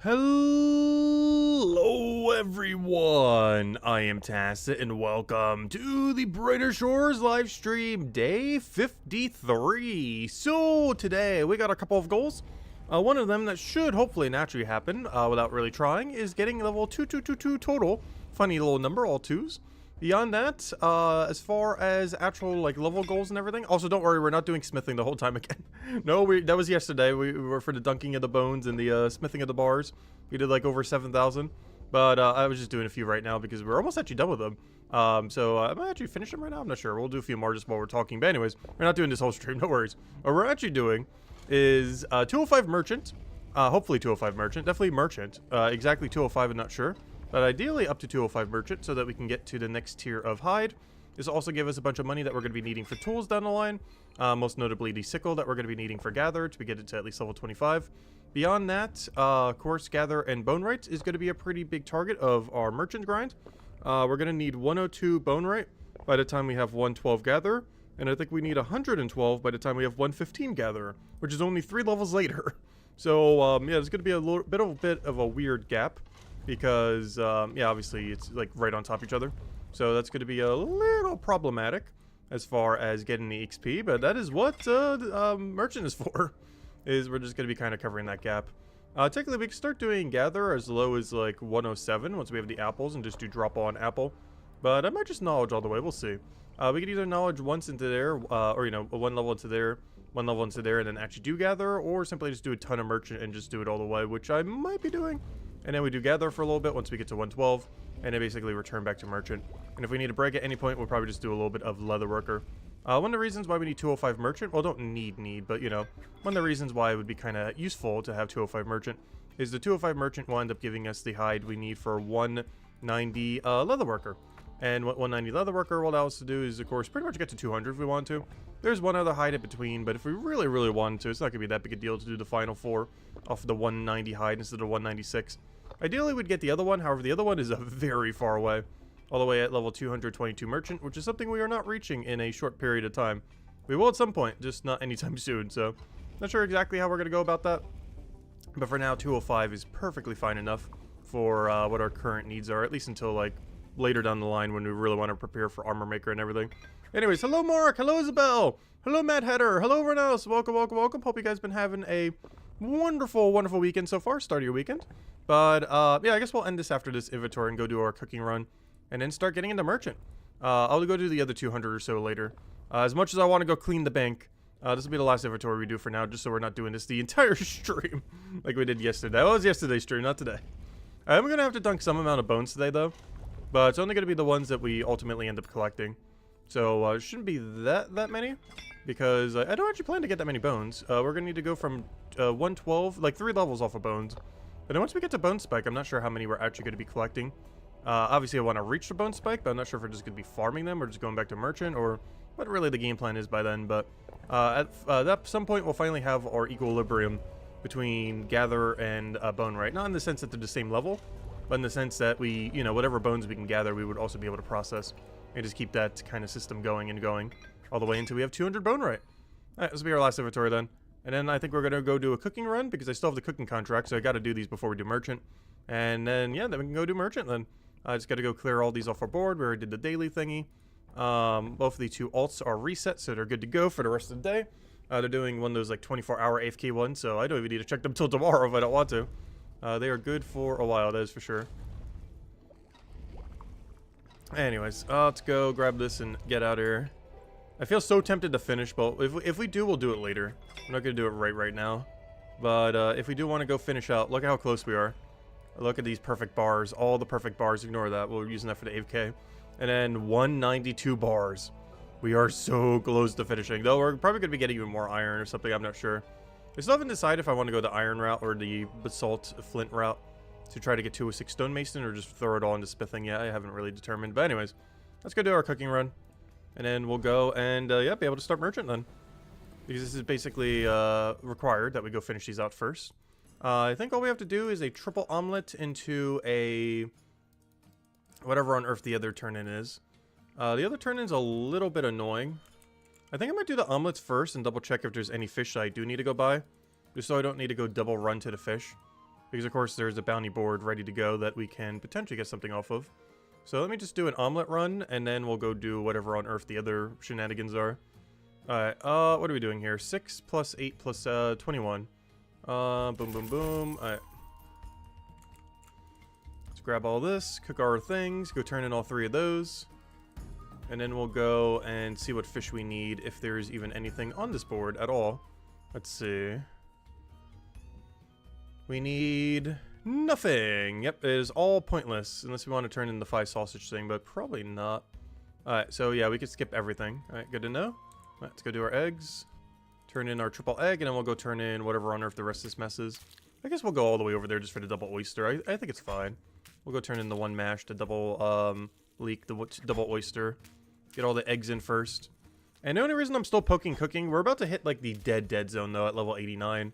Hello everyone, I am Tacit and welcome to the Brighter Shores live stream day 53. So today we got a couple of goals. One of them that should hopefully naturally happen without really trying is getting level 2222 total. Funny little number, all twos. Beyond that, as far as actual like level goals and everything, also don't worry, we're not doing smithing the whole time again. No, that was yesterday. We were for the dunking of the bones and the smithing of the bars. We did like over 7,000, but I was just doing a few right now because we're almost actually done with them. So I might actually finish them right now. I'm not sure. We'll do a few more just while we're talking. But anyways, we're not doing this whole stream. No worries. What we're actually doing is 205 merchant. Hopefully 205 merchant. Definitely merchant. Exactly 205. I'm not sure. But ideally up to 205 merchant so that we can get to the next tier of hide. This will also give us a bunch of money that we're going to be needing for tools down the line. Most notably the sickle that we're going to be needing for gather to get it to at least level 25. Beyond that, of course, gather and Bonewright is going to be a pretty big target of our merchant grind. We're going to need 102 Bonewright by the time we have 112 gather. And I think we need 112 by the time we have 115 gather, which is only 3 levels later. So, yeah, there's going to be a bit of a weird gap. Because, yeah, obviously it's like right on top of each other. So that's going to be a little problematic as far as getting the XP. But that is what merchant is for. Is we're just going to be kind of covering that gap. Technically, we can start doing gather as low as like 107 once we have the apples and just do drop on apple. But I might just knowledge all the way. We'll see. We could either knowledge once into there, or, you know, one level into there, one level into there, and then actually do gather. Or simply just do a ton of merchant and just do it all the way, which I might be doing. And then we do gather for a little bit once we get to 112, and then basically return back to merchant. And if we need a break at any point, we'll probably just do a little bit of Leatherworker. One of the reasons why we need 205 merchant, well, don't need, but you know, one of the reasons why it would be kind of useful to have 205 merchant is the 205 merchant will end up giving us the hide we need for 190 Leatherworker. And what 190 Leatherworker will allow us to do is, of course, pretty much get to 200 if we want to. There's one other hide in between, but if we really wanted to, it's not going to be that big a deal to do the final 4 off the 190 hide instead of 196. Ideally, we'd get the other one. However, the other one is very far away. All the way at level 222 merchant, which is something we are not reaching in a short period of time. We will at some point, just not anytime soon. So, not sure exactly how we're going to go about that. But for now, 205 is perfectly fine enough for what our current needs are. At least until, like, later down the line when we really want to prepare for armor maker and everything. Anyways, hello Mark, hello Isabel, hello Matt Header, hello everyone else. Welcome. Hope you guys been having a wonderful weekend so far. Start of your weekend. But, yeah, I guess we'll end this after this inventory and go do our cooking run. And then start getting into merchant. I'll go do the other 200 or so later. As much as I want to go clean the bank, this will be the last inventory we do for now, just so we're not doing this the entire stream like we did yesterday. That was yesterday's stream, not today. I'm going to have to dunk some amount of bones today, though. But it's only going to be the ones that we ultimately end up collecting. So, it shouldn't be that many. Because I don't actually plan to get that many bones. We're going to need to go from 112, like 3 levels off of bones. But then once we get to Bone Spike, I'm not sure how many we're actually going to be collecting. Obviously, I want to reach the Bone Spike, but I'm not sure if we're just going to be farming them or just going back to Merchant or what really the game plan is by then. But at some point, we'll finally have our equilibrium between Gather and Bonewright. Not in the sense that they're the same level, but in the sense that we, you know, whatever bones we can gather, we would also be able to process and just keep that kind of system going and going all the way until we have 200 Bonewright. Alright, this will be our last inventory then. And then I think we're going to go do a cooking run because I still have the cooking contract, so I got to do these before we do merchant. And then, yeah, then we can go do merchant then. I just got to go clear all these off our board. We already did the daily thingy. Both of the 2 alts are reset, so they're good to go for the rest of the day. They're doing one of those like 24-hour AFK ones, so I don't even need to check them till tomorrow if I don't want to. They are good for a while, that is for sure. Anyways, let's go grab this and get out of here. I feel so tempted to finish, but if we do, we'll do it later. I'm not going to do it right now. But if we do want to go finish out, look at how close we are. Look at these perfect bars. All the perfect bars. Ignore that. We're using that for the AFK. And then 192 bars. We are so close to finishing. Though we're probably going to be getting even more iron or something. I'm not sure. I still haven't decided if I want to go the iron route or the basalt flint route to try to get 206 stonemason or just throw it all into smithing yet. I haven't really determined. But anyways, let's go do our cooking run. And then we'll go and, yeah, be able to start merchant then. Because this is basically required that we go finish these out first. I think all we have to do is a triple omelet into a... whatever on earth the other turn-in is. The other turn-in's a little bit annoying. I think I might do the omelets first and double check if there's any fish that I do need to go buy. Just so I don't need to go double run to the fish. Because, of course, there's a bounty board ready to go that we can potentially get something off of. So let me just do an omelet run, and then we'll go do whatever on earth the other shenanigans are. Alright, what are we doing here? 6 plus 8 plus 21. Boom, boom, boom. Alright. Let's grab all this, cook our things, go turn in all 3 of those. And then we'll go and see what fish we need, if there's even anything on this board at all. Let's see. We need nothing. Yep, it is all pointless, unless we want to turn in the 5 sausage thing, but probably not. Alright, so yeah, we could skip everything. Alright, good to know. Alright, let's go do our eggs. Turn in our triple egg, and then we'll go turn in whatever on earth the rest of this mess is. I guess we'll go all the way over there just for the double oyster. I think it's fine. We'll go turn in the 1 mash, the double leek, the double oyster. Get all the eggs in first. And the only reason I'm still poking cooking, we're about to hit like the dead zone though at level 89.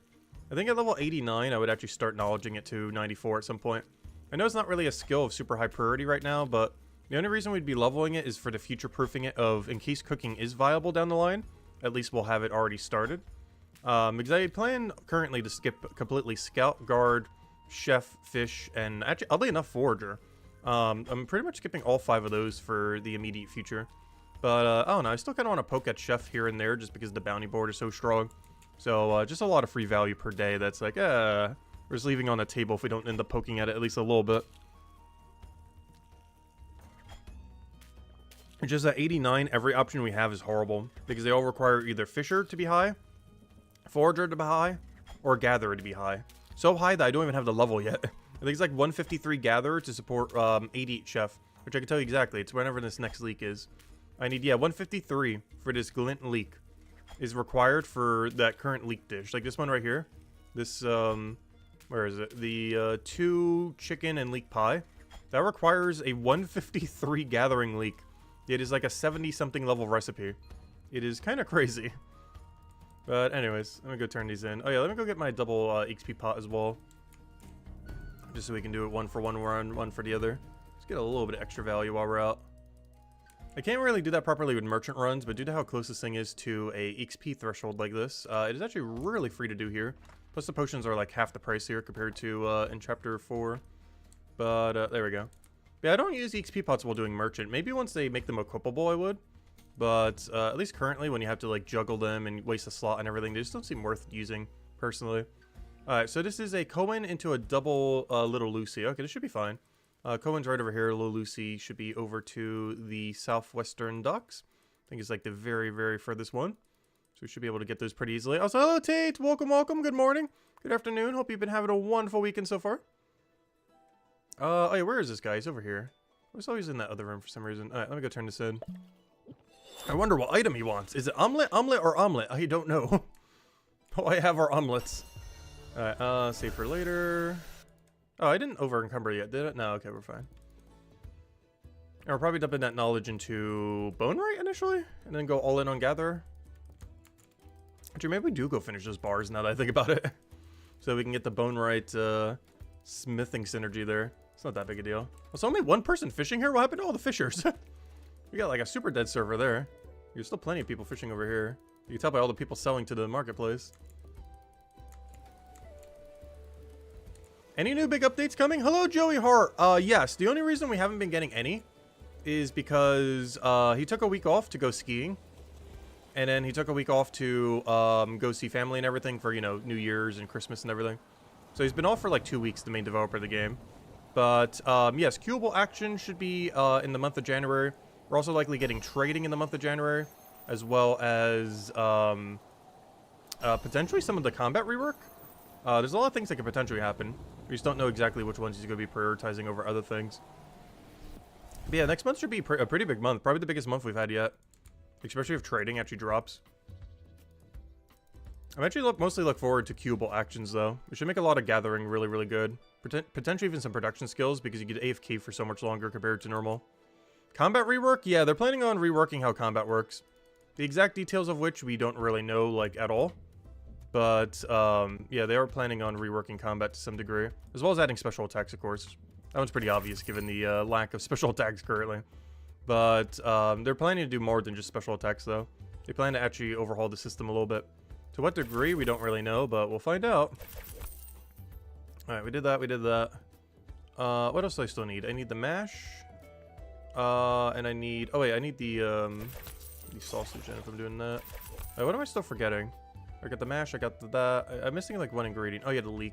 I think at level 89 I would actually start knowledging it to 94 at some point. I know it's not really a skill of super high priority right now, but the only reason we'd be leveling it is for the future proofing it of in case cooking is viable down the line. At least we'll have it already started. Because I plan currently to skip completely Scout, Guard, Chef, Fish, and actually, oddly enough, Forager. I'm pretty much skipping all 5 of those for the immediate future. But, I don't know, I still kind of want to poke at Chef here and there just because the bounty board is so strong. So, just a lot of free value per day that's like, we're just leaving on the table if we don't end up poking at it at least a little bit. It's just at 89, every option we have is horrible. Because they all require either Fisher to be high, Forager to be high, or Gatherer to be high. So high that I don't even have the level yet. I think it's like 153 Gatherer to support 88 Chef. Which I can tell you exactly, it's whenever this next leak is. I need, yeah, 153 for this glint leek is required for that current leek dish. Like this one right here. This, where is it? The 2 chicken and leek pie. That requires a 153 gathering leek. It is like a 70-something level recipe. It is kind of crazy. But anyways, let me go turn these in. Oh yeah, let me go get my double XP pot as well. Just so we can do it 1 for 1 run, 1 for the other. Let's get a little bit of extra value while we're out. I can't really do that properly with merchant runs, but due to how close this thing is to a XP threshold like this, it is actually really free to do here. Plus the potions are like half the price here compared to in chapter 4. But there we go. Yeah, I don't use XP pots while doing merchant. Maybe once they make them equipable I would. But at least currently when you have to like juggle them and waste a slot and everything, they just don't seem worth using personally. Alright, so this is a Cohen into a double Little Lucy. Okay, this should be fine. Cohen's right over here. Little Lucy should be over to the southwestern docks. I think it's like the very, very furthest one. So we should be able to get those pretty easily. Also, hello Tate! Welcome, welcome. Good morning. Good afternoon. Hope you've been having a wonderful weekend so far. Oh yeah, where is this guy? He's over here. I was always in that other room for some reason. Alright, let me go turn this in. I wonder what item he wants. Is it omelet, or omelet? I don't know. Oh, I have our omelets. Alright, save for later. Oh, I didn't over encumber yet, did it? No, okay, we're fine. And we're probably dumping that knowledge into Bonewright initially, and then go all in on Gatherer. Actually, maybe we do go finish those bars now that I think about it. So we can get the Bonewright smithing synergy there. It's not that big a deal. Was only 1 person fishing here? What happened to all the fishers? We got like a super dead server there. There's still plenty of people fishing over here. You can tell by all the people selling to the marketplace. Any new big updates coming? Hello, Joey Hart. Yes. The only reason we haven't been getting any is because he took a week off to go skiing. And then he took a week off to go see family and everything for, you know, New Year's and Christmas and everything. So he's been off for like 2 weeks, the main developer of the game. But, yes, queuable action should be in the month of January. We're also likely getting trading in the month of January, as well as potentially some of the combat rework. There's a lot of things that could potentially happen. We just don't know exactly which ones he's going to be prioritizing over other things. But yeah, next month should be a pretty big month. Probably the biggest month we've had yet. Especially if trading actually drops. I'm actually mostly look forward to queuable actions, though. We should make a lot of gathering really, really good. Potentially even some production skills, because you get AFK for so much longer compared to normal. Combat rework? Yeah, they're planning on reworking how combat works. The exact details of which we don't really know, like, at all. But, yeah, they are planning on reworking combat to some degree. As well as adding special attacks, of course. That one's pretty obvious, given the lack of special attacks currently. But, they're planning to do more than just special attacks, though. They plan to actually overhaul the system a little bit. To what degree, we don't really know, but we'll find out. Alright, we did that, we did that. What else do I still need? I need the mash. And I need... Oh wait, I need the sausage in if I'm doing that. What am I still forgetting? I got the mash, I got that. I'm missing like one ingredient. Oh yeah, the leek.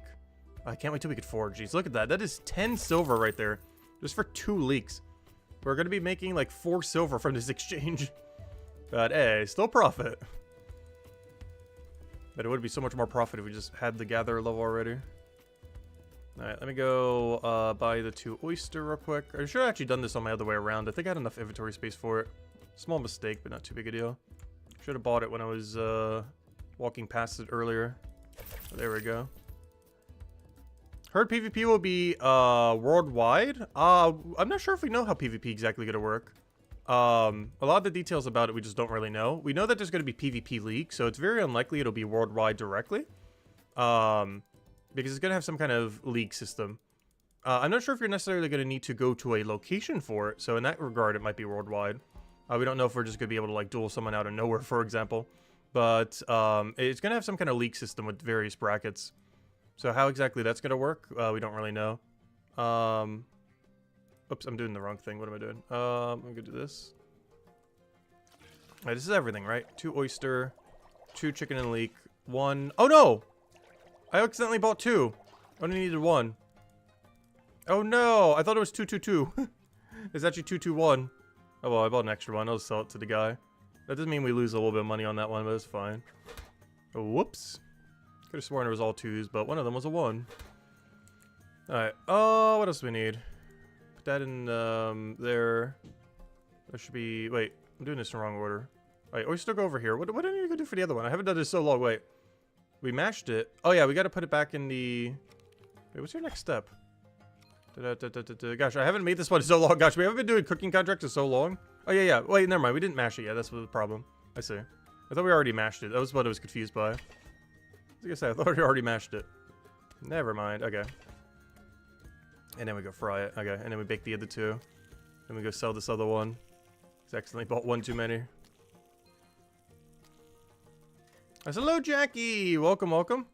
I can't wait till we get 4 Gs. Look at that. That is 10 silver right there. Just for 2 leeks. We're going to be making like 4 silver from this exchange. But hey, still profit. But it would be so much more profit if we just had the gatherer level already. Alright, let me go buy the 2 oyster real quick. I should have actually done this on my other way around. I think I had enough inventory space for it. Small mistake, but not too big a deal. Should have bought it when I was walking past it earlier. Oh, there we go. Heard PvP will be worldwide. I'm not sure if we know how PvP exactly going to work. A lot of the details about it we just don't really know. We know that there's going to be PvP League, so it's very unlikely it'll be worldwide directly. Because it's going to have some kind of league system. I'm not sure if you're necessarily going to need to go to a location for it, so in that regard it might be worldwide. We don't know if we're just going to be able to like duel someone out of nowhere, for example. But it's going to have some kind of league system with various brackets. So how exactly that's going to work, we don't really know. Oops, I'm doing the wrong thing. What am I doing? I'm going to do this. Alright, this is everything, right? 2 oyster, 2 chicken and leek, 1... Oh, no! I accidentally bought 2. I only needed 1. Oh, no! I thought it was 222. It's actually 221. Oh, well, I bought an extra one. I'll sell it to the guy. That doesn't mean we lose a little bit of money on that one, but it's fine. Oh, whoops. Could have sworn it was all 2s, but one of them was a 1. Alright. Oh, what else do we need? Put that in there. There should be... Wait, I'm doing this in the wrong order. Alright, oyster, go over here. What do I need to go do for the other one? I haven't done this so long. Wait. We mashed it. Oh, yeah, we got to put it back in the... Wait, what's your next step? Gosh, I haven't made this one in so long. Gosh, we haven't been doing cooking contracts in so long. Oh, yeah, yeah. Wait, never mind. We didn't mash it yet. That's the problem. I see. I thought we already mashed it. That was what I was confused by. Like I said, I thought we already mashed it. Never mind. Okay. And then we go fry it. Okay. And then we bake the other 2. Then we go sell this other one. I accidentally bought 1 too many. Hello, Jackie. Welcome, welcome.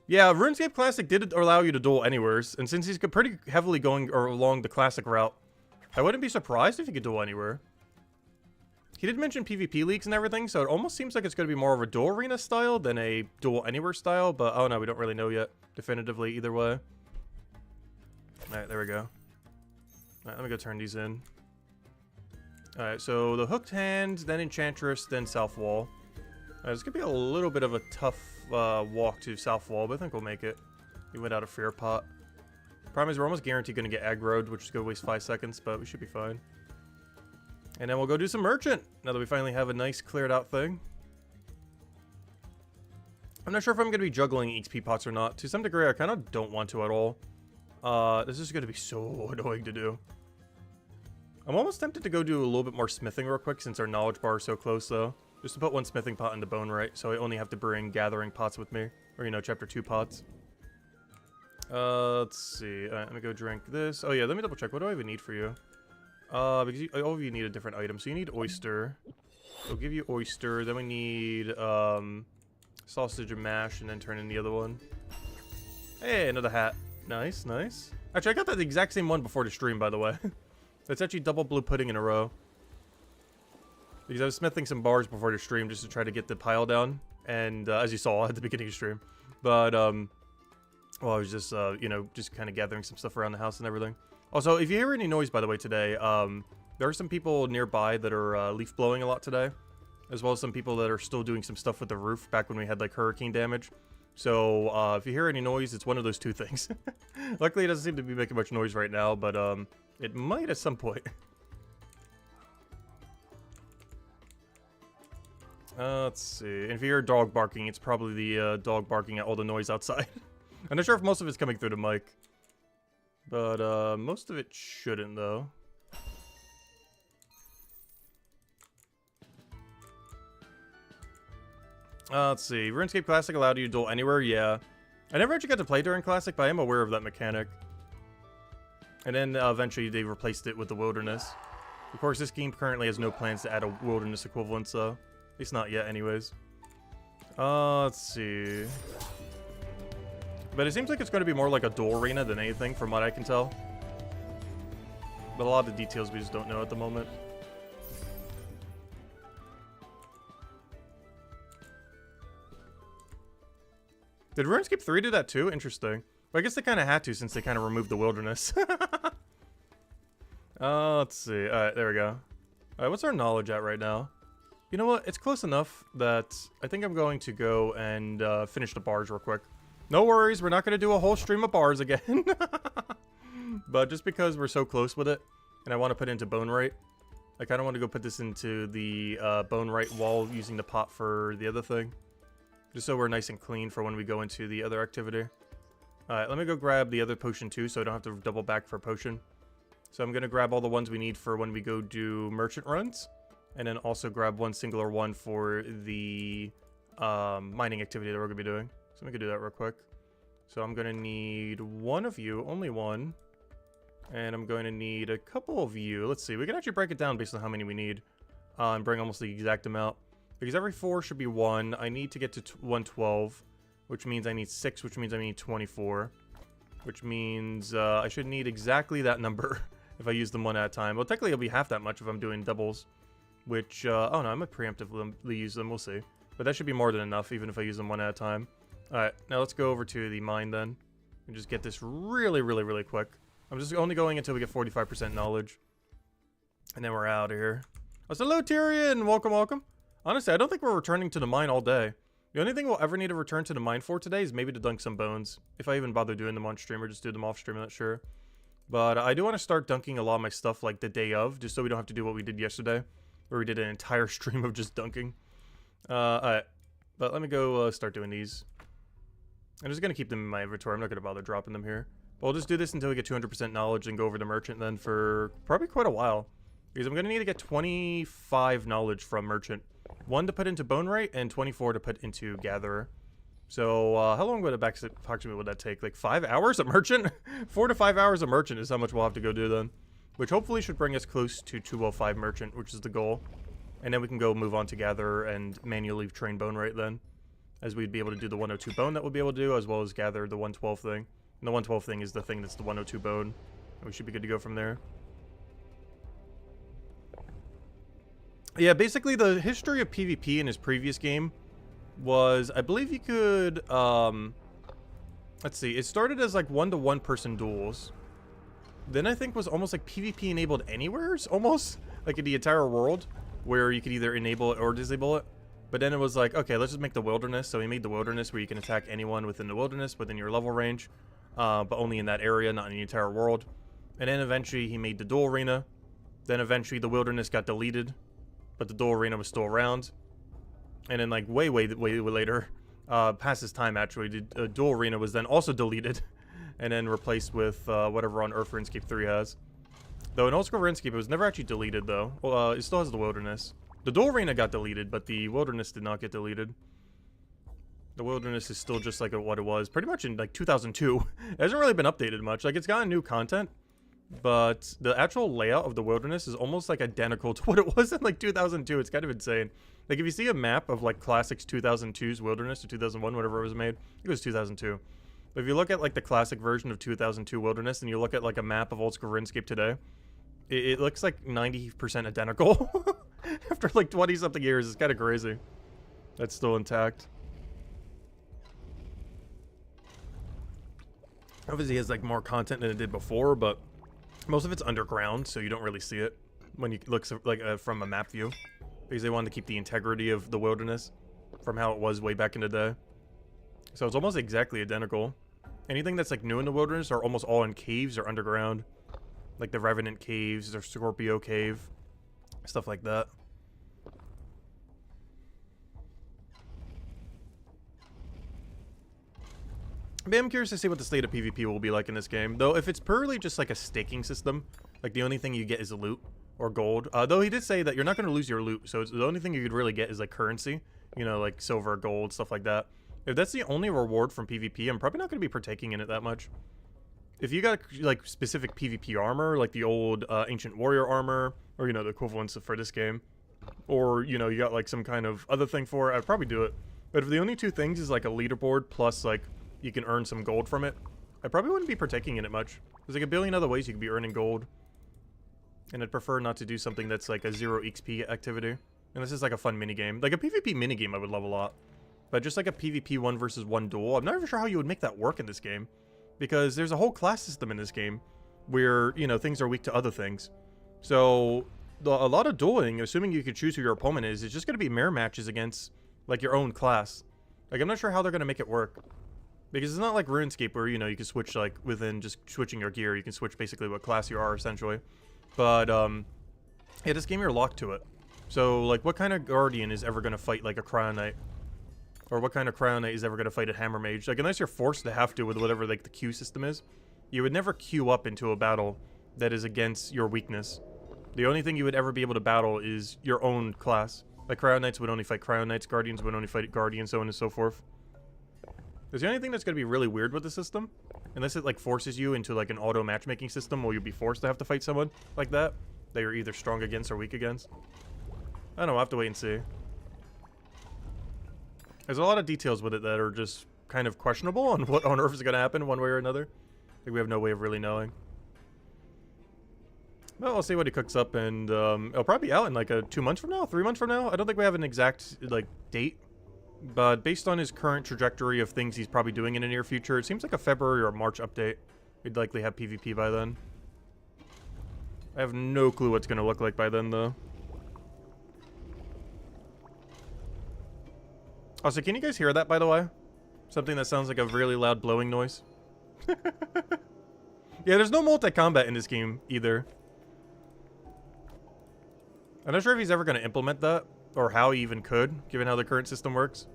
Yeah, RuneScape Classic did allow you to duel anywheres. And since he's pretty heavily going along the Classic route, I wouldn't be surprised if he could duel anywhere. He did mention PvP leagues and everything, so it almost seems like it's going to be more of a duel arena style than a duel anywhere style, but oh no, we don't really know yet definitively either way. Alright, there we go. Alright, let me go turn these in. Alright, so the hooked hand, then enchantress, then south wall. It's going to be a little bit of a tough walk to south wall, but I think we'll make it. We went out of fear pot. Problem is we're almost guaranteed going to get aggroed, which is going to waste 5 seconds, but we should be fine. And then we'll go do some merchant, now that we finally have a nice cleared out thing. I'm not sure if I'm going to be juggling XP pots or not. To some degree, I kind of don't want to at all. This is going to be so annoying to do. I'm almost tempted to go do a little bit more smithing real quick since our knowledge bar is so close, though. Just to put 1 smithing pot into Bonewright, so I only have to bring gathering pots with me. Or, you know, chapter 2 pots. Let's see. Alright, let me go drink this. Oh, yeah, let me double check. What do I even need for you? Because all of you need a different item. So you need oyster. We'll give you oyster. Then we need, sausage and mash, and then turn in the other one. Hey, another hat. Nice, nice. Actually, I got that exact same one before the stream, by the way. It's actually double blue pudding in a row. Because I was smithing some bars before the stream just to try to get the pile down. And, as you saw at the beginning of the stream. But, well, I was just, you know, just kind of gathering some stuff around the house and everything. Also, if you hear any noise, by the way, today, there are some people nearby that are leaf blowing a lot today. As well as some people that are still doing some stuff with the roof back when we had, like, hurricane damage. So, if you hear any noise, it's one of those 2 things. Luckily, it doesn't seem to be making much noise right now, but, it might at some point. Let's see. And if you hear dog barking, it's probably the dog barking at all the noise outside. I'm not sure if most of it's coming through the mic. But, most of it shouldn't, though. Let's see. RuneScape Classic allowed you to duel anywhere? Yeah. I never actually got to play during Classic, but I am aware of that mechanic. And then, eventually, they replaced it with the Wilderness. Of course, this game currently has no plans to add a Wilderness equivalent, so... At least not yet, anyways. Let's see. But it seems like it's going to be more like a duel arena than anything, from what I can tell. But a lot of the details we just don't know at the moment. Did RuneScape 3 do that too? Interesting. Well, I guess they kind of had to since they kind of removed the wilderness. Let's see. Alright, there we go. Alright, what's our knowledge at right now? You know what? It's close enough that I think I'm going to go and finish the bars real quick. No worries, we're not going to do a whole stream of bars again. But just because we're so close with it, and I want to put it into Bonewright, I kind of want to go put this into the Bonewright wall using the pot for the other thing. Just so we're nice and clean for when we go into the other activity. Alright, let me go grab the other potion too, so I don't have to double back for a potion. So I'm going to grab all the ones we need for when we go do merchant runs. And then also grab one singular one for the mining activity that we're going to be doing. So we can do that real quick. So I'm going to need one of you, only one. And I'm going to need a couple of you. Let's see, we can actually break it down based on how many we need. And bring almost the exact amount. Because every 4 should be 1. I need to get to 112. Which means I need 6, which means I need 24. Which means I should need exactly that number if I use them one at a time. Well, technically it'll be half that much if I'm doing doubles. Which, oh no, I might preemptively use them, we'll see. But that should be more than enough, even if I use them one at a time. Alright, now let's go over to the mine then. And just get this really, really, really quick. I'm just only going until we get 45% knowledge. And then we're out of here. Oh, hello Tyrion! Welcome, welcome. Honestly, I don't think we're returning to the mine all day. The only thing we'll ever need to return to the mine for today is maybe to dunk some bones. If I even bother doing them on stream or just do them off stream, I'm not sure. But I do want to start dunking a lot of my stuff like the day of, just so we don't have to do what we did yesterday. Where we did an entire stream of just dunking. Alright. But let me go start doing these. I'm just going to keep them in my inventory. I'm not going to bother dropping them here. But we'll just do this until we get 200% knowledge and go over the merchant then for probably quite a while. Because I'm going to need to get 25 knowledge from merchant. 1 to put into Bonewright and 24 to put into Gatherer. So how long would it approximately would that take? Like 5 hours a merchant? 4 to 5 hours a merchant is how much we'll have to go do then. Which hopefully should bring us close to 205 merchant, which is the goal. And then we can go move on to Gatherer and manually train Bonewright then. As we'd be able to do the 102 bone that we'll be able to do, as well as gather the 112 thing. And the 112 thing is the thing that's the 102 bone. And we should be good to go from there. Yeah, basically the history of PvP in his previous game was, I believe you could, let's see, it started as like 1-to-1 person duels. Then I think was almost like PvP enabled anywheres, almost, like in the entire world, where you could either enable it or disable it. But then it was like, okay, let's just make the wilderness. So we made the wilderness where you can attack anyone within the wilderness, within your level range, but only in that area, not in the entire world. And then eventually he made the duel arena. Then eventually the wilderness got deleted, but the duel arena was still around. And then like way later, past his time actually, the duel arena was then also deleted. And then replaced with whatever on Earth RuneScape 3 has. Though in Old School RuneScape, it was never actually deleted, though. Well, it still has the Wilderness. The Duel Arena got deleted, but the Wilderness did not get deleted. The Wilderness is still just like what it was, pretty much in like 2002. It hasn't really been updated much. Like, it's gotten new content, but the actual layout of the Wilderness is almost like identical to what it was in like 2002. It's kind of insane. Like, if you see a map of like Classics 2002's Wilderness, or 2001, whatever it was made, it was 2002. But if you look at like the classic version of 2002 Wilderness and you look at like a map of Old School RuneScape today, it looks like 90% identical. After like 20 something years, it's kind of crazy. That's still intact. Obviously it has like more content than it did before, but most of it's underground, so you don't really see it when you look like from a map view. Because they wanted to keep the integrity of the Wilderness from how it was way back in the day. So it's almost exactly identical. Anything that's like new in the Wilderness are almost all in caves or underground. Like the Revenant Caves or Scorpio Cave. Stuff like that. But I'm curious to see what the state of PvP will be like in this game. Though if it's purely just like a staking system, like the only thing you get is loot or gold. Though he did say that you're not going to lose your loot. So the only thing you could really get is like currency. You know, like silver, gold, stuff like that. If that's the only reward from PvP, I'm probably not going to be partaking in it that much. If you got, like, specific PvP armor, like the old Ancient Warrior armor, or, you know, the equivalents for this game, or, you know, you got, like, some kind of other thing for it, I'd probably do it. But if the only two things is, like, a leaderboard plus, like, you can earn some gold from it. I probably wouldn't be partaking in it much. There's like a billion other ways you could be earning gold. And I'd prefer not to do something that's like a 0 XP activity. And this is like a fun minigame. Like a PvP minigame I would love a lot. But just like a PvP 1 versus 1 duel, I'm not even sure how you would make that work in this game. Because there's a whole class system in this game where, you know, things are weak to other things. So, a lot of dueling, assuming you could choose who your opponent is just going to be mirror matches against, like, your own class. Like, I'm not sure how they're going to make it work. Because it's not like RuneScape where, you know, you can switch, like, within just switching your gear. You can switch basically what class you are, essentially. But, yeah, this game you're locked to it. So, like, what kind of Guardian is ever going to fight, like, a Cryo Knight? Or what kind of Cryo Knight is ever going to fight a Hammer Mage? Like, unless you're forced to have to with whatever, like, the queue system is, you would never queue up into a battle that is against your weakness. The only thing you would ever be able to battle is your own class. Like, Cryo Knights would only fight Cryo Knights, Guardians would only fight Guardians, so on and so forth. Because the only thing that's going to be really weird with the system, unless it, like, forces you into, like, an auto matchmaking system where you'll be forced to have to fight someone like that you're either strong against or weak against. I don't know, I'll have to wait and see. There's a lot of details with it that are just kind of questionable on what on earth is going to happen one way or another. Like, we have no way of really knowing. Well, I'll see what he cooks up, and it'll probably be out in like 2 months from now, 3 months from now. I don't think we have an exact like date, but based on his current trajectory of things he's probably doing in the near future, it seems like a February or March update. We'd likely have PvP by then. I have no clue what's going to look like by then, though. Also, can you guys hear that, by the way? Something that sounds like a really loud blowing noise. Yeah, there's no multi-combat in this game, either. I'm not sure if he's ever going to implement that, or how he even could, given how the current system works.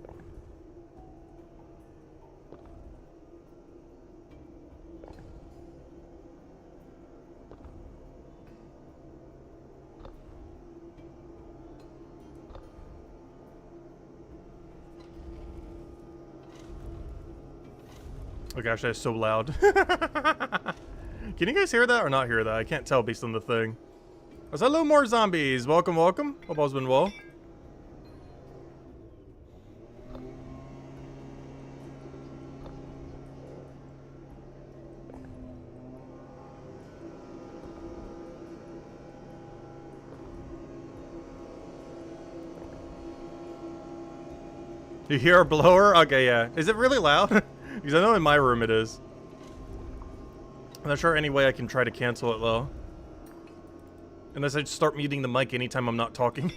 Oh gosh, that is so loud. Can you guys hear that or not hear that? I can't tell based on the thing. Oh, hello, more zombies. Welcome, welcome. Hope all's been well. You hear a blower? Okay, yeah. Is it really loud? Because I know in my room it is. I'm not sure any way I can try to cancel it, though. Unless I just start muting the mic anytime I'm not talking.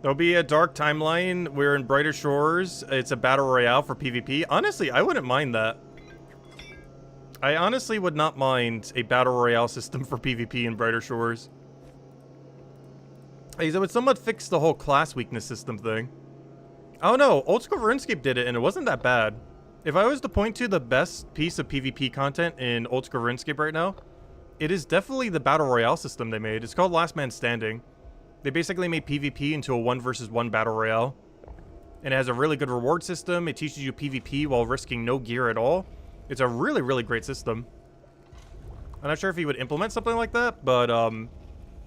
There'll be a dark timeline. We're in Brighter Shores. It's a battle royale for PvP. Honestly, I wouldn't mind that. I honestly would not mind a battle royale system for PvP in Brighter Shores. It would somewhat fix the whole class weakness system thing. I don't know. Old School RuneScape did it, and it wasn't that bad. If I was to point to the best piece of PvP content in Old School RuneScape right now, it is definitely the battle royale system they made. It's called Last Man Standing. They basically made PvP into a 1 versus 1 battle royale. And it has a really good reward system. It teaches you PvP while risking no gear at all. It's a really, really great system. I'm not sure if he would implement something like that, but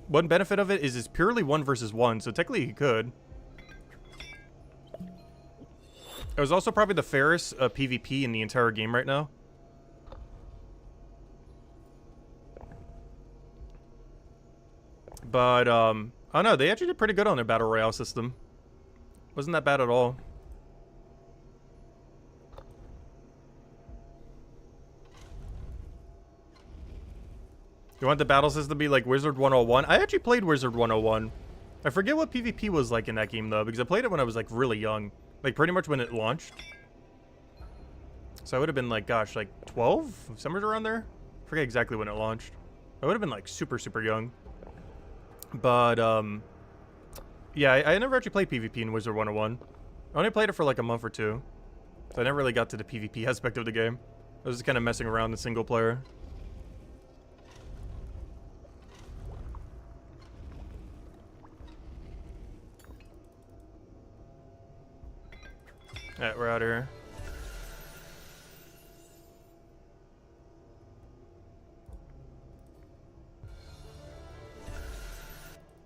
one benefit of it is it's purely 1 versus 1, so technically he could. It was also probably the fairest PvP in the entire game right now. But, I don't know, they actually did pretty good on their Battle Royale system. Wasn't that bad at all. You want the battle system to be like Wizard 101? I actually played Wizard 101. I forget what PvP was like in that game, though, because I played it when I was, like, really young. Like, pretty much when it launched. So I would have been, like, gosh, like, 12? Somewhere around there? I forget exactly when it launched. I would have been, like, super, super young. But, yeah, I never actually played PvP in Wizard 101. I only played it for, like, a month or two. So I never really got to the PvP aspect of the game. I was just kind of messing around in single player. Alright, we're out of here.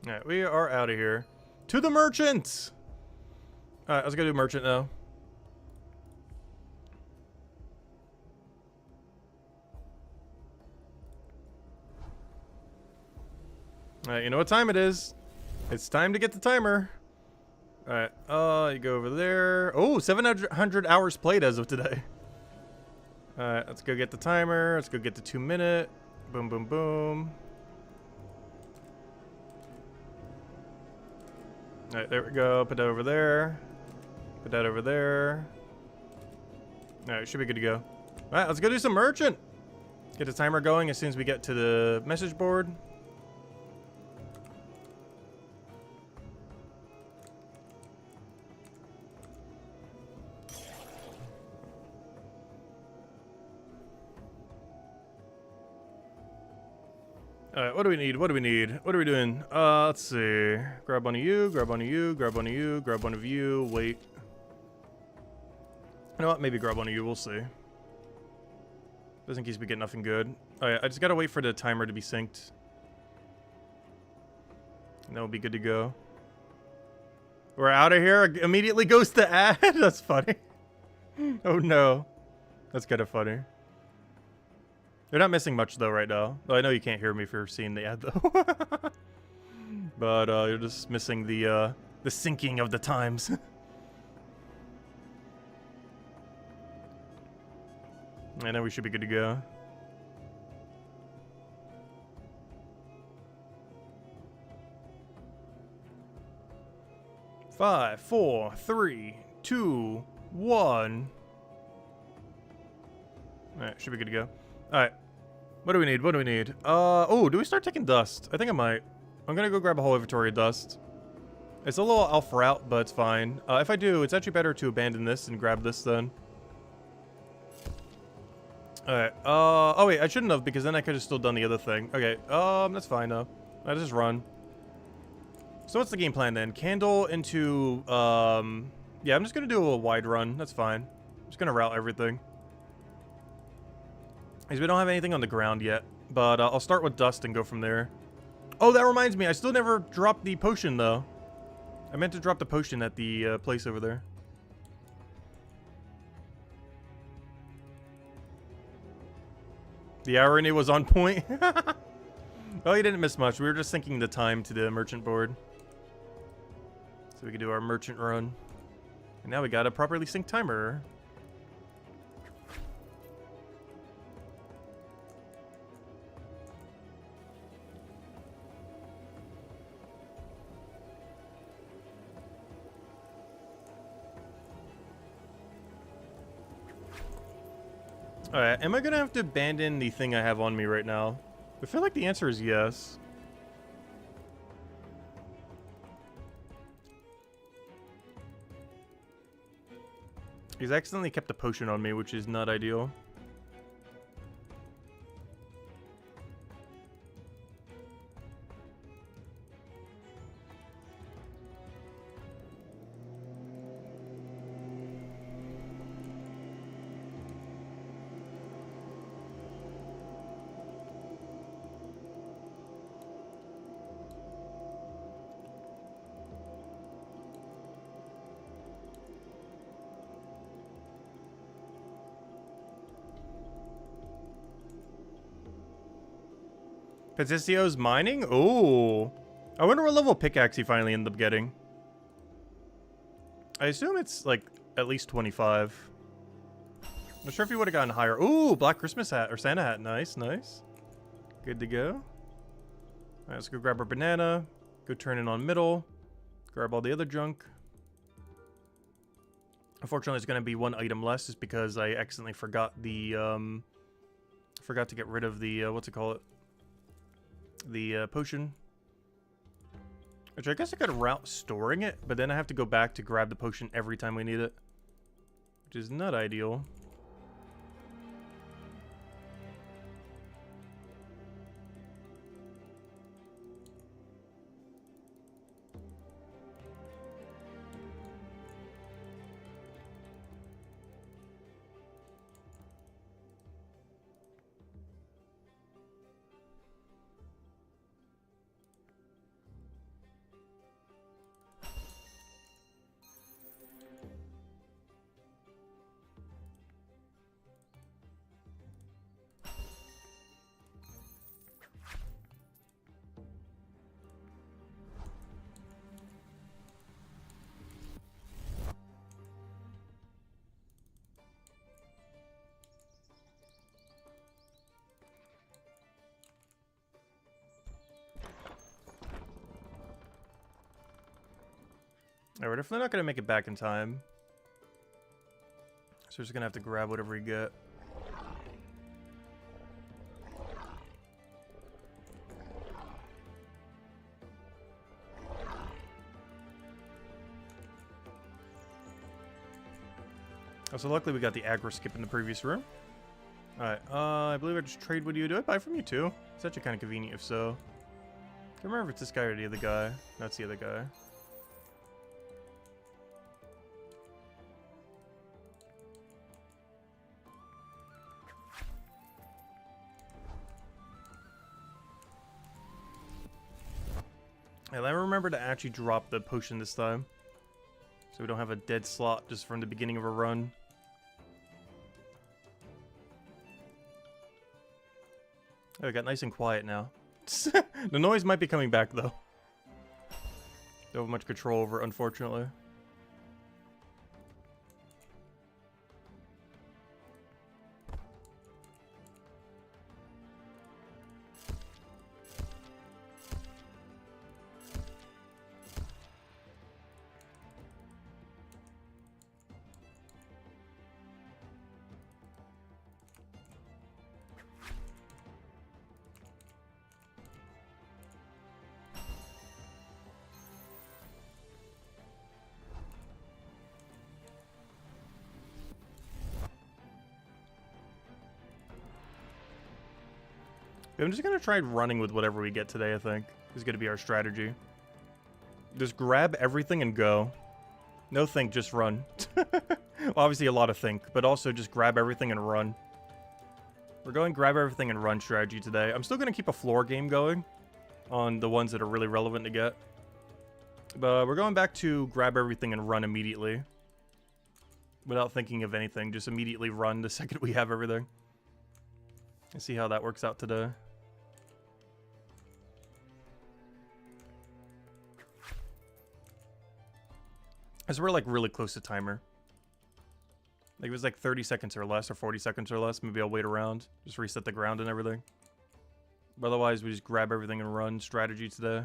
Alright, we are out of here. To the merchant! Alright, let's go do merchant now. Alright, you know what time it is. It's time to get the timer. Alright, you go over there. Oh, 700 hours played as of today. Alright, let's go get the timer. Let's go get the 2-minute. Boom, boom, boom. Alright, there we go. Put that over there. Put that over there. Alright, should be good to go. Alright, let's go do some merchant. Get the timer going as soon as we get to the message board. Alright, what do we need? What do we need? What are we doing? Let's see. Grab one of you, grab one of you, grab one of you, grab one of you, wait. You know what? Maybe grab one of you, we'll see. Just in case we get nothing good. Alright, I just gotta wait for the timer to be synced. And then we'll be good to go. We're out of here. Immediately goes to ad. That's funny. Oh no. That's kind of funny. You're not missing much though right now. Though I know you can't hear me if you're seeing the ad though. But you're just missing the syncing of the times. I know we should be good to go. Five, 4, 3, 2, 1. Alright, should be good to go. Alright. What do we need? What do we need? Oh, do we start taking dust? I think I might. I'm gonna go grab a whole inventory of dust. It's a little off route, but it's fine. If I do, it's actually better to abandon this and grab this then. Alright, oh wait, I shouldn't have because then I could have still done the other thing. Okay, that's fine though. Let's just run. So what's the game plan then? Candle into, yeah, I'm just gonna do a wide run. That's fine. I'm just gonna route everything. Because we don't have anything on the ground yet. But I'll start with dust and go from there. Oh, that reminds me. I still never dropped the potion, though. I meant to drop the potion at the place over there. The irony was on point. Oh, you didn't miss much. We were just syncing the time to the merchant board. So we could do our merchant run. And now we got a properly synced timer. Alright, am I gonna have to abandon the thing I have on me right now? I feel like the answer is yes. He's accidentally kept the potion on me, which is not ideal. Petizio's mining? Ooh. I wonder what level pickaxe he finally ended up getting. I assume it's like at least 25. Not sure if he would have gotten higher. Ooh, Black Christmas hat or Santa hat. Nice, nice. Good to go. All right, let's go grab our banana. Go turn it on middle. Grab all the other junk. Unfortunately, it's going to be one item less just because I accidentally forgot the, forgot to get rid of the, what's it called? The potion. Which I guess I could route storing it, but then I have to go back to grab the potion every time we need it. Which is not ideal. Alright, we're definitely not gonna make it back in time. So we're just gonna have to grab whatever we get. Oh, so luckily we got the aggro skip in the previous room. Alright, I believe I just trade with you. Do I buy from you too? It's actually kind of convenient if so. Can't remember if it's this guy or the other guy. No, it's the other guy. And I remember to actually drop the potion this time. So we don't have a dead slot just from the beginning of a run. Oh, it got nice and quiet now. The noise might be coming back though. Don't have much control over it, unfortunately. I'm just gonna try running with whatever we get today, I think. Is gonna be our strategy. Just grab everything and go. No think, just run. Well, obviously a lot of think, but also just grab everything and run. We're going grab everything and run strategy today. I'm still gonna keep a floor game going on the ones that are really relevant to get. But we're going back to grab everything and run immediately. Without thinking of anything, just immediately run the second we have everything. And see how that works out today. As we're like really close to timer. Like if it was like 30 seconds or less, or 40 seconds or less, maybe I'll wait around. Just reset the ground and everything. But otherwise, we just grab everything and run strategy today.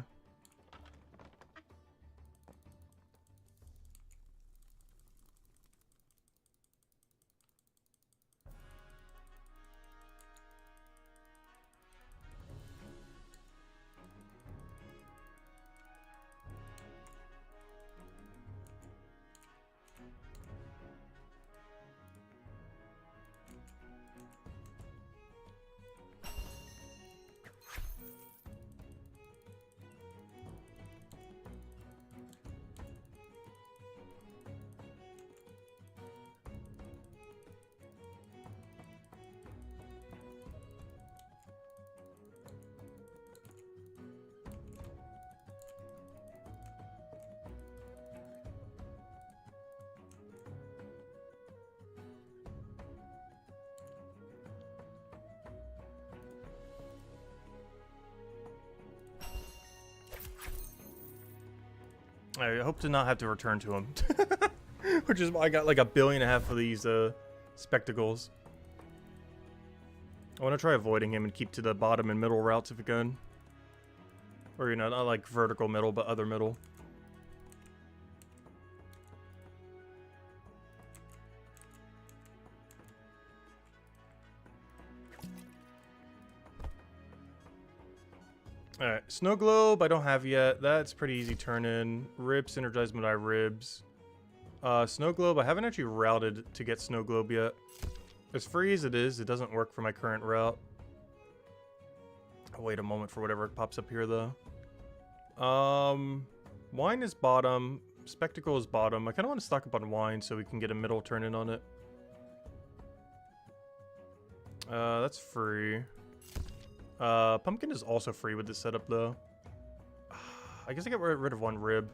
I hope to not have to return to him. Which is why I got like 1.5 billion of these spectacles. I want to try avoiding him and keep to the bottom and middle routes if we can. Or, you know, not like vertical middle, but other middle. Alright, Snow Globe I don't have yet. That's pretty easy turn in. Ribs, Synergize Medai Ribs. Snow Globe, I haven't actually routed to get Snow Globe yet. As free as it is, it doesn't work for my current route. I'll wait a moment for whatever pops up here though. Wine is bottom. Spectacle is bottom. I kind of want to stock up on wine so we can get a middle turn in on it. That's free. Pumpkin is also free with this setup, though. I guess I get rid of one rib.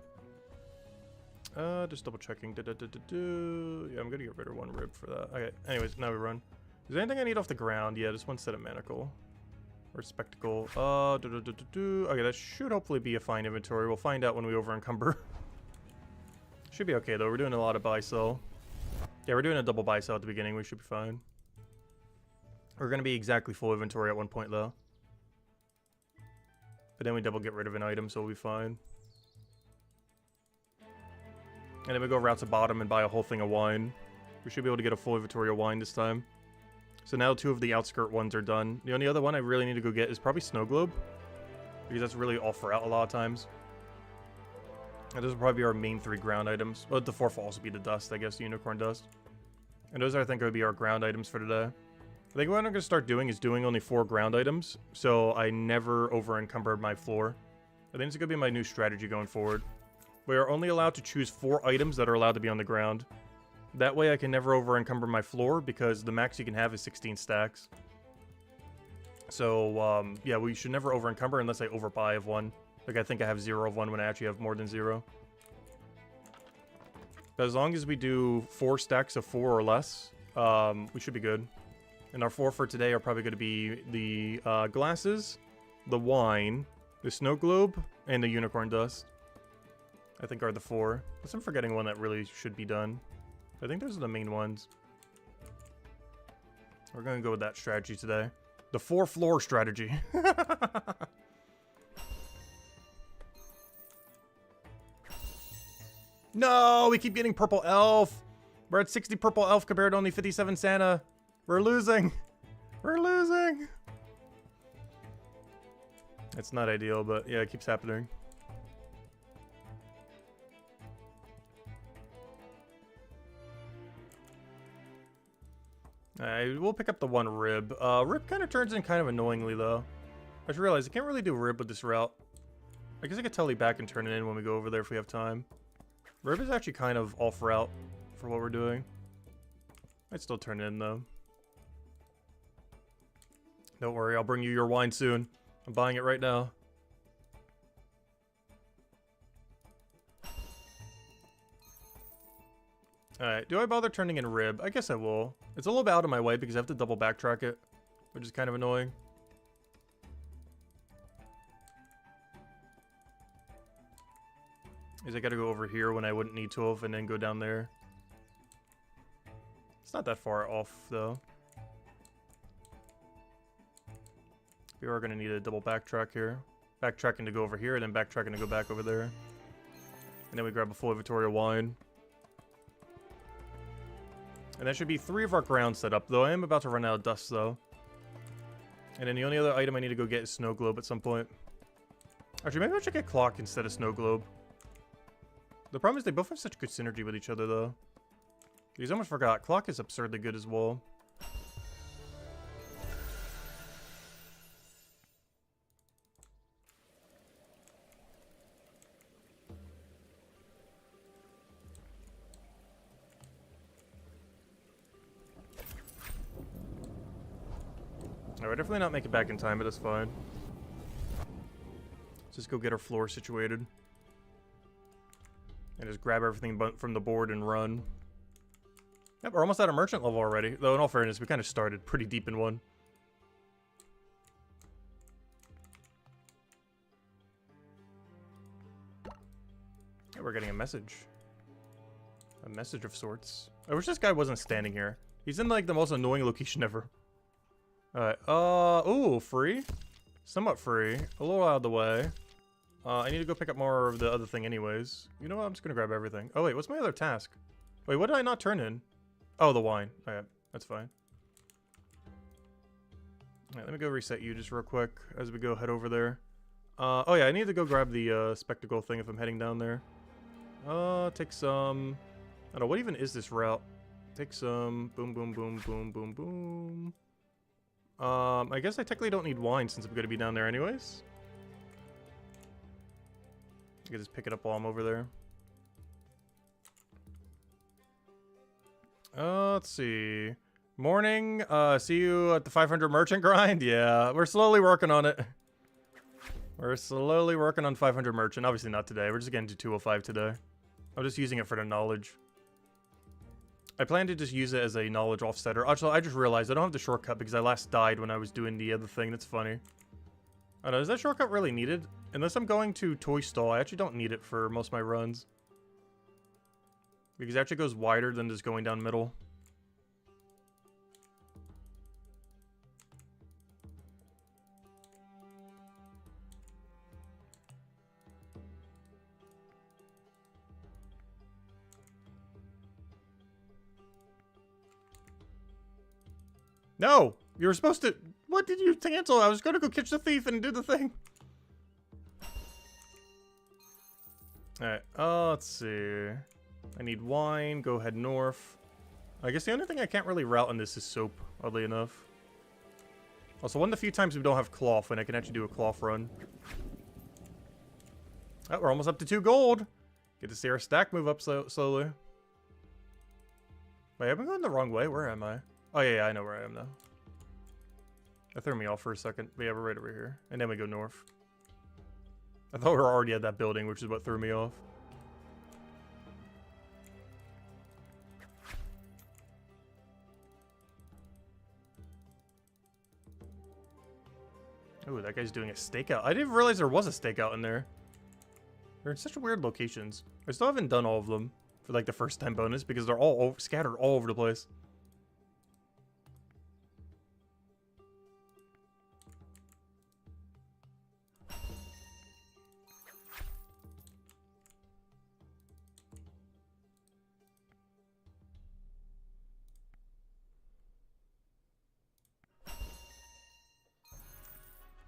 Just double checking. Yeah, I'm gonna get rid of one rib for that. Okay, anyways, now we run. Is there anything I need off the ground? Yeah, just one set of manacle. Or spectacle. Okay, that should hopefully be a fine inventory. We'll find out when we over encumber. Should be okay, though. We're doing a lot of buy-sell. Yeah, we're doing a double buy-sell at the beginning. We should be fine. We're gonna be exactly full inventory at one point, though. But then we double get rid of an item, so we'll be fine. And then we go around to bottom and buy a whole thing of wine. We should be able to get a full inventory of wine this time. So now 2 of the outskirt ones are done. The only other one I really need to go get is probably Snow Globe. Because that's really all for out a lot of times. And those will probably be our main 3 ground items. Well, the 4th will also be the dust, I guess, the unicorn dust. And those, I think, would be our ground items for today. I think what I'm going to start doing is doing only 4 ground items, so I never over-encumber my floor. I think it's going to be my new strategy going forward. We are only allowed to choose 4 items that are allowed to be on the ground. That way I can never over-encumber my floor, because the max you can have is 16 stacks. So, yeah, we should never over-encumber unless I overbuy of one. Like, I think I have 0 of one when I actually have more than 0. But as long as we do 4 stacks of 4 or less, we should be good. And our 4 for today are probably going to be the glasses, the wine, the snow globe, and the unicorn dust. I think are the 4. Unless I'm forgetting one that really should be done. I think those are the main ones. We're going to go with that strategy today. The 4 floor strategy. No, we keep getting purple elf. We're at 60 purple elf compared to only 57 Santa. We're losing. We're losing. It's not ideal, but yeah, it keeps happening. We'll pick up the 1 rib. Rib kind of turns in kind of annoyingly, though. I just realized I can't really do rib with this route. I guess I could telly back and turn it in when we go over there if we have time. Rib is actually kind of off route for what we're doing. I'd still turn it in, though. Don't worry, I'll bring you your wine soon. I'm buying it right now. Alright, do I bother turning in rib? I guess I will. It's a little bit out of my way because I have to double backtrack it, which is kind of annoying. Is I gotta go over here when I wouldn't need to have and then go down there. It's not that far off, though. We are gonna need a double backtrack here. Backtracking to go over here and then backtracking to go back over there. And then we grab a full inventory of wine. And that should be 3 of our grounds set up, though I am about to run out of dust, though. And then the only other item I need to go get is Snow Globe at some point. Actually, maybe I should get Clock instead of Snow Globe. The problem is they both have such good synergy with each other, though. Because I almost forgot, Clock is absurdly good as well. Alright, definitely not make it back in time, but that's fine. Let's just go get our floor situated. And just grab everything from the board and run. Yep, we're almost at a merchant level already. Though, in all fairness, we kind of started pretty deep in one. Yeah, we're getting a message. A message of sorts. I wish this guy wasn't standing here. He's in, like, the most annoying location ever. Alright, ooh, free? Somewhat free. A little out of the way. I need to go pick up more of the other thing anyways. You know what? I'm just gonna grab everything. Oh, wait, what's my other task? Wait, what did I not turn in? Oh, the wine. Alright, that's fine. Alright, let me go reset you just real quick as we go head over there. Oh yeah, I need to go grab the, spectacle thing if I'm heading down there. Take some... I don't know, what even is this route? Take some... Boom, boom, boom, boom, boom, boom. I guess I technically don't need wine since I'm gonna be down there anyways. I can just pick it up while I'm over there. Let's see. Morning. See you at the 500 merchant grind? Yeah, we're slowly working on it. We're slowly working on 500 merchant. Obviously not today. We're just getting to 205 today. I'm just using it for the knowledge. I plan to just use it as a knowledge offsetter. Actually, I just realized I don't have the shortcut because I last died when I was doing the other thing. That's funny. I don't know, is that shortcut really needed? Unless I'm going to Toy Stall, I actually don't need it for most of my runs. Because it actually goes wider than just going down middle. No! You were supposed to... What did you cancel? I was gonna go catch the thief and do the thing. Alright, let's see. I need wine, go head north. I guess the only thing I can't really route on this is soap, oddly enough. Also, one of the few times we don't have cloth, and I can actually do a cloth run. Oh, we're almost up to 2 gold. Get to see our stack move up slowly. Wait, am I going the wrong way? Where am I? Oh, yeah, I know where I am now. That threw me off for a second. But yeah, we're right over here. And then we go north. I thought we were already at that building, which is what threw me off. Oh, that guy's doing a stakeout. I didn't realize there was a stakeout in there. They're in such weird locations. I still haven't done all of them for like the first time bonus because they're all scattered all over the place.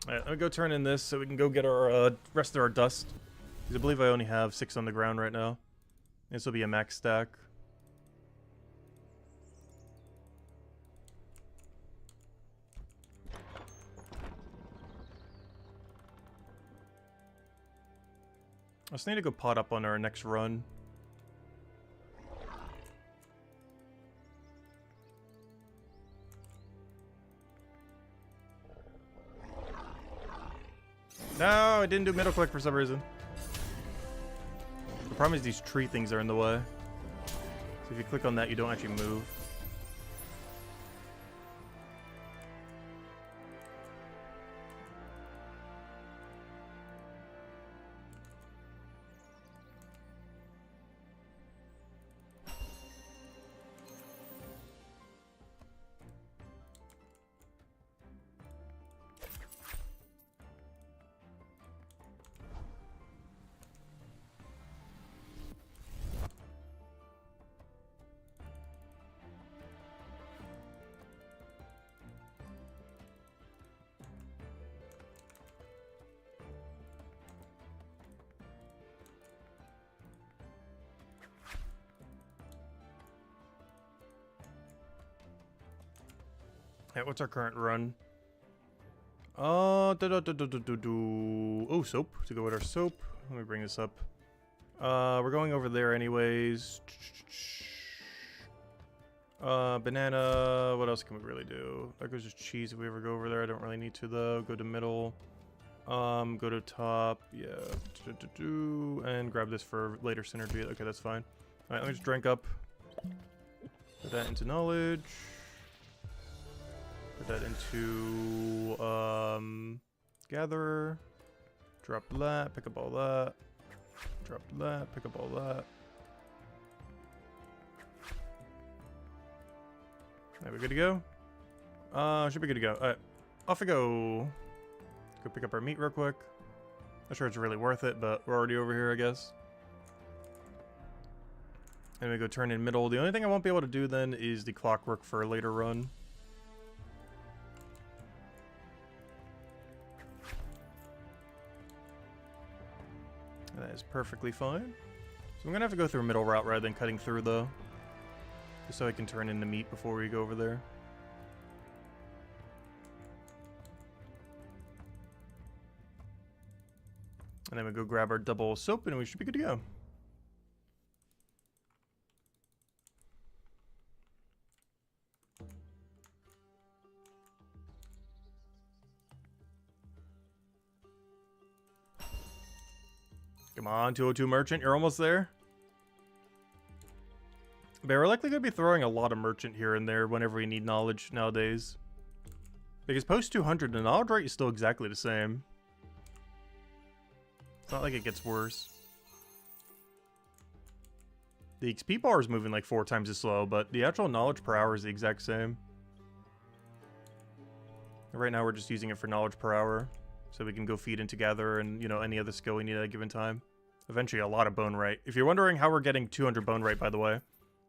Alright, let me go turn in this so we can go get our rest of our dust. Because I believe I only have 6 on the ground right now. This will be a max stack. I just need to go pot up on our next run. No, I didn't do middle click for some reason. The problem is these tree things are in the way. So if you click on that, you don't actually move. Hey, what's our current run? Oh, soap. To go with our soap. Let me bring this up. We're going over there anyways. Banana. What else can we really do? That goes just cheese if we ever go over there. I don't really need to though. Go to middle. Go to top. Yeah. And grab this for later synergy. Okay, that's fine. Alright, let me just drink up. Put that into knowledge. Put that into gatherer. Drop that, pick up all that. Drop that, pick up all that. Are we good to go? Should be good to go. Alright, off we go. Go pick up our meat real quick. Not sure it's really worth it, but we're already over here, I guess. And we go turn in middle. The only thing I won't be able to do then is the clockwork for a later run. That is perfectly fine. So I'm gonna have to go through a middle route rather than cutting through though. Just so I can turn in the meat before we go over there. And then we go grab our double soap and we should be good to go. Come on, 202 Merchant, you're almost there. But we're likely going to be throwing a lot of Merchant here and there whenever we need knowledge nowadays. Because post 200, the knowledge rate is still exactly the same. It's not like it gets worse. The XP bar is moving like 4 times as slow, but the actual knowledge per hour is the exact same. Right now we're just using it for knowledge per hour. So we can go feed into gather and, you know, any other skill we need at a given time. Eventually a lot of Bonewright. If you're wondering how we're getting 200 Bonewright, by the way,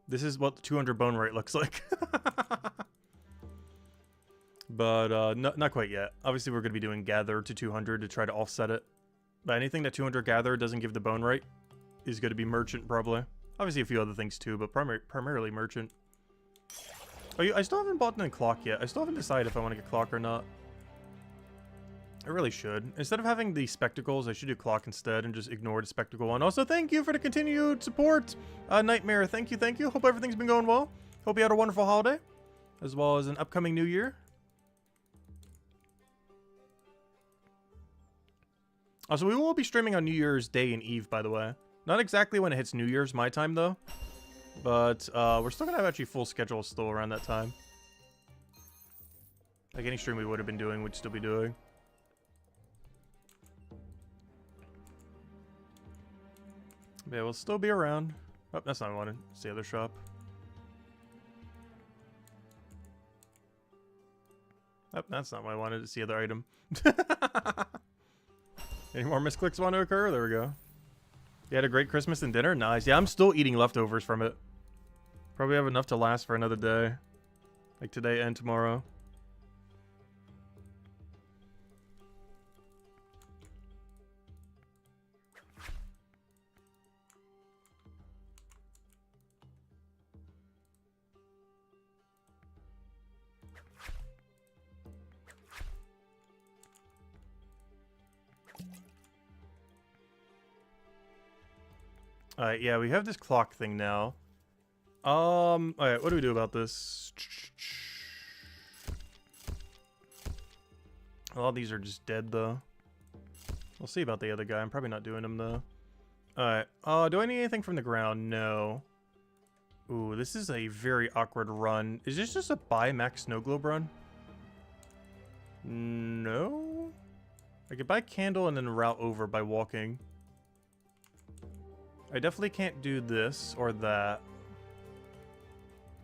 this is what the 200 Bonewright looks like. But not quite yet. Obviously, we're going to be doing gather to 200 to try to offset it. But anything that 200 gather doesn't give the Bonewright is going to be merchant, probably. Obviously, a few other things too, but primarily merchant. Oh, I still haven't bought a clock yet. I still haven't decided if I want to get clock or not. I really should. Instead of having the spectacles, I should do clock instead and just ignore the spectacle one. Also, thank you for the continued support. Nightmare, thank you, thank you. Hope everything's been going well. Hope you had a wonderful holiday, as well as an upcoming new year. Also, we will be streaming on New Year's Day and Eve, by the way. Not exactly when it hits New Year's, my time, though. But we're still going to have actually full schedule still around that time. Like any stream we would have been doing, we'd still be doing. Yeah, we'll still be around. Oh, that's not what I wanted. It's the other shop. Oh, that's not what I wanted. It's the other item. Any more misclicks want to occur? There we go. You had a great Christmas and dinner? Nice. Yeah, I'm still eating leftovers from it. Probably have enough to last for another day. Like today and tomorrow. Alright, yeah, we have this clock thing now. Alright, what do we do about this? A lot of these are just dead, though. We'll see about the other guy. I'm probably not doing him, though. Alright, do I need anything from the ground? No. Ooh, this is a very awkward run. Is this just a buy max snow globe run? No? I could buy candle and then route over by walking. I definitely can't do this or that.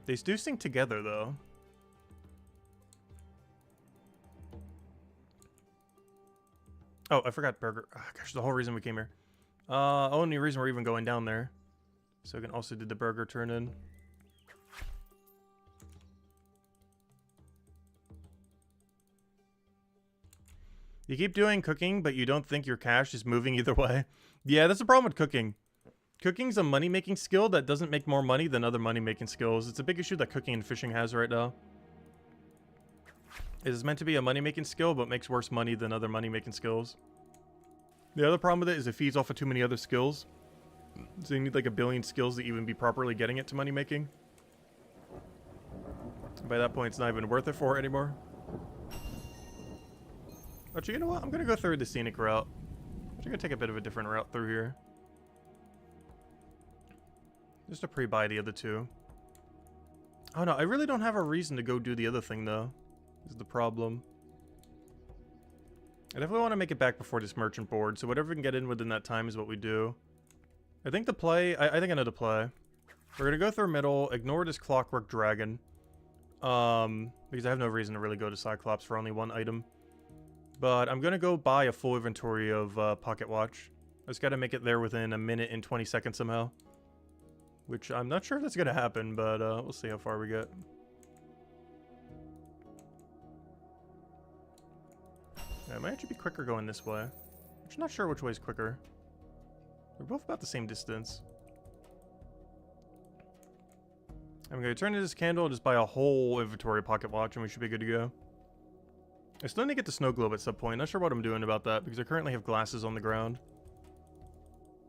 They do sync together, though. Oh, I forgot burger. Oh, gosh, the whole reason we came here. Only reason we're even going down there. So I can also do the burger turn in. You keep doing cooking, but you don't think your cash is moving either way. Yeah, that's the problem with cooking. Cooking's a money-making skill that doesn't make more money than other money-making skills. It's a big issue that cooking and fishing has right now. It is meant to be a money-making skill, but makes worse money than other money-making skills. The other problem with it is it feeds off of too many other skills. So you need like a billion skills to even be properly getting it to money-making. By that point, it's not even worth it for it anymore. Actually, you know what? I'm going to go through the scenic route. I'm going to take a bit of a different route through here. Just to pre-buy the other two. Oh no, I really don't have a reason to go do the other thing though. This is the problem. I definitely want to make it back before this merchant board, so whatever we can get in within that time is what we do. I think the play, I think I know the play. We're gonna go through middle, ignore this clockwork dragon. Because I have no reason to really go to Cyclops for only one item. But I'm gonna go buy a full inventory of pocket watch. I just gotta make it there within a minute and 20 seconds somehow. Which I'm not sure if that's going to happen, but we'll see how far we get. Yeah, it might actually be quicker going this way. I'm not sure which way is quicker. They're both about the same distance. I'm going to turn into this candle and just buy a whole inventory pocket watch, and we should be good to go. I still need to get the snow globe at some point. Not sure what I'm doing about that, because I currently have glasses on the ground.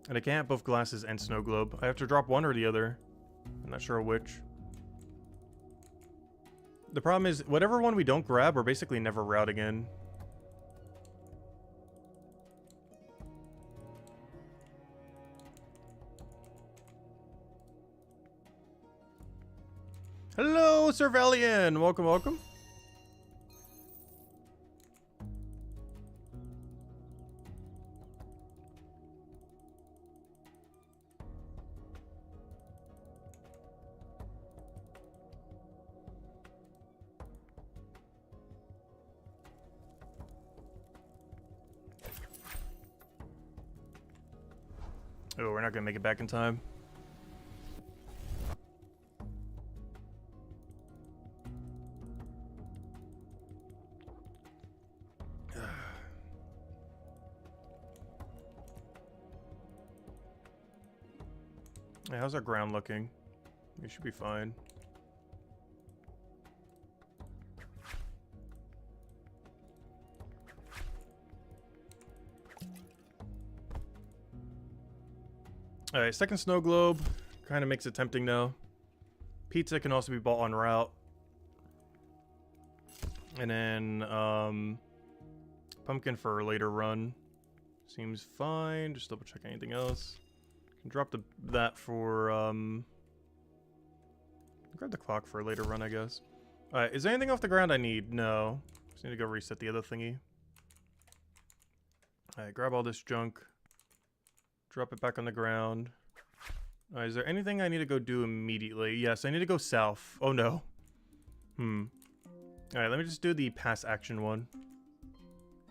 And I can't have both glasses and snow globe. I have to drop one or the other. I'm not sure which. The problem is, whatever one we don't grab, we're basically never routing in. Hello, Cervelian! Welcome, welcome. Oh, we're not gonna make it back in time. Yeah, how's our ground looking? We should be fine. Alright, second snow globe. Kind of makes it tempting now. Pizza can also be bought en route. And then, pumpkin for a later run. Seems fine. Just double check anything else. Can drop that for, grab the clock for a later run, I guess. Alright, is there anything off the ground I need? No. Just need to go reset the other thingy. Alright, grab all this junk. Drop it back on the ground. Is there anything I need to go do immediately? Yes, I need to go south. Oh no. Alright, let me just do the pass action one.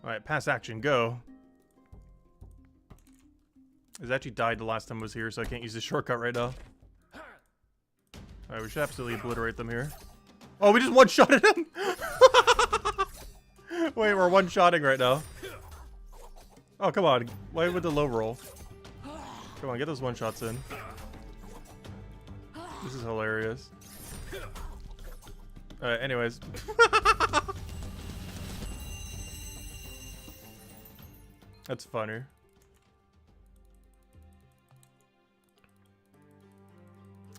Alright, pass action, go. It actually died the last time I was here, so I can't use the shortcut right now. Alright, we should absolutely obliterate them here. Oh, we just one-shotted him! Wait, we're one-shotting right now. Oh, come on. Why with the low roll? Come on, get those one-shots in. This is hilarious. Alright, anyways. That's funny.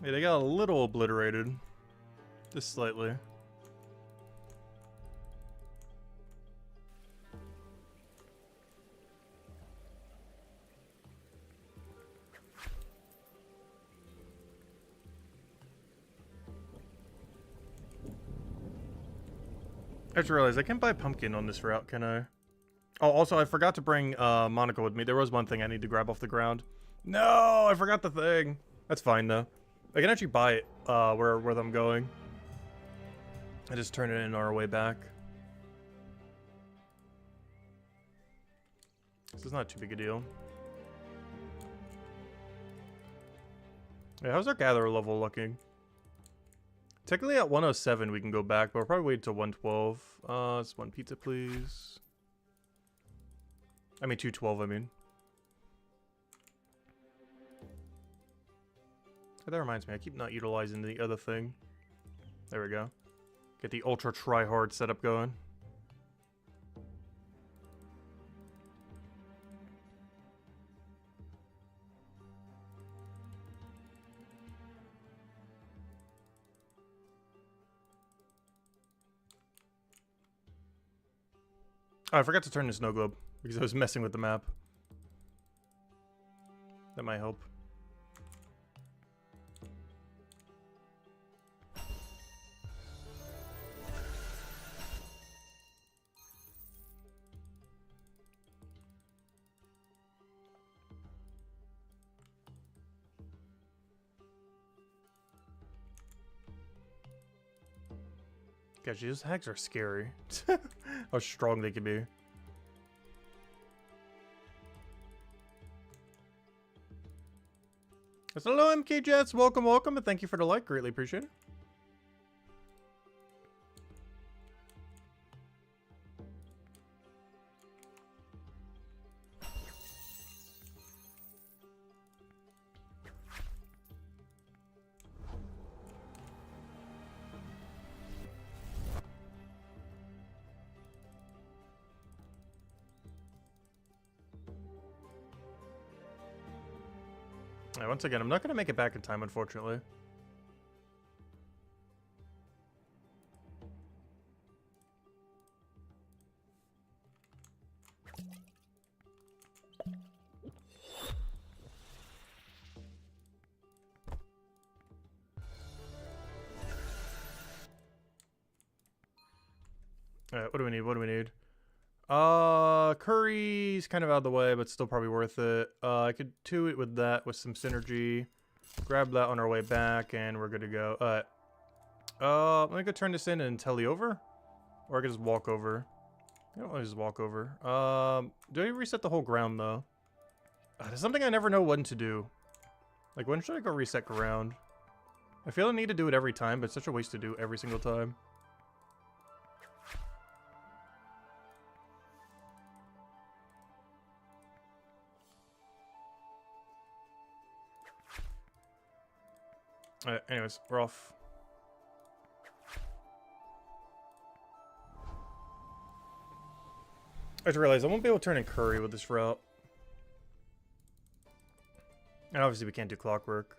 Yeah, they got a little obliterated. Just slightly. I just realized I can't buy pumpkin on this route, can I? Oh, also, I forgot to bring Monica with me. There was one thing I need to grab off the ground. No, I forgot the thing. That's fine, though. I can actually buy it where I'm going. I just turn it in on our way back. This is not too big a deal. Yeah, how's our gatherer level looking? Technically at 107 we can go back, but we'll probably wait till 112. Just one pizza, please. I mean 212, I mean. Oh, that reminds me, I keep not utilizing the other thing. There we go. Get the ultra try-hard setup going. Oh, I forgot to turn the snow globe because I was messing with the map. That might help. Gosh, these hags are scary. How strong they can be. So hello, MK Jets. Welcome, welcome, and thank you for the like. Greatly appreciate it. Alright, once again, I'm not going to make it back in time, unfortunately. Alright, what do we need? What do we need? Curry's kind of out of the way, but still probably worth it. I could do it with that, with some synergy. Grab that on our way back, and we're good to go. Let me go turn this in and tele over. Or I could just walk over. I don't want to just walk over. Do I reset the whole ground, though? There's something I never know when to do. Like, when should I go reset ground? I feel I need to do it every time, but it's such a waste to do every single time. Anyways, we're off. I just realized I won't be able to turn in curry with this route. And obviously we can't do clockwork.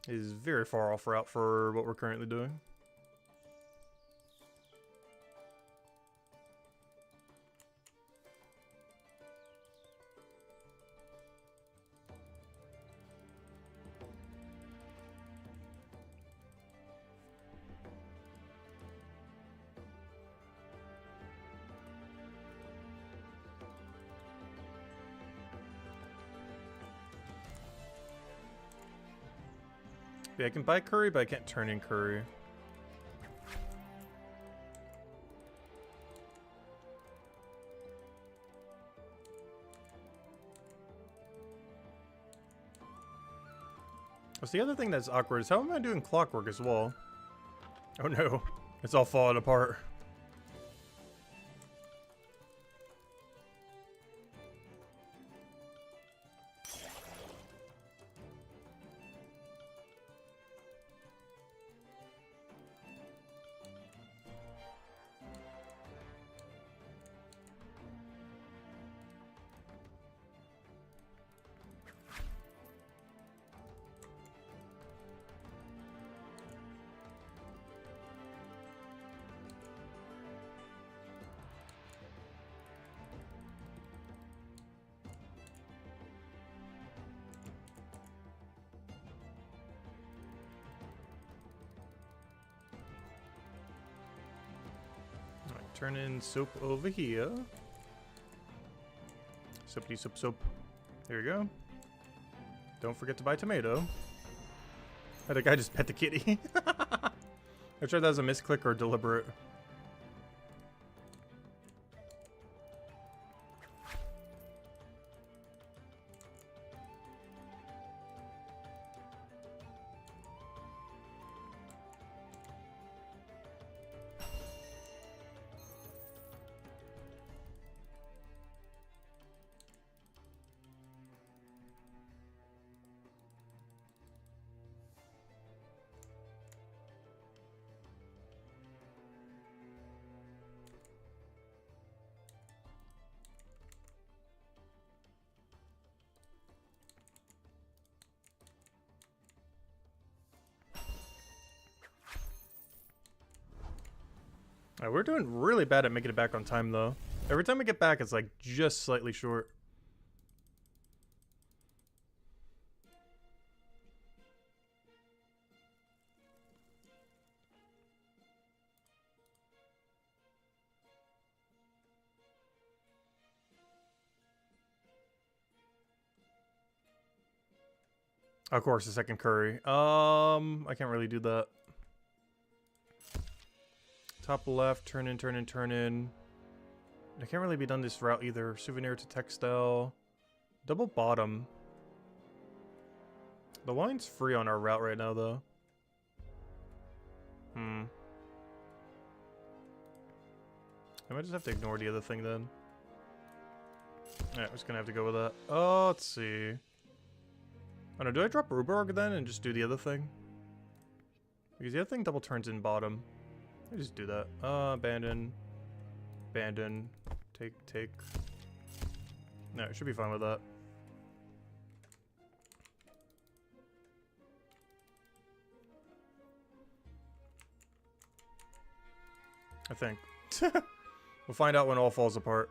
It is very far off route for what we're currently doing. Yeah, I can buy curry, but I can't turn in curry. What's the other thing that's awkward is how am I doing clockwork as well? Oh no, it's all falling apart. Turn in soap over here. Soapy soap soap. There you go. Don't forget to buy tomato. Oh, the guy just pet the kitty. I'm sure that was a misclick or deliberate. We're doing really bad at making it back on time, though. Every time we get back, it's like just slightly short. Of course, the second curry. I can't really do that. Top left, turn in, turn in, turn in. I can't really be done this route either. Souvenir to textile. Double bottom. The line's free on our route right now, though. I might just have to ignore the other thing then. Alright, we're just gonna have to go with that. Oh, let's see. Oh no, do I drop Ruborg then and just do the other thing? Because the other thing double turns in bottom. I just do that. Abandon. Abandon. Take. No, it should be fine with that. I think. We'll find out when all falls apart.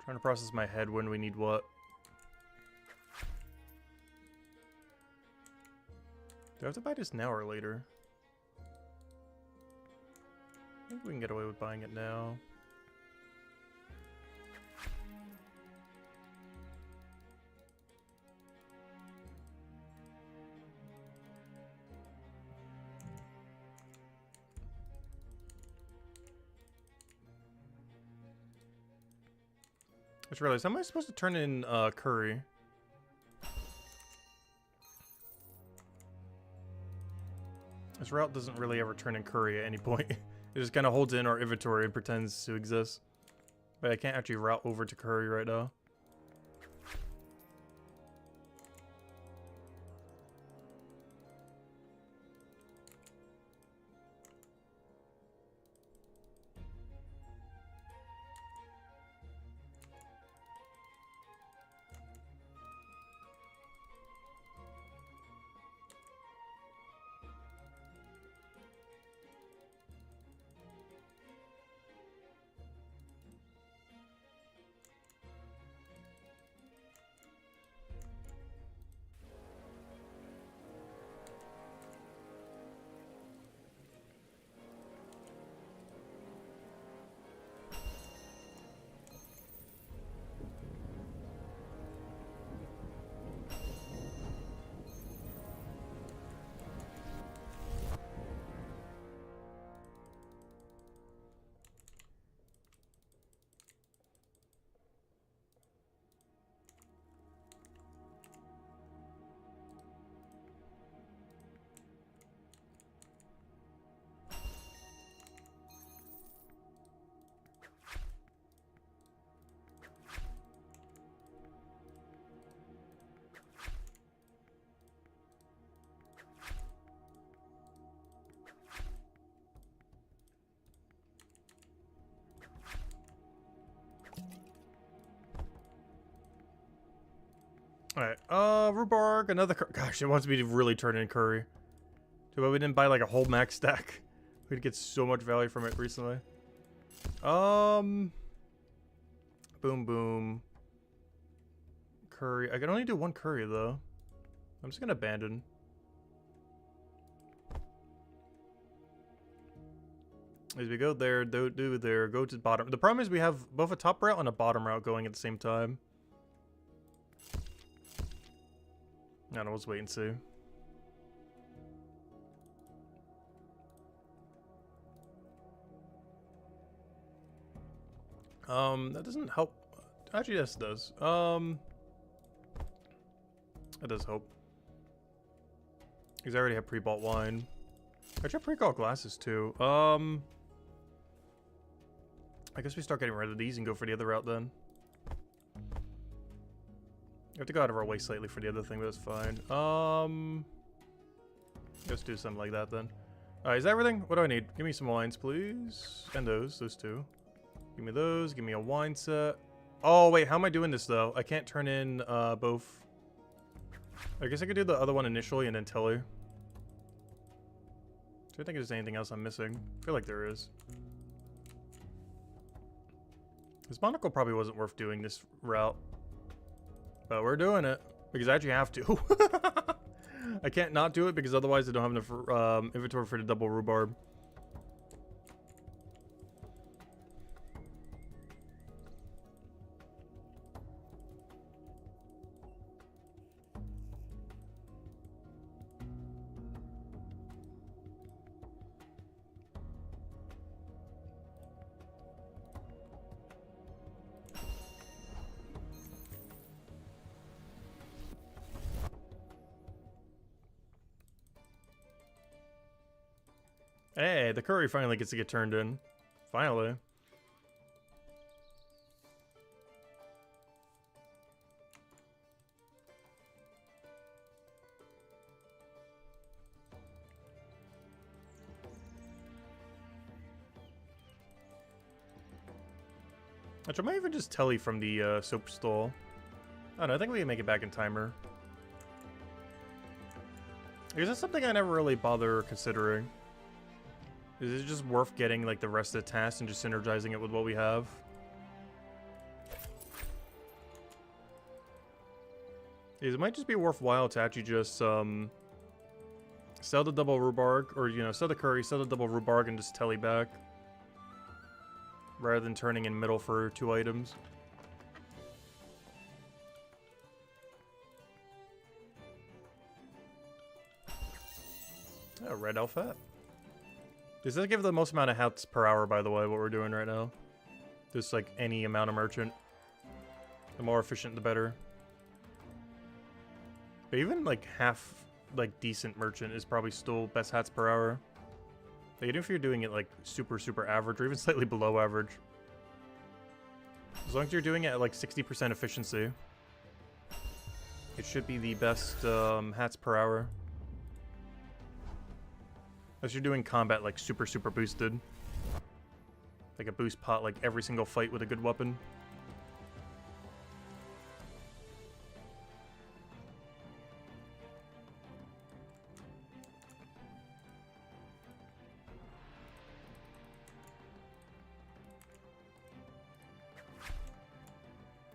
Trying to process my head when we need what. Do I have to buy this now or later? I think we can get away with buying it now. I just realized, how am I supposed to turn in curry? This route doesn't really ever turn in curry at any point. It just kind of holds in our inventory and pretends to exist. But I can't actually route over to curry right now. Alright, rhubarb, another gosh, it wants me to really turn in curry. Too bad we didn't buy like a whole max stack. We'd get so much value from it recently. Boom boom. Curry. I can only do one curry though. I'm just gonna abandon. As we go there, do there, go to the bottom. The problem is we have both a top route and a bottom route going at the same time. I don't know, let's wait and see. That doesn't help. Actually, yes, it does. That does help. Because I already have pre-bought wine. I have pre-bought glasses too. I guess we start getting rid of these and go for the other route then. We have to go out of our way slightly for the other thing, but that's fine. Let's do something like that then. Alright, is that everything? What do I need? Give me some wines, please. And those two. Give me those. Give me a wine set. Oh, wait, how am I doing this, though? I can't turn in both. I guess I could do the other one initially and then tell you. Do I think there's anything else I'm missing? I feel like there is. This monocle probably wasn't worth doing this route. But we're doing it. Because I actually have to. I can't not do it because otherwise I don't have enough inventory for the double rhubarb. Hey, the curry finally gets to get turned in. Finally. Actually, I might even just telly from the soap stall. I don't know, I think we can make it back in timer. Because that's something I never really bother considering. Is it just worth getting like the rest of the tasks and just synergizing it with what we have? It might just be worthwhile to actually just sell the double rhubarb, or you know, sell the curry, sell the double rhubarb, and just telly back, rather than turning in middle for 2 items. Oh, red outfit. Does that give the most amount of hats per hour, by the way, what we're doing right now? Just like any amount of merchant. The more efficient, the better. But even like half, like decent merchant is probably still best hats per hour. Like, even if you're doing it like super, super average or even slightly below average. As long as you're doing it at like 60% efficiency, it should be the best hats per hour. Unless you're doing combat like super, super boosted. Like a boost pot like every single fight with a good weapon.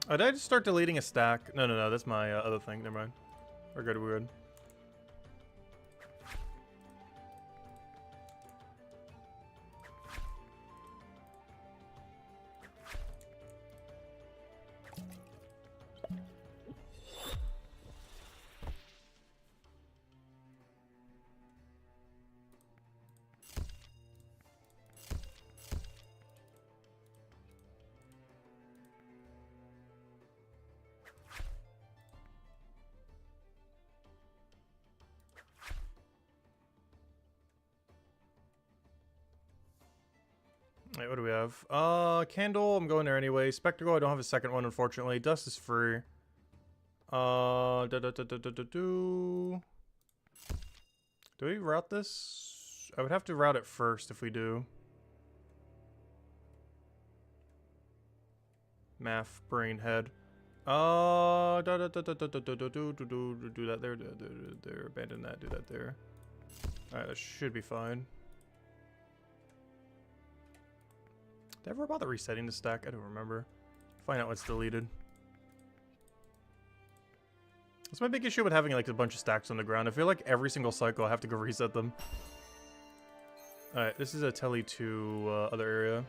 Oh, did I just start deleting a stack? No, that's my other thing. Never mind. We're good, we're good. Wait, what do we have? Candle, I'm going there anyway. Spectacle, I don't have a second one, unfortunately. Dust is free. Do we route this? I would have to route it first if we do. Math, brain, head. Do that there, there, abandon that, do that there. Alright, that should be fine. Did I ever bother resetting the stack? I don't remember. Find out what's deleted. That's my big issue with having like a bunch of stacks on the ground. I feel like every single cycle I have to go reset them. Alright, this is a tele to other area.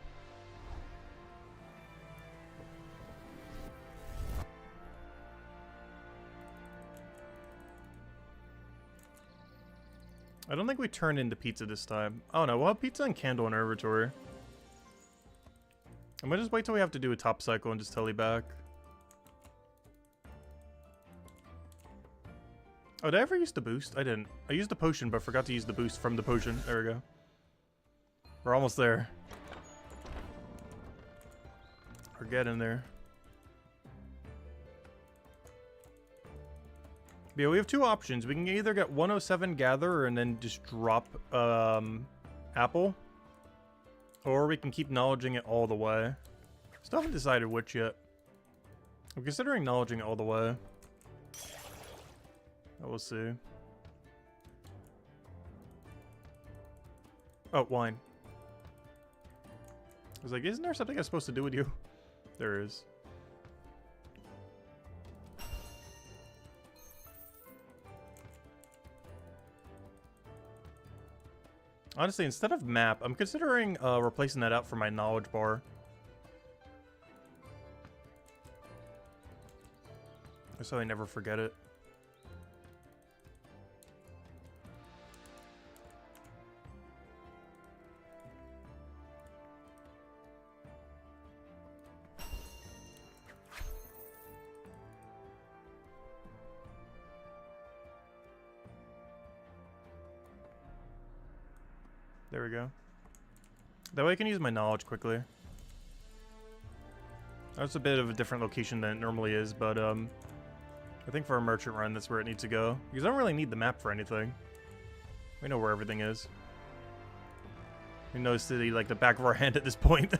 I don't think we turned into pizza this time. Oh no, we'll have pizza and candle in our inventory. I'm gonna just wait till we have to do a top cycle and just tele back. Oh, did I ever use the boost? I didn't. I used the potion, but forgot to use the boost from the potion. There we go. We're almost there. We're getting there. But yeah, we have two options. We can either get 107 Gather and then just drop Apple. Or we can keep knowledging it all the way. Still haven't decided which yet. I'm considering knowledging it all the way. We'll see. Oh, wine. I was like, isn't there something I'm supposed to do with you? There is. Honestly, instead of map, I'm considering replacing that out for my knowledge bar. So I never forget it. There we go. That way I can use my knowledge quickly. That's a bit of a different location than it normally is, but I think for a merchant run, that's where it needs to go. Because I don't really need the map for anything. We know where everything is. We know the city like the back of our hand at this point.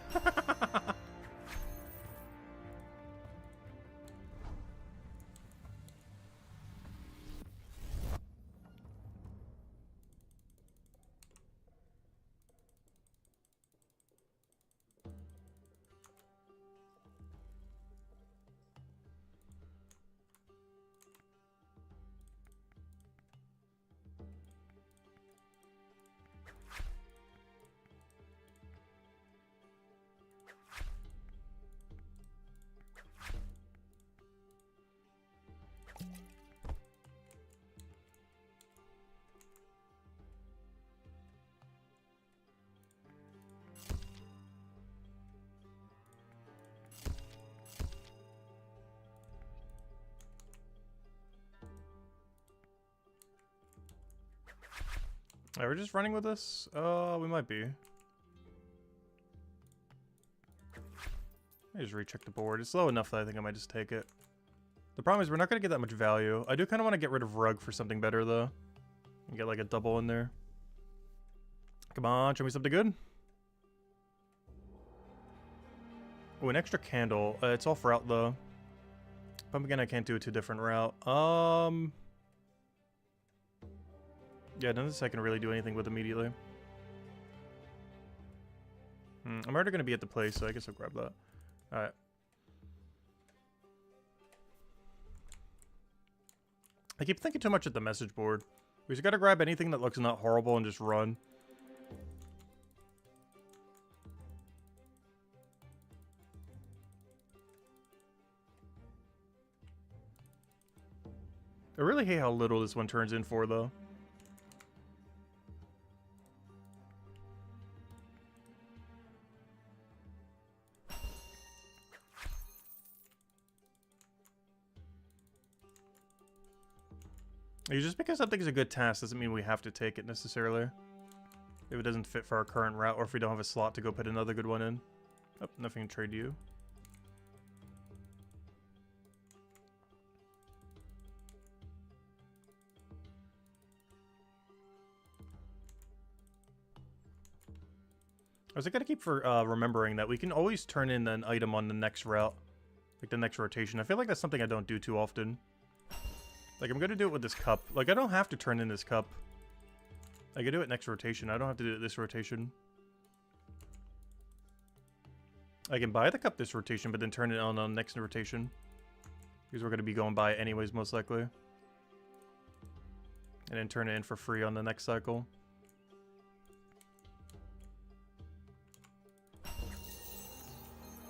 Are we just running with this? We might be. I just recheck the board. It's low enough that I think I might just take it. The problem is we're not going to get that much value. I do kind of want to get rid of Rug for something better, though. And get like a double in there. Come on, show me something good. Oh, an extra candle. It's off route, though. Pump again, I can't do a 2 different route. Yeah, none of this I can really do anything with immediately. I'm already going to be at the place, so I guess I'll grab that. Alright. I keep thinking too much at the message board. We just gotta grab anything that looks not horrible and just run. I really hate how little this one turns in for, though. Just because something's a good task doesn't mean we have to take it necessarily. If it doesn't fit for our current route, or if we don't have a slot to go put another good one in. Oh, nothing to trade you. I was gonna keep for remembering that we can always turn in an item on the next route. Like the next rotation. I feel like that's something I don't do too often. Like, I'm gonna do it with this cup. Like, I don't have to turn in this cup. I can do it next rotation. I don't have to do it this rotation. I can buy the cup this rotation, but then turn it on next rotation. Because we're going to be going by it anyways, most likely. And then turn it in for free on the next cycle.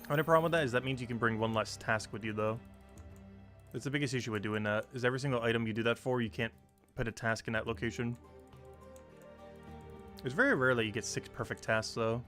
Only problem with that is that means you can bring one less task with you, though. That's the biggest issue with doing that, is every single item you do that for, you can't put a task in that location. It's very rare that you get 6 perfect tasks, though.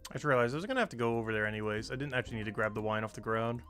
I just realized I was gonna have to go over there anyways. I didn't actually need to grab the wine off the ground.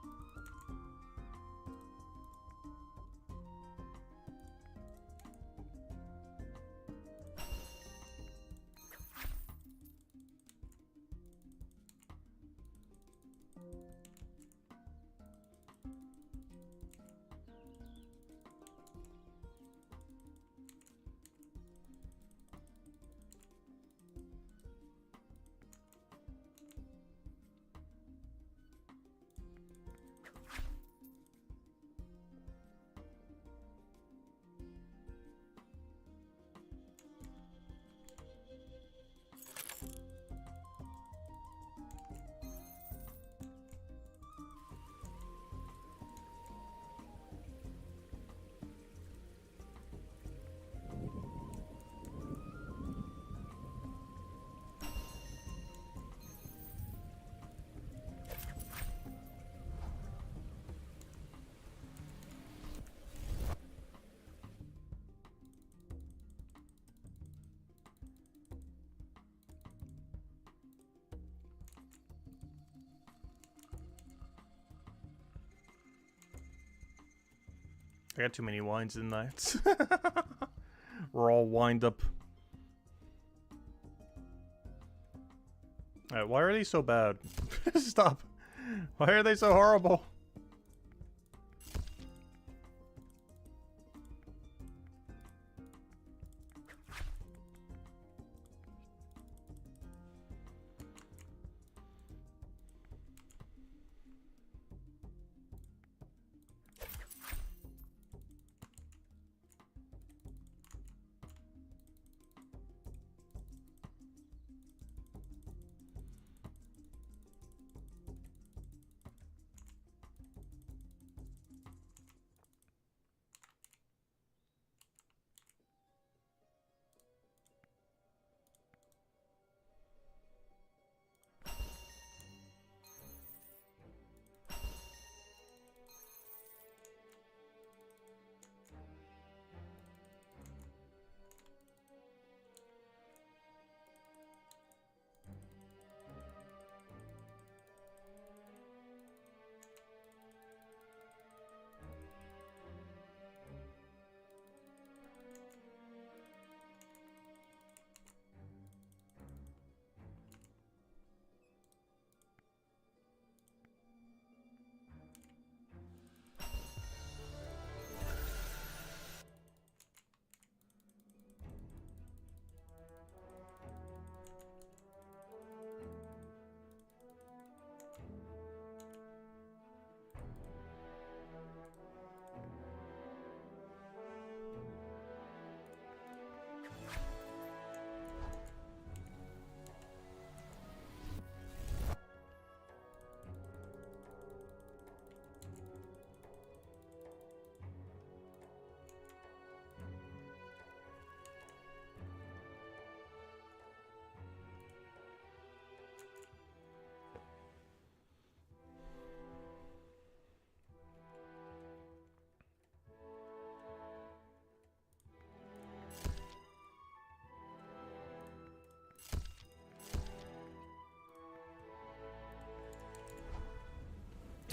I got too many wines, didn't I? We're all wined up. Alright, why are they so bad? Stop. Why are they so horrible?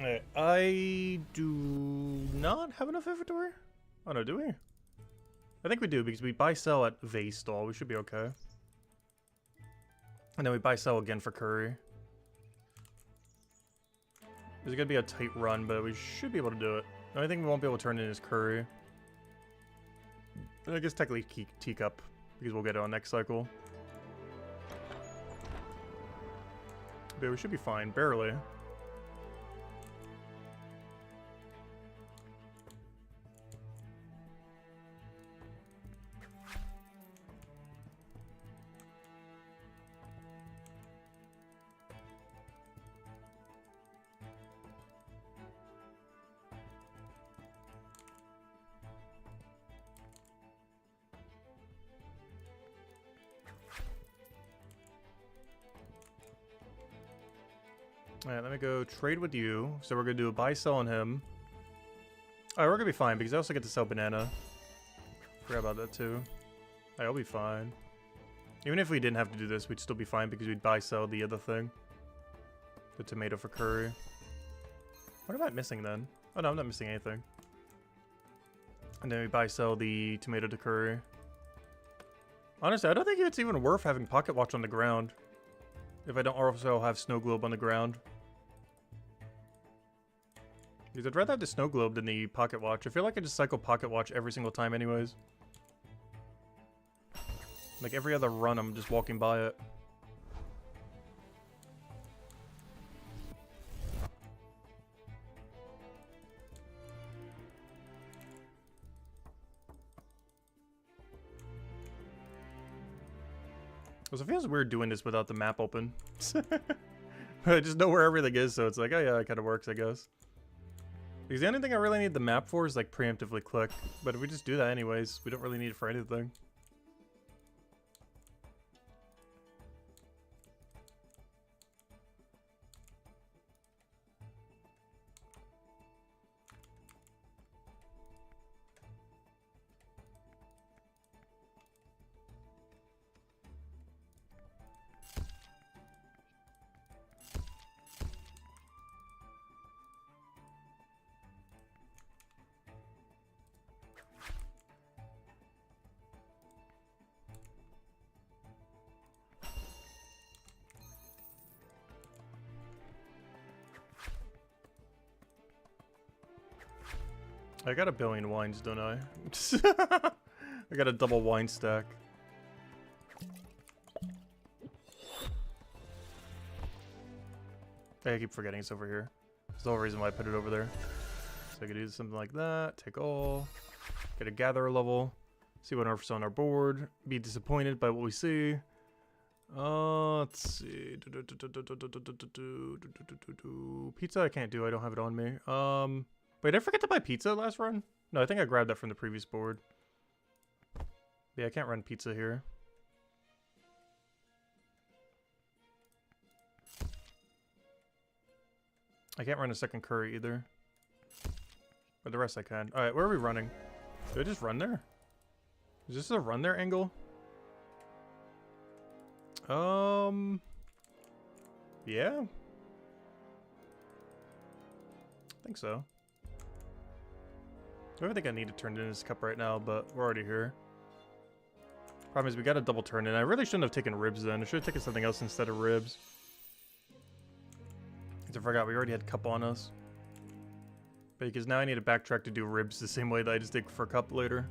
Alright, I do not have enough inventory? Oh no, do we? I think we do, because we buy-sell at vase stall. We should be okay. And then we buy-sell again for curry. It's gonna be a tight run, but we should be able to do it. The only thing we won't be able to turn in is curry. And I guess technically teacup, because we'll get it on next cycle. But we should be fine, barely. Alright, let me go trade with you. So we're gonna do a buy-sell on him. Alright, we're gonna be fine because I also get to sell banana. Forgot about that too. I'll be fine. Even if we didn't have to do this, we'd still be fine because we'd buy-sell the other thing. The tomato for curry. What am I missing then? Oh no, I'm not missing anything. And then we buy-sell the tomato to curry. Honestly, I don't think it's even worth having pocket watch on the ground. If I don't also have snow globe on the ground. Because I'd rather have the snow globe than the pocket watch. I feel like I just cycle pocket watch every single time anyways. Like every other run I'm just walking by it. Because it feels weird doing this without the map open. I just know where everything is, so it's like, oh yeah, it kind of works, I guess. Because the only thing I really need the map for is like preemptively click. But if we just do that anyways, we don't really need it for anything. I got a billion wines, don't I? I got a double wine stack. I keep forgetting it's over here. That's the whole reason why I put it over there. So I could do something like that. Take all. Get a gatherer level. See what else on our board. Be disappointed by what we see. Let's see. Pizza I can't do. I don't have it on me. Wait, did I forget to buy pizza last run? No, I think I grabbed that from the previous board. Yeah, I can't run pizza here. I can't run a second curry either. But the rest I can. Alright, where are we running? Did I just run there? Is this a run there angle? Yeah. I think so. I don't think I need to turn it in this cup right now, but we're already here. Problem is we got a double turn in. I really shouldn't have taken ribs then. I should have taken something else instead of ribs. Because I forgot we already had cup on us. But because now I need to backtrack to do ribs the same way that I just did for cup later.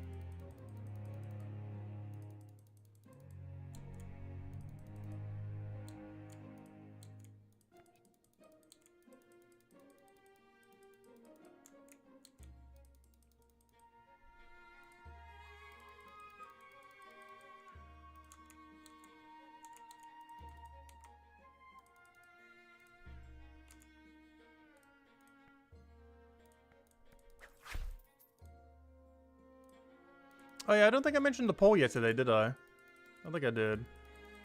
Oh yeah, I don't think I mentioned the poll yet today, did I? I don't think I did.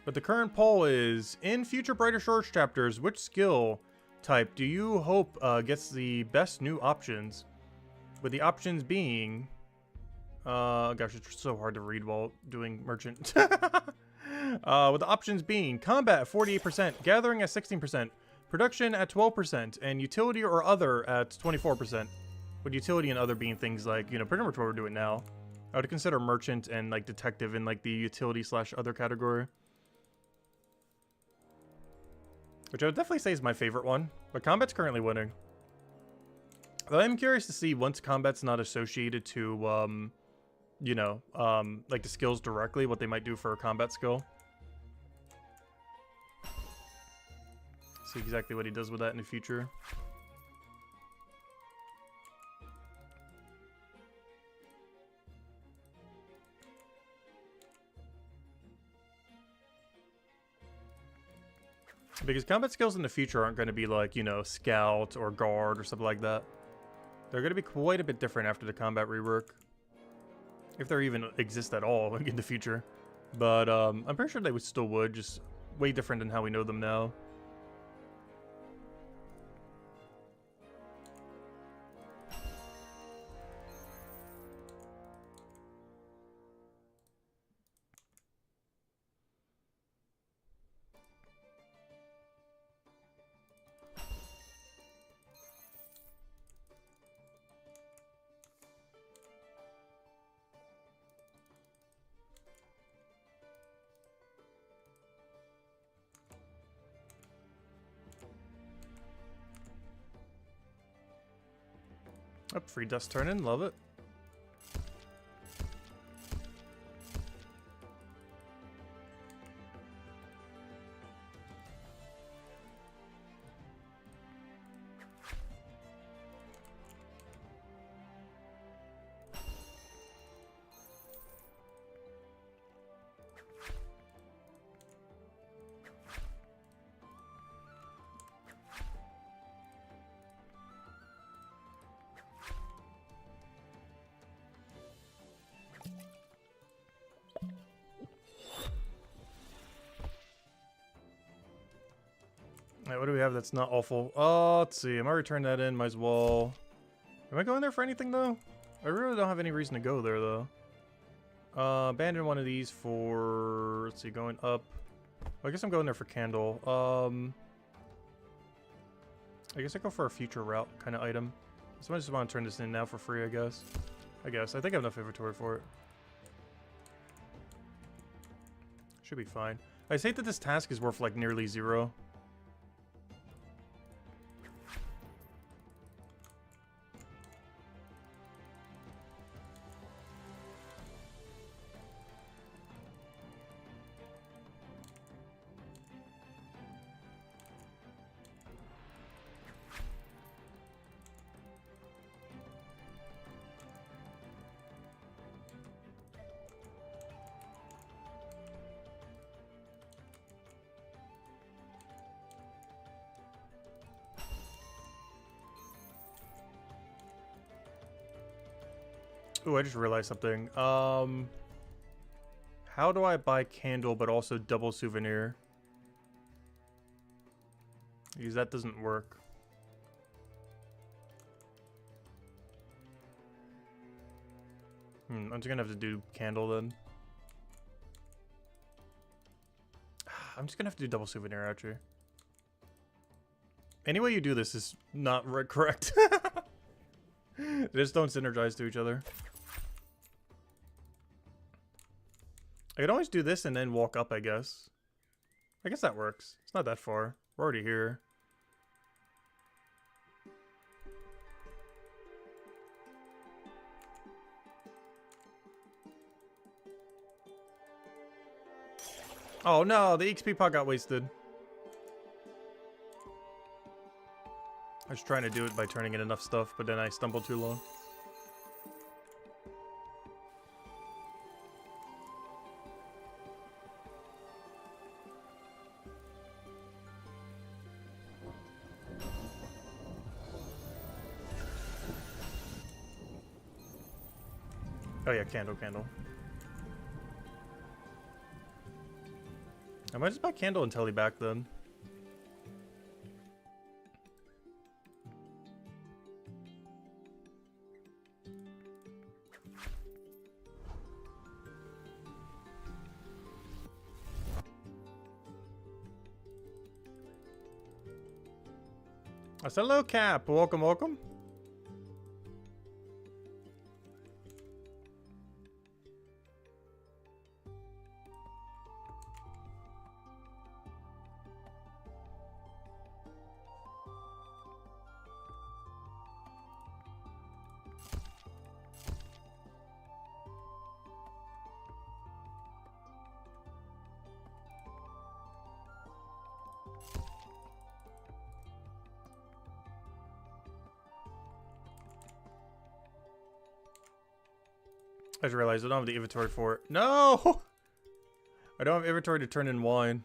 But the current poll is, in future Brighter Shores chapters, which skill type do you hope gets the best new options? With the options being... gosh, it's so hard to read while doing merchant. With the options being, combat at 48%, gathering at 16%, Production at 12%, and utility or other at 24%. With utility and other being things like, you know, pretty much what we're doing now. I would consider merchant and like detective in like the utility slash other category. Which I would definitely say is my favorite one. But combat's currently winning. Though I'm curious to see once combat's not associated to, you know, like the skills directly, what they might do for a combat skill. See exactly what he does with that in the future. Because combat skills in the future aren't going to be like, you know, scout or guard or something like that. They're going to be quite a bit different after the combat rework. If there even exist at all in the future. But I'm pretty sure they still would, just way different than how we know them now. Oh, free dust turn-in, love it. Alright, what do we have that's not awful? Oh, let's see. I might return that in. Might as well. Am I going there for anything, though? I really don't have any reason to go there, though. Abandon one of these for... Let's see, going up. Well, I guess I'm going there for candle. I guess I go for a future route kind of item. So I just want to turn this in now for free, I guess. I think I have enough inventory for it. Should be fine. I say that this task is worth like nearly 0. Ooh, I just realized something. How do I buy candle but also double souvenir? Because that doesn't work. I'm just gonna have to do candle then. I'm just gonna have to do double souvenir actually. Any way you do this is not correct. They just don't synergize to each other. I could always do this and then walk up, I guess. I guess that works. It's not that far. We're already here. Oh no, the XP pot got wasted. I was trying to do it by turning in enough stuff, but then I stumbled too long. Oh yeah, candle. I might just buy candle and telly back then. I said hello, Cap. Welcome, welcome. I just realized I don't have the inventory for it. No! I don't have inventory to turn in wine.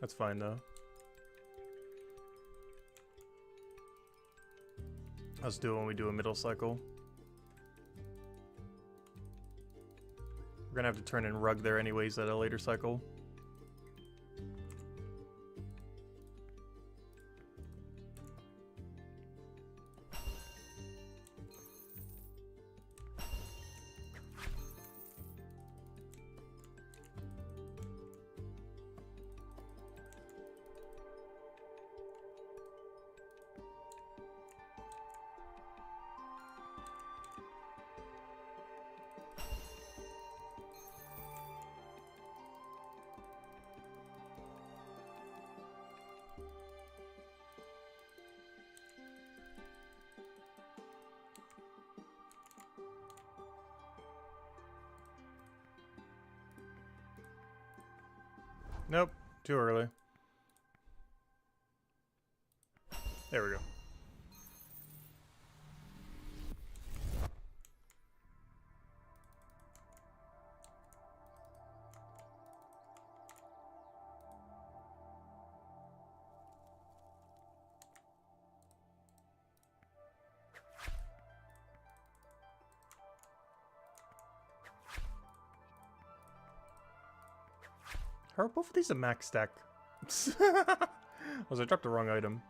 That's fine, though. Let's do it when we do a middle cycle. We're gonna have to turn in rug there anyways at a later cycle. Nope, too early. There we go. How are both of these a max stack? I dropped the wrong item.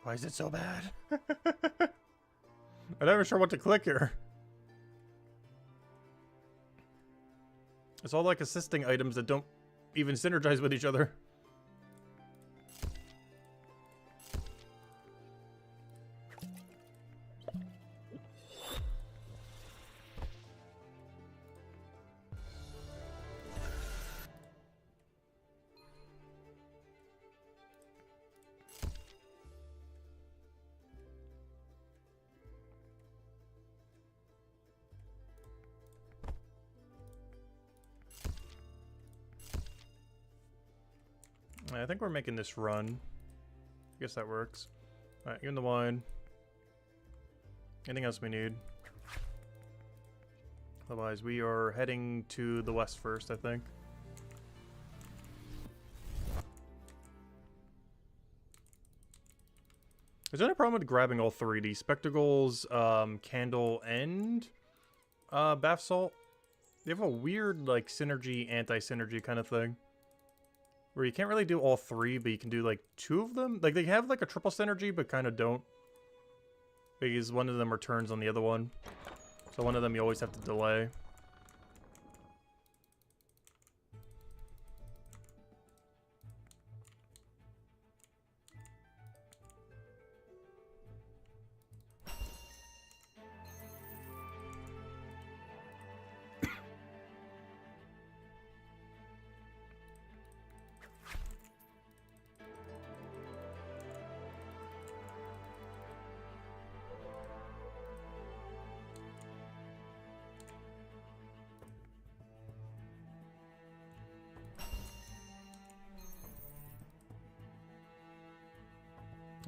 Why is it so bad? I'm never sure what to click here. It's all like assisting items that don't even synergize with each other. I think we're making this run. I guess that works. Alright, give him the wine. Anything else we need? Otherwise, we are heading to the west first, I think. Is there any problem with grabbing all three? The spectacles, candle, and bath salt? They have a weird, like, synergy, anti-synergy kind of thing. Where you can't really do all three, but you can do, like, two of them. Like, they have, like, a triple synergy, but kind of don't. Because one of them returns on the other one. So one of them you always have to delay.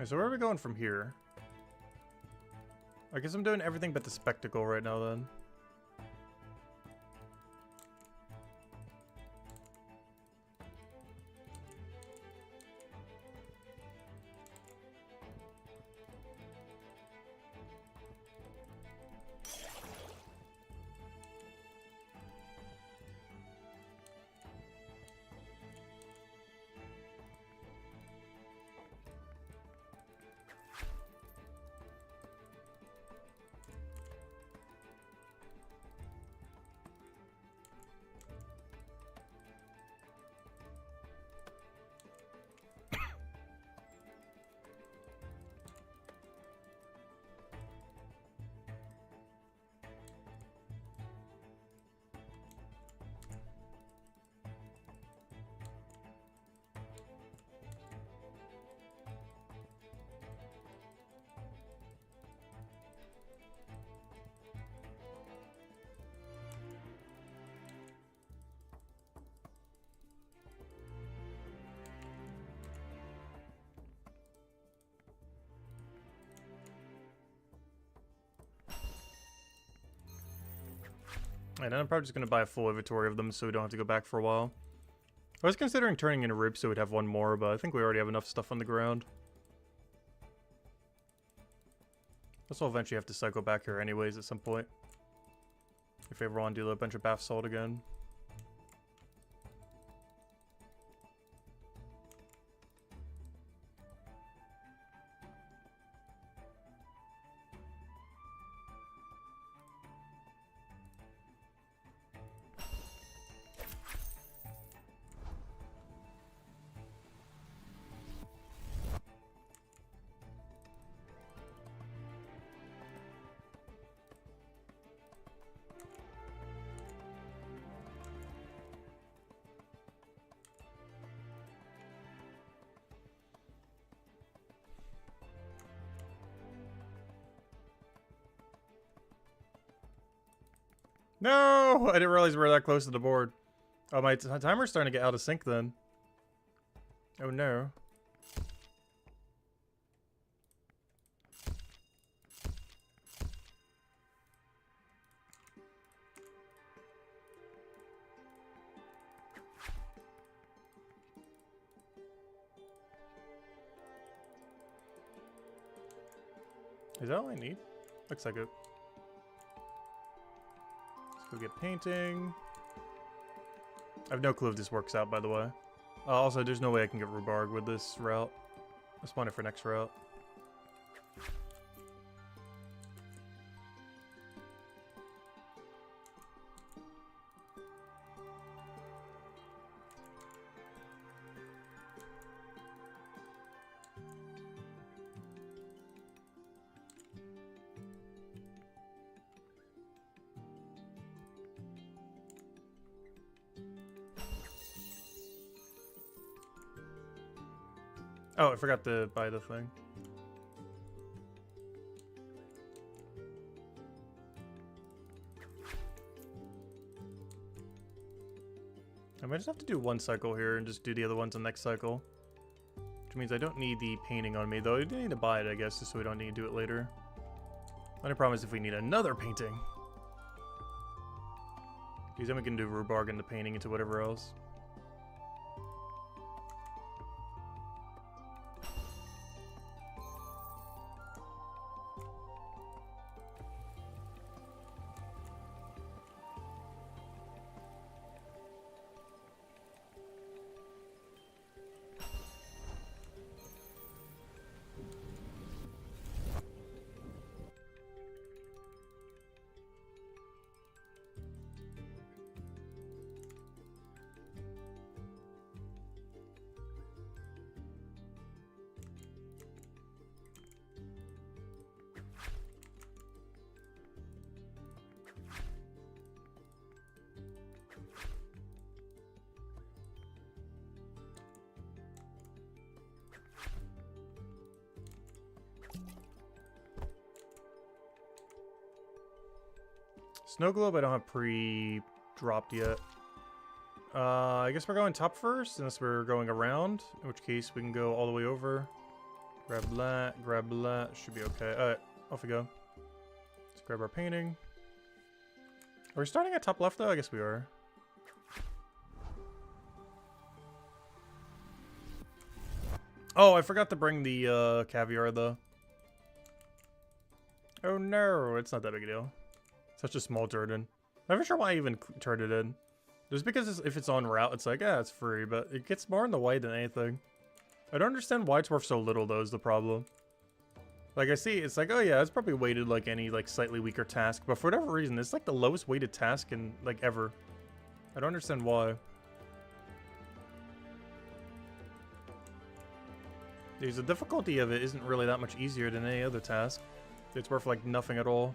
So where are we going from here? I guess I'm doing everything but the spectacle right now then. And I'm probably just going to buy a full inventory of them so we don't have to go back for a while. I was considering turning in a rib so we'd have one more, but I think we already have enough stuff on the ground. This will eventually have to cycle back here anyways at some point. If we ever want to do a bunch of bath salt again. No! I didn't realize we were that close to the board. Oh, my timer's starting to get out of sync then. Oh no. Is that all I need? Looks like it. Let's go get painting. I have no clue if this works out, by the way. Also, there's no way I can get rhubarb with this route. Let's spawn it for next route. Oh, I forgot to buy the thing. I might just have to do one cycle here and just do the other ones on next cycle. Which means I don't need the painting on me, though. I do need to buy it, I guess, just so we don't need to do it later. Only problem is if we need another painting. Because then we can do rhubarb and the painting into whatever else. Snow globe I don't have pre-dropped yet. I guess we're going top first, unless we're going around, in which case we can go all the way over. Grab that, should be okay. Alright, off we go. Let's grab our painting. Are we starting at top left though? I guess we are. Oh, I forgot to bring the caviar though. Oh no, it's not that big a deal. Such a small turn in. I'm not sure why I even turned it in. Just because if it's on route, it's like, yeah, it's free, but it gets more in the way than anything. I don't understand why it's worth so little, though, is the problem. Like, I see, it's like, oh yeah, it's probably weighted like any, like, slightly weaker task, but for whatever reason, it's like the lowest weighted task in, like, ever. I don't understand why. Because the difficulty of it isn't really that much easier than any other task. It's worth, like, nothing at all.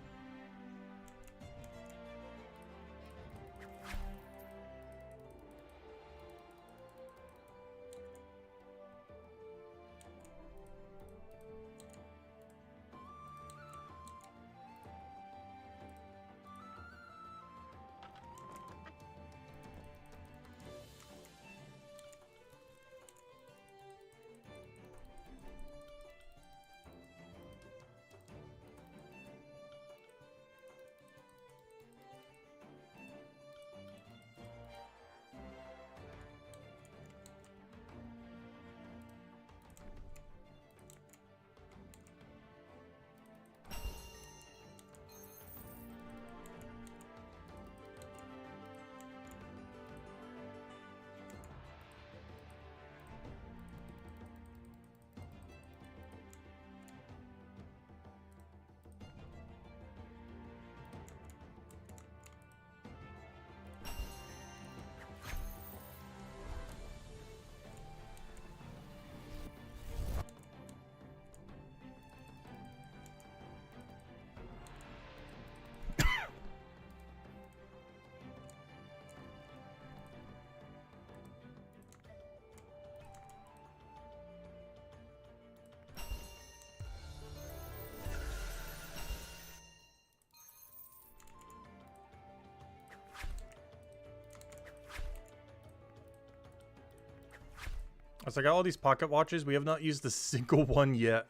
So I got all these pocket watches. We have not used a single one yet.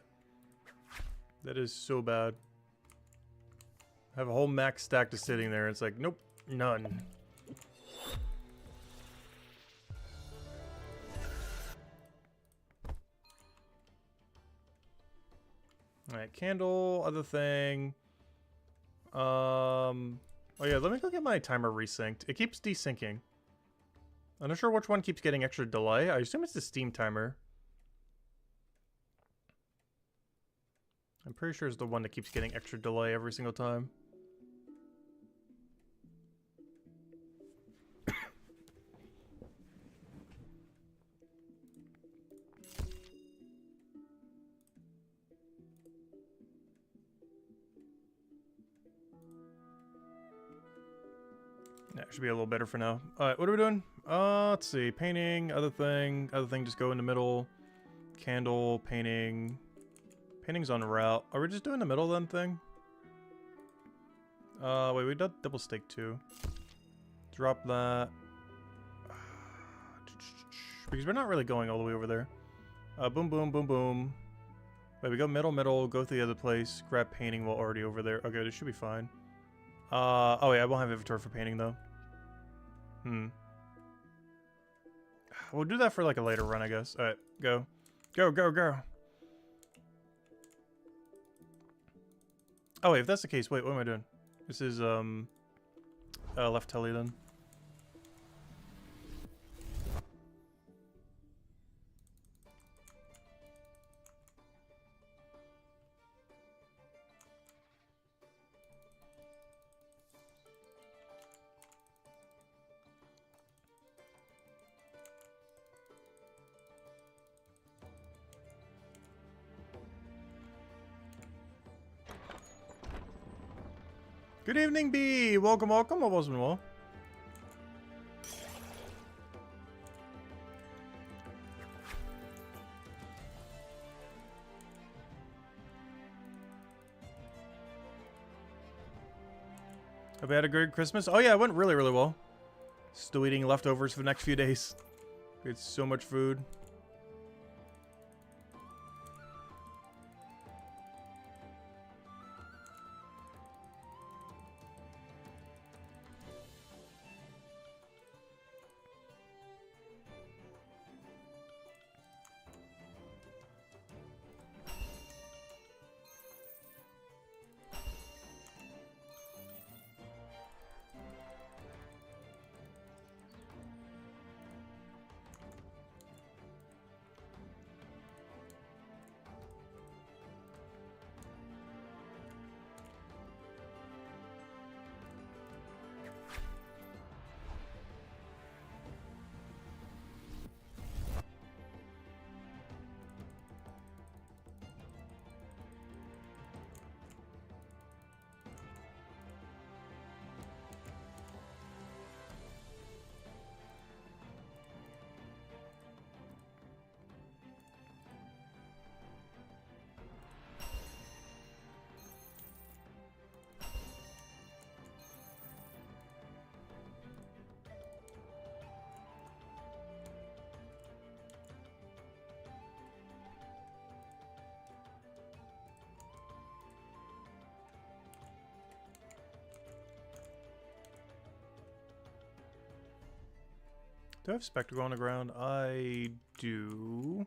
That is so bad. I have a whole max stack just sitting there. It's like, nope, none. Alright, candle, other thing. Oh yeah, let me go get my timer resynced. It keeps desyncing. I'm not sure which one keeps getting extra delay. I assume it's the Steam timer. I'm pretty sure it's the one that keeps getting extra delay every single time. That should be a little better for now. Alright, what are we doing? Let's see. Painting, other thing just go in the middle. Candle, painting. Painting's on route. Are we just doing the middle then thing? Wait, we did double stake too. Drop that. Because we're not really going all the way over there. Boom, boom, boom, boom. Wait, we go middle, middle, go to the other place, grab painting while already over there. Okay, this should be fine. Oh yeah, I won't have inventory for painting though. We'll do that for like a later run, I guess. Alright, go. Go, go, go. Oh wait, if that's the case, wait, what am I doing? This is, left telly then. Good evening, B. Welcome, welcome. What was well? Have you had a great Christmas? Oh yeah, it went really, really well. Still eating leftovers for the next few days. We had so much food. Do I have Spectacle on the ground? I do.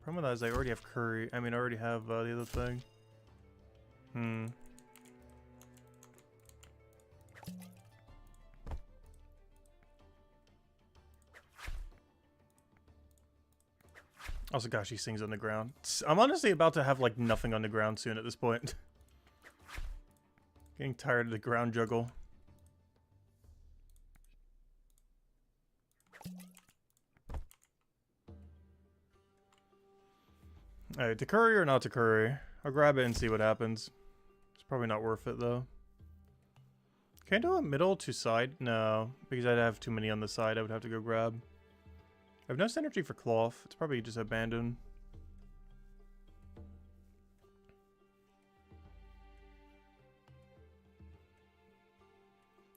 Problem with that is I already have Curry. I mean, I already have the other thing. Also, gosh, these things on the ground. I'm honestly about to have, like, nothing on the ground soon at this point. Getting tired of the ground juggle. Alright, to curry or not to curry? I'll grab it and see what happens. It's probably not worth it, though. Can I do a middle to side? No, because I'd have too many on the side I would have to go grab. I have no synergy for cloth. It's probably just abandoned.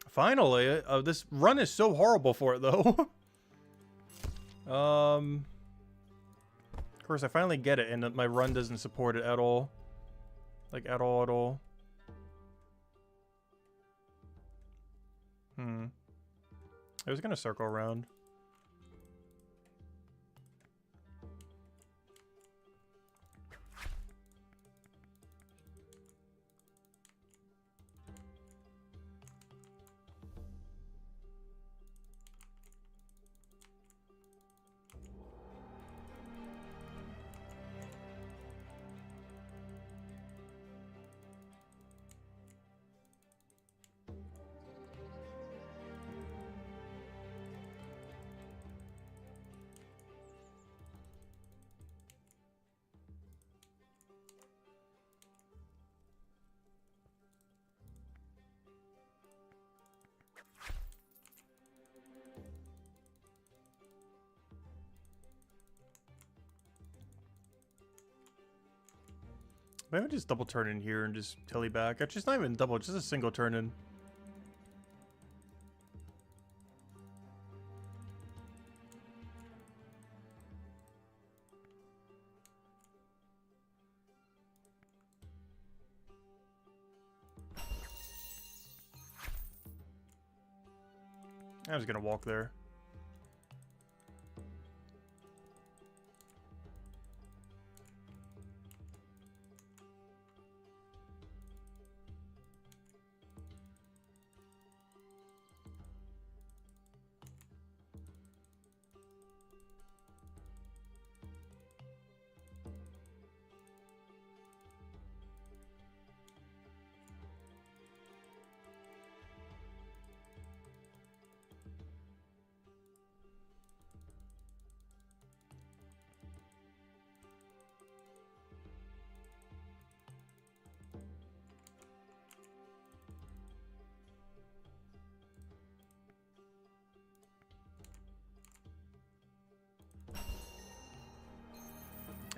Finally! This run is so horrible for it, though. Of course, I finally get it, and my run doesn't support it at all. Like, at all. I was gonna circle around. Maybe I just double turn in here and just telly back. Actually, it's not even double, just a single turn in. I was gonna walk there.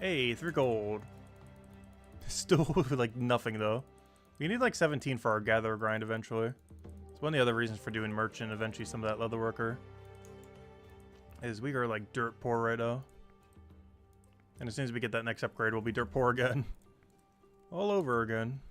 Hey, 3 gold. Still like nothing though. We need like 17 for our gatherer grind eventually. It's one of the other reasons for doing merchant, eventually some of that leatherworker. Is we are like dirt poor right now. And as soon as we get that next upgrade, we'll be dirt poor again. All over again.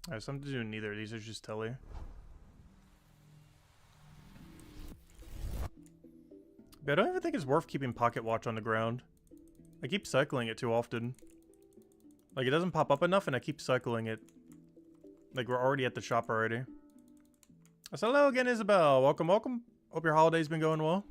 Alright, so I'm doing neither. These are just telly. But I don't even think it's worth keeping pocket watch on the ground. I keep cycling it too often. Like, it doesn't pop up enough, and I keep cycling it. Like, we're already at the shop already. So hello again, Isabel. Welcome, welcome. Hope your holiday's been going well.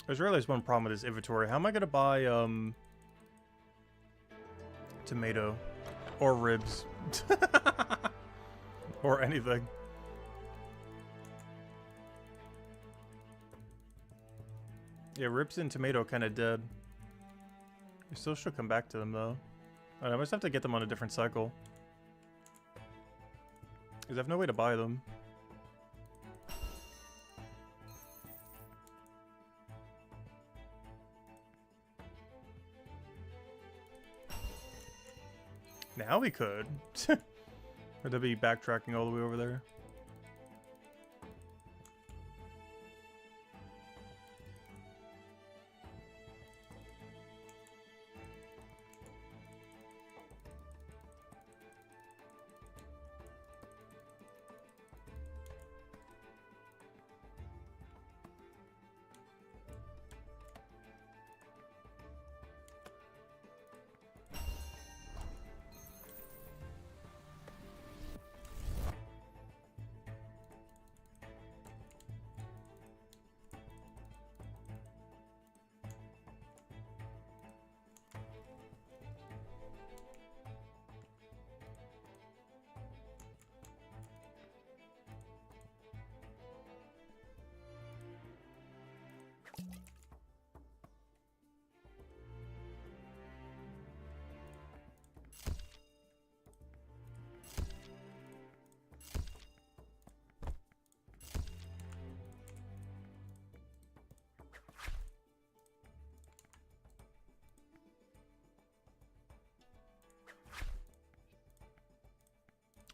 There's realized one problem with this inventory. How am I gonna buy tomato or ribs or anything? Yeah, ribs and tomato kind of dead. I still should come back to them though. I must have to get them on a different cycle because I have no way to buy them. Now we could. Or to be backtracking all the way over there.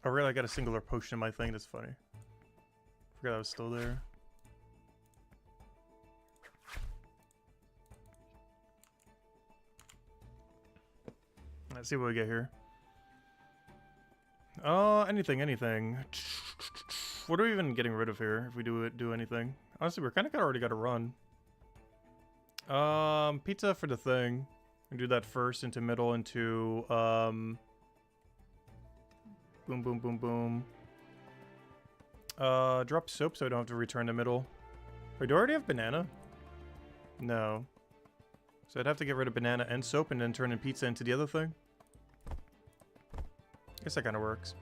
Oh, really? I got a singular potion in my thing. That's funny. Forgot I was still there. Let's see what we get here. Anything. What are we even getting rid of here if we do anything? Honestly, we're kind of already got to run. Pizza for the thing. And do that first into middle into boom, boom, boom, boom. Drop soap so I don't have to return to middle. Wait, do I already have banana? No. So I'd have to get rid of banana and soap and then turn in pizza into the other thing. Guess that kind of works.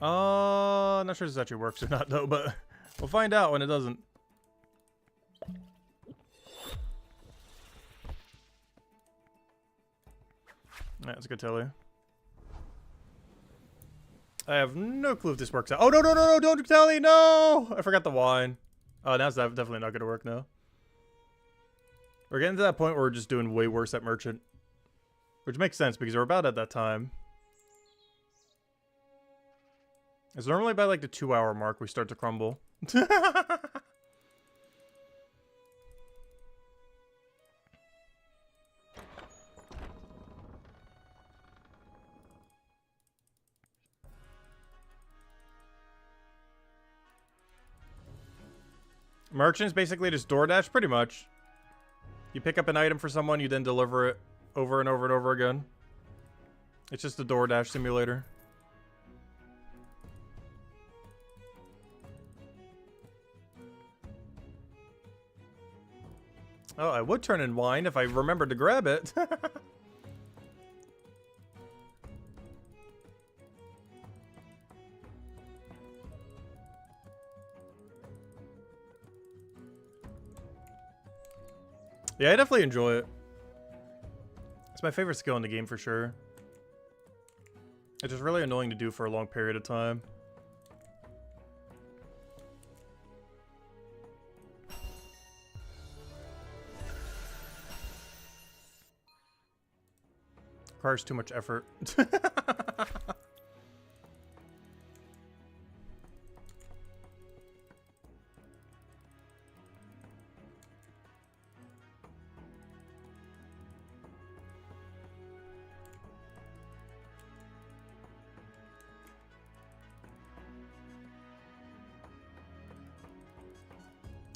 Not sure if this actually works or not though, but we'll find out when it doesn't. That's a good telly. I have no clue if this works out. Oh, no, no, no, no, don't tell me, no! I forgot the wine. Oh, now it's definitely not going to work now. We're getting to that point where we're just doing way worse at merchant. Which makes sense, because we're about at that time. It's normally by, like, the 2-hour mark we start to crumble. Merchants basically just DoorDash, pretty much. You pick up an item for someone, you then deliver it over and over and over again. It's just a DoorDash simulator. Oh, I would turn in wine if I remembered to grab it. Yeah, I definitely enjoy it. It's my favorite skill in the game for sure. It's just really annoying to do for a long period of time. Requires too much effort.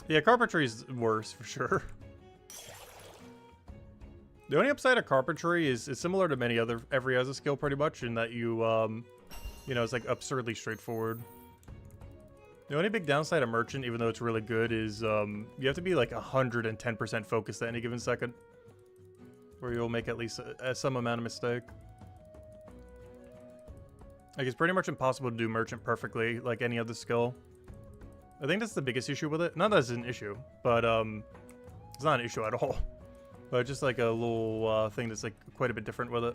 Yeah, carpentry's worse for sure. The only upside of carpentry is similar to every other skill pretty much, in that you know, it's like absurdly straightforward. The only big downside of merchant, even though it's really good, is you have to be like 110% focused at any given second, or you'll make at least some amount of mistake. Like, it's pretty much impossible to do merchant perfectly like any other skill. I think that's the biggest issue with it. Not that it's an issue, but it's not an issue at all. But just like a little thing that's like quite a bit different with it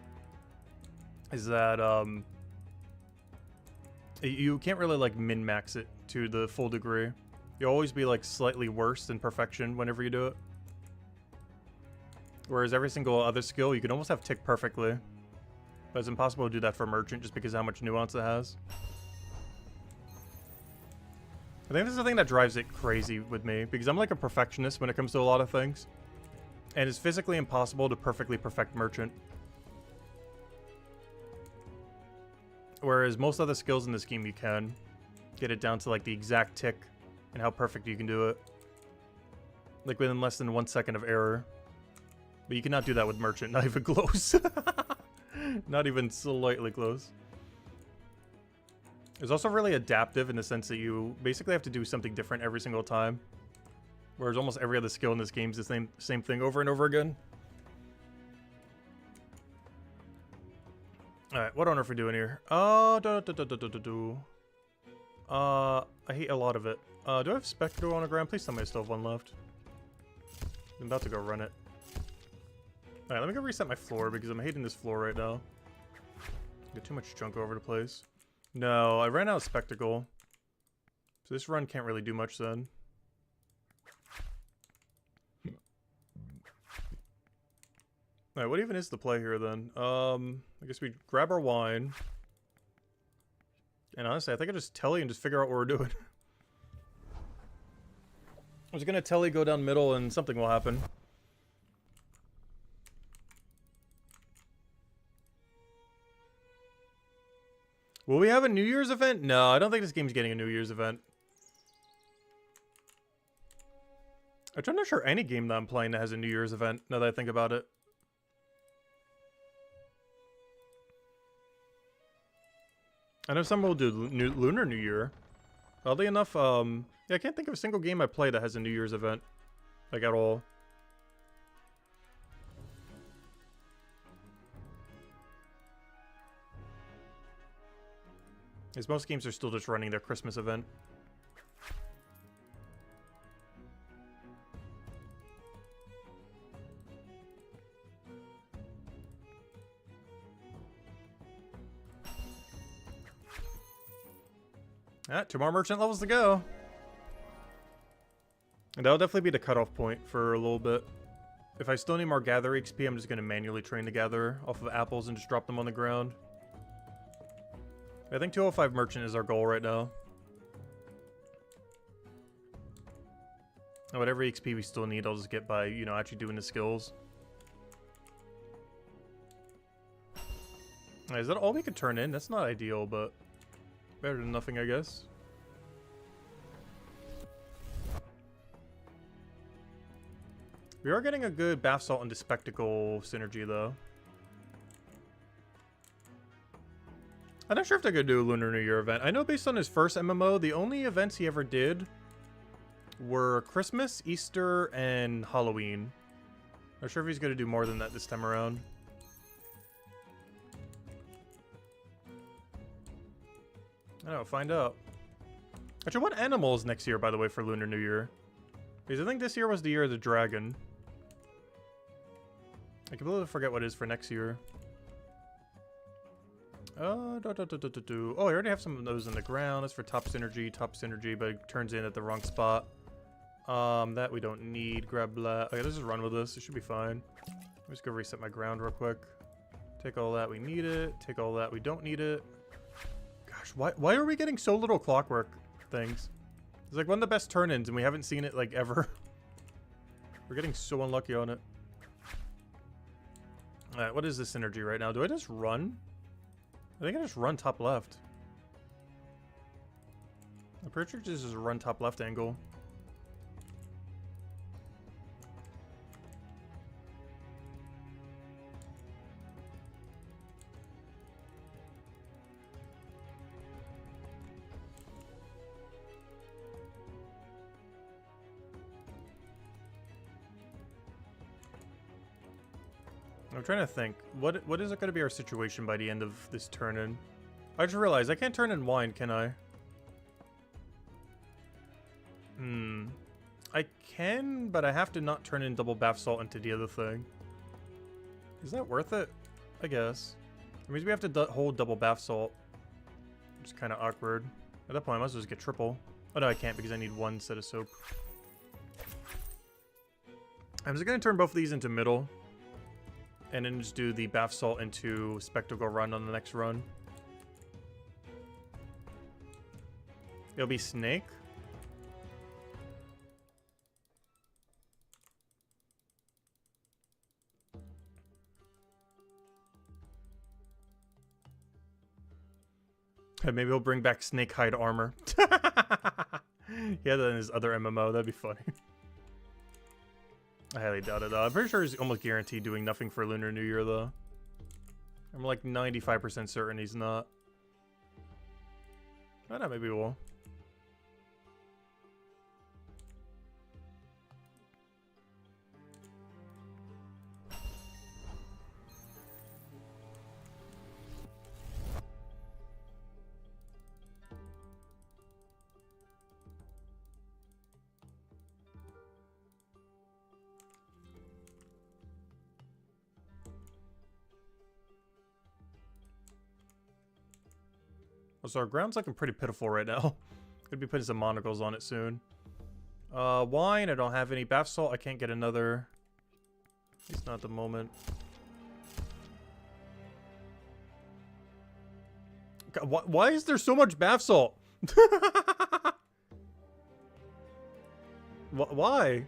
is that you can't really like min-max it to the full degree. You'll always be like slightly worse than perfection whenever you do it. Whereas every single other skill you can almost have tick perfectly. But it's impossible to do that for merchant just because of how much nuance it has. I think this is the thing that drives it crazy with me, because I'm like a perfectionist when it comes to a lot of things. And it's physically impossible to perfectly perfect merchant. Whereas most other skills in this game you can get it down to like the exact tick and how perfect you can do it. Like within less than 1 second of error. But you cannot do that with merchant, not even close. Not even slightly close. It's also really adaptive in the sense that you basically have to do something different every single time. Whereas almost every other skill in this game is the same thing over and over again. Alright, what on earth are we doing here? I hate a lot of it. Do I have Spectre on the ground? Please tell me I still have one left. I'm about to go run it. Alright, let me go reset my floor because I'm hating this floor right now. Got too much junk all over the place. No, I ran out of spectacle. So this run can't really do much then. Alright, what even is the play here then? I guess we grab our wine. And honestly, I think I just telly and just figure out what we're doing. I was gonna telly go down middle and something will happen. Will we have a New Year's event? No, I don't think this game's getting a New Year's event. I'm not sure any game that I'm playing that has a New Year's event, now that I think about it. I know some will do Lunar New Year. Oddly enough, yeah, I can't think of a single game I play that has a New Year's event. Like, at all. Because most games are still just running their Christmas event. Ah, 2 more merchant levels to go. And that'll definitely be the cutoff point for a little bit. If I still need more gather XP, I'm just going to manually train the gatherer off of apples and just drop them on the ground. I think 205 merchant is our goal right now. And whatever XP we still need, I'll just get by, you know, actually doing the skills. Is that all we could turn in? That's not ideal, but better than nothing, I guess. We are getting a good bath salt into spectacle synergy, though. I'm not sure if they're going to do a Lunar New Year event. I know based on his first MMO, the only events he ever did were Christmas, Easter, and Halloween. Not sure if he's going to do more than that this time around. I don't know, find out. Actually, what animal is next year, by the way, for Lunar New Year? Because I think this year was the year of the dragon. I completely forget what it is for next year. Oh, I already have some of those in the ground. That's for top synergy, but it turns in at the wrong spot. That we don't need. Grab that. Okay, let's just run with this. It should be fine. I'm just gonna reset my ground real quick. Take all that, we need it. Take all that, we don't need it. Gosh, why are we getting so little clockwork things? It's like one of the best turn-ins, and we haven't seen it, like, ever. We're getting so unlucky on it. Alright, what is this synergy right now? Do I just run? I think I just run top left. I'm pretty sure this is a run top left angle. I'm trying to think. What is it going to be our situation by the end of this turn-in? I just realized I can't turn in wine, can I? I can, but I have to not turn in double bath salt into the other thing. Is that worth it? I guess. It means we have to hold double bath salt. Which is kind of awkward. At that point, I might as well just get triple. Oh no, I can't because I need one set of soap. I'm just going to turn both of these into middle. And then just do the bath salt into spectacle run on the next run. It'll be snake. And maybe he'll bring back snake hide armor. Yeah, that in his other MMO. That'd be funny. I highly doubt it, though. I'm pretty sure he's almost guaranteed doing nothing for Lunar New Year, though. I'm like 95% certain he's not. I don't know, maybe we'll. So our ground's looking pretty pitiful right now. Could be putting some monocles on it soon. Wine, I don't have any. Bath salt, I can't get another. At least not at the moment. Why is there so much bath salt? Why?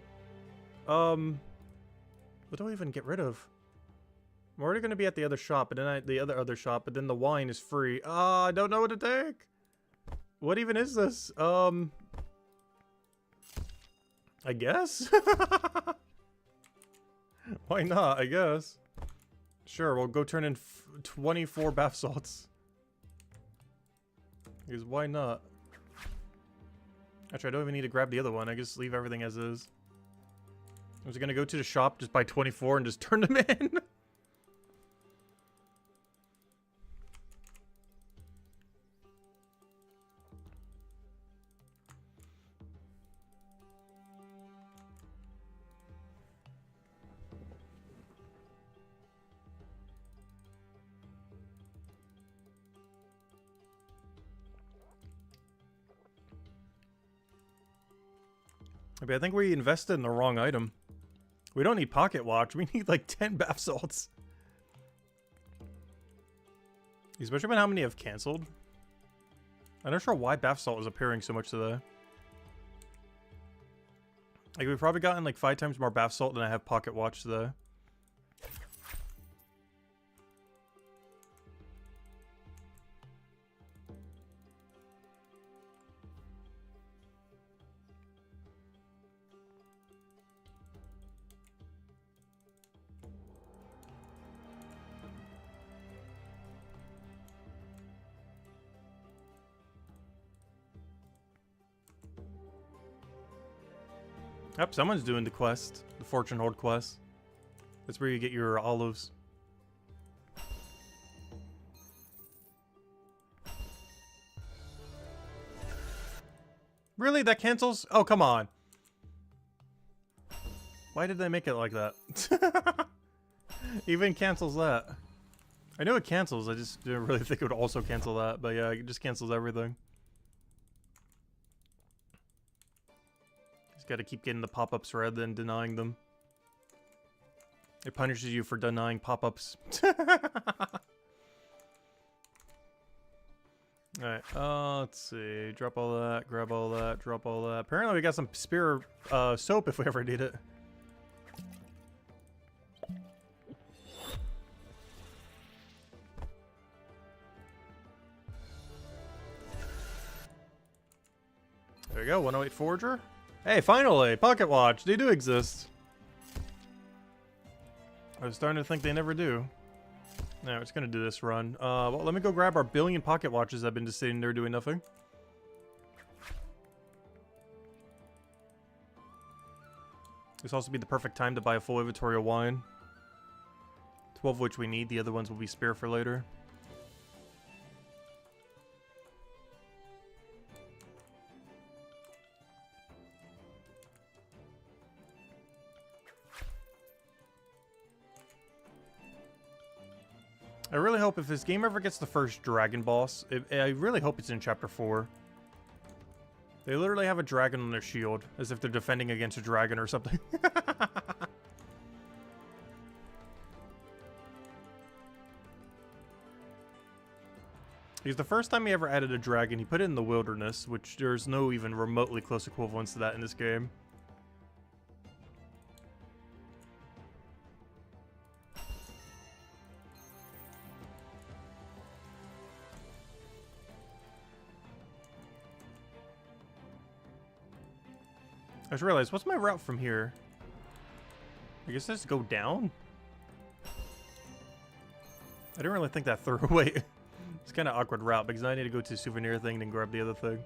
What do I even get rid of? I'm already gonna be at the other shop, and then the other shop, but then the wine is free. Ah, I don't know what to take. What even is this? I guess? Why not, I guess? Sure, we'll go turn in 24 bath salts. Because why not? Actually, I don't even need to grab the other one. I just leave everything as is. I was gonna go to the shop, just buy 24 and just turn them in. I think we invested in the wrong item. We don't need pocket watch. We need like 10 bath salts. Especially when how many have canceled. I'm not sure why bath salt is appearing so much today. Like we've probably gotten like 5 times more bath salt than I have pocket watch today. Yep, someone's doing the quest. The fortune hold quest. That's where you get your olives. Really? That cancels? Oh, come on. Why did they make it like that? Even cancels that. I know it cancels, I just didn't really think it would also cancel that. But yeah, it just cancels everything. Got to keep getting the pop-ups rather than denying them. It punishes you for denying pop-ups. Alright, let's see. Drop all that, grab all that, drop all that. Apparently we got some spare soap if we ever need it. There you go, 108 Forger. Hey, finally! Pocket watch! They do exist. I was starting to think they never do. No, we're just gonna do this run. Well, let me go grab our billion pocket watches I've been just sitting there doing nothing. This will also be the perfect time to buy a full inventory of wine. 12 of which we need, the other ones will be spare for later. I really hope if this game ever gets the first dragon boss, I really hope it's in chapter 4. They literally have a dragon on their shield, as if they're defending against a dragon or something. Because the first time he ever added a dragon, he put it in the wilderness, which there's no even remotely close equivalence to that in this game. I just realized, what's my route from here? I guess I just go down? I didn't really think that through. Wait. It's kind of awkward route because I need to go to the souvenir thing and then grab the other thing.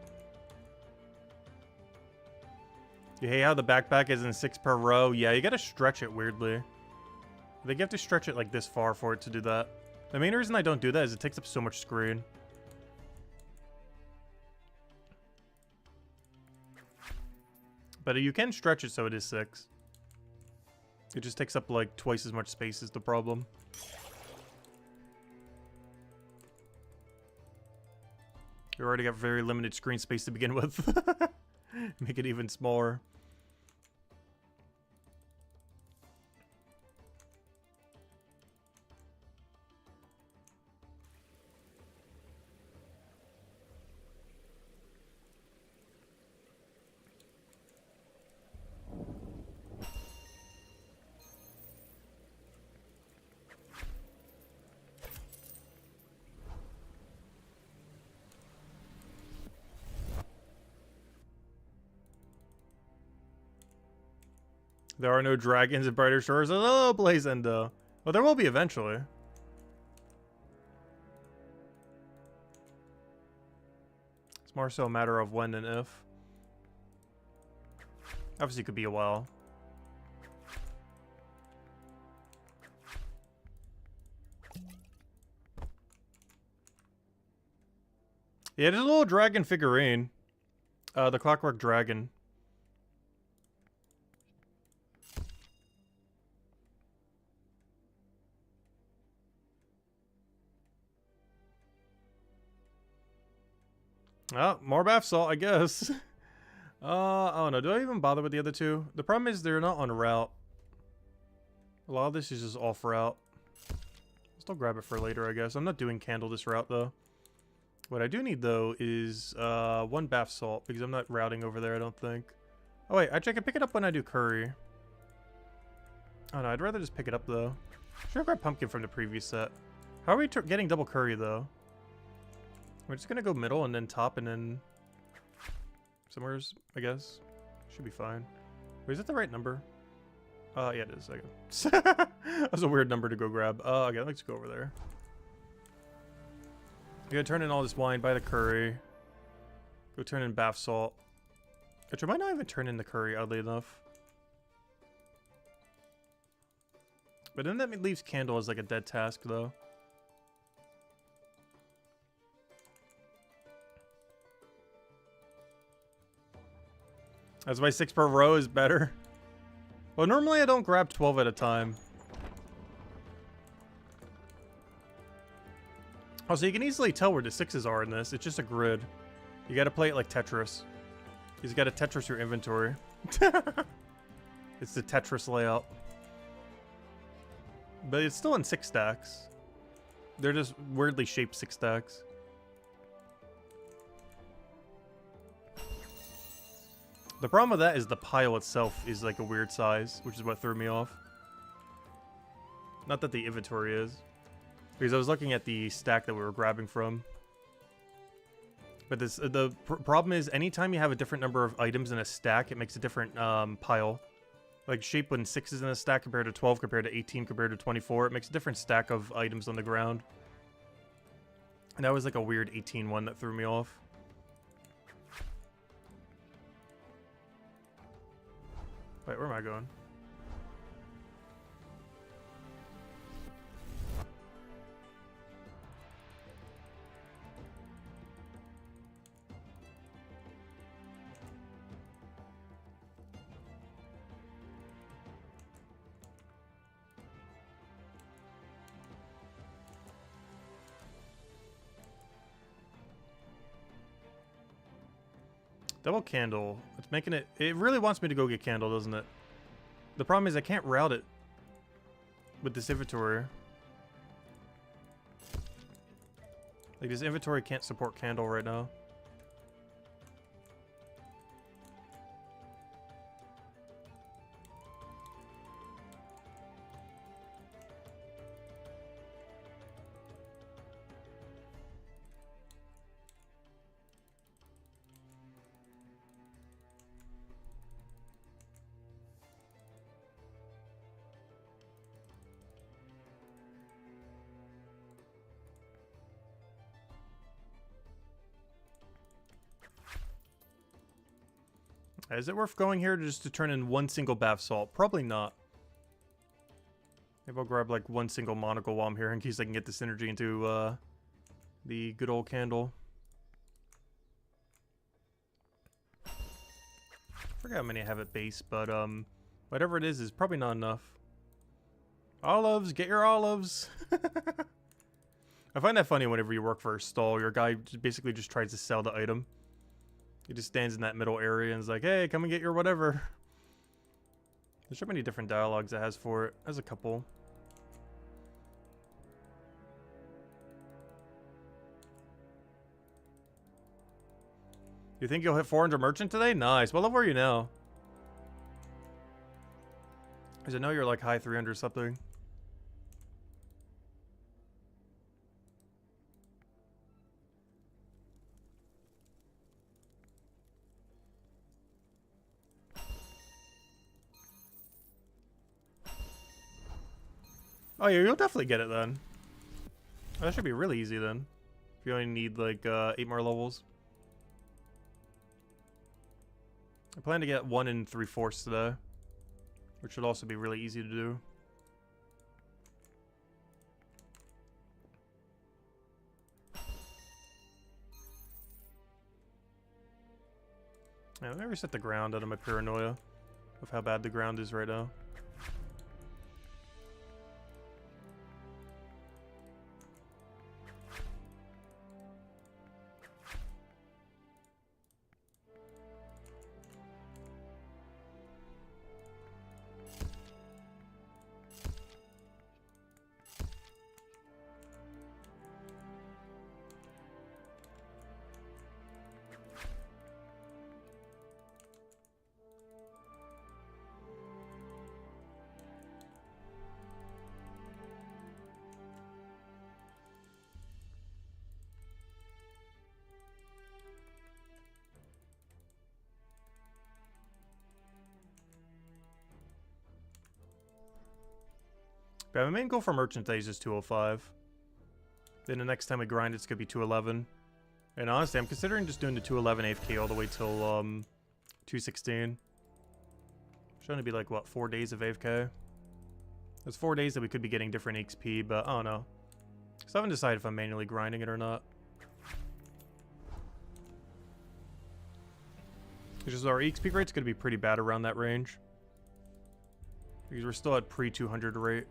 You hate how the backpack is in 6 per row? Yeah, you gotta stretch it weirdly. I think you have to stretch it like this far for it to do that. The main reason I don't do that is it takes up so much screen. But you can stretch it so it is 6. It just takes up like twice as much space is the problem. You already got very limited screen space to begin with. Make it even smaller. There are no dragons in Brighter Shores. Hello, Blazendo. Well, there will be eventually. It's more so a matter of when than if. Obviously, it could be a while. Yeah, there's a little dragon figurine. The Clockwork Dragon. Oh, more bath salt, I guess. I don't know. Do I even bother with the other two? The problem is they're not on route. A lot of this is just off route. I'll still grab it for later, I guess. I'm not doing candle this route, though. What I do need, though, is 1 bath salt, because I'm not routing over there, I don't think. Oh, wait. Actually, I can pick it up when I do curry. Oh, no. I'd rather just pick it up, though. Should have grabbed pumpkin from the previous set. How are we getting double curry, though? We're just gonna go middle and then top and then somewheres, I guess. Should be fine. Wait, is that the right number? Yeah, it is. That was a weird number to go grab. Okay, let's go over there. You gotta turn in all this wine, buy the curry. Go turn in bath salt. Which I might not even turn in the curry, oddly enough. But then that leaves candle as like a dead task, though. That's why 6 per row is better. Well, normally I don't grab 12 at a time. Also, you can easily tell where the 6s are in this. It's just a grid. You gotta play it like Tetris. You just gotta Tetris your inventory. It's the Tetris layout. But it's still in 6 stacks. They're just weirdly shaped 6 stacks. The problem with that is the pile itself is like a weird size, which is what threw me off. Not that the inventory is. Because I was looking at the stack that we were grabbing from. But this, the problem is anytime you have a different number of items in a stack, it makes a different pile. Like shape when 6 is in a stack compared to 12, compared to 18, compared to 24. It makes a different stack of items on the ground. And that was like a weird 18 one that threw me off. Wait, where am I going? Double candle. It's making it... It really wants me to go get candle, doesn't it? The problem is I can't route it with this inventory. Like, this inventory can't support candle right now. Is it worth going here just to turn in 1 single bath salt? Probably not. Maybe I'll grab like 1 single monocle while I'm here in case I can get this energy into the good old candle. I forgot how many I have at base, but whatever it is probably not enough. Olives, get your olives. I find that funny whenever you work for a stall. Your guy basically just tries to sell the item. He just stands in that middle area and is like, hey, come and get your whatever. There's so many different dialogues it has for it. There's a couple. You think you'll hit 400 merchant today? Nice. What level are you now? Because I know you're like high 300 something. Oh yeah, you'll definitely get it then. That should be really easy then. If you only need like 8 more levels. I plan to get 1 3/4 today, which should also be really easy to do. Yeah, let me reset the ground out of my paranoia of how bad the ground is right now. But my main goal for merchant days is 205. Then the next time we grind, it's gonna be 211. And honestly, I'm considering just doing the 211 AFK all the way till 216. Should only be like what, 4 days of AFK. There's 4 days that we could be getting different XP, but I don't know. So I haven't decided if I'm manually grinding it or not. It's just our XP rate's gonna be pretty bad around that range. Because we're still at pre-200 rate.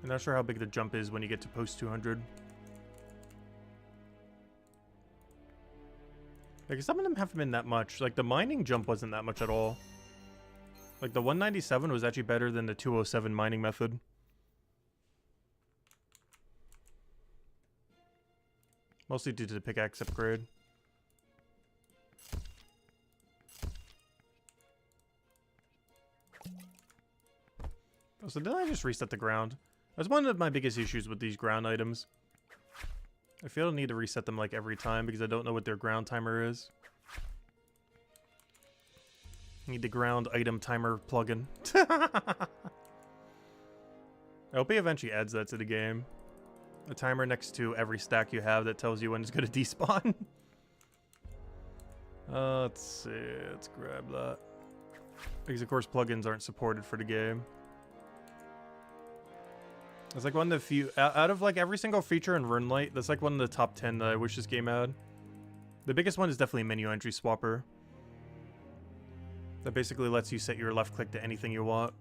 I'm not sure how big the jump is when you get to post-200. Like, some of them haven't been that much. Like, the mining jump wasn't that much at all. Like, the 197 was actually better than the 207 mining method. Mostly due to the pickaxe upgrade. Oh, so did I just reset the ground? That's one of my biggest issues with these ground items. I feel I need to reset them like every time because I don't know what their ground timer is. I need the ground item timer plugin. I hope he eventually adds that to the game. A timer next to every stack you have that tells you when it's going to despawn. Let's see. Let's grab that. Because of course plugins aren't supported for the game. It's like one of the few, out of like every single feature in Runelight, that's like one of the top 10 that I wish this game had. The biggest one is definitely menu entry swapper. That basically lets you set your left click to anything you want,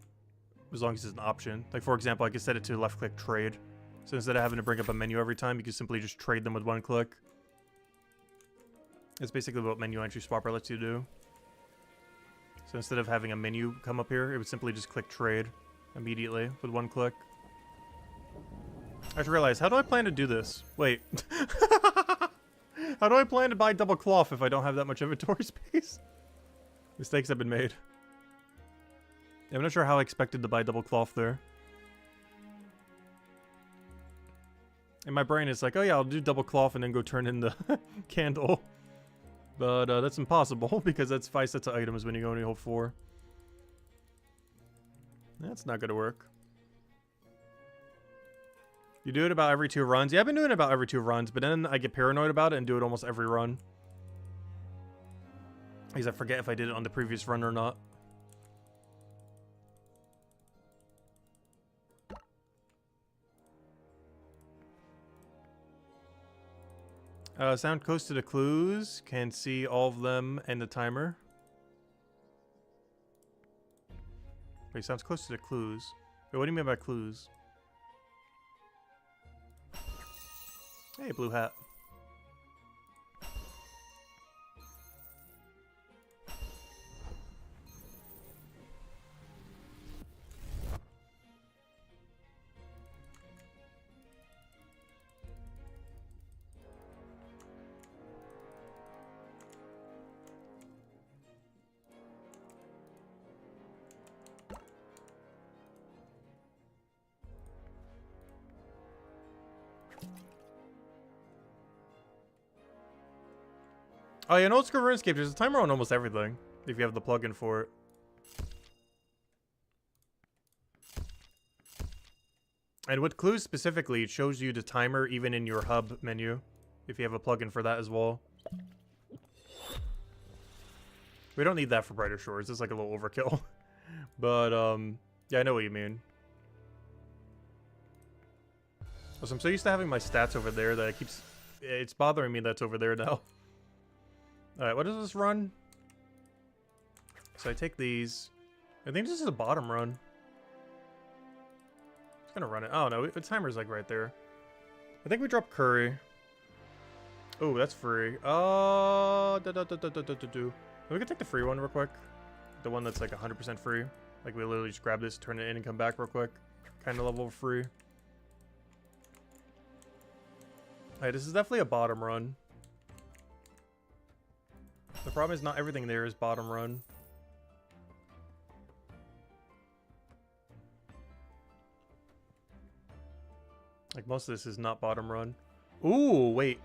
as long as it's an option. Like for example, I could set it to left click trade. So instead of having to bring up a menu every time, you can simply just trade them with one click. It's basically what menu entry swapper lets you do. So instead of having a menu come up here, it would simply just click trade immediately with one click. I just realized, how do I plan to do this? Wait. How do I plan to buy double cloth if I don't have that much inventory space? Mistakes have been made. I'm not sure how I expected to buy double cloth there. In my brain, it's like, oh yeah, I'll do double cloth and then go turn in the candle. But that's impossible because that's 5 sets of items when you go only hold 4. That's not gonna work. You do it about every 2 runs? Yeah, I've been doing it about every 2 runs, but then I get paranoid about it and do it almost every run. Because I forget if I did it on the previous run or not. Sound close to the clues. Can see all of them and the timer. Wait, sounds close to the clues. Wait, what do you mean by clues? Hey, blue hat. Oh yeah, in old school RuneScape, there's a timer on almost everything, if you have the plugin for it. And with clues specifically, it shows you the timer even in your hub menu, if you have a plugin for that as well. We don't need that for Brighter Shores. It's like a little overkill. But, yeah, I know what you mean. So I'm so used to having my stats over there that it keeps... It's bothering me that's over there now. Alright, what does this run? So I take these. I think this is a bottom run. It's gonna run it. Oh no, the timer's like right there. I think we drop curry. Oh, that's free. We can take the free one real quick. The one that's like 100% free. Like we literally just grab this, turn it in, and come back real quick. Kind of level free. Alright, this is definitely a bottom run. The problem is not everything there is bottom run. Like most of this is not bottom run. Ooh, wait.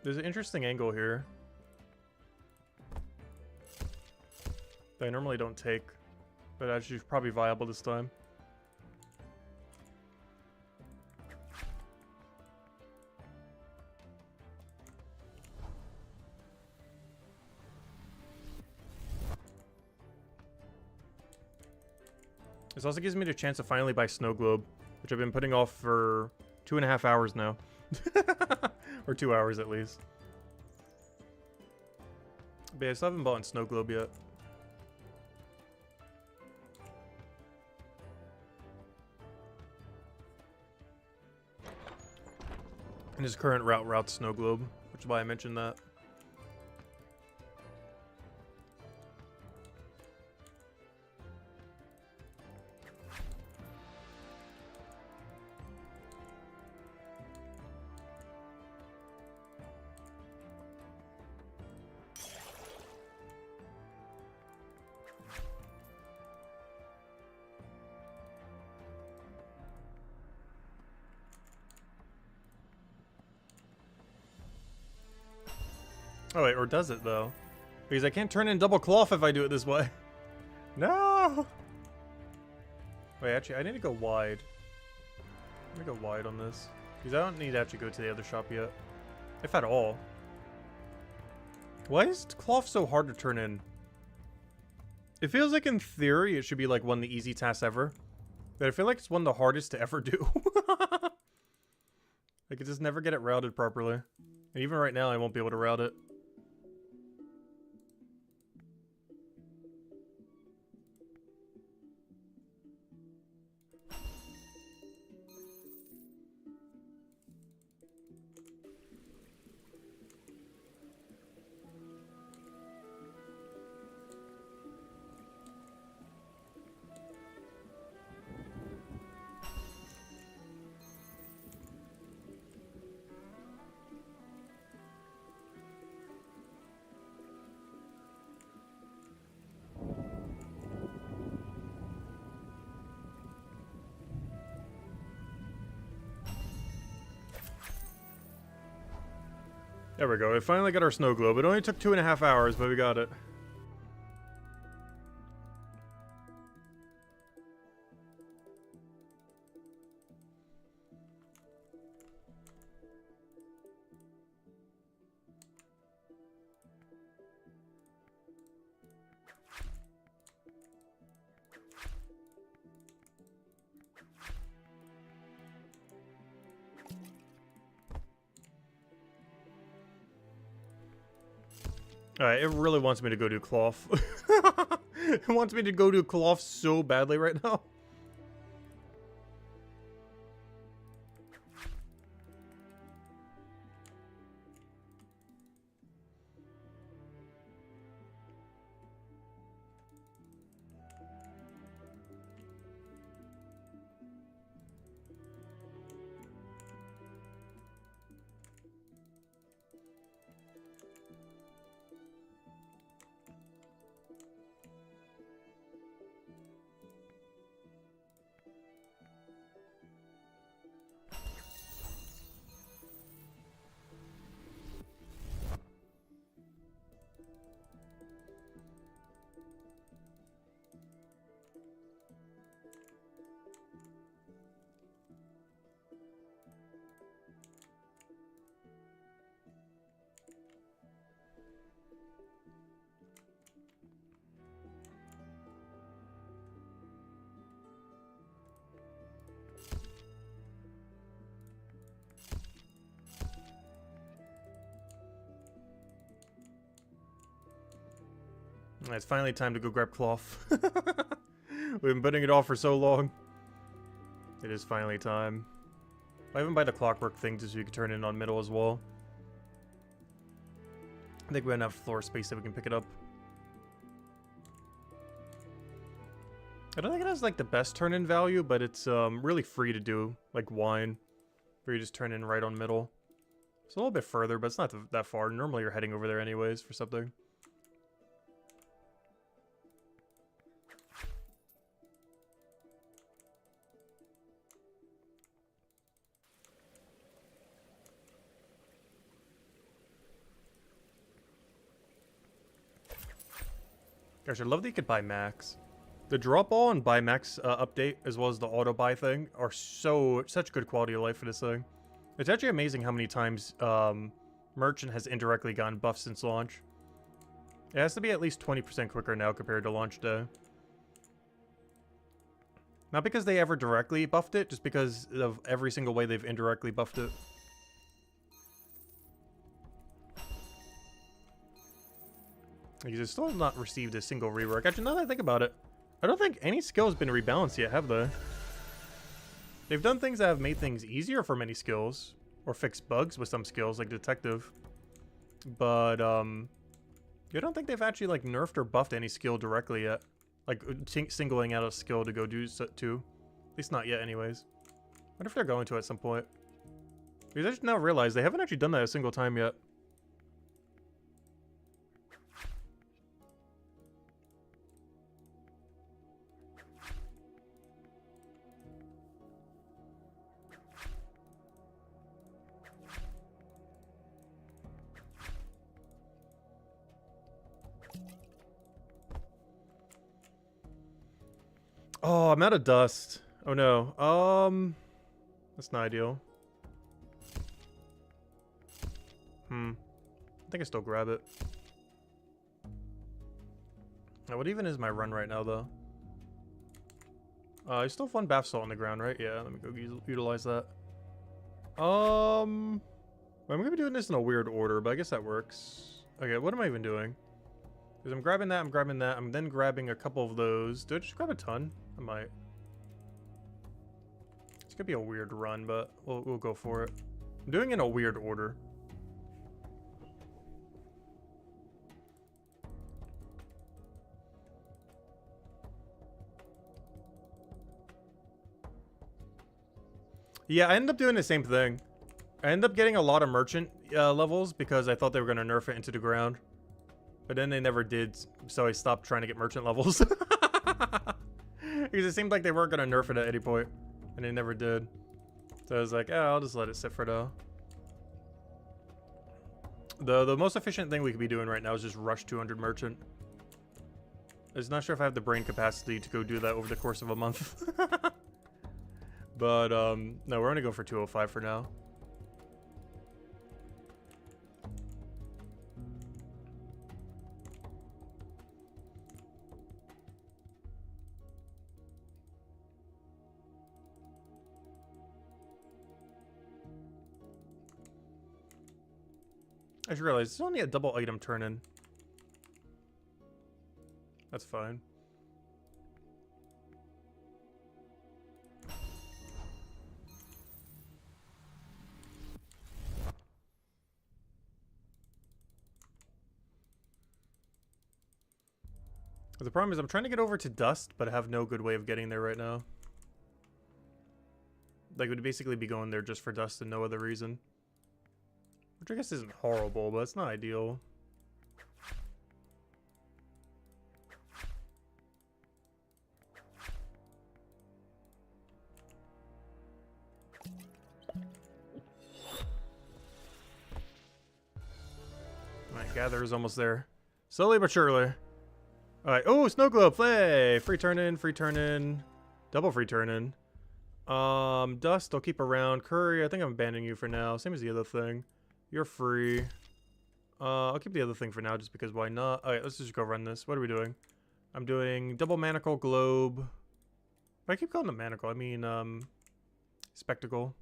There's an interesting angle here that I normally don't take, but actually probably viable this time. This also gives me the chance to finally buy Snow Globe, which I've been putting off for 2.5 hours now. Or 2 hours at least. But yeah, I still haven't bought Snow Globe yet. And his current route Snow Globe, which is why I mentioned that. Oh wait, or does it though? Because I can't turn in double cloth if I do it this way. No! Wait, actually, I need to go wide. Let me go wide on this. Because I don't need to actually go to the other shop yet. If at all. Why is cloth so hard to turn in? It feels like in theory it should be like one of the easy tasks ever. But I feel like it's one of the hardest to ever do. I could just never get it routed properly. And even right now I won't be able to route it. There we go. We finally got our snow globe. It only took 2.5 hours, but we got it. Alright, it really wants me to go do cloth. It wants me to go do cloth so badly right now. It's finally time to go grab cloth. We've been putting it off for so long. It is finally time. I even buy the clockwork thing just so you can turn it on middle as well. I think we have enough floor space that we can pick it up. I don't think it has like the best turn-in value, but it's really free to do, like wine, where you just turn in right on middle. It's a little bit further, but it's not that far. Normally you're heading over there anyways for something. Gosh, I love that you could buy max. The drop all and buy max update, as well as the auto buy thing, are such good quality of life for this thing. It's actually amazing how many times Merchant has indirectly gotten buffed since launch. It has to be at least 20% quicker now compared to launch day. Not because they ever directly buffed it, just because of every single way they've indirectly buffed it. Because it's still not received a single rework. Actually, now that I think about it, I don't think any skill has been rebalanced yet, have they? They've done things that have made things easier for many skills, or fixed bugs with some skills, like Detective. But, I don't think they've actually, like, nerfed or buffed any skill directly yet. Like, singling out a skill to go do to. At least not yet, anyways. I wonder if they're going to at some point. Because I just now realize they haven't actually done that a single time yet. Oh, I'm out of dust. Oh no. That's not ideal. I think I still grab it. Now, what even is my run right now, though? I still have one bath salt on the ground, right? Yeah, let me go utilize that. I'm gonna be doing this in a weird order, but I guess that works. Okay, what am I even doing? Because I'm grabbing that, I'm then grabbing a couple of those. Do I just grab a ton? I might. It's gonna be a weird run, but we'll go for it. I'm doing it in a weird order. Yeah, I ended up doing the same thing. I ended up getting a lot of merchant levels because I thought they were going to nerf it into the ground. But then they never did, so I stopped trying to get merchant levels. Because it seemed like they weren't going to nerf it at any point. And they never did. So I was like, oh, I'll just let it sit for now. The most efficient thing we could be doing right now is just rush 200 merchant. I'm just not sure if I have the brain capacity to go do that over the course of a month. But, no, we're only going for 205 for now. I just realized it's only a double item turn-in. That's fine. The problem is I'm trying to get over to Dust, but I have no good way of getting there right now. Like, would basically be going there just for Dust and no other reason. Which I guess isn't horrible, but it's not ideal. Alright, Gather is almost there. Slowly but surely. Alright, oh, Snow Globe, play! Free turn in. Double free turn in. Dust, I'll keep around. Curry, I think I'm abandoning you for now. Same as the other thing. You're free. I'll keep the other thing for now just because why not? Alright, let's just go run this. What are we doing? I'm doing double manacle globe. I keep calling it manacle. I mean, spectacle.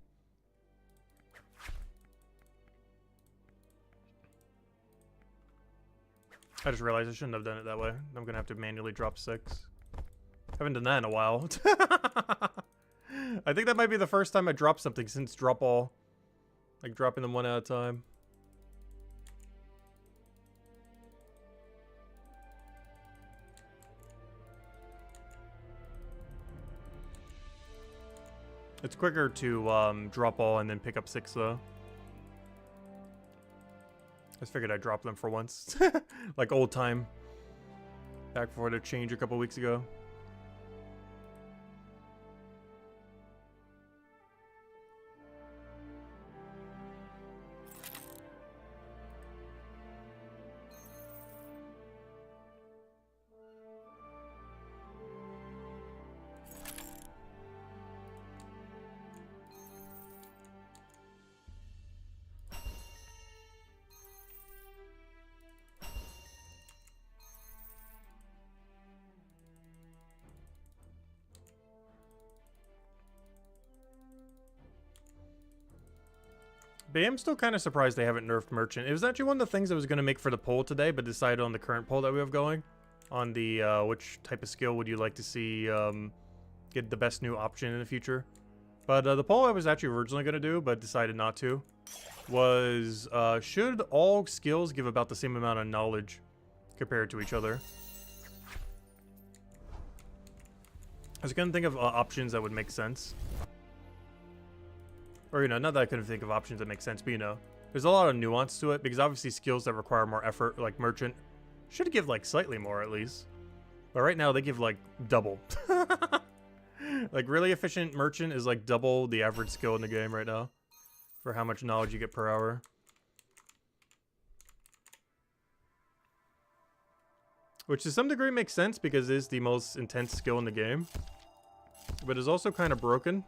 I just realized I shouldn't have done it that way. I'm gonna have to manually drop 6. Haven't done that in a while. I think that might be the first time I dropped something since drop all. Like dropping them one at a time. It's quicker to drop all and then pick up 6 though. I just figured I'd drop them for once. Like old time. Back before the change a couple weeks ago. But yeah, I'm still kind of surprised they haven't nerfed Merchant. It was actually one of the things I was going to make for the poll today, but decided on the current poll that we have going. On the, which type of skill would you like to see get the best new option in the future. But the poll I was actually originally going to do, but decided not to, was should all skills give about the same amount of knowledge compared to each other? I was going to think of options that would make sense. Or, you know, not that I couldn't think of options that make sense, but, you know, there's a lot of nuance to it, because obviously skills that require more effort, like Merchant, should give, like, slightly more, at least. But right now, they give, like, double. Like, really efficient Merchant is, like, double the average skill in the game right now, for how much knowledge you get per hour. Which, to some degree, makes sense, because it is the most intense skill in the game. But is also kind of broken.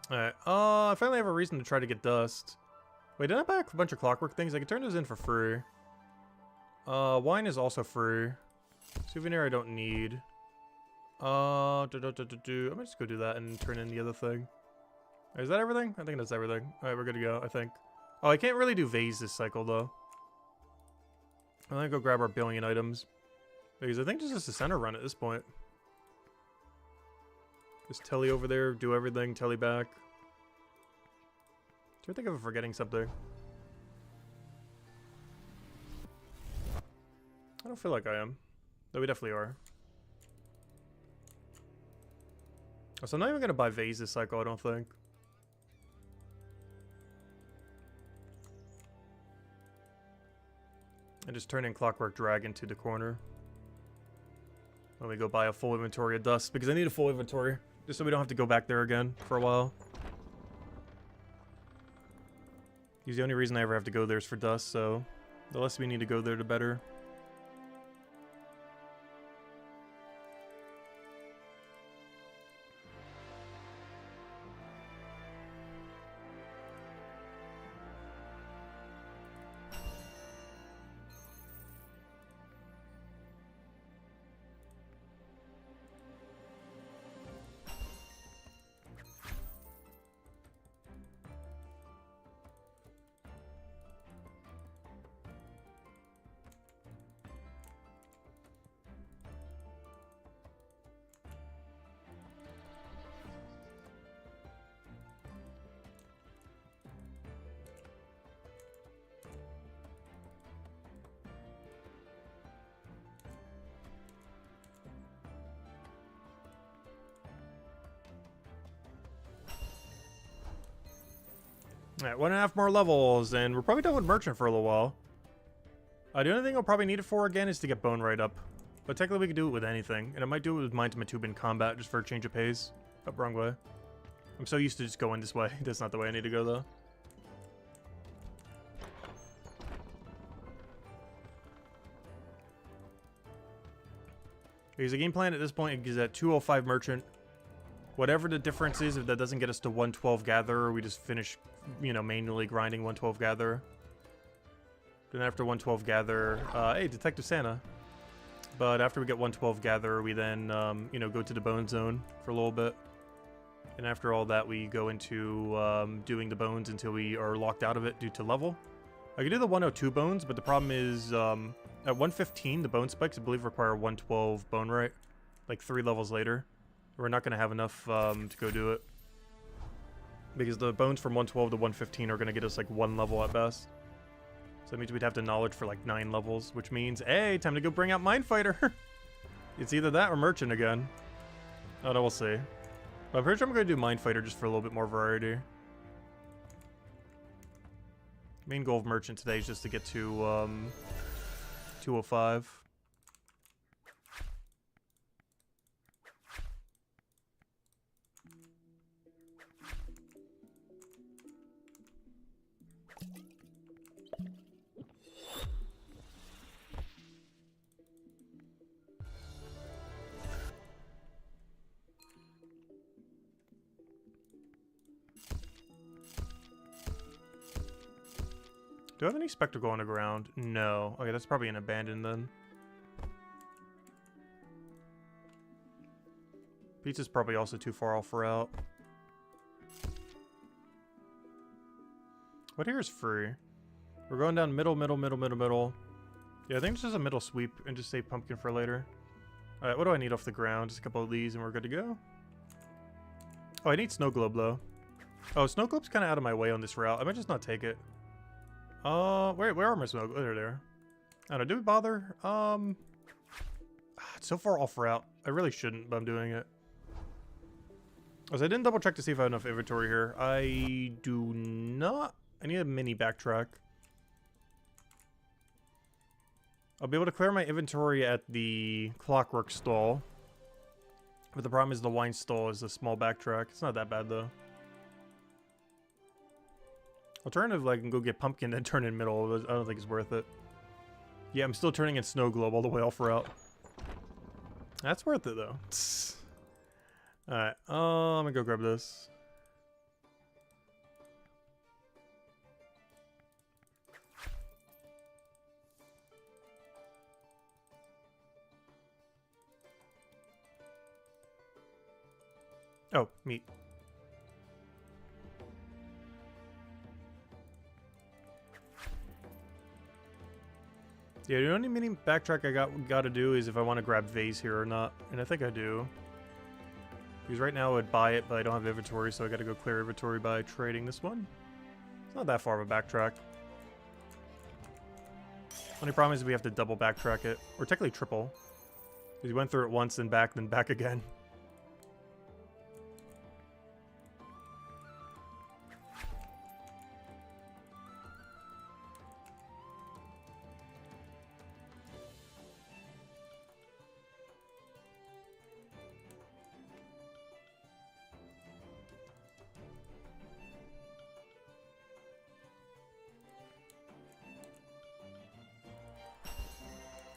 Alright, I finally have a reason to try to get dust. Wait, did I buy a bunch of clockwork things? I can turn those in for free. Wine is also free. Souvenir I don't need. I'm gonna just go do that and turn in the other thing. Is that everything? I think that's everything. Alright, we're good to go, I think. Oh, I can't really do vase this cycle, though. I'm gonna go grab our billion items. Because I think this is just a center run at this point. Just telly over there, do everything, telly back. Do I think I'm forgetting something? I don't feel like I am. Though we definitely are. So I'm not even going to buy vase this cycle, I don't think. And just turn in Clockwork Dragon to the corner. Let me go buy a full inventory of dust, because I need a full inventory. Just so we don't have to go back there again for a while. Because the only reason I ever have to go there is for dust, so the less we need to go there, the better. Alright, 1.5 more levels, and we're probably done with Merchant for a little while. The only thing I'll probably need it for again is to get Bonewright up. But technically we can do it with anything, and I might do it with Mind to Matube in combat just for a change of pace. Oh, wrong way. I'm so used to just going this way. That's not the way I need to go, though. Because the game plan at this point is at 205 Merchant. Whatever the difference is, if that doesn't get us to 112 Gatherer, we just finish, you know, manually grinding 112 Gatherer. Then after 112 Gatherer, hey, Detective Santa. But after we get 112 gather, we then, you know, go to the bone zone for a little bit. And after all that, we go into doing the bones until we are locked out of it due to level. I can do the 102 bones, but the problem is at 115, the bone spikes, I believe, require 112 Bonewright, like 3 levels later. We're not going to have enough to go do it. Because the bones from 112 to 115 are going to get us like 1 level at best. So that means we'd have to knowledge for like 9 levels, which means, hey, time to go bring out Minefighter. It's either that or Merchant again. Oh, no, we'll see. But I'm pretty sure I'm going to do Minefighter just for a little bit more variety. Main goal of Merchant today is just to get to 205. Do I have any spectacle on the ground? No. Okay, that's probably an abandoned then. Pizza's probably also too far off route. What here is free? We're going down middle. Yeah, I think this is a middle sweep and just save pumpkin for later. Alright, what do I need off the ground? Just a couple of these and we're good to go. Oh, I need snow globe though. Oh, snow globe's kind of out of my way on this route. I might just not take it. Where are my smoke? Oh, they're there. I don't know, do we bother? It's so far off route. I really shouldn't, but I'm doing it. As I didn't double check to see if I have enough inventory here. I do not. I need a mini backtrack. I'll be able to clear my inventory at the clockwork stall. But the problem is the wine stall is a small backtrack. It's not that bad though. Alternatively, I can go get pumpkin and turn in middle. I don't think it's worth it. Yeah, I'm still turning in snow globe all the way off route. That's worth it though. Alright, I'm gonna go grab this. Oh, meat. Yeah, the only mini backtrack I gotta do is if I want to grab vase here or not, and I think I do. Because right now I would buy it, but I don't have inventory, so I gotta go clear inventory by trading this one. It's not that far of a backtrack. Only problem is we have to double backtrack it, or technically triple. Because we went through it once, then back again.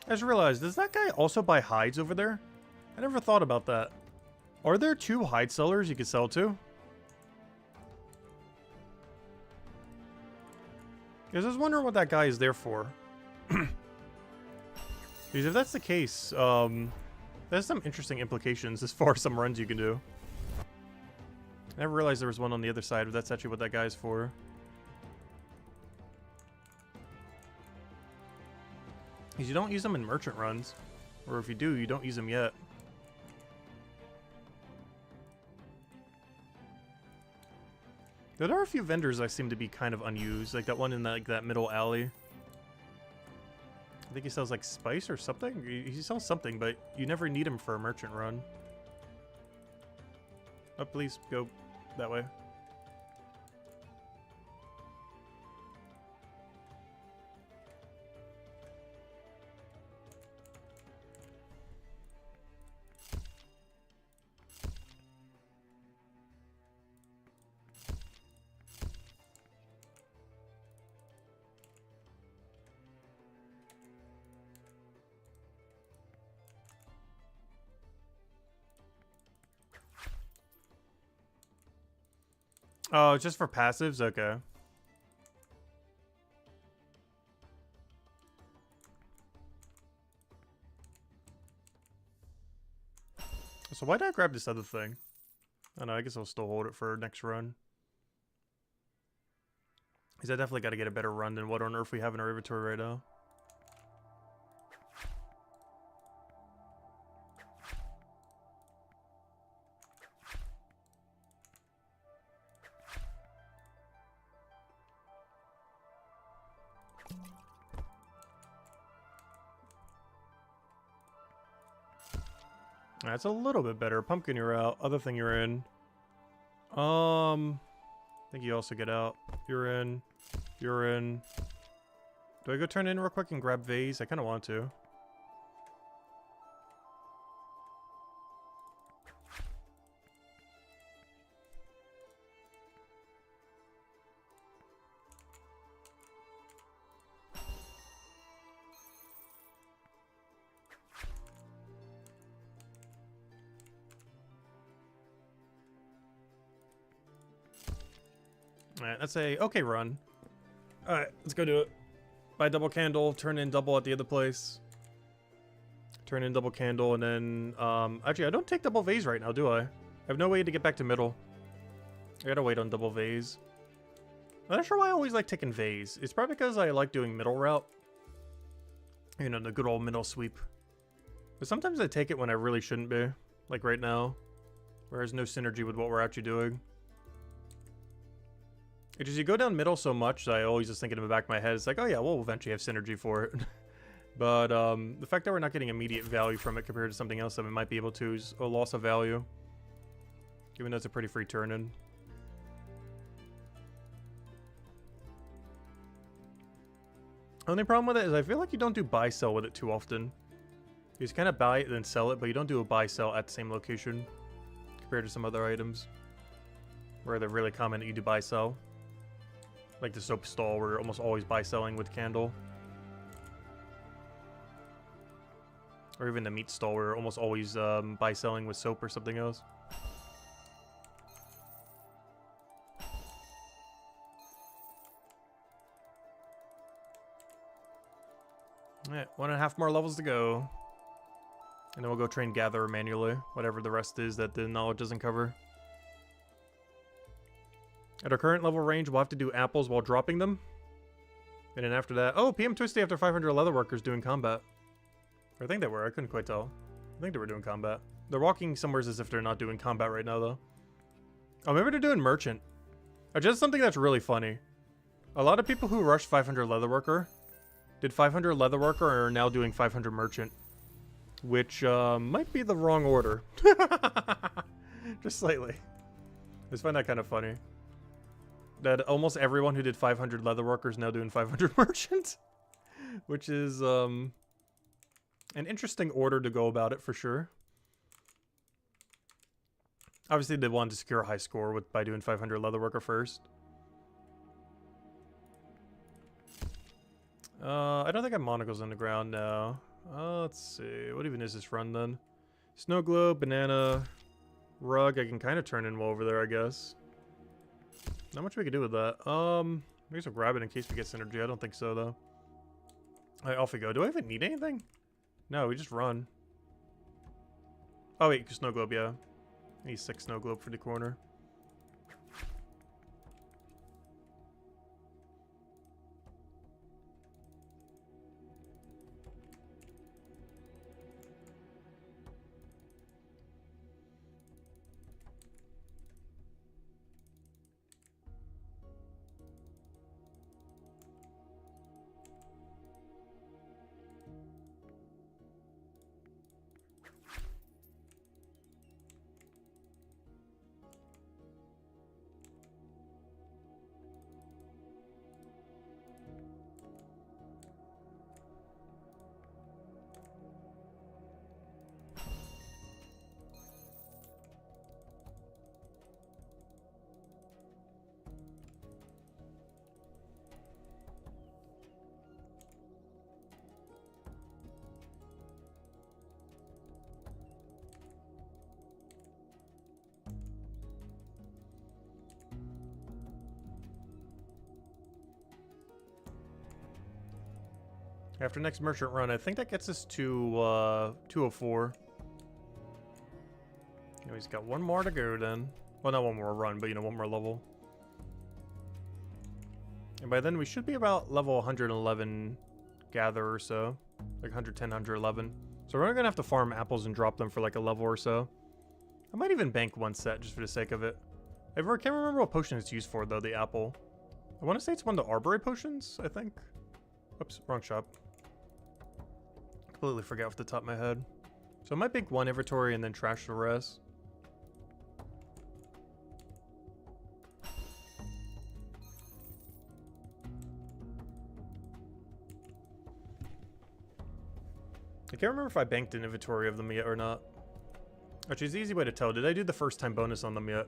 I just realized, does that guy also buy hides over there? I never thought about that. Are there 2 hide sellers you could sell to? Because I was wondering what that guy is there for. Because if that's the case, there's some interesting implications as far as some runs you can do. I never realized there was one on the other side, but that's actually what that guy's for. Because you don't use them in merchant runs. Or if you do, you don't use them yet. There are a few vendors that seem to be kind of unused. Like that one in that middle alley. I think he sells like spice or something. He sells something, but you never need him for a merchant run. Oh, please go that way. Oh, just for passives? Okay. Also, why did I grab this other thing? I don't know, I guess I'll still hold it for next run. Because I definitely got to get a better run than what on earth we have in our inventory right now. That's a little bit better. Pumpkin, you're out. Other thing, you're in. I think you also get out. You're in. You're in. Do I go turn in real quick and grab vase? I kind of want to. Alright, that's a okay run. Alright, let's go do it. Buy double candle, turn in double at the other place. Turn in double candle, and then, actually, I don't take double vase right now, do I? I have no way to get back to middle. I gotta wait on double vase. I'm not sure why I always like taking vase. It's probably because I like doing middle route. You know, the good old middle sweep. But sometimes I take it when I really shouldn't be. Like right now. Where there's no synergy with what we're actually doing. It's just you go down middle so much, I always just think in the back of my head, it's like, oh yeah, we'll eventually have synergy for it. But the fact that we're not getting immediate value from it compared to something else that we might be able to is a loss of value. Even though it's a pretty free turn-in. Only problem with it is I feel like you don't do buy-sell with it too often. You just kind of buy it then sell it, but you don't do a buy-sell at the same location compared to some other items where they're really common that you do buy-sell. Like the soap stall, where you're almost always buy-selling with candle. Or even the meat stall, where you're almost always buy-selling with soap or something else. Alright, 1.5 more levels to go. And then we'll go train Gatherer manually, whatever the rest is that the knowledge doesn't cover. At our current level range, we'll have to do apples while dropping them. And then after that... Oh, PM Twisty after 500 Leatherworkers doing combat. I think they were. I couldn't quite tell. I think they were doing combat. They're walking somewhere as if they're not doing combat right now, though. Oh, maybe they're doing merchant. Just something that's really funny. A lot of people who rushed 500 Leatherworker did 500 Leatherworker and are now doing 500 merchant. Which might be the wrong order. Just slightly. I just find that kind of funny. That almost everyone who did 500 Leatherworker is now doing 500 merchant. Which is an interesting order to go about it for sure. Obviously they wanted to secure a high score by doing 500 Leatherworker first. I don't think I have monocles on the ground now. Let's see. What even is this run then? Snow globe, banana, rug. I can kind of turn in well over there, I guess. Not much we can do with that. I guess we'll grab it in case we get synergy. I don't think so, though. Alright, off we go. Do I even need anything? No, we just run. Oh, wait, snow globe, yeah. I need 6 snow globe for the corner. After next merchant run, I think that gets us to 204. Yeah, he's got one more to go then. Well, not one more run, but you know, one more level. And by then we should be about level 111 gather or so. Like 110, 111. So we're gonna have to farm apples and drop them for like a level or so. I might even bank one set just for the sake of it. I can't remember what potion it's used for though, the apple. I want to say it's one of the Arbory potions, I think. Oops, wrong shop. Completely forgot off the top of my head. So I might bank one inventory and then trash the rest. I can't remember if I banked an inventory of them yet or not. Actually, it's an easy way to tell. Did I do the first time bonus on them yet?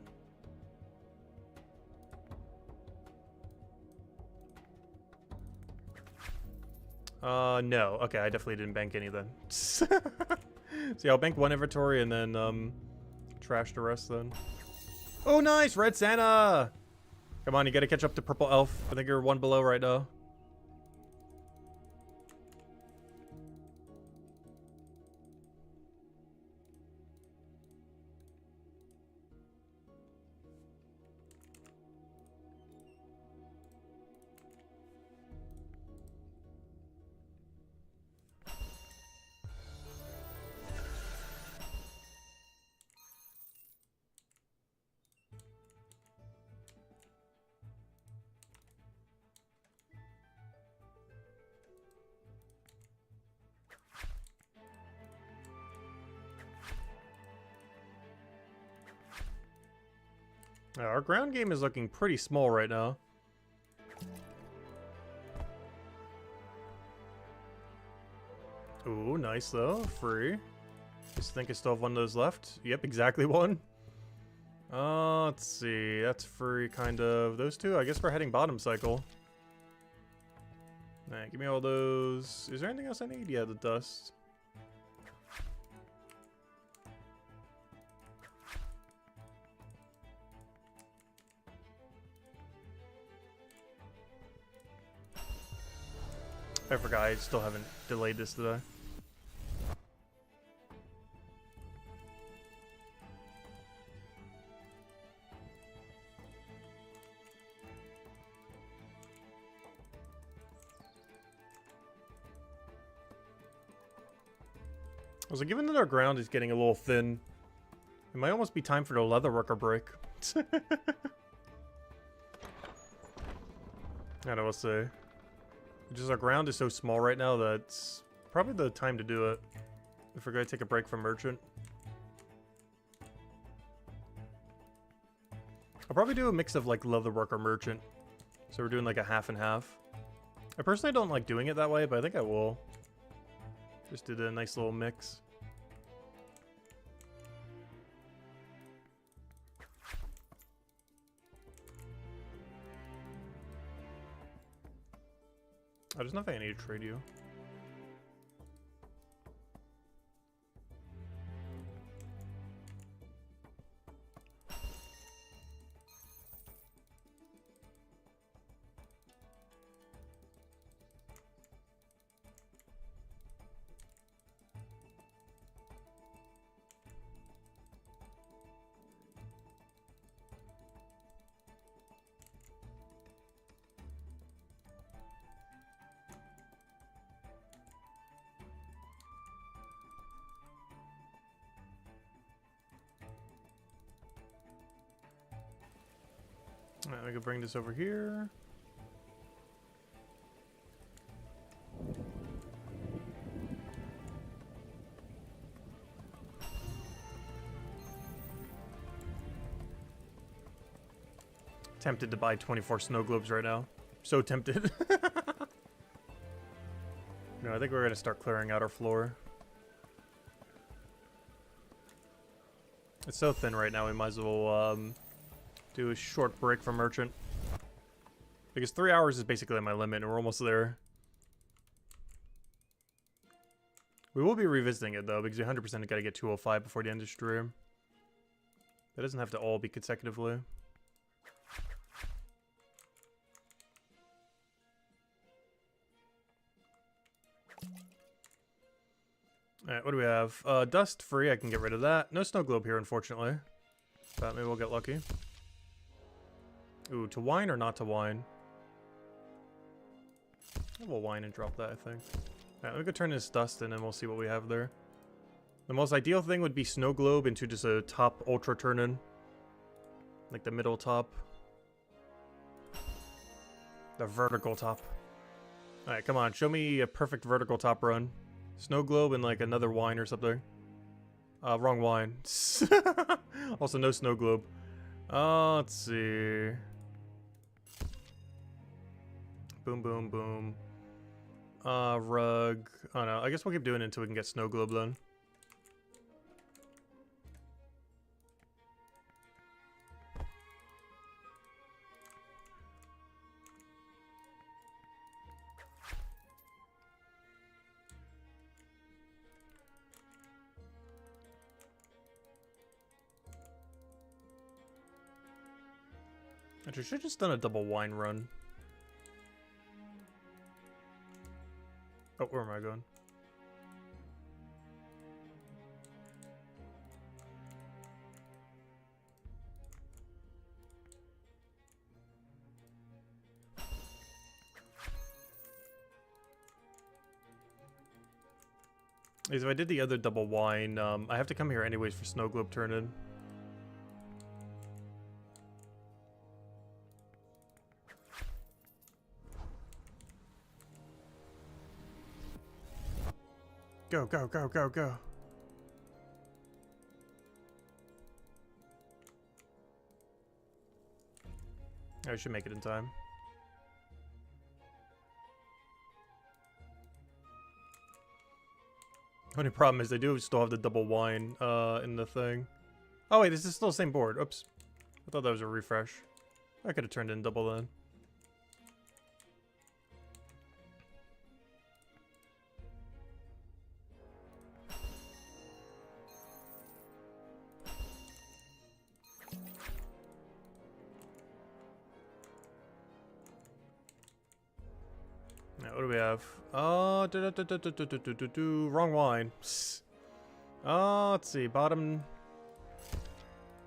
No. Okay, I definitely didn't bank any then. So yeah, I'll bank one inventory and then, trash the rest then. Oh, nice! Red Santa! Come on, you gotta catch up to Purple Elf. I think you're one below right now. Our ground game is looking pretty small right now. Ooh, nice though. Free. Just think I still have one of those left. Yep, exactly one. Let's see. That's free, kind of. Those two, I guess we're heading bottom cycle. Alright, give me all those. Is there anything else I need? Yeah, the dust. I forgot, I still haven't delayed this today. Also, given that our ground is getting a little thin, it might almost be time for the Leatherworker break. I know, we'll see. Just our ground is so small right now that it's probably the time to do it. If we're going to take a break from Merchant. I'll probably do a mix of like Leatherworker Merchant. So we're doing like a half and half. I personally don't like doing it that way, but I think I will. Just did a nice little mix. Oh, there's nothing I need to trade you. Alright, we can bring this over here. Tempted to buy 24 snow globes right now. So tempted. No, I think we're gonna start clearing out our floor. It's so thin right now, we might as well do a short break from Merchant. Because 3 hours is basically my limit, and we're almost there. We will be revisiting it, though, because we 100% gotta get 205 before the end of the stream. That doesn't have to all be consecutively. Alright, what do we have? Dust free, I can get rid of that. No snow globe here, unfortunately. But maybe we'll get lucky. Ooh, to wine or not to wine? We'll wine and drop that, I think. Alright, let me go turn this dust in and we'll see what we have there. The most ideal thing would be snow globe into just a top ultra turn-in. Like the middle top. The vertical top. Alright, come on, show me a perfect vertical top run. Snow globe and like another wine or something. Wrong wine. Also no snow globe. Let's see. Boom, boom, boom. Rug. Oh no, I guess we'll keep doing it until we can get snow globe then. Actually, should have just done a double wine run. Oh, where am I going? If I did the other double wine, I have to come here anyways for snow globe turn-in. Go, go, go, go, go. I should make it in time. Only problem is they do still have the double wine in the thing. Oh wait, this is still the same board. Oops. I thought that was a refresh. I could have turned in double then. Now, what do we have? Wrong wine. Let's see. Bottom.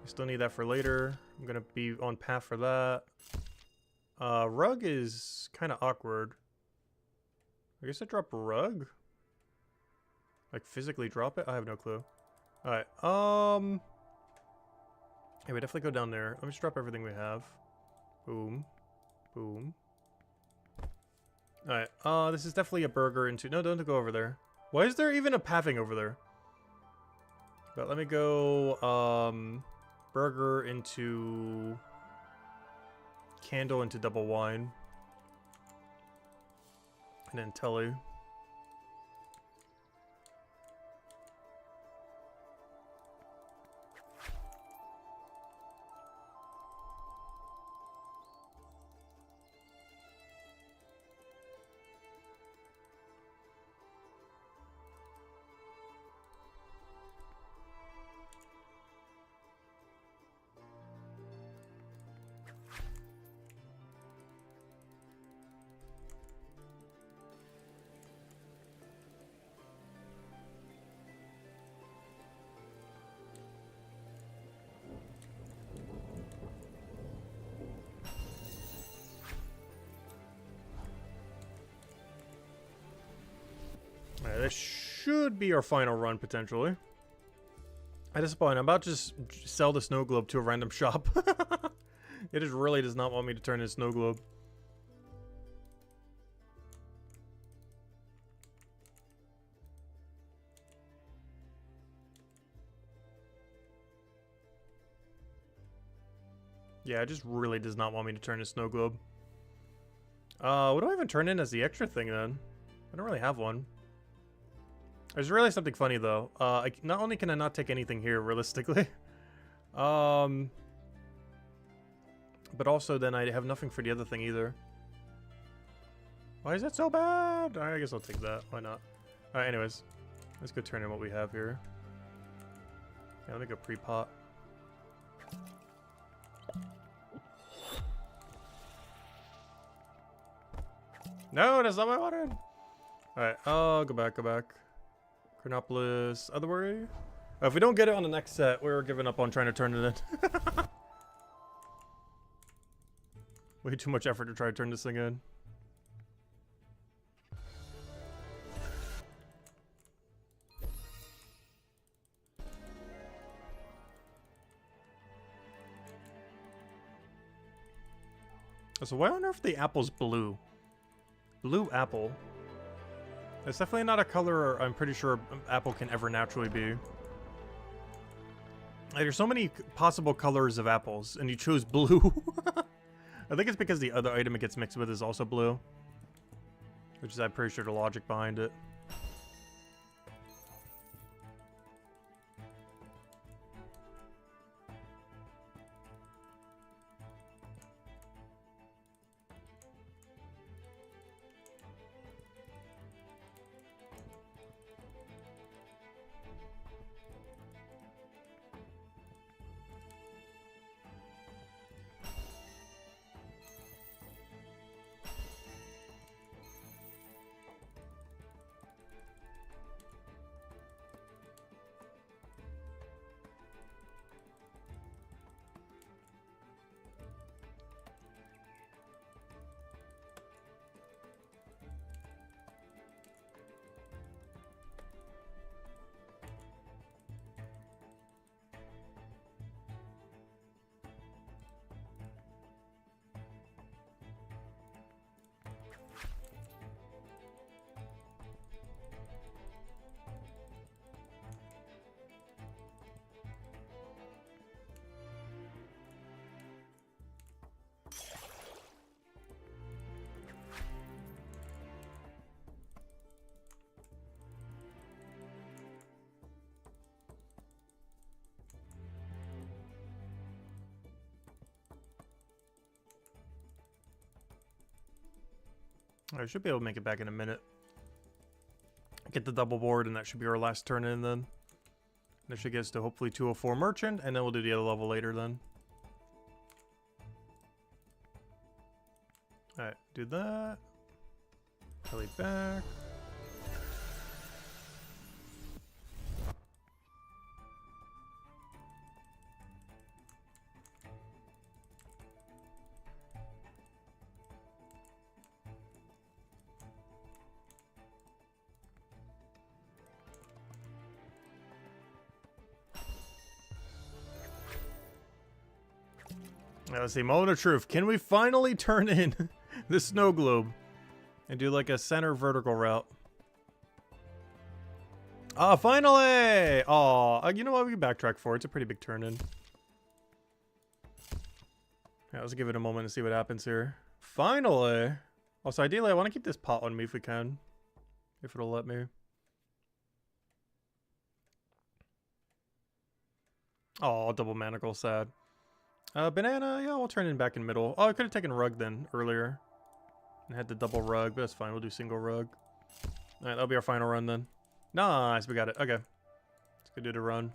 We still need that for later. I'm gonna be on path for that. Rug is kind of awkward. I guess I drop a rug? Like physically drop it? I have no clue. Alright, hey, we definitely go down there. Let me just drop everything we have. Boom. Boom. Alright, this is definitely a burger into... No, don't go over there. Why is there even a pathing over there? But let me go, burger into... Candle into double wine. And then telly. Alright, this should be our final run, potentially. At this point, I'm about to just sell the snow globe to a random shop. It just really does not want me to turn in snow globe. Yeah, it just really does not want me to turn in snow globe. What do I even turn in as the extra thing then? I don't really have one. There's really something funny though. Not only can I not take anything here realistically, but also then I have nothing for the other thing either. Why is that so bad? I guess I'll take that. Why not? Alright, anyways. Let's go turn in what we have here. Yeah, let me go pre-pot. No, that's not what I wanted! Alright, go back. Chronopolis, other way. If we don't get it on the next set, we're giving up on trying to turn it in. Way too much effort to try to turn this thing in. So why on earth the apple's blue? Blue apple. It's definitely not a color I'm pretty sure apple can ever naturally be. Like, there's so many possible colors of apples, and you chose blue. I think it's because the other item it gets mixed with is also blue. Which is, I'm pretty sure, the logic behind it. I should be able to make it back in a minute. Get the double board, and that should be our last turn in then. That should get us to hopefully 204 merchant, and then we'll do the other level later then. Alright, do that. Kelly back. Let's see, moment of truth. Can we finally turn in the snow globe and do like a center vertical route? Ah, finally! Aw, you know what? We can backtrack for it. It's a pretty big turn in. Yeah, let's give it a moment to see what happens here. Finally! Also, ideally, I want to keep this pot on me if we can. If it'll let me. Oh, double manacle, sad. Banana, yeah, we'll turn in back in middle. Oh, I could have taken rug then, earlier. And had the double rug, but that's fine. We'll do single rug. Alright, that'll be our final run then. Nice, we got it. Okay. Let's go do the run.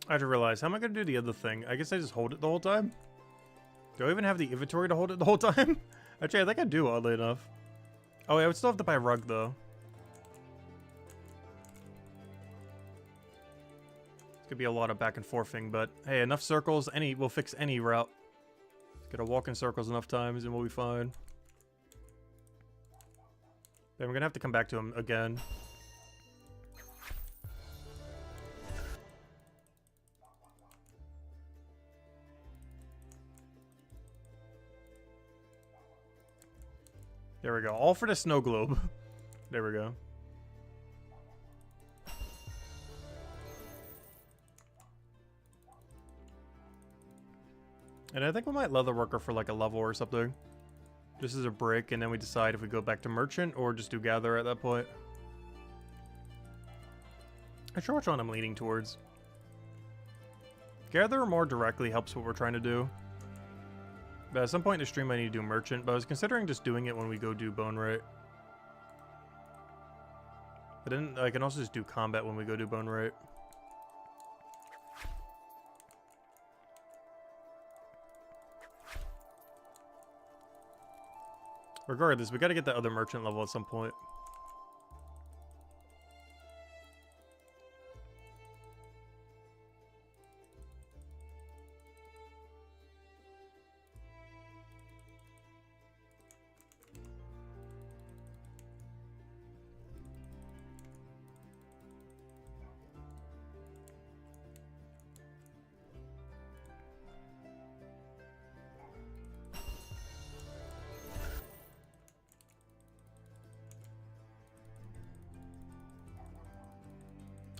I just realized, how am I going to do the other thing? I guess I just hold it the whole time? Do I even have the inventory to hold it the whole time? Actually, I think I do, oddly enough. Oh, yeah, I would still have to buy a rug, though. It's going to be a lot of back and forthing, but hey, enough circles, we'll fix any route. Gotta walk in circles enough times and we'll be fine. Then we're going to have to come back to him again. There we go. All for the snow globe. There we go. And I think we might Leatherworker for like a level or something. Just as a break, and then we decide if we go back to Merchant or just do Gather at that point. Not sure which one I'm leaning towards. Gather more directly helps what we're trying to do. But at some point in the stream I need to do Merchant, but I was considering just doing it when we go do Bonewright. But then I can also just do Combat when we go do Bonewright. Regardless, we gotta get that other Merchant level at some point.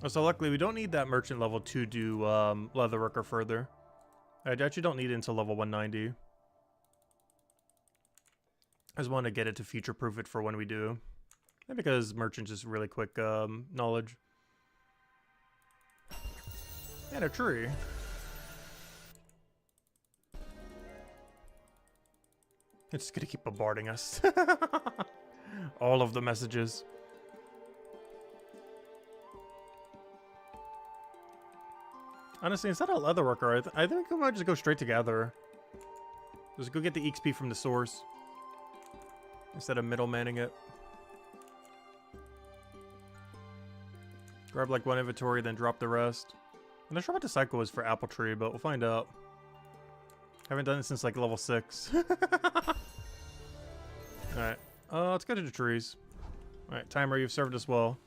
So luckily, we don't need that Merchant level to do Leatherworker further. I actually don't need it until level 190. I just want to get it to future-proof it for when we do. And because Merchant's just really quick knowledge. And a tree. It's just gonna keep bombarding us. All of the messages. Honestly, instead of Leatherworker, I think I might just go straight to Gather. Just go get the XP from the source. Instead of middlemaning it. Grab like one inventory, then drop the rest. I'm not sure what the cycle is for Apple Tree, but we'll find out. Haven't done it since like level 6. Alright, let's go to the trees. Alright, Timer, you've served us well.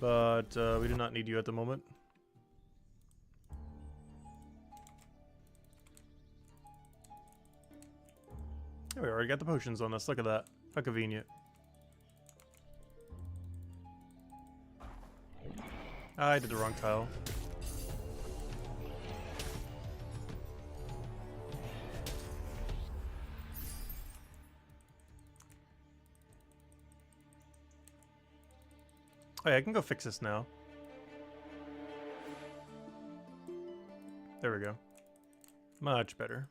But we do not need you at the moment. Yeah, we already got the potions on us. Look at that. How convenient. I did the wrong tile. Oh yeah, I can go fix this now. There we go. Much better.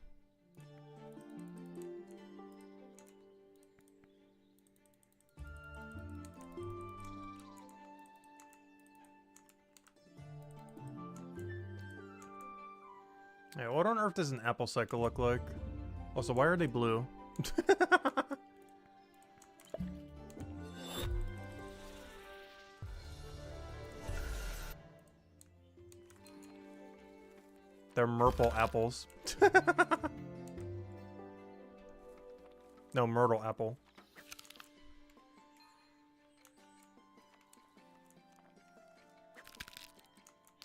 Yeah, what on earth does an apple cycle look like? Also, why are they blue? They're Myrtle apples. No, Myrtle apple.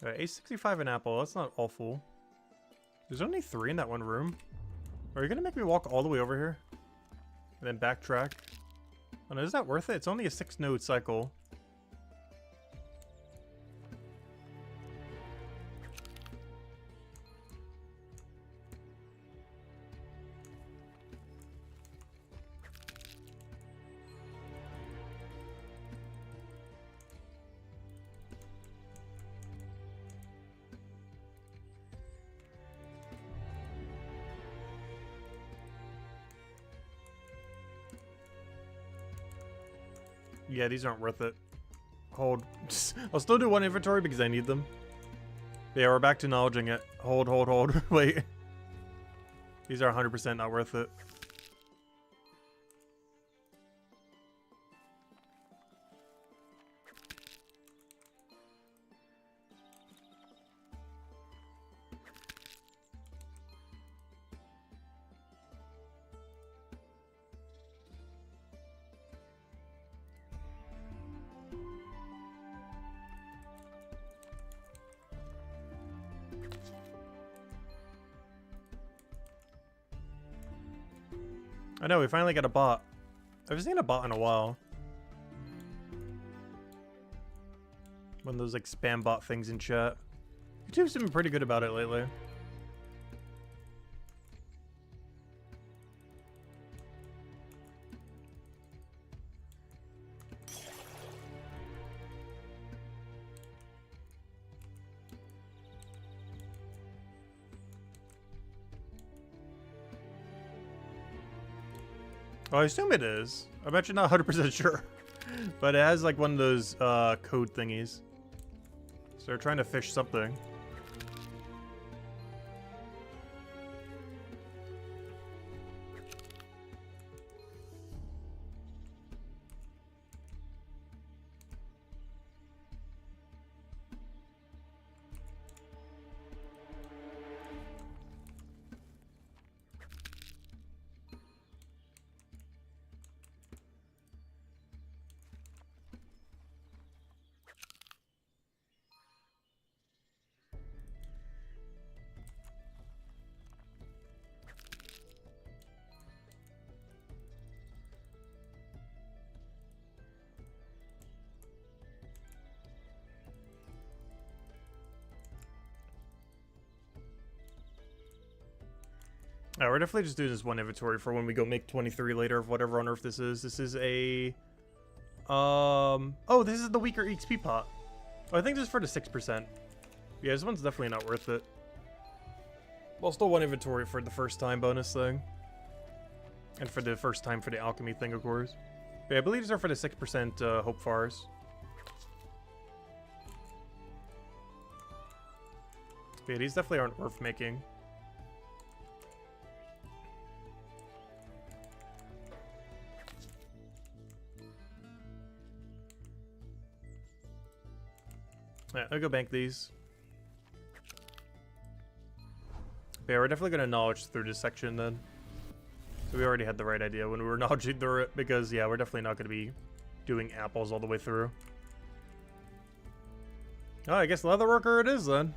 A65 an apple, that's not awful. There's only 3 in that one room. Are you gonna make me walk all the way over here? And then backtrack? Oh no, is that worth it? It's only a 6-node cycle. Yeah, these aren't worth it. Hold. I'll still do one inventory because I need them. Yeah, we're back to acknowledging it. Hold, hold, hold. Wait. These are 100% not worth it. I know, we finally got a bot. I haven't seen a bot in a while. One of those like spam bot things in chat. YouTube's been pretty good about it lately. Oh, I assume it is. I'm actually not 100% sure. But it has like one of those code thingies. So they're trying to fish something. Alright, we're definitely just doing this one inventory for when we go make 23 later of whatever on earth this is. This is a... Oh, this is the weaker XP pot. Oh, I think this is for the 6%. Yeah, this one's definitely not worth it. Well, still one inventory for the first time bonus thing. And for the first time for the alchemy thing, of course. But yeah, I believe these are for the 6% hope fars. But yeah, these definitely aren't worth making. Yeah, I'll go bank these. But yeah, we're definitely going to knowledge through this section then. So we already had the right idea when we were knowledging through it, because yeah, we're definitely not going to be doing apples all the way through. Oh, I guess Leatherworker it is then.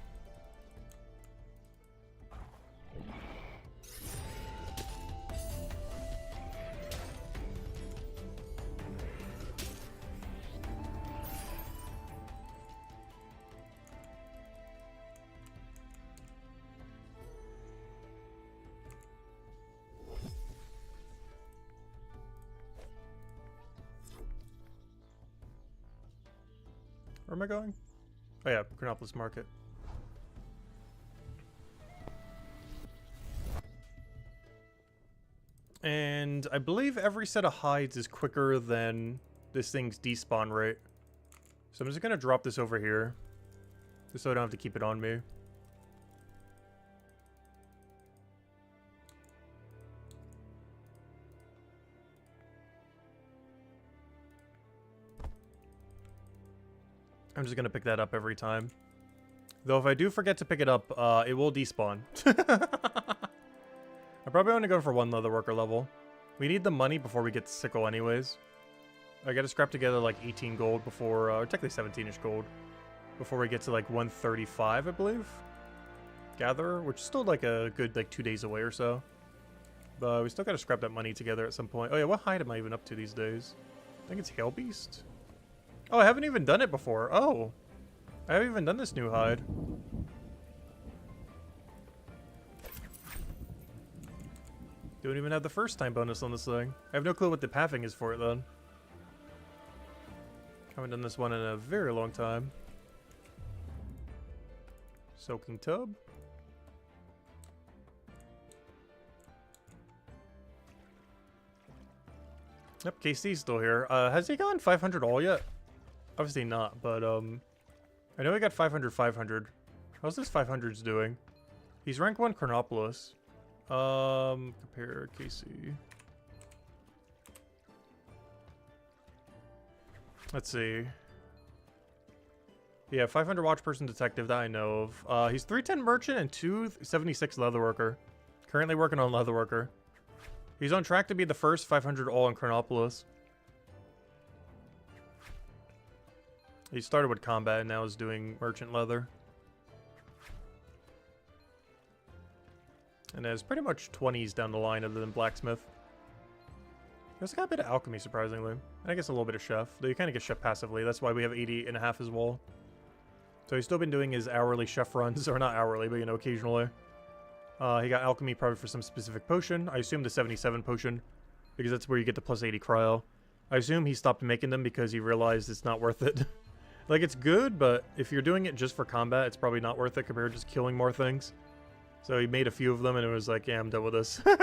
Where am I going? Oh yeah, Chronopolis Market. And I believe every set of hides is quicker than this thing's despawn rate. So I'm just gonna drop this over here, just so I don't have to keep it on me. I'm just gonna pick that up every time. Though if I do forget to pick it up, it will despawn. I probably want to go for one Leatherworker level. We need the money before we get to sickle anyways. I gotta scrap together like 18 gold before, or technically 17-ish gold, before we get to like 135, I believe. Gatherer, which is still like a good like 2 days away or so. But we still gotta scrap that money together at some point. Oh yeah, what hide am I even up to these days? I think it's Hailbeast. Oh, I haven't even done it before. Oh, I haven't even done this new hide. Don't even have the first time bonus on this thing. I have no clue what the pathing is for it then. Haven't done this one in a very long time. Soaking tub. Yep, KC's still here. Has he gone 500 all yet? Obviously not, but I know he got 500. How's this 500's doing? He's rank 1 Chronopolis. Compare KC. Let's see. Yeah, 500 watch person detective that I know of. He's 310 merchant and 276 leatherworker. Currently working on leatherworker. He's on track to be the first 500 all in Chronopolis. He started with combat and now is doing merchant leather. And there's pretty much 20s down the line other than blacksmith. There's got a bit of alchemy, surprisingly. And I guess a little bit of chef. Though you kind of get chef passively. That's why we have 80.5 as well. So he's still been doing his hourly chef runs. Or not hourly, but you know, occasionally. He got alchemy probably for some specific potion. I assume the 77 potion. Because that's where you get the plus 80 cryo. I assume he stopped making them because he realized it's not worth it. Like, it's good, but if you're doing it just for combat, it's probably not worth it compared to just killing more things. So he made a few of them, and it was like, yeah, I'm done with this. So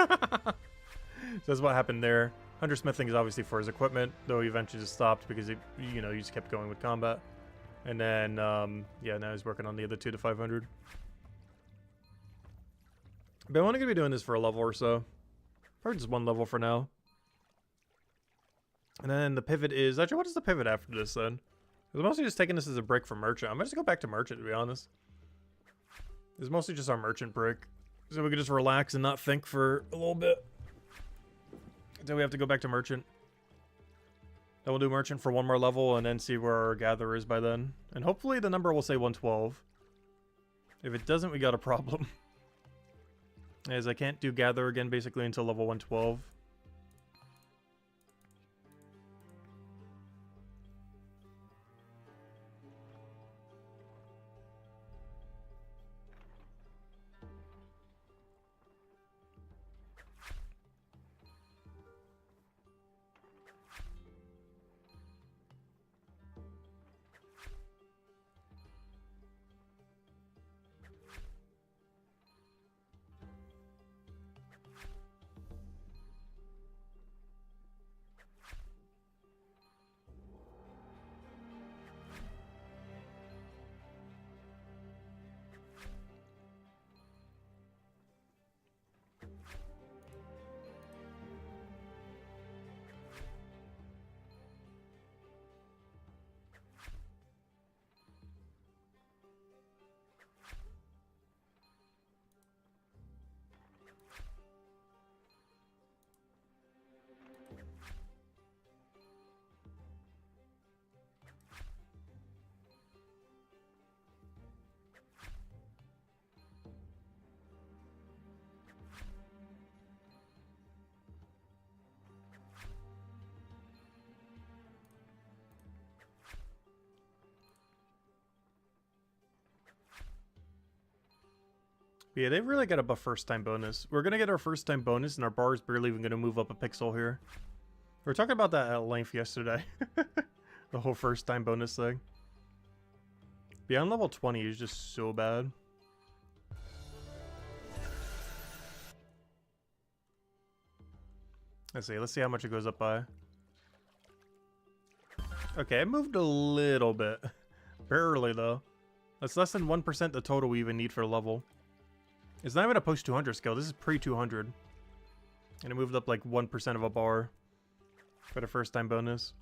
that's what happened there. 100 smithing is obviously for his equipment, though he eventually just stopped because he, you know, he just kept going with combat. And then, yeah, now he's working on the other 2 to 500. But I'm only going to be doing this for a level or so. Probably just 1 level for now. And then the pivot is... Actually, what is the pivot after this, then? I'm mostly just taking this as a break for merchant. I'm going to just go back to merchant, to be honest. It's mostly just our merchant break. So we can just relax and not think for a little bit. Until we have to go back to merchant. Then we'll do merchant for 1 more level and then see where our gather is by then. And hopefully the number will say 112. If it doesn't, we got a problem. As I can't do gather again basically until level 112. Yeah, they really got up a first time bonus. We're going to get our first time bonus and our bar is barely even going to move up a pixel here. We were talking about that at length yesterday. The whole first time bonus thing. Beyond level 20 is just so bad. Let's see how much it goes up by. Okay, it moved a little bit. Barely though. That's less than 1% the total we even need for a level. It's not even a post 200 skill. This is pre 200. And it moved up like 1% of a bar for the first time bonus.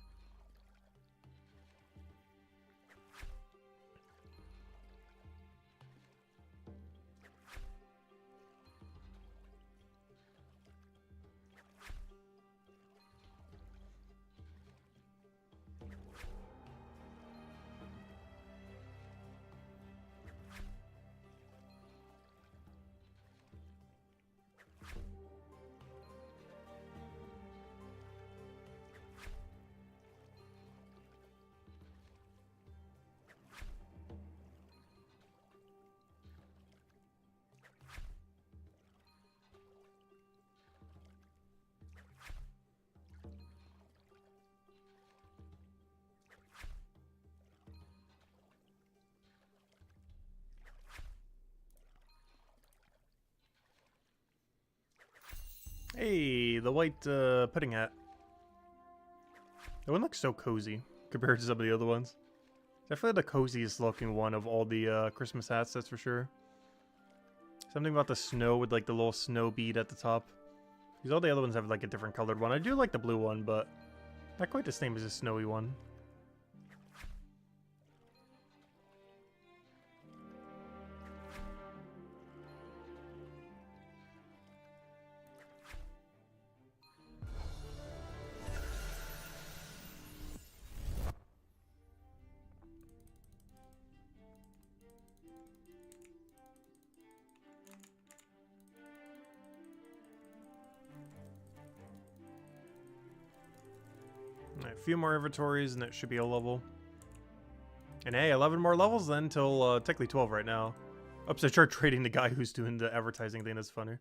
Hey, the white pudding hat. That one looks so cozy compared to some of the other ones. Definitely the coziest looking one of all the Christmas hats, that's for sure. Something about the snow with like the little snow bead at the top. Because all the other ones have like a different colored one. I do like the blue one, but not quite the same as the snowy one. A few more inventories and it should be a level. And hey, 11 more levels then till technically 12 right now. Oops, I tried trading the guy who's doing the advertising thing. That's funny.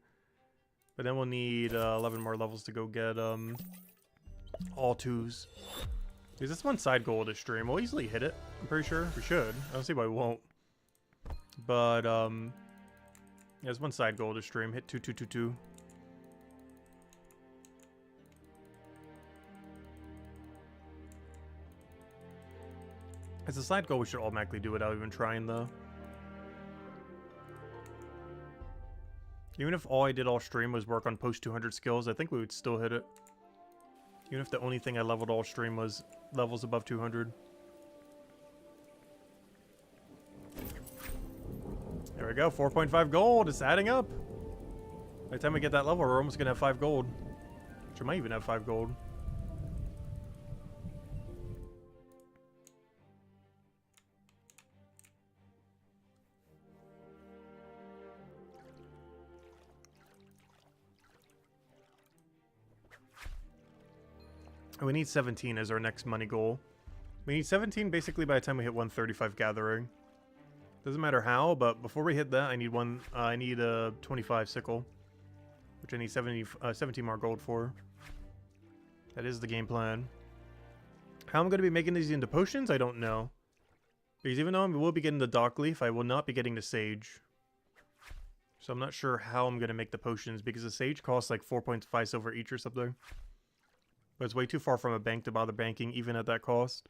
But then we'll need 11 more levels to go get all 2s. Because this one side goal of this stream. We'll easily hit it. I'm pretty sure. We should. I don't see why we won't. But yeah, there's one side goal of this stream. Hit 2222. As a side goal, we should automatically do without even trying, though. Even if all I did all stream was work on post 200 skills, I think we would still hit it. Even if the only thing I leveled all stream was levels above 200. There we go, 4.5 gold. It's adding up. By the time we get that level, we're almost going to have 5 gold. Which I might even have 5 gold. We need 17 as our next money goal. We need 17 basically by the time we hit 135 gathering. Doesn't matter how, but before we hit that, I need a 25 sickle, which I need 17 more gold for. That is the game plan. How I'm going to be making these into potions, I don't know. Because even though I will be getting the dock leaf, I will not be getting the sage. So I'm not sure how I'm going to make the potions, because the sage costs like 4.5 silver each or something. But it's way too far from a bank to bother banking, even at that cost.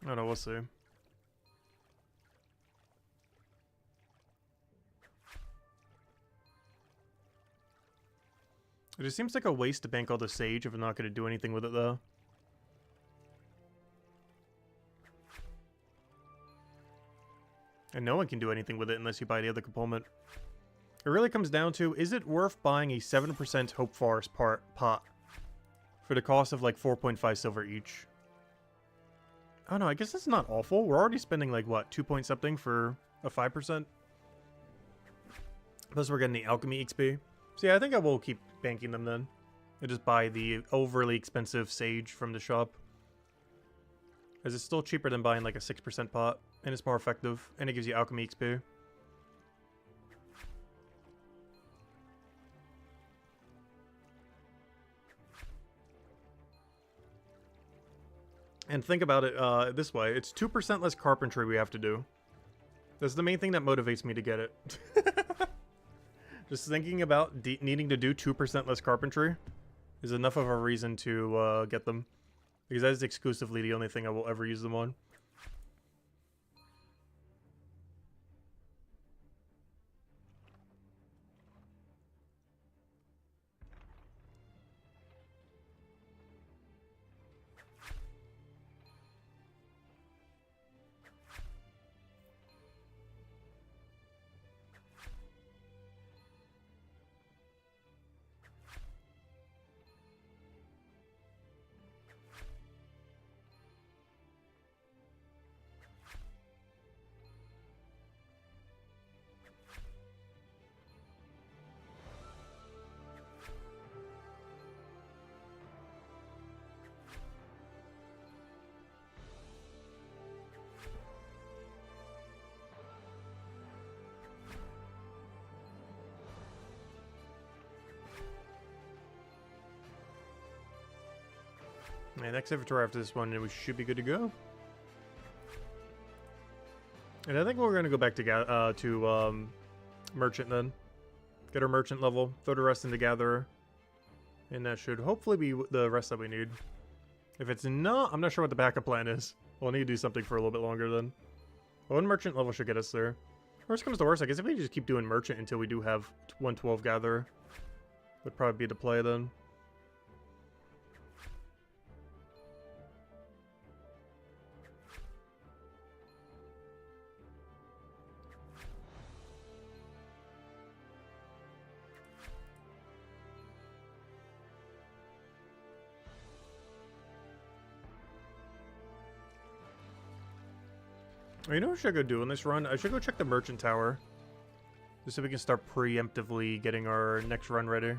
I don't know, we'll see. It just seems like a waste to bank all the sage if I'm not going to do anything with it, though. And no one can do anything with it unless you buy the other component. It really comes down to, is it worth buying a 7% Hope Forest pot for the cost of like 4.5 silver each? I don't know, I guess that's not awful. We're already spending like, what, 2 point something for a 5%? Plus we're getting the alchemy XP. So yeah, I think I will keep banking them then. And just buy the overly expensive sage from the shop. As it's still cheaper than buying like a 6% pot. And it's more effective. And it gives you alchemy XP. And think about it this way. It's 2% less carpentry we have to do. That's the main thing that motivates me to get it. Just thinking about needing to do 2% less carpentry is enough of a reason to get them. Because that is exclusively the only thing I will ever use them on. And next inventory after this one, we should be good to go. And I think we're going to go back to Merchant then. Get our Merchant level, throw the rest into Gatherer. And that should hopefully be the rest that we need. If it's not, I'm not sure what the backup plan is. We'll need to do something for a little bit longer then. One Merchant level should get us there. Worst comes to worst, I guess if we just keep doing Merchant until we do have 112 Gatherer, would probably be the play then. You know what I should go do in this run? I should go check the Merchant Tower. Just so we can start preemptively getting our next run ready.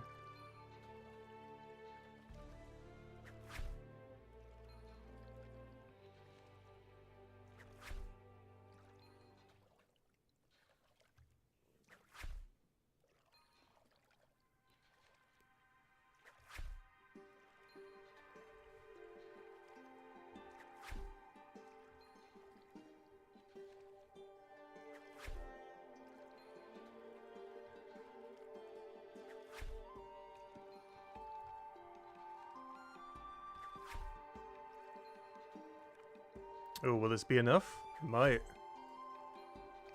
Oh, will this be enough? It might.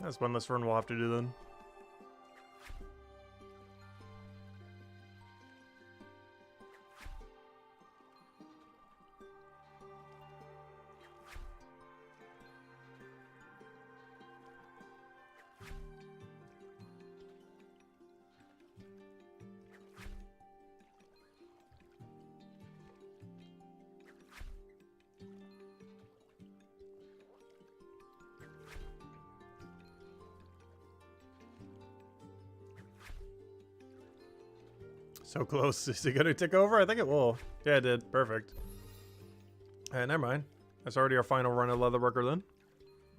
That's one less run we'll have to do then. So close. Is it gonna tick over? I think it will. Yeah, it did. Perfect. Alright, never mind. That's already our final run of Leatherworker then.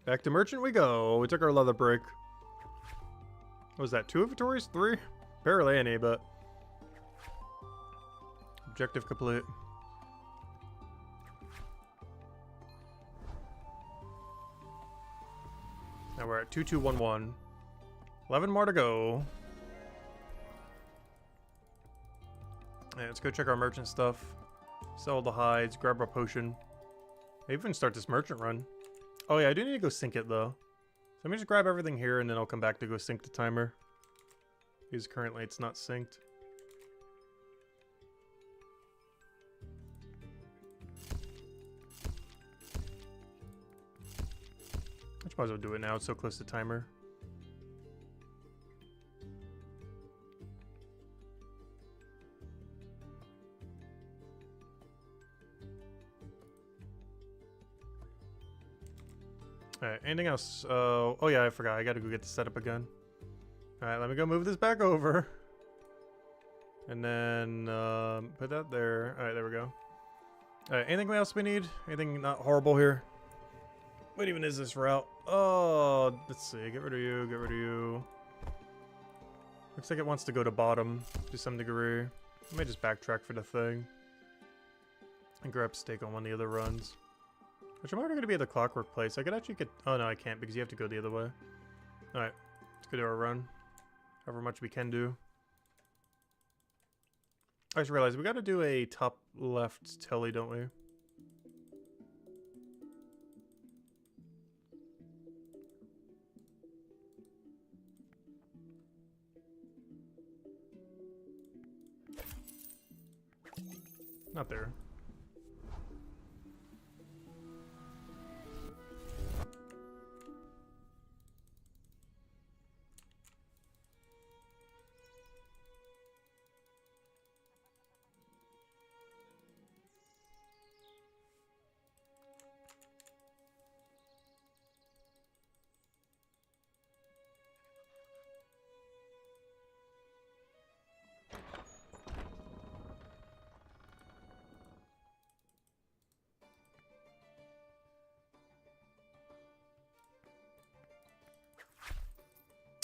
Back to Merchant we go. We took our leather break. What was that? 2 inventories? 3? Barely any, but... Objective complete. Now we're at 2211. 11 more to go. Yeah, let's go check our merchant stuff. Sell the hides, grab our potion. Maybe even start this merchant run. Oh yeah, I do need to go sync it though. So let me just grab everything here and then I'll come back to go sync the timer. Because currently it's not synced. I might as well do it now, it's so close to timer. Alright, anything else? Oh yeah, I forgot. I gotta go get the setup again. Alright, let me go move this back over. And then put that there. Alright, there we go. Alright, anything else we need? Anything not horrible here? What even is this route? Oh, let's see. Get rid of you, get rid of you. Looks like it wants to go to bottom to some degree. I may just backtrack for the thing. And grab steak on one of the other runs. Which I'm already going to be at the Clockwork place. I could actually get... Oh, no, I can't because you have to go the other way. Alright, let's go do our run. However much we can do. I just realized we got to do a top left telly, don't we? Not there.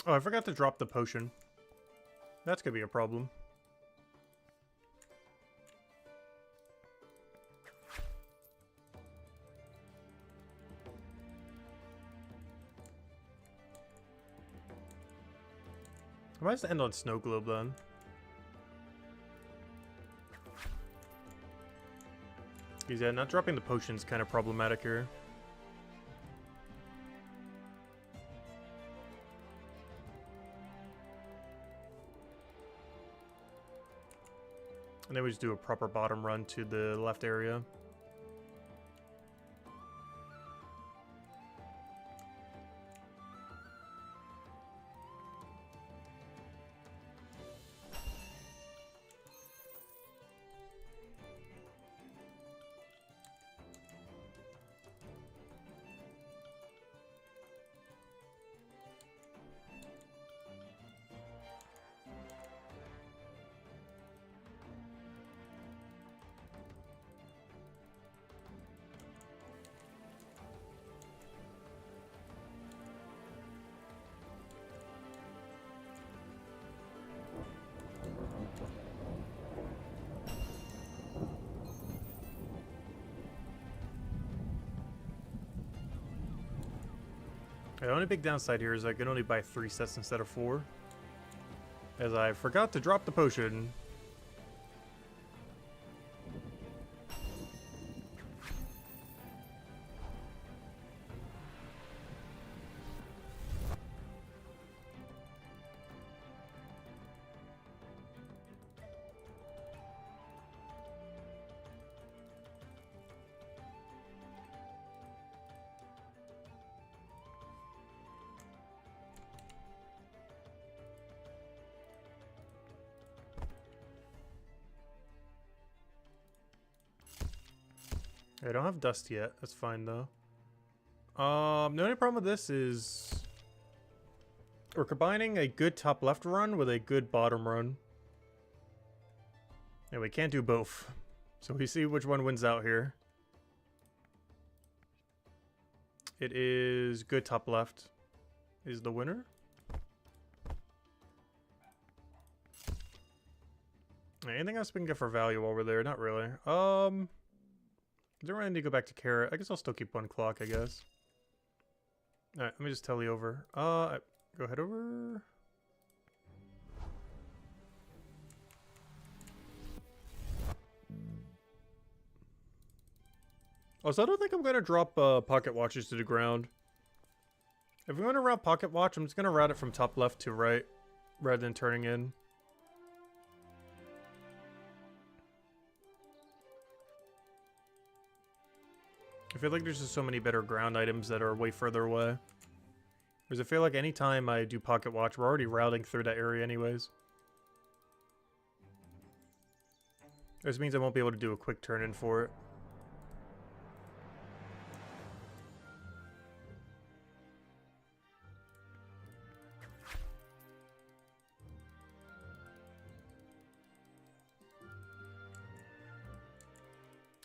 Oh, I forgot to drop the potion. That's gonna be a problem. I might just end on Snow Globe then. Because yeah, not dropping the potion is kind of problematic here. And then we just do a proper bottom run to the left area. The only big downside here is I can only buy 3 sets instead of 4. As I forgot to drop the potion. I don't have dust yet. That's fine though. The only problem with this is we're combining a good top left run with a good bottom run. And we can't do both. So we see which one wins out here. It is good top left is the winner. Anything else we can get for value while we're there? Not really. Don't really need to go back to carrot. I guess I'll still keep one clock, I guess. Alright, let me just tell you over. Go head over. Also, I don't think I'm going to drop pocket watches to the ground. If we want to route pocket watch, I'm just going to route it from top left to right rather than turning in. I feel like there's just so many better ground items that are way further away. Because I feel like anytime I do pocket watch, we're already routing through that area anyways. This means I won't be able to do a quick turn in for it.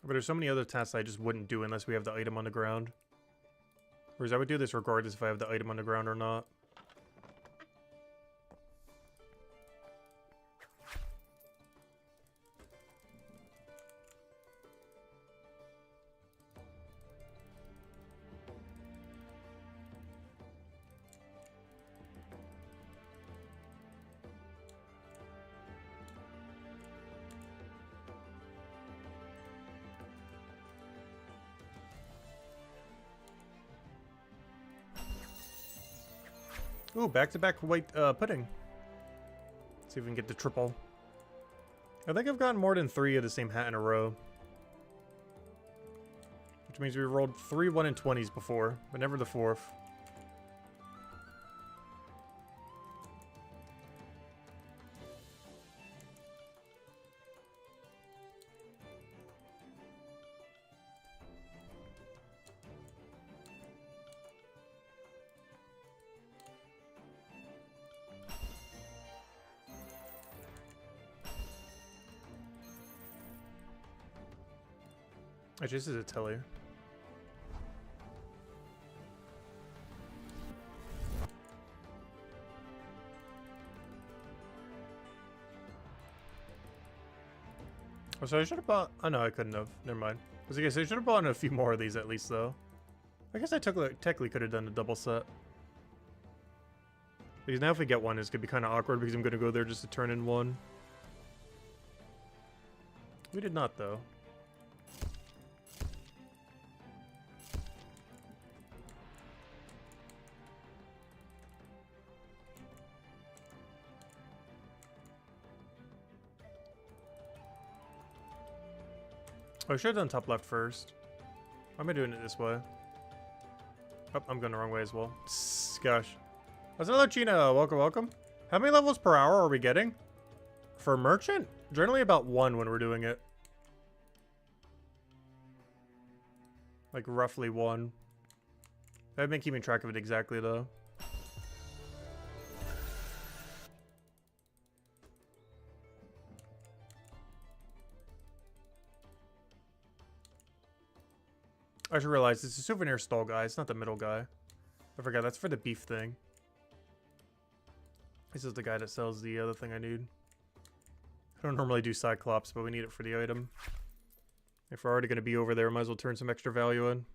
But there's so many other tasks I just wouldn't do unless we have the item on the ground. Whereas I would do this regardless if I have the item on the ground or not. Ooh, back-to-back white pudding. Let's see if we can get the triple. I think I've gotten more than 3 of the same hat in a row. Which means we rolled 3 1 and 20s before, but never the 4th. Actually, this is a telly. Oh, so I should have bought... Oh, no, I couldn't have. Never mind. I was gonna say, I should have bought a few more of these at least, though. I guess I technically could have done a double set. Because now if we get one, it's gonna be kind of awkward because I'm gonna go there just to turn in one. We did not, though. Oh, I should have done top left first. Why am I doing it this way? Oh, I'm going the wrong way as well. Gosh. Hello, Chino. Welcome, welcome. How many levels per hour are we getting? For merchant? Generally about 1 when we're doing it. Like roughly 1. I haven't been keeping track of it exactly though. I should realize it's a souvenir stall guy. It's not the middle guy. I forgot that's for the beef thing. This is the guy that sells the other thing I need. I don't normally do Cyclops, but we need it for the item. If we're already going to be over there, might as well turn some extra value in.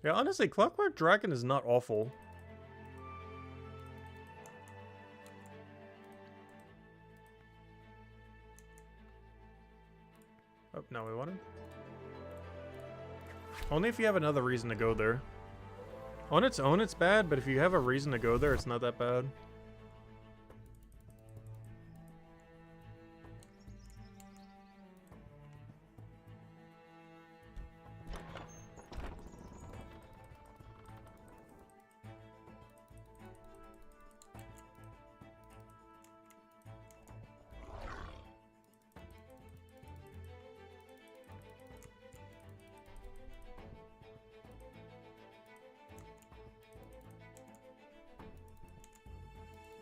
Yeah, honestly, Clockwork Dragon is not awful. Oh, no, we want him? Only if you have another reason to go there. On its own, it's bad, but if you have a reason to go there, it's not that bad.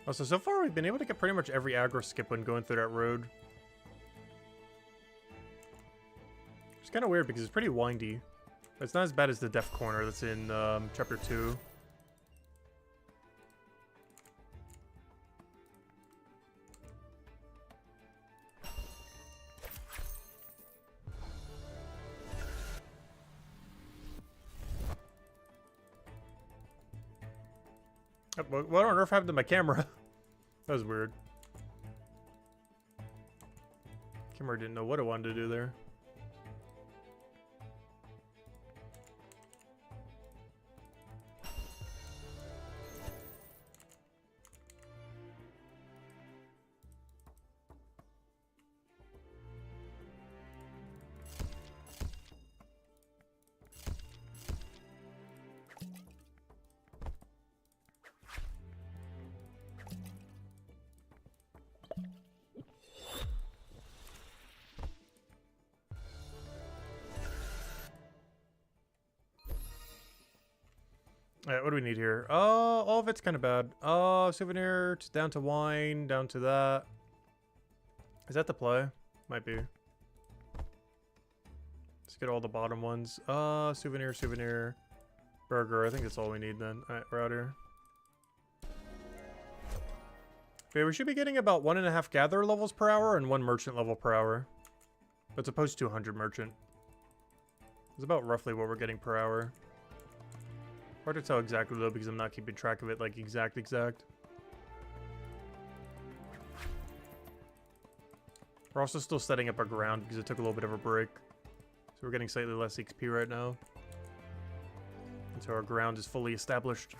Also, so far we've been able to get pretty much every aggro skip when going through that road. It's kind of weird because it's pretty windy. But it's not as bad as the Death Corner that's in Chapter 2. What on earth happened to my camera? That was weird. Camera didn't know what it wanted to do there. Alright, what do we need here? All of it's kind of bad. Souvenir, down to wine, down to that. Is that the play? Might be. Let's get all the bottom ones. Souvenir, souvenir, burger. I think that's all we need then. Alright, we're out here. Okay, we should be getting about 1.5 gatherer levels per hour and 1 merchant level per hour. But supposed to 100 merchant. It's about roughly what we're getting per hour. Hard to tell exactly though because I'm not keeping track of it like exact. We're also still setting up our ground because it took a little bit of a break. So we're getting slightly less XP right now. And so our ground is fully established.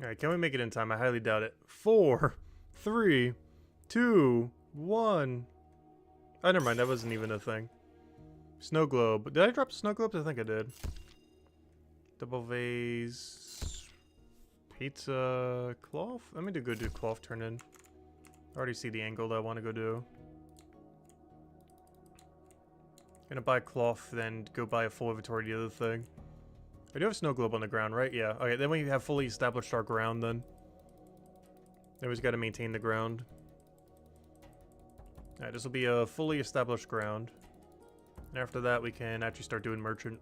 Alright, can we make it in time? I highly doubt it. 4, 3, 2, 1. Oh, never mind. That wasn't even a thing. Snow globe. Did I drop snow globes? I think I did. Double vase. Pizza. Cloth? Let me go do cloth turn in. I already see the angle that I want to go do. Gonna buy cloth, then go buy a full inventory of the other thing. I do have snow globe on the ground, right? Yeah. Okay, then we have fully established our ground then. Then we just gotta maintain the ground. Alright, this will be a fully established ground. And after that, we can actually start doing merchant.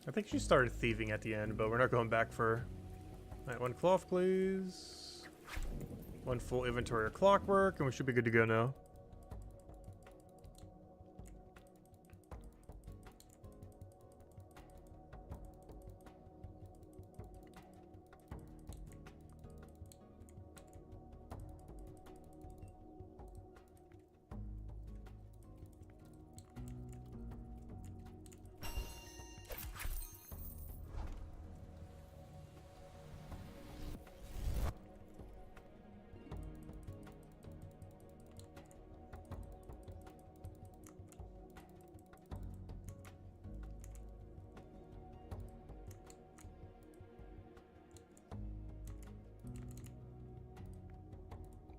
I think she started thieving at the end, but we're not going back for... Alright, 1 cloth, please. 1 full inventory of clockwork, and we should be good to go now.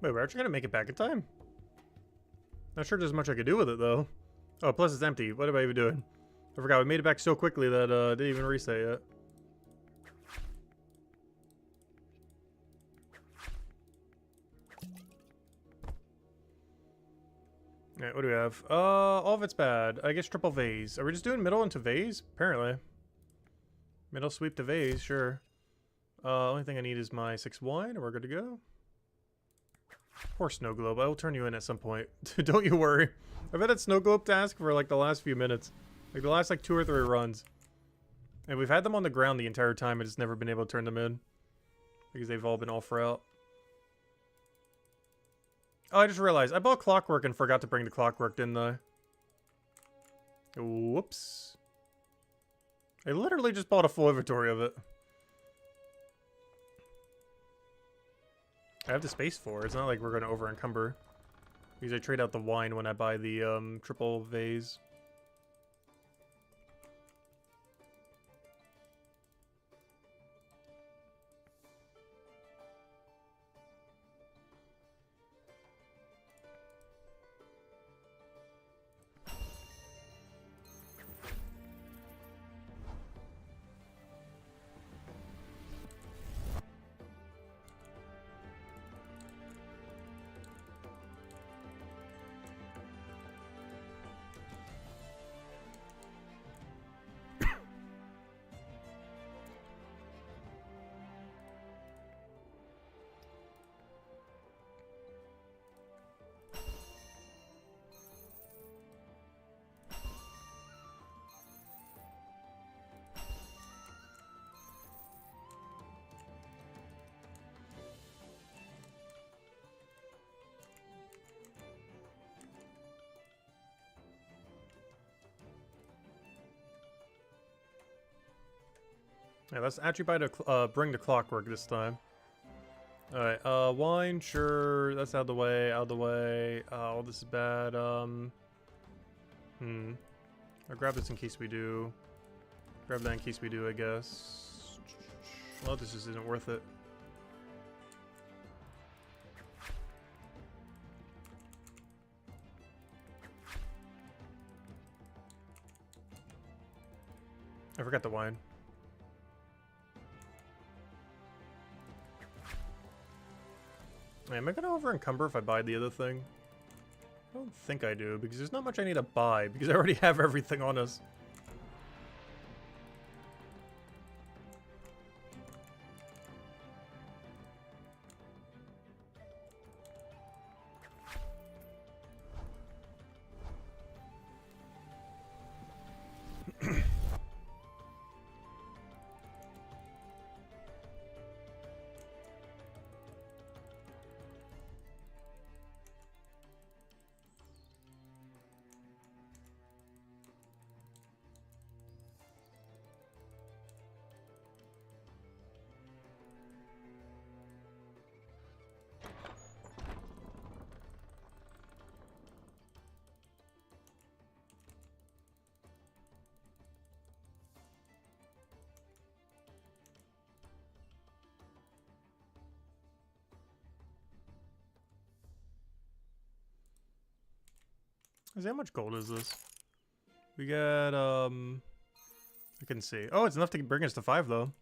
Wait, we're actually gonna make it back in time? Not sure there's much I could do with it, though. Oh, plus it's empty. What am I even doing? I forgot. We made it back so quickly that it didn't even reset yet. Alright, what do we have? All of it's bad. I guess triple vase. Are we just doing middle into vase? Apparently. Middle sweep to vase, sure. Only thing I need is my 6 wine, and we're good to go. Poor Snow Globe. I will turn you in at some point. Don't you worry. I've had that Snow Globe task for like the last few minutes. Like the last like 2 or 3 runs. And we've had them on the ground the entire time and just never been able to turn them in. Because they've all been all for out. Oh, I just realized. I bought Clockwork and forgot to bring the Clockwork, didn't I? Whoops. I literally just bought a full inventory of it. I have the space for it. It's not like we're going to over-encumber. Because I trade out the wine when I buy the triple vase. Yeah, let's actually bring the Clockwork this time. Alright, wine, sure, that's out of the way, out of the way. Oh, this is bad, I'll grab this in case we do. Grab that in case we do, I guess. Well, this just isn't worth it. I forgot the wine. Am I gonna over-encumber if I buy the other thing? I don't think I do, because there's not much I need to buy, because I already have everything on us. How much gold is this? We got, I can see. Oh, it's enough to bring us to 5, though.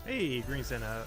Hey, green sand hat.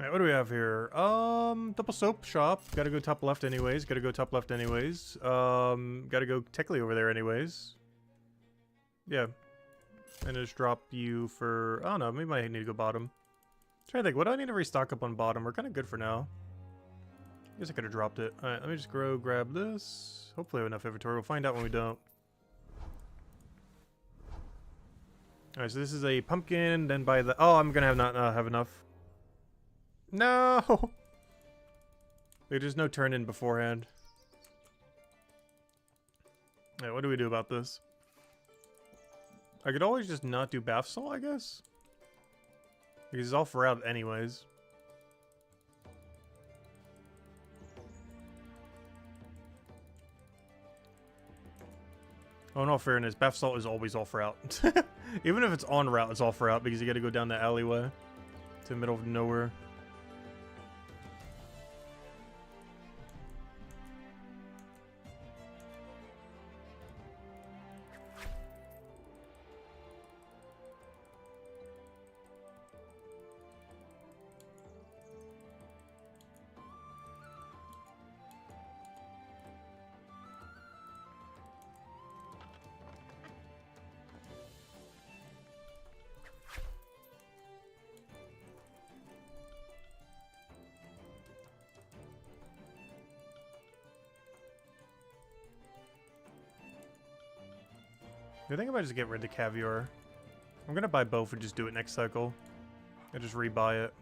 Alright, what do we have here? Double soap shop. Gotta go top left anyways. Gotta go top left anyways. Gotta go technically over there anyways. Yeah. And just drop you for... I don't know, maybe I need to go bottom. Trying to think, what do I need to restock up on bottom? We're kind of good for now. I guess I could have dropped it. Alright, let me just go grab this. Hopefully I have enough inventory. We'll find out when we don't. Alright, so this is a pumpkin, then by the... Oh, I'm gonna have not have enough. No! There's no turn in beforehand. Alright, what do we do about this? I could always just not do bath salt, I guess? Because it's all for out anyways. Oh, in all fairness, bath salt is always all for out. Even if it's on route, it's all for out because you gotta go down the alleyway to the middle of nowhere. I think I might just get rid of the caviar. I'm gonna buy both and just do it next cycle. I just rebuy it.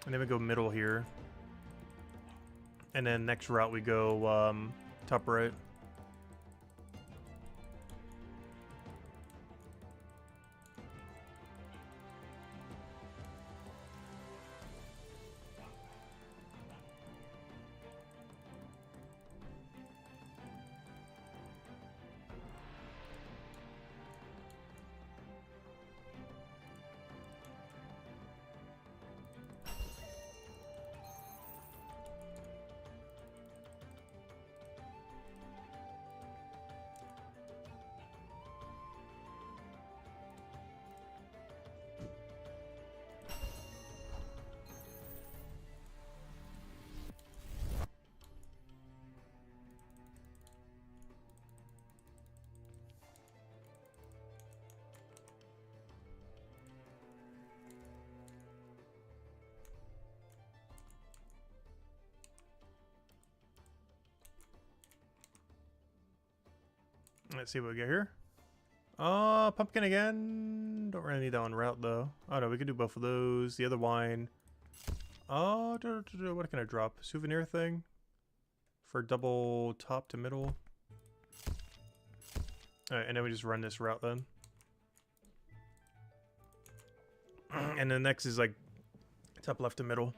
And then we go middle here. And then next route we go top right. Let's see what we get here. Pumpkin again. Don't really need that one route though. Oh no, we could do both of those. The other wine. What can I drop? Souvenir thing? For double top to middle. Alright, and then we just run this route then. And then next is like top left to middle.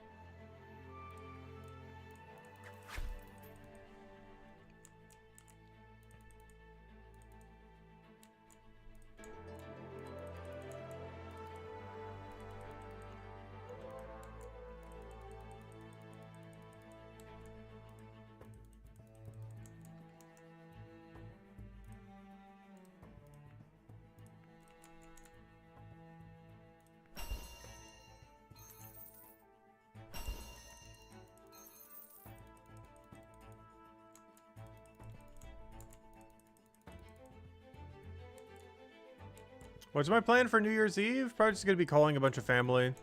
What's my plan for New Year's Eve? Probably just gonna be calling a bunch of family.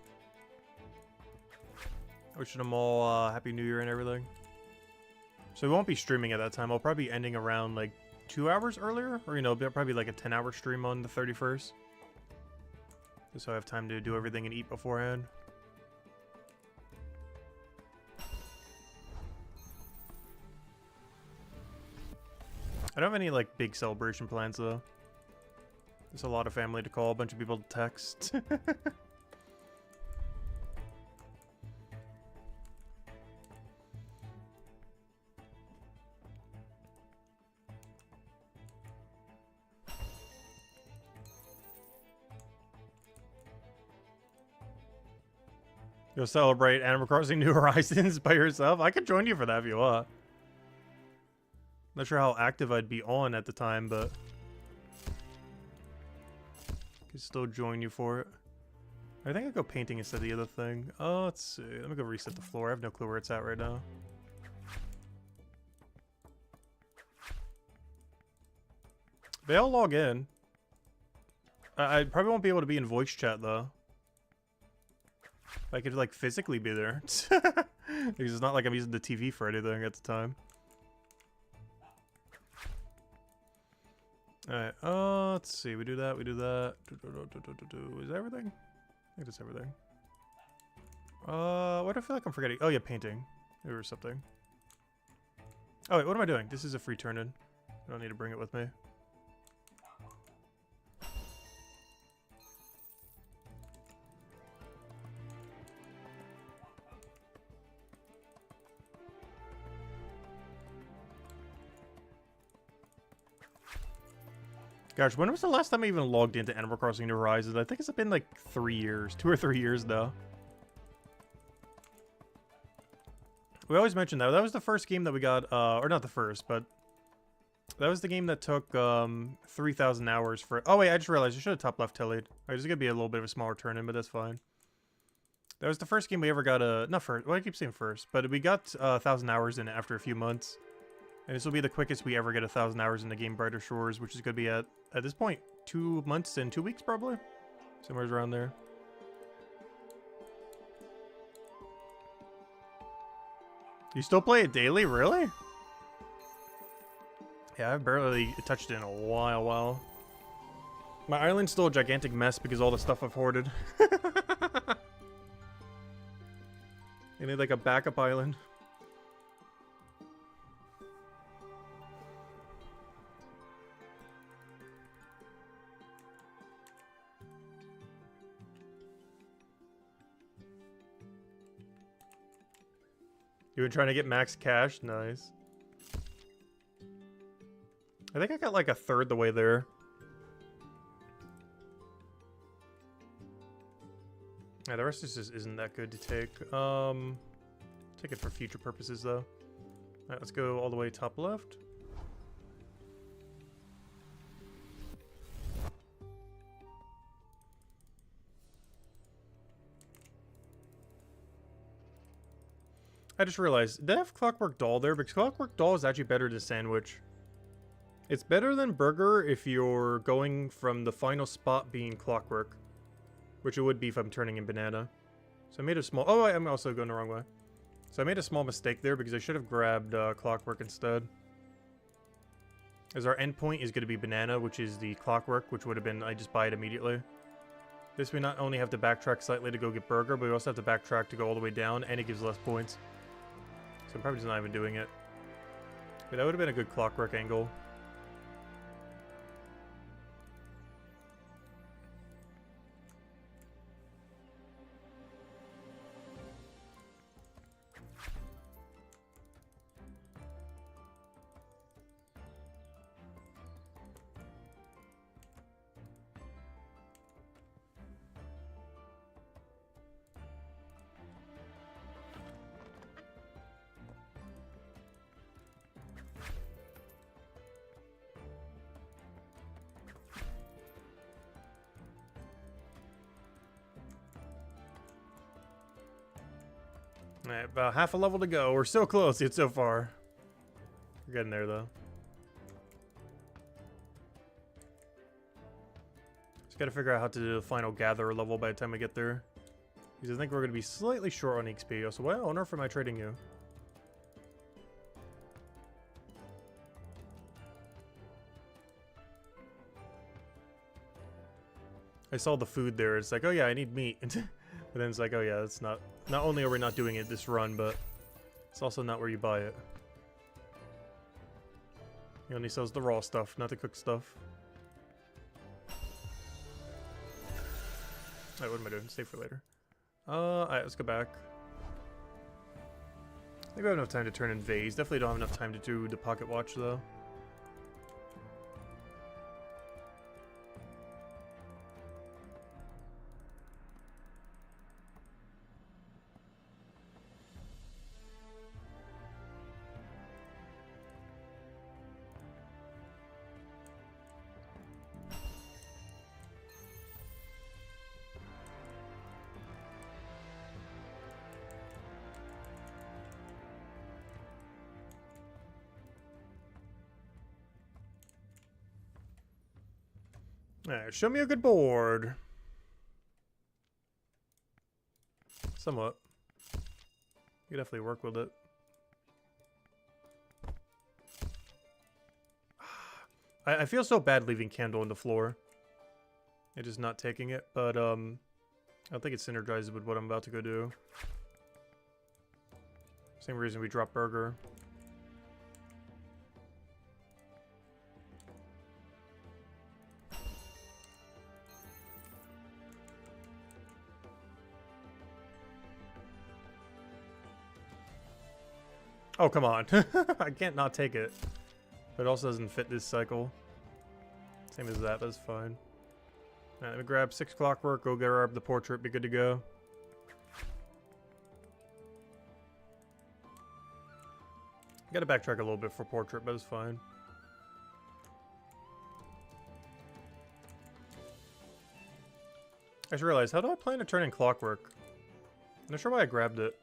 Wishing them all Happy New Year and everything. So we won't be streaming at that time. I'll probably be ending around like 2 hours earlier. Or, you know, probably like a 10-hour stream on the 31st. Just so I have time to do everything and eat beforehand. I don't have any like big celebration plans though. There's a lot of family to call, a bunch of people to text. You'll celebrate Animal Crossing New Horizons by yourself? I could join you for that if you want. Not sure how active I'd be on at the time, but I could still join you for it. I think I'll go painting instead of the other thing. Oh, let's see. Let me go reset the floor. I have no clue where it's at right now. They all log in. I probably won't be able to be in voice chat, though. I could, like, physically be there. Because it's not like I'm using the TV for anything at the time. Alright, let's see. We do that, we do that. Is that everything? I think that's everything. What do I feel like I'm forgetting? Oh, yeah, painting. Or something. Oh, wait, what am I doing? This is a free turn-in. I don't need to bring it with me. Gosh, when was the last time I even logged into Animal Crossing New Horizons? I think it's been like 3 years. 2 or 3 years now. We always mention that. That was the first game that we got, or not the first, but that was the game that took 3,000 hours for... Oh wait, I just realized I should have top left tillied. Alright, this is going to be a little bit of a smaller turn-in, but that's fine. That was the first game we ever got not first, well I keep saying first, but we got 1,000 hours in it after a few months. And this will be the quickest we ever get 1,000 hours in the game Brighter Shores, which is going to be at this point, 2 months and 2 weeks probably? Somewhere around there. You still play it daily? Really? Yeah, I've barely touched it in a while. My island's still a gigantic mess because of all the stuff I've hoarded. I need like a backup island. You been trying to get max cash? Nice. I think I got like a third the way there. Yeah, the rest just isn't that good to take. Take it for future purposes though. Alright, let's go all the way top left. I just realized, did I have Clockwork Doll there? Because Clockwork Doll is actually better than Sandwich. It's better than Burger if you're going from the final spot being Clockwork. Which it would be if I'm turning in Banana. So I made a small... Oh, I'm also going the wrong way. So I made a small mistake there because I should have grabbed Clockwork instead. As our endpoint is going to be Banana, which is the Clockwork, which would have been I just buy it immediately. This we not only have to backtrack slightly to go get Burger, but we also have to backtrack to go all the way down, and it gives less points. So I'm probably just not even doing it. But that would have been a good Clockwork angle. Alright, about half a level to go. We're so close yet so far. We're getting there though. Just gotta figure out how to do the final gatherer level by the time we get there. Because I think we're gonna be slightly short on XP. So, well, on earth am I trading you? I saw the food there. It's like, oh yeah, I need meat. But then it's like, oh yeah, that's not... Not only are we not doing it this run, but it's also not where you buy it. He only sells the raw stuff, not the cooked stuff. Alright, what am I doing? Save for later. Alright, let's go back. I think we have enough time to turn in vase. Definitely don't have enough time to do the pocket watch, though. Alright, show me a good board. Somewhat. You can definitely work with it. I feel so bad leaving candle on the floor. It is not taking it, but I don't think it synergizes with what I'm about to go do. Same reason we dropped burger. Oh, come on. I can't not take it. But it also doesn't fit this cycle. Same as that, that's fine. Alright, let me grab 6 clockwork, go grab the portrait, be good to go. Gotta backtrack a little bit for portrait, but it's fine. I just realized, how do I plan to turn in clockwork? I'm not sure why I grabbed it.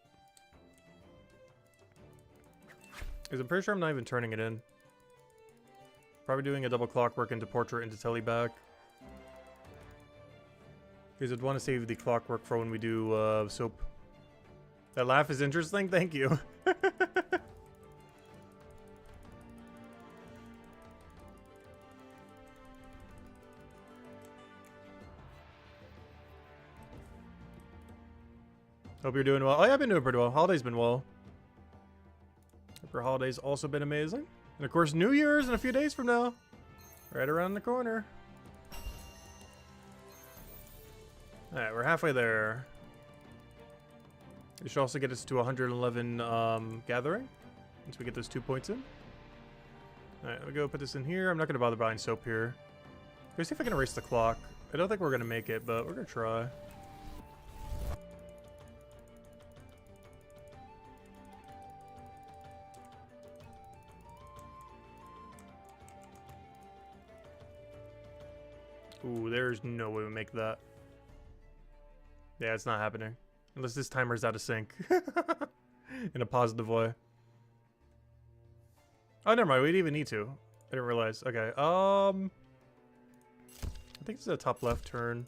Because I'm pretty sure I'm not even turning it in. Probably doing a double clockwork into portrait into telly back. Because I'd want to save the clockwork for when we do soap. That laugh is interesting, thank you. Hope you're doing well. Oh yeah, I've been doing pretty well. Holiday's been well. Hope your holiday's also been amazing. And of course, New Year's in a few days from now. Right around the corner. Alright, we're halfway there. It should also get us to 111 gathering. Once we get those 2 points in. Alright, let me go put this in here. I'm not going to bother buying soap here. Let's see if I can erase the clock. I don't think we're going to make it, but we're going to try. Ooh, there's no way we make that. Yeah, it's not happening. Unless this timer's out of sync. In a positive way. Oh, never mind. We didn't even need to. I didn't realize. Okay, I think this is a top left turn.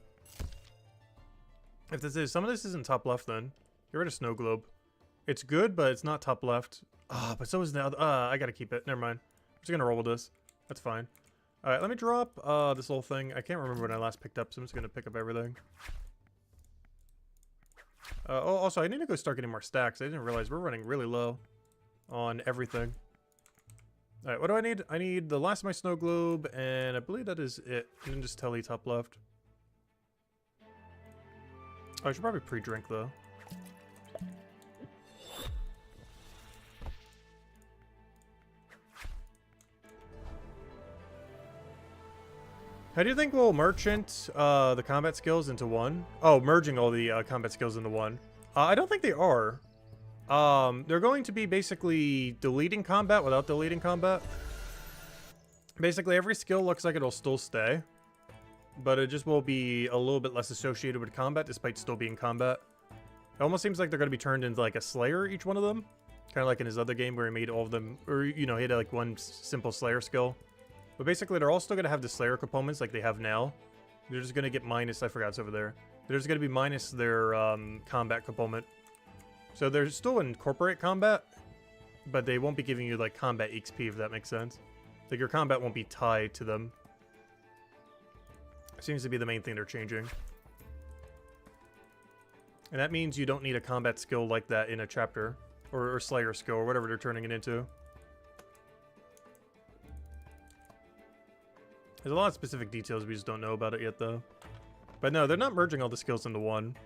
If this is... Some of this isn't top left, then. Get rid of snow globe. It's good, but it's not top left. Ah, but so is the other... I gotta keep it. Never mind. I'm just gonna roll with this. That's fine. Alright, let me drop this little thing. I can't remember when I last picked up, so I'm just gonna pick up everything. Oh, also, I need to go start getting more stacks. I didn't realize we're running really low on everything. Alright, what do I need? I need the last of my snow globe, and I believe that is it. And then just telly top left. Oh, I should probably pre-drink, though. How do you think we'll merchant the combat skills into one? Oh, merging all the combat skills into one. I don't think they are. They're going to be basically deleting combat without deleting combat. Basically, every skill looks like it'll still stay. But it just will be a little bit less associated with combat, despite still being combat. It almost seems like they're going to be turned into like a Slayer, each one of them. Kind of like in his other game where he made all of them, or, you know, he had like one simple Slayer skill. But basically, they're all still going to have the Slayer components like they have now. They're just going to get minus... I forgot it's over there. They're just going to be minus their combat component. So they're still incorporate combat, but they won't be giving you like combat XP, if that makes sense. Like your combat won't be tied to them. Seems to be the main thing they're changing. And that means you don't need a combat skill like that in a chapter. Or Slayer skill, or whatever they're turning it into. There's a lot of specific details we just don't know about it yet, though. But no, they're not merging all the skills into one.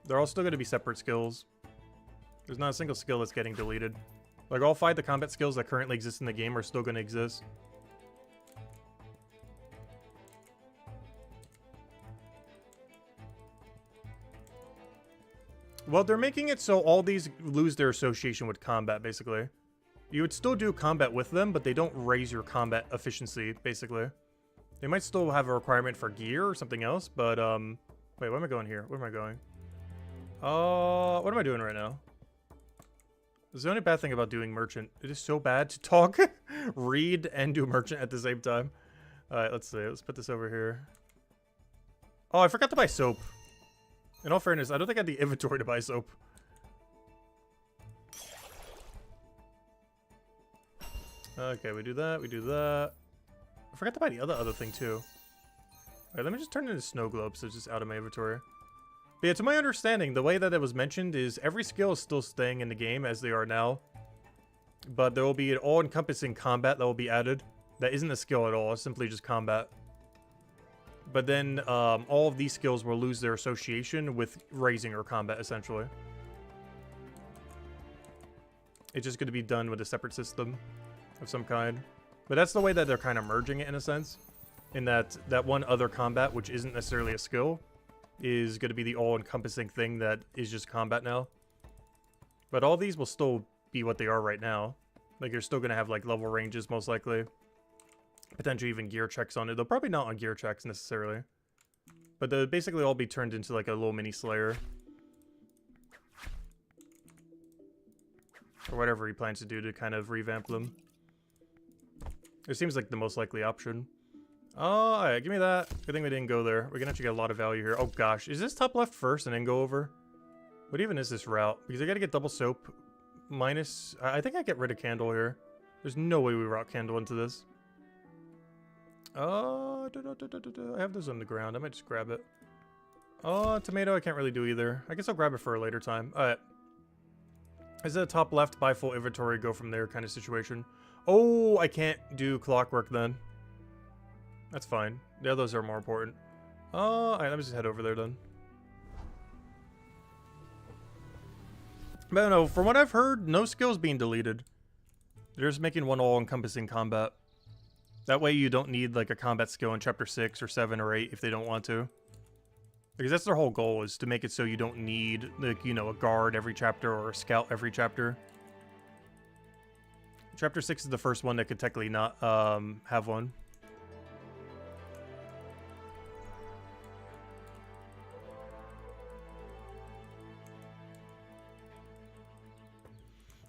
They're all still going to be separate skills. There's not a single skill that's getting deleted. Like, all 5 of the combat skills that currently exist in the game are still going to exist. Well, they're making it so all these lose their association with combat, basically. You would still do combat with them, but they don't raise your combat efficiency, basically. They might still have a requirement for gear or something else, but, wait, where am I going here? Where am I going? What am I doing right now? This is the only bad thing about doing merchant. It is so bad to talk, read, and do merchant at the same time. Alright, let's see. Let's put this over here. Oh, I forgot to buy soap. In all fairness, I don't think I had the inventory to buy soap. Okay, we do that, we do that. I forgot to buy the other thing too. Alright, let me just turn it into snow globes so it's just out of my inventory. But yeah, to my understanding, the way that it was mentioned is every skill is still staying in the game as they are now. But there will be an all-encompassing combat that will be added. That isn't a skill at all, it's simply just combat. But then all of these skills will lose their association with raising or combat, essentially. It's just going to be done with a separate system of some kind. But that's the way that they're kind of merging it in a sense. In that one other combat, which isn't necessarily a skill, is going to be the all-encompassing thing that is just combat now. But all these will still be what they are right now. Like, you're still going to have, like, level ranges, most likely. Potentially even gear checks on it. They'll probably not on gear checks, necessarily. But they'll basically all be turned into, like, a little mini Slayer. Or whatever he plans to do to kind of revamp them. It seems like the most likely option. Oh, alright, give me that. Good thing we didn't go there. We're gonna actually get a lot of value here. Oh gosh, is this top left first and then go over? What even is this route? Because I gotta get double soap. Minus... I think I get rid of candle here. There's no way we route candle into this. I have those on the ground. I might just grab it. Oh, tomato I can't really do either. I guess I'll grab it for a later time. Alright. Is it a top left, buy full inventory, go from there kind of situation? Oh, I can't do clockwork then. That's fine. The others are more important. Alright, let me just head over there then. But no, from what I've heard, no skills being deleted. They're just making one all-encompassing combat. That way you don't need like a combat skill in chapter 6 or 7 or 8 if they don't want to. Because that's their whole goal, is to make it so you don't need, like, you know, a guard every chapter or a scout every chapter. Chapter 6 is the first one that could technically not have one.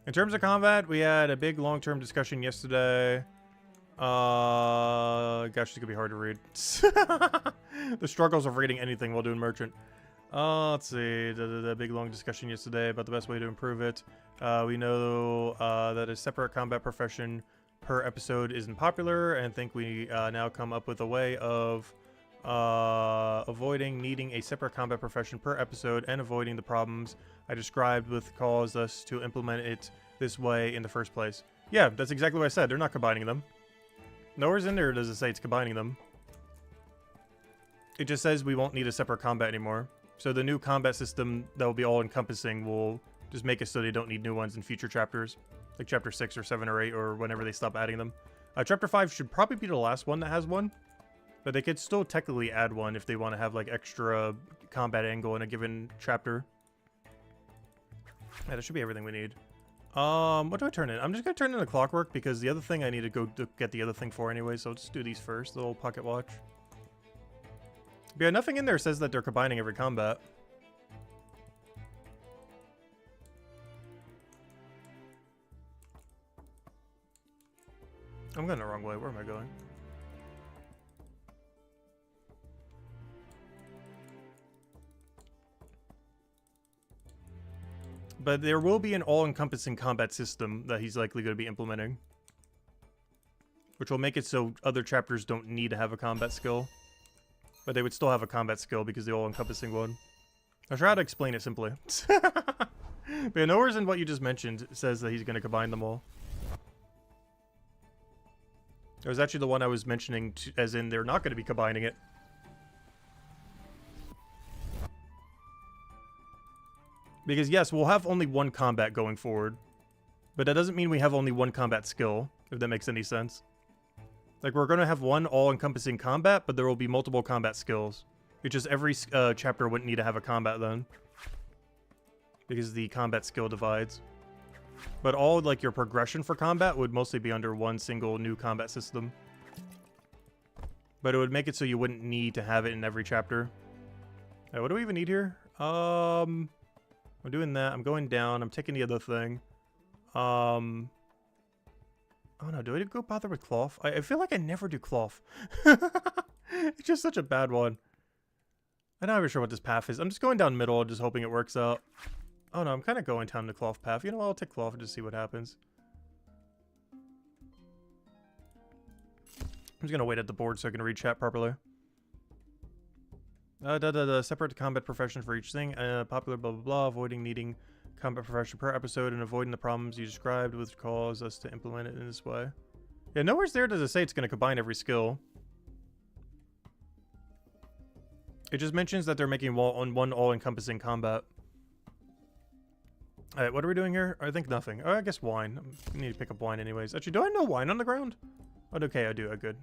In terms of combat, we had a big long-term discussion yesterday. Gosh, it's gonna be hard to read. The struggles of reading anything while doing merchant. Let's see. The big long discussion yesterday about the best way to improve it. We know that a separate combat profession per episode isn't popular, and think we now come up with a way of avoiding needing a separate combat profession per episode and avoiding the problems I described with caused us to implement it this way in the first place. Yeah, that's exactly what I said. They're not combining them. Nowhere's in there does it say it's combining them. It just says we won't need a separate combat anymore. So the new combat system that will be all-encompassing will just make it so they don't need new ones in future chapters. Like chapter 6 or 7 or 8 or whenever they stop adding them. Chapter 5 should probably be the last one that has one. But they could still technically add one if they want to have like extra combat angle in a given chapter. Yeah, that should be everything we need. What do I turn in? I'm just gonna turn in the clockwork because the other thing I need to go to get the other thing for anyway, so I'll just do these first, the little pocket watch. But yeah, nothing in there says that they're combining every combat. I'm going the wrong way. Where am I going? But there will be an all-encompassing combat system that he's likely going to be implementing. Which will make it so other chapters don't need to have a combat skill. But they would still have a combat skill because the all-encompassing one. I'll try to explain it simply. But yeah, nowhere in what you just mentioned says that he's going to combine them all. It was actually the one I was mentioning, as in they're not going to be combining it. Because yes, we'll have only one combat going forward. But that doesn't mean we have only one combat skill, if that makes any sense. Like, we're going to have one all-encompassing combat, but there will be multiple combat skills. It's just every chapter wouldn't need to have a combat then. Because the combat skill divides. But all, like, your progression for combat would mostly be under one single new combat system. But it would make it so you wouldn't need to have it in every chapter. What do we even need here? I'm doing that. I'm going down. I'm taking the other thing. Oh no, do I go bother with cloth? I feel like I never do cloth. It's just such a bad one. I'm not even sure what this path is. I'm just going down middle, just hoping it works out. Oh no, I'm kind of going down the cloth path. You know what? I'll take cloth and just see what happens. I'm just gonna wait at the board so I can read chat properly. Separate the combat profession for each thing. Popular blah blah blah. Avoiding needing combat profession per episode and avoiding the problems you described, which cause us to implement it in this way. Yeah, nowhere's there does it say it's gonna combine every skill. It just mentions that they're making one all-encompassing combat. Alright, what are we doing here? I think nothing. Oh, I guess wine. I need to pick up wine anyways. Actually, do I know wine on the ground? Oh, okay, I do. Oh, good.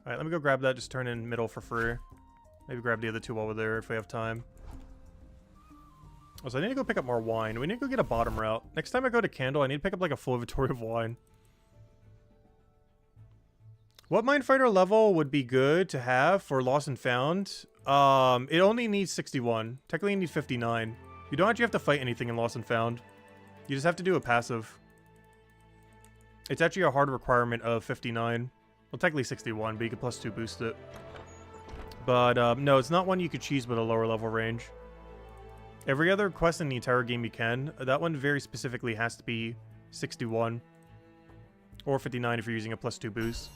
Alright, let me go grab that. Just turn in middle for free. Maybe grab the other two while we're there if we have time. Also, I need to go pick up more wine. We need to go get a bottom route. Next time I go to Candle, I need to pick up like a full inventory of wine. What Minefighter level would be good to have for Lost and Found? It only needs 61. Technically, you need 59. You don't actually have to fight anything in Lost and Found. You just have to do a passive. It's actually a hard requirement of 59. Well, technically 61, but you can +2 boost it. But, no, it's not one you could choose with a lower level range. Every other quest in the entire game you can. That one very specifically has to be 61. Or 59 if you're using a +2 boost.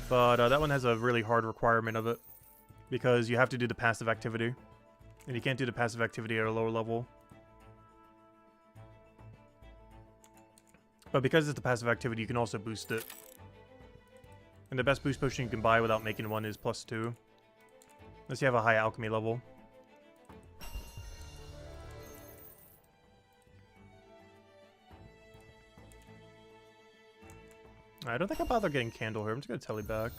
But that one has a really hard requirement of it. Because you have to do the passive activity. And you can't do the passive activity at a lower level. But because it's the passive activity, you can also boost it. And the best boost potion you can buy without making one is +2. Unless you have a high alchemy level. I don't think I'll bother getting Candle here. I'm just going to tele back.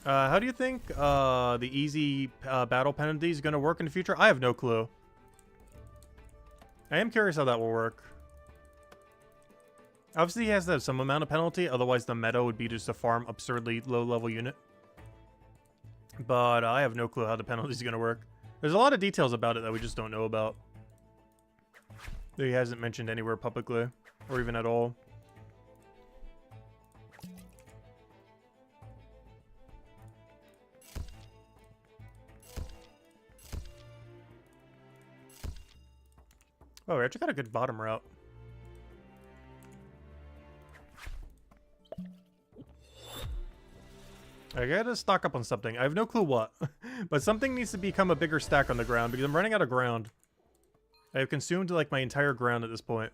How do you think the easy battle penalty is going to work in the future? I have no clue. I am curious how that will work. Obviously, he has to have some amount of penalty. Otherwise, the meta would be just to farm absurdly low-level unit. But I have no clue how the penalty is going to work. There's a lot of details about it that we just don't know about. That he hasn't mentioned anywhere publicly. Or even at all. Oh, we actually got a good bottom route. I gotta stock up on something. I have no clue what. But something needs to become a bigger stack on the ground because I'm running out of ground. I have consumed like my entire ground at this point.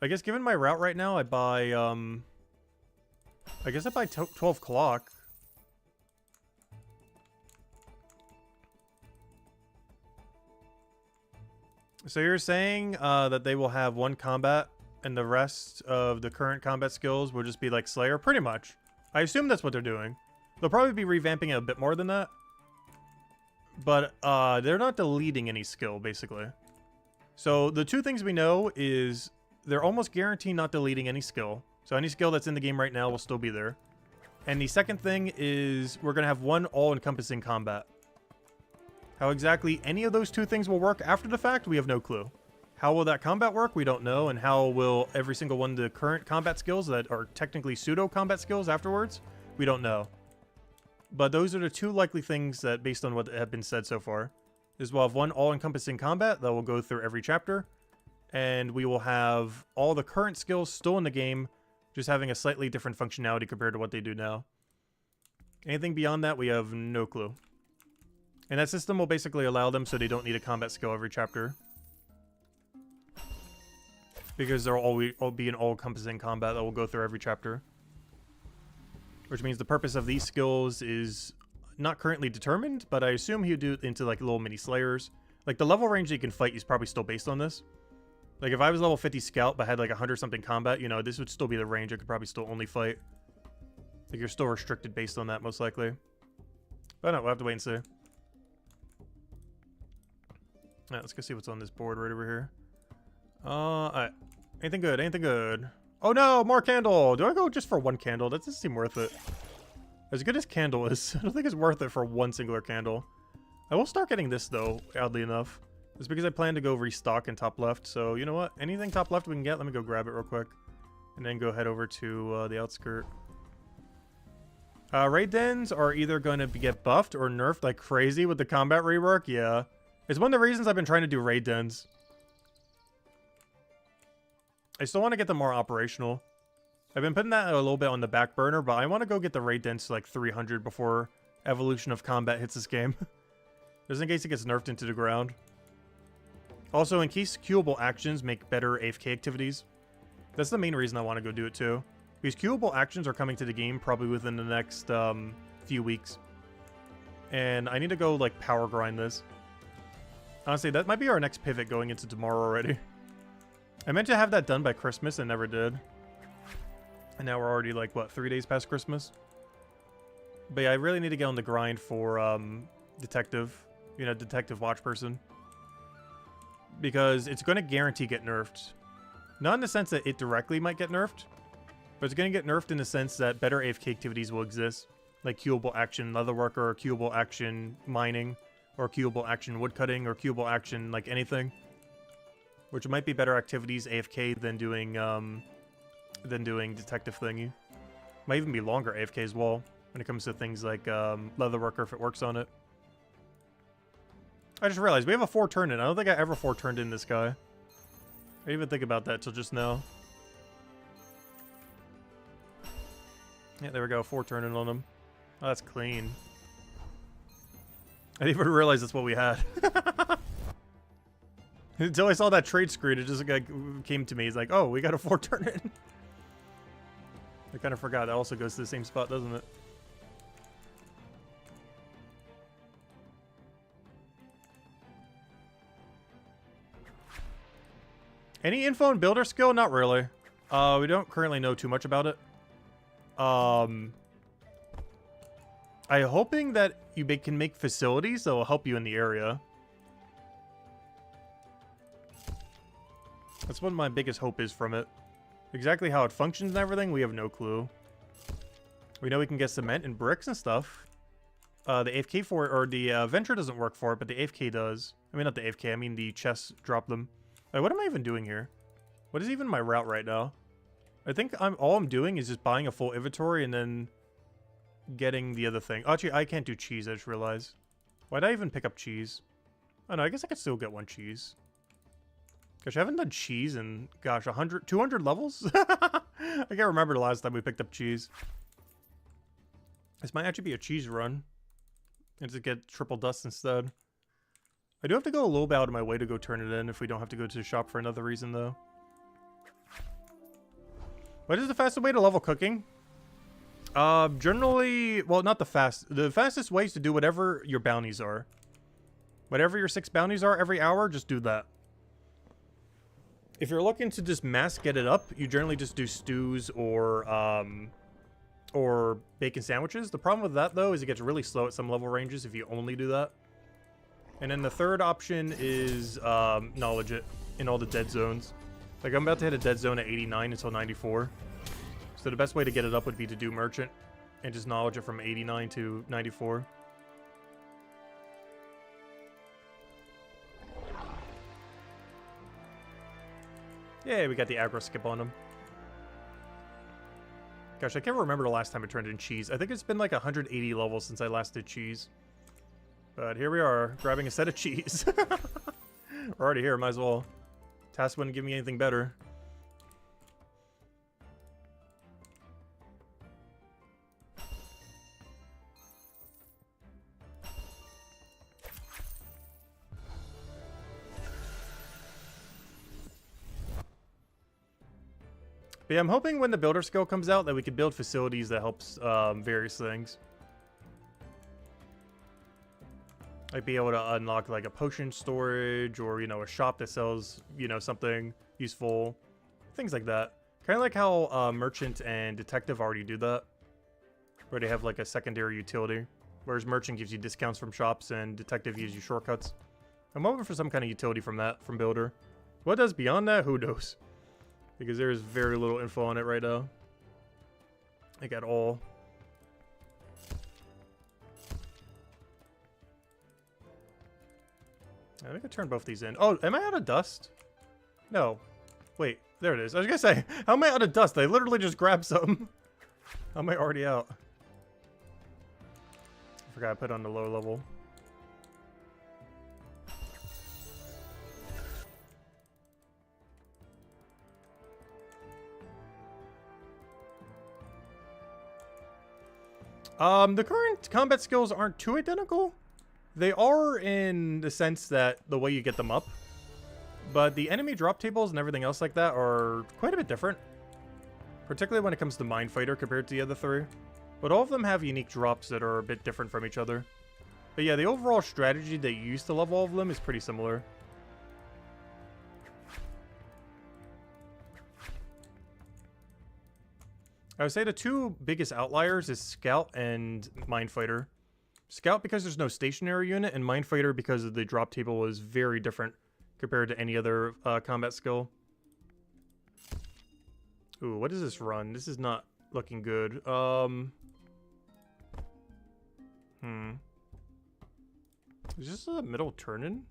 I guess given my route right now, I buy, I guess I buy 12 clock. So you're saying that they will have one combat and the rest of the current combat skills will just be like Slayer? Pretty much. I assume that's what they're doing. They'll probably be revamping it a bit more than that. But they're not deleting any skill, basically. So the two things we know is they're almost guaranteed not deleting any skill. So any skill that's in the game right now will still be there. And the second thing is we're going to have one all-encompassing combat. How exactly any of those two things will work after the fact, we have no clue. How will that combat work? We don't know. And how will every single one of the current combat skills that are technically pseudo-combat skills afterwards? We don't know. But those are the two likely things that, based on what have been said so far, is we'll have one all-encompassing combat that will go through every chapter. And we will have all the current skills still in the game, just having a slightly different functionality compared to what they do now. Anything beyond that, we have no clue. And that system will basically allow them so they don't need a combat skill every chapter. Because there will all be an all-encompassing combat that will go through every chapter. Which means the purpose of these skills is not currently determined, but I assume he'll do it into like little mini slayers. Like the level range that you can fight is probably still based on this. Like if I was level 50 scout but had like 100 something combat, you know, this would still be the range I could probably still only fight. Like you're still restricted based on that most likely. But no, we'll have to wait and see. Alright, let's go see what's on this board right over here. Alright. Anything good? Anything good? Oh no, more candle! Do I go just for one candle? That doesn't seem worth it. As good as candle is, I don't think it's worth it for one singular candle. I will start getting this though, oddly enough. It's because I plan to go restock in top left, so you know what? Anything top left we can get, let me go grab it real quick. And then go head over to the outskirt. Raid dens are either going to get buffed or nerfed like crazy with the combat rework. Yeah. It's one of the reasons I've been trying to do raid dens. I still want to get them more operational. I've been putting that a little bit on the back burner, but I want to go get the raid dens to like 300 before evolution of combat hits this game. Just in case it gets nerfed into the ground. Also, in case queuable actions make better AFK activities. That's the main reason I want to go do it too. Because queuable actions are coming to the game probably within the next few weeks. And I need to go like power grind this. Honestly, that might be our next pivot going into tomorrow already. I meant to have that done by Christmas and never did. And now we're already like, what, 3 days past Christmas? But yeah, I really need to get on the grind for detective. You know, detective watch person. Because it's going to guarantee get nerfed. Not in the sense that it directly might get nerfed. But it's going to get nerfed in the sense that better AFK activities will exist. Like queuable action leatherworker, or queuable action mining, or queuable action woodcutting, or queuable action like anything. Which might be better activities AFK than doing detective thingy. Might even be longer AFK as well when it comes to things like leatherworker if it works on it. I just realized we have a 4 turn in. I don't think I ever 4 turned in this guy. I didn't even think about that till just now. Yeah, there we go. 4 turning on him. Oh, that's clean. I didn't even realize that's what we had. Until I saw that trade screen, it just like, came to me. It's like, oh, we got a 4 turn in. I kind of forgot. That also goes to the same spot, doesn't it? Any info on builder skill? Not really. We don't currently know too much about it. I'm hoping that you can make facilities that will help you in the area. That's what my biggest hope is from it. Exactly how it functions and everything, we have no clue. We know we can get cement and bricks and stuff. The AFK for it, or the Venture doesn't work for it, but the AFK does. I mean, not the AFK, I mean the chests drop them. Like, what am I even doing here? What is even my route right now? I think all I'm doing is just buying a full inventory and then getting the other thing. Oh, actually, I can't do cheese, I just realized. Why'd I even pick up cheese? Oh no, I guess I could still get 1 cheese. Gosh, I haven't done cheese in, gosh, 200 levels? I can't remember the last time we picked up cheese. This might actually be a cheese run. And to get triple dust instead. I do have to go a little bit out of my way to go turn it in if we don't have to go to the shop for another reason, though. What is the fastest way to level cooking? Generally, well, not the fastest way is to do whatever your bounties are. Whatever your 6 bounties are every hour, just do that. If you're looking to just mass get it up, you generally just do stews or bacon sandwiches. The problem with that, though, is it gets really slow at some level ranges if you only do that. And then the third option is knowledge it in all the dead zones. Like, I'm about to hit a dead zone at 89 until 94. So the best way to get it up would be to do merchant and just knowledge it from 89 to 94. Yeah, we got the aggro skip on him. Gosh, I can't remember the last time I turned in cheese. I think it's been like 180 levels since I last did cheese. But here we are, grabbing a set of cheese. We're already here, might as well. Task wouldn't give me anything better. But yeah, I'm hoping when the builder skill comes out that we could build facilities that helps various things. Like be able to unlock like a potion storage or, you know, a shop that sells, you know, something useful. Things like that. Kind of like how Merchant and Detective already do that. Where they have like a secondary utility. Whereas Merchant gives you discounts from shops and Detective gives you shortcuts. I'm hoping for some kind of utility from that, from Builder. What does beyond that? Who knows? Because there is very little info on it right now. Like at all. I think I turn both these in. Oh, am I out of dust? No. Wait, there it is. I was gonna say, how am I out of dust? I literally just grabbed some. How am I already out? I forgot I put on the low level. The current combat skills aren't too identical. They are in the sense that the way you get them up. But the enemy drop tables and everything else like that are quite a bit different. Particularly when it comes to Mindfighter compared to the other three. But all of them have unique drops that are a bit different from each other. But yeah, the overall strategy that you use to level all of them is pretty similar. I would say the two biggest outliers is Scout and Mindfighter. Scout because there's no stationary unit, and Mindfighter because of the drop table is very different compared to any other combat skill. Ooh, what is this run? This is not looking good. Is this a middle turn-in?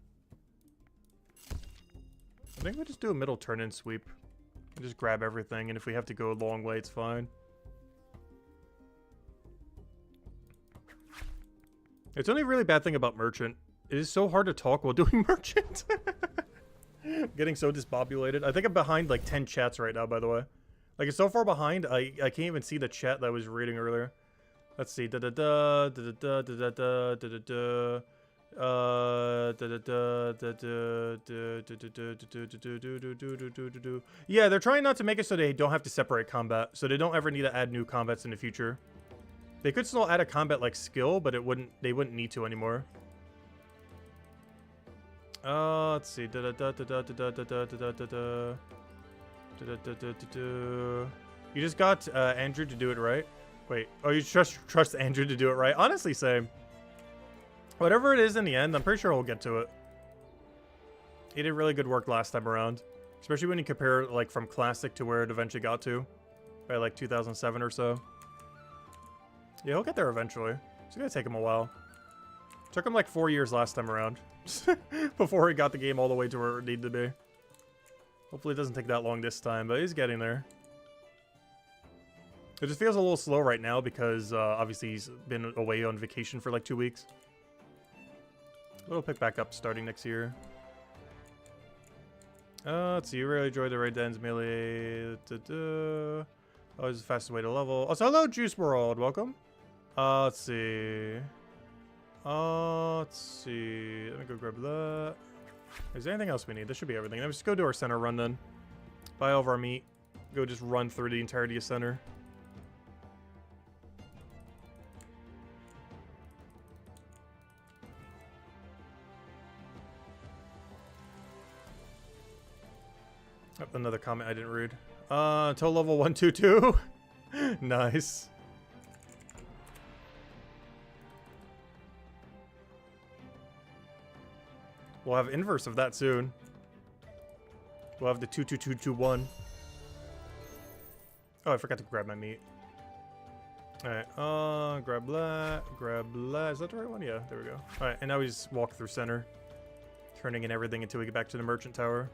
I think we just do a middle turn-in sweep. And just grab everything, and if we have to go a long way, it's fine. It's only really bad thing about Merchant. It is so hard to talk while doing Merchant. Getting so disbobulated. I think I'm behind like 10 chats right now, by the way. Like, it's so far behind, I can't even see the chat that I was reading earlier. Let's see. Yeah, they're trying not to make it so they don't have to separate combat, so they don't ever need to add new combats in the future. They could still add a combat like skill, but they wouldn't need to anymore. Let's see. You just got Andrew to do it right. Wait, oh, you trust Andrew to do it right? Honestly, same. Whatever it is in the end, I'm pretty sure we'll get to it. He did really good work last time around. Especially when you compare it, like, from Classic to where it eventually got to. By, like, 2007 or so. Yeah, he'll get there eventually. It's gonna take him a while. Took him, like, 4 years last time around. Before he got the game all the way to where it needed to be. Hopefully it doesn't take that long this time, but he's getting there. It just feels a little slow right now because, obviously, he's been away on vacation for, like, 2 weeks. It'll pick back up starting next year. Let's see. You really enjoyed the raid dens melee. Oh, this is the fastest way to level. Oh, so hello, Juice World. Welcome. Let's see. Let's see. Let me go grab that. Is there anything else we need? This should be everything. Let's just go do our center run then. Buy all of our meat. Go just run through the entirety of center. Oh, another comment I didn't read. Until level 122. Nice. We'll have inverse of that soon. We'll have the 22221. Oh, I forgot to grab my meat. Alright, grab that, grab that. Is that the right one? Yeah, there we go. Alright, and now we just walk through center. Turning in everything until we get back to the merchant tower.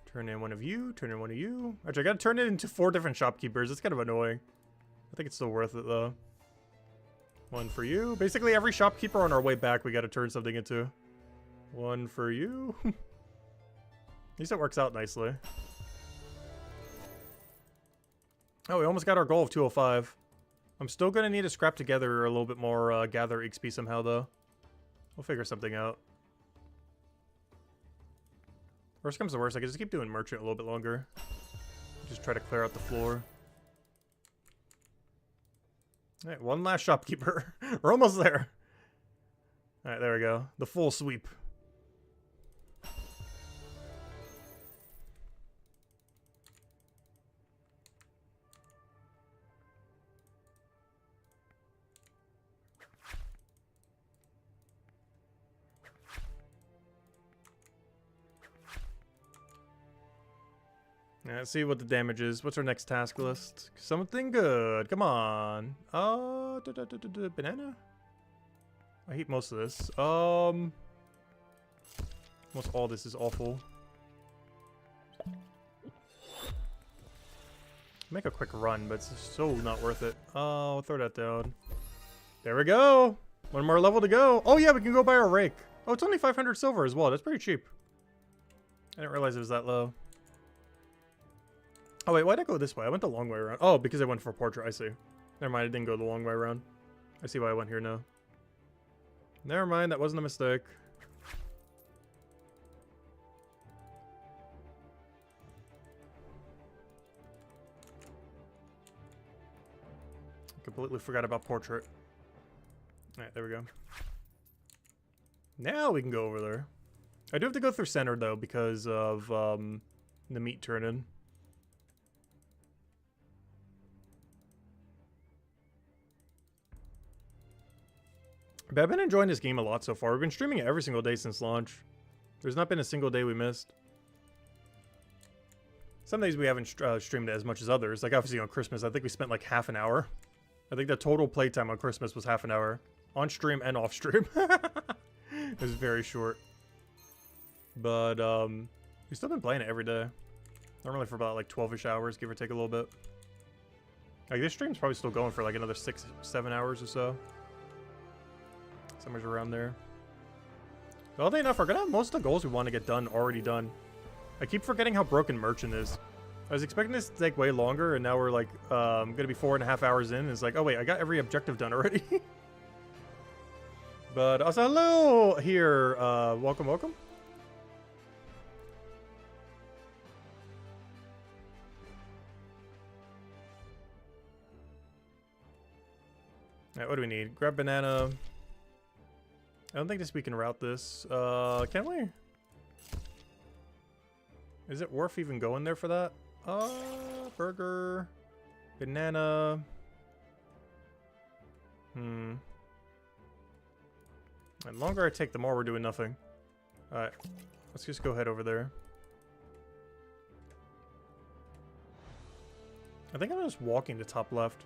Turn in one of you, turn in one of you. Actually, I gotta turn it into 4 different shopkeepers. It's kind of annoying. I think it's still worth it, though. One for you. Basically, every shopkeeper on our way back, we gotta turn something into. One for you. At least it works out nicely. Oh, we almost got our goal of 205. I'm still gonna need to scrap together a little bit more gather XP somehow, though. We'll figure something out. Worst comes to worst, I can just keep doing merchant a little bit longer. Just try to clear out the floor. Alright, one last shopkeeper. We're almost there. Alright, there we go. The full sweep. Yeah, let's see what the damage is. What's our next task list? Something good. Come on. Banana? I hate most of this. Most all this is awful. Make a quick run, but it's so not worth it. Oh, throw that down. There we go. One more level to go. Oh yeah, we can go buy our rake. Oh, it's only 500 silver as well. That's pretty cheap. I didn't realize it was that low. Oh wait, why'd I go this way? I went the long way around. Oh, because I went for portrait. I see. Never mind, I didn't go the long way around. I see why I went here now. Never mind, that wasn't a mistake. Completely forgot about portrait. Alright, there we go. Now we can go over there. I do have to go through center though because of the meat turning. But I've been enjoying this game a lot so far. We've been streaming it every single day since launch. There's not been a single day we missed. Some days we haven't streamed it as much as others. Like obviously on Christmas, I think we spent like half an hour. I think the total playtime on Christmas was half an hour. On stream and off stream. It was very short. But we've still been playing it every day. Normally for about like 12-ish hours, give or take a little bit. Like this stream's probably still going for like another 6-7 hours or so. Somewhere around there. But oddly enough, we're gonna have most of the goals we want to get done already done. I keep forgetting how broken Merchant is. I was expecting this to take way longer, and now we're like gonna be 4.5 hours in. And it's like, oh wait, I got every objective done already. But also, hello here. Welcome, welcome. Alright, what do we need? Grab banana. I don't think we can route this. Can we? Is it worth even going there for that? Burger. Banana. And the longer I take, the more we're doing nothing. Alright. Let's just go head over there. I think I'm just walking to top left.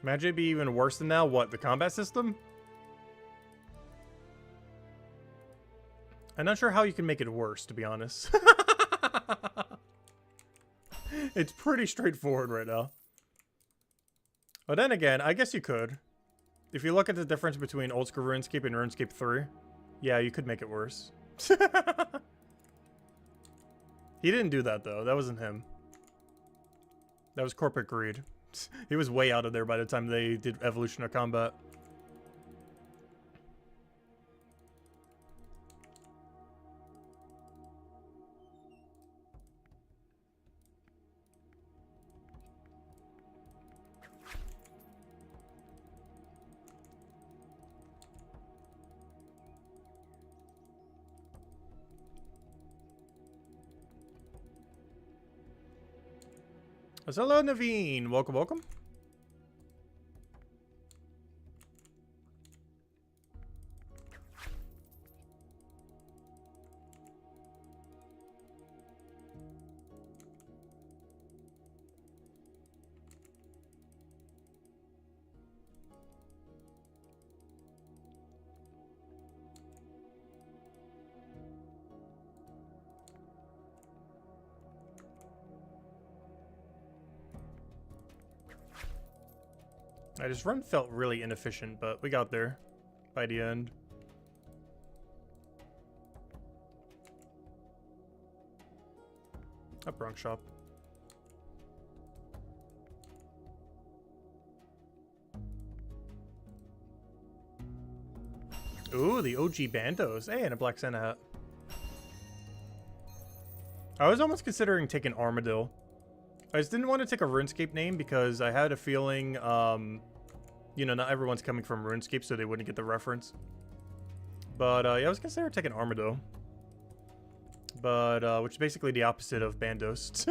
Imagine it'd be even worse than now. What, the combat system? I'm not sure how you can make it worse, to be honest. It's pretty straightforward right now. But then again, I guess you could. If you look at the difference between old school RuneScape and RuneScape 3, yeah, you could make it worse. He didn't do that, though. That wasn't him. That was corporate greed. He was way out of there by the time they did Evolution of Combat. Hello, Naveen. Welcome, welcome. This run felt really inefficient, but we got there by the end. Up, wrong shop. Ooh, the OG bandos. Hey, and a Black Santa hat. I was almost considering taking Armadillo. I just didn't want to take a RuneScape name because I had a feeling, you know, not everyone's coming from RuneScape, so they wouldn't get the reference. But, yeah, I was considering taking Armadillo. But, which is basically the opposite of Bandos.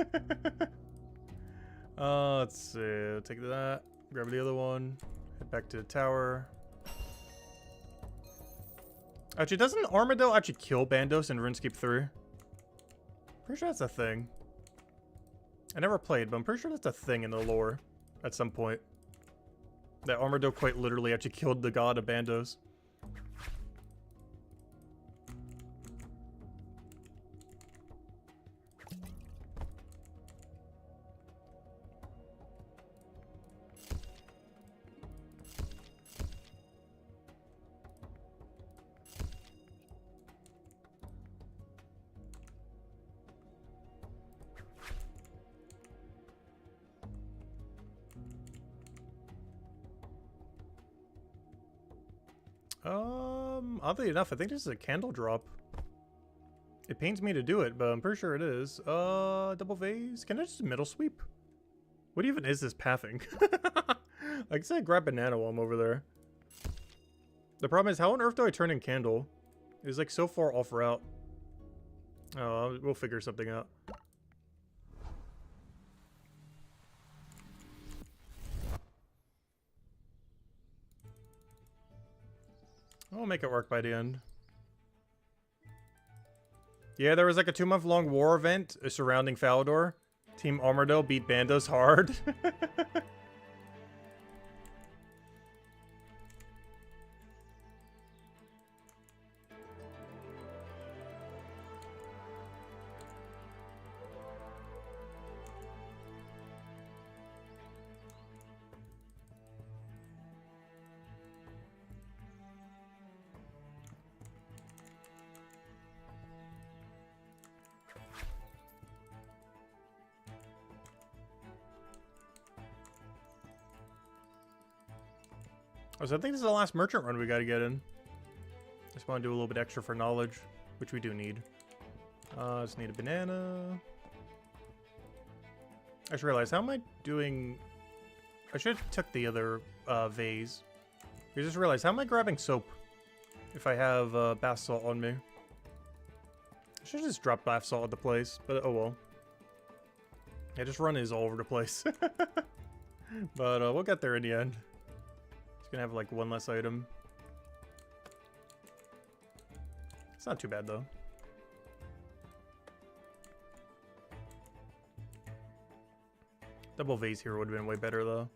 Let's see. Take that. Grab the other one. Head back to the tower. Actually, doesn't Armadillo actually kill Bandos in RuneScape 3? Pretty sure that's a thing. I never played, but I'm pretty sure that's a thing in the lore at some point. That Armadillo quite literally actually killed the god of Bandos. Oddly enough, I think this is a candle drop. It pains me to do it, but I'm pretty sure it is. Double vase. Can I just middle sweep? What even is this pathing? Like I said, grab banana while I'm over there. The problem is, how on earth do I turn in candle? It's like so far off route. Oh, we'll figure something out. I'll make it work by the end. Yeah, there was like a 2-month-long war event surrounding Falador. Team Armadillo beat Bandos hard. Oh, so I think this is the last merchant run we gotta get in. Just want to do a little bit extra for knowledge, which we do need. Just need a banana. I just realized, how am I doing... I should have took the other vase. I just realized, how am I grabbing soap if I have bath salt on me? I should just drop bath salt at the place, but oh well. Yeah, just run is all over the place. But we'll get there in the end. Gonna have like one less item. It's not too bad though. Double vase here would have been way better though.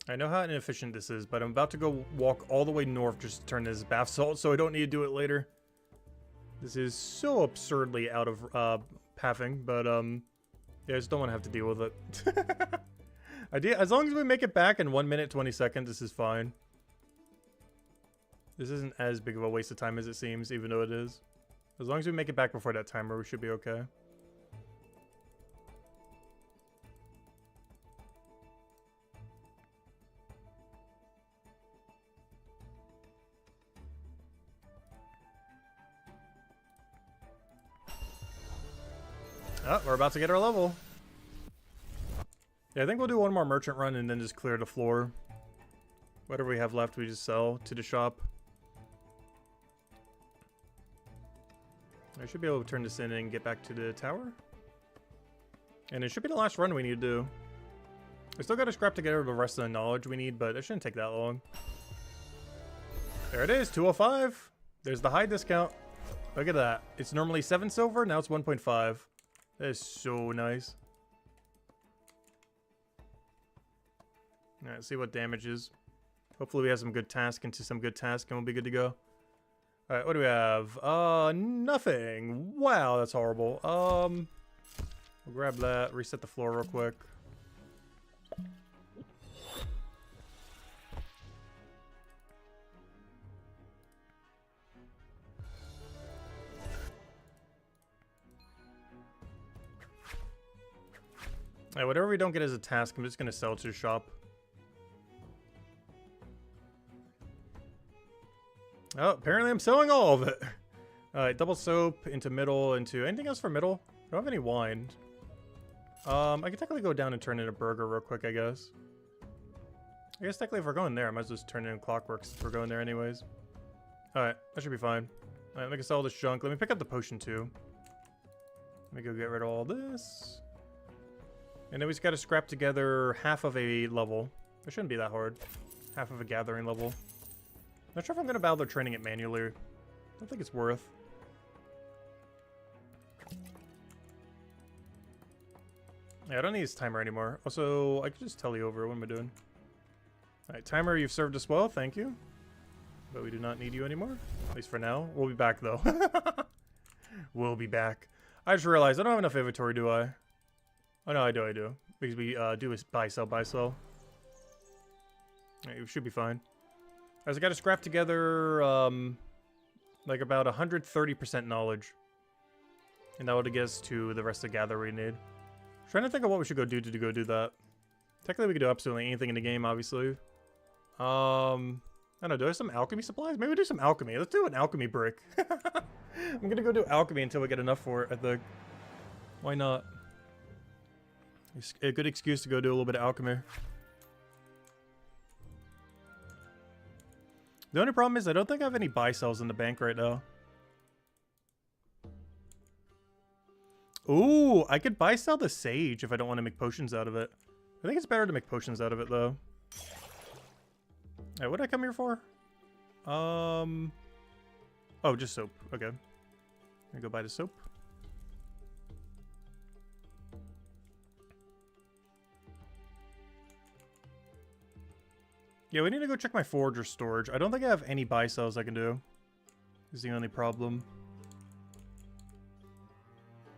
I know how inefficient this is, but I'm about to go walk all the way north just to turn this bath salt, so I don't need to do it later. This is so absurdly out of pathing, but yeah, I just don't want to have to deal with it. As long as we make it back in 1 minute 20 seconds, this is fine. This isn't as big of a waste of time as it seems, even though it is. As long as we make it back before that timer, we should be okay. Oh, we're about to get our level. Yeah, I think we'll do one more merchant run and then just clear the floor. Whatever we have left, we just sell to the shop. I should be able to turn this in and get back to the tower. And it should be the last run we need to do. We still got to scrap together the rest of the knowledge we need, but it shouldn't take that long. There it is, 205. There's the high discount. Look at that. It's normally 7 silver, now it's 1.5. That is so nice. Alright, see what damage is. Hopefully we have some good task into some good task and we'll be good to go. Alright, what do we have? Nothing. Wow, that's horrible. We'll grab that, reset the floor real quick. Alright, whatever we don't get as a task, I'm just gonna sell to the shop. Oh, apparently I'm selling all of it. Alright, double soap into middle, into anything else for middle? I don't have any wine. I can technically go down and turn in a burger real quick, I guess. I guess technically if we're going there, I might as well just turn in clockwork since we're going there anyways. Alright, that should be fine. Alright, let me sell this junk. Let me pick up the potion too. Let me go get rid of all this. And then we just got to scrap together half of a level. It shouldn't be that hard. Half of a gathering level. Not sure if I'm going to bother training it manually. I don't think it's worth. Yeah, I don't need this timer anymore. Also, I could just tell you over. What am I doing? Alright, timer, you've served us well. Thank you. But we do not need you anymore. At least for now. We'll be back, though. We'll be back. I just realized I don't have enough inventory, do I? Oh, no, I do. Because we do a buy, sell, buy, sell. Right, we should be fine. As I got to scrap together, like about 130% knowledge. And that would get us to the rest of the gather we need. Trying to think of what we should go do to go do that. Technically, we could do absolutely anything in the game, obviously. I don't know, do I have some alchemy supplies? Maybe we do some alchemy. Let's do an alchemy brick. I'm gonna go do alchemy until we get enough for it, I think. Why not? It's a good excuse to go do a little bit of alchemy. The only problem is I don't think I have any buy sells in the bank right now. Ooh, I could buy sell the sage if I don't want to make potions out of it. I think it's better to make potions out of it, though. Alright, what did I come here for? Oh, just soap. Okay. I'm gonna go buy the soap. Yeah, we need to go check my forge or storage. I don't think I have any buy sells I can do. Is the only problem.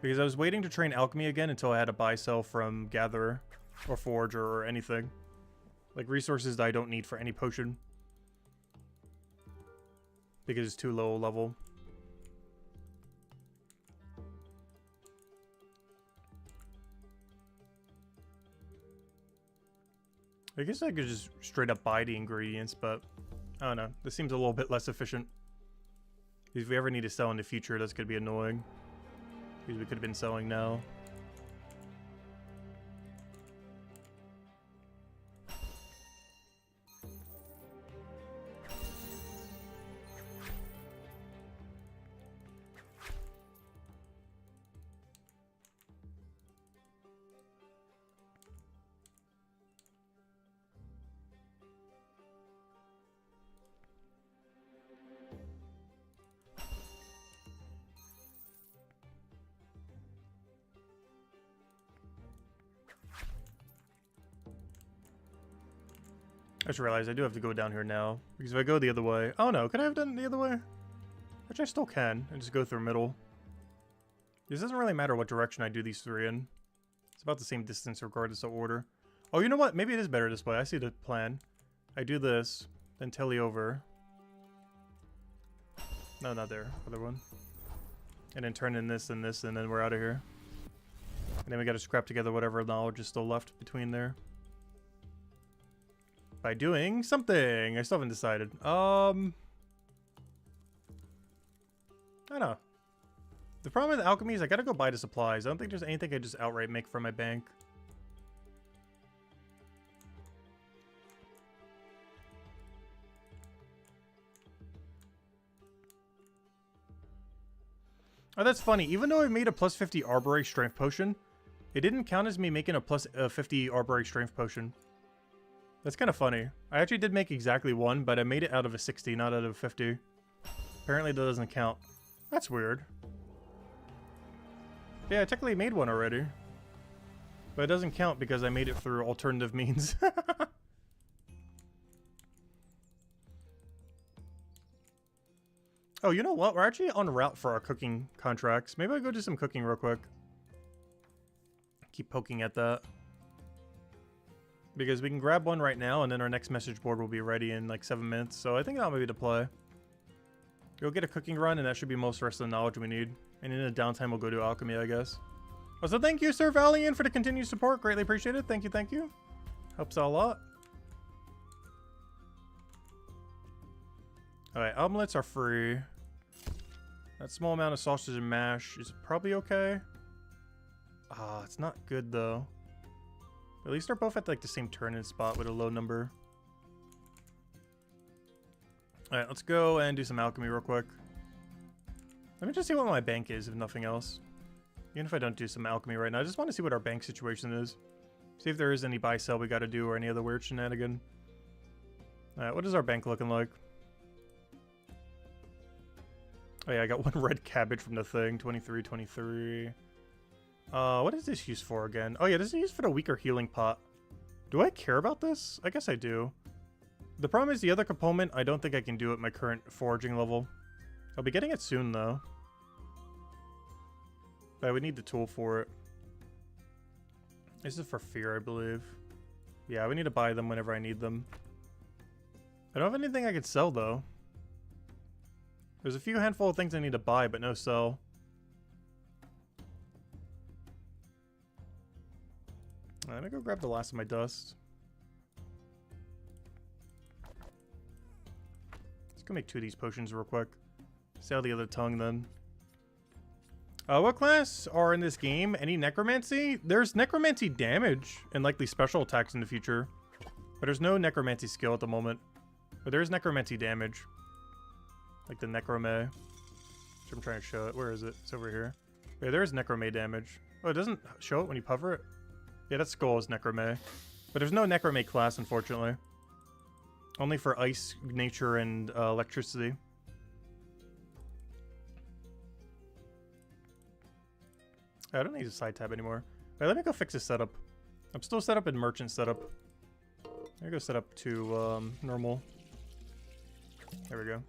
Because I was waiting to train alchemy again until I had a buy sell from gatherer or forger or anything. Like resources that I don't need for any potion. Because it's too low level. I guess I could just straight up buy the ingredients, but I don't know. This seems a little bit less efficient. If we ever need to sell in the future, that's going to be annoying. Because we could have been selling now. I just realized I do have to go down here now. Because if I go the other way... Oh no, could I have done it the other way? Which I still can. And just go through middle. This doesn't really matter what direction I do these three in. It's about the same distance regardless of order. Oh, you know what? Maybe it is better this way. I see the plan. I do this. Then telly over. No, not there. Other one. And then turn in this and this. And then we're out of here. And then we gotta scrap together whatever knowledge is still left between there. By doing something. I still haven't decided. I don't know. The problem with alchemy is I gotta go buy the supplies. I don't think there's anything I just outright make from my bank. Oh, that's funny. Even though I made a plus 50 Arborite Strength Potion, it didn't count as me making a plus 50 Arborite Strength Potion. That's kind of funny. I actually did make exactly one, but I made it out of a 60, not out of a 50. Apparently that doesn't count. That's weird. Yeah, I technically made one already. But it doesn't count because I made it through alternative means. Oh, you know what? We're actually en route for our cooking contracts. Maybe I'll go do some cooking real quick. Keep poking at that. Because we can grab one right now, and then our next message board will be ready in like 7 minutes. So I think that'll be the play. Go get a cooking run, and that should be most of the rest of the knowledge we need. And in the downtime, we'll go do alchemy, I guess. Also, thank you, Sir Valiant, for the continued support. Greatly appreciated. Thank you, thank you. Helps out a lot. Alright, omelets are free. That small amount of sausage and mash is probably okay. Ah, it's not good, though. At least they're both at like the same turn-in spot with a low number. Alright, let's go and do some alchemy real quick. Let me just see what my bank is, if nothing else. Even if I don't do some alchemy right now, I just want to see what our bank situation is. See if there is any buy sell we got to do or any other weird shenanigan. Alright, what is our bank looking like? Oh yeah, I got one red cabbage from the thing. 23, 23. What is this used for again? Oh yeah, this is used for the weaker healing pot. Do I care about this? I guess I do. The problem is the other component, I don't think I can do at my current foraging level. I'll be getting it soon though. But I would need the tool for it. This is for fear, I believe. Yeah, we need to buy them whenever I need them. I don't have anything I could sell though. There's a few handful of things I need to buy, but no sell. I'm gonna go grab the last of my dust. Let's go make 2 of these potions real quick. Sell the other tongue then. What class are in this game? Any necromancy? There's necromancy damage and likely special attacks in the future. But there's no necromancy skill at the moment. But there is necromancy damage. Like the necrome. Which I'm trying to show it. Where is it? It's over here. Yeah, there is necrome damage. Oh, it doesn't show it when you hover it? Yeah, that skull is necrome. But there's no necrome class, unfortunately. Only for ice, nature, and electricity. I don't need a side tab anymore. Alright, let me go fix this setup. I'm still set up in merchant setup. Let me go set up to normal. There we go.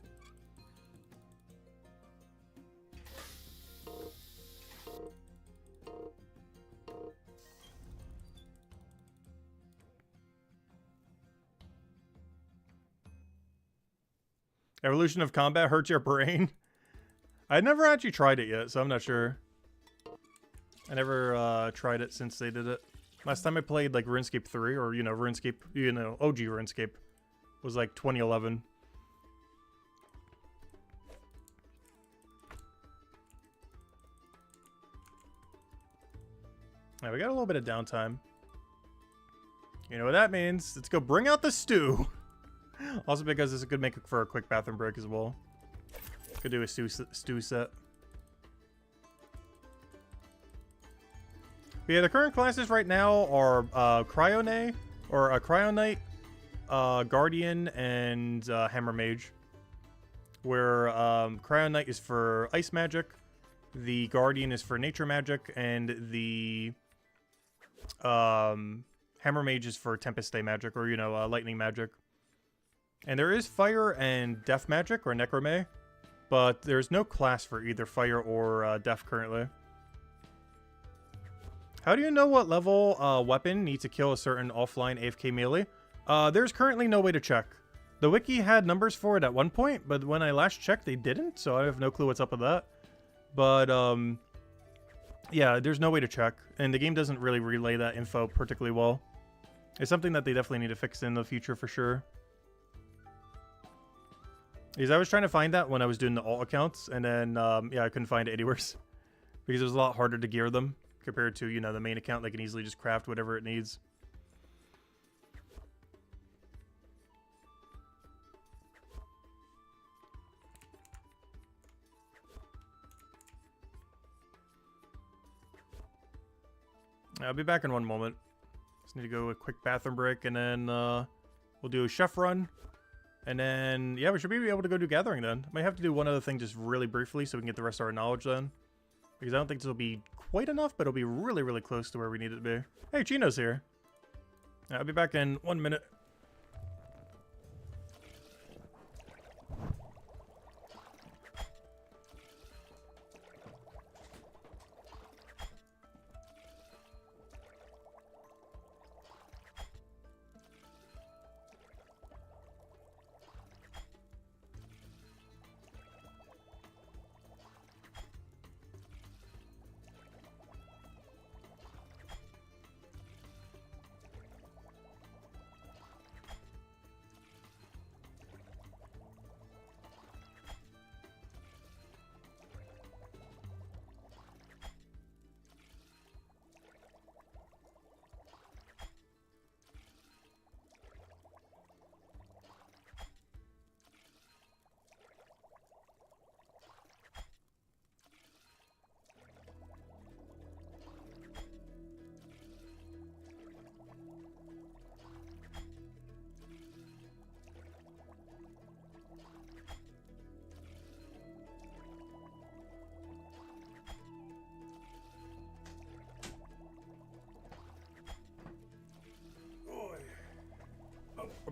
Evolution of combat hurts your brain. I never actually tried it yet, so I'm not sure. I never tried it since they did it. Last time I played like RuneScape 3, or you know, RuneScape, you know, OG RuneScape, was like 2011. Alright, we got a little bit of downtime. You know what that means? Let's go bring out the stew. Also because this could make it for a quick bathroom break as well. Could do a stew set. But yeah, the current classes right now are Cryonate, or Cryonite, Guardian, and Hammer Mage. Where Cryonite is for ice magic, the Guardian is for nature magic, and the Hammer Mage is for Tempest Day magic, or you know, lightning magic. And there is fire and death magic, or necrome, but there's no class for either fire or death currently. How do you know what level weapon needs to kill a certain offline AFK melee? There's currently no way to check. The wiki had numbers for it at one point, but when I last checked, they didn't, so I have no clue what's up with that. But, yeah, there's no way to check, and the game doesn't really relay that info particularly well. It's something that they definitely need to fix in the future for sure. Because I was trying to find that when I was doing the alt accounts, and then, yeah, I couldn't find it anywhere. Because it was a lot harder to gear them compared to, you know, the main account. They can easily just craft whatever it needs. I'll be back in one moment. Just need to go a quick bathroom break, and then we'll do a chef run. And then, yeah, we should be able to go do gathering then. Might have to do one other thing just really briefly so we can get the rest of our knowledge then. Because I don't think this will be quite enough, but it'll be really, really close to where we need it to be. Hey, Chino's here. I'll be back in 1 minute.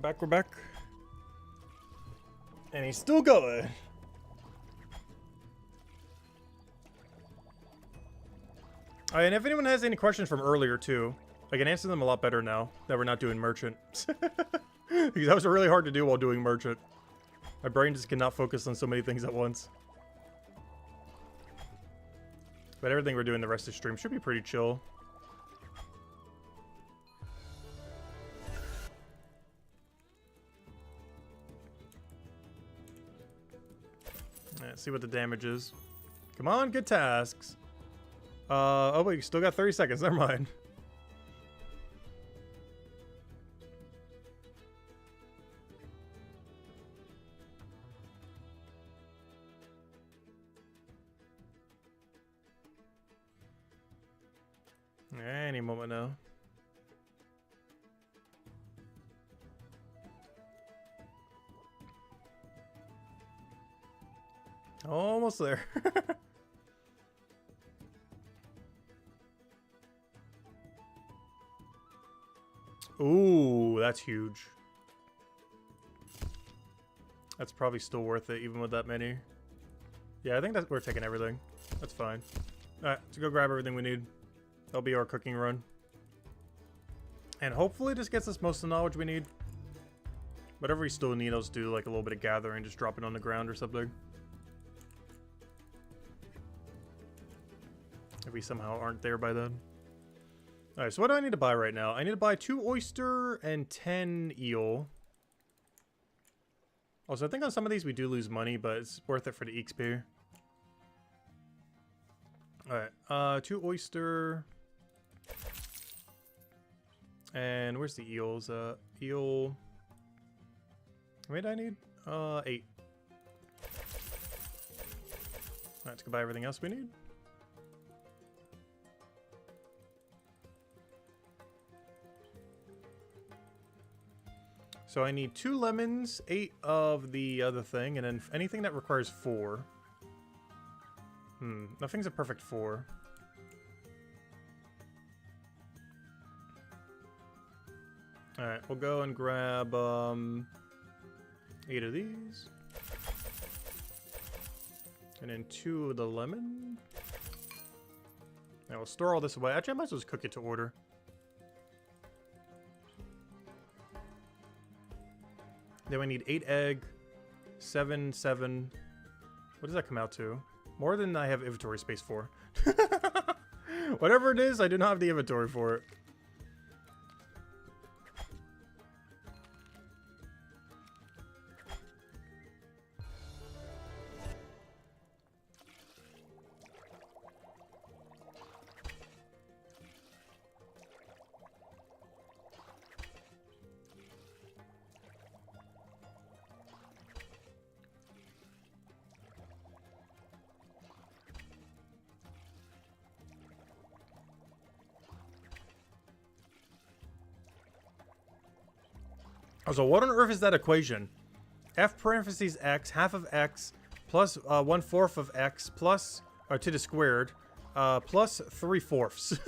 We're back. And he's still going. And if anyone has any questions from earlier too, I can answer them a lot better now that we're not doing merchant. Because that was really hard to do while doing merchant. My brain just cannot focus on so many things at once. But everything we're doing the rest of the stream should be pretty chill. Let's see what the damage is. Come on, good tasks. Oh wait, you still got 30 seconds. Never mind. Any moment now. Almost there. Ooh, that's huge. That's probably still worth it, even with that many. Yeah, I think that we're taking everything. That's fine. Alright, let's go grab everything we need. That'll be our cooking run. And hopefully this gets us most of the knowledge we need. Whatever we still need, let's do like a little bit of gathering, just drop it on the ground or something. If we somehow aren't there by then. Alright, so what do I need to buy right now? I need to buy 2 oyster and 10 eel. Also, I think on some of these we do lose money, but it's worth it for the XP. Alright, 2 oyster. And where's the eels? Eel. How many do I need? 8. Alright, let's go buy everything else we need. So I need 2 lemons, 8 of the other thing, and then anything that requires 4. Nothing's a perfect 4. Alright, we'll go and grab 8 of these. And then 2 of the lemon. Now we'll store all this away. Actually, I might as well just cook it to order. Then we need 8 egg, 7. What does that come out to? More than I have inventory space for. Whatever it is, I do not have the inventory for it. So what on earth is that equation? F parentheses x, half of x, plus 1/4 of x, plus, to the squared, plus 3/4.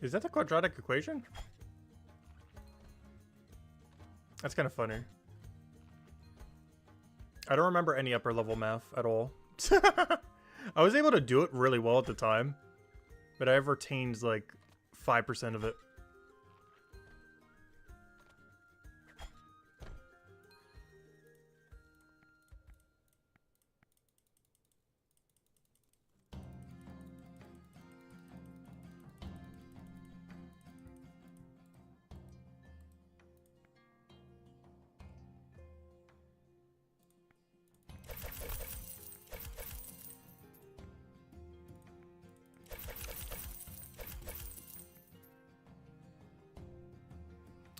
Is that the quadratic equation? That's kind of funny. I don't remember any upper level math at all. I was able to do it really well at the time, but I've retained like 5% of it.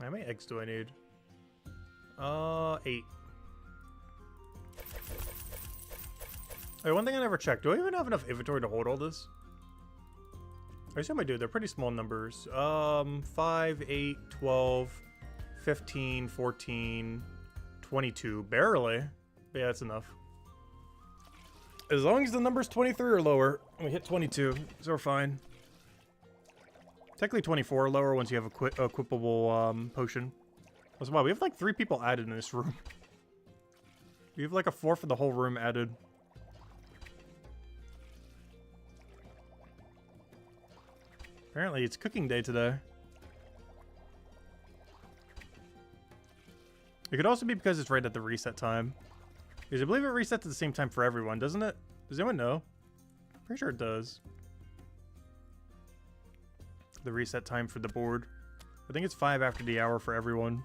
How many eggs do I need? 8. Wait, one thing I never checked. Do I even have enough inventory to hold all this? I assume I do. They're pretty small numbers. 5, 8, 12, 15, 14, 22. Barely. Yeah, that's enough. As long as the number's 23 or lower, we hit 22, so we're fine. Technically 24 or lower once you have a equipable potion. That's why we have like 3 people added in this room. We have like a 4th of the whole room added. Apparently it's cooking day today. It could also be because it's right at the reset time. Because I believe it resets at the same time for everyone, doesn't it? Does anyone know? Pretty sure it does. The reset time for the board. I think it's 5 after the hour for everyone.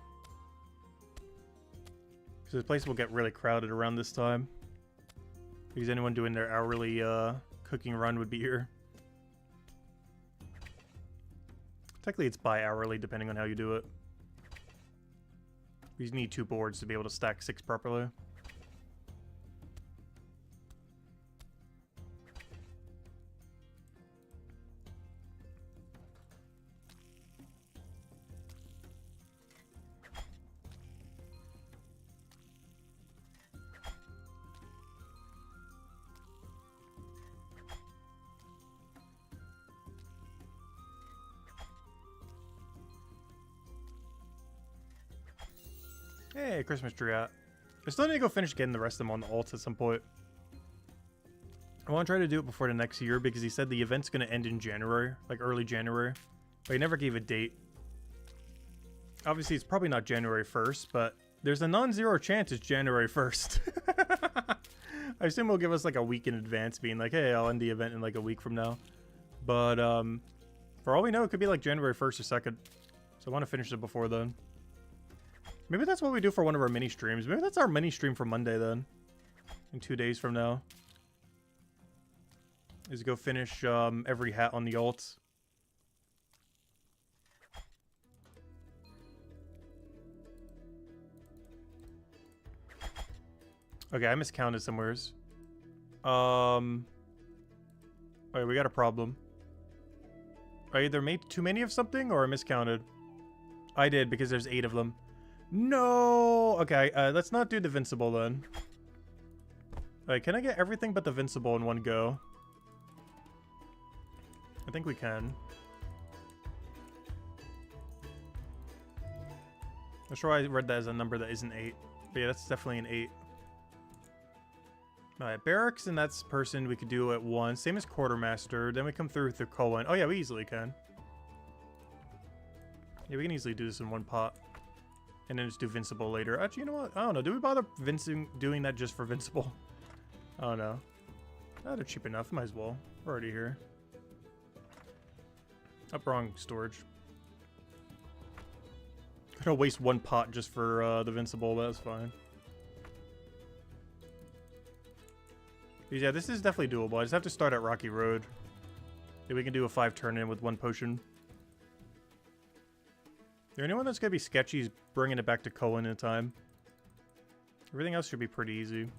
So the place will get really crowded around this time. Because anyone doing their hourly cooking run would be here. Technically it's bi-hourly depending on how you do it. You need 2 boards to be able to stack 6 properly. Hey, Christmas tree out. I still need to go finish getting the rest of them on the alts at some point. I want to try to do it before the next year because he said the event's going to end in January, like early January. But he never gave a date. Obviously, it's probably not January 1st, but there's a non-zero chance it's January 1st. I assume he'll give us like a week in advance being like, hey, I'll end the event in like a week from now. But for all we know, it could be like January 1st or 2nd. So I want to finish it before then. Maybe that's what we do for one of our mini streams. Maybe that's our mini stream for Monday then. In 2 days from now. Is go finish every hat on the alts. Okay, I miscounted somewheres. Okay, we got a problem. I either made too many of something or I miscounted. I did because there's 8 of them. No! Okay, let's not do the Vincible then. Alright, can I get everything but the Vincible in one go? I think we can. I'm sure I read that as a number that isn't 8. But yeah, that's definitely an 8. Alright, Barracks and that's person we could do at once. Same as Quartermaster. Then we come through Cohen. Oh yeah, we easily can. Yeah, we can easily do this in one pot. And then just do Vincible later. Actually, you know what? I don't know. Do we bother doing that just for Vincible? I don't know. Oh, they're cheap enough. Might as well. We're already here. Up wrong storage. Gotta waste one pot just for the Vincible, but that's fine. Yeah, this is definitely doable. I just have to start at Rocky Road. Yeah, we can do a 5 turn in with 1 potion. The only one that's gonna be sketchy is bringing it back to Cohen in time. Everything else should be pretty easy.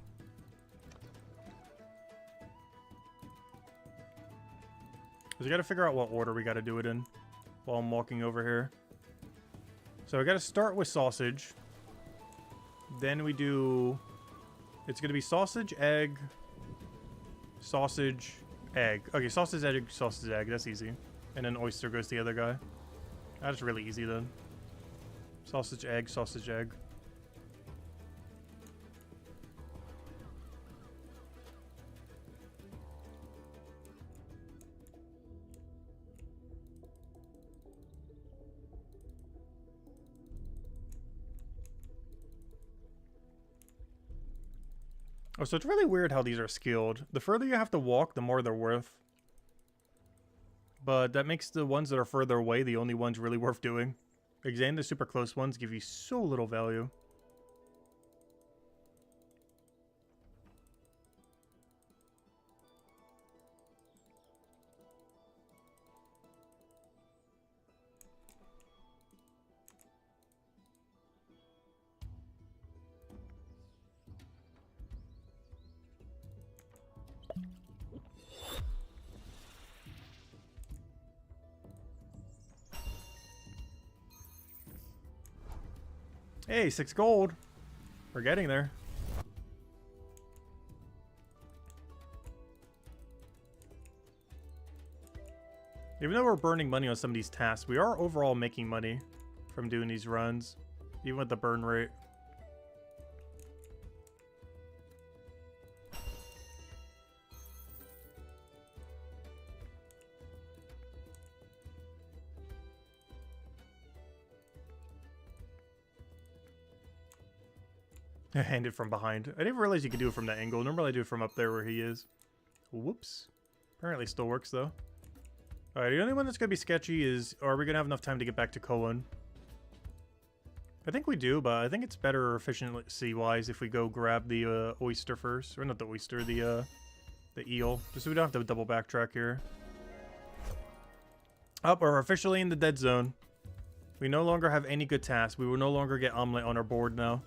Because we gotta figure out what order we gotta do it in while I'm walking over here. So we gotta start with sausage. Then we do... It's gonna be sausage, egg, sausage, egg. Okay, sausage, egg. That's easy. And then oyster goes to the other guy. That's really easy then. Sausage, egg, sausage, egg. Oh, so it's really weird how these are skilled. The further you have to walk, the more they're worth. But that makes the ones that are further away the only ones really worth doing. Exam the super close ones give you so little value. Hey, 6 gold. We're getting there. Even though we're burning money on some of these tasks, we are overall making money from doing these runs, even with the burn rate. Hand it from behind. I didn't realize you could do it from that angle. Normally I do it from up there where he is. Whoops. Apparently still works though. Alright, the only one that's going to be sketchy is, are we going to have enough time to get back to Cohen? I think we do, but I think it's better efficiency-wise if we go grab the oyster first. Or not the oyster, the eel. Just so we don't have to double backtrack here. Oh, we're officially in the dead zone. We no longer have any good tasks. We will no longer get omelet on our board now.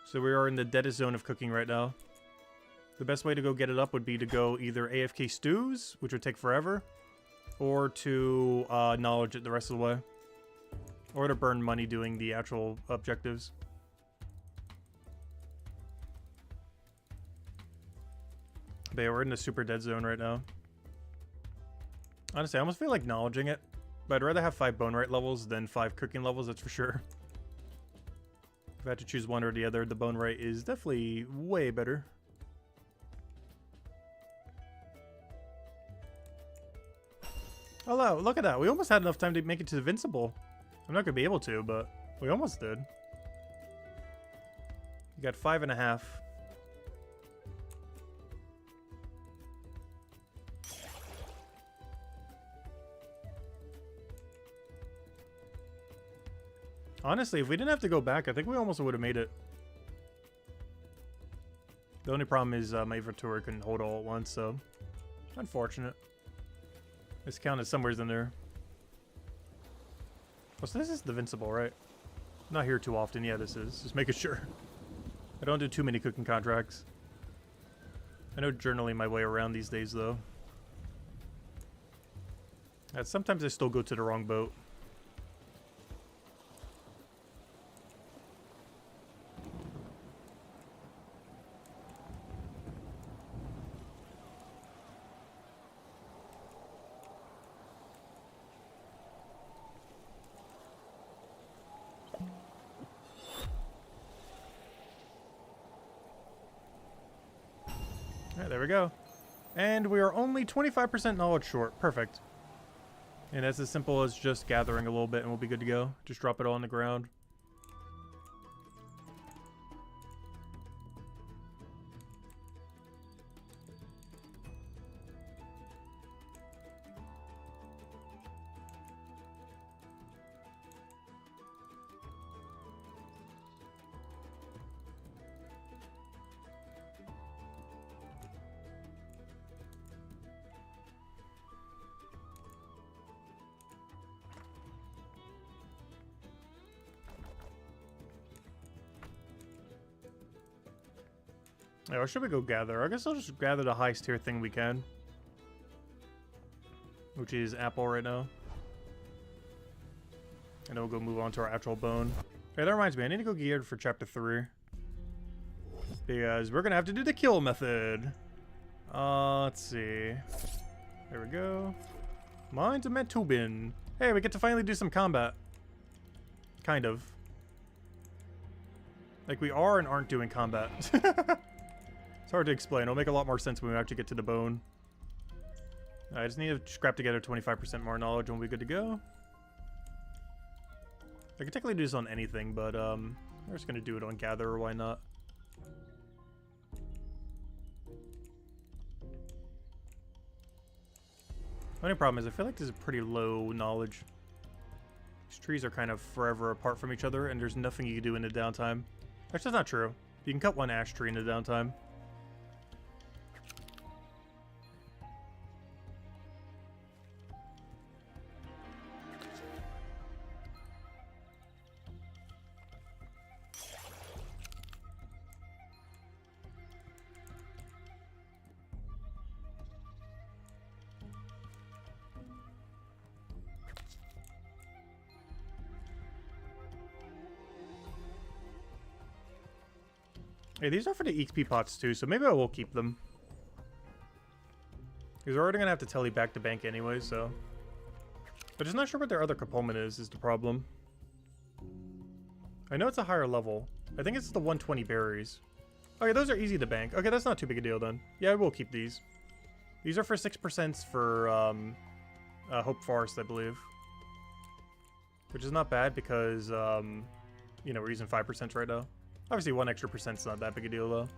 So we are in the deadest zone of cooking right now. The best way to go get it up would be to go either AFK stews, which would take forever, or to knowledge it the rest of the way. Or to burn money doing the actual objectives. But yeah, we're in the super dead zone right now. Honestly, I almost feel like knowledging it. But I'd rather have 5 Bonewright levels than 5 cooking levels, that's for sure. If I had to choose one or the other, the Bonewright is definitely way better. Hello, look at that. We almost had enough time to make it to Invincible. I'm not going to be able to, but we almost did. You got 5.5. Honestly, if we didn't have to go back, I think we almost would have made it. The only problem is my inventory couldn't hold all at once, so unfortunate. This count is somewhere in there. Oh, so this is the Invincible, right? Not here too often. Yeah, this is. Just making sure. I don't do too many cooking contracts. I know journaling my way around these days, though. Sometimes I still go to the wrong boat. Alright, there we go. And we are only 25% knowledge short. Perfect. And that's as simple as just gathering a little bit and we'll be good to go. Just drop it all on the ground. Yeah, or should we go gather? I guess I'll just gather the highest tier thing we can. Which is apple right now. And then we'll go move on to our actual bone. Hey, that reminds me, I need to go geared for chapter 3. Because we're gonna have to do the kill method. Let's see. There we go. Mine's a Metubin. Hey, we get to finally do some combat. Kind of. Like we are and aren't doing combat. It's hard to explain. It'll make a lot more sense when we actually get to the bone. I just need to scrap together 25% more knowledge and we'll be good to go. I could technically do this on anything, but we're just going to do it on Gatherer, why not? The only problem is I feel like this is pretty low knowledge. These trees are kind of forever apart from each other and there's nothing you can do in the downtime. Actually, that's not true. You can cut one ash tree in the downtime. Hey, these are for the XP pots too, so maybe I will keep them. Because we're already going to have to tele back to bank anyway, so... But just not sure what their other component is the problem. I know it's a higher level. I think it's the 120 berries. Okay, those are easy to bank. Okay, that's not too big a deal then. Yeah, we'll keep these. These are for 6% for Hope Forest, I believe. Which is not bad because, you know, we're using 5% right now. Obviously, 1 extra percent's not that big a deal though.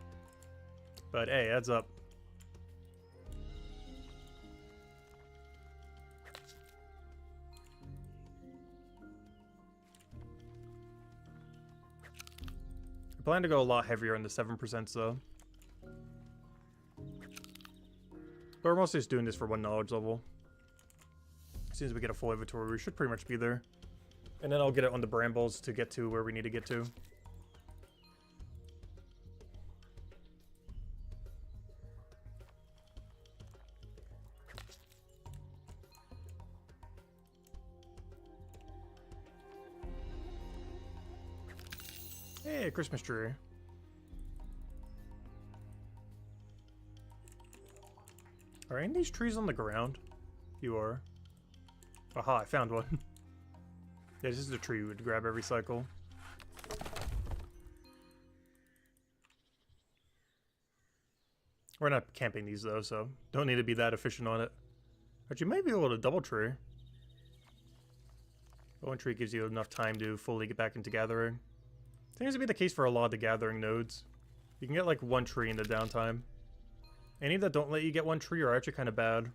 But hey, adds up. I plan to go a lot heavier on the 7% though. But we're mostly just doing this for 1 knowledge level. As soon as we get a full inventory, we should pretty much be there. And then I'll get it on the brambles to get to where we need to get to. Hey, Christmas tree. Are any of these trees on the ground? You are. Aha, I found one. Yeah, this is a tree we would grab every cycle. We're not camping these though, so don't need to be that efficient on it. But you might be able to double tree. But one tree gives you enough time to fully get back into gathering. Seems to be the case for a lot of the gathering nodes. You can get like 1 tree in the downtime. Any that don't let you get 1 tree are actually kind of bad.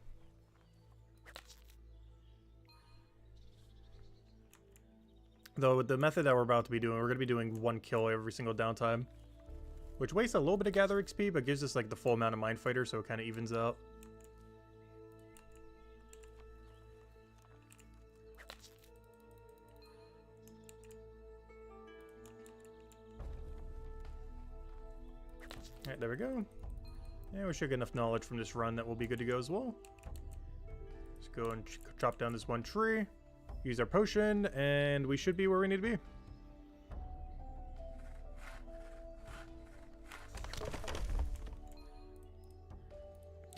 Though with the method that we're about to be doing, we're going to be doing 1 kill every single downtime. Which wastes a little bit of gather XP, but gives us like the full amount of Mind Fighter, so it kind of evens out. Alright, there we go. Yeah, we should get enough knowledge from this run that we'll be good to go as well. Let's go and chop down this 1 tree. Use our potion, and we should be where we need to be.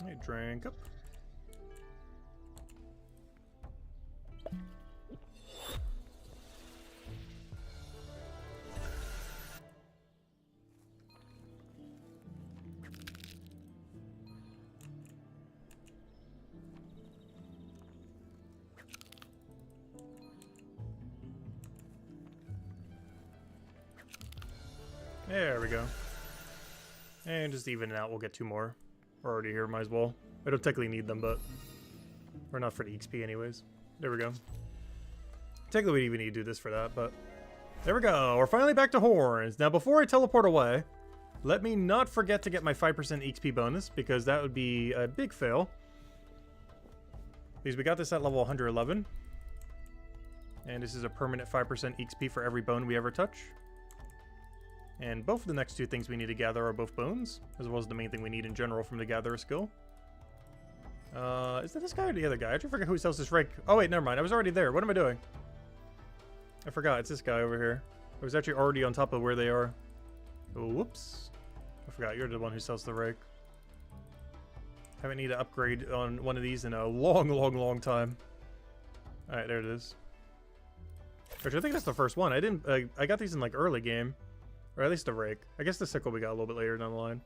Alright, drink up. There we go. And just even it out, we'll get 2 more. We're already here, might as well. We don't technically need them, but we're not for the XP anyways. There we go. Technically, we even need to do this for that, but there we go. We're finally back to horns. Now, before I teleport away, let me not forget to get my 5% XP bonus, because that would be a big fail. Because we got this at level 111. And this is a permanent 5% XP for every bone we ever touch. And both of the next 2 things we need to gather are both bones, as well as the main thing we need in general from the gatherer skill. Is that this guy or the other guy? I forget who sells this rake. Oh wait, never mind. I was already there. What am I doing? I forgot. It's this guy over here. I was actually already on top of where they are. Oh, whoops. I forgot. You're the one who sells the rake. Haven't needed to upgrade on one of these in a long time. Alright, there it is. Which I think that's the first one. I got these in like early game. Or at least the rake. I guess the sickle we got a little bit later down the line.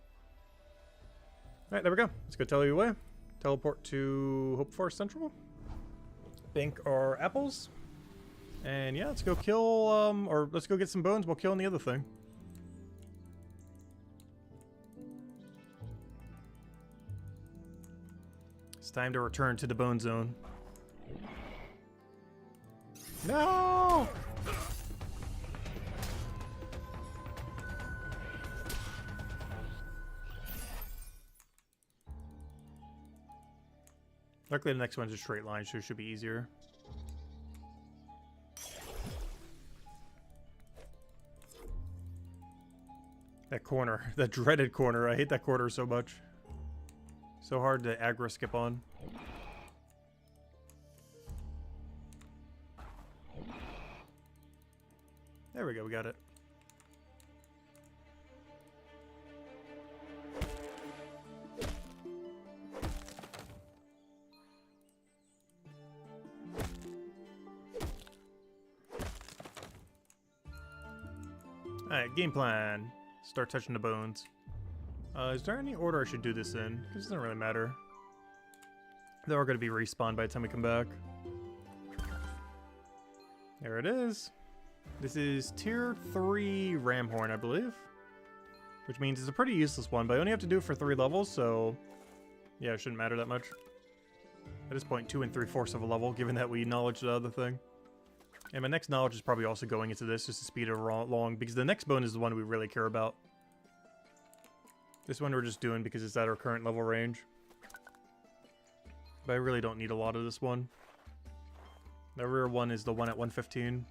Alright, there we go. Let's go tell you away. Teleport to Hope Forest Central. Bank our apples. And yeah, let's go kill, or let's go get some bones while killing the other thing. It's time to return to the bone zone. No! Luckily the next one's a straight line, so it should be easier. That corner, that dreaded corner. I hate that corner so much. So hard to aggro skip on. There we go, we got it. Alright, game plan. Start touching the bones. Is there any order I should do this in? It doesn't really matter. They're all going to be respawned by the time we come back. There it is. This is tier 3 ram horn, I believe. Which means it's a pretty useless one, but I only have to do it for 3 levels, so yeah, it shouldn't matter that much. At this point, 2 3/4 of a level, given that we knowledge the other thing. And my next knowledge is probably also going into this, just to speed it along, because the next bone is the one we really care about. This one we're just doing because it's at our current level range. But I really don't need a lot of this one. The rear one is the one at 115.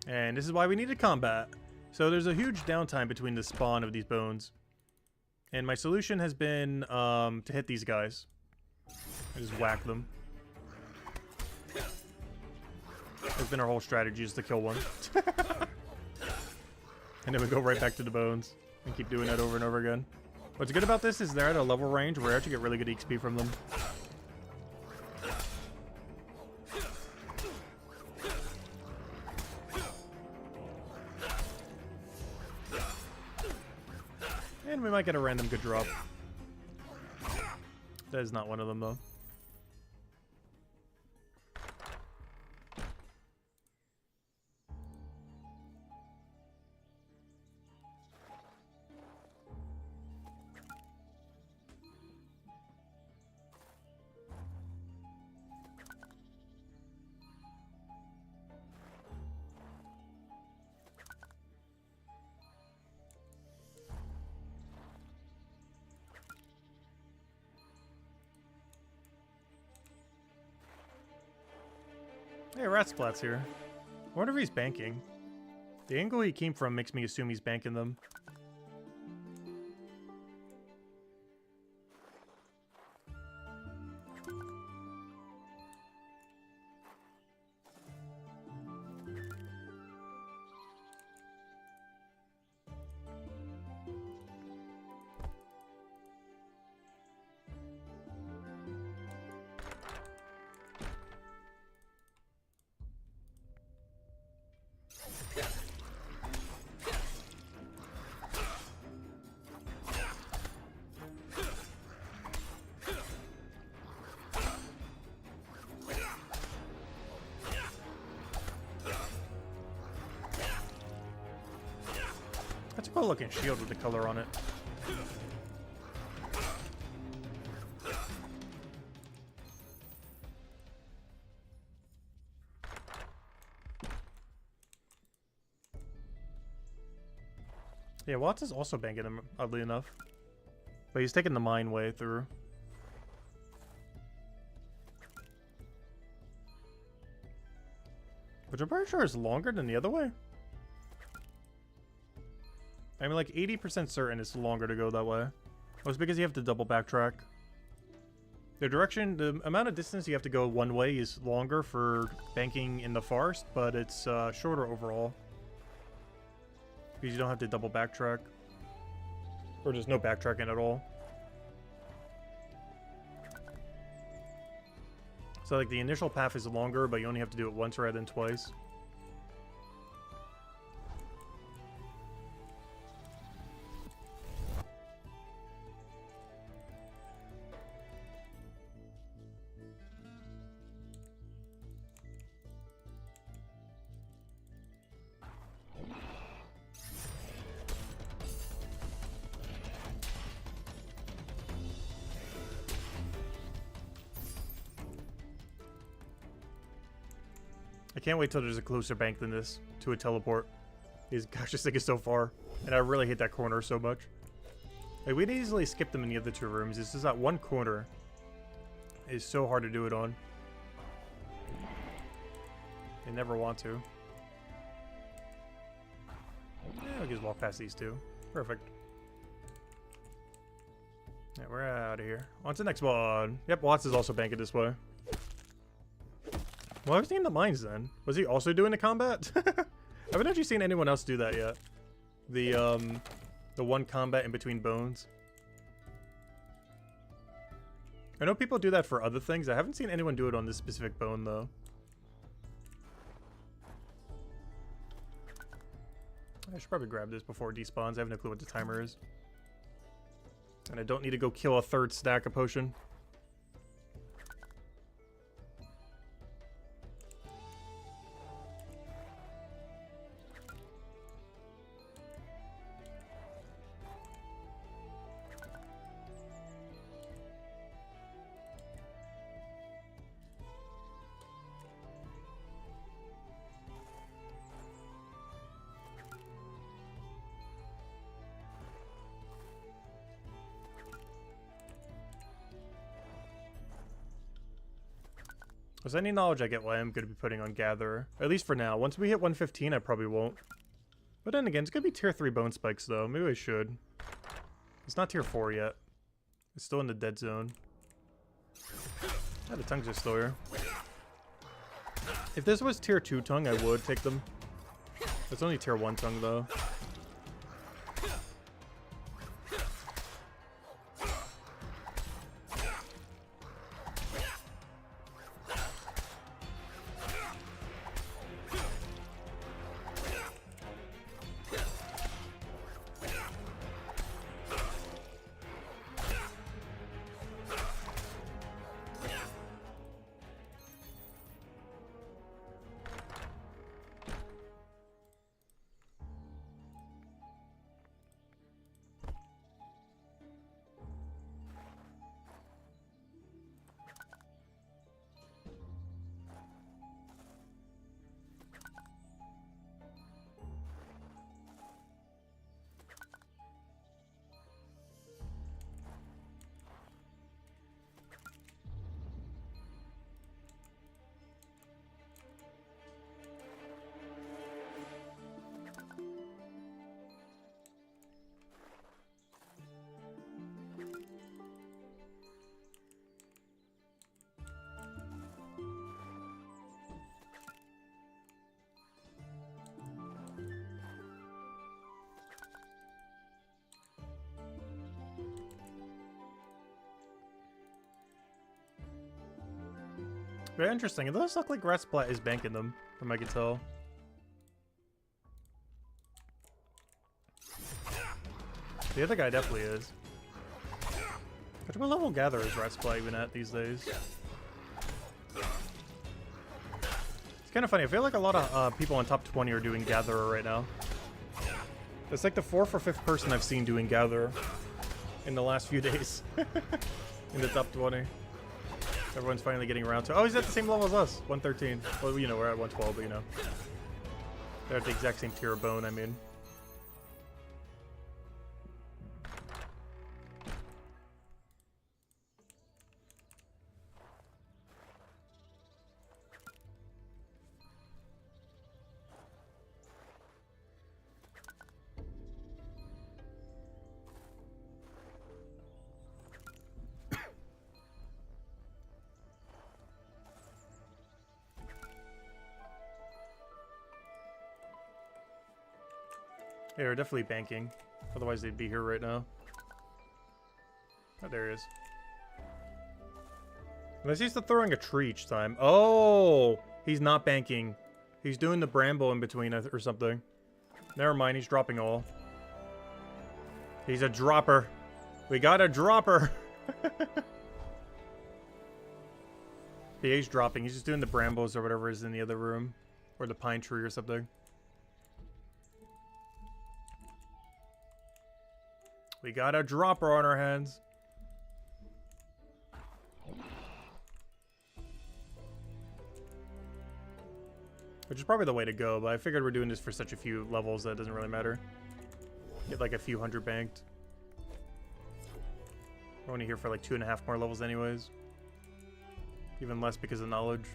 And this is why we needed combat. So there's a huge downtime between the spawn of these bones. And my solution has been to hit these guys. I just whack them. That's been our whole strategy, is to kill one. And then we go right back to the bones. And keep doing that over and over again. What's good about this is they're at a level range where I actually get really good XP from them. And we might get a random good drop. That is not one of them, though. Hey, Ratsplat's here. I wonder if he's banking. The angle he came from makes me assume he's banking them. That's a cool looking shield with the color on it. Yeah, Watts is also banking him, oddly enough. But he's taking the mine way through. Which I'm pretty sure is longer than the other way. I mean, like 80% certain it's longer to go that way. Well, it's because you have to double backtrack. The direction, the amount of distance you have to go one way is longer for banking in the forest, but it's shorter overall. Because you don't have to double backtrack. Or there's no backtracking at all. So like the initial path is longer, but you only have to do it once rather than twice. I can't wait till there's a closer bank than this to a teleport. Gosh, this thing is so far. And I really hit that corner so much. Like, we'd easily skip them in the other two rooms. It's just that one corner is so hard to do it on. They never want to. Yeah, we can just walk past these two. Perfect. Yeah, we're out of here. On to the next one. Yep, Watts is also banking this way. Well, I was thinking the mines then. Was he also doing the combat? I haven't actually seen anyone else do that yet. The one combat in between bones. I know people do that for other things. I haven't seen anyone do it on this specific bone, though. I should probably grab this before it despawns. I have no clue what the timer is. And I don't need to go kill a third stack of potion. With any knowledge I get what I'm going to be putting on Gatherer. At least for now. Once we hit 115, I probably won't. But then again, it's going to be tier 3 bone spikes, though. Maybe I should. It's not tier 4 yet. It's still in the dead zone. Yeah, the tongues are slower. If this was tier 2 tongue, I would take them. It's only tier 1 tongue, though. Very interesting. It does look like Ratsplat is banking them, from I can tell. The other guy definitely is. What level Gatherer is Ratsplat even at these days? It's kind of funny. I feel like a lot of people on top 20 are doing Gatherer right now. It's like the 4th or 5th person I've seen doing Gatherer in the last few days. In the top 20. Everyone's finally getting around to. Oh, he's at the same level as us. 113. Well, you know, we're at 112, but you know. They're at the exact same tier of bone, I mean. Yeah, they're definitely banking. Otherwise, they'd be here right now. Oh, there he is. Unless he's throwing a tree each time. Oh! He's not banking. He's doing the bramble in between or something. Never mind, he's dropping all. He's a dropper. We got a dropper! He's dropping. He's just doing the brambles or whatever is in the other room. Or the pine tree or something. We got a dropper on our hands. Which is probably the way to go, but I figured we're doing this for such a few levels that it doesn't really matter. Get like a few hundred banked. We're only here for like 2.5 more levels anyways. Even less because of knowledge.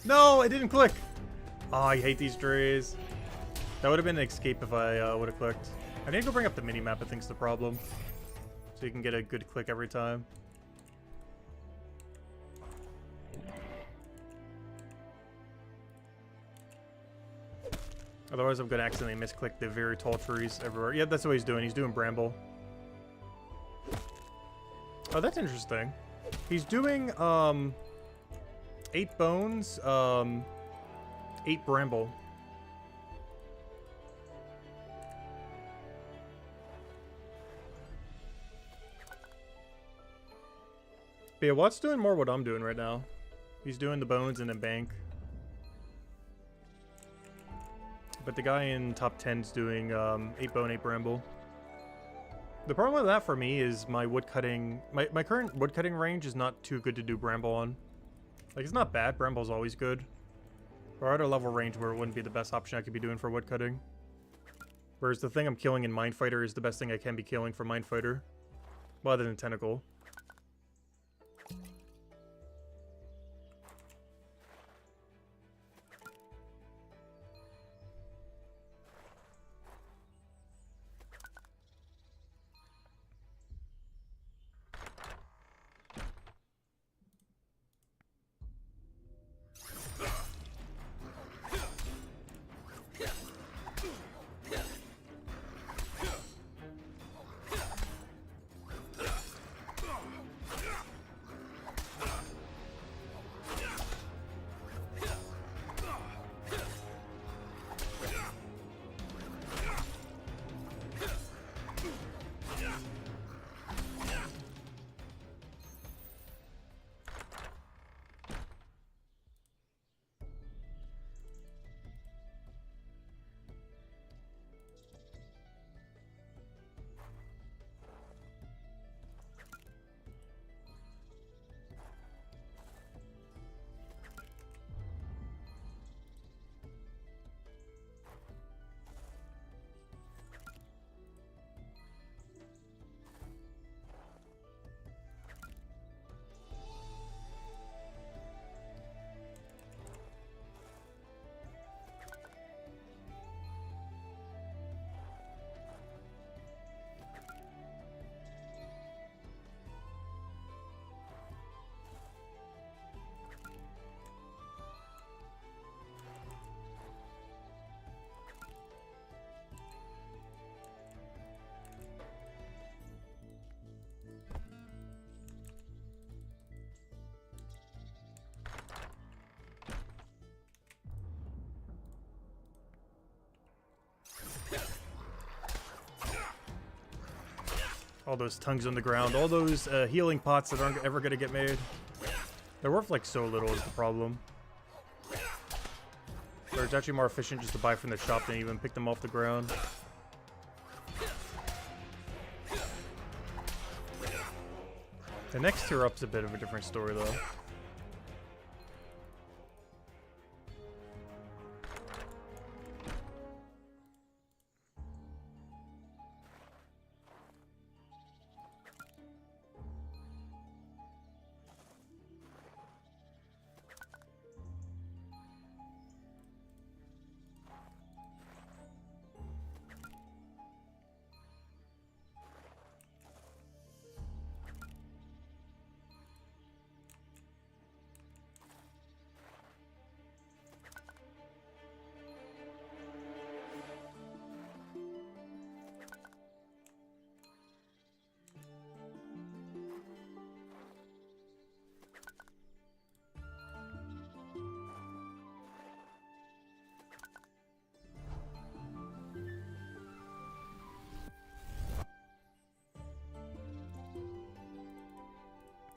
No, it didn't click! Oh, I hate these trees. That would have been an escape if I would have clicked. I need to go bring up the mini-map, I think's the problem. So you can get a good click every time. Otherwise I'm going to accidentally misclick the very tall trees everywhere. Yeah, that's what he's doing. He's doing bramble. Oh, that's interesting. He's doing 8 bones, 8 bramble. But yeah, Watt's doing more what I'm doing right now. He's doing the bones and then bank. But the guy in top 10's doing 8 bone, 8 bramble. The problem with that for me is my woodcutting... My current woodcutting range is not too good to do bramble on. Like, it's not bad. Bramble's always good. We're at a level range where it wouldn't be the best option I could be doing for woodcutting. Whereas the thing I'm killing in Mindfighter is the best thing I can be killing for Mindfighter. Well, other than Tentacle. All those tongues on the ground, all those healing pots that aren't ever gonna get made. They're worth like so little is the problem. Or it's actually more efficient just to buy from the shop than even pick them off the ground. The next tier up's a bit of a different story though.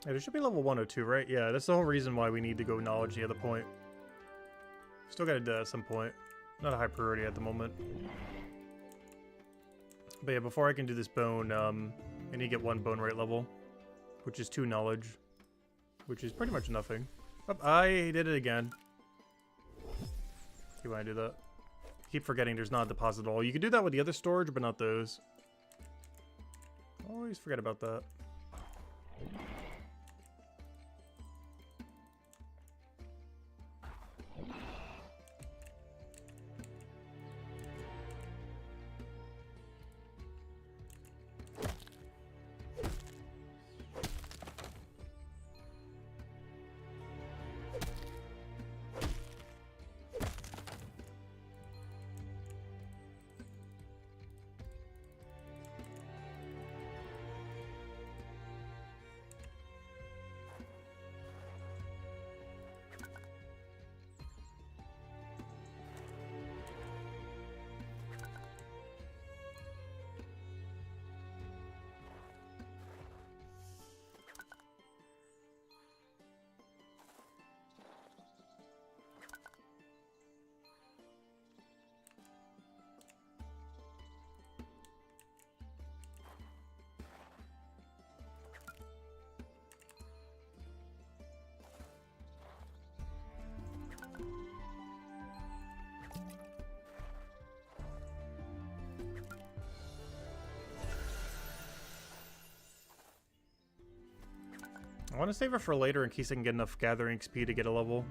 Yeah, there should be level 102, right? Yeah, that's the whole reason why we need to go knowledge the other point. Still gotta do that at some point. Not a high priority at the moment. But yeah, before I can do this bone, I need to get 1 Bonewright level, which is 2 knowledge, which is pretty much nothing. Oh, I did it again. See why I do that? Keep forgetting there's not a deposit at all. You can do that with the other storage, but not those. Always forget about that. I want to save it for later in case I can get enough gathering XP to get a level.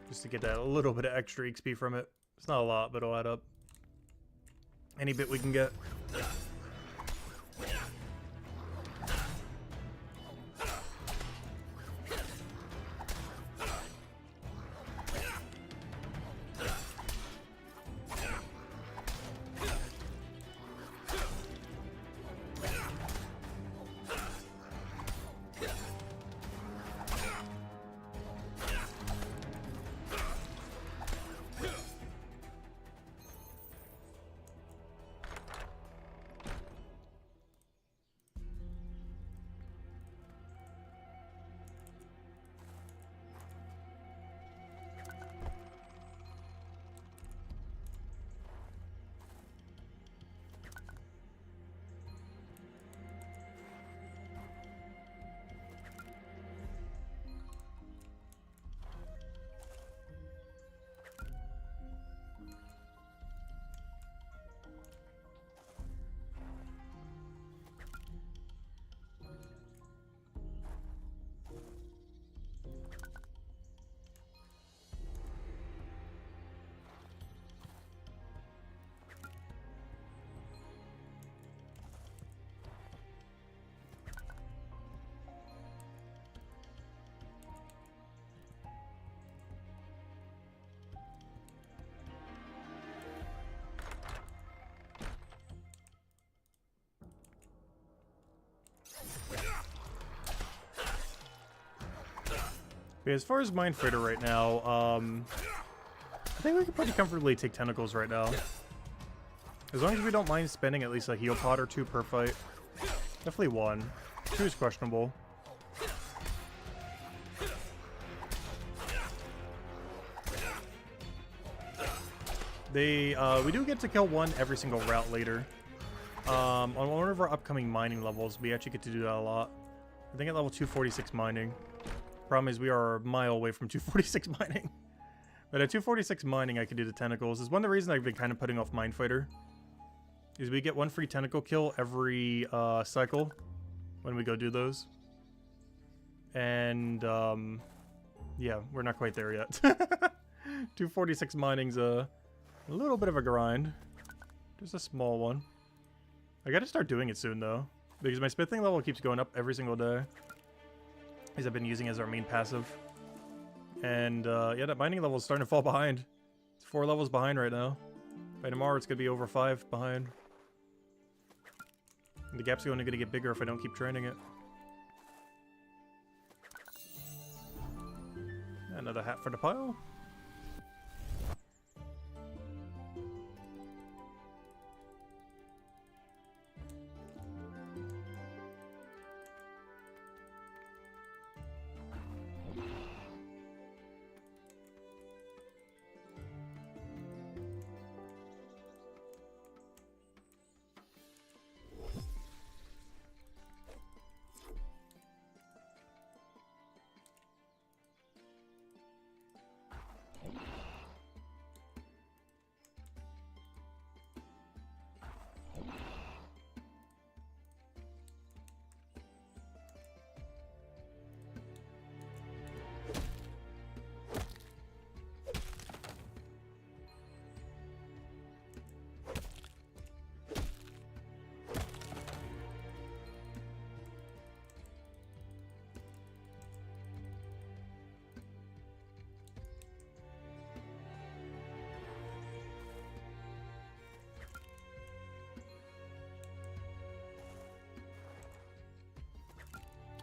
Just to get that little bit of extra XP from it. It's not a lot, but it'll add up. Any bit we can get. Okay, as far as Mind Fighter right now, I think we can pretty comfortably take Tentacles right now. As long as we don't mind spending at least a heal pot or two per fight. Definitely one. Two is questionable. We do get to kill one every single route later. On one of our upcoming mining levels, we actually get to do that a lot. I think at level 246 mining. Problem is we are a mile away from 246 mining. But at 246 mining, I can do the Tentacles. Is one of the reasons I've been kind of putting off Mind Fighter. Is we get one free tentacle kill every cycle when we go do those. And, yeah, we're not quite there yet. 246 mining's a little bit of a grind. Just a small one. I gotta start doing it soon, though. Because my smithing level keeps going up every single day. Because I've been using as our main passive. And, yeah, that mining level is starting to fall behind. It's 4 levels behind right now. By tomorrow, it's going to be over 5 behind. And the gap's only going to get bigger if I don't keep training it. Another hat for the pile.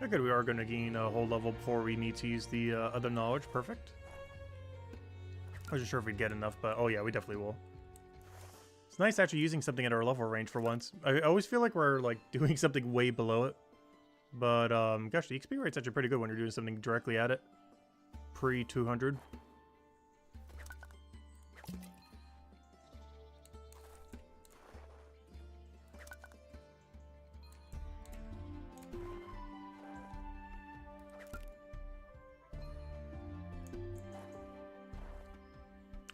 Okay, we are going to gain a whole level before we need to use the other knowledge. Perfect. I wasn't sure if we'd get enough, but oh yeah, we definitely will. It's nice actually using something at our level range for once. I always feel like we're like doing something way below it. But gosh, the XP rate's actually pretty good when you're doing something directly at it. Pre-200.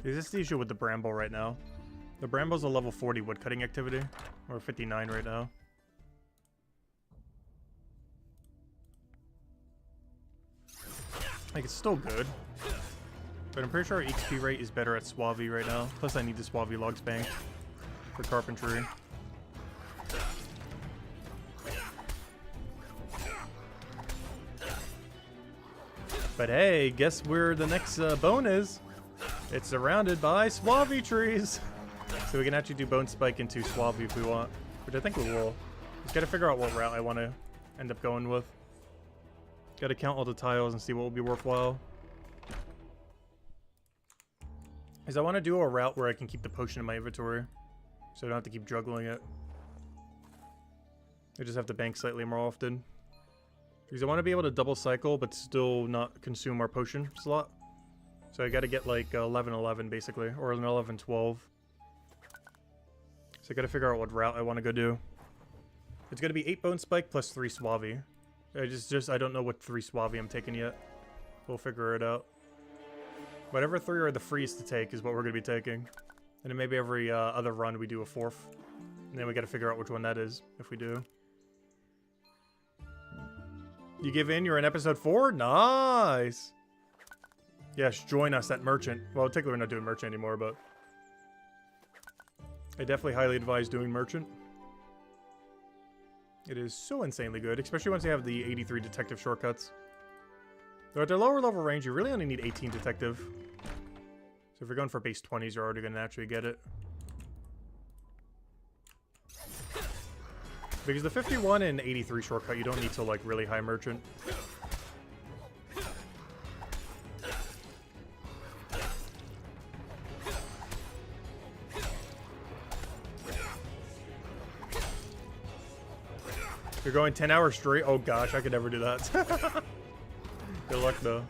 Is this the issue with the Bramble right now? The Bramble's a level 40 woodcutting activity. Or 59 right now. Like, it's still good. But I'm pretty sure our XP rate is better at Suave right now. Plus, I need the Suave Logs Bank for carpentry. But hey, guess where the next bone is? It's surrounded by Suave trees. So we can actually do Bone Spike into Suave if we want. Which I think we will. Just gotta figure out what route I want to end up going with. Gotta count all the tiles and see what will be worthwhile. Because I want to do a route where I can keep the potion in my inventory. So I don't have to keep juggling it. I just have to bank slightly more often. Because I want to be able to double cycle, but still not consume our potion slot. So I gotta get like 11-11 basically, or an 11-12. So I gotta figure out what route I want to go do. It's gonna be 8 Bone Spike plus 3 Suave. I don't know what 3 Suave I'm taking yet. We'll figure it out. Whatever 3 are the freest to take is what we're gonna be taking. And then maybe every other run we do a 4th. And then we gotta figure out which one that is, if we do. You give in, you're in episode 4? Nice! Yes, join us at Merchant. Well, technically we're not doing Merchant anymore, but... I definitely highly advise doing Merchant. It is so insanely good, especially once you have the 83 detective shortcuts. Though at their lower level range, you really only need 18 detective. So if you're going for base 20s, you're already going to naturally get it. Because the 51 and 83 shortcut, you don't need to like really high merchant. You're going 10 hours straight? Oh gosh, I could never do that. Good luck though.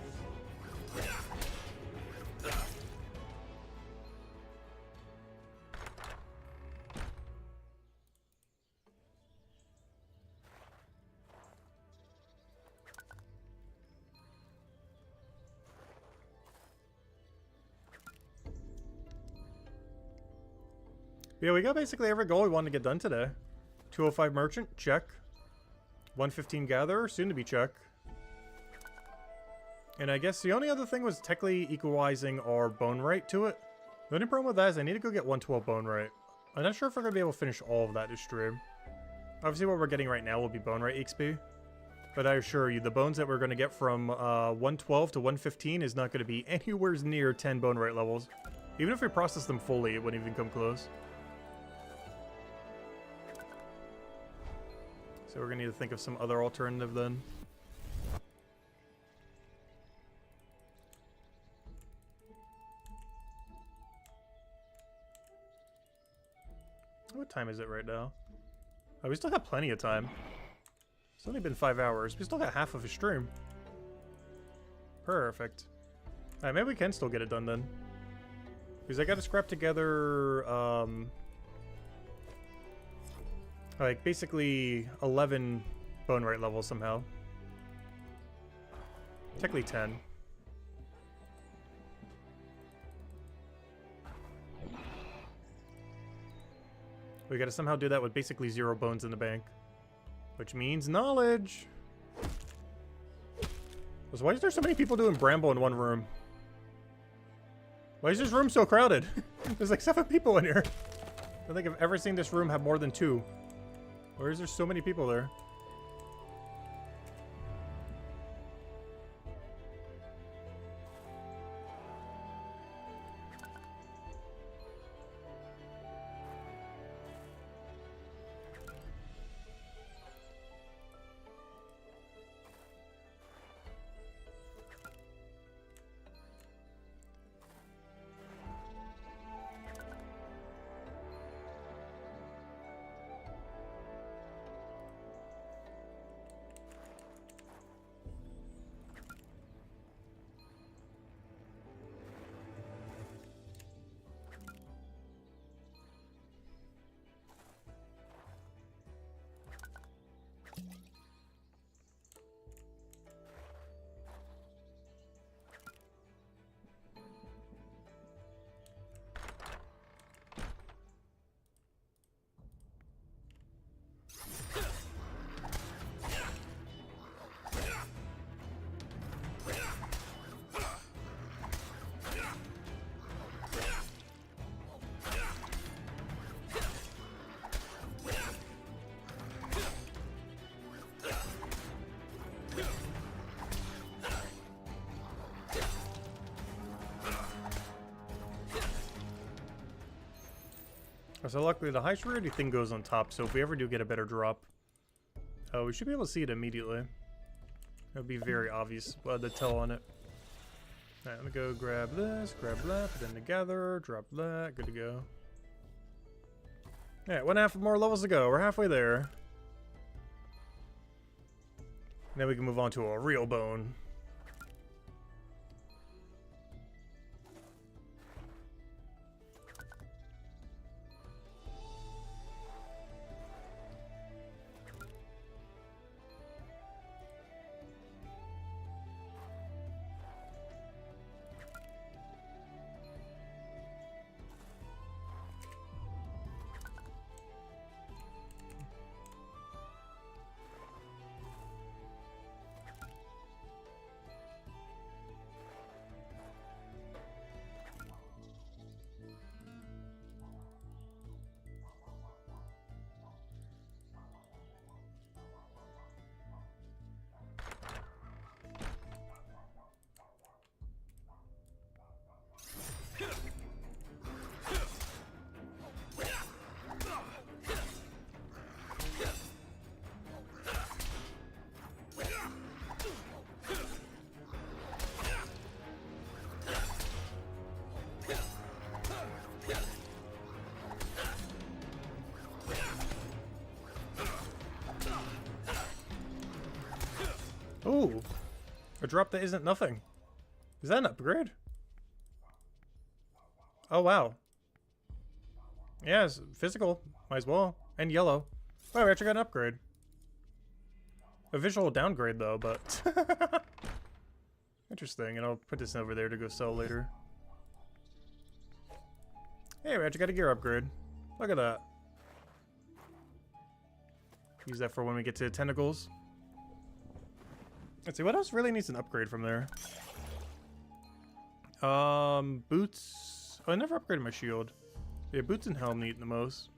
Yeah, we got basically every goal we wanted to get done today. 205 merchant, check. 115 gatherer, soon to be check. And I guess the only other thing was technically equalizing our Bonewright to it. The only problem with that is I need to go get 112 Bonewright. I'm not sure if we're going to be able to finish all of that this stream. Obviously what we're getting right now will be Bonewright XP. But I assure you, the bones that we're going to get from 112 to 115 is not going to be anywhere near 10 Bonewright levels. Even if we process them fully, it wouldn't even come close. So we're going to need to think of some other alternative then. What time is it right now? Oh, we still have plenty of time. It's only been 5 hours. We still got half of a stream. Perfect. Alright, maybe we can still get it done then. Because I got to scrap together, like, basically 11 Bonewright levels somehow. Technically 10. We gotta somehow do that with basically 0 bones in the bank. Which means knowledge! So why is there so many people doing Bramble in one room? Why is this room so crowded? There's like 7 people in here. I don't think I've ever seen this room have more than 2. Why is there so many people there? So luckily the high surety thing goes on top, so if we ever do get a better drop, we should be able to see it immediately. It would be very obvious, the tell on it. Alright, let me go grab this, grab that, put them together, drop that, good to go. Alright, 1.5 more levels to go. We're halfway there. Then we can move on to a real bone. Ooh, a drop that isn't nothing. Is that an upgrade? Oh, wow. Yeah, it's physical. Might as well. And yellow. Oh, we actually got an upgrade. A visual downgrade, though, but... Interesting, and I'll put this over there to go sell later. Hey, we actually got a gear upgrade. Look at that. Use that for when we get to tentacles. Let's see, what else really needs an upgrade from there? Boots. Oh, I never upgraded my shield. Yeah, boots and helm need the most.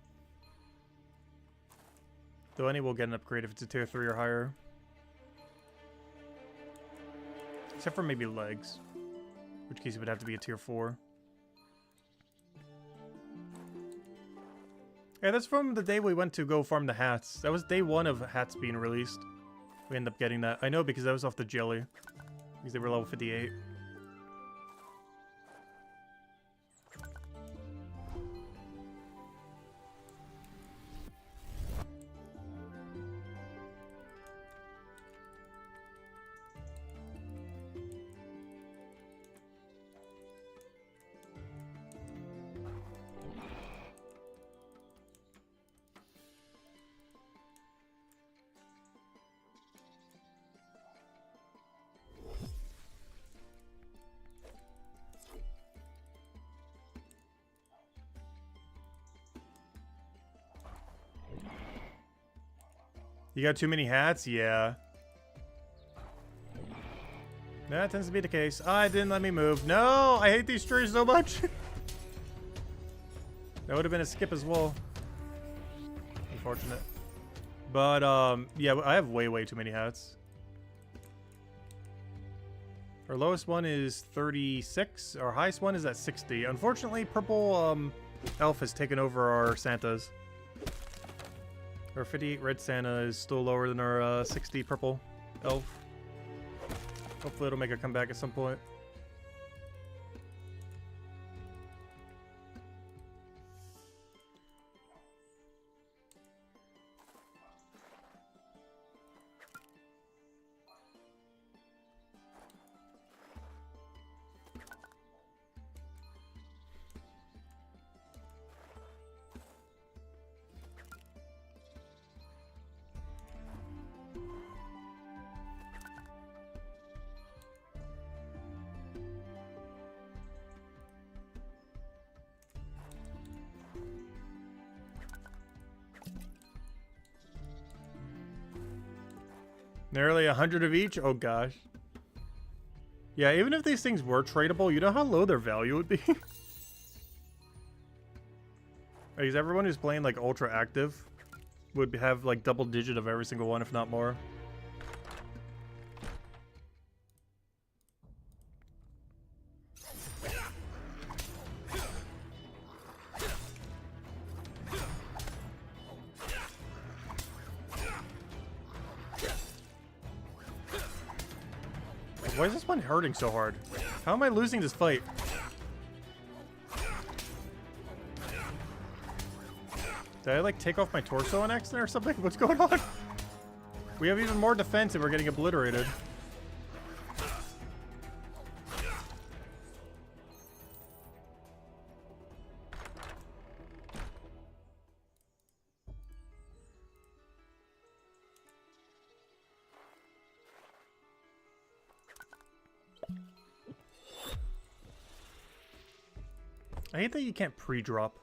Though any will get an upgrade if it's a tier 3 or higher. Except for maybe legs. In which case it would have to be a tier 4. Yeah, that's from the day we went to go farm the hats. That was day 1 of hats being released. We ended up getting that. I know because that was off the jelly. Because they were level 58. You got too many hats? Yeah. That tends to be the case. Ah, it didn't let me move. No! I hate these trees so much! That would have been a skip as well. Unfortunate. But, yeah, I have way too many hats. Our lowest one is 36. Our highest one is at 60. Unfortunately, purple, elf has taken over our Santas. Our 58 red Santa is still lower than our 60 purple elf. Hopefully it'll make a comeback at some point. Nearly 100 of each? Oh gosh. Yeah, even if these things were tradable, you know how low their value would be? Because everyone who's playing like ultra active would have like double digit of every single one, if not more. Why is this one hurting so hard? How am I losing this fight? Did I like take off my torso on accident or something? What's going on? We have even more defense and we're getting obliterated. I hate that you can't pre-drop.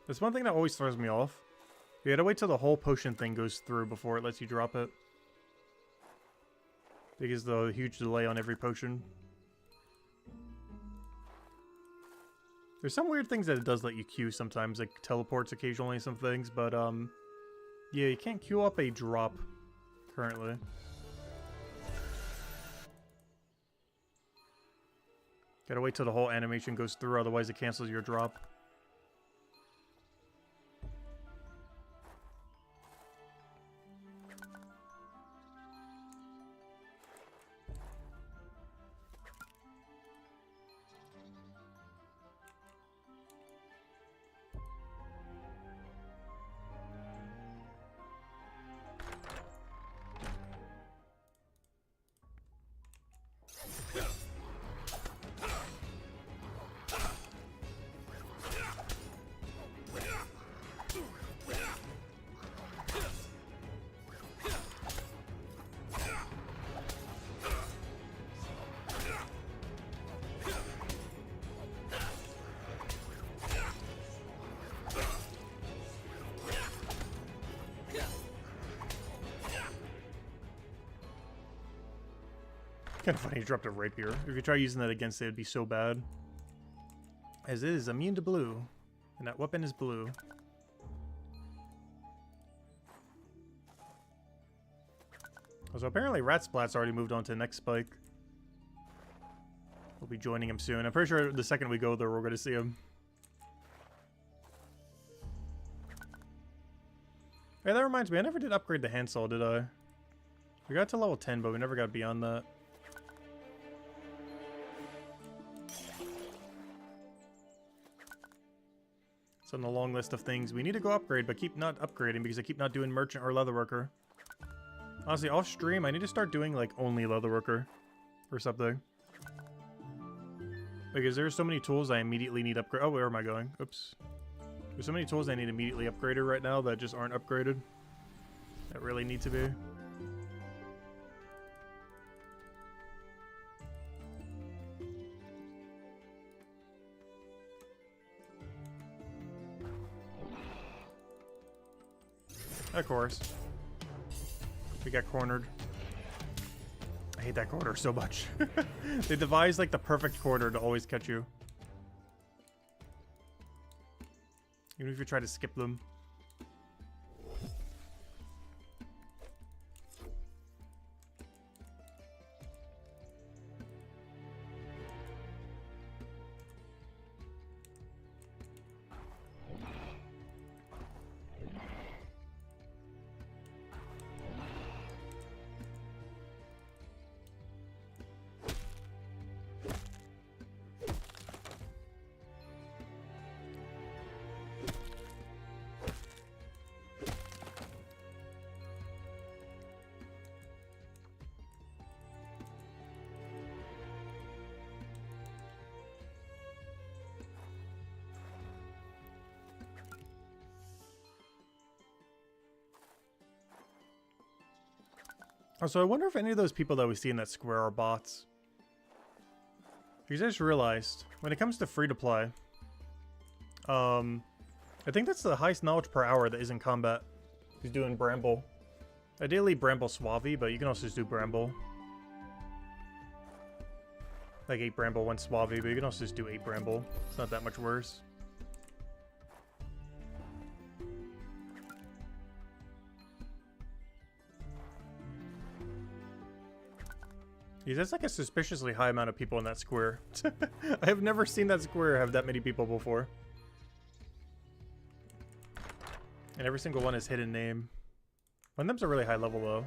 That's one thing that always throws me off. You gotta wait till the whole potion thing goes through before it lets you drop it. Because the huge delay on every potion. There's some weird things that it does let you queue sometimes, like teleports occasionally some things, but yeah, you can't queue up a drop currently. Gotta wait till the whole animation goes through, otherwise it cancels your drop. Kind of funny you dropped a rapier. If you try using that against it, it'd be so bad. As it is immune to blue. And that weapon is blue. So apparently Rat Splat's already moved on to the next spike. We'll be joining him soon. I'm pretty sure the second we go there, we're going to see him. Hey, that reminds me, I never did upgrade the handsaw, did I? We got to level 10, but we never got beyond that. It's on the long list of things we need to go upgrade, but keep not upgrading because I keep not doing merchant or leatherworker. Honestly, off stream, I need to start doing like only leatherworker or something. Because there's so many tools I immediately need upgrade. Oh, where am I going? Oops. There's so many tools I need immediately upgraded right now that just aren't upgraded. That really need to be. Of course. We got cornered. I hate that corner so much. They devised like the perfect corner to always catch you. Even if you try to skip them. Also, I wonder if any of those people that we see in that square are bots. Because I just realized, when it comes to free-to-play, I think that's the highest knowledge per hour that is in combat. He's doing Bramble. Ideally Bramble Suave, but you can also just do Bramble. Like 8 Bramble, 1 Suave, but you can also just do 8 Bramble. It's not that much worse. Yeah, that's like a suspiciously high amount of people in that square. I have never seen that square have that many people before. And every single one is hidden name. One of them's a really high level though.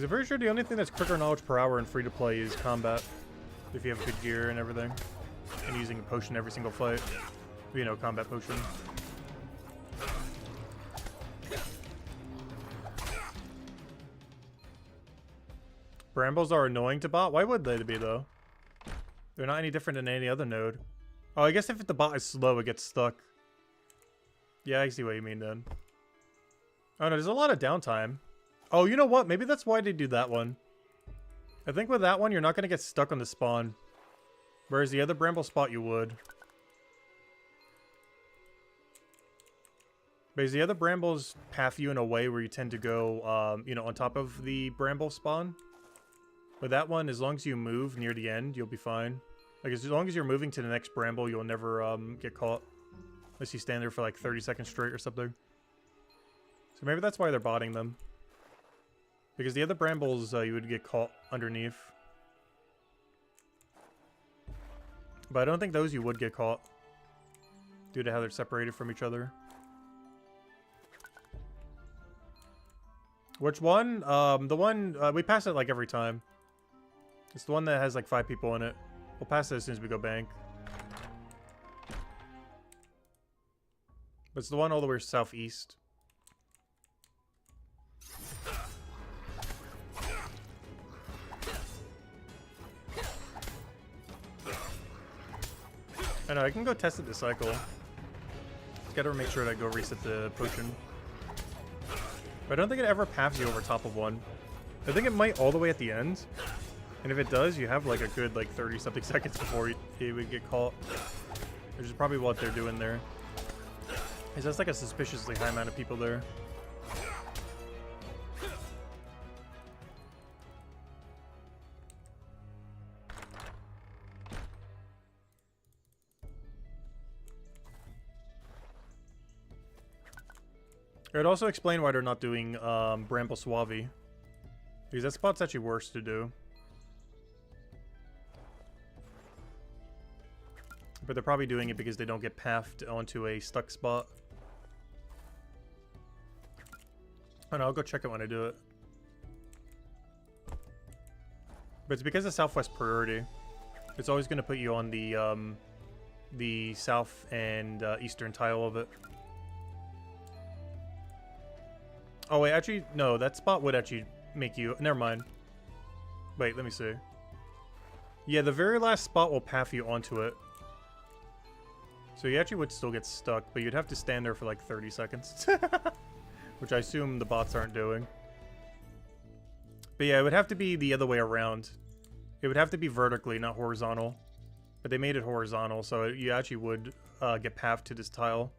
Because I'm pretty sure the only thing that's quicker knowledge per hour and free to play is combat. If you have good gear and everything. And using a potion every single fight. You know, combat potion. Brambles are annoying to bot? Why would they be, though? They're not any different than any other node. Oh, I guess if the bot is slow, it gets stuck. Yeah, I see what you mean, then. Oh, no, there's a lot of downtime. Oh, you know what? Maybe that's why they do that one. I think with that one, you're not going to get stuck on the spawn. Whereas the other bramble spot, you would. Because the other brambles path you in a way where you tend to go, you know, on top of the bramble spawn. With that one, as long as you move near the end, you'll be fine. Like, as long as you're moving to the next bramble, you'll never get caught. Unless you stand there for like 30 seconds straight or something. So maybe that's why they're botting them. Because the other brambles, you would get caught underneath. But I don't think those you would get caught. Due to how they're separated from each other. Which one? The one, we pass it like every time. It's the one that has like 5 people in it. We'll pass it as soon as we go bank. But it's the one all the way southeast. I know, I can go test it this cycle. Just gotta make sure that I go reset the potion. But I don't think it ever paths you over top of one. I think it might all the way at the end. And if it does, you have like a good like 30-something seconds before it would get caught. Which is probably what they're doing there. Because that's like a suspiciously high amount of people there. It would also explain why they're not doing Bramble Suave. Because that spot's actually worse to do. But they're probably doing it because they don't get pathed onto a stuck spot. Oh no, I'll go check it when I do it. But it's because of Southwest priority. It's always going to put you on the south and eastern tile of it. Oh wait, actually, no, that spot would actually make you... Never mind. Wait, let me see. Yeah, the very last spot will path you onto it. So you actually would still get stuck, but you'd have to stand there for like 30 seconds. Which I assume the bots aren't doing. But yeah, it would have to be the other way around. It would have to be vertically, not horizontal. But they made it horizontal, so you actually would get pathed to this tile.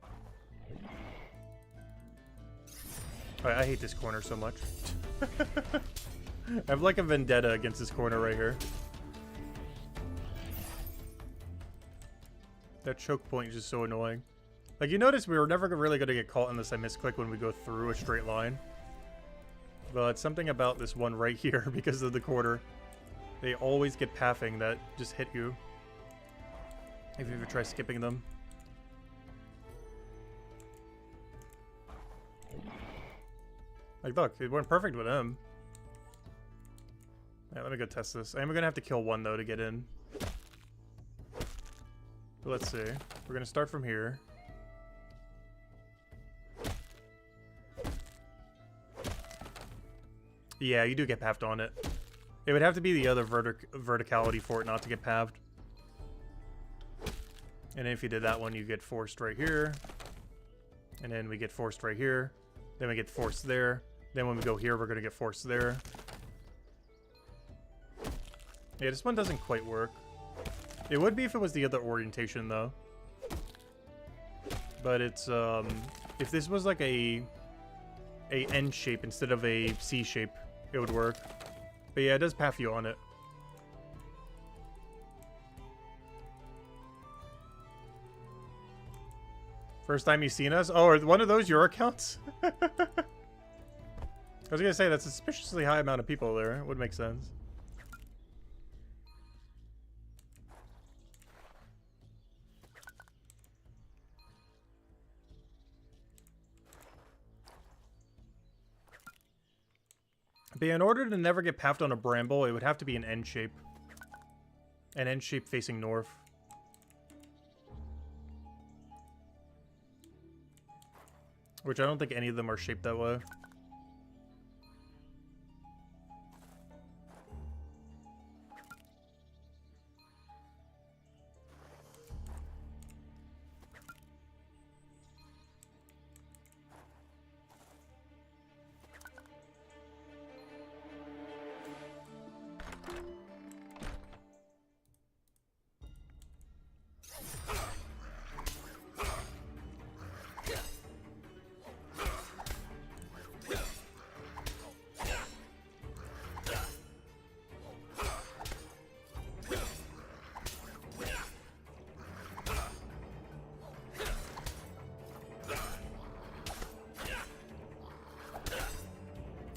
I hate this corner so much. I have like a vendetta against this corner right here. That choke point is just so annoying. Like, you notice we were never really going to get caught unless I misclick when we go through a straight line. But something about this one right here, because of the corner. They always get pathing that just hit you. If you ever try skipping them. Like, look, it went perfect with him. Yeah, let me go test this. I'm gonna have to kill one, though, to get in. But let's see. We're gonna start from here. Yeah, you do get pathed on it. It would have to be the other verticality for it not to get pathed. And if you did that one, you get forced right here. And then we get forced right here. Then we get forced there. Then when we go here, we're going to get forced there. Yeah, this one doesn't quite work. It would be if it was the other orientation, though. But it's, if this was like a N shape instead of a C shape, it would work. But yeah, it does path you on it. First time you've seen us? Oh, are one of those your accounts? I was gonna say, that's a suspiciously high amount of people there. It would make sense. But in order to never get paffed on a bramble, it would have to be an N shape. An N shape facing north. Which I don't think any of them are shaped that way.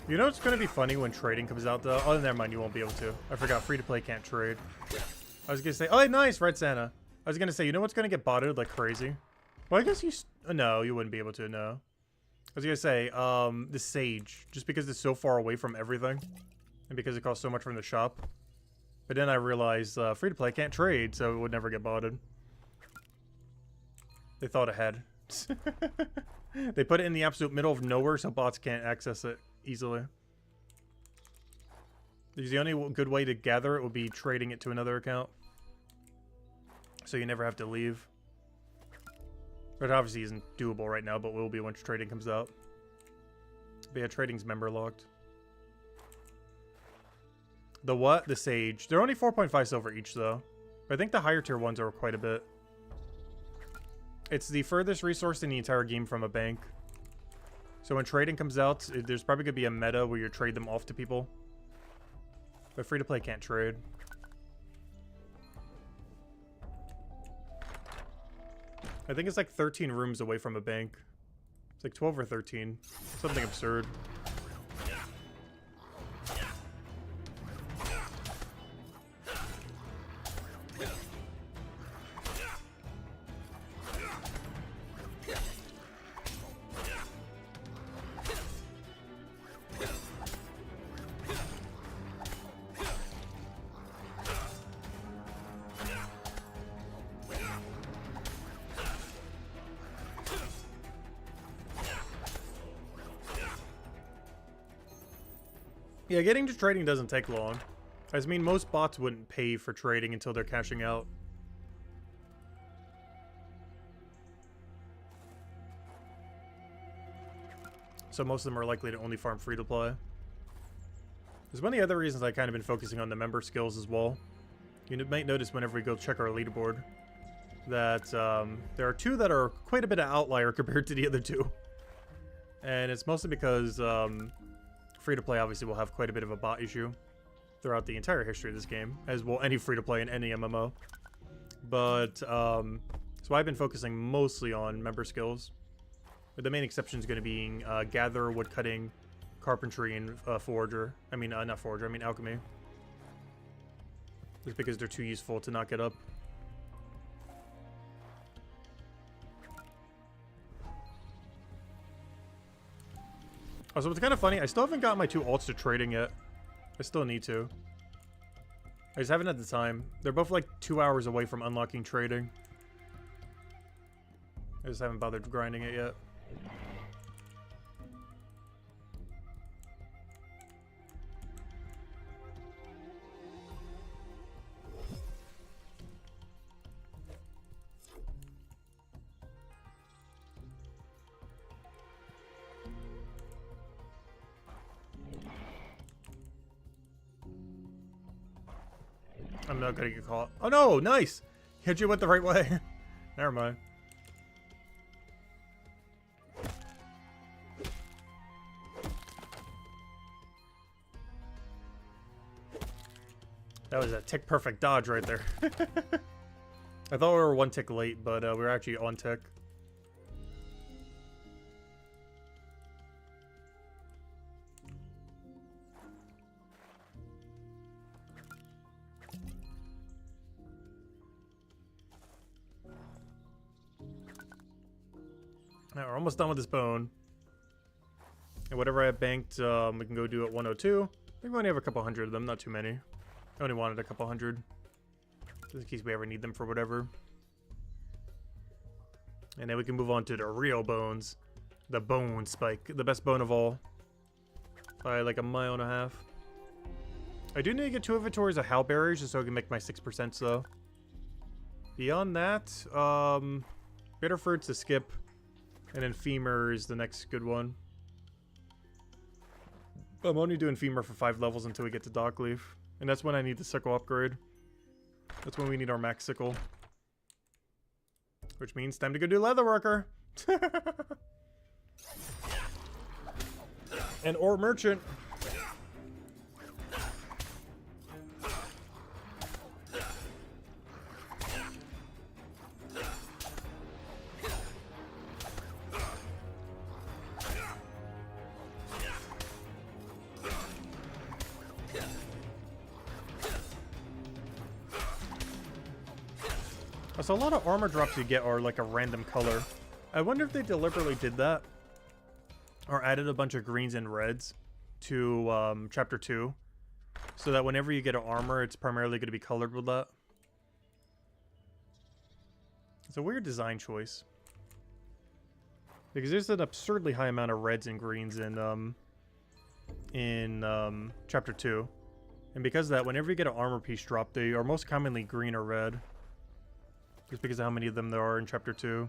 You know it's going to be funny when trading comes out, though? Oh, never mind, you won't be able to. I forgot, free-to-play can't trade. I was going to say, oh, nice, Red Santa. I was going to say, you know what's going to get botted like crazy? Well, I guess you... no, you wouldn't be able to, no. I was going to say, the Sage. Just because it's so far away from everything. And because it costs so much from the shop. But then I realized, free-to-play can't trade, so it would never get botted. They thought ahead. They put it in the absolute middle of nowhere so bots can't access it easily. Because the only good way to gather it would be trading it to another account. So you never have to leave. But obviously isn't doable right now, but will be once trading comes out. But yeah, trading's member locked. The what? The Sage. They're only 4.5 silver each though. But I think the higher tier ones are quite a bit. It's the furthest resource in the entire game from a bank. So when trading comes out, there's probably going to be a meta where you trade them off to people. But free-to-play can't trade. I think it's like 13 rooms away from a bank. It's like 12 or 13. Something absurd. Yeah, getting to trading doesn't take long. I mean, most bots wouldn't pay for trading until they're cashing out. So most of them are likely to only farm free-to-play. There's many other reasons I kind of been focusing on the member skills as well. You might notice whenever we go check our leaderboard that there are two that are quite a bit of outlier compared to the other two. And it's mostly because free-to-play obviously will have quite a bit of a bot issue throughout the entire history of this game, as will any free-to-play in any MMO. But, so I've been focusing mostly on member skills. With the main exceptions going to be Gatherer, Woodcutting, Carpentry, and Forager. I mean, not Forager, I mean Alchemy. Just because they're too useful to not get up. Also, it's kind of funny, I still haven't got my two alts to trading yet. I still need to. I just haven't had the time. They're both like 2 hours away from unlocking trading. I just haven't bothered grinding it yet. I'm not gonna get caught. Oh no, nice! Hit you went the right way. Never mind. That was a tick perfect dodge right there. I thought we were one tick late, but we were actually on tick. Now we're almost done with this bone. And whatever I have banked, we can go do at 102. I think we only have a couple hundred of them, not too many. I only wanted a couple hundred. Just in case we ever need them for whatever. And then we can move on to the real bones. The bone spike. The best bone of all. By like a mile and a half. I do need to get 2 inventories of howberries just so I can make my 6% though. Beyond that, Bitterford's a skip. And then Femur is the next good one. I'm only doing Femur for 5 levels until we get to Dockleaf. And that's when I need the sickle upgrade. That's when we need our max sickle. Which means time to go do Leatherworker. And or merchant. So a lot of armor drops you get are like a random color. I wonder if they deliberately did that. Or added a bunch of greens and reds to Chapter 2. So that whenever you get an armor, it's primarily going to be colored with that. It's a weird design choice. Because there's an absurdly high amount of reds and greens in Chapter 2. And because of that, whenever you get an armor piece drop, they are most commonly green or red. Just because of how many of them there are in Chapter 2.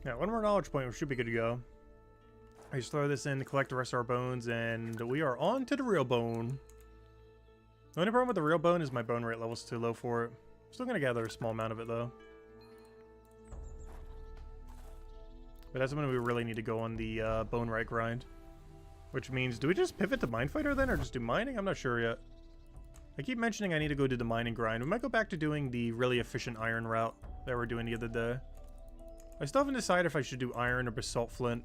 Yeah, one more knowledge point, we should be good to go. I just throw this in, collect the rest of our bones, and we are on to the real bone. The only problem with the real bone is my Bonewright level's too low for it. Still gonna gather a small amount of it though. But that's when we really need to go on the Bonewright grind. Which means, do we just pivot to Minefighter then, or just do mining? I'm not sure yet. I keep mentioning I need to go do the mining grind. We might go back to doing the really efficient iron route that we were doing the other day. I still haven't decided if I should do iron or basalt flint.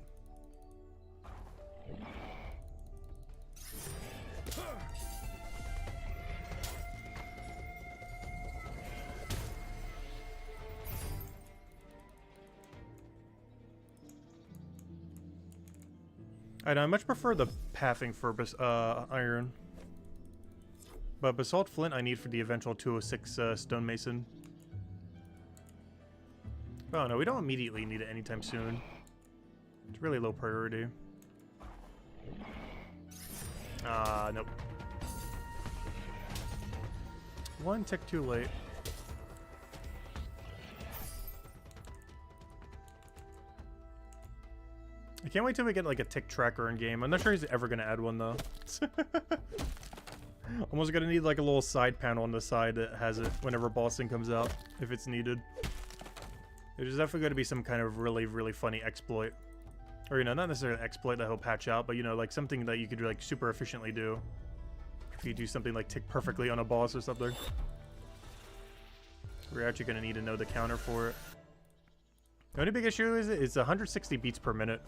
I much prefer the pathing for iron. But basalt flint I need for the eventual 206 stonemason. Oh no, we don't immediately need it anytime soon. It's really low priority. Nope. One tick too late. I can't wait till we get like a tick tracker in game. I'm not sure he's ever gonna add one though. Almost gonna need like a little side panel on the side that has it whenever bossing comes out, if it's needed. There's definitely going to be some kind of really, really funny exploit Or, you know, not necessarily an exploit that he'll patch out, but, you know, like something that you could, like, super efficiently do. If you do something like tick perfectly on a boss or something. We're actually going to need to know the counter for it. The only big issue is it's 160 beats per minute,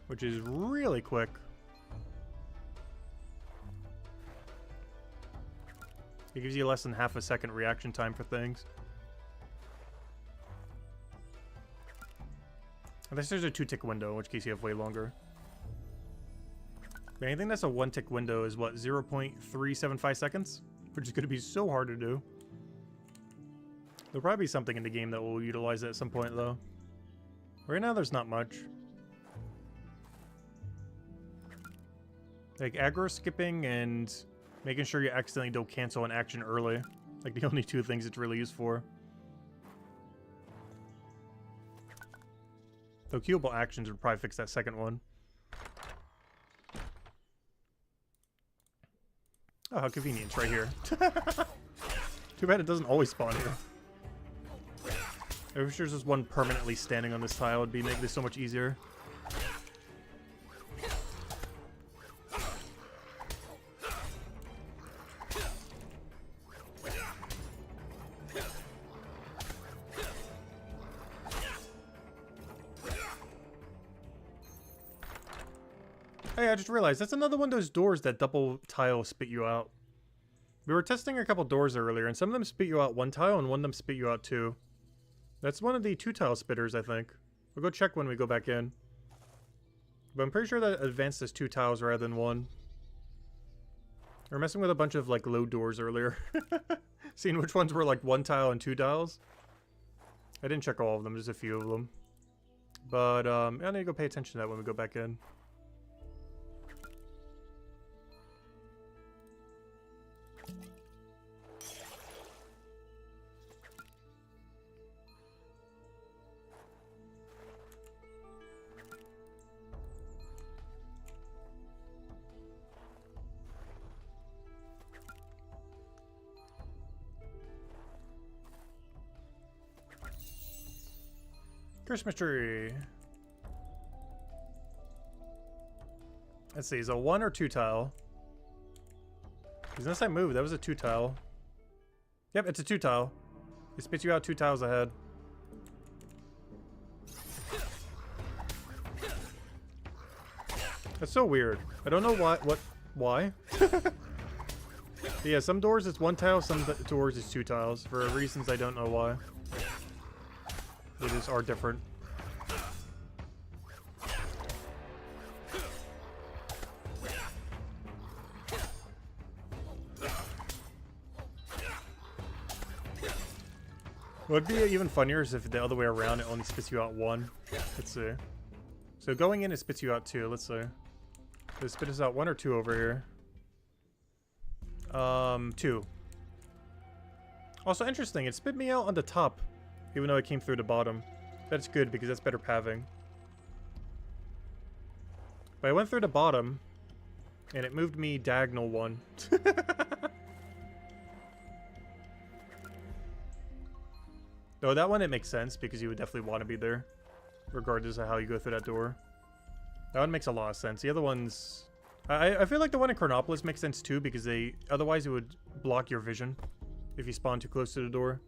which is really quick. It gives you less than half a second reaction time for things. Unless there's a 2-tick window, in which case you have way longer. But anything that's a 1-tick window is what, 0.375 seconds? Which is going to be so hard to do. There'll probably be something in the game that will utilize it at some point, though. Right now, there's not much. Like, aggro skipping and making sure you accidentally don't cancel an action early. Like, the only two things it's really used for. Though queuable actions would probably fix that second one. Oh, how convenient. It's right here. Too bad it doesn't always spawn here. I wish there's just one permanently standing on this tile. It'd make this so much easier. Hey, I just realized that's another one of those doors that double tile spit you out. We were testing a couple doors earlier, and some of them spit you out one tile, and one of them spit you out two. That's one of the 2-tile spitters, I think. We'll go check when we go back in. But I'm pretty sure that advanced as 2 tiles rather than 1. We were messing with a bunch of, like, low doors earlier. Seeing which ones were, like, 1 tile and 2 tiles. I didn't check all of them, just a few of them. But, I need to go pay attention to that when we go back in. Christmas tree. Let's see, is it a 1 or 2 tile? Because unless I moved, that was a 2 tile. Yep, it's a 2 tile. It spits you out 2 tiles ahead. That's so weird. I don't know why. Yeah, some doors it's 1 tile, some doors it's 2 tiles. For reasons I don't know why. They just are different. What would be even funnier is if the other way around it only spits you out 1. Let's see. So going in it spits you out 2. Let's see. Does it spit us out 1 or 2 over here? 2. Also interesting, it spit me out on the top, even though it came through the bottom. That's good because that's better pathing. But I went through the bottom, and it moved me diagonal 1. Though that one, it makes sense, because you would definitely want to be there, regardless of how you go through that door. That one makes a lot of sense. The other ones... I feel like the one in Chronopolis makes sense too, because otherwise it would block your vision if you spawn too close to the door.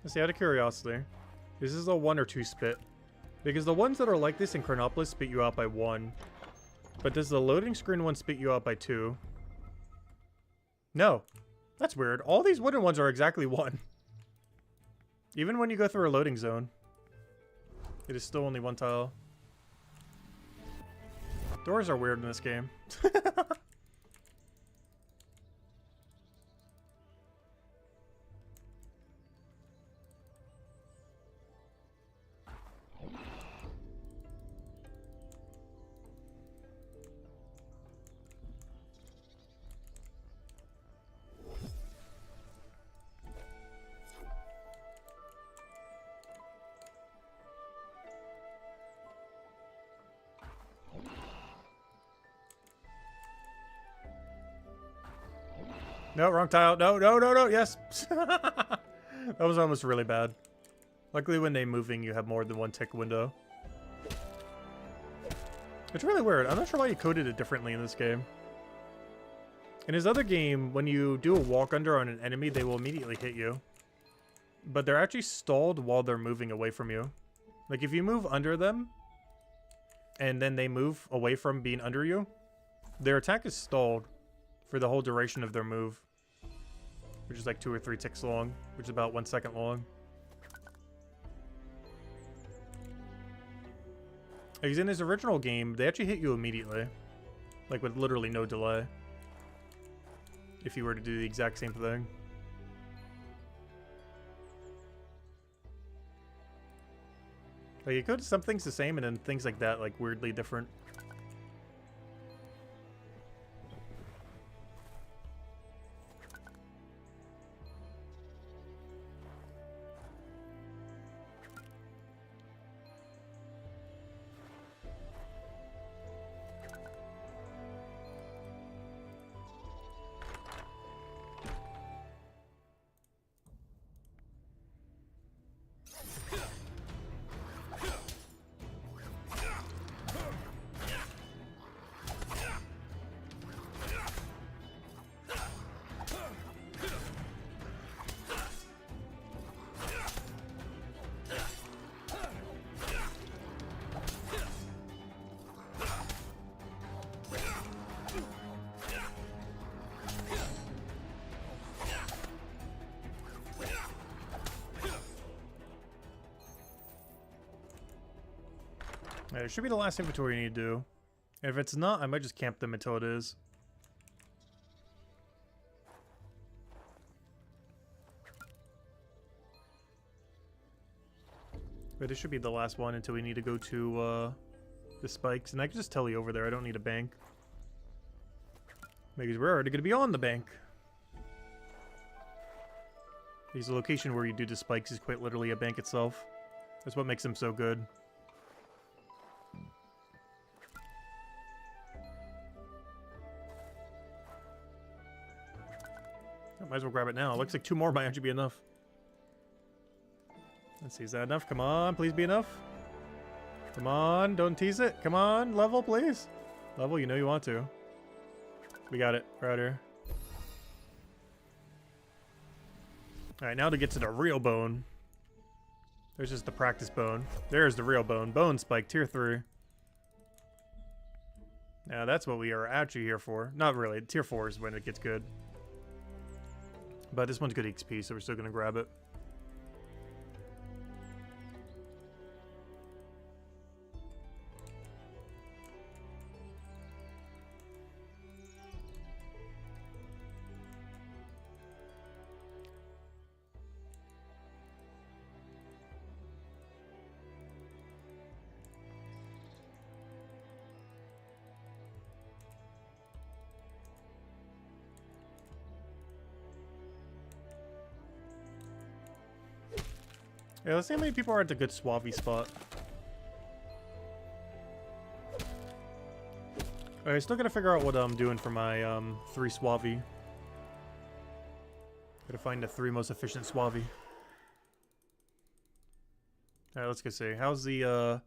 Let's see, out of curiosity, this is a 1 or 2 spit. Because the ones that are like this in Chronopolis spit you out by 1. But does the loading screen one spit you out by 2? No. That's weird. All these wooden ones are exactly 1. Even when you go through a loading zone, it is still only 1 tile. Doors are weird in this game. No, wrong tile. No, no, no, no. Yes. That was almost really bad. Luckily, when they're moving, you have more than one tick window. It's really weird. I'm not sure why you coded it differently in this game. In his other game, when you do a walk under on an enemy, they will immediately hit you. But they're actually stalled while they're moving away from you. Like, if you move under them, and then they move away from being under you, their attack is stalled for the whole duration of their move. Which is like 2 or 3 ticks long, which is about 1 second long. Because in his original game, they actually hit you immediately. Like, with literally no delay. If you were to do the exact same thing. Like, you could some things the same and then things like that, like, weirdly different. It should be the last inventory you need to do. And if it's not, I might just camp them until it is. But this should be the last one until we need to go to the spikes. And I can just tell you over there, I don't need a bank. Because we're already going to be on the bank. Because the location where you do the spikes is quite literally a bank itself. That's what makes them so good. I might as well grab it now. It looks like 2 more might actually be enough. Let's see, is that enough? Come on, please be enough. Come on, don't tease it. Come on, level, please. Level, you know you want to. We got it. We're out here. Alright, now to get to the real bone. There's just the practice bone. There's the real bone. Bone spike, tier 3. Now that's what we are actually here for. Not really. Tier 4 is when it gets good. But this one's good XP, so we're still going to grab it. Yeah, let's see how many people are at the good Suave spot. Alright, still gotta figure out what I'm doing for my 3 Suave. Gotta find the 3 most efficient Suave. Alright, let's go see. How's the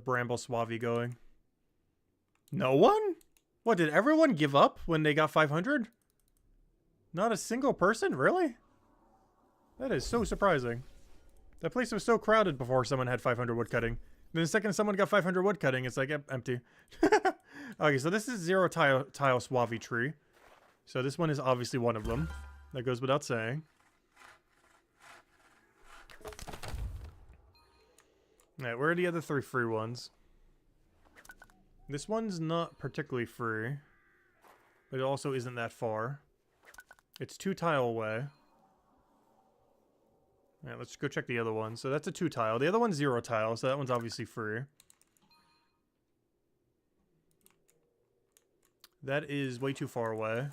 Bramble Suave going? No one? What, did everyone give up when they got 500? Not a single person? Really? That is so surprising. That place was so crowded before someone had 500 woodcutting. Then the second someone got 500 woodcutting, it's like empty. Okay, so this is 0 tile Suave tree. So this one is obviously one of them. That goes without saying. Alright, where are the other 3 free ones? This one's not particularly free. But it also isn't that far. It's 2 tile away. Alright, let's go check the other one. So that's a 2 tile. The other one's 0 tile, so that one's obviously free. That is way too far away.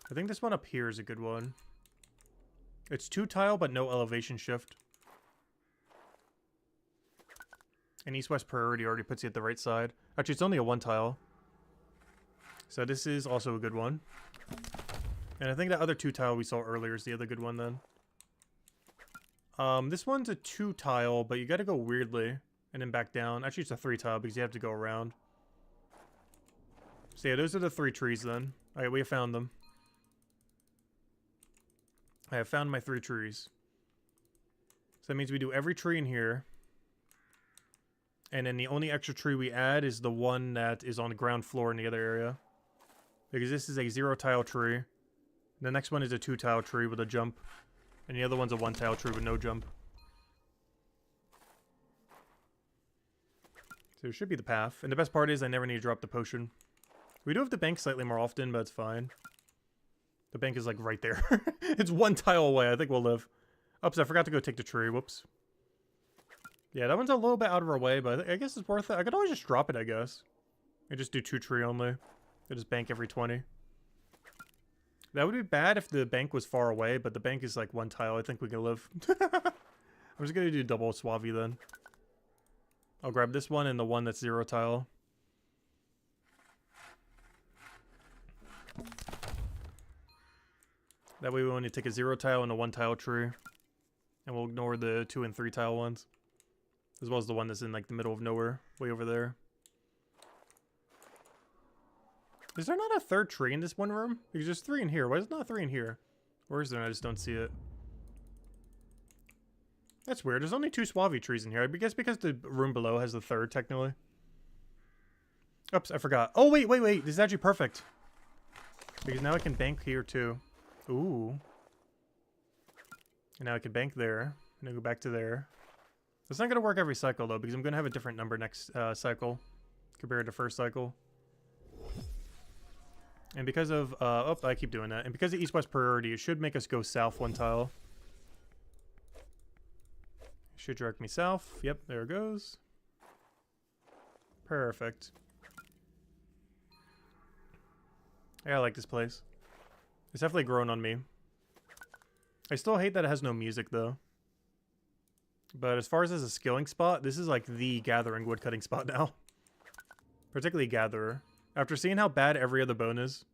I think this one up here is a good one. It's 2 tile, but no elevation shift. And east-west priority already puts you at the right side. Actually, it's only a 1 tile. So this is also a good one. And I think that other 2 tile we saw earlier is the other good one then. This one's a 2 tile, but you gotta go weirdly and then back down. Actually, it's a 3 tile because you have to go around. So yeah, those are the 3 trees then. Alright, we have found them. I have found my 3 trees. So that means we do every tree in here. And then the only extra tree we add is the one that is on the ground floor in the other area. Because this is a 0 tile tree. The next one is a 2 tile tree with a jump. And the other one's a 1 tile tree with no jump. So it should be the path. And the best part is I never need to drop the potion. We do have the bank slightly more often, but it's fine. The bank is like right there. It's 1 tile away. I think we'll live. Oops, I forgot to go take the tree. Whoops. Yeah, that one's a little bit out of our way, but I guess it's worth it. I could always just drop it, I guess. I just do 2 tree only. I just bank every 20. That would be bad if the bank was far away, but the bank is like 1 tile. I think we can live. I'm just gonna do double Suave then. I'll grab this one and the one that's 0 tile. That way we only take a 0 tile and a 1 tile tree. And we'll ignore the 2 and 3 tile ones. As well as the one that's in like the middle of nowhere. Way over there. Is there not a 3rd tree in this one room? Because there's 3 in here. Why is there not 3 in here? Or is there? I just don't see it. That's weird. There's only 2 Suave trees in here. I guess because the room below has the 3rd, technically. Oops, I forgot. Oh, wait. This is actually perfect. Because now I can bank here, too. Ooh. And now I can bank there. And then go back to there. It's not going to work every cycle, though, because I'm going to have a different number next cycle. Compared to first cycle. And because of... oh, I keep doing that. And because of east-west priority, it should make us go south 1 tile. Should direct me south. Yep, there it goes. Perfect. Yeah, I like this place. It's definitely grown on me. I still hate that it has no music, though. But as far as a skilling spot, this is like the gathering woodcutting spot now. Particularly Gatherer. After seeing how bad every other bone is,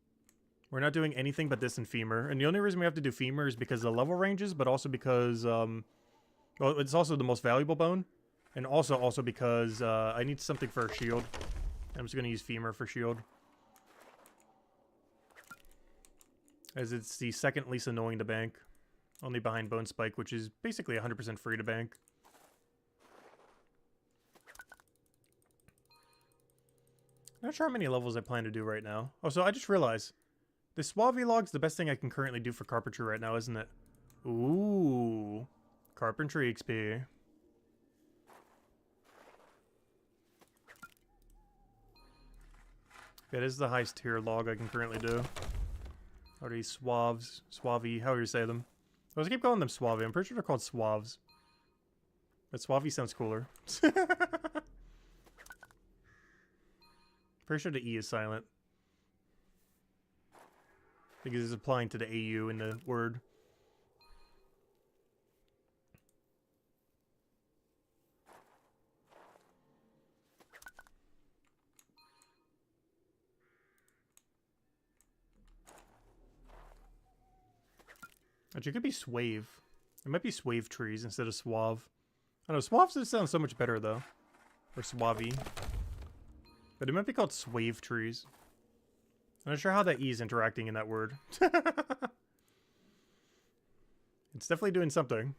we're not doing anything but this and Femur. And the only reason we have to do Femur is because of the level ranges, but also because, well, it's also the most valuable bone. And also because I need something for a shield. I'm just going to use Femur for shield. As it's the second least annoying to bank. Only behind Bone Spike, which is basically 100% free to bank. Not sure how many levels I plan to do right now. Oh, so I just realized. The Suave log's the best thing I can currently do for carpentry right now, isn't it? Ooh. Carpentry XP. Yeah, this is the highest tier log I can currently do. Are these Suaves? Suave, however you say them. I always keep calling them Suave. I'm pretty sure they're called Suaves. But Suave sounds cooler. Pretty sure the E is silent. Because it's applying to the AU in the word. Actually, it could be Swave. It might be Swave trees instead of Suave. I don't know, Suave sounds so much better, though. Or Suave. But it might be called Swave trees. I'm not sure how that E is interacting in that word. It's definitely doing something.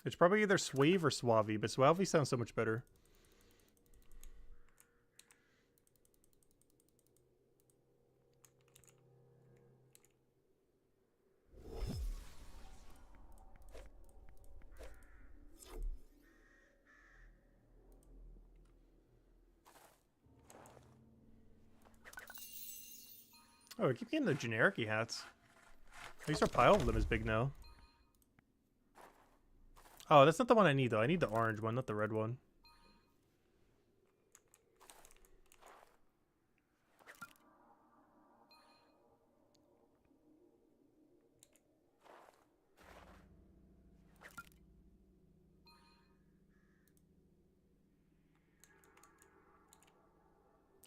It's probably either Swave or Suave, but Suave sounds so much better. Oh, I keep getting the generic-y hats. At least our pile of them is big now. Oh, that's not the one I need, though. I need the orange one, not the red one.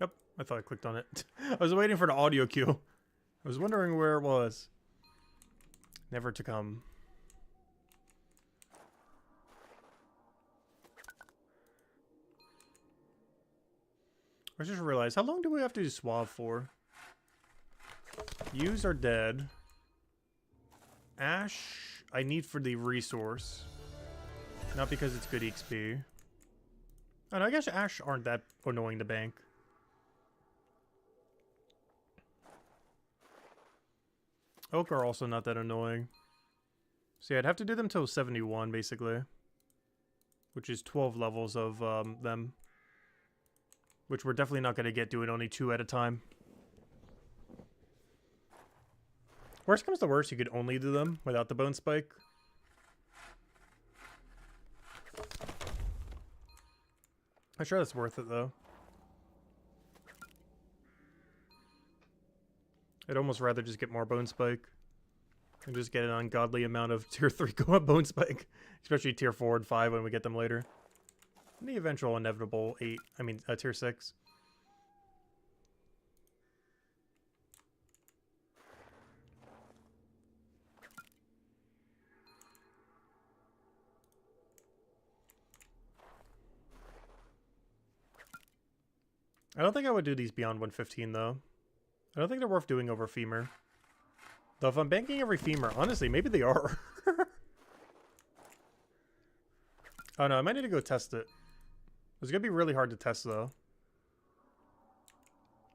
Yep, I thought I clicked on it. I was waiting for the audio cue. I was wondering where it was. Never to come. I just realized, how long do we have to do Suave for? Yous are dead. Ash, I need for the resource. Not because it's good XP. Oh, no, I guess Ash aren't that annoying to bank. Oak are also not that annoying. So yeah, I'd have to do them till 71, basically. Which is 12 levels of them. Which we're definitely not going to get doing only 2 at a time. Worst comes to worst, you could only do them without the bone spike. I'm sure that's worth it, though. I'd almost rather just get more bone spike. And just get an ungodly amount of tier 3 go-up bone spike. Especially tier 4 and 5 when we get them later. And the eventual inevitable tier 6. I don't think I would do these beyond 115, though. I don't think they're worth doing over femur. Though if I'm banking every femur, honestly, maybe they are. Oh no, I might need to go test it. It's gonna be really hard to test, though.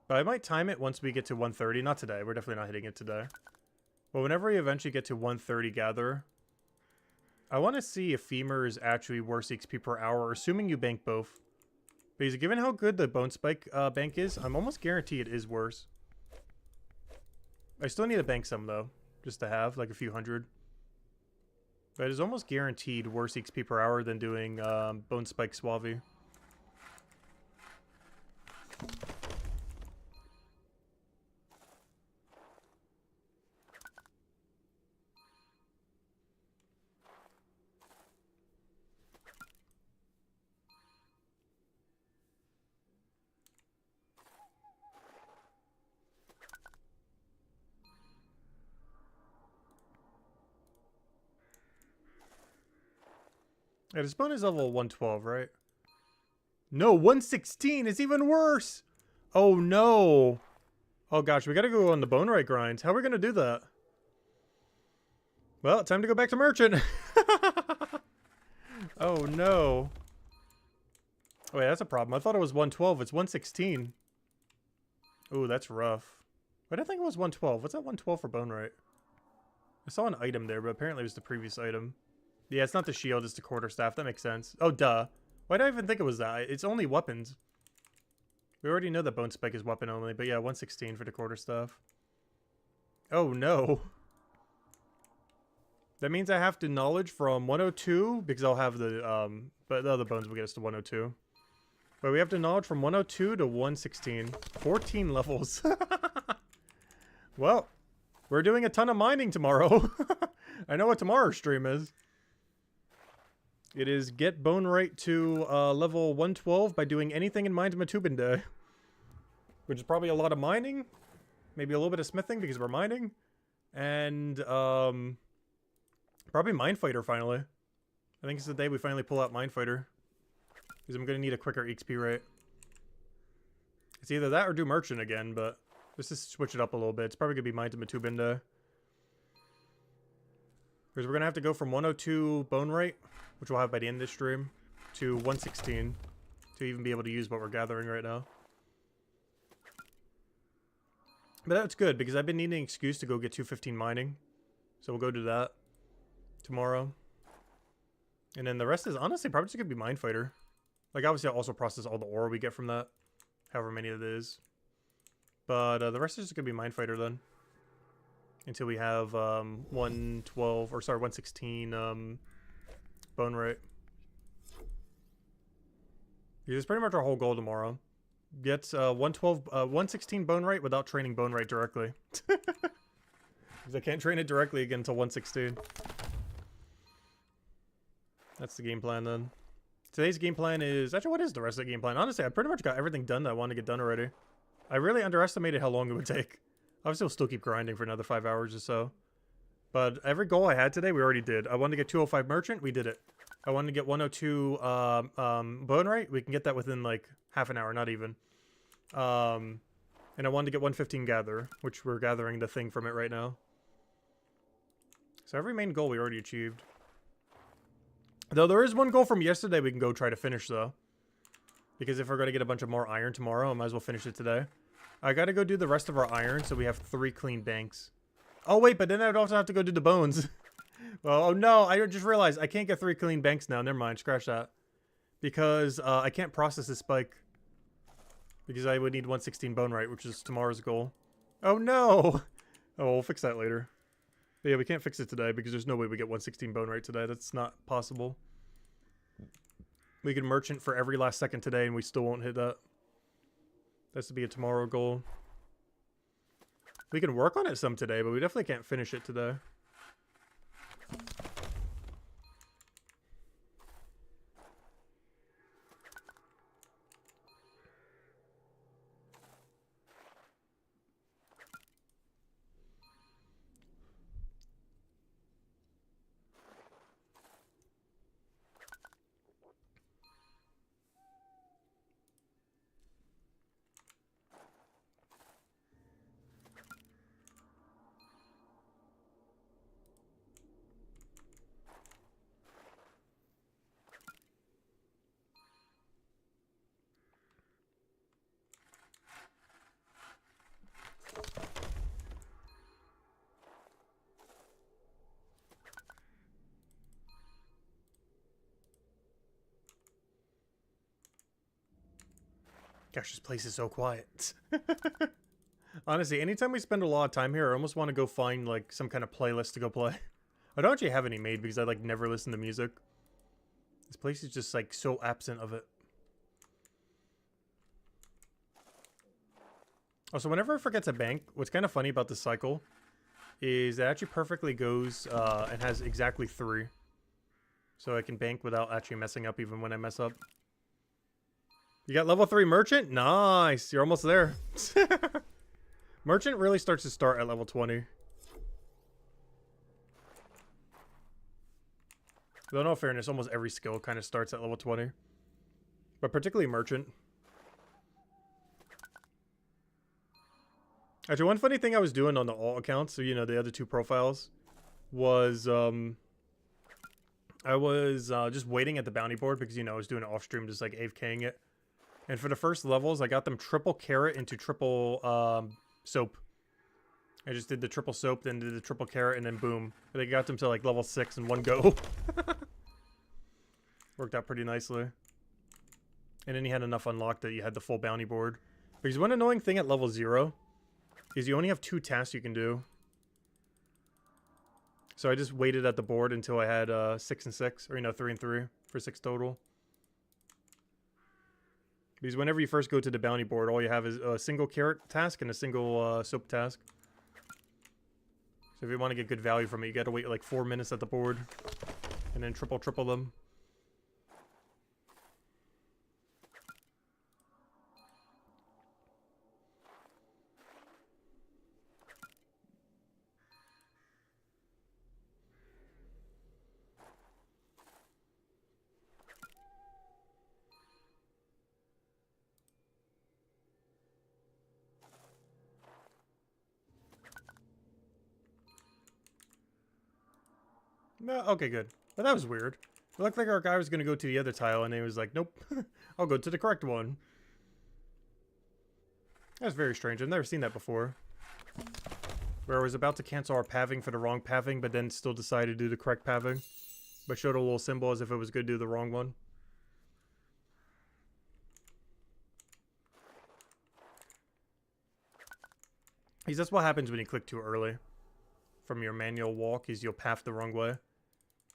But I might time it once we get to 130. Not today. We're definitely not hitting it today. But whenever we eventually get to 130 gather, I want to see if femur is actually worse XP per hour, assuming you bank both. Because given how good the bone spike bank is, I'm almost guaranteed it is worse. I still need to bank some, though, just to have, like, a few hundred. But it is almost guaranteed worse XP per hour than doing bone spike Suave. Yeah, this bone is level 112, right? No, 116 is even worse! Oh no! Oh gosh, we gotta go on the Bonewright grind. How are we gonna do that? Well, time to go back to Merchant! Oh no. Oh wait, that's a problem. I thought it was 112. It's 116. Ooh, that's rough. But I think it was 112. What's that 112 for Bonewright? I saw an item there, but apparently it was the previous item. Yeah, it's not the shield, it's the quarterstaff. That makes sense. Oh, duh. Why did I even think it was that? It's only weapons. We already know that bone spike is weapon only, but yeah, 116 for the quarterstaff. Oh, no. That means I have to knowledge from 102, because I'll have the, but the other bones will get us to 102. But we have to knowledge from 102 to 116. 14 levels. Well, we're doing a ton of mining tomorrow. I know what tomorrow's stream is. It is get Bonewright to level 112 by doing anything in Mind Matubin Day. Which is probably a lot of mining. Maybe a little bit of smithing because we're mining. And probably Mindfighter finally. I think it's the day we finally pull out Mindfighter. Because I'm going to need a quicker XP rate. It's either that or do Merchant again, but let's just switch it up a little bit. It's probably going to be Mind Matubin Day. Because we're going to have to go from 102 Bonewright, which we'll have by the end of this stream, to 116 to even be able to use what we're gathering right now. But that's good, because I've been needing an excuse to go get 215 mining. So we'll go do that tomorrow. And then the rest is honestly probably just going to be Mindfighter. Like, obviously I'll also process all the ore we get from that, however many it is. But the rest is just going to be Mindfighter then. Until we have 112, or sorry, 116 Bonewright. It's pretty much our whole goal tomorrow. Get 116 Bonewright without training Bonewright directly. Because I can't train it directly again until 116. That's the game plan then. Today's game plan is... Actually, what is the rest of the game plan? Honestly, I pretty much got everything done that I wanted to get done already. I really underestimated how long it would take. Obviously, we'll still keep grinding for another 5 hours or so. But every goal I had today, we already did. I wanted to get 205 Merchant, we did it. I wanted to get 102 Bonewright, we can get that within like half an hour, not even. And I wanted to get 115 Gather, which we're gathering the thing from it right now. So every main goal we already achieved. Though there is one goal from yesterday we can go try to finish though. Because if we're going to get a bunch of more iron tomorrow, I might as well finish it today. I got to go do the rest of our iron so we have 3 clean banks. Oh wait, but then I'd also have to go do the bones. Well, oh no, I just realized I can't get 3 clean banks now. Never mind, scratch that. Because I can't process this spike. Because I would need 116 Bonewright, which is tomorrow's goal. Oh no! Oh, we'll fix that later. But yeah, we can't fix it today because there's no way we get 116 Bonewright today. That's not possible. We can merchant for every last second today and we still won't hit that. That's to be a tomorrow goal. We can work on it some today, but we definitely can't finish it today. Gosh, this place is so quiet. Honestly, anytime we spend a lot of time here, I almost want to go find, like, some kind of playlist to go play. I don't actually have any made because I, like, never listen to music. This place is just, like, so absent of it. Also, whenever I forget to bank, what's kind of funny about this cycle is it actually perfectly goes and has exactly 3. So I can bank without actually messing up even when I mess up. You got level 3 Merchant? Nice! You're almost there. Merchant really starts to start at level 20. Though in all fairness, almost every skill kind of starts at level 20. But particularly Merchant. Actually, one funny thing I was doing on the alt accounts, so you know, the other 2 profiles, was I was just waiting at the bounty board because, you know, I was doing it off stream, just like AFKing it. And for the first levels, I got them triple carrot into triple soap. I just did the triple soap, then did the triple carrot, and then boom. They got them to like level 6 in one go. Worked out pretty nicely. And then you had enough unlocked that you had the full bounty board. Because one annoying thing at level 0 is you only have 2 tasks you can do. So I just waited at the board until I had 6 and 6, or you know, 3 and 3 for 6 total. Because whenever you first go to the bounty board, all you have is a single carrot task and a single soap task. So if you want to get good value from it, you gotta wait like 4 minutes at the board. And then triple them. No, okay, good. But that was weird. It looked like our guy was going to go to the other tile, and he was like, nope, I'll go to the correct one. That's very strange. I've never seen that before. Where I was about to cancel our paving for the wrong paving, but then still decided to do the correct paving. But showed a little symbol as if it was good to do the wrong one. Because that's what happens when you click too early. From your manual walk, is you'll path the wrong way.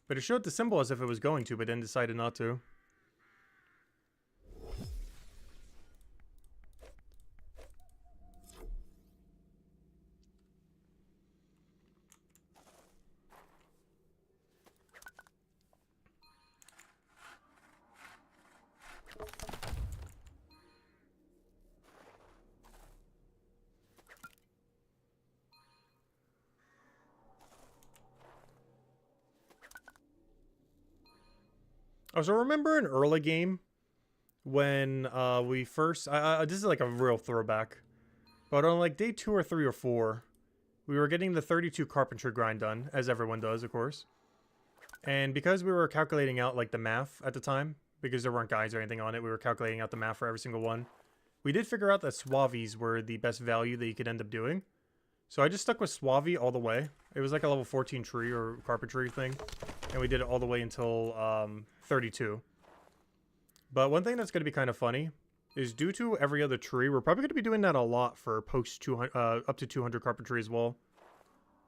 But it showed the symbol as if it was going to, but then decided not to. Oh, so remember an early game when we first... this is like a real throwback. But on like day 2 or 3 or 4, we were getting the 32 carpentry grind done, as everyone does, of course. And because we were calculating out like the math at the time, because there weren't guides or anything on it, we were calculating out the math for every single one. We did figure out that Suavies were the best value that you could end up doing. So I just stuck with Suave all the way. It was like a level 14 tree or carpentry thing. And we did it all the way until 32. But one thing that's going to be kind of funny is due to every other tree, we're probably going to be doing that a lot for post 200, up to 200 carpentry as well.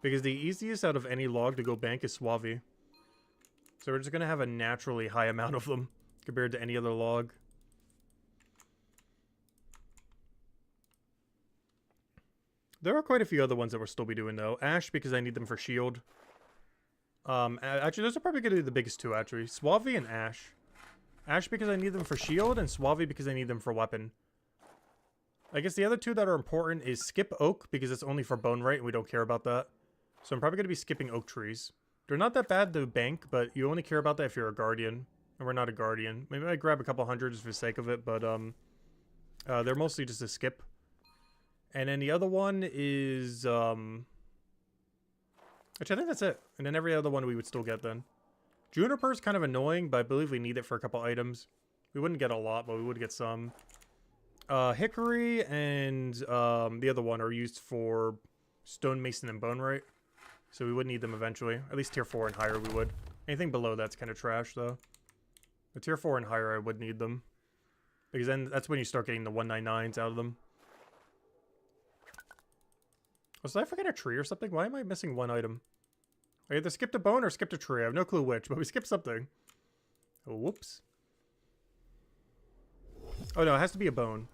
Because the easiest out of any log to go bank is Suave. So we're just going to have a naturally high amount of them compared to any other log. There are quite a few other ones that we'll still be doing though. Ash because I need them for shield. Actually, those are probably going to be the biggest two actually. Suave and Ash. Ash because I need them for shield, and Suave because I need them for weapon. I guess the other two that are important is skip oak, because it's only for Bonewright, and we don't care about that. So I'm probably going to be skipping oak trees. They're not that bad to bank, but you only care about that if you're a guardian. And we're not a guardian. Maybe I grab a couple hundred just for the sake of it, but they're mostly just a skip. And then the other one is... which I think that's it. And then every other one we would still get then. Juniper is kind of annoying, but I believe we need it for a couple items. We wouldn't get a lot, but we would get some. Hickory and the other one are used for stonemason and Bonewright. So we would need them eventually. At least tier 4 and higher we would. Anything below that's kind of trash, though. But tier 4 and higher I would need them. Because then that's when you start getting the 199s out of them. Oh, so did I forget a tree or something? Why am I missing one item? I either skipped a bone or skipped a tree. I have no clue which, but we skipped something. Oh, whoops. Oh no, it has to be a bone.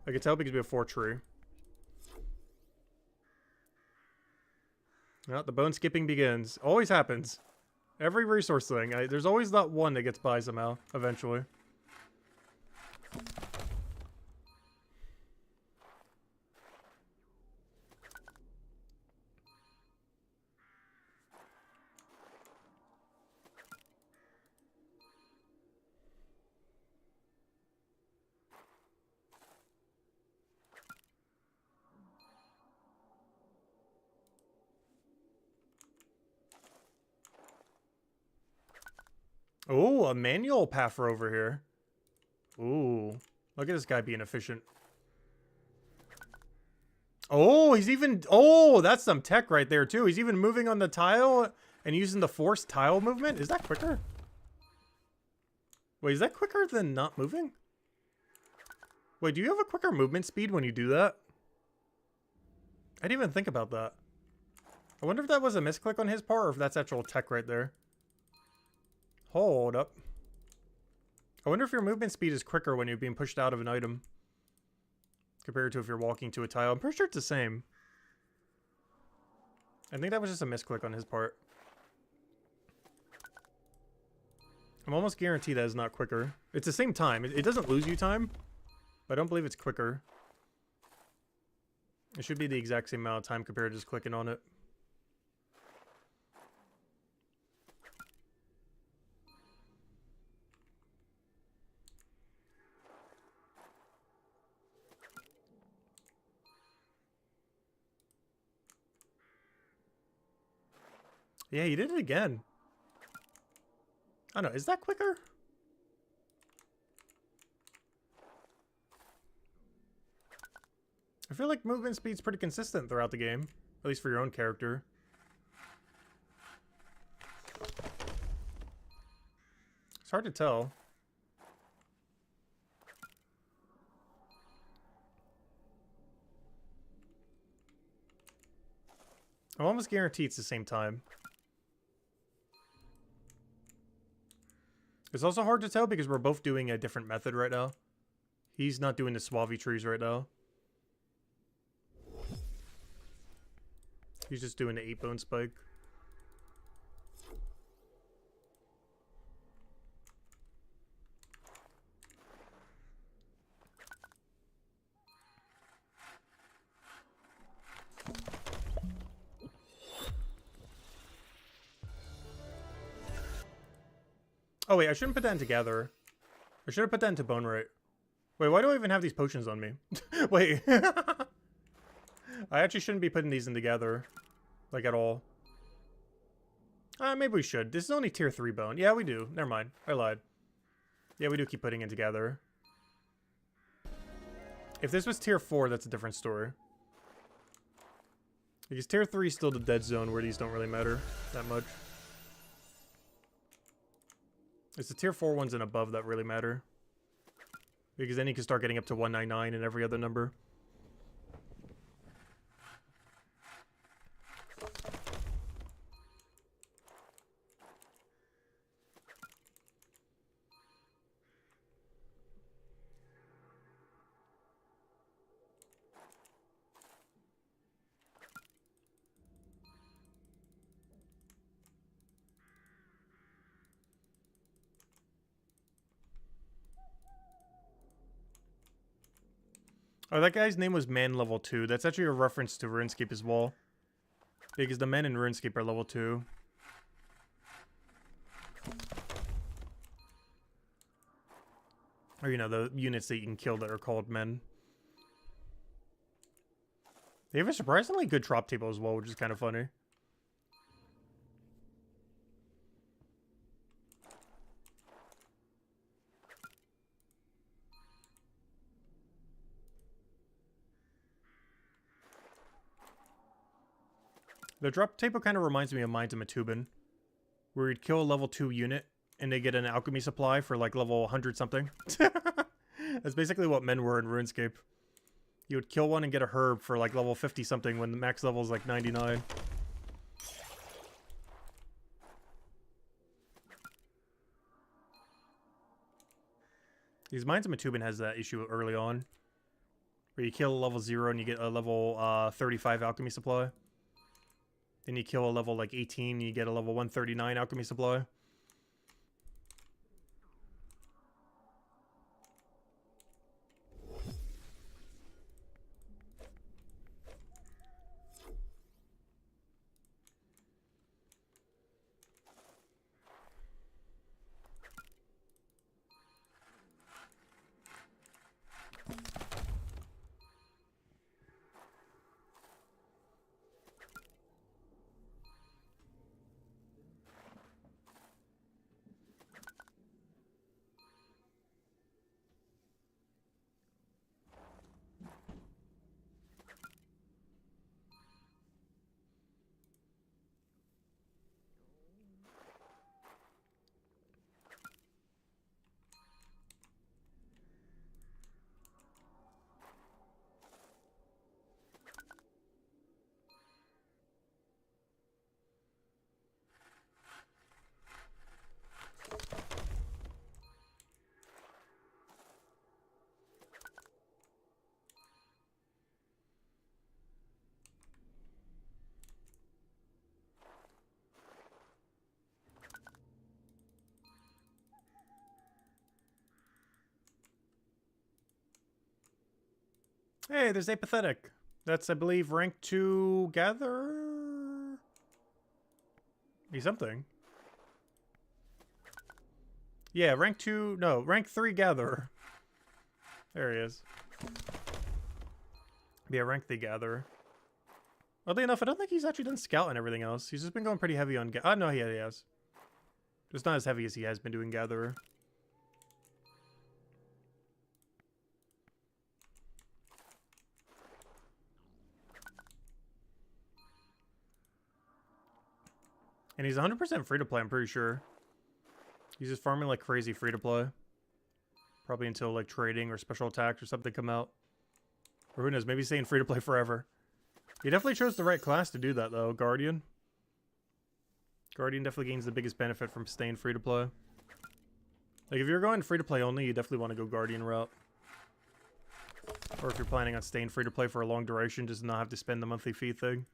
I can tell because we have 4 tree. Well, the bone skipping begins. Always happens. Every resource thing. There's always that one that gets by somehow, eventually. Oh, a manual paffer over here. Ooh. Look at this guy being efficient. Oh, he's even... Oh, that's some tech right there, too. He's even moving on the tile and using the forced tile movement. Is that quicker? Wait, is that quicker than not moving? Wait, do you have a quicker movement speed when you do that? I didn't even think about that. I wonder if that was a misclick on his part or if that's actual tech right there. Hold up. I wonder if your movement speed is quicker when you're being pushed out of an item compared to if you're walking to a tile. I'm pretty sure it's the same. I think that was just a misclick on his part. I'm almost guaranteed that it's not quicker. It's the same time. It doesn't lose you time, but I don't believe it's quicker. It should be the exact same amount of time compared to just clicking on it. Yeah, he did it again. I don't know, is that quicker? I feel like movement speed's pretty consistent throughout the game. At least for your own character. It's hard to tell. I'm almost guaranteed it's the same time. It's also hard to tell because we're both doing a different method right now. He's not doing the Suave trees right now. He's just doing the 8-bone spike. Oh, wait, I shouldn't put that into Gather. I should have put that into Bonewright. Wait, why do I even have these potions on me? Wait. I actually shouldn't be putting these in Gather. Like, at all. Maybe we should. This is only tier 3 bone. Yeah, we do. Never mind. I lied. Yeah, we do keep putting it together. If this was tier 4, that's a different story. Because tier 3 is still the dead zone where these don't really matter that much. It's the tier 4 ones and above that really matter. Because then you can start getting up to 199 and every other number. Oh, that guy's name was Man level 2. That's actually a reference to RuneScape as well. Because the men in RuneScape are level 2. Or, you know, the units that you can kill that are called men. They have a surprisingly good drop table as well, which is kind of funny. The drop table kind of reminds me of Mines of Matubin, where you'd kill a level 2 unit, and they get an alchemy supply for like level 100 something. That's basically what men were in RuneScape. You would kill one and get a herb for like level 50 something when the max level is like 99. These Mines of Matubin has that issue early on, where you kill a level 0 and you get a level 35 alchemy supply. Then you kill a level like 18 and you get a level 139 alchemy supply. Hey, there's Apathetic. That's, I believe, rank 2 Gather? Be something. Yeah, rank 2... No, rank 3 Gatherer. There he is. Yeah, rank 3 Gatherer. Oddly enough, I don't think he's actually done Scout and everything else. He's just been going pretty heavy on... no, he has. Just not as heavy as he has been doing Gatherer. And he's 100% free-to-play, I'm pretty sure. He's just farming like crazy free-to-play. Probably until like trading or special attacks or something come out. Or who knows, maybe staying free-to-play forever. He definitely chose the right class to do that though, Guardian. Guardian definitely gains the biggest benefit from staying free-to-play. Like if you're going free-to-play only, you definitely want to go Guardian route. Or if you're planning on staying free-to-play for a long duration, just not have to spend the monthly fee thing.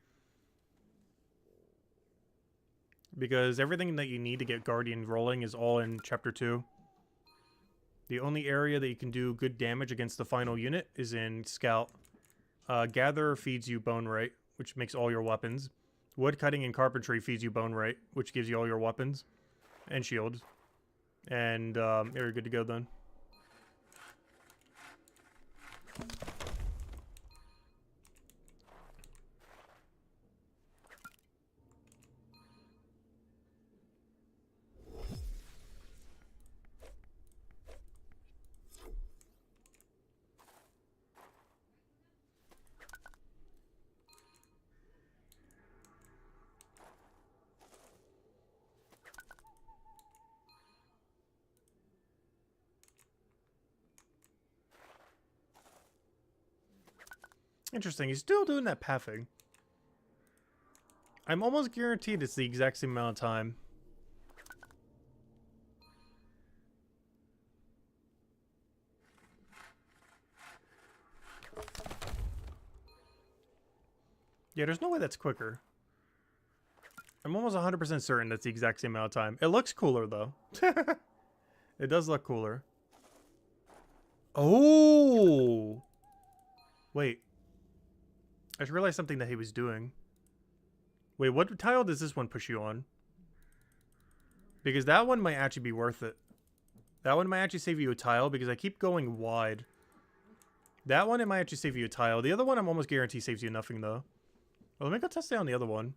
Because everything that you need to get Guardian rolling is all in Chapter 2. The only area that you can do good damage against the final unit is in Scout. Gather feeds you Bonewright, which makes all your weapons. Woodcutting and Carpentry feeds you Bonewright, which gives you all your weapons. And shields. And yeah, you're good to go then. Interesting. He's still doing that pathing. I'm almost guaranteed it's the exact same amount of time. Yeah, there's no way that's quicker. I'm almost 100% certain that's the exact same amount of time. It looks cooler, though. It does look cooler. Oh! Wait. I just realized something that he was doing. Wait, what tile does this one push you on? Because that one might actually be worth it. That one might actually save you a tile because I keep going wide. That one, it might actually save you a tile. The other one, I'm almost guaranteed saves you nothing, though. Well, let me go test it on the other one.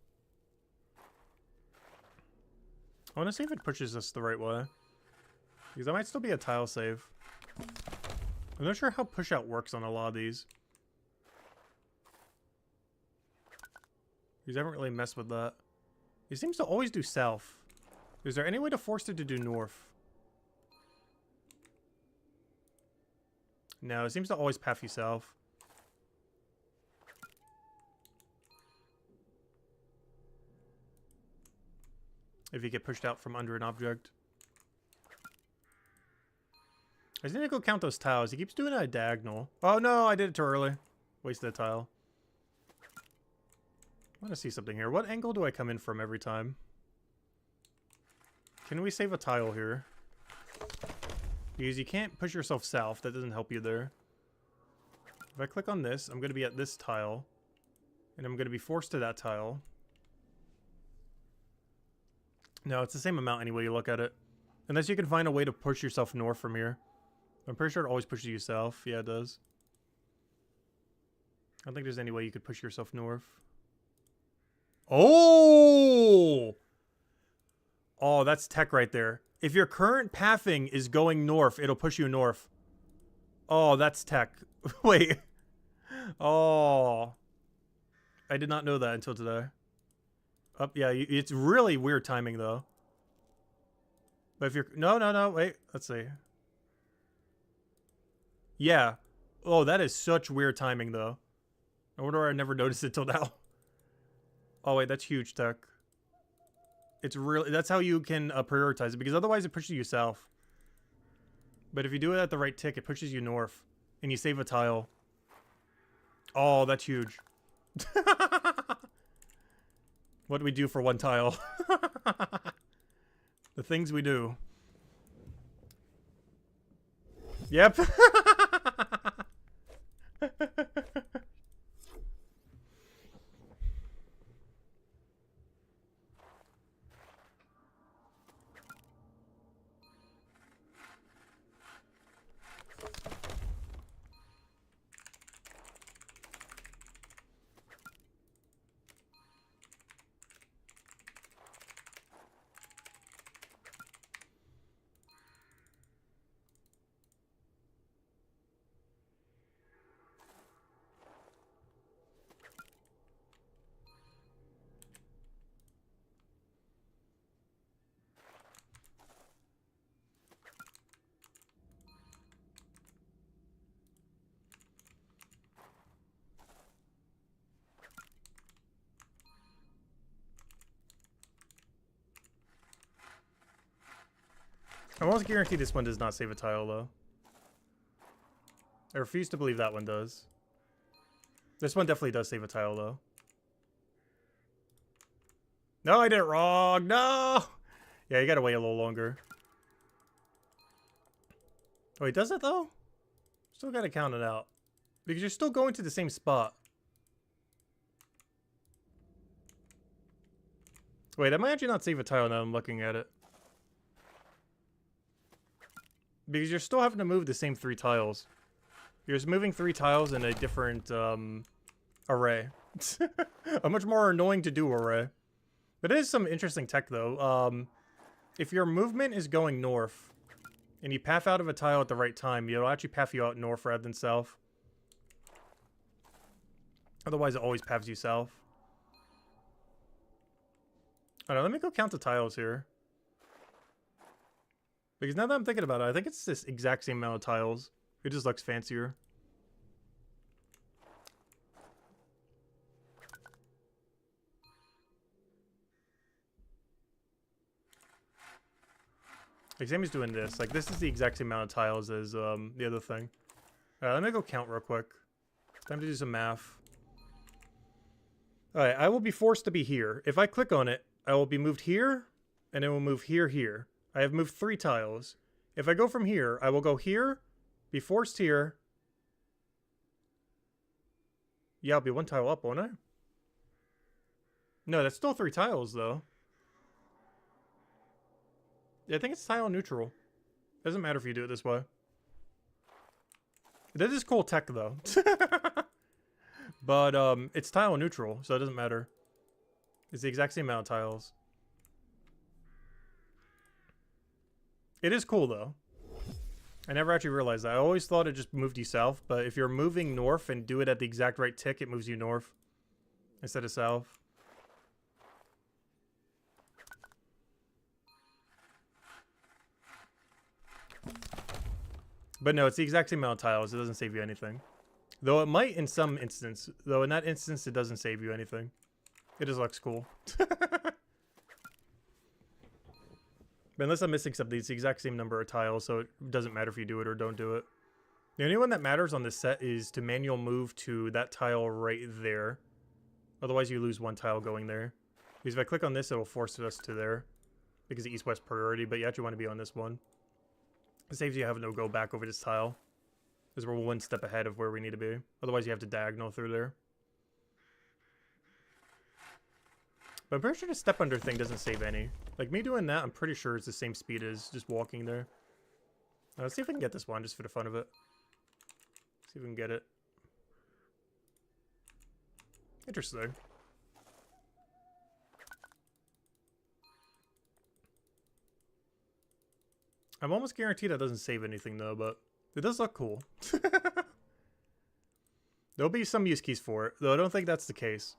I want to see if it pushes us the right way. Because that might still be a tile save. I'm not sure how push out works on a lot of these. Because I haven't really messed with that. He seems to always do south. Is there any way to force it to do north? No, it seems to always path you south. If you get pushed out from under an object. I just need to go count those tiles. He keeps doing it at a diagonal. Oh no, I did it too early. Wasted a tile. I want to see something here. What angle do I come in from every time? Can we save a tile here? Because you can't push yourself south. That doesn't help you there. If I click on this, I'm going to be at this tile. And I'm going to be forced to that tile. No, it's the same amount anyway you look at it. Unless you can find a way to push yourself north from here. I'm pretty sure it always pushes you south. Yeah, it does. I don't think there's any way you could push yourself north. Oh! Oh, that's tech right there. If your current pathing is going north, it'll push you north. Oh, that's tech. Wait. Oh. I did not know that until today. Oh, yeah, it's really weird timing, though. But if you're... No, wait. Let's see. Yeah. Oh, that is such weird timing, though. I wonder why I never noticed it till now. Oh, wait, that's huge tech. It's really... That's how you can prioritize it, because otherwise it pushes you south. But if you do it at the right tick, it pushes you north. And you save a tile. Oh, that's huge. What do we do for one tile? The things we do. Yep. I'm almost guaranteed this one does not save a tile, though. I refuse to believe that one does. This one definitely does save a tile, though. No, I did it wrong. No! Yeah, you gotta wait a little longer. Oh, he does it, though? Still gotta count it out. Because you're still going to the same spot. Wait, I might actually not save a tile now I'm looking at it. Because you're still having to move the same 3 tiles. You're just moving 3 tiles in a different array. A much more annoying to do array. But it is some interesting tech though. If your movement is going north, and you path out of a tile at the right time, it'll actually path you out north rather than south. Otherwise, it always paths you south. Alright, let me go count the tiles here. Because now that I'm thinking about it, I think it's this exact same amount of tiles. It just looks fancier. Like, Sammy's doing this. Like, this is the exact same amount of tiles as the other thing. Alright, let me go count real quick. Time to do some math. Alright, I will be forced to be here. If I click on it, I will be moved here, and it will move here, here. I have moved 3 tiles. If I go from here, I will go here, be forced here. Yeah, I'll be 1 tile up, won't I? No, that's still 3 tiles, though. Yeah, I think it's tile neutral. Doesn't matter if you do it this way. That is cool tech, though. But, it's tile neutral, so it doesn't matter. It's the exact same amount of tiles. It is cool, though. I never actually realized that. I always thought it just moved you south, but if you're moving north and do it at the exact right tick, it moves you north instead of south. But no, it's the exact same amount of tiles. It doesn't save you anything. Though it might in some instance. Though in that instance, it doesn't save you anything. It just looks cool. But unless I'm missing something, it's the exact same number of tiles, so it doesn't matter if you do it or don't do it. The only one that matters on this set is to manual move to that tile right there. Otherwise, you lose 1 tile going there. Because if I click on this, it'll force us to there. Because of east-west priority, but you actually want to be on this one. It saves you having to go back over this tile. Because we're 1 step ahead of where we need to be. Otherwise, you have to diagonal through there. But I'm pretty sure the step under thing doesn't save any. Like, me doing that, I'm pretty sure it's the same speed as just walking there. Let's see if we can get this one, just for the fun of it. See if we can get it. Interesting. I'm almost guaranteed that doesn't save anything, though, but it does look cool. There'll be some use keys for it, though I don't think that's the case.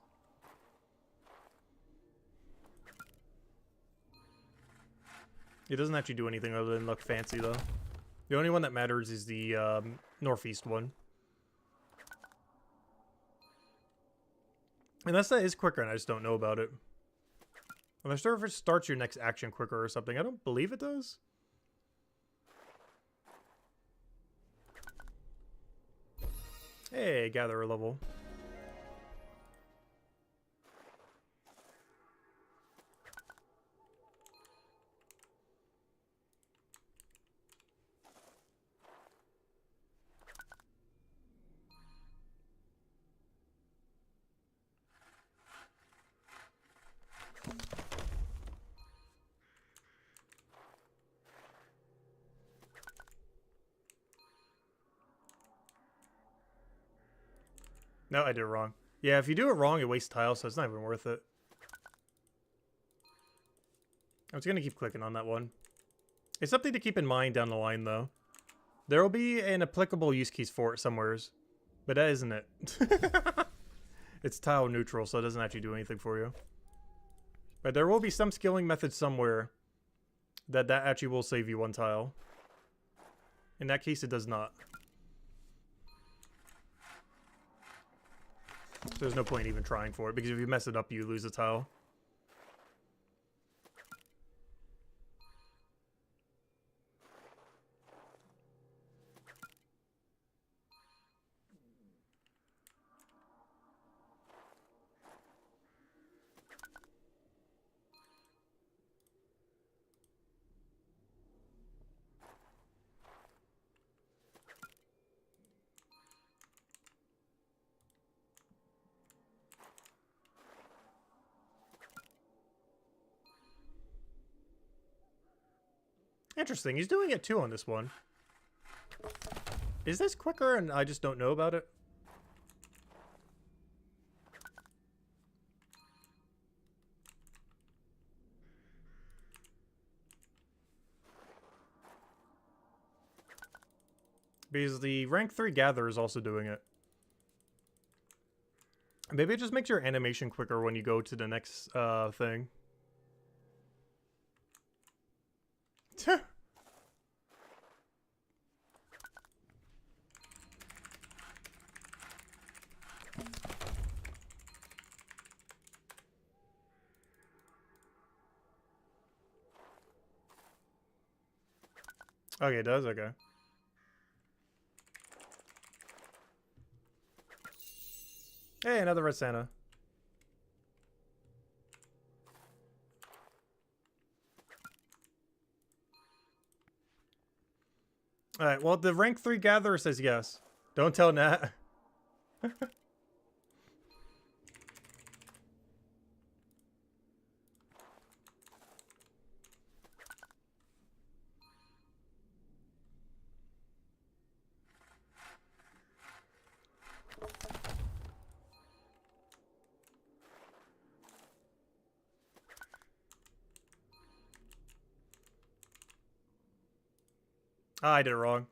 It doesn't actually do anything other than look fancy, though. The only one that matters is the northeast one. Unless that is quicker and I just don't know about it. I'm not sure if it starts your next action quicker or something. I don't believe it does. Hey, gatherer level. No, I did it wrong. Yeah, if you do it wrong, it wastes tiles, so it's not even worth it. I'm just going to keep clicking on that one. It's something to keep in mind down the line, though. There will be an applicable use case for it somewheres, but that isn't it. It's tile neutral, so it doesn't actually do anything for you. But there will be some skilling method somewhere that actually will save you 1 tile. In that case, it does not. So there's no point even trying for it, because if you mess it up, you lose a tile. Interesting. He's doing it too on this one. Is this quicker and I just don't know about it? Because the rank 3 gather is also doing it. Maybe it just makes your animation quicker when you go to the next thing. Okay, it does? Okay. Hey, another red Santa. Alright, well, the rank 3 gatherer says yes. Don't tell Nat. I did it wrong.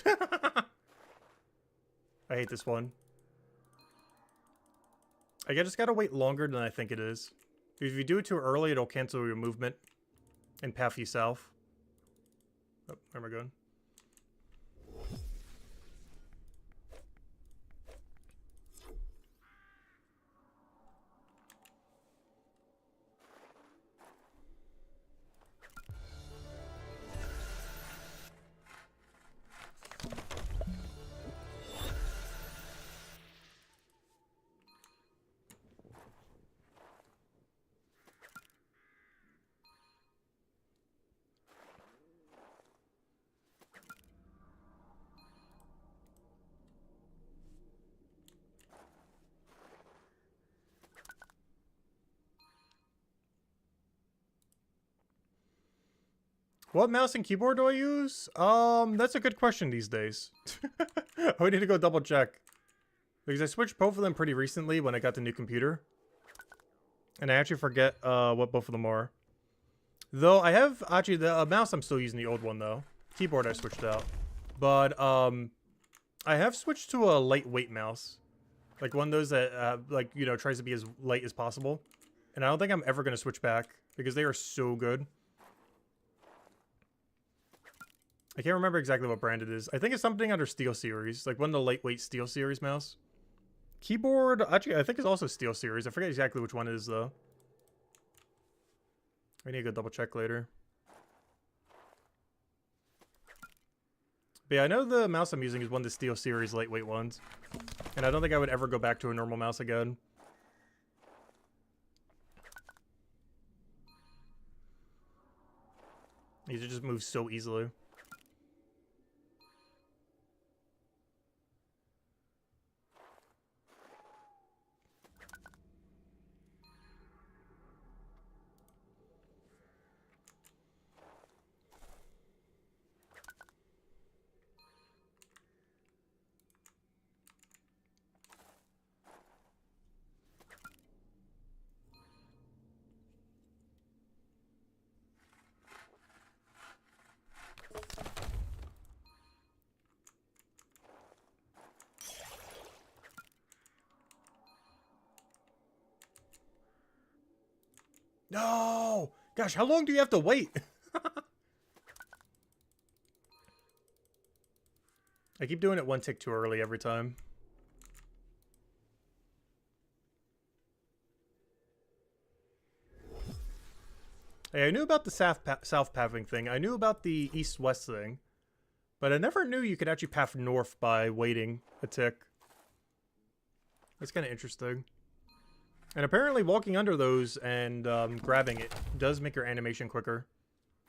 I hate this one. I just gotta wait longer than I think it is. If you do it too early, it'll cancel your movement and path you south. Oh, where am I going? What mouse and keyboard do I use? That's a good question these days. I need to go double check. Because I switched both of them pretty recently when I got the new computer. And I actually forget what both of them are. Though I have, actually, the mouse I'm still using the old one though. Keyboard I switched out. But, I have switched to a lightweight mouse. Like one of those that, like, you know, tries to be as light as possible. And I don't think I'm ever going to switch back. Because they are so good. I can't remember exactly what brand it is. I think it's something under Steel Series. Like one of the lightweight Steel Series mouse. Keyboard, actually, I think it's also Steel Series. I forget exactly which one it is, though. I need to go double check later. But yeah, I know the mouse I'm using is one of the Steel Series lightweight ones. And I don't think I would ever go back to a normal mouse again. These just move so easily. No! Gosh, how long do you have to wait? I keep doing it one tick too early every time. Hey, I knew about the south pathing thing. I knew about the east-west thing. But I never knew you could actually path north by waiting a tick. That's kind of interesting. And apparently walking under those and grabbing it does make your animation quicker.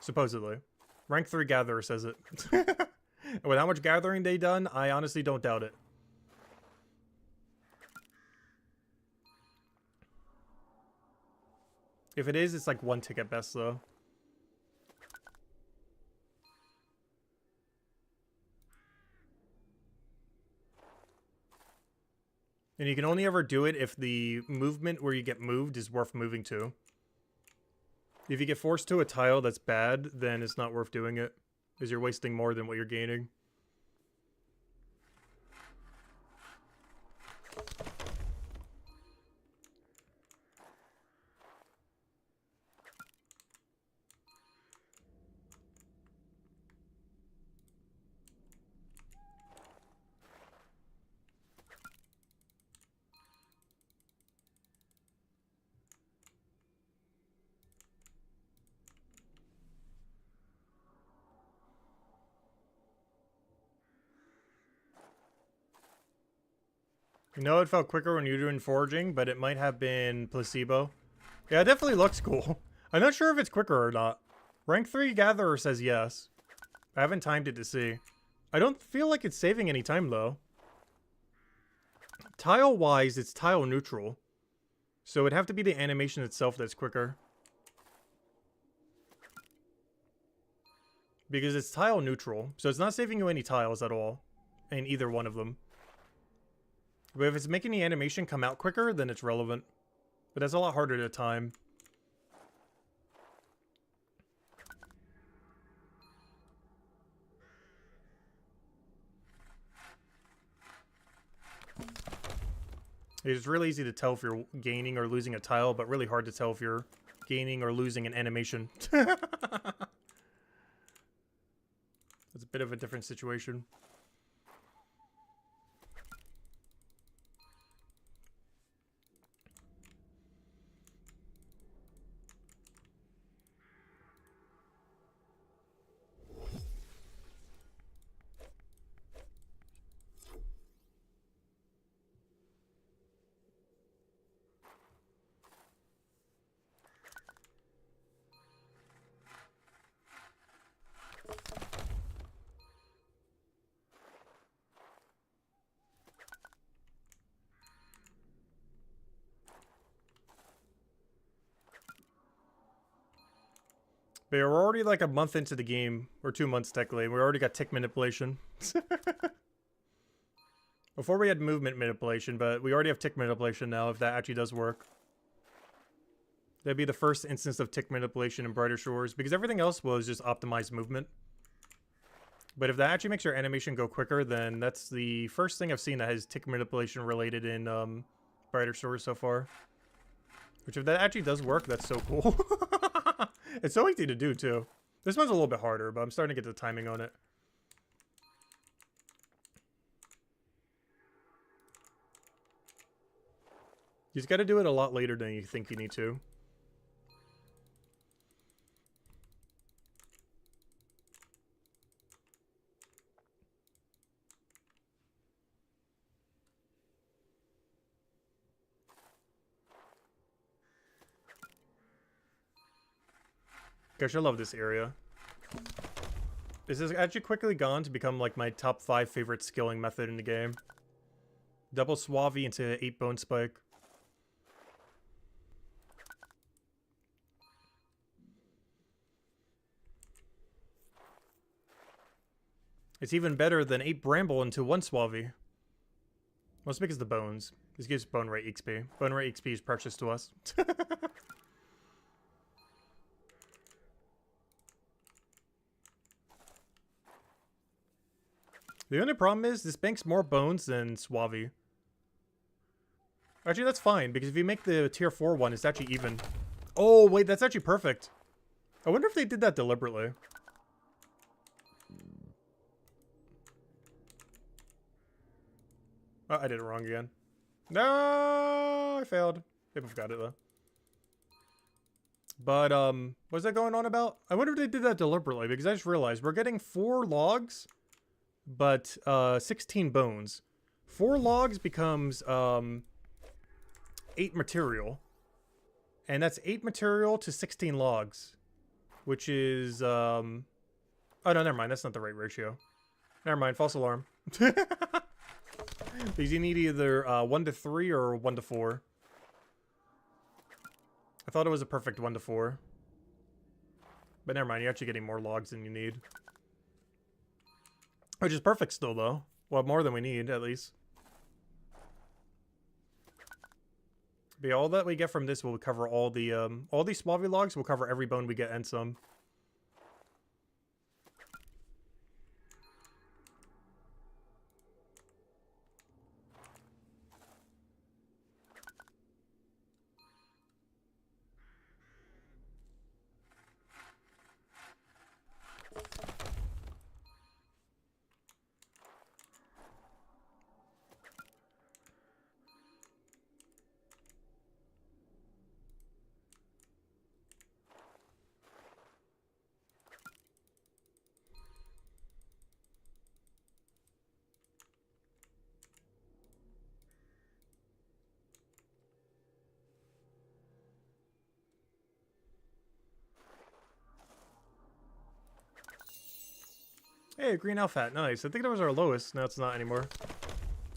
Supposedly. Rank 3 Gatherer says it. With how much gathering they done, I honestly don't doubt it. If it is, it's like one tick at best, though. And you can only ever do it if the movement where you get moved is worth moving to. If you get forced to a tile that's bad, then it's not worth doing it, because you're wasting more than what you're gaining. You know, it felt quicker when you were doing foraging, but it might have been placebo. Yeah, it definitely looks cool. I'm not sure if it's quicker or not. Rank 3 Gatherer says yes. I haven't timed it to see. I don't feel like it's saving any time, though. Tile-wise, it's tile neutral. So it'd have to be the animation itself that's quicker. Because it's tile neutral, so it's not saving you any tiles at all. In either one of them. But if it's making the animation come out quicker, then it's relevant. But that's a lot harder to time. It's really easy to tell if you're gaining or losing a tile, but really hard to tell if you're gaining or losing an animation. It's a bit of a different situation. But we're already like a month into the game, or 2 months technically. We already got tick manipulation. Before we had movement manipulation, but we already have tick manipulation now, if that actually does work. That'd be the first instance of tick manipulation in Brighter Shores, because everything else was just optimized movement. But if that actually makes your animation go quicker, then that's the first thing I've seen that has tick manipulation related in Brighter Shores so far. Which, if that actually does work, that's so cool. It's so easy to do, too. This one's a little bit harder, but I'm starting to get the timing on it. You just gotta do it a lot later than you think you need to. Gosh, I love this area. This has actually quickly gone to become like my top 5 favorite skilling method in the game. Double Suave into 8 Bone Spike. It's even better than 8 Bramble into 1 Suave. Most because the bones. This gives Bonewright XP. Bonewright XP is precious to us. The only problem is, this banks more bones than Suave. Actually, that's fine, because if you make the tier 4 one, it's actually even. Oh, wait, that's actually perfect. I wonder if they did that deliberately. Oh, I did it wrong again. No, I failed. People forgot it, though. But, what's that going on about? I wonder if they did that deliberately, because I just realized we're getting 4 logs, but 16 bones. 4 logs becomes 8 material. And that's 8 material to 16 logs. Which is, oh no, never mind. That's not the right ratio. Never mind. False alarm. Because you need either 1 to 3 or 1 to 4. I thought it was a perfect 1 to 4. But never mind. You're actually getting more logs than you need. Which is perfect still, though. Well, more than we need, at least. But yeah, all that we get from this will cover all these Swavi logs will cover every bone we get and some. Hey, green alpha, nice. I think that was our lowest. Now it's not anymore.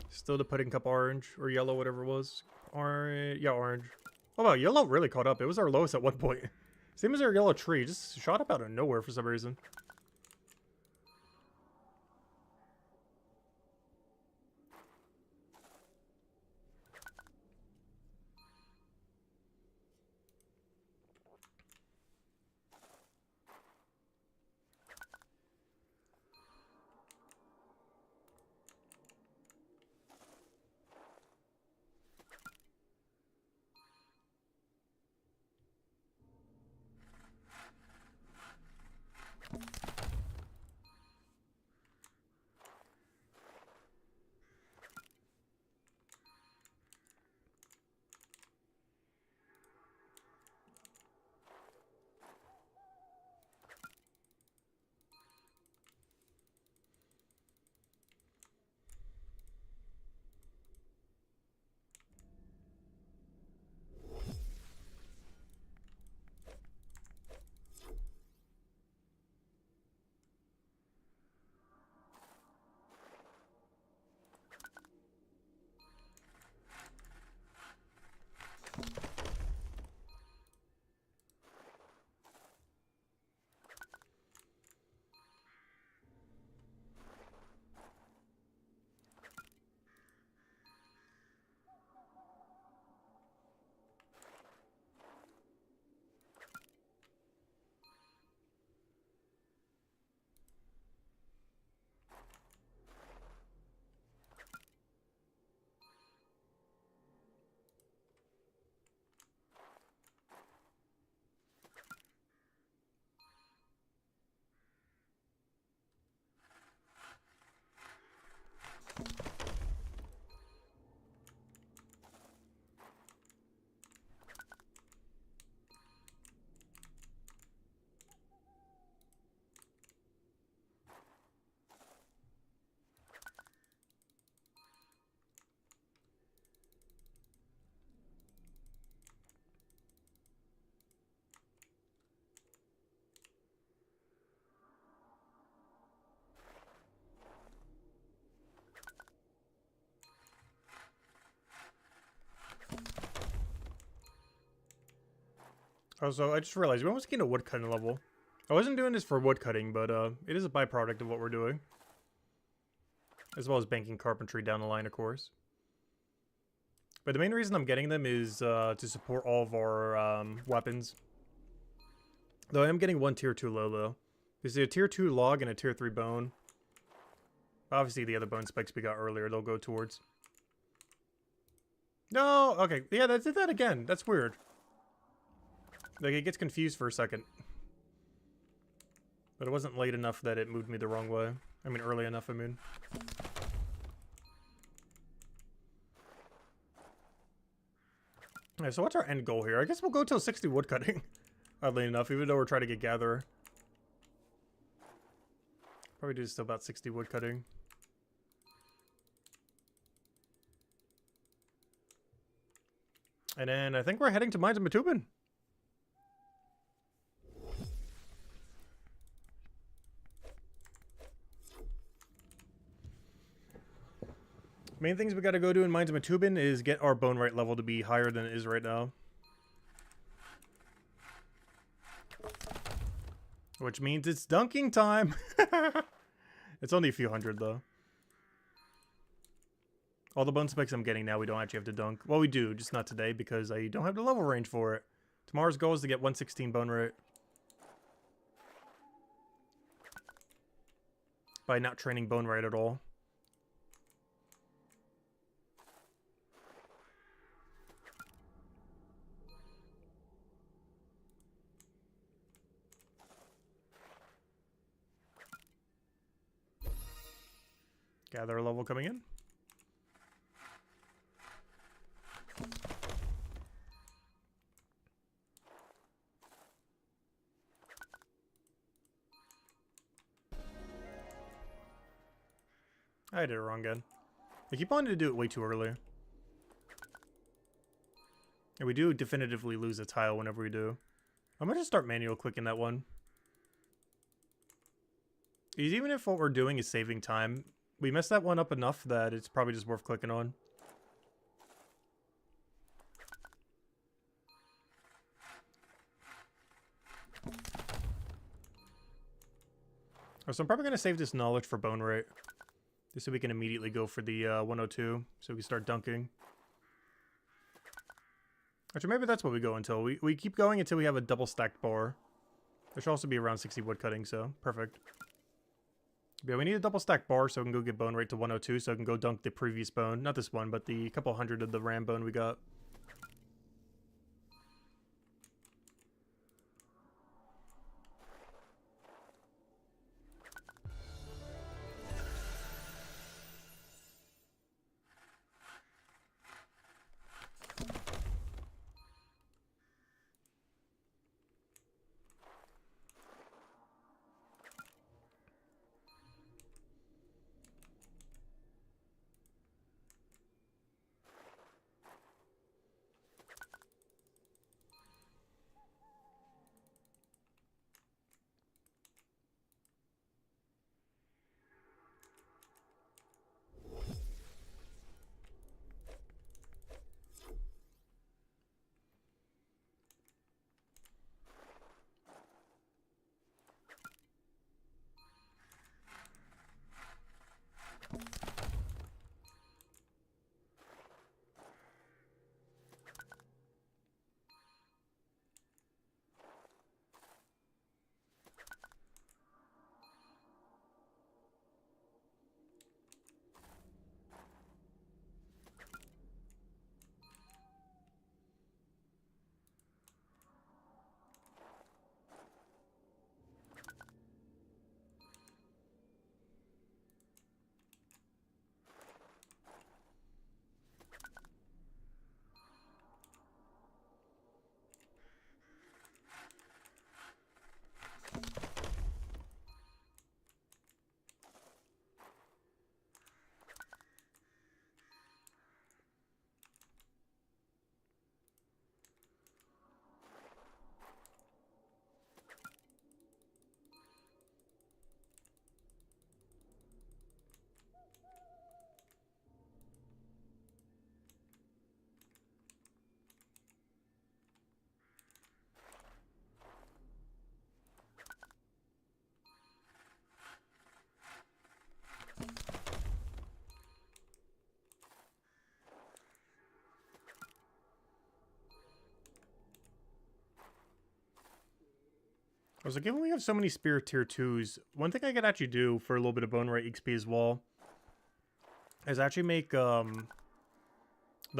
Still the pudding cup orange or yellow, whatever it was. Orange, yeah, orange. Oh wow, yellow really caught up. It was our lowest at one point. Same as our yellow tree, just shot up out of nowhere for some reason. Also, I just realized we almost gained a woodcutting level. I wasn't doing this for woodcutting, but it is a byproduct of what we're doing. As well as banking carpentry down the line, of course. But the main reason I'm getting them is to support all of our weapons. Though I am getting one tier 2 low, though. There's a tier 2 log and a tier 3 bone. Obviously, the other bone spikes we got earlier, they'll go towards. No! Okay, yeah, that did that again. That's weird. Like, it gets confused for a second. But it wasn't late enough that it moved me the wrong way. I mean, early enough, I mean. Alright, so what's our end goal here? I guess we'll go till 60 woodcutting. Oddly enough, even though we're trying to get gatherer. Probably do still about 60 woodcutting. And then I think we're heading to Mines of Matubin. Main things we gotta go do in Mines of Matubin is get our Bonewright level to be higher than it is right now. Which means it's dunking time! It's only a few hundred though. All the bone specs I'm getting now, we don't actually have to dunk. Well, we do, just not today because I don't have the level range for it. Tomorrow's goal is to get 116 Bonewright. By not training Bonewright at all. Gather level coming in. I did it wrong again. I keep wanting to do it way too early. And we do definitively lose a tile whenever we do. I'm going to start manual clicking that one. Because even if what we're doing is saving time, we messed that one up enough that it's probably just worth clicking on. So I'm probably going to save this knowledge for Bonewright. Just so we can immediately go for the 102. So we can start dunking. Actually, maybe that's what we go until. We keep going until we have a double stacked bar. There should also be around 60 wood cutting, so perfect. Yeah, we need a double stacked bar so I can go get Bonewright to 102 so I can go dunk the previous bone. Not this one, but the couple hundred of the ram bone we got. I was like, given we have so many Spirit Tier 2s, one thing I could actually do for a little bit of Bonewright XP as well is actually make the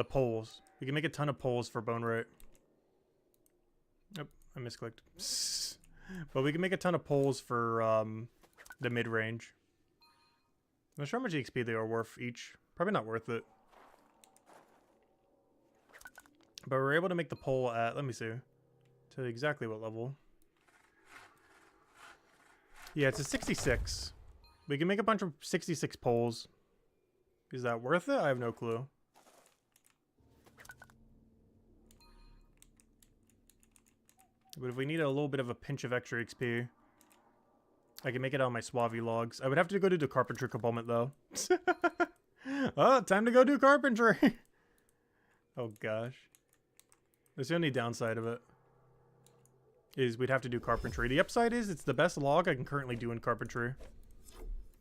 poles. We can make a ton of poles for Bonewright. Yep, I misclicked. But we can make a ton of poles for the mid-range. I'm not sure how much XP they are worth each. Probably not worth it. But we're able to make the pole at, let me see, to exactly what level. Yeah, it's a 66. We can make a bunch of 66 poles. Is that worth it? I have no clue. But if we need a little bit of a pinch of extra XP, I can make it on my Suave logs. I would have to go do the carpentry component though. Oh, time to go do carpentry. Oh gosh. That's the only downside of it. Is we'd have to do carpentry. The upside is it's the best log I can currently do in carpentry.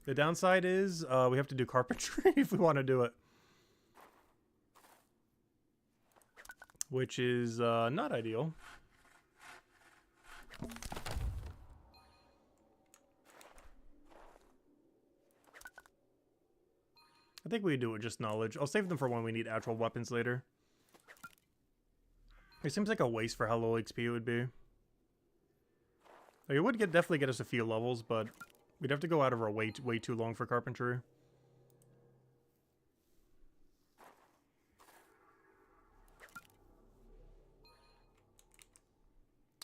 The downside is we have to do carpentry if we want to do it. which is not ideal. I think we do it with just knowledge. I'll save them for when we need actual weapons later. It seems like a waste for how low XP it would be. Like, it would definitely get us a few levels, but we'd have to go out of our way too long for carpentry.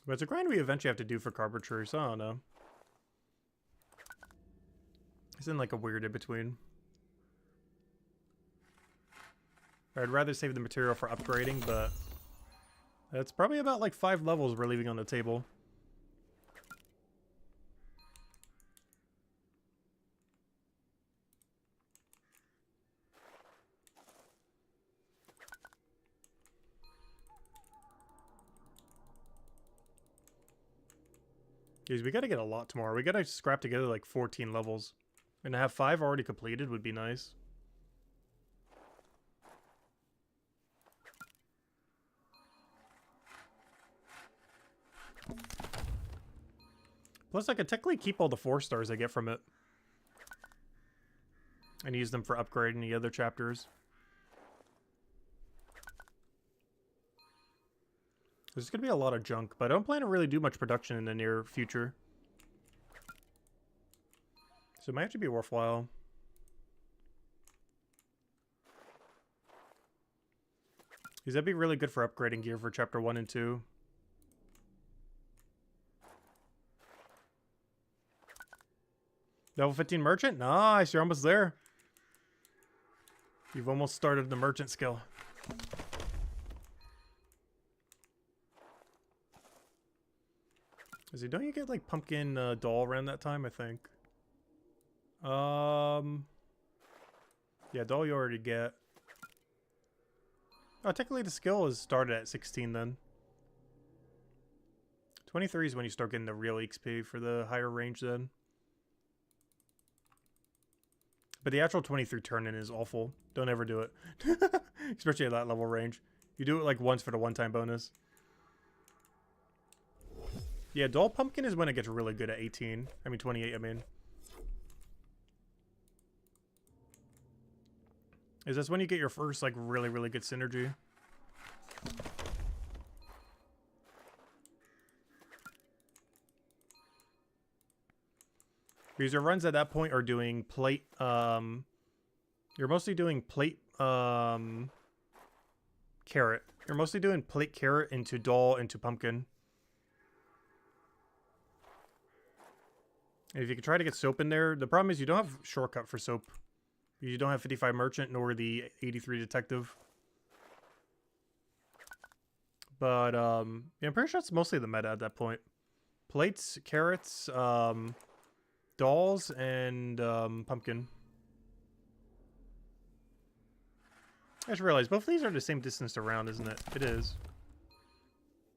But it's a grind we eventually have to do for carpentry, so I don't know. It's in like a weird in-between. I'd rather save the material for upgrading, but that's probably about like 5 levels we're leaving on the table. Jeez, we gotta get a lot tomorrow. We gotta scrap together like 14 levels. And to have 5 already completed would be nice. Plus, I could technically keep all the 4 stars I get from it. And use them for upgrading the other chapters. There's going to be a lot of junk, but I don't plan to really do much production in the near future. So it might actually be worthwhile. Because that'd be really good for upgrading gear for chapter 1 and 2. Level 15 merchant? Nice, you're almost there. You've almost started the merchant skill. Is it, don't you get like pumpkin doll around that time, I think? Yeah, doll you already get. Oh, technically the skill is started at 16 then. 23 is when you start getting the real XP for the higher range then. But the actual 23 turn-in is awful. Don't ever do it. Especially at that level range. You do it like once for the one-time bonus. Yeah, doll pumpkin is when it gets really good at 18. I mean 28, I mean. Is this when you get your first like really, really good synergy? Because your runs at that point are doing plate, you're mostly doing plate, carrot. You're mostly doing plate carrot into doll into pumpkin. And if you can try to get soap in there, the problem is you don't have shortcut for soap. You don't have 55 merchant nor the 83 detective. But, yeah, I'm pretty sure it's mostly the meta at that point. Plates, carrots, dolls, and pumpkin. I just realized both of these are the same distance around, isn't it? It is.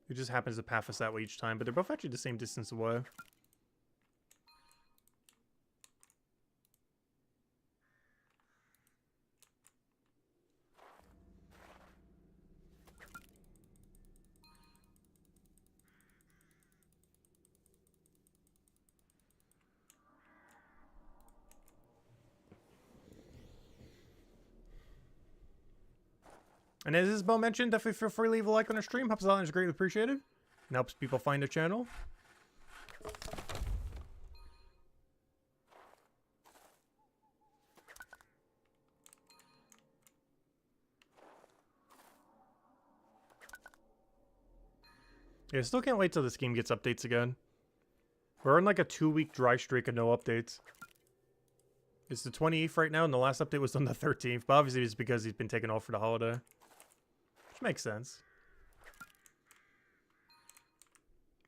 It just happens to path us that way each time, but they're both actually the same distance away. And as Isabel mentioned, definitely feel free to leave a like on our stream. Helps us out and is greatly appreciated. And helps people find the channel. Yeah, still can't wait till this game gets updates again. We're on like a 2-week dry streak of no updates. It's the 28th right now, and the last update was on the 13th. But obviously it's because he's been taken off for the holiday. Which makes sense.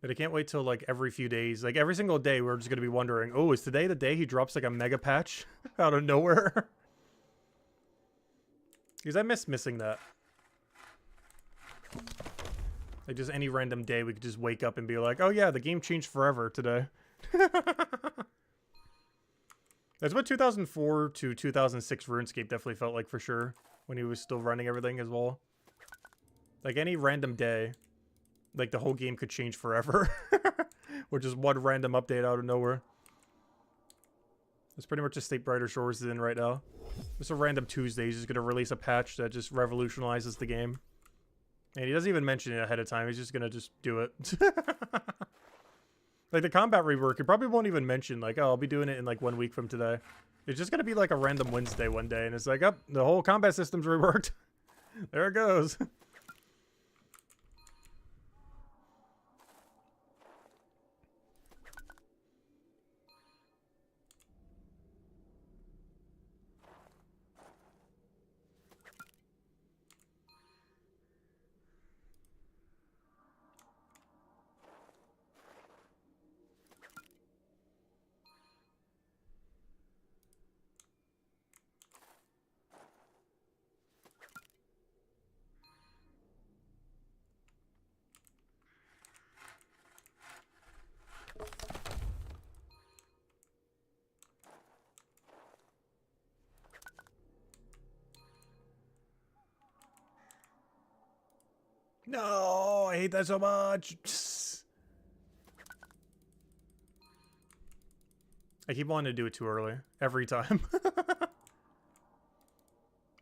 But I can't wait till like every few days. Like every single day we're just going to be wondering, oh, is today the day he drops like a mega patch out of nowhere? Because I miss missing that. Like just any random day we could just wake up and be like, oh yeah, the game changed forever today. That's what 2004 to 2006 RuneScape definitely felt like for sure. When he was still running everything as well. Like any random day, like the whole game could change forever. Or just one random update out of nowhere. That's pretty much the state Brighter Shores is in right now. Just a random Tuesday, he's just going to release a patch that just revolutionizes the game. And he doesn't even mention it ahead of time, he's just going to just do it. Like the combat rework, he probably won't even mention, like, oh, I'll be doing it in like 1 week from today. It's just going to be like a random Wednesday one day, and it's like, oh, the whole combat system's reworked. There it goes. No, I hate that so much. I keep wanting to do it too early. Every time.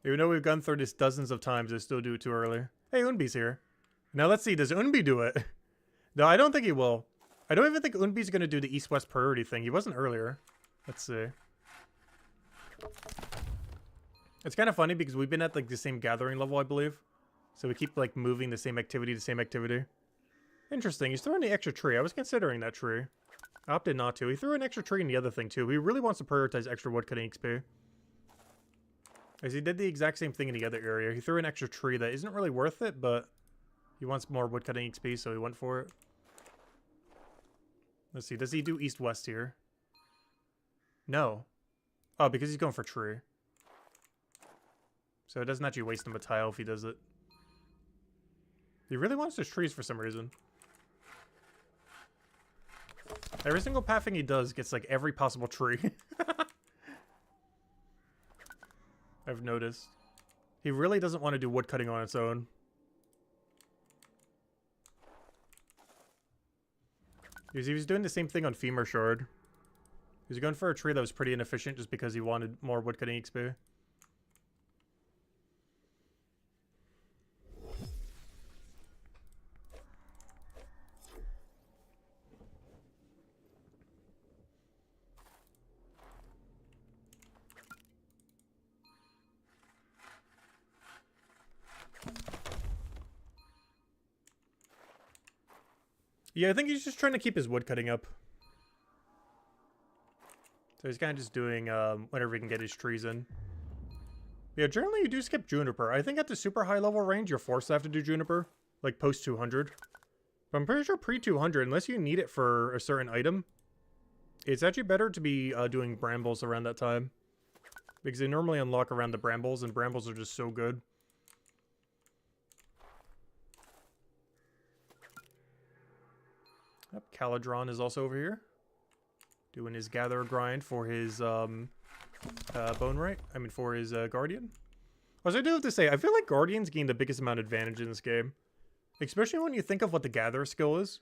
Even though we've gone through this dozens of times, I still do it too early. Hey, Unbi's here. Now let's see, does Unbi do it? No, I don't think he will. I don't even think Unbi's going to do the east-west priority thing. He wasn't earlier. Let's see. It's kind of funny because we've been at like the same gathering level, I believe. So we keep like moving the same activity to same activity. Interesting. He's throwing the extra tree. I was considering that tree. I opted not to. He threw an extra tree in the other thing too. He really wants to prioritize extra woodcutting XP. As he did the exact same thing in the other area. He threw an extra tree that isn't really worth it, but he wants more woodcutting XP, so he went for it. Let's see. Does he do east-west here? No. Oh, because he's going for tree. So it doesn't actually waste him a tile if he does it. He really wants those trees for some reason. Every single pathing he does gets like every possible tree. I've noticed. He really doesn't want to do woodcutting on its own. He was doing the same thing on Femur Shard. He was going for a tree that was pretty inefficient just because he wanted more woodcutting XP. Yeah, I think he's just trying to keep his woodcutting up. So he's kind of just doing whenever he can get his trees in. Yeah, generally you do skip Juniper. I think at the super high level range, you're forced to have to do Juniper. Like post 200. But I'm pretty sure pre 200, unless you need it for a certain item, it's actually better to be doing Brambles around that time. Because they normally unlock around the Brambles, and Brambles are just so good. Yep, Caladron is also over here. Doing his gather grind for his Bonewright. I mean, for his Guardian. Also, I do have to say, I feel like Guardians gain the biggest amount of advantage in this game. Especially when you think of what the Gather skill is.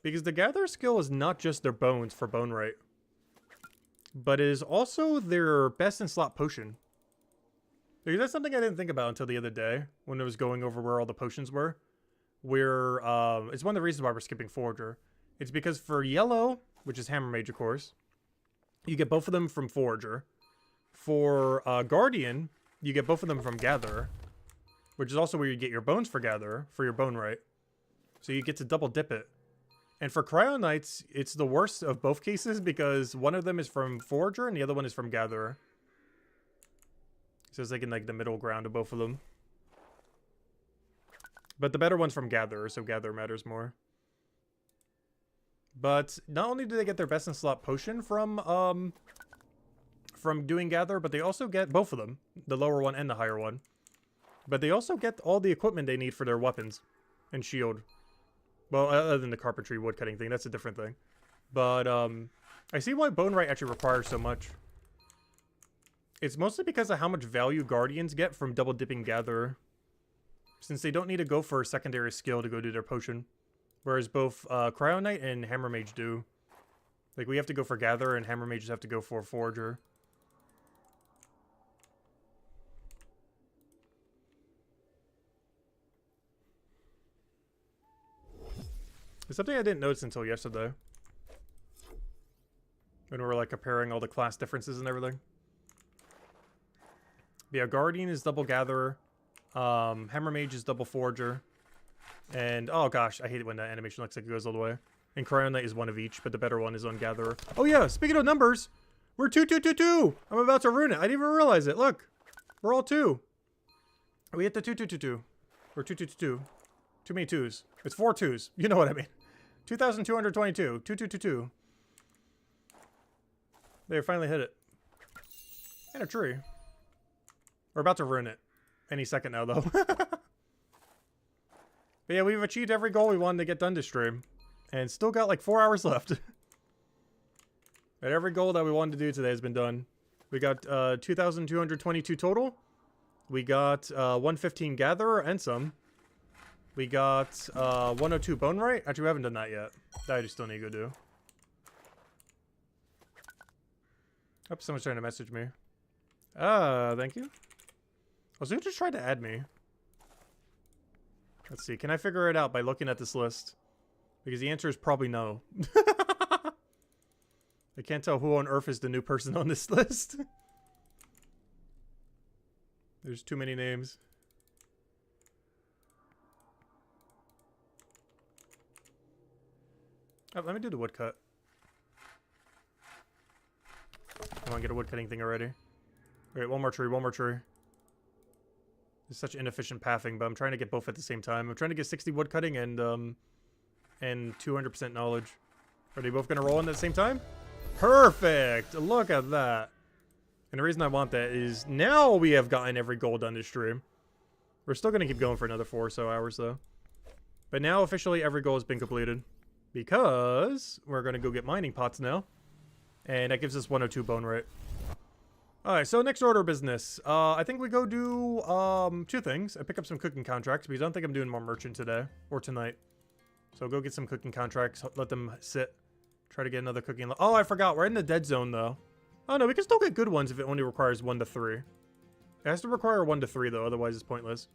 Because the Gather skill is not just their bones for Bonewright. But it is also their best in slot potion. Because that's something I didn't think about until the other day. When I was going over where all the potions were. Where, it's one of the reasons why we're skipping Forager. It's because for Yellow, which is Hammer Mage, of course, you get both of them from Forager. For Guardian, you get both of them from Gatherer, which is also where you get your bones for Gatherer, for your Bonewright. So you get to double dip it. And for Cryo Knights, it's the worst of both cases because one of them is from Forager and the other one is from Gatherer. So it's like in like the middle ground of both of them. But the better one's from Gatherer, so Gatherer matters more. But not only do they get their best in slot potion from doing Gatherer, but they also get both of them, the lower one and the higher one. But they also get all the equipment they need for their weapons and shield. Well, other than the carpentry woodcutting thing, that's a different thing. But I see why Bonewright actually requires so much. It's mostly because of how much value Guardians get from double dipping Gatherer. since they don't need to go for a secondary skill to go do their potion. Whereas both Cryo Knight and Hammer Mage do. Like, we have to go for Gatherer, and Hammer Mages have to go for Forager. It's something I didn't notice until yesterday. When we were, like, comparing all the class differences and everything. But yeah, Guardian is double Gatherer. Hammer Mage is double Forager. And, oh gosh, I hate it when that animation looks like it goes all the way. And Cryo Knight is one of each, but the better one is on Gatherer. Oh yeah, speaking of numbers, we're 2-2-2-2. I'm about to ruin it. I didn't even realize it. Look, we're all 2. We hit the 2-2-2-2. We're 2-2-2-2. Too many 2s. It's 4 2s. You know what I mean. 2,222. 2-2-2-2. They finally hit it. And a tree. We're about to ruin it. Any second now, though. But yeah, we've achieved every goal we wanted to get done this stream. And still got like 4 hours left. But every goal that we wanted to do today has been done. We got 2,222 total. We got 115 Gatherer and some. We got 102 Bonewright. Actually, we haven't done that yet. That I just still need to go do. Oh, someone's trying to message me. Thank you. Oh, so who just tried to add me? Let's see. Can I figure it out by looking at this list? Because the answer is probably no. I can't tell who on earth is the new person on this list. There's too many names. Oh, let me do the woodcut. I want to get a woodcutting thing already. Wait, one more tree, one more tree. It's such inefficient pathing, but I'm trying to get both at the same time. I'm trying to get 60 woodcutting and 200% knowledge. Are they both going to roll in at the same time? Perfect! Look at that. And the reason I want that is now we have gotten every goal done this stream. We're still going to keep going for another 4 or so hours, though. But now officially every goal has been completed. Because we're going to go get mining pots now. And that gives us 102 Bonewright. Alright, so next order of business. I think we go do 2 things. I pick up some cooking contracts because I don't think I'm doing more merchant today or tonight. So go get some cooking contracts, let them sit. Try to get another cooking. Oh, I forgot. We're in the dead zone though. Oh no, we can still get good ones if it only requires 1 to 3. It has to require 1 to 3 though, otherwise it's pointless.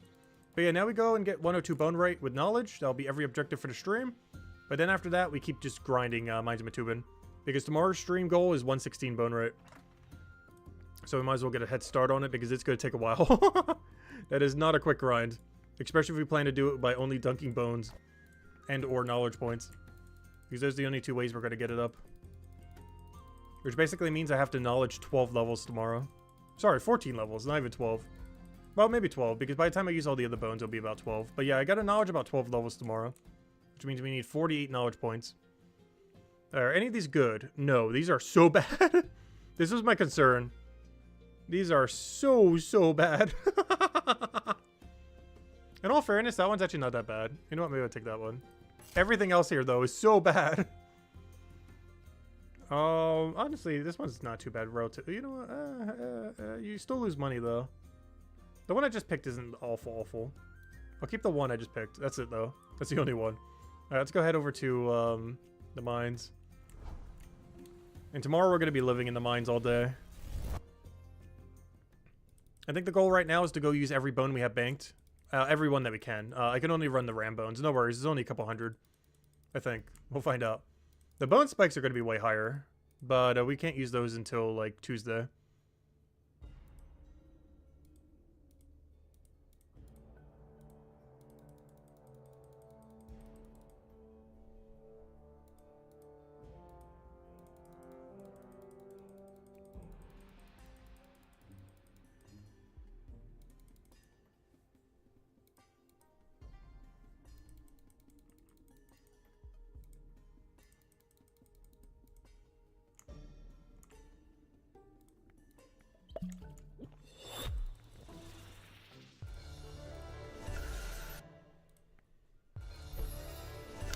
But yeah, now we go and get 102 Bonewright with knowledge. That'll be every objective for the stream. But then after that, we keep just grinding Mines of Matubin. Because tomorrow's stream goal is 116 Bonewright. So we might as well get a head start on it because it's going to take a while. That is not a quick grind. Especially if we plan to do it by only dunking bones. And or knowledge points. Because those are the only 2 ways we're going to get it up. Which basically means I have to knowledge 12 levels tomorrow. Sorry, 14 levels, not even 12. Well, maybe 12, because by the time I use all the other bones, it'll be about 12. But yeah, I got to knowledge about 12 levels tomorrow. Which means we need 48 knowledge points. Are any of these good? No, these are so bad. This was my concern. These are so bad. In all fairness, that one's actually not that bad. You know what? Maybe I'll take that one. Everything else here, though, is so bad. Honestly, this one's not too bad relative. You know what? You still lose money, though. The one I just picked isn't awful. I'll keep the one I just picked. That's it, though. That's the only one. Alright, let's go head over to the mines. And tomorrow we're going to be living in the mines all day. I think the goal right now is to go use every bone we have banked. Every one that we can. I can only run the ram bones. No worries, there's only a couple hundred. I think. We'll find out. The bone spikes are going to be way higher. But we can't use those until, like, Tuesday.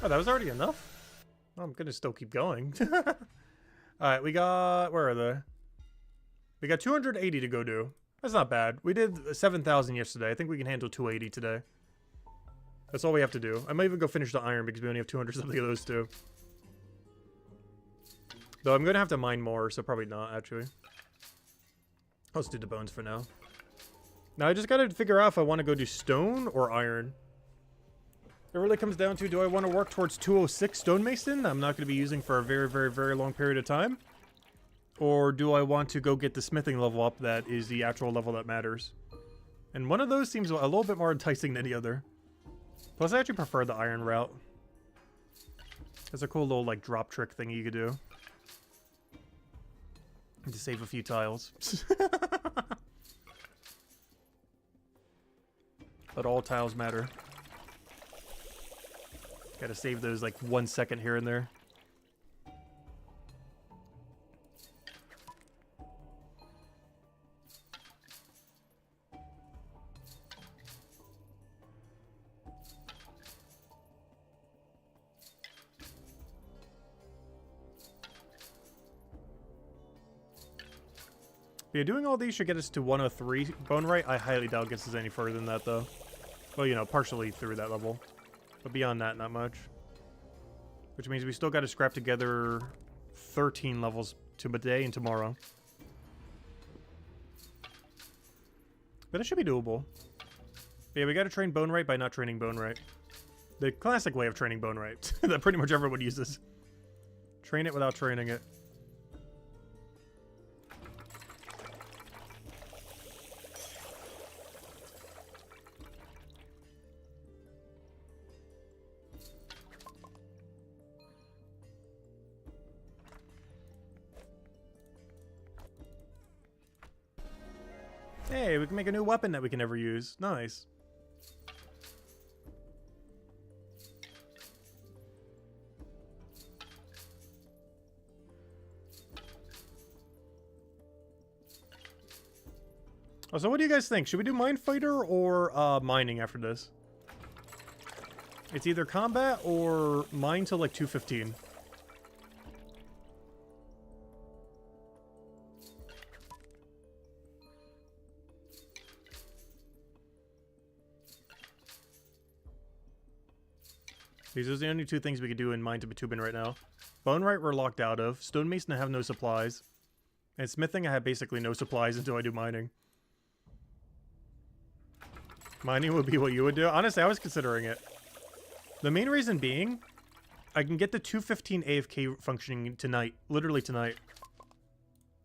Oh, that was already enough? Oh, I'm gonna still keep going. Alright, we got... Where are they? We got 280 to go do. That's not bad. We did 7,000 yesterday. I think we can handle 280 today. That's all we have to do. I might even go finish the iron because we only have 200 something of those two. Though I'm going to have to mine more, so probably not, actually. I'll just do the bones for now. Now I just got to figure out if I want to go do stone or iron. It really comes down to, do I want to work towards 206 stonemason I'm not going to be using for a very, very, very long period of time? Or do I want to go get the smithing level up that is the actual level that matters? And one of those seems a little bit more enticing than the other. Plus, I actually prefer the iron route. It's a cool little, like, drop trick thing you could do. To save a few tiles. But all tiles matter. Gotta save those, like, 1 second here and there. Yeah, doing all these should get us to 103 Bonewright. I highly doubt gets us any further than that, though. Well, you know, partially through that level. But beyond that, not much. Which means we still got to scrap together 13 levels today and tomorrow. But it should be doable. But yeah, we got to train Bonewright by not training Bonewright. The classic way of training Bonewright that pretty much everyone uses. Train it without training it. Hey, we can make a new weapon that we can never use. Nice. Oh, so what do you guys think? Should we do Mine Fighter or mining after this? It's either combat or mine till like 215. These are the only two things we could do in Mine to Batubin right now. Bonewright we're locked out of. Stonemason I have no supplies. And smithing I have basically no supplies until I do mining. Mining would be what you would do? Honestly, I was considering it. The main reason being, I can get the 215 AFK functioning tonight. Literally tonight.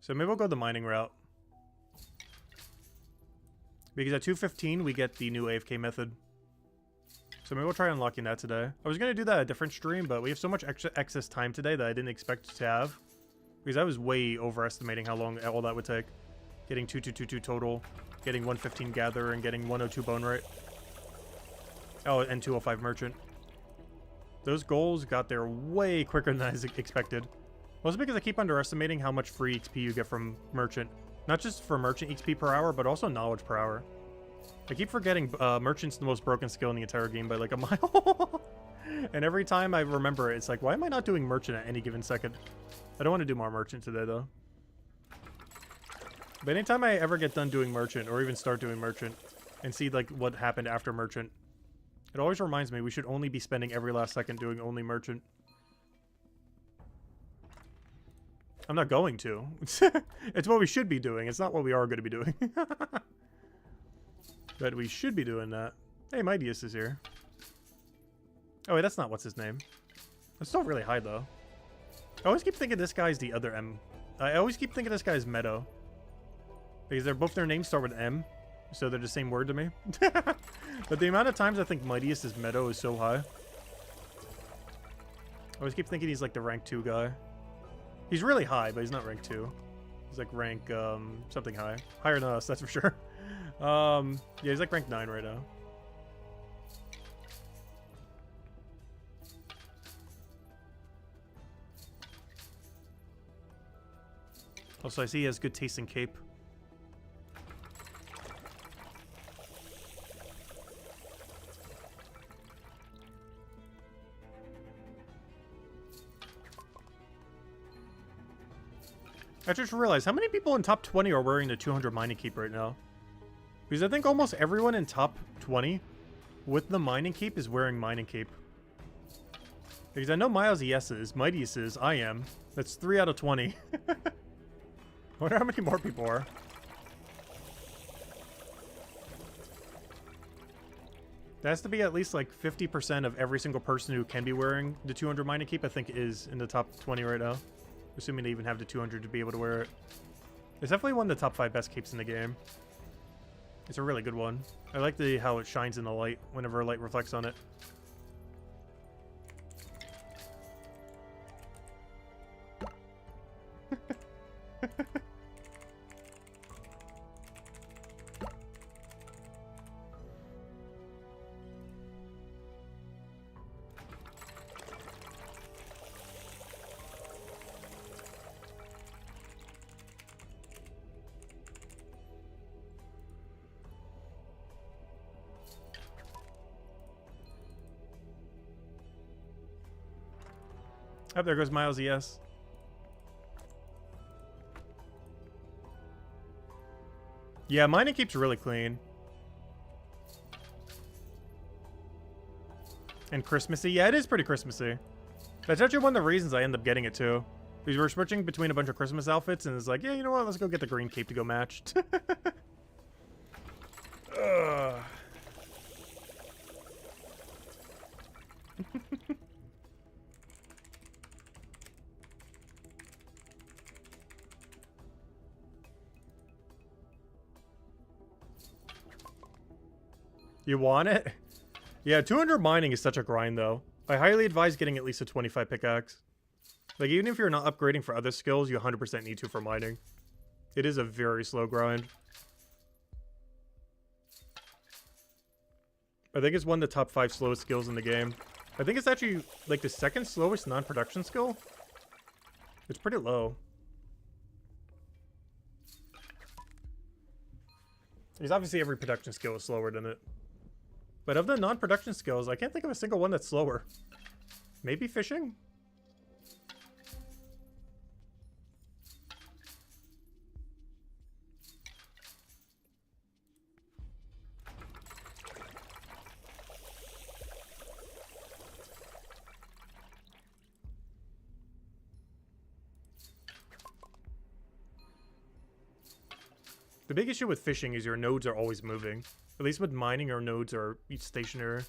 So maybe we'll go the mining route. Because at 215 we get the new AFK method. So maybe we'll try unlocking that today. I was going to do that a different stream, but we have so much extra excess time today that I didn't expect to have. Because I was way overestimating how long all that would take. Getting 2222 total, getting 115 gather, and getting 102 Bonewright. Oh, and 205 merchant. Those goals got there way quicker than I expected. Also because I keep underestimating how much free XP you get from merchant. Not just for merchant XP per hour, but also knowledge per hour. I keep forgetting merchant's the most broken skill in the entire game by like a mile. And every time I remember it, it's like, why am I not doing merchant at any given second? I don't want to do more merchant today, though. But anytime I ever get done doing merchant, or even start doing merchant, and see like what happened after merchant, it always reminds me we should only be spending every last second doing only merchant. I'm not going to. It's what we should be doing. It's not what we are going to be doing. But we should be doing that. Hey, Mightiest is here. Oh, wait, that's not what's his name. It's still really high, though. I always keep thinking this guy's the other M. I always keep thinking this guy's Meadow. Because both their names start with M. So they're the same word to me. But the amount of times I think Mightiest is Meadow is so high. I always keep thinking he's like the rank 2 guy. He's really high, but he's not rank 2. He's like rank, something high. Higher than us, that's for sure. Yeah, he's like rank 9 right now. Also, I see he has good taste in cape. I just realized, how many people in top 20 are wearing the 200 mining keep right now? Because I think almost everyone in top 20 with the mining cape is wearing mining cape. Because I know Miles ES is, Mightiest is, I am. That's 3 out of 20. I wonder how many more people are. There has to be at least like 50% of every single person who can be wearing the 200 mining cape, I think, is in the top 20 right now. Assuming they even have the 200 to be able to wear it. It's definitely one of the top 5 best capes in the game. It's a really good one. I like how it shines in the light whenever light reflects on it. Oh, there goes Miles ES. Yeah, mining keeps really clean. And Christmassy. Yeah, it is pretty Christmassy. That's actually one of the reasons I end up getting it too. Because we're switching between a bunch of Christmas outfits, and it's like, yeah, you know what? Let's go get the green cape to go matched. Ugh. You want it? Yeah, 200 mining is such a grind, though. I highly advise getting at least a 25 pickaxe. Like, even if you're not upgrading for other skills, you 100% need to for mining. It is a very slow grind. I think it's one of the top 5 slowest skills in the game. I think it's actually, like, the second slowest non-production skill. It's pretty low. Because obviously every production skill is slower than it. But of the non-production skills, I can't think of a single one that's slower. Maybe fishing? The big issue with fishing is your nodes are always moving. At least with mining, our nodes are each stationary.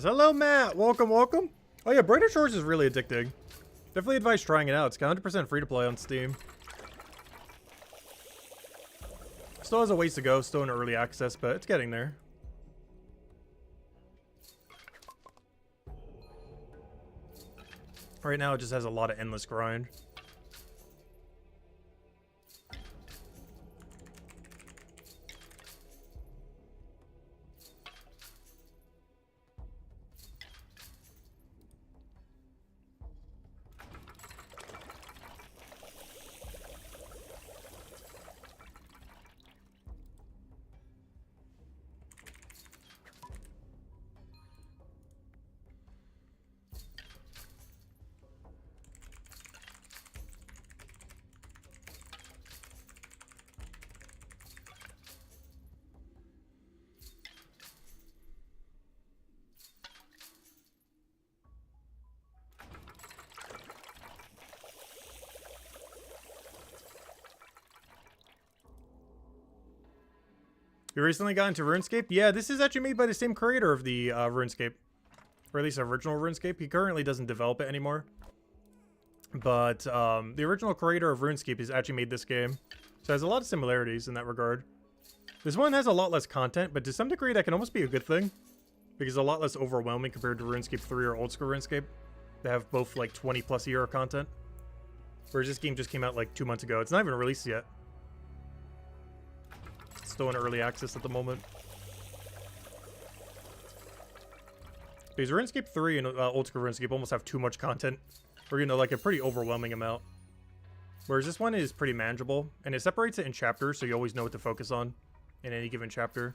Hello, Matt. Welcome, welcome. Oh yeah, Brighter Shores is really addicting. Definitely advise trying it out. It's 100% free to play on Steam. Still has a ways to go. Still in early access, but it's getting there. Right now, it just has a lot of endless grind. You recently got into RuneScape? Yeah, this is actually made by the same creator of the RuneScape. Or at least original RuneScape. He currently doesn't develop it anymore. But the original creator of RuneScape has actually made this game. So it has a lot of similarities in that regard. This one has a lot less content, but to some degree that can almost be a good thing. Because it's a lot less overwhelming compared to RuneScape 3 or old school RuneScape. They have both like 20 plus year of content. Whereas this game just came out like 2 months ago. It's not even released yet. It's still in early access at the moment. Because RuneScape 3 and old school RuneScape almost have too much content. Or, you know, like a pretty overwhelming amount. Whereas this one is pretty manageable. And it separates it in chapters, so you always know what to focus on in any given chapter.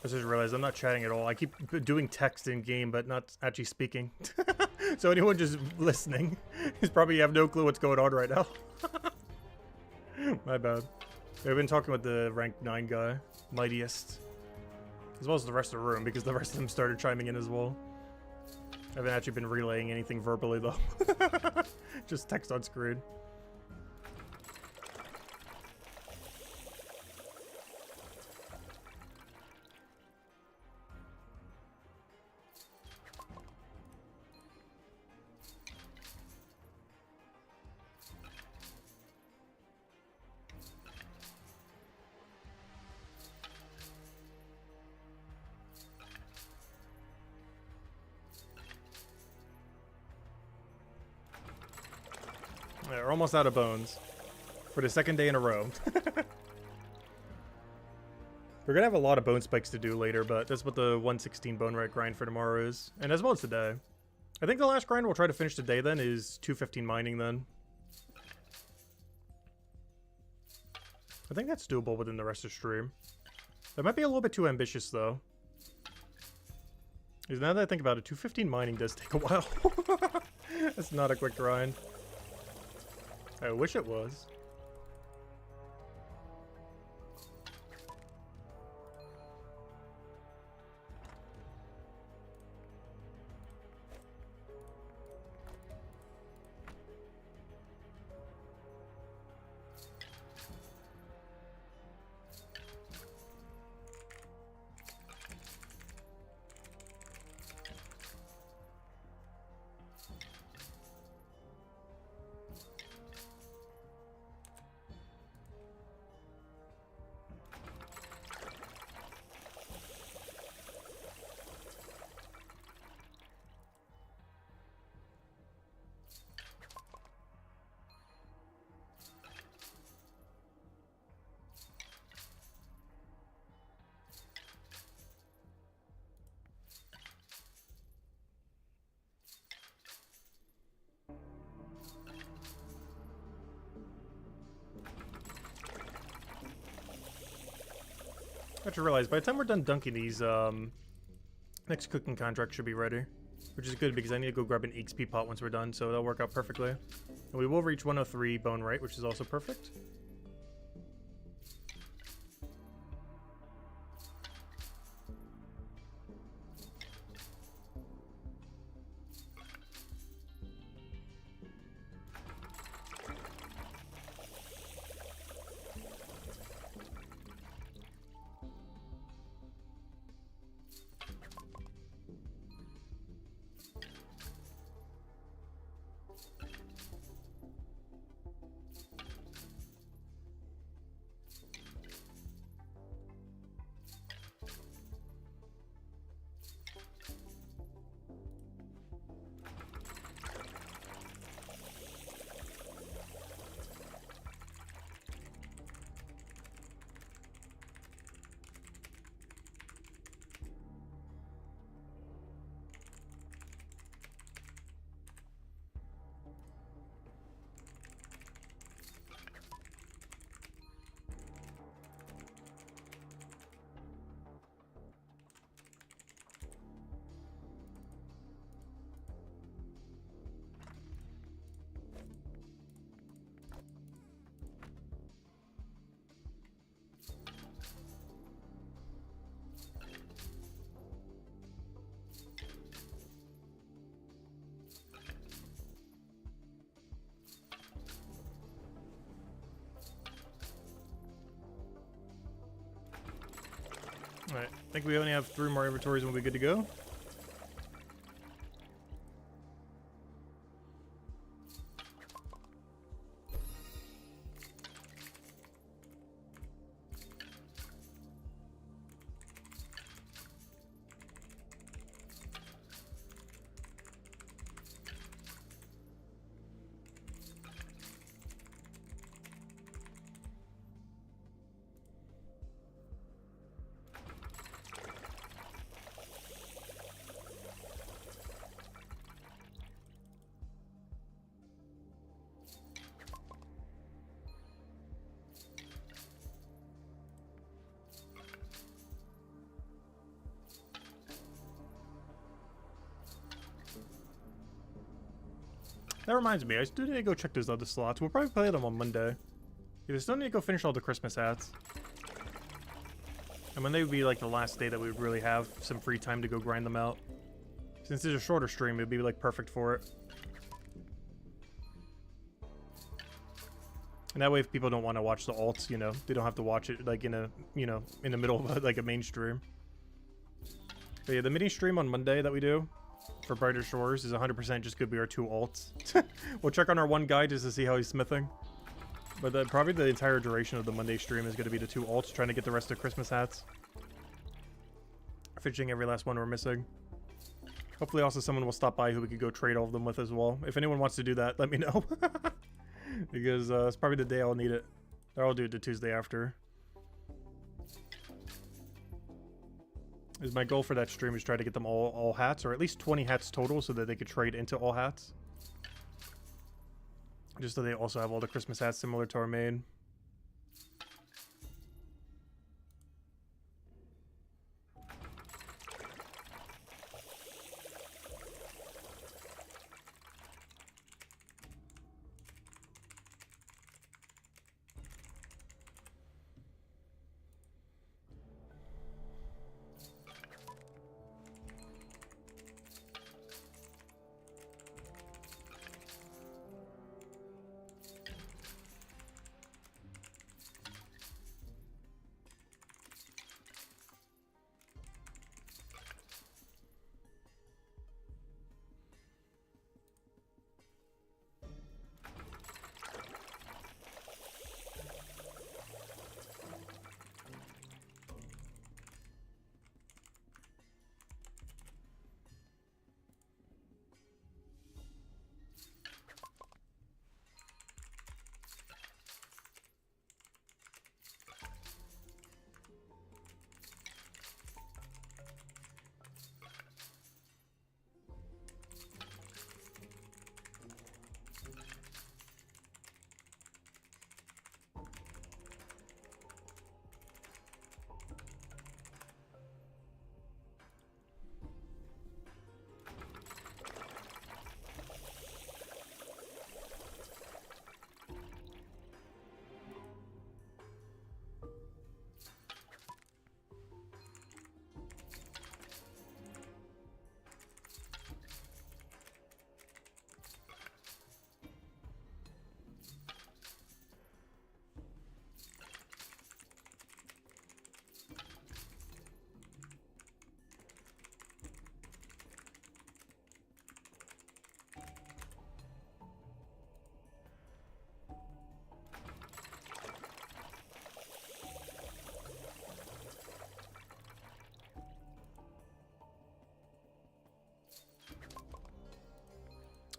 I just realized I'm not chatting at all. I keep doing text in game, but not actually speaking. So anyone just listening is probably have no clue what's going on right now. My bad. I've been talking with the rank 9 guy, Mightiest, as well as the rest of the room, because the rest of them started chiming in as well. I haven't actually been relaying anything verbally though. Just text on screen. We're almost out of bones for the second day in a row. We're gonna have a lot of bone spikes to do later, but that's what the 116 Bonewright grind for tomorrow is, and as well as today. I think the last grind we'll try to finish today then is 215 mining then. I think that's doable within the rest of the stream. That might be a little bit too ambitious though. Because now that I think about it, 215 mining does take a while. That's not a quick grind. I wish it was. I just realized by the time we're done dunking these, next cooking contract should be ready. Which is good because I need to go grab an XP pot once we're done, so that'll work out perfectly. And we will reach 103 Bonewright, which is also perfect. Alright, I think we only have 3 more inventories and we'll be good to go. That reminds me, I still need to go check those other slots. We'll probably play them on Monday. I still need to go finish all the Christmas hats. And Monday would be like the last day that we would really have some free time to go grind them out. Since it's a shorter stream, it'd be like perfect for it. And that way if people don't want to watch the alts, you know, they don't have to watch it like in a, you know, in the middle of like a main stream. But yeah, the mini stream on Monday that we do for Brighter Shores is 100% just could be our 2 alts. We'll check on our one guy just to see how he's smithing. But probably the entire duration of the Monday stream is going to be the 2 alts, trying to get the rest of Christmas hats. Finishing every last one we're missing. Hopefully also someone will stop by who we could go trade all of them with as well. If anyone wants to do that, let me know. Because it's probably the day I'll need it. Or I'll do it the Tuesday after. Is my goal for that stream is try to get them all hats, or at least 20 hats total, so that they could trade into all hats. Just so they also have all the Christmas hats similar to our main.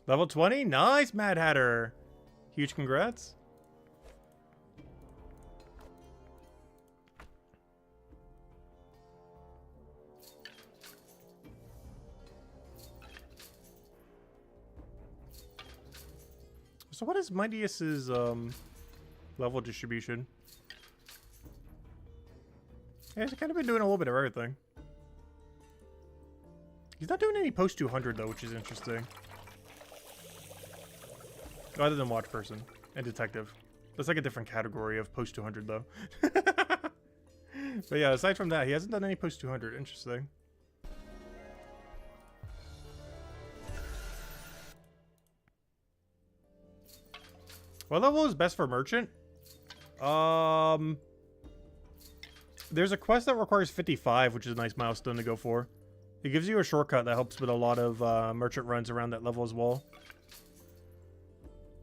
Level 20? Nice, Mad Hatter. Huge congrats. So what is Mightius's level distribution? Yeah, he's kind of been doing a little bit of everything. He's not doing any post 200 though, which is interesting. Other than watch person and detective. That's like a different category of post 200 though. But yeah, aside from that, he hasn't done any post 200. Interesting. What level is best for merchant? There's a quest that requires 55, which is a nice milestone to go for. It gives you a shortcut that helps with a lot of merchant runs around that level as well.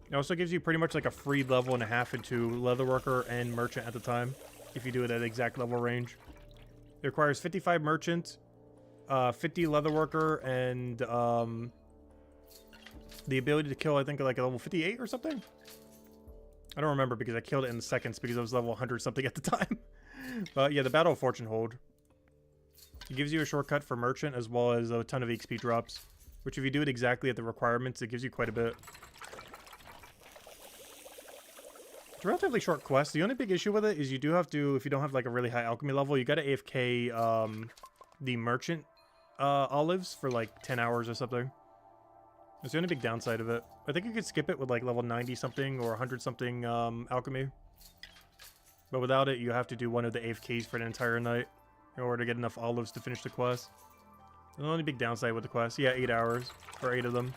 It also gives you pretty much like a free level and a half into Leatherworker and Merchant at the time, if you do it at exact level range. It requires 55 Merchant, 50 Leatherworker, and the ability to kill, I think, like a level 58 or something? I don't remember because I killed it in seconds because I was level 100 something at the time. But yeah, the Battle of Fortune Hold. It gives you a shortcut for Merchant as well as a ton of XP drops, which if you do it exactly at the requirements, it gives you quite a bit. It's a relatively short quest. The only big issue with it is you do have to, if you don't have like a really high alchemy level, you gotta AFK the Merchant olives for like 10 hours or something. That's the only big downside of it. I think you could skip it with like level 90 something or 100 something alchemy. But without it, you have to do one of the AFKs for an entire night in order to get enough olives to finish the quest. The only big downside with the quest, yeah, 8 hours for 8 of them.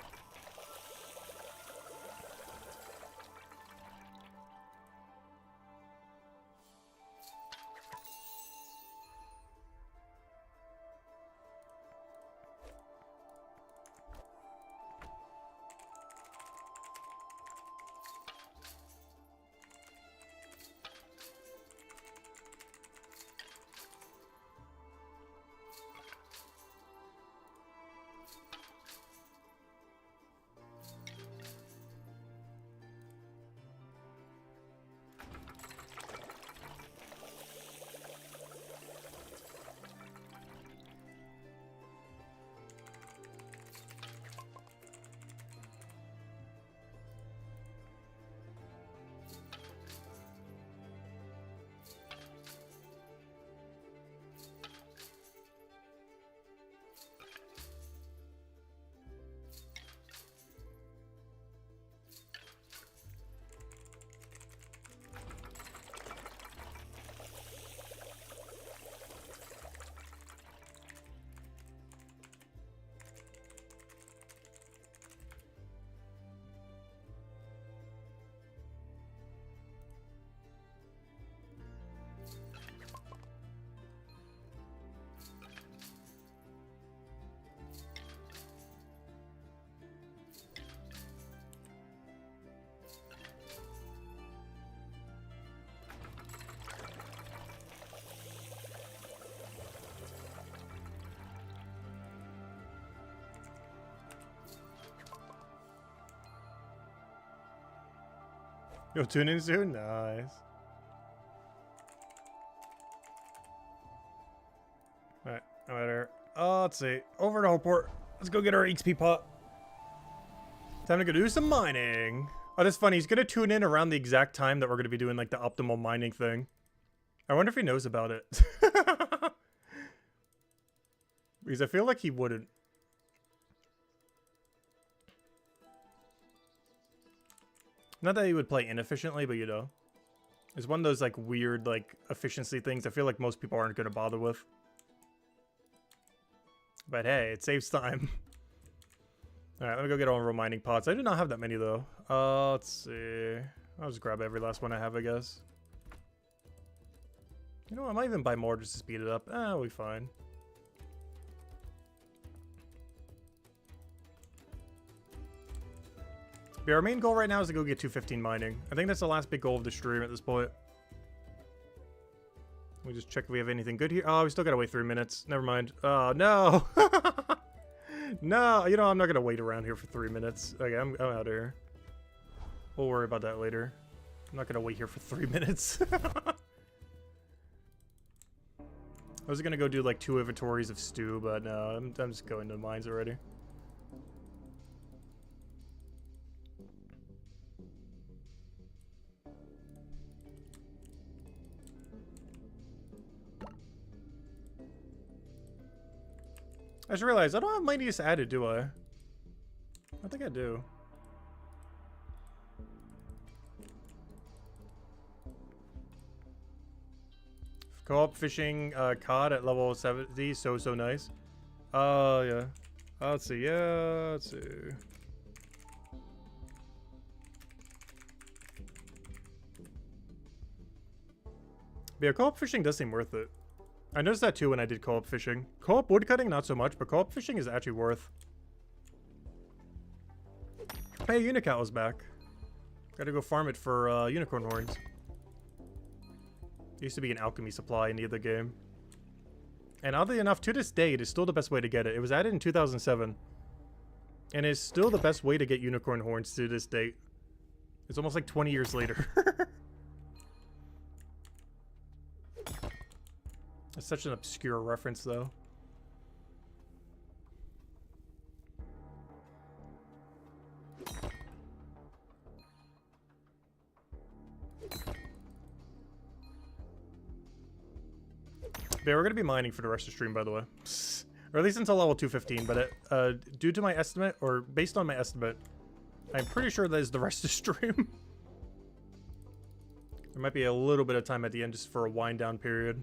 You'll tune in soon? Nice. Alright, no matter. Let's see. Over to Homeport. Let's go get our XP pot. Time to go do some mining. Oh, that's funny. He's gonna tune in around the exact time that we're gonna be doing like the optimal mining thing. I wonder if he knows about it. Because I feel like he wouldn't. Not that he would play inefficiently, but you know. It's one of those like weird like efficiency things I feel like most people aren't going to bother with. But hey, it saves time. Alright, let me go get all real mining pots. I do not have that many though. Let's see. I'll just grab every last one I have, I guess. You know, I might even buy more just to speed it up. We'll be fine. But our main goal right now is to go get 215 mining. I think that's the last big goal of the stream at this point. Let me just check if we have anything good here. Oh, we still gotta wait 3 minutes. Never mind. Oh, no! No, you know, I'm not gonna wait around here for 3 minutes. Okay, I'm out of here. We'll worry about that later. I'm not gonna wait here for 3 minutes. I was gonna go do like 2 inventories of stew, but no, I'm just going to mines already. I just realized I don't have mightiest added, do I? I think I do. Co-op fishing cod at level 70, so nice. Yeah. Let's see, yeah, let's see. But yeah, co-op fishing does seem worth it. I noticed that too when I did co-op fishing. Co-op woodcutting, not so much, but co-op fishing is actually worth. Hey, Unicat was back. Gotta go farm it for unicorn horns. It used to be an alchemy supply in the other game. And oddly enough, to this day, it is still the best way to get it. It was added in 2007. And it's still the best way to get unicorn horns to this date. It's almost like 20 years later. It's such an obscure reference, though. Yeah, we're going to be mining for the rest of the stream, by the way. Or at least until level 215, but due to my estimate, or based on my estimate, I'm pretty sure that is the rest of the stream. There might be a little bit of time at the end just for a wind down period.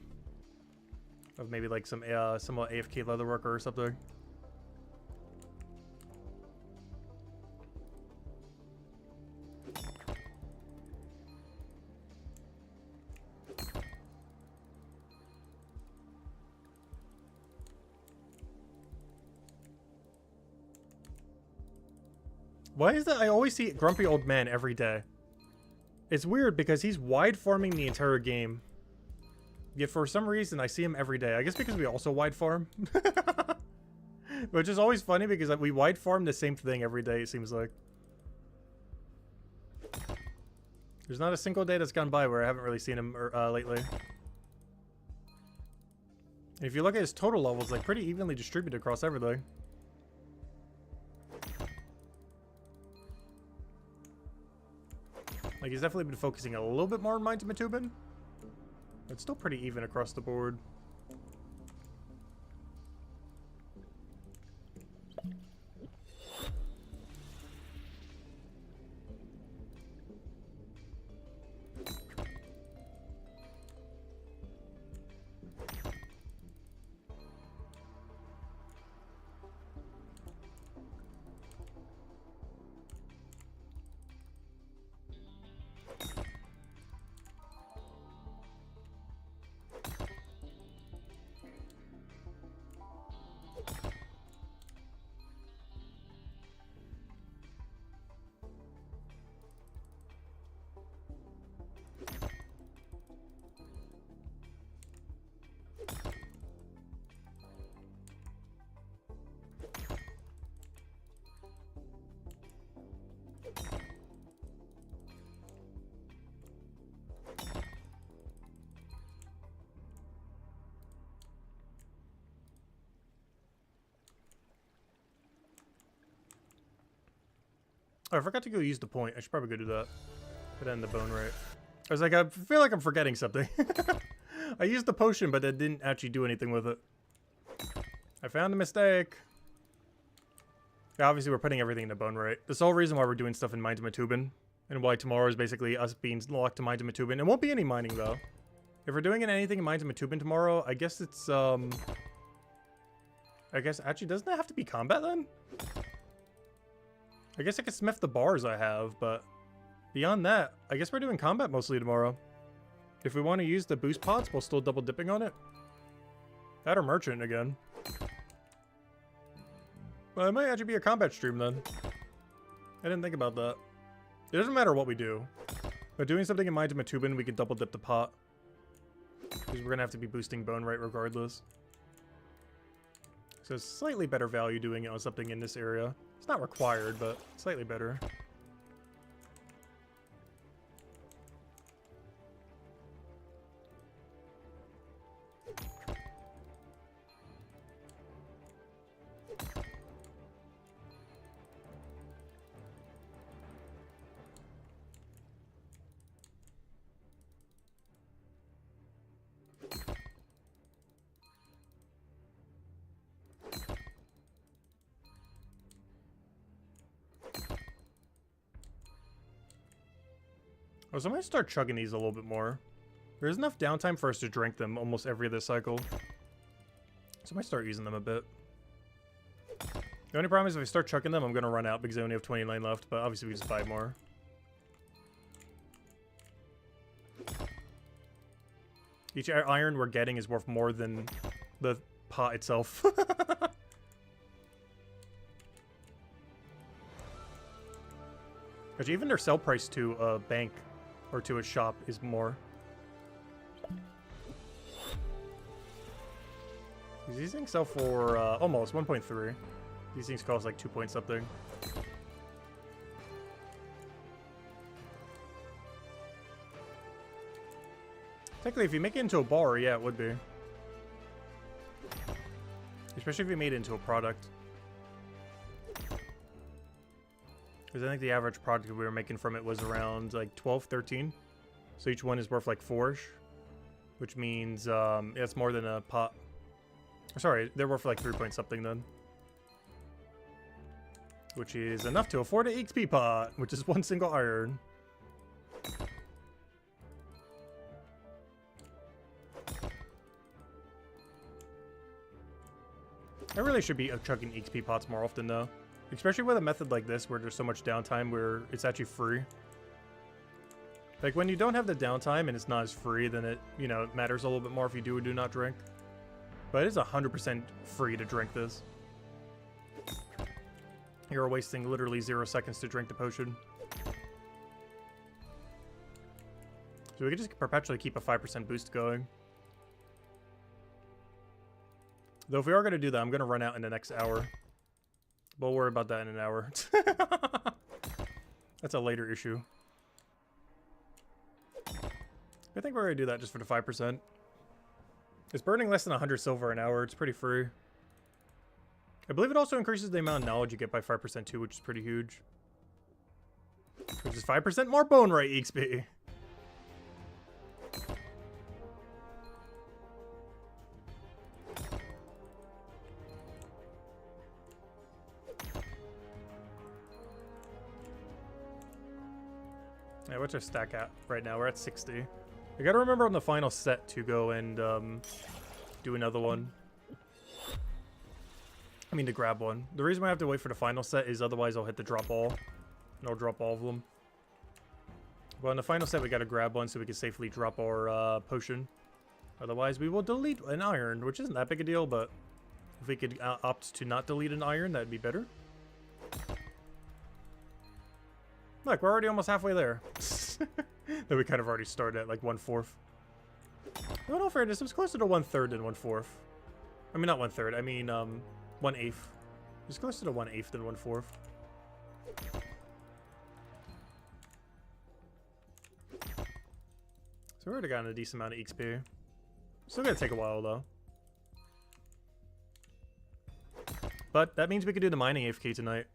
Of maybe like some somewhat AFK Leatherworker or something. Why is that? I always see Grumpy Old Man every day. It's weird because he's wide farming the entire game. Yet for some reason I see him every day. I guess because we also wide farm. Which is always funny because we wide farm the same thing every day, it seems like. There's not a single day that's gone by where I haven't really seen him lately. And if you look at his total levels, like pretty evenly distributed across everything. Like, he's definitely been focusing a little bit more on Mines of Matubin. It's still pretty even across the board. Oh, I forgot to go use the point. I should probably go do that. Put that in the Bonewright. I was like, I feel like I'm forgetting something. I used the potion, but that didn't actually do anything with it. I found a mistake. Yeah, obviously, we're putting everything in the Bonewright. That's the whole reason why we're doing stuff in Mines of Matubin. And why tomorrow is basically us being locked to Mines of Matubin. It won't be any mining, though. If we're doing anything in Mines of Matubin tomorrow, I guess it's, I guess, actually, doesn't it have to be combat, then? I guess I could smith the bars I have, but beyond that, I guess we're doing combat mostly tomorrow. If we want to use the boost pods, we'll still double dipping on it. That or merchant again. Well, it might actually be a combat stream then. I didn't think about that. It doesn't matter what we do. But doing something in Mines of Matubin, we can double dip the pot. Because we're going to have to be boosting Bonewright regardless. So it's slightly better value doing it on something in this area. It's not required, but slightly better. Oh, so I'm going to start chugging these a little bit more. There's enough downtime for us to drink them almost every other cycle. So I might start using them a bit. The only problem is if I start chucking them, I'm going to run out because I only have 29 left, but obviously we just buy more. Each iron we're getting is worth more than the pot itself. Actually, even their sell price to a bank or to a shop is more. These things sell for almost 1.3. These things cost like 2 point something. Technically, if you make it into a bar, yeah, it would be. Especially if you made it into a product. Because I think the average product we were making from it was around like 12, 13. So each one is worth like 4-ish. Which means it's more than a pot. Sorry, they're worth like 3 point something then. Which is enough to afford an XP pot, which is one single iron. I really should be chucking XP pots more often though. Especially with a method like this where there's so much downtime where it's actually free. Like when you don't have the downtime and it's not as free, then it, you know, it matters a little bit more if you do or do not drink. But it is 100% free to drink this. You're wasting literally 0 seconds to drink the potion. So we could just perpetually keep a 5% boost going. Though if we are going to do that, I'm going to run out in the next hour. We'll worry about that in an hour. That's a later issue. I think we're going to do that just for the 5%. It's burning less than 100 silver an hour. It's pretty free. I believe it also increases the amount of knowledge you get by 5% too, which is pretty huge. Which is 5% more Bonewright XP. Yeah, what's our stack at right now? We're at 60. I gotta remember on the final set to go and do another one. I mean to grab one. The reason why I have to wait for the final set is otherwise I'll hit the drop all. And I'll drop all of them. Well, in the final set we gotta grab one so we can safely drop our potion. Otherwise we will delete an iron, which isn't that big a deal, but if we could opt to not delete an iron, that'd be better. Look, we're already almost halfway there. Then we kind of already started at like 1/4. No, in all fairness, it was closer to 1/3 than 1/4. I mean, not 1/3. I mean, 1/8. It was closer to 1/8 than 1/4. So we already gotten a decent amount of XP. Still gonna take a while though. But that means we could do the mining AFK tonight.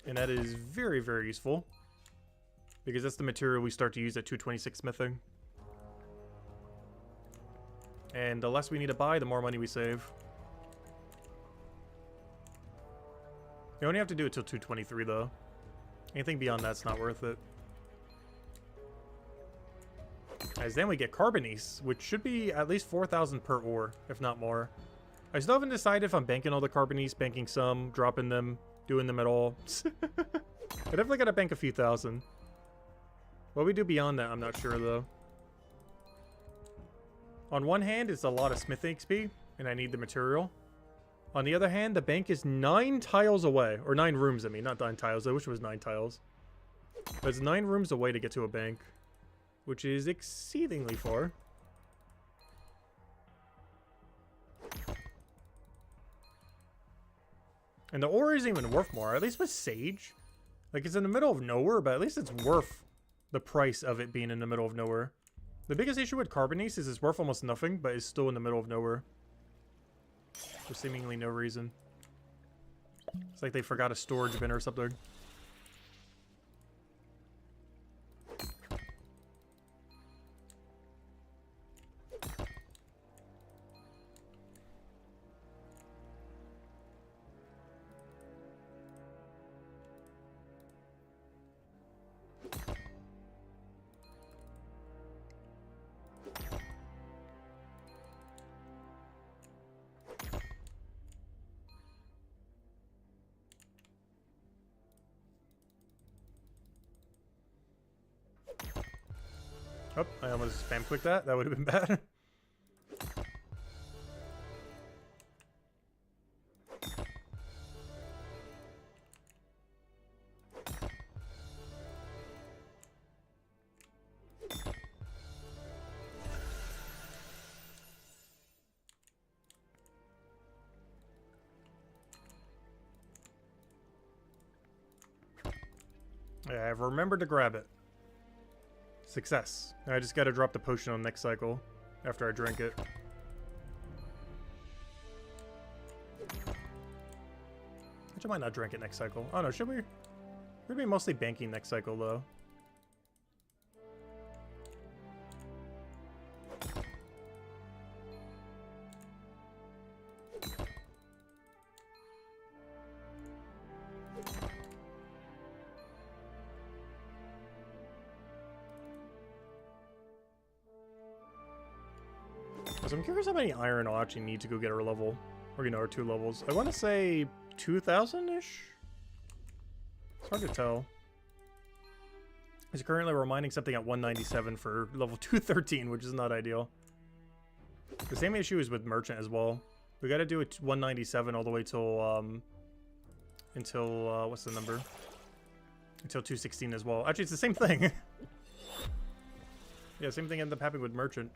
And that is very, very useful. Because that's the material we start to use at 226 smithing. And the less we need to buy, the more money we save. You only have to do it till 223 though. Anything beyond that's not worth it. As then we get Carbonice, which should be at least 4,000 per ore, if not more. I still haven't decided if I'm banking all the Carbonice, banking some, dropping them, doing them at all. I definitely gotta bank a few thousand. What we do beyond that, I'm not sure though. On one hand, it's a lot of smithing XP, and I need the material. On the other hand, the bank is 9 tiles away. Or 9 rooms, I mean, not 9 tiles. I wish it was 9 tiles. But it's 9 rooms away to get to a bank. Which is exceedingly far. And the ore isn't even worth more, at least with Sage. Like, it's in the middle of nowhere, but at least it's worth the price of it being in the middle of nowhere. The biggest issue with Carbonese is it's worth almost nothing, but it's still in the middle of nowhere. For seemingly no reason. It's like they forgot a storage bin or something. Oh, I almost spam clicked that. That would have been bad. Yeah, I've remembered to grab it. Success. I just gotta drop the potion on next cycle after I drink it. Which I might not drink it next cycle. Oh no, should we? We'd be mostly banking next cycle though. So I'm curious how many iron I'll actually need to go get our level. Or, you know, our 2 levels. I want to say 2,000-ish? It's hard to tell. He's currently reminding something at 197 for level 213, which is not ideal. The same issue is with Merchant as well. We gotta do it 197 all the way till, what's the number? Until 216 as well. Actually, it's the same thing. Yeah, same thing ended up happening with Merchant.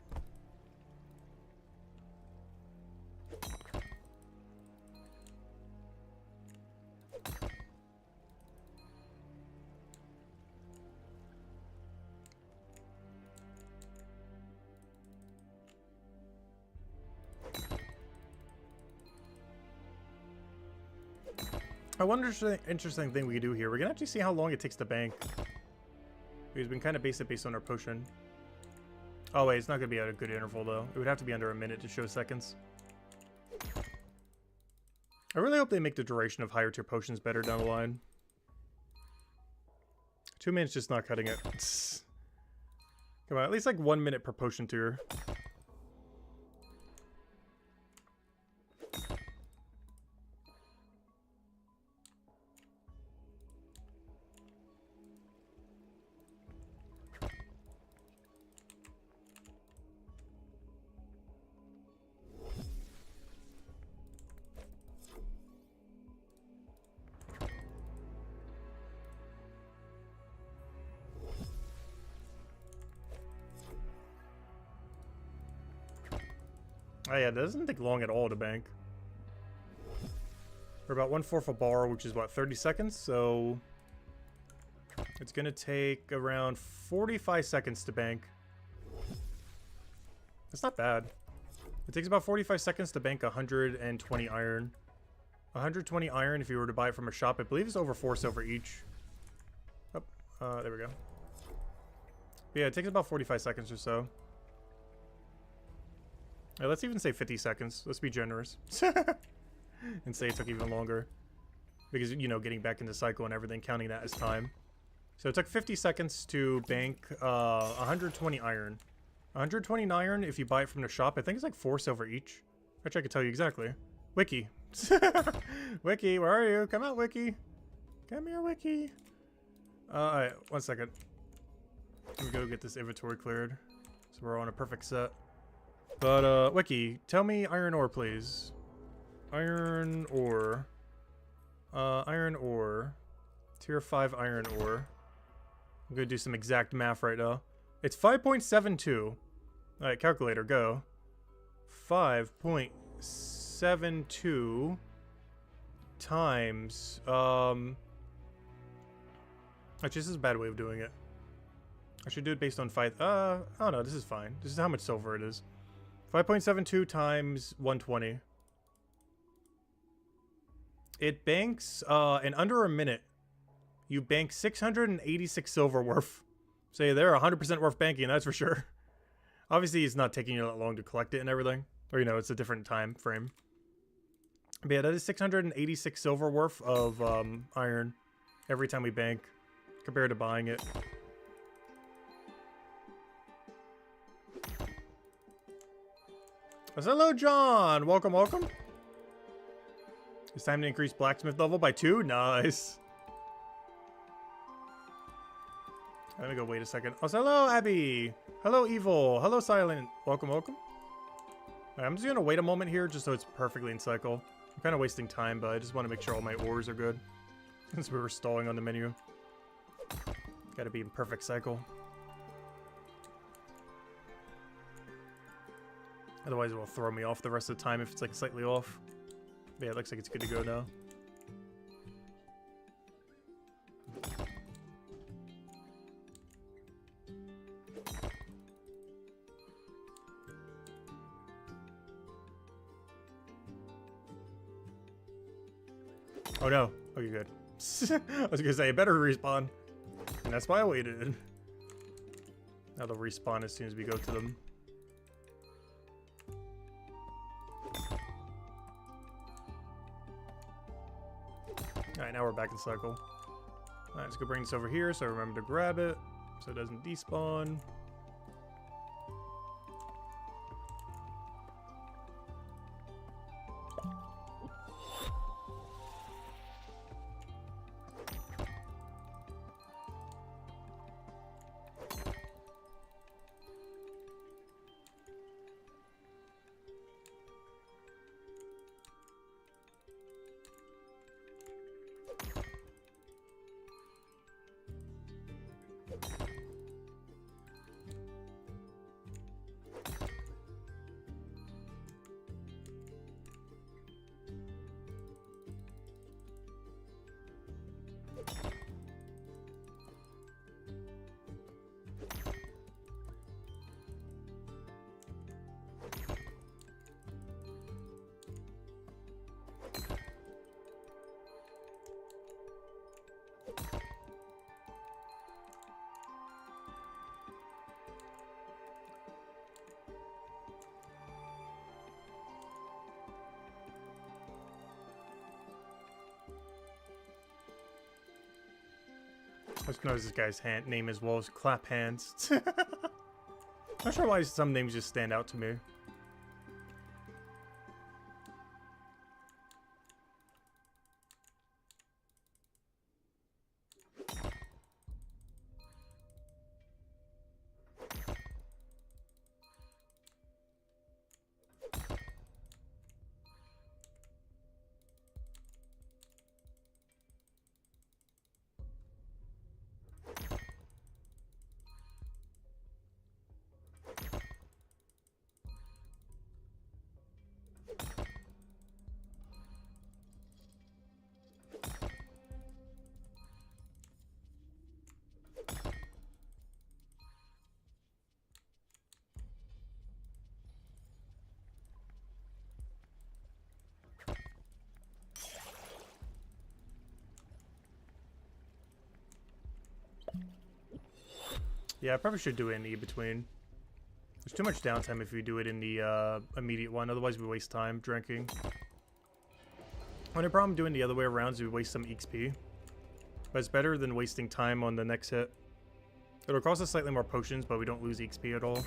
One interesting thing we could do here. We're gonna actually see how long it takes to bank. We've been kind of based on our potion. Oh wait, it's not gonna be at a good interval though. It would have to be under a minute to show seconds. I really hope they make the duration of higher tier potions better down the line. 2 minutes just not cutting it. Come on, at least like 1 minute per potion tier. Oh yeah, that doesn't take long at all to bank. We're about 1/4 a bar, which is what, 30 seconds? So it's gonna take around 45 seconds to bank. That's not bad. It takes about 45 seconds to bank 120 iron. 120 iron if you were to buy it from a shop. I believe it's over 4 silver each. Oh, there we go. But yeah, it takes about 45 seconds or so. Yeah, let's even say 50 seconds. Let's be generous. And say it took even longer. Because, you know, getting back into cycle and everything, counting that as time. So it took 50 seconds to bank 120 iron. 120 iron if you buy it from the shop. I think it's like 4 silver each. Actually, I can tell you exactly. Wiki. Wiki, where are you? Come out, Wiki. Come here, Wiki. Alright, 1 second. Let me go get this inventory cleared. So we're on a perfect set. But, Wiki, tell me iron ore, please. Iron ore. Iron ore. Tier 5 iron ore. I'm gonna do some exact math right now. It's 5.72. Alright, calculator, go. 5.72 times. Actually, this is a bad way of doing it. I should do it based on 5. Oh no, this is fine. This is how much silver it is. 5.72 times 120. It banks, in under a minute, you bank 686 silver worth. So yeah, they're 100% worth banking, that's for sure. Obviously, it's not taking you that long to collect it and everything. Or, you know, it's a different time frame. But yeah, that is 686 silver worth of iron every time we bank, compared to buying it. Hello, John! Welcome, welcome. It's time to increase blacksmith level by 2? Nice. Let me go wait a second. Oh, hello, Abby. Hello, Evil. Hello, Silent. Welcome, welcome. Right, I'm just going to wait a moment here just so it's perfectly in cycle. I'm kind of wasting time, but I just want to make sure all my ores are good. Since we were stalling on the menu. Gotta be in perfect cycle. Otherwise it will throw me off the rest of the time if it's like slightly off. But yeah, it looks like it's good to go now. Oh no. Okay, good. I was gonna say, it better respawn. And that's why I waited. Now they'll respawn as soon as we go to them. Alright, now we're back in cycle. Alright, let's go bring this over here so I remember to grab it so it doesn't despawn. I just noticed this guy's name as well as Clap Hands. Not sure why some names just stand out to me. Yeah, I probably should do it in the between. There's too much downtime if you do it in the immediate one, otherwise we waste time drinking. Only problem doing the other way around is we waste some XP. But it's better than wasting time on the next hit. It'll cost us slightly more potions, but we don't lose XP at all.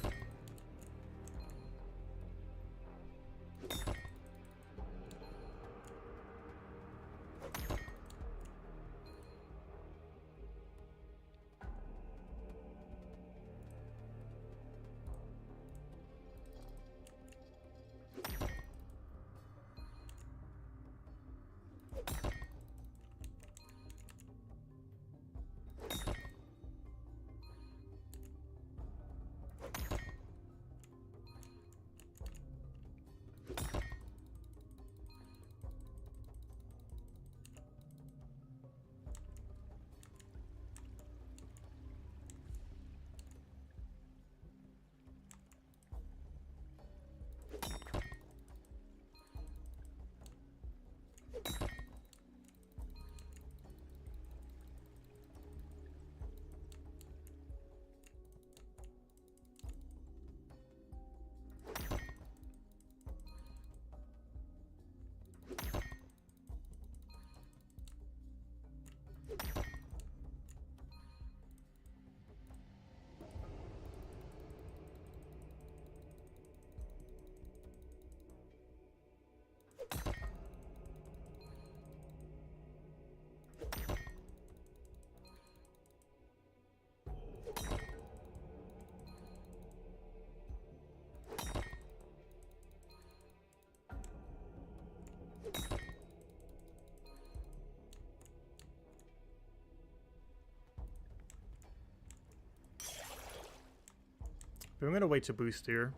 But I'm gonna wait to boost here.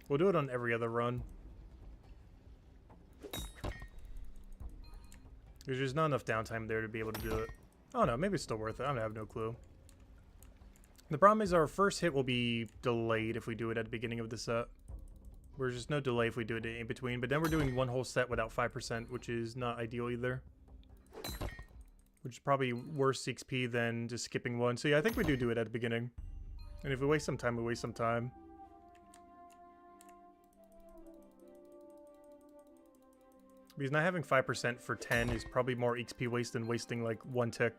We'll do it on every other run. There's just not enough downtime there to be able to do it. Oh no, maybe it's still worth it. I have no clue. The problem is our first hit will be delayed if we do it at the beginning of the set. There's just no delay if we do it in between, but then we're doing one whole set without 5%, which is not ideal either. Which is probably worse XP than just skipping one. So yeah, I think we do it at the beginning. And if we waste some time, we waste some time. Because not having 5% for 10 is probably more XP waste than wasting like one tick.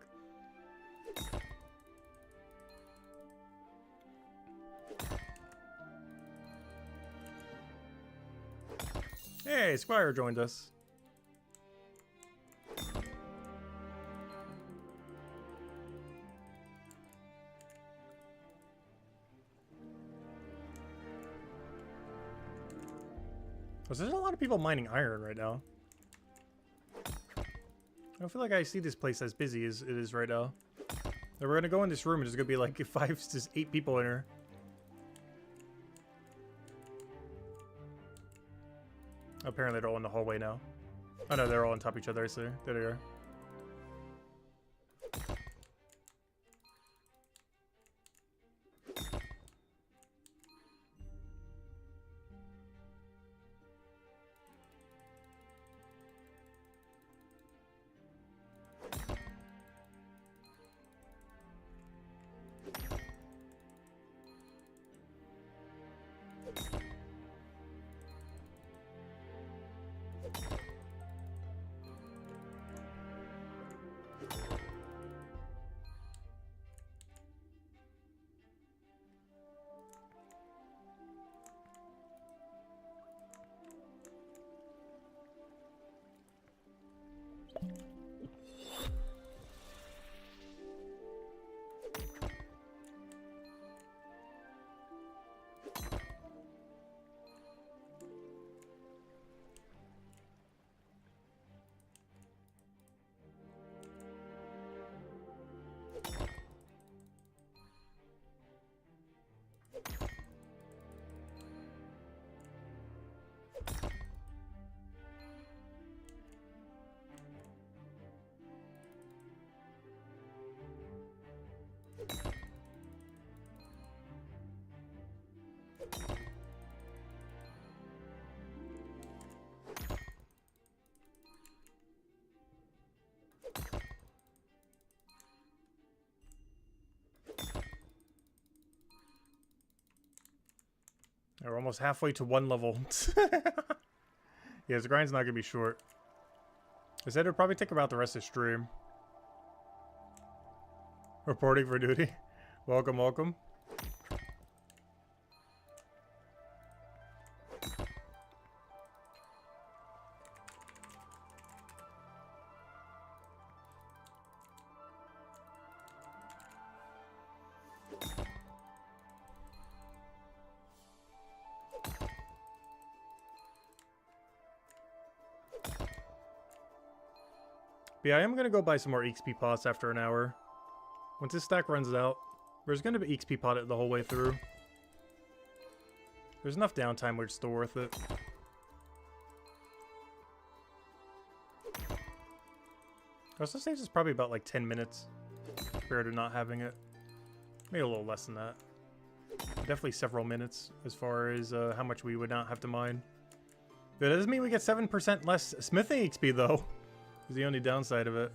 Hey, Squire joined us. Oh, so there's a lot of people mining iron right now. I don't feel like I see this place as busy as it is right now. And we're gonna go in this room and there's gonna be like 5 to 8 people in here. Apparently they're all in the hallway now. Oh no, they're all on top of each other, I see. There they are. We're almost halfway to 1 level. Yeah, the grind's not gonna be short. I said it'll probably take about the rest of the stream. Reporting for duty. Welcome, welcome. But yeah, I am going to go buy some more XP pots after an hour. Once this stack runs out, there's going to be XP potted the whole way through. There's enough downtime where it's still worth it. Also saves us probably about like 10 minutes compared to not having it. Maybe a little less than that. Definitely several minutes as far as how much we would not have to mine. That doesn't mean we get 7% less smithing XP though. Is the only downside of it.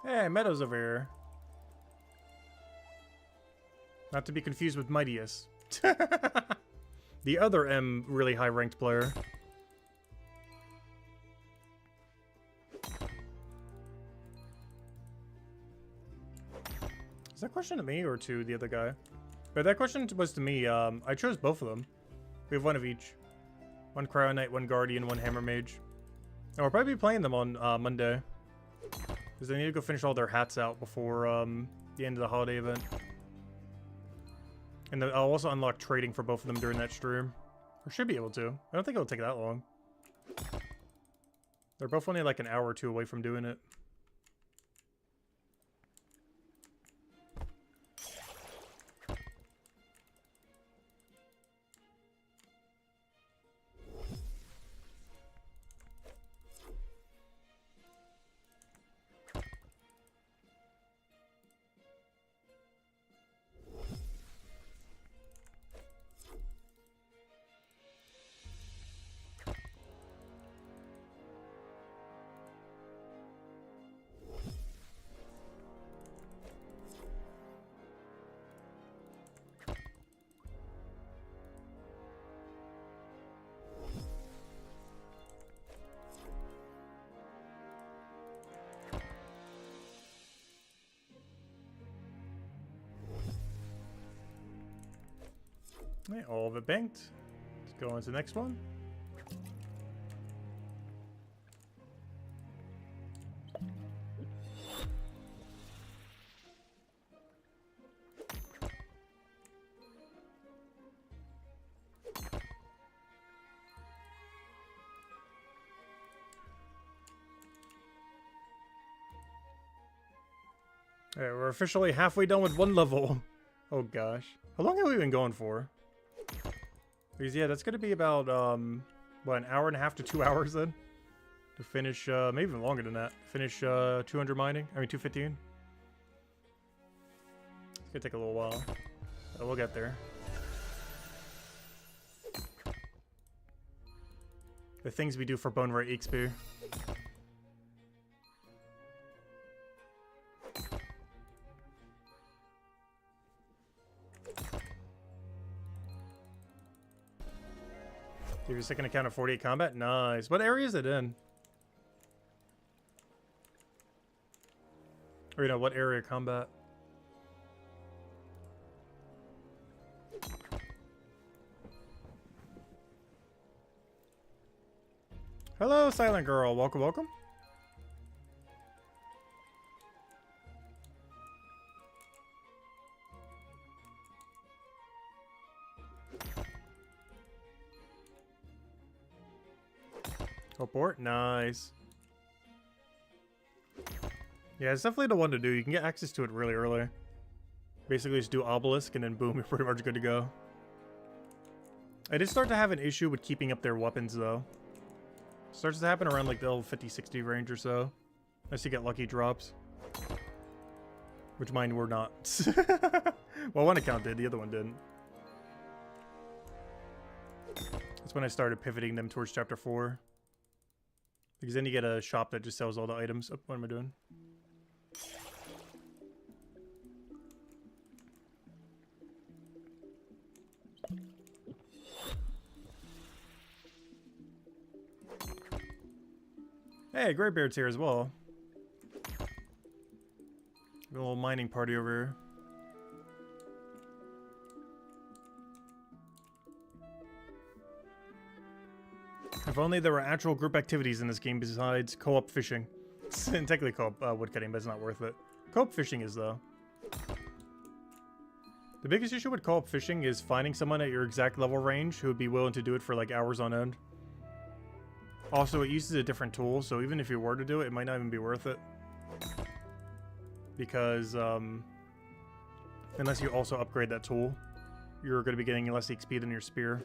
Hey, Meadows over here. Not to be confused with Mightius. The other M really high ranked player. Is that question to me or to the other guy? But that question was to me. I chose both of them. We have one of each. One Cryo Knight, one Guardian, one Hammer Mage. And we'll probably be playing them on Monday. Because they need to go finish all their hats out before the end of the holiday event. And then I'll also unlock trading for both of them during that stream. Or should be able to. I don't think it'll take that long. They're both only like an hour or two away from doing it. Okay, all of it banked. Let's go on to the next one. Alright, we're officially halfway done with one level. Oh gosh. How long have we been going for? Because yeah, that's gonna be about what, an hour and a half to 2 hours then? To finish maybe even longer than that. Finish 200 mining. I mean 215. It's gonna take a little while. But we'll get there. The things we do for Bonewright XP. Give you a second account of 48 combat. Nice. What area is it in? Or, you know, what area of combat? Hello, Silent Girl. Welcome, welcome. Oh, port. Nice. Yeah, it's definitely the one to do. You can get access to it really early. Basically, just do Obelisk, and then boom, you're pretty much good to go. I did start to have an issue with keeping up their weapons, though. Starts to happen around, like, the 50-60 range or so. Unless you get lucky drops. Which mine were not. Well, one account did, the other one didn't. That's when I started pivoting them towards Chapter 4. Because then you get a shop that just sells all the items. Oh, what am I doing? Hey, Greybeard's here as well. A little mining party over here. If only there were actual group activities in this game besides co-op fishing. And technically co-op woodcutting, but it's not worth it. Co-op fishing is, though. The biggest issue with co-op fishing is finding someone at your exact level range who would be willing to do it for like hours on end. Also, it uses a different tool, so even if you were to do it, it might not even be worth it. Because, unless you also upgrade that tool, you're going to be getting less XP than your spear.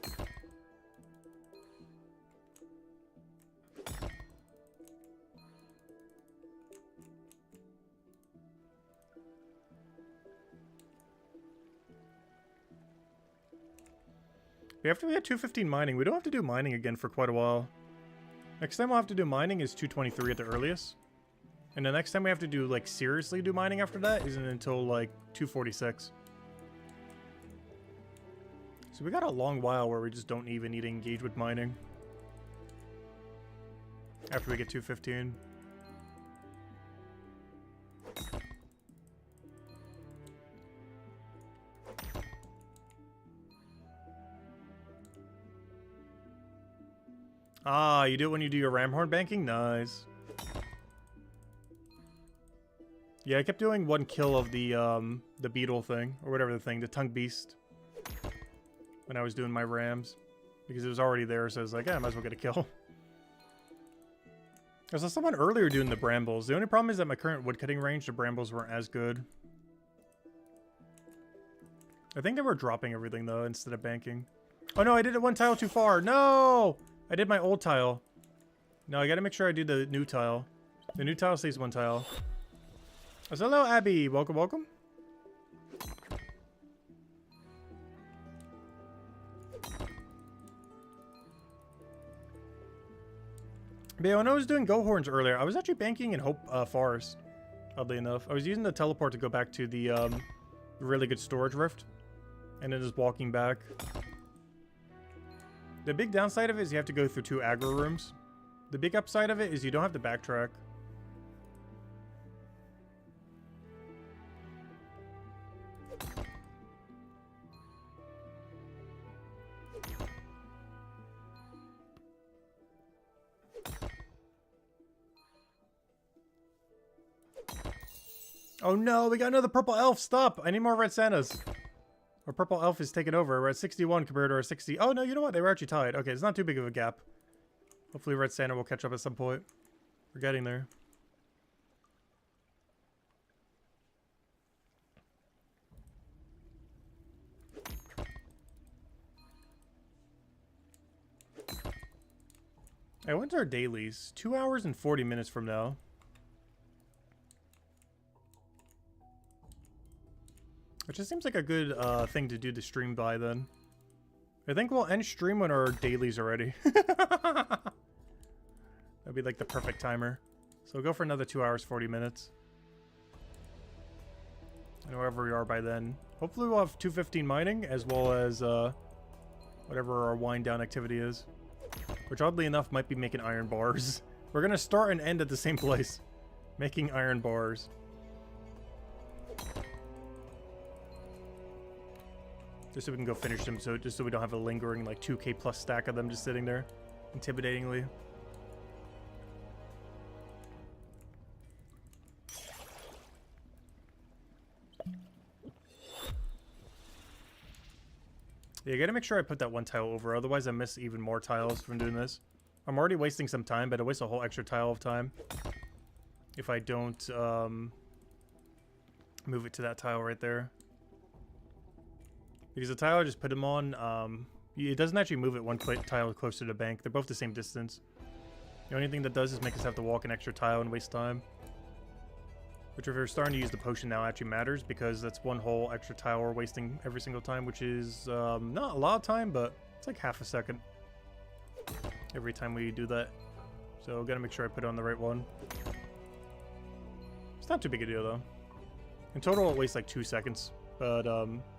After we had 215 mining, we don't have to do mining again for quite a while. Next time we'll have to do mining is 223 at the earliest. And the next time we have to do, like, seriously do mining after that isn't until, like, 246. So we got a long while where we just don't even need to engage with mining. After we get 215. Ah, you do it when you do your ram horn banking? Nice. Yeah, I kept doing one kill of the beetle thing, or whatever the thing, the tongue beast, when I was doing my rams, because it was already there, so I was like, yeah, I might as well get a kill. I saw someone earlier doing the brambles. The only problem is that my current woodcutting range, the brambles weren't as good. I think they were dropping everything, though, instead of banking. Oh, no, I did it one tile too far. No! I did my old tile. No, I gotta make sure I do the new tile. The new tile stays one tile. Oh, so hello, Abby. Welcome, welcome. But yeah, when I was doing go horns earlier, I was actually banking in Hope Forest, oddly enough. I was using the teleport to go back to the really good storage rift, and then just walking back. The big downside of it is you have to go through 2 aggro rooms. The big upside of it is you don't have to backtrack. Oh no, we got another purple elf. Stop. I need more red Santas. Our purple elf is taking over. We're at 61 compared to our 60. Oh no, you know what? They were actually tied. Okay, it's not too big of a gap. Hopefully red Santa will catch up at some point. We're getting there. Hey, when's our dailies? 2 hours and 40 minutes from now. Which just seems like a good thing to do the stream by then. I think we'll end stream when our dailies are ready. That'd be like the perfect timer. So we'll go for another 2 hours, 40 minutes. And wherever we are by then. Hopefully we'll have 215 mining as well as whatever our wind down activity is. Which oddly enough might be making iron bars. We're gonna start and end at the same place. Making iron bars. Just so we can go finish them, just so we don't have a lingering like 2k plus stack of them just sitting there intimidatingly. Yeah, I gotta make sure I put that one tile over, otherwise I miss even more tiles from doing this. I'm already wasting some time, but I waste a whole extra tile of time if I don't move it to that tile right there. Because the tile I just put them on, it doesn't actually move it one tile closer to the bank. They're both the same distance. The only thing that does is make us have to walk an extra tile and waste time. Which if we're starting to use the potion now actually matters, because that's one whole extra tile we're wasting every single time, which is not a lot of time, but it's like half a second every time we do that. So gotta make sure I put it on the right one. It's not too big a deal though. In total it wastes like 2 seconds. But,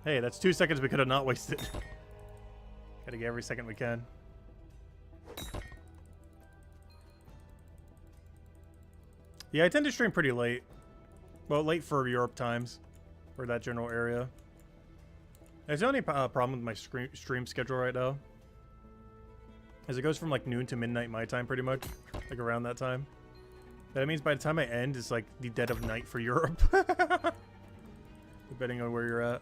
hey, that's 2 seconds we could have not wasted. Gotta get every second we can. Yeah, I tend to stream pretty late. Well, late for Europe times. Or that general area. There's the only problem with my stream schedule right now. Is it goes from, like, noon to midnight my time, pretty much. Like, around that time. That means by the time I end, it's, like, the dead of night for Europe. Depending on where you're at.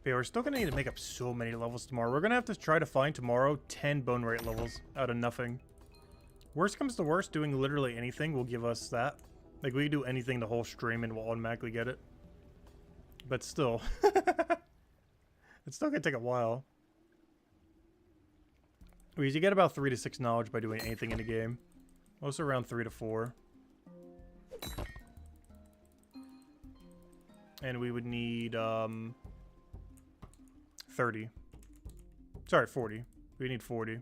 But yeah, we're still gonna need to make up so many levels tomorrow. We're gonna have to try to find tomorrow 10 Bonewright levels out of nothing. Worst comes to worst, doing literally anything will give us that. Like, we can do anything the whole stream and we'll automatically get it. But still. It's still gonna take a while. We usually get about 3 to 6 knowledge by doing anything in the game. Most around 3 to 4. And we would need 30. Sorry, 40. We need 40.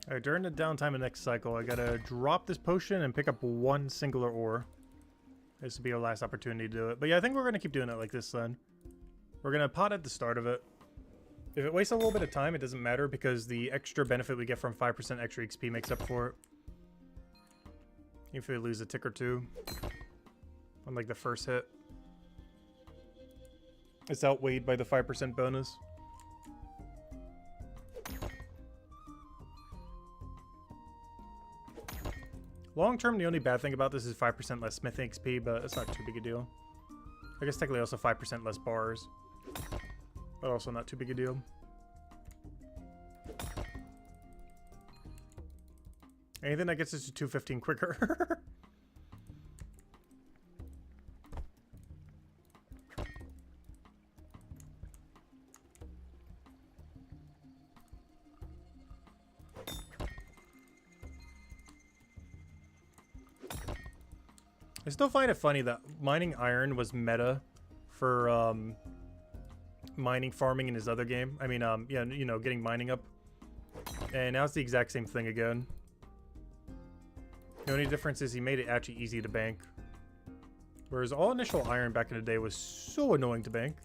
Alright, during the downtime of next cycle, I gotta drop this potion and pick up one singular ore. This will be our last opportunity to do it. But yeah, I think we're gonna keep doing it like this then. We're gonna pot at the start of it. If it wastes a little bit of time, it doesn't matter because the extra benefit we get from 5% extra XP makes up for it. If we lose a tick or two on like the first hit, it's outweighed by the 5% bonus. Long term, the only bad thing about this is 5% less smithing XP, but it's not too big a deal. I guess technically also 5% less bars, but also not too big a deal. Anything that gets us to 215 quicker. I still find it funny that mining iron was meta for mining farming in his other game. I mean, yeah, you know, getting mining up. And now it's the exact same thing again. The only difference is he made it actually easy to bank. Whereas all initial iron back in the day was so annoying to bank.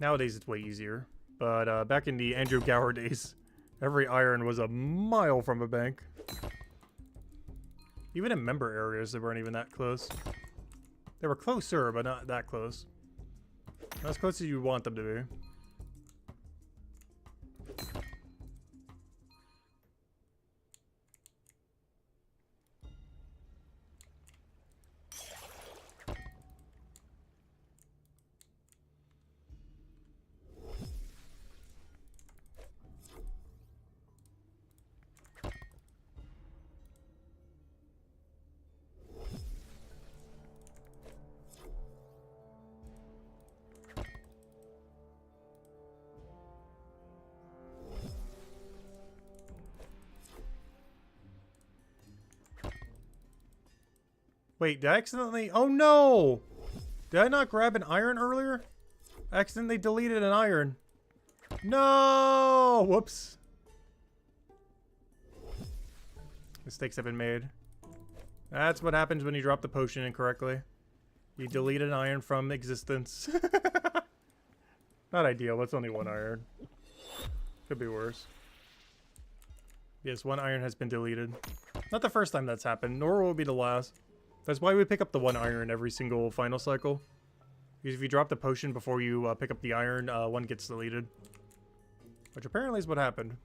Nowadays it's way easier. But back in the Andrew Gower days, every iron was a mile from a bank. Even in member areas, they weren't even that close. They were closer, but not that close. Not as close as you want them to be. Wait, did I accidentally... Oh no! Did I not grab an iron earlier? I accidentally deleted an iron. No! Whoops. Mistakes have been made. That's what happens when you drop the potion incorrectly. You delete an iron from existence. Not ideal, it's only one iron. Could be worse. Yes, one iron has been deleted. Not the first time that's happened, nor will it be the last. That's why we pick up the one iron every single final cycle. Because if you drop the potion before you pick up the iron, one gets deleted. Which apparently is what happened.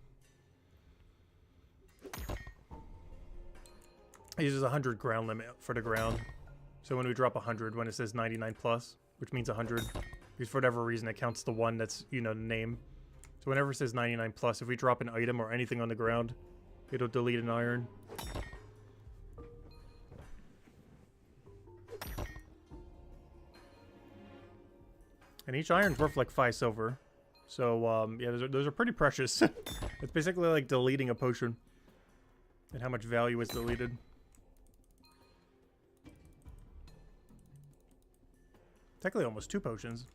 It uses 100 ground limit for the ground. So when we drop 100, when it says 99 plus, which means 100, because for whatever reason it counts the one that's, you know, the name. So whenever it says 99 plus, if we drop an item or anything on the ground, it'll delete an iron. And each iron's worth like 5 silver. So, yeah, those are pretty precious. It's basically like deleting a potion. And how much value is deleted. Technically almost 2 potions.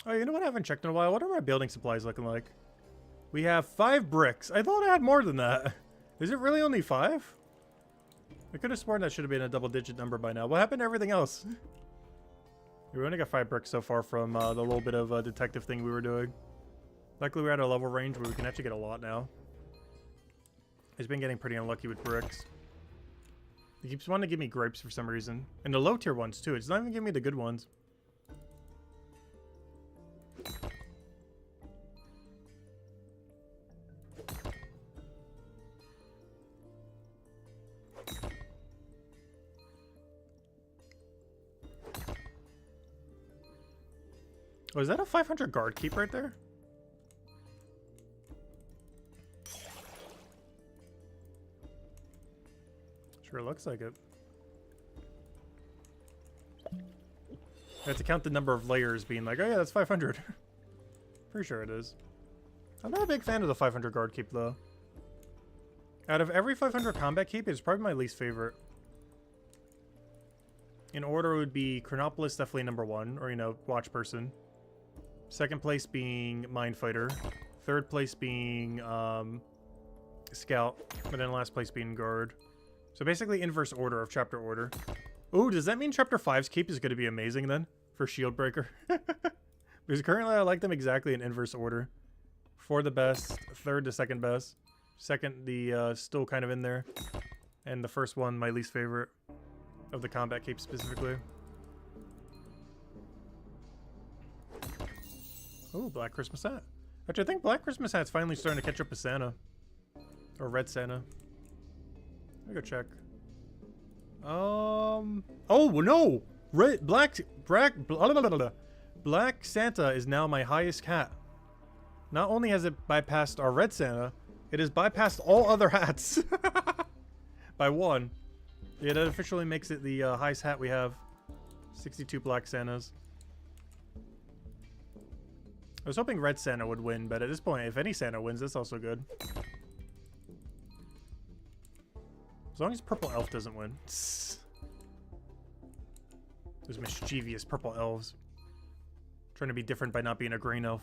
Oh, you know what I haven't checked in a while? What are my building supplies looking like? We have 5 bricks. I thought I had more than that. Is it really only 5? I could have sworn that should have been a double-digit number by now. What happened to everything else? We only got 5 bricks so far from the little bit of detective thing we were doing. Luckily, we're at a level range where we can actually get a lot now. He's been getting pretty unlucky with bricks. He keeps wanting to give me grapes for some reason. And the low-tier ones, too. It's not even giving me the good ones. Oh, is that a 500 guard keep right there? Sure looks like it. I have to count the number of layers being like, oh yeah, that's 500. Pretty sure it is. I'm not a big fan of the 500 guard keep, though. Out of every 500 combat keep, it's probably my least favorite. In order, it would be Chronopolis, definitely number 1, or, you know, Watch Person. Second place being Mind Fighter. Third place being Scout. And then last place being Guard. So basically inverse order of chapter order. Ooh, does that mean chapter 5's keep is going to be amazing then? For Shield Breaker? Because currently I like them exactly in inverse order. 4 the best, 3rd the second best. 2nd the still kind of in there. And the first one my least favorite. Of the combat keep specifically. Oh, Black Christmas hat. Actually, I think Black Christmas hat's finally starting to catch up with Santa. Or Red Santa. Let me go check. Oh, no! Black Santa is now my highest hat. Not only has it bypassed our Red Santa, it has bypassed all other hats. By 1. Yeah, that officially makes it the highest hat we have. 62 Black Santas. I was hoping Red Santa would win, but at this point, if any Santa wins, that's also good. As long as Purple Elf doesn't win. Those mischievous purple elves. Trying to be different by not being a green elf.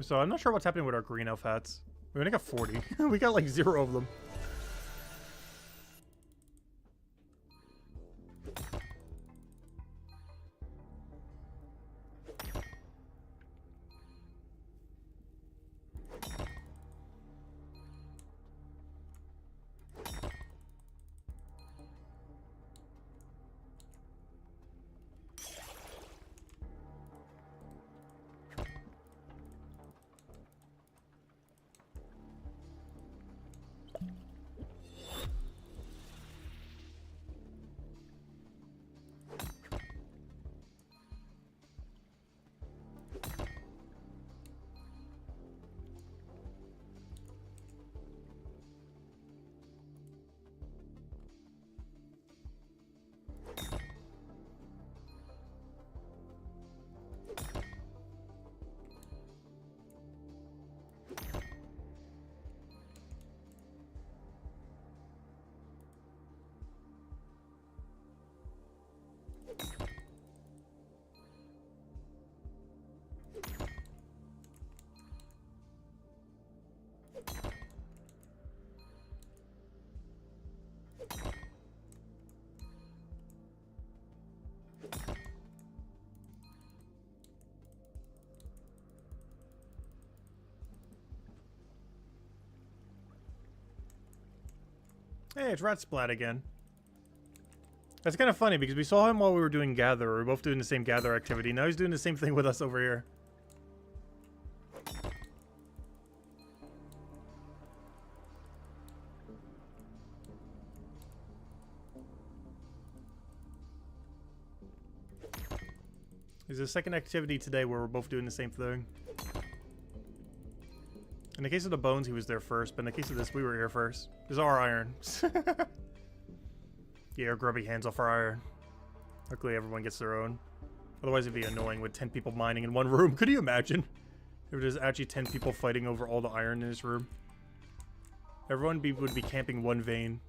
So I'm not sure what's happening with our green elf hats. We only got 40. We got like 0 of them. Hey, it's Rat Splat again. That's kind of funny because we saw him while we were doing Gather. We were both doing the same Gather activity. Now he's doing the same thing with us over here. There's a second activity today where we're both doing the same thing. In the case of the bones, he was there first, but in the case of this, we were here first. This is our iron. Yeah, our grubby hands off our iron. Luckily, everyone gets their own. Otherwise, it'd be annoying with 10 people mining in one room. Could you imagine? If there's actually 10 people fighting over all the iron in this room. Everyone would be camping one vein.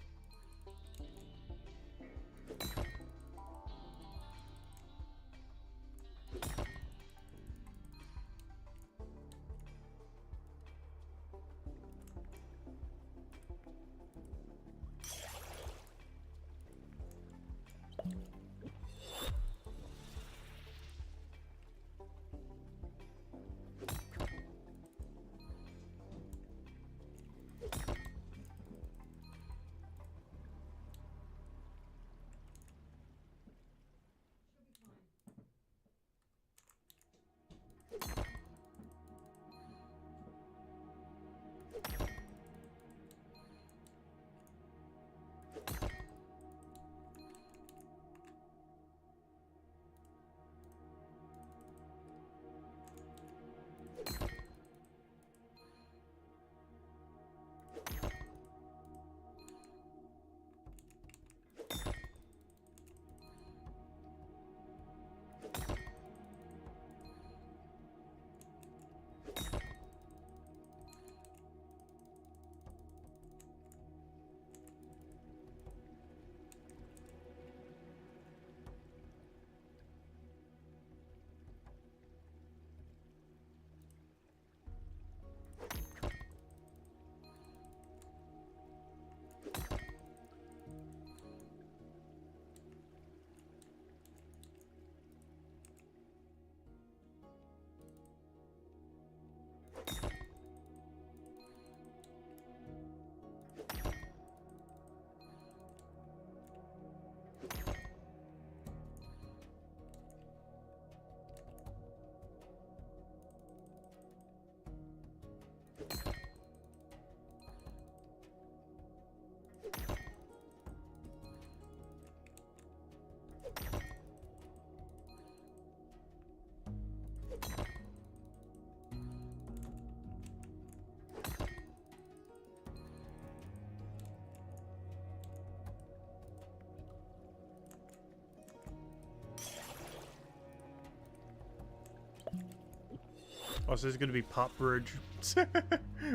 Oh, so this is going to be pot bridge.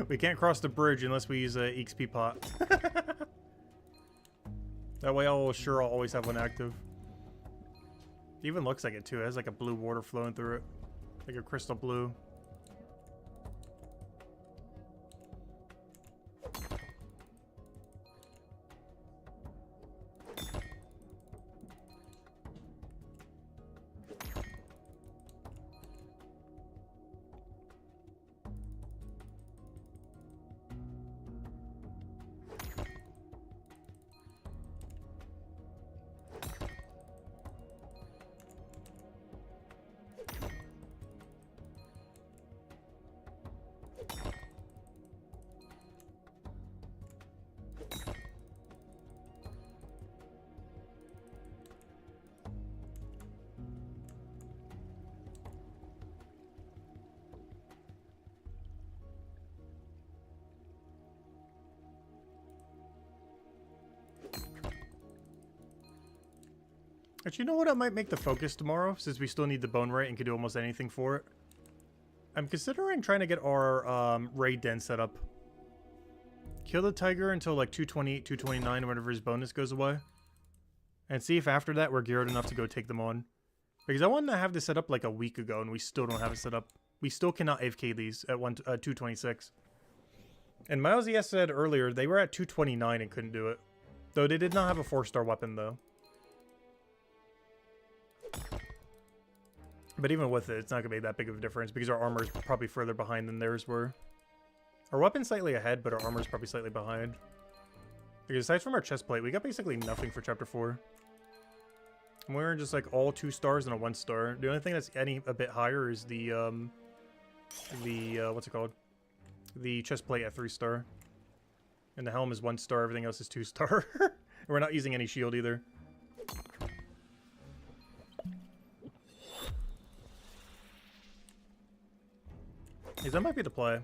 We can't cross the bridge unless we use a XP pot. That way I'll always have one active. It even looks like it too. It has like a blue water flowing through it. Like a crystal blue. Actually, you know what? I might make the focus tomorrow, since we still need the Bonewright and can do almost anything for it. I'm considering trying to get our raid den set up. Kill the tiger until like 228, 229, whenever his bonus goes away. And see if after that we're geared enough to go take them on. Because I wanted to have this set up like a week ago, and we still don't have it set up. We still cannot AFK these at 226. And Miles ES said earlier they were at 229 and couldn't do it. Though they did not have a 4-star weapon though. But even with it, it's not going to be that big of a difference because our armor is probably further behind than theirs were. Our weapon's slightly ahead, but our armor is probably slightly behind. Because aside from our chest plate, we got basically nothing for Chapter 4. And we're just like all 2 stars and a 1 star. The only thing that's a bit higher is the what's it called? The chest plate at 3 star. And the helm is 1 star, everything else is 2 star. And we're not using any shield either. That might be the play.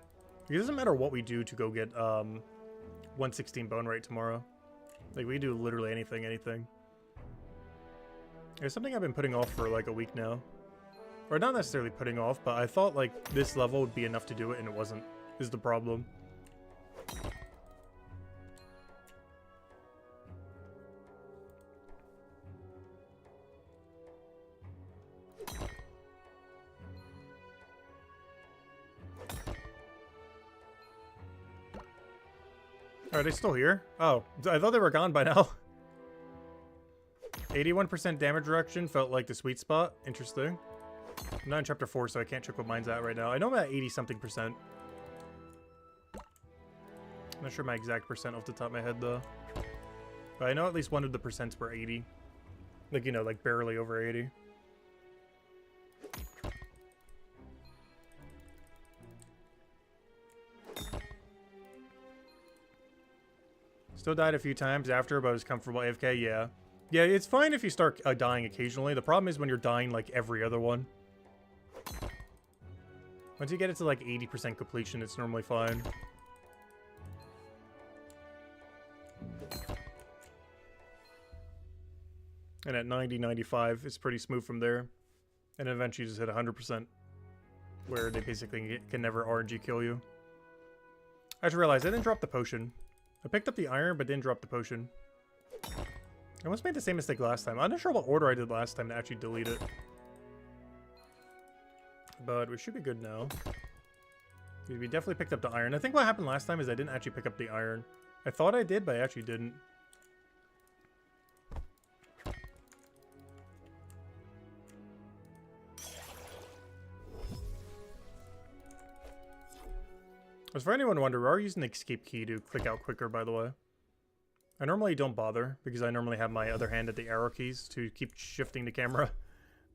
It doesn't matter what we do to go get 116 Bonewright tomorrow. Like, we do literally anything. It's something I've been putting off for like a week now. Or not necessarily putting off, but I thought like this level would be enough to do it, and it wasn't, is the problem. Are they still here? Oh, I thought they were gone by now. 81% damage reduction felt like the sweet spot. Interesting. I'm not in chapter 4, so I can't check what mine's at right now. I know I'm at 80-something percent. I'm not sure my exact percent off the top of my head, though. But I know at least one of the percents were 80. Like, you know, like barely over 80. Still died a few times after, but I was comfortable AFK, yeah. Yeah, it's fine if you start dying occasionally. The problem is when you're dying like every other one. Once you get it to like 80% completion, it's normally fine. And at 90, 95, it's pretty smooth from there. And eventually you just hit 100%. Where they basically can never RNG kill you. I just realized I didn't drop the potion. I picked up the iron, but didn't drop the potion. I almost made the same mistake last time. I'm not sure what order I did last time to actually delete it. But we should be good now. We definitely picked up the iron. I think what happened last time is I didn't actually pick up the iron. I thought I did, but I actually didn't. As for anyone wondering, we are using the escape key to click out quicker, by the way. I normally don't bother, because I normally have my other hand at the arrow keys to keep shifting the camera.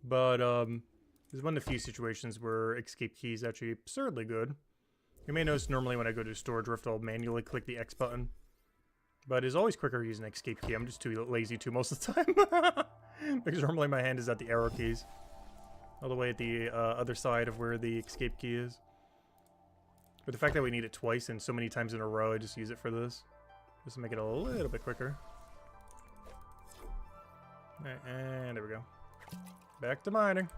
But, there's one of the few situations where escape key is actually absurdly good. You may notice normally when I go to storage rift, I'll manually click the X button. But it's always quicker using escape key. I'm just too lazy to most of the time. Because normally my hand is at the arrow keys. All the way at the other side of where the escape key is. But the fact that we need it twice and so many times in a row, I just use it for this. Just to make it a little bit quicker. Alright, and there we go. Back to mining.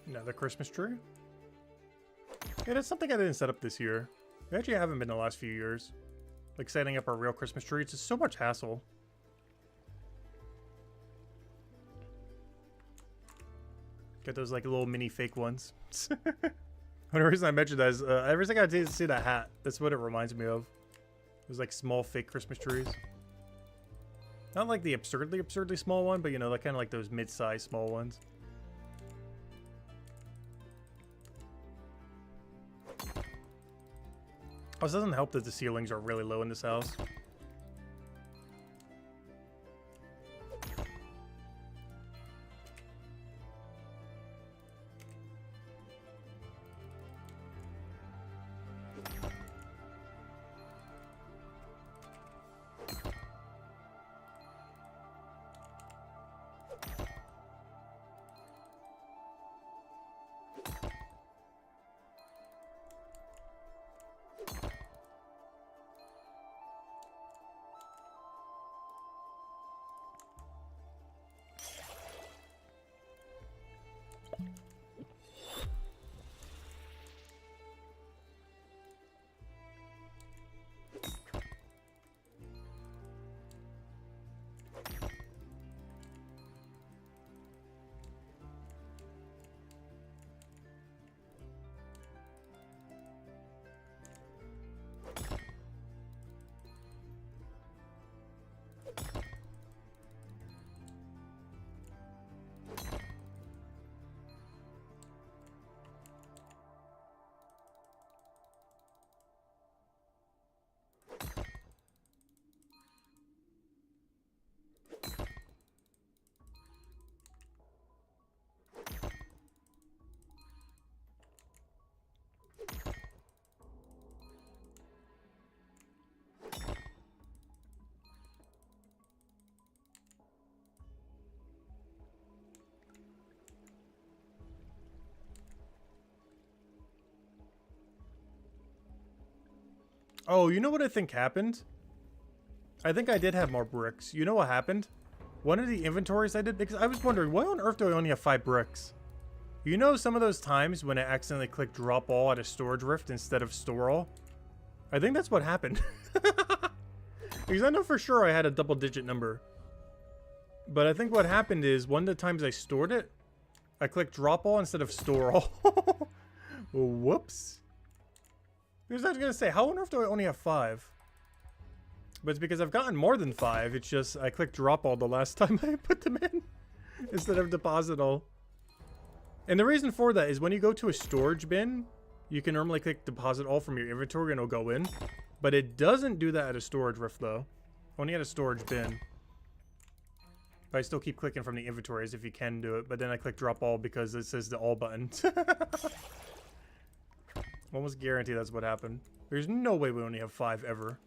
Another Christmas tree? Yeah, that's something I didn't set up this year. I actually haven't been the last few years. Like setting up a real Christmas tree, it's just so much hassle. Get those like little mini fake ones. One reason I mentioned that is every time I did see that hat, that's what it reminds me of. Those like small fake Christmas trees. Not like the absurdly small one, but you know, like kind of like those mid-sized small ones. Also, it doesn't help that the ceilings are really low in this house. Oh, you know what I think happened? I think I did have more bricks. You know what happened? One of the inventories I did, because I was wondering, why on earth do I only have 5 bricks? You know some of those times when I accidentally clicked drop all at a storage rift instead of store all? I think that's what happened. Because I know for sure I had a double-digit number. But I think what happened is, one of the times I stored it, I clicked drop all instead of store all. Whoops. Because I was going to say, how on earth do I only have 5? But it's because I've gotten more than 5. It's just I clicked drop all the last time I put them in instead of deposit all. And the reason for that is when you go to a storage bin, you can normally click deposit all from your inventory and it'll go in. But it doesn't do that at a storage rift though. Only at a storage bin. But I still keep clicking from the inventory as if you can do it. But then I click drop all because it says the all button. Almost guarantee that's what happened. There's no way we only have 5 ever.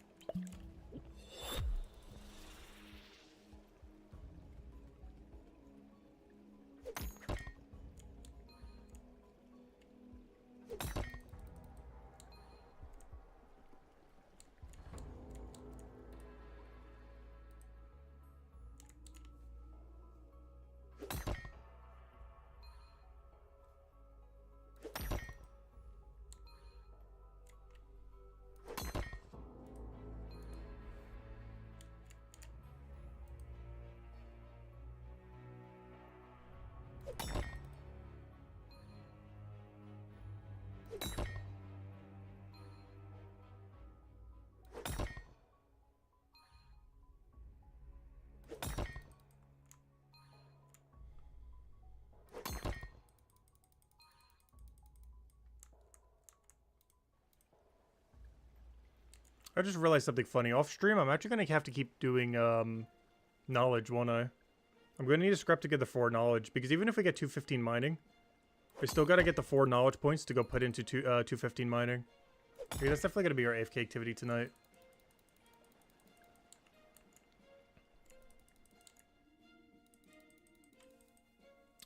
I just realized something funny. Off stream, I'm actually going to have to keep doing knowledge, won't I? I'm going to need a scrap to get the 4 knowledge, because even if we get 215 mining, we still got to get the 4 knowledge points to go put into 215 mining. Okay, that's definitely going to be our AFK activity tonight.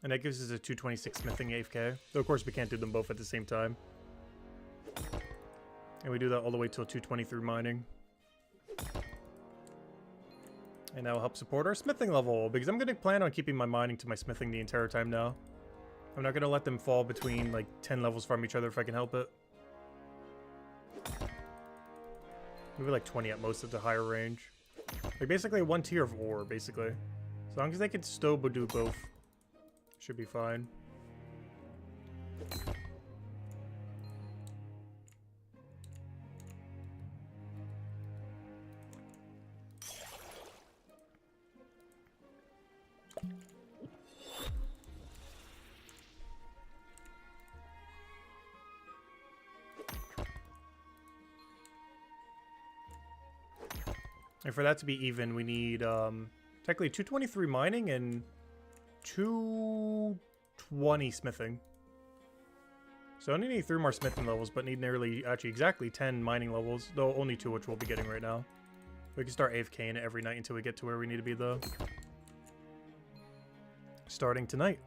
And that gives us a 226 smithing AFK. Though, of course, we can't do them both at the same time. And we do that all the way till 223 mining. And that will help support our smithing level, because I'm going to plan on keeping my mining to my smithing the entire time now. I'm not going to let them fall between, like, 10 levels from each other if I can help it. Maybe like 20 at most at the higher range. Like, basically 1 tier of ore, basically. As long as they can still do both, should be fine. And for that to be even, we need, technically 223 mining and 220 smithing. So I only need 3 more smithing levels, but need nearly, actually exactly 10 mining levels, though only 2 which we'll be getting right now. We can start AFKing it every night until we get to where we need to be, though. Starting tonight.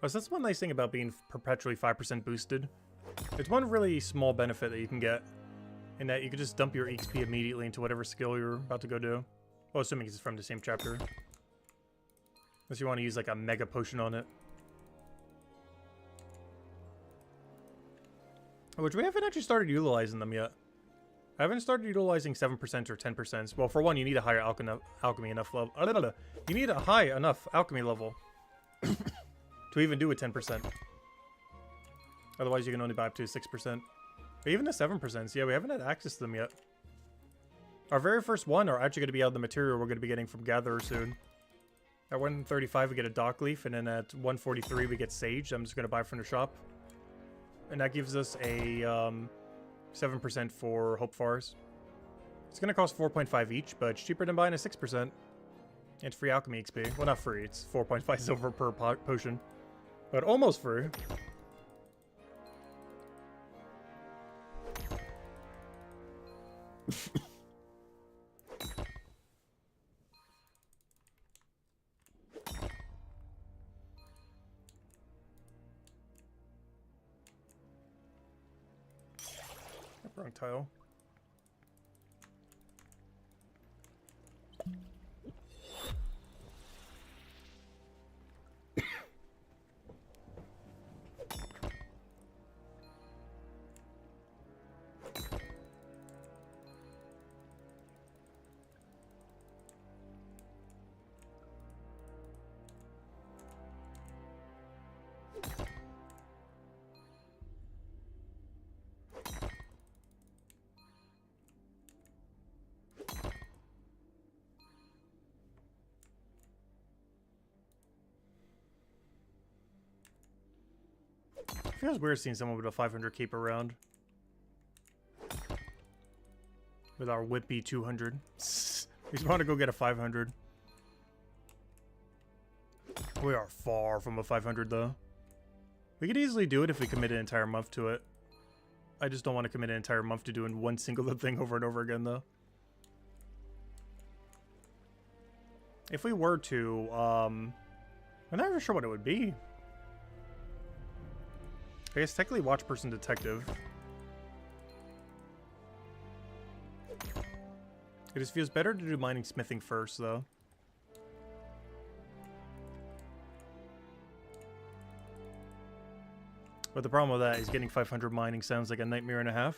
Oh, so that's one nice thing about being perpetually 5% boosted. It's one really small benefit that you can get, in that you can just dump your XP immediately into whatever skill you're about to go do. Well, assuming it's from the same chapter. Unless you want to use like a mega potion on it. Which we haven't actually started utilizing them yet. I haven't started utilizing 7% or 10%. Well, for one, you need a higher alchemy enough level. You need a high enough alchemy level to even do a 10%. Otherwise, you can only buy up to 6%. But even the 7%, yeah, we haven't had access to them yet. Our very first one are actually going to be out of the material we're going to be getting from Gatherer soon. At 135, we get a dock leaf, and then at 143, we get sage. I'm just going to buy from the shop. And that gives us a 7% for Hope Fars. It's going to cost 4.5 each, but it's cheaper than buying a 6%. And it's free alchemy XP. Well, not free. It's 4.5 silver per potion. But almost free. Wrong tile. Feels weird seeing someone with a 500 keep around. With our whippy 200. We just want to go get a 500. We are far from a 500 though. We could easily do it if we commit an entire month to it. I just don't want to commit an entire month to doing one single thing over and over again though. If we were to, I'm not even sure what it would be. I guess technically watch person detective. It just feels better to do mining smithing first though. But the problem with that is getting 500 mining sounds like a nightmare and a half.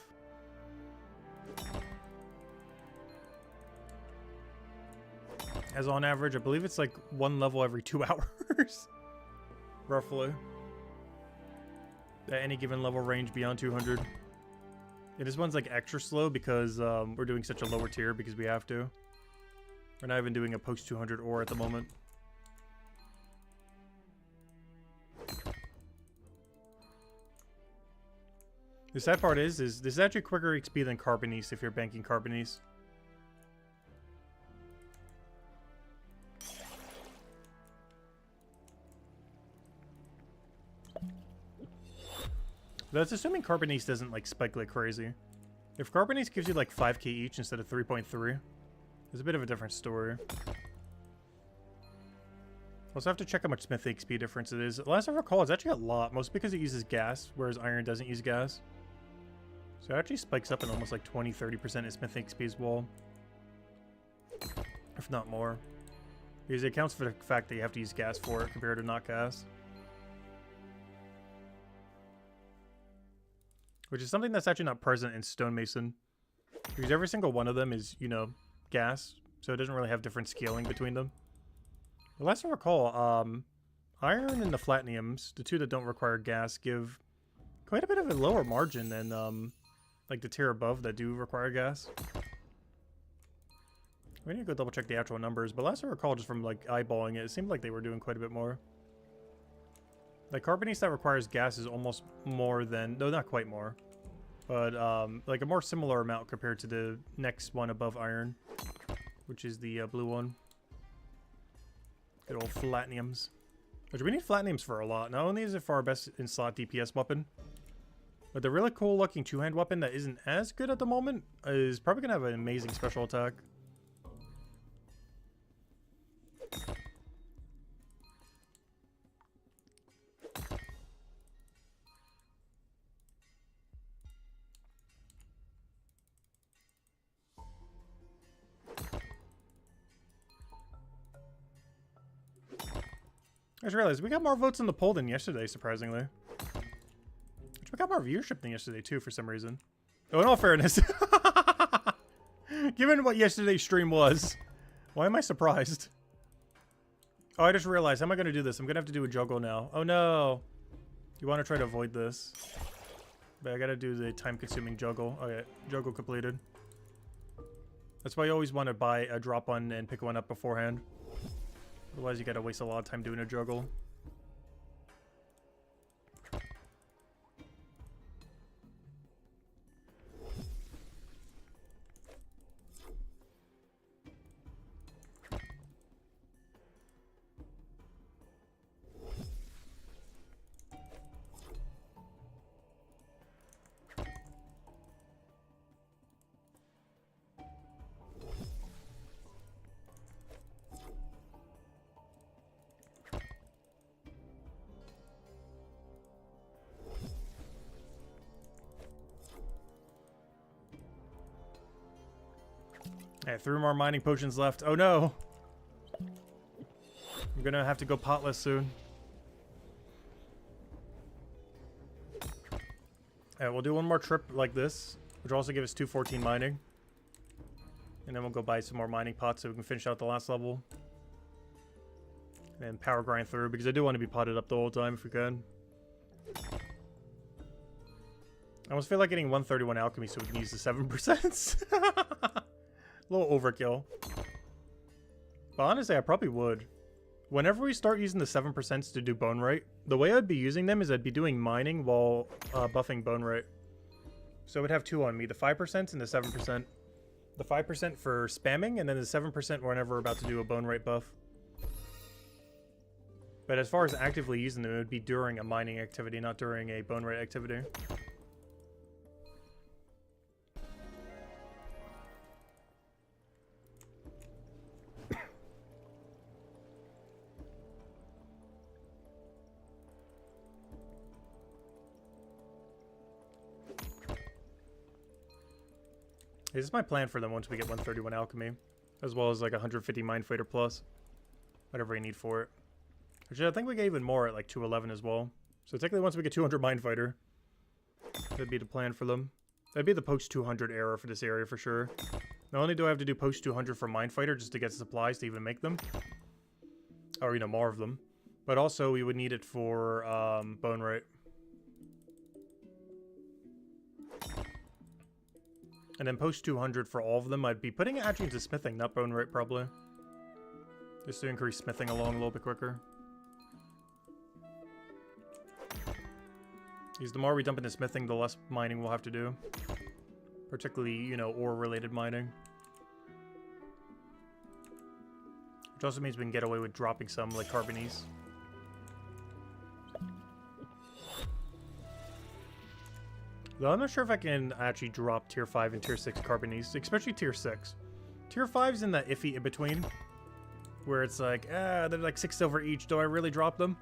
As on average, I believe it's like one level every 2 hours. Roughly. At any given level range beyond 200. Yeah, this one's like extra slow because we're doing such a lower tier because we have to. We're not even doing a post 200 ore at the moment. The sad part is this is actually quicker XP than Carbonese if you're banking Carbonese. That's assuming Carbonese doesn't like spike like crazy. If Carbonese gives you like 5k each instead of 3.3, it's a bit of a different story. Also have to check how much Smith XP difference it is. Last I recall, it's actually a lot, mostly because it uses gas, whereas iron doesn't use gas. So it actually spikes up in almost like 20-30% in Smith XP as well. If not more. Because it accounts for the fact that you have to use gas for it compared to not gas. Which is something that's actually not present in Stonemason. Because every single one of them is, you know, gas. So it doesn't really have different scaling between them. The last I recall, iron and the platinums, the two that don't require gas, give quite a bit of a lower margin than like the tier above that do require gas. We need to go double check the actual numbers, but last I recall, just from like eyeballing it, it seemed like they were doing quite a bit more. Like Carbonese that requires gas is almost more than, no, not quite more, but like a more similar amount compared to the next one above iron, which is the blue one. Good old Flatniums. Which we need Flatniums for a lot. Not only is it for our best in slot DPS weapon, but the really cool looking two-hand weapon that isn't as good at the moment is probably going to have an amazing special attack. I just realized we got more votes in the poll than yesterday, surprisingly. We got more viewership than yesterday, too, for some reason. Oh, in all fairness. Given what yesterday's stream was, why am I surprised? Oh, I just realized. How am I going to do this? I'm going to have to do a juggle now. Oh, no. You want to try to avoid this. But I got to do the time-consuming juggle. Okay, juggle completed. That's why you always want to buy a drop one and pick one up beforehand. Otherwise, you got to waste a lot of time doing a juggle. Alright, 3 more mining potions left. Oh no! I'm gonna have to go potless soon. Alright, we'll do one more trip like this, which will also give us 214 mining. And then we'll go buy some more mining pots so we can finish out the last level. And power grind through, because I do want to be potted up the whole time if we can. I almost feel like getting 131 alchemy so we can use the 7%. A little overkill. But honestly, I probably would. Whenever we start using the 7% to do Bonewright, the way I'd be using them is I'd be doing mining while buffing Bonewright. So I would have 2 on me, the 5% and the 7%. The 5% for spamming, and then the 7% whenever we're about to do a Bonewright buff. But as far as actively using them, it would be during a mining activity, not during a Bonewright activity. This is my plan for them once we get 131 alchemy, as well as like 150 mine fighter plus, whatever we need for it. Actually, I think we get even more at like 211 as well. So technically, once we get 200 mine fighter, that'd be the plan for them. That'd be the post 200 era for this area for sure. Not only do I have to do post 200 for mine fighter just to get supplies to even make them, or you know, more of them, but also we would need it for Bonewright. And then post 200 for all of them. I'd be putting it actually into smithing, not Bonewright probably. Just to increase smithing along a little bit quicker. Because the more we dump into smithing, the less mining we'll have to do. Particularly, you know, ore-related mining. Which also means we can get away with dropping some, like carbonese. Though I'm not sure if I can actually drop tier 5 and tier 6 carbonese, especially tier 6. Tier 5's in that iffy in-between, where it's like, they're like 6 silver each, do I really drop them?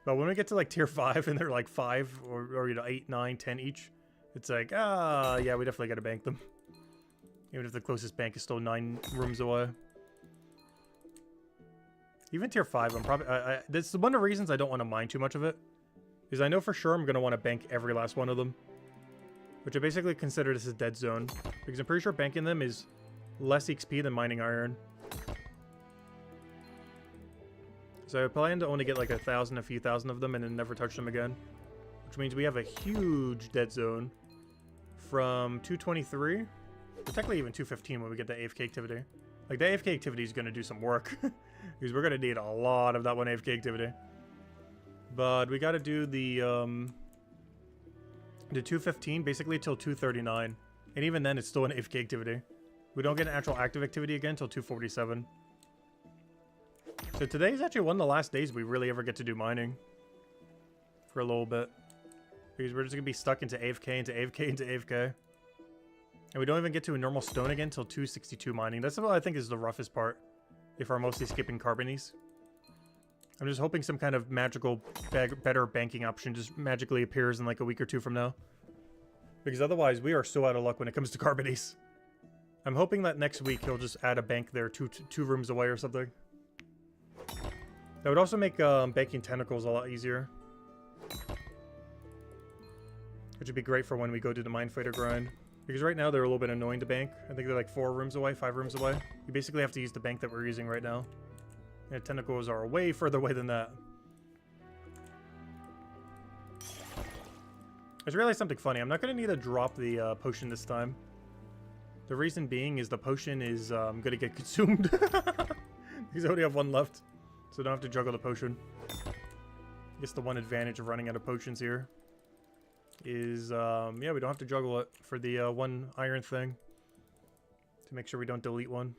But when we get to like tier 5 and they're like 5, or you know, 8, 9, 10 each, it's like, yeah, we definitely gotta bank them. Even if the closest bank is still 9 rooms away. Even tier 5, I'm probably, this is one of the reasons I don't want to mine too much of it. Is I know for sure I'm gonna want to bank every last one of them. Which I basically consider this a dead zone. Because I'm pretty sure banking them is less XP than mining iron. So I plan to only get like a few thousand of them and then never touch them again. Which means we have a huge dead zone from 223, or technically even 215 when we get the AFK activity. Like the AFK activity is going to do some work. Because we're going to need a lot of that one AFK activity. But we got to do the 215 basically till 239. And even then it's still an AFK activity. We don't get an actual active activity again until 247. So today is actually one of the last days we really ever get to do mining. For a little bit. Because we're just going to be stuck into AFK, into AFK, into AFK. And we don't even get to a normal stone again until 262 mining. That's what I think is the roughest part. If we're mostly skipping carbonies. I'm just hoping some kind of magical, better banking option just magically appears in like a week or two from now. Because otherwise, we are so out of luck when it comes to carbonies. I'm hoping that next week he'll just add a bank there two rooms away or something. That would also make banking tentacles a lot easier. Which would be great for when we go do the mine fighter grind. Because right now they're a little bit annoying to bank. I think they're like 4 rooms away, 5 rooms away. You basically have to use the bank that we're using right now. And tentacles are way further away than that. I just realized something funny. I'm not going to need to drop the potion this time. The reason being is the potion is going to get consumed. Because I only have 1 left. So I don't have to juggle the potion. I guess the one advantage of running out of potions here is, yeah, we don't have to juggle it for the 1 iron thing. To make sure we don't delete one.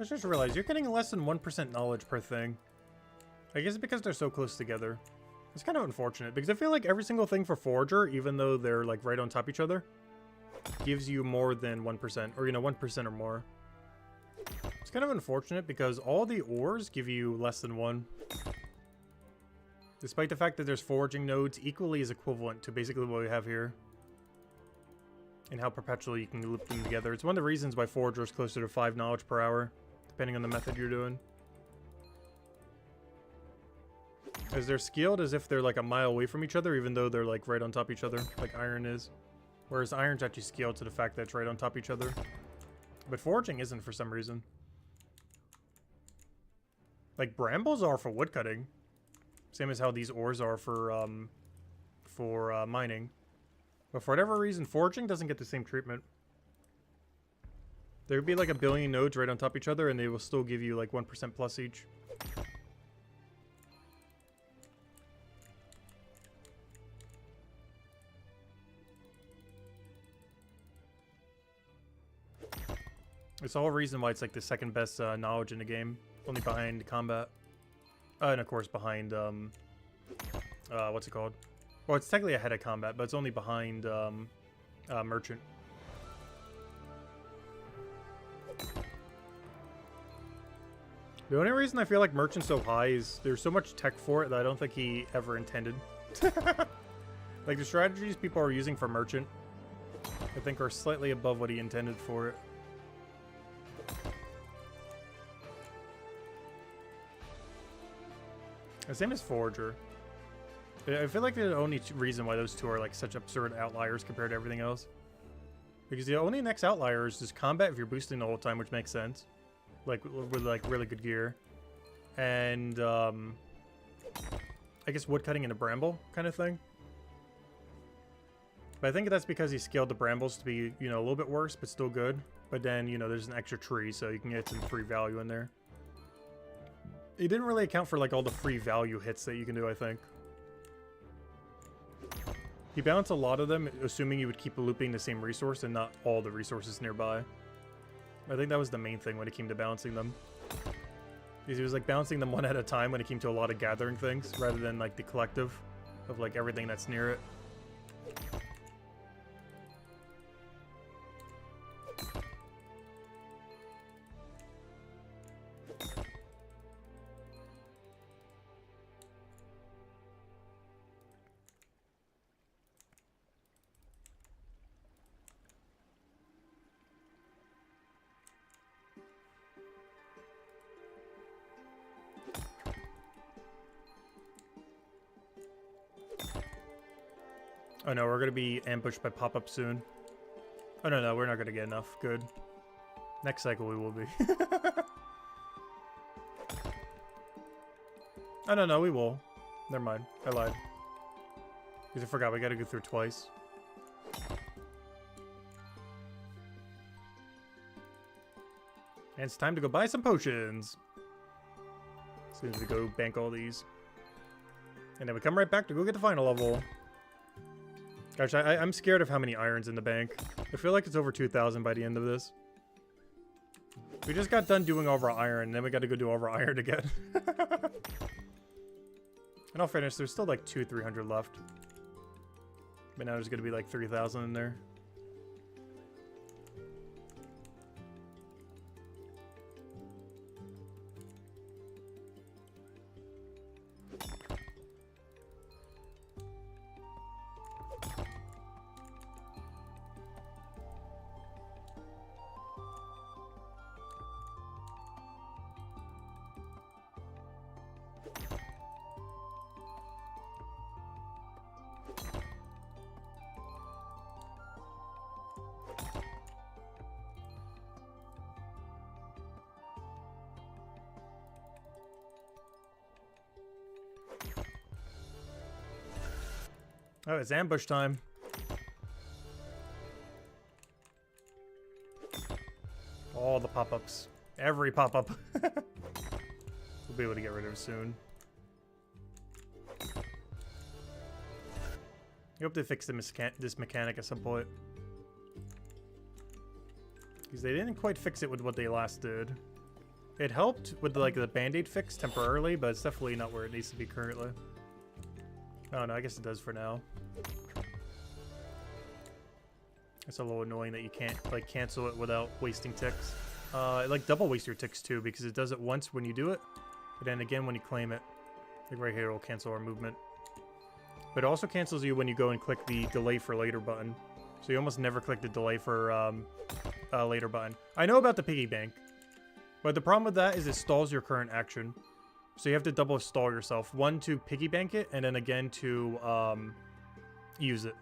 I just realized you're getting less than 1% knowledge per thing. I guess it's because they're so close together. It's kind of unfortunate, because I feel like every single thing for Forager, even though they're like right on top of each other, gives you more than 1%, or 1% or more. It's kind of unfortunate because all the ores give you less than 1. Despite the fact that there's foraging nodes equally as equivalent to basically what we have here. And how perpetually you can loop them together. It's one of the reasons why Forager is closer to 5 knowledge per hour, depending on the method you're doing. As they're skilled as if they're like a mile away from each other, even though they're like right on top of each other, like iron is. Whereas iron's actually scaled to the fact that it's right on top of each other. But foraging isn't for some reason. Like brambles are for woodcutting. Same as how these ores are for mining. But for whatever reason, foraging doesn't get the same treatment. There would be like a billion nodes right on top of each other, and they will still give you like 1% plus each. It's the whole reason why it's like the second best knowledge in the game. Only behind combat. And of course behind, what's it called? Well, it's technically ahead of combat, but it's only behind merchant. The only reason I feel like merchant's so high is there's so much tech for it that I don't think he ever intended. Like the strategies people are using for merchant, I think are slightly above what he intended for it. The same as Forager. I feel like the only reason why those two are like such absurd outliers compared to everything else. Because the only next outlier is just combat if you're boosting the whole time, which makes sense. Like, with like really good gear. And, I guess woodcutting and a bramble kind of thing. But I think that's because he scaled the brambles to be, a little bit worse, but still good. But then, there's an extra tree, so you can get some free value in there. He didn't really account for like all the free value hits that you can do, I think. He balanced a lot of them, assuming you would keep looping the same resource and not all the resources nearby. I think that was the main thing when it came to balancing them. Because he was like balancing them one at a time when it came to a lot of gathering things, rather than like the collective of like everything that's near it. Oh no, we're gonna be ambushed by pop-up soon. Oh no, we're not gonna get enough. Good. Next cycle we will be. Oh no, we will. Never mind. I lied. Because I forgot we gotta go through twice. And it's time to go buy some potions. As soon as we go bank all these. And then we come right back to go get the final level. Gosh, I'm scared of how many irons in the bank. I feel like it's over 2,000 by the end of this. We just got done doing all of our iron, and then we got to go do all of our iron again. And I'll finish. There's still like 200-300 left. But now there's going to be like 3,000 in there. Oh, it's ambush time. All the pop-ups. Every pop-up. We'll be able to get rid of it soon. I hope they fix this mechanic at some point. Because they didn't quite fix it with what they last did. It helped with like the band-aid fix temporarily, but it's definitely not where it needs to be currently. Oh no, I guess it does for now. It's a little annoying that you can't like cancel it without wasting ticks. It like double waste your ticks too, because it does it once when you do it, but then again when you claim it. Like right here, it'll cancel our movement. But it also cancels you when you go and click the delay for later button. So you almost never click the delay for later button. I know about the piggy bank, but the problem with that is it stalls your current action. So you have to double stall yourself. One to piggy bank it, and then again to use it.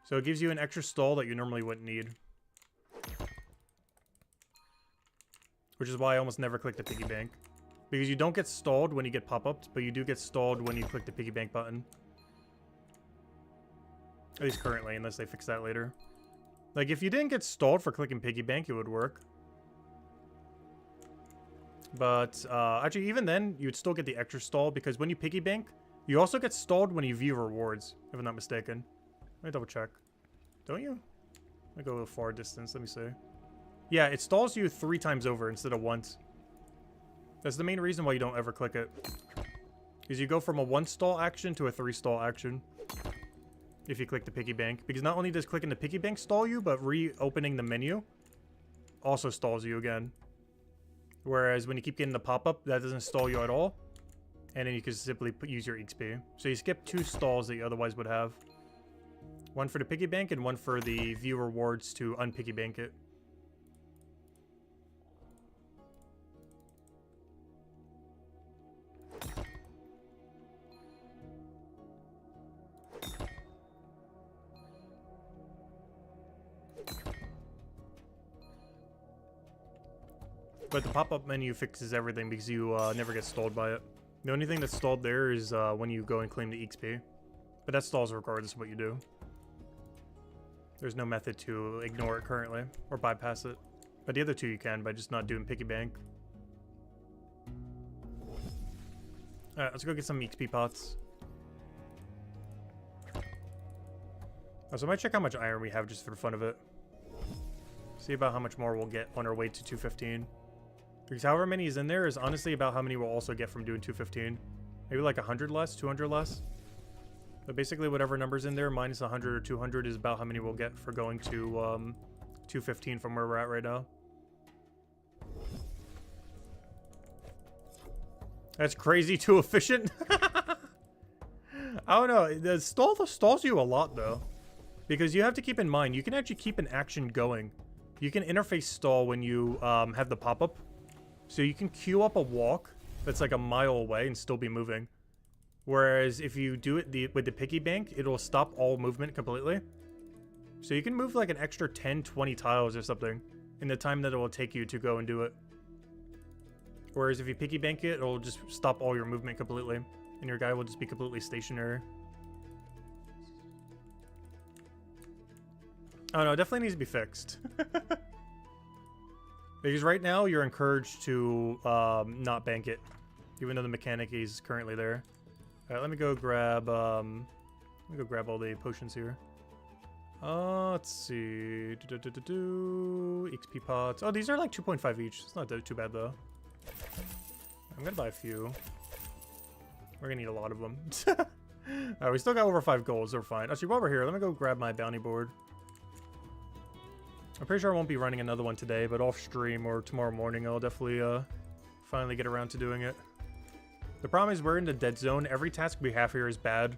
So it gives you an extra stall that you normally wouldn't need. Which is why I almost never click the piggy bank. Because you don't get stalled when you get pop-ups, but you do get stalled when you click the piggy bank button. At least currently, unless they fix that later. Like, if you didn't get stalled for clicking piggy bank, it would work. But, actually, even then, you would still get the extra stall, because when you piggy bank, you also get stalled when you view rewards, if I'm not mistaken. Let me double check. Don't you? Let me go a far distance, let me see. Yeah, it stalls you 3 times over instead of once. That's the main reason why you don't ever click it. Is you go from a 1 stall action to a 3 stall action. If you click the piggy bank. Because not only does clicking the piggy bank stall you, but reopening the menu also stalls you again. Whereas when you keep getting the pop-up, that doesn't stall you at all. And then you can simply use your XP. So you skip 2 stalls that you otherwise would have. One for the piggy bank and one for the view rewards to unpiggy bank it. But the pop-up menu fixes everything because you never get stalled by it. The only thing that's stalled there is when you go and claim the XP. But that stalls regardless of what you do. There's no method to ignore it currently, or bypass it. But the other 2 you can by just not doing piggy bank. Alright, let's go get some XP pots. So I might check how much iron we have just for the fun of it. See about how much more we'll get on our way to 215. Because however many is in there is honestly about how many we'll also get from doing 215. Maybe like 100 less, 200 less. But basically whatever number's in there minus 100 or 200 is about how many we'll get for going to 215 from where we're at right now. That's crazy too efficient. I don't know. The stall stalls you a lot though. Because you have to keep in mind, you can actually keep an action going. You can interface stall when you have the pop-up. So you can queue up a walk that's like a mile away and still be moving. Whereas if you do it with the piggy bank, it'll stop all movement completely. So you can move like an extra 10, 20 tiles or something in the time that it will take you to go and do it. Whereas if you piggy bank it, it'll just stop all your movement completely. And your guy will just be completely stationary. Oh no, it definitely needs to be fixed. Because right now, you're encouraged to not bank it. Even though the mechanic is currently there. Alright, let me go grab all the potions here. Let's see. XP pots. Oh, these are like 2.5 each. It's not too bad though. I'm gonna buy a few. We're gonna need a lot of them. Alright, we still got over 5 gold, so we're fine. Actually, while we're here, let me go grab my bounty board. I'm pretty sure I won't be running another one today, but off stream or tomorrow morning, I'll definitely finally get around to doing it. The problem is we're in the dead zone. Every task we have here is bad.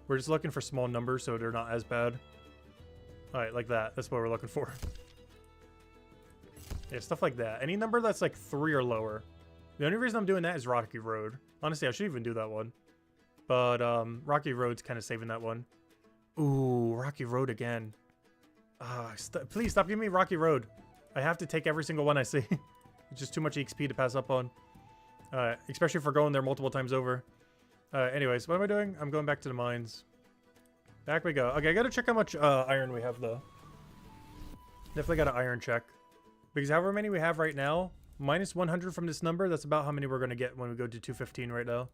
We're just looking for small numbers, so they're not as bad. Alright, like that. That's what we're looking for. Yeah, stuff like that. Any number that's like 3 or lower. The only reason I'm doing that is Rocky Road. Honestly, I should even do that one. But Rocky Road's kind of saving that one. Ooh, Rocky Road again. Please stop giving me Rocky Road. I have to take every single one I see. It's just too much XP to pass up on. Especially for going there multiple times over. Anyways, what am I doing? I'm going back to the mines. Back we go. Okay, I gotta check how much iron we have though. Definitely got an iron check. Because however many we have right now, minus 100 from this number, that's about how many we're gonna get when we go to 215 right now.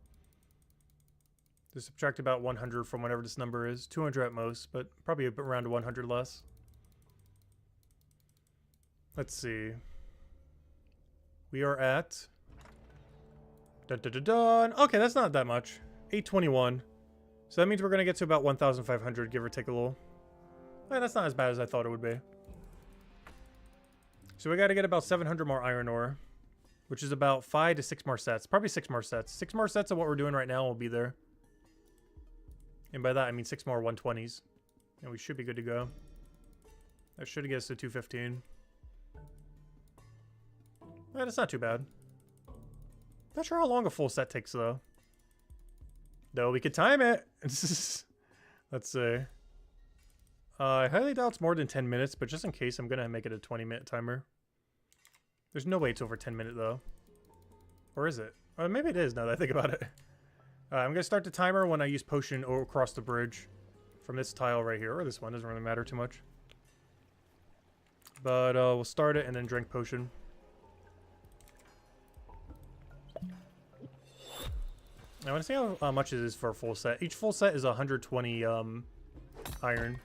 Just subtract about 100 from whatever this number is. 200 at most, but probably around 100 less. Let's see. We are at... Dun, dun, dun, dun. Okay, that's not that much. 821. So that means we're going to get to about 1,500, give or take a little. Eh, that's not as bad as I thought it would be. So we got to get about 700 more iron ore, which is about 5 to 6 more sets. Probably 6 more sets. 6 more sets of what we're doing right now will be there. And by that, I mean 6 more 120s. And we should be good to go. That should get us to 215. Eh, that's not too bad. Not sure how long a full set takes, though. Though we could time it. Let's see. I highly doubt it's more than 10 minutes, but just in case, I'm going to make it a 20-minute timer. There's no way it's over 10 minutes, though. Or is it? Or maybe it is, now that I think about it. I'm going to start the timer when I use potion across the bridge from this tile right here. Or this one, doesn't really matter too much. But we'll start it and then drink potion. I want to see how much it is for a full set. Each full set is 120 iron.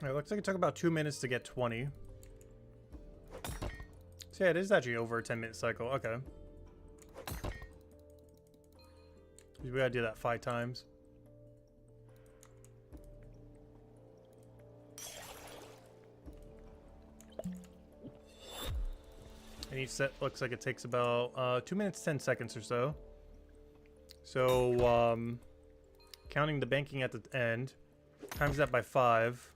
It looks like it took about 2 minutes to get 20. So yeah, it is actually over a 10-minute cycle. Okay. We gotta do that 5 times. And each set looks like it takes about 2 minutes 10 seconds or so. So counting the banking at the end, times that by 5.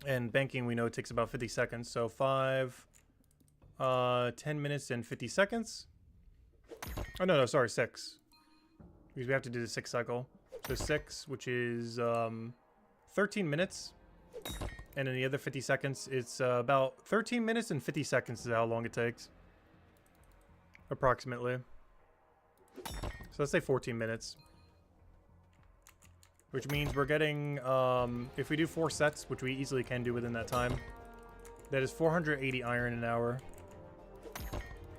And banking, we know it takes about 50 seconds. So 10 minutes and 50 seconds. Oh, no, sorry, 6. Because we have to do the 6 cycle. So 6, which is 13 minutes. And in the other 50 seconds, it's about 13 minutes and 50 seconds is how long it takes. Approximately. So let's say 14 minutes. Which means we're getting, if we do 4 sets, which we easily can do within that time, that is 480 iron an hour.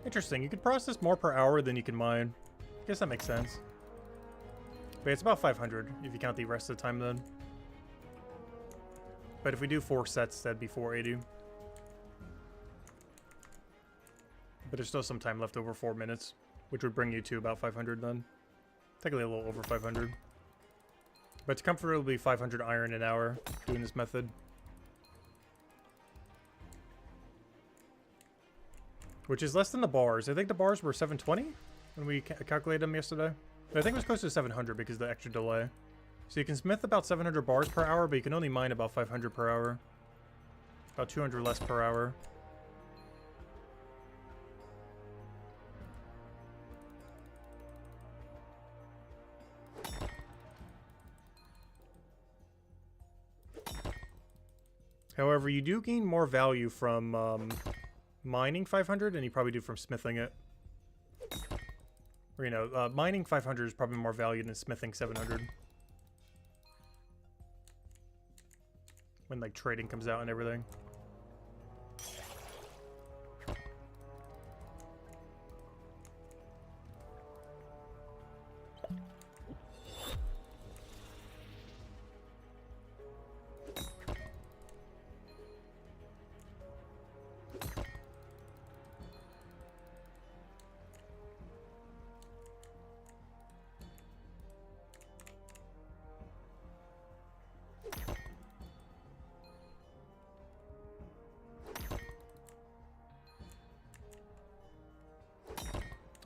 Interesting. You could process more per hour than you can mine. I guess that makes sense. But it's about 500 if you count the rest of the time then. But if we do 4 sets, that'd be 480. But there's still some time left over 4 minutes, which would bring you to about 500 then. Technically a little over 500. But to comfortably 500 iron an hour doing this method. Which is less than the bars. I think the bars were 720 when we calculated them yesterday. But I think it was close to 700 because of the extra delay. So you can smith about 700 bars per hour, but you can only mine about 500 per hour. About 200 less per hour. However, you do gain more value from mining 500 than you probably do from smithing it. Or, you know, mining 500 is probably more value than smithing 700. When, like, trading comes out and everything.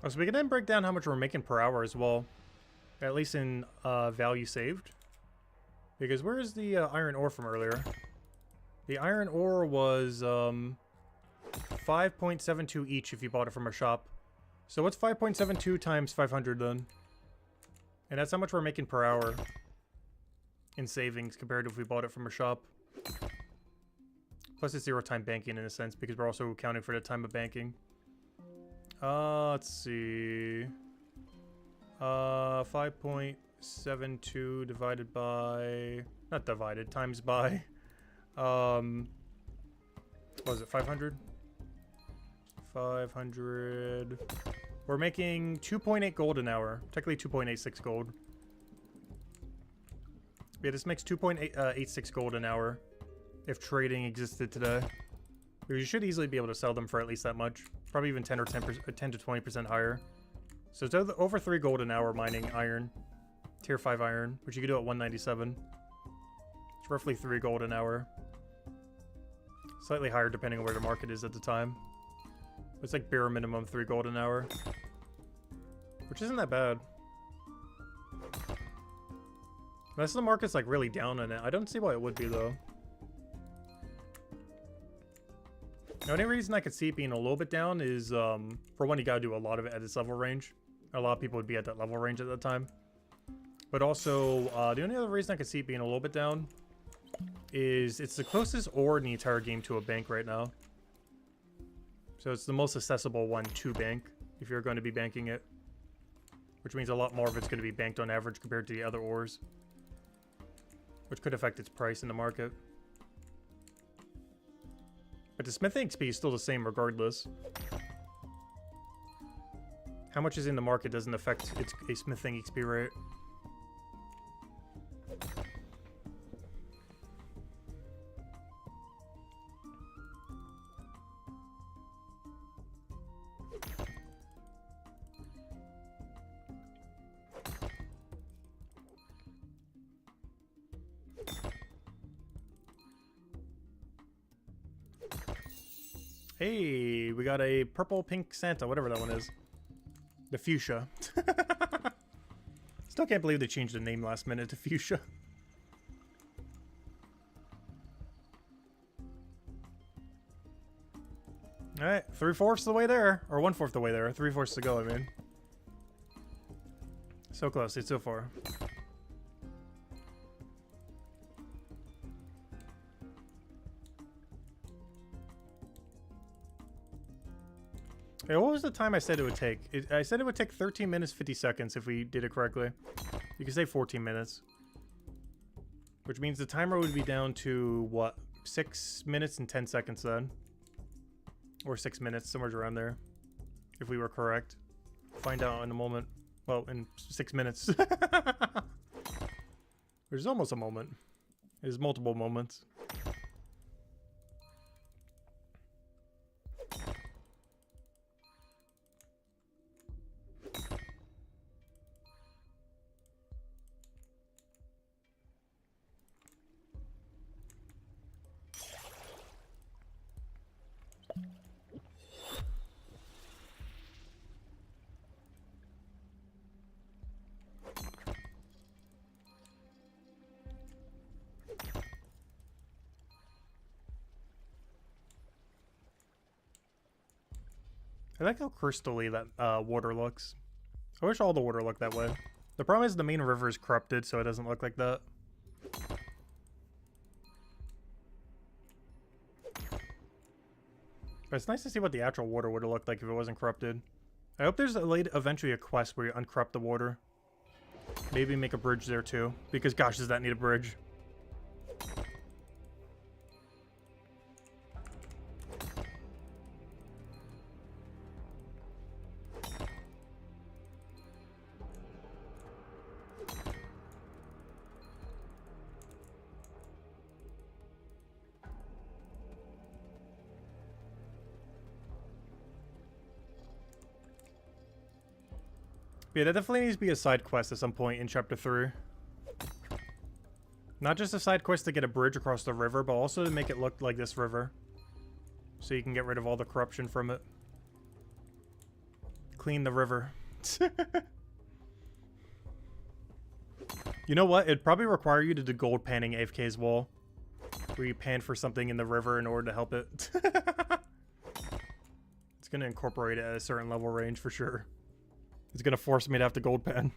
Oh, so we can then break down how much we're making per hour as well. At least in value saved. Because where is the iron ore from earlier? The iron ore was 5.72 each if you bought it from a shop. So what's 5.72 times 500 then? And that's how much we're making per hour in savings compared to if we bought it from a shop. Plus it's 0-time banking in a sense because we're also accounting for the time of banking. Let's see. 5.72 divided by... Not divided, times by... what was it, 500? 500... We're making 2.8 gold an hour. Technically 2.86 gold. Yeah, this makes 2.86 gold an hour if trading existed today. You should easily be able to sell them for at least that much. Probably even 10 to 20% higher. So it's over 3 gold an hour mining iron. Tier 5 iron, which you could do at 197. It's roughly 3 gold an hour. Slightly higher depending on where the market is at the time. It's like bare minimum 3 gold an hour. Which isn't that bad. Unless the market's like really down on it. I don't see why it would be though. The only reason I could see it being a little bit down is, for one, you gotta do a lot of it at this level range. A lot of people would be at that level range at that time. But also, the only other reason I could see it being a little bit down is it's the closest ore in the entire game to a bank right now. So it's the most accessible one to bank, if you're going to be banking it. Which means a lot more of it's going to be banked on average compared to the other ores. Which could affect its price in the market. But the smithing XP is still the same regardless. How much is in the market doesn't affect its smithing XP rate. Hey, we got a purple pink Santa, whatever that one is. The fuchsia. Still can't believe they changed the name last minute to fuchsia. Alright, 3/4 the way there. Or 1/4 the way there. 3/4 to go, I mean. So close, it's so far. Hey, what was the time I said it would take? I said it would take 13 minutes 50 seconds if we did it correctly. You could say 14 minutes. Which means the timer would be down to, what, 6 minutes and 10 seconds then? Or 6 minutes, somewhere around there. If we were correct. Find out in a moment. Well, in 6 minutes. There's almost a moment. There's multiple moments. I like how crystally that water looks. I wish all the water looked that way. The problem is the main river is corrupted, so it doesn't look like that. But it's nice to see what the actual water would have looked like if it wasn't corrupted. I hope there's eventually a quest where you uncorrupt the water. Maybe make a bridge there too. Because gosh, does that need a bridge? Yeah, that definitely needs to be a side quest at some point in Chapter 3. Not just a side quest to get a bridge across the river, but also to make it look like this river. So you can get rid of all the corruption from it. Clean the river. You know what? It'd probably require you to do gold panning AFK's wall. Where you pan for something in the river in order to help it. It's going to incorporate it at a certain level range for sure. It's gonna force me to have to gold pan.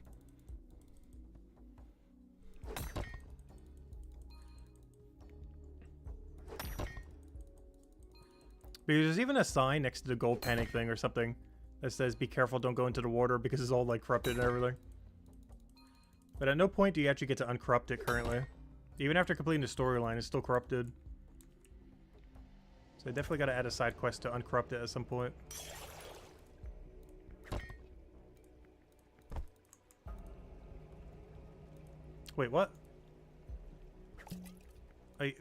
Because there's even a sign next to the gold panning thing or something that says, be careful, don't go into the water because it's all like corrupted and everything. But at no point do you actually get to uncorrupt it currently. Even after completing the storyline, it's still corrupted. So I definitely gotta add a side quest to uncorrupt it at some point. Wait, what? I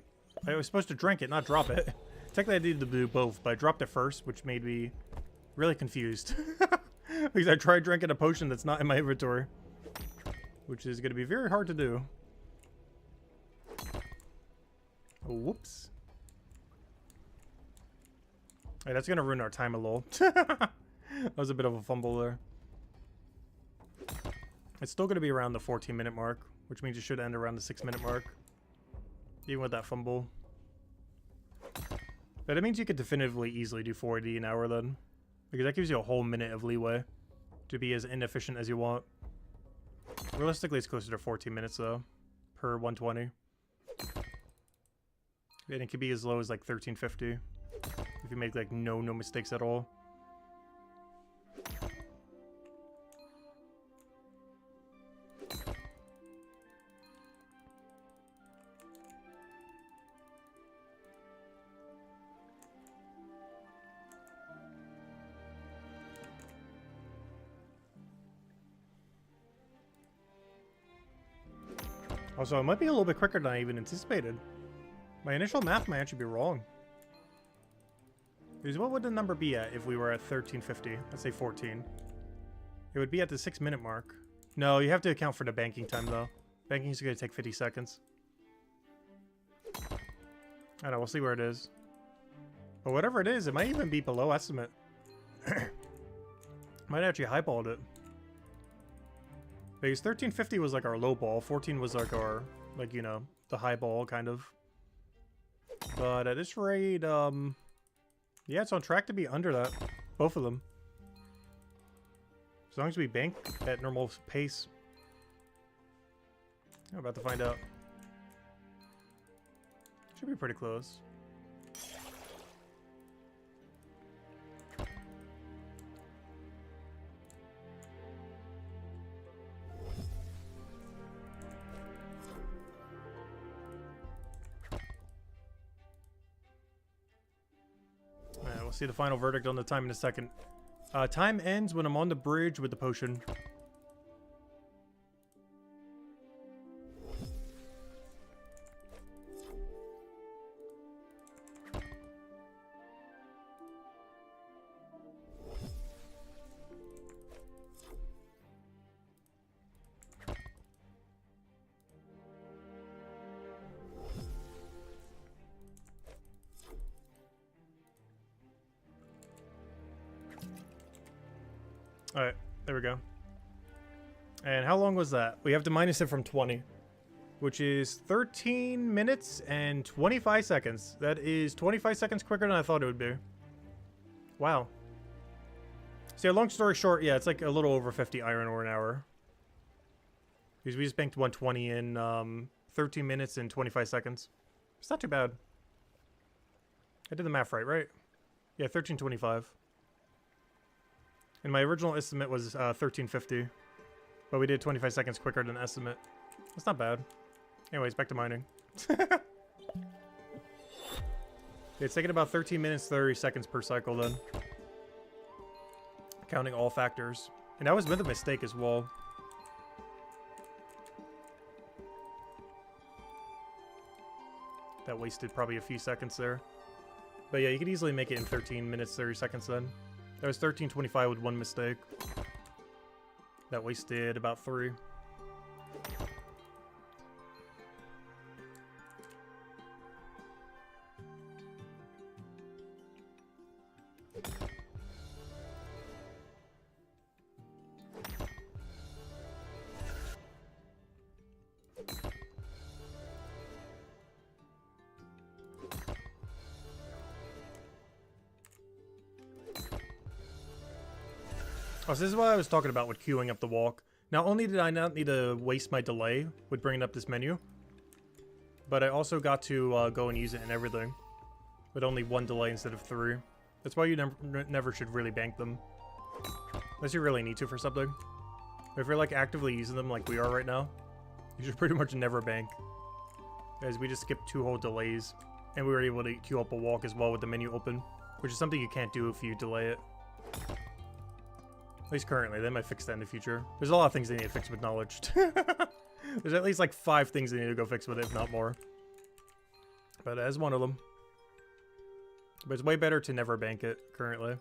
was supposed to drink it, not drop it. Technically, I needed to do both, but I dropped it first, which made me really confused. Because I tried drinking a potion that's not in my inventory. Which is going to be very hard to do. Oh, whoops. Hey, that's going to ruin our time a little. That was a bit of a fumble there. It's still going to be around the 14-minute mark. Which means it should end around the 6-minute mark. Even with that fumble. But it means you could definitively easily do 40 an hour then. Because that gives you a whole minute of leeway to be as inefficient as you want. Realistically, it's closer to 14 minutes though. Per 120. And it could be as low as like 1350. If you make like no mistakes at all. Also, it might be a little bit quicker than I even anticipated. My initial math might actually be wrong. Because what would the number be at if we were at 1350? Let's say 14. It would be at the 6-minute mark. No, you have to account for the banking time, though. Banking is going to take 50 seconds. I don't know, we'll see where it is. But whatever it is, it might even be below estimate. Might actually highballed it. Because 1350 was like our low ball, 14 was like our, like, you know, the high ball, kind of. But at this rate, yeah, it's on track to be under that. Both of them. As long as we bank at normal pace. I'm about to find out. Should be pretty close. We'll see the final verdict on the time in a second. Time ends when I'm on the bridge with the potion. Alright, there we go. And how long was that? We have to minus it from 20. Which is 13 minutes and 25 seconds. That is 25 seconds quicker than I thought it would be. Wow. So yeah, long story short, yeah, it's like a little over 50 iron ore an hour. Because we just banked 120 in 13 minutes and 25 seconds. It's not too bad. I did the math right? Yeah, 1325. And my original estimate was 1350. But we did 25 seconds quicker than estimate. That's not bad. Anyways, back to mining. It's taking about 13 minutes, 30 seconds per cycle then. Counting all factors. And that was with a mistake as well. That wasted probably a few seconds there. But yeah, you could easily make it in 13 minutes, 30 seconds then. That was 13:25 with one mistake. That wasted about 3. Oh, so this is what I was talking about with queuing up the walk. Not only did I not need to waste my delay with bringing up this menu, but I also got to go and use it and everything. With only 1 delay instead of 3. That's why you never should really bank them. Unless you really need to for something. But if you're like actively using them like we are right now, you should pretty much never bank. Guys, we just skipped 2 whole delays. And we were able to queue up a walk as well with the menu open. Which is something you can't do if you delay it. At least currently, they might fix that in the future. There's a lot of things they need to fix with knowledge. There's at least like 5 things they need to go fix with it, if not more. But as one of them. But it's way better to never bank it currently.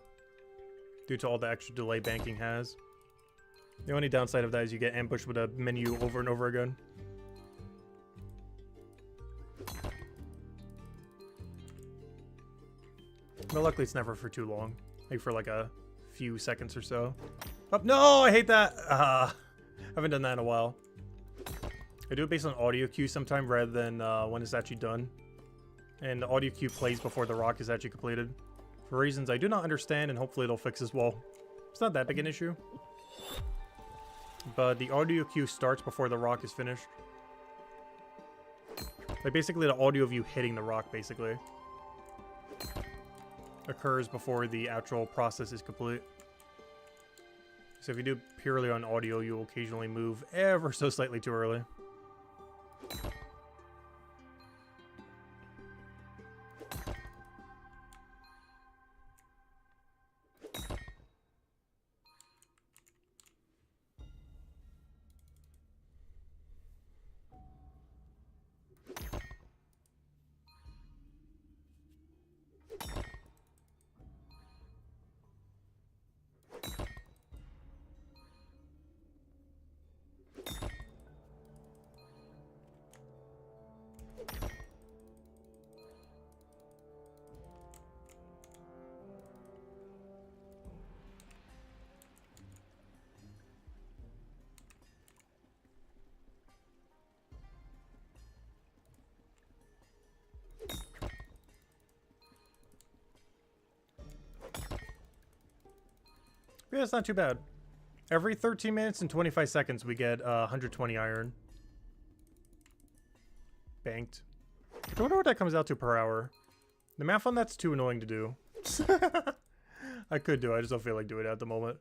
Due to all the extra delay banking has. The only downside of that is you get ambushed with a menu over and over again. But luckily it's never for too long. Maybe for like a few seconds or so. Oh, no, I hate that. I haven't done that in a while. I do it based on audio queue sometime rather than when it's actually done. And the audio queue plays before the rock is actually completed. For reasons I do not understand, and hopefully it'll fix as well. It's not that big an issue. But the audio queue starts before the rock is finished. Like basically the audio of you hitting the rock basically occurs before the actual process is complete. So if you do purely on audio, you'll occasionally move ever so slightly too early. Yeah, it's not too bad. Every 13 minutes and 25 seconds, we get 120 iron. Banked. I don't know what that comes out to per hour. The math on that's too annoying to do. I could do it, I just don't feel like doing it at the moment.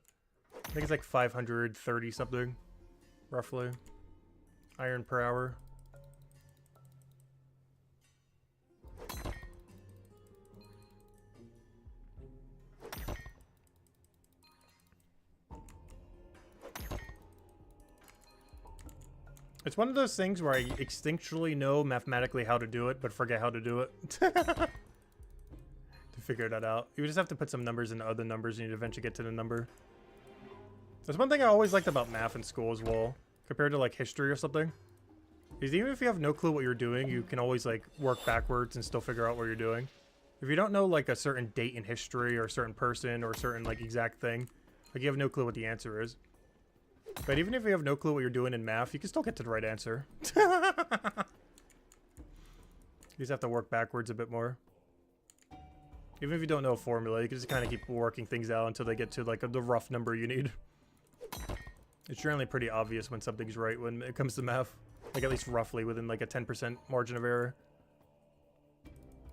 I think it's like 530 something, roughly. Iron per hour. It's one of those things where I instinctually know mathematically how to do it, but forget how to do it. To figure that out. You just have to put some numbers into other numbers and you'd eventually get to the number. That's one thing I always liked about math in school as well, compared to like history or something. Is even if you have no clue what you're doing, you can always like work backwards and still figure out what you're doing. If you don't know like a certain date in history or a certain person or a certain like exact thing, like you have no clue what the answer is. But even if you have no clue what you're doing in math, you can still get to the right answer. You just have to work backwards a bit more. Even if you don't know a formula, you can just kind of keep working things out until they get to like the rough number you need. It's generally pretty obvious when something's right when it comes to math. Like at least roughly within like a 10% margin of error.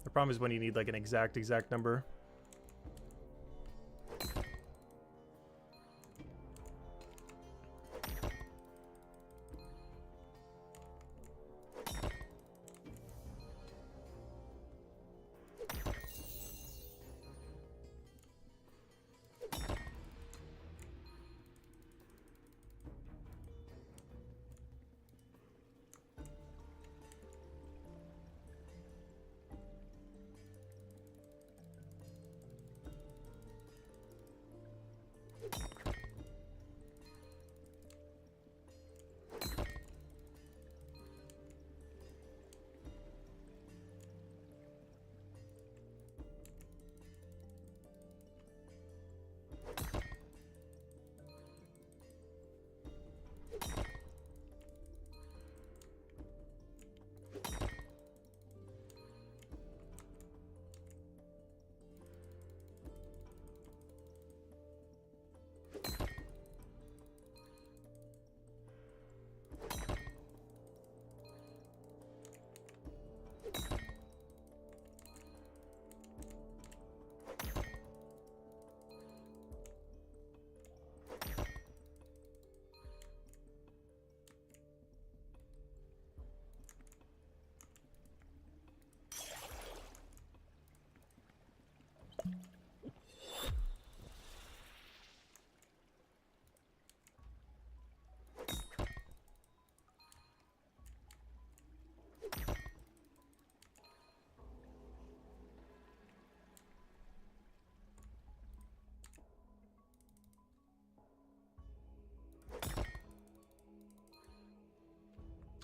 The problem is when you need like an exact number.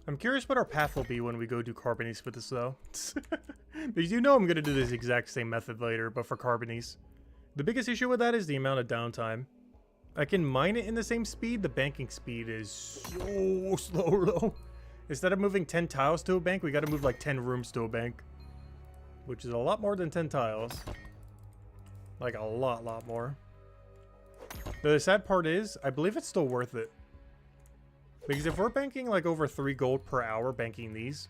I'm curious what our path will be when we go do Carbonies with this, though. Because you know I'm going to do this exact same method later, but for Carbonies. The biggest issue with that is the amount of downtime. I can mine it in the same speed. The banking speed is so slow, though. Instead of moving 10 tiles to a bank, we got to move like 10 rooms to a bank. Which is a lot more than 10 tiles. Like a lot more. The sad part is, I believe it's still worth it. Because if we're banking like over 3 gold per hour banking these,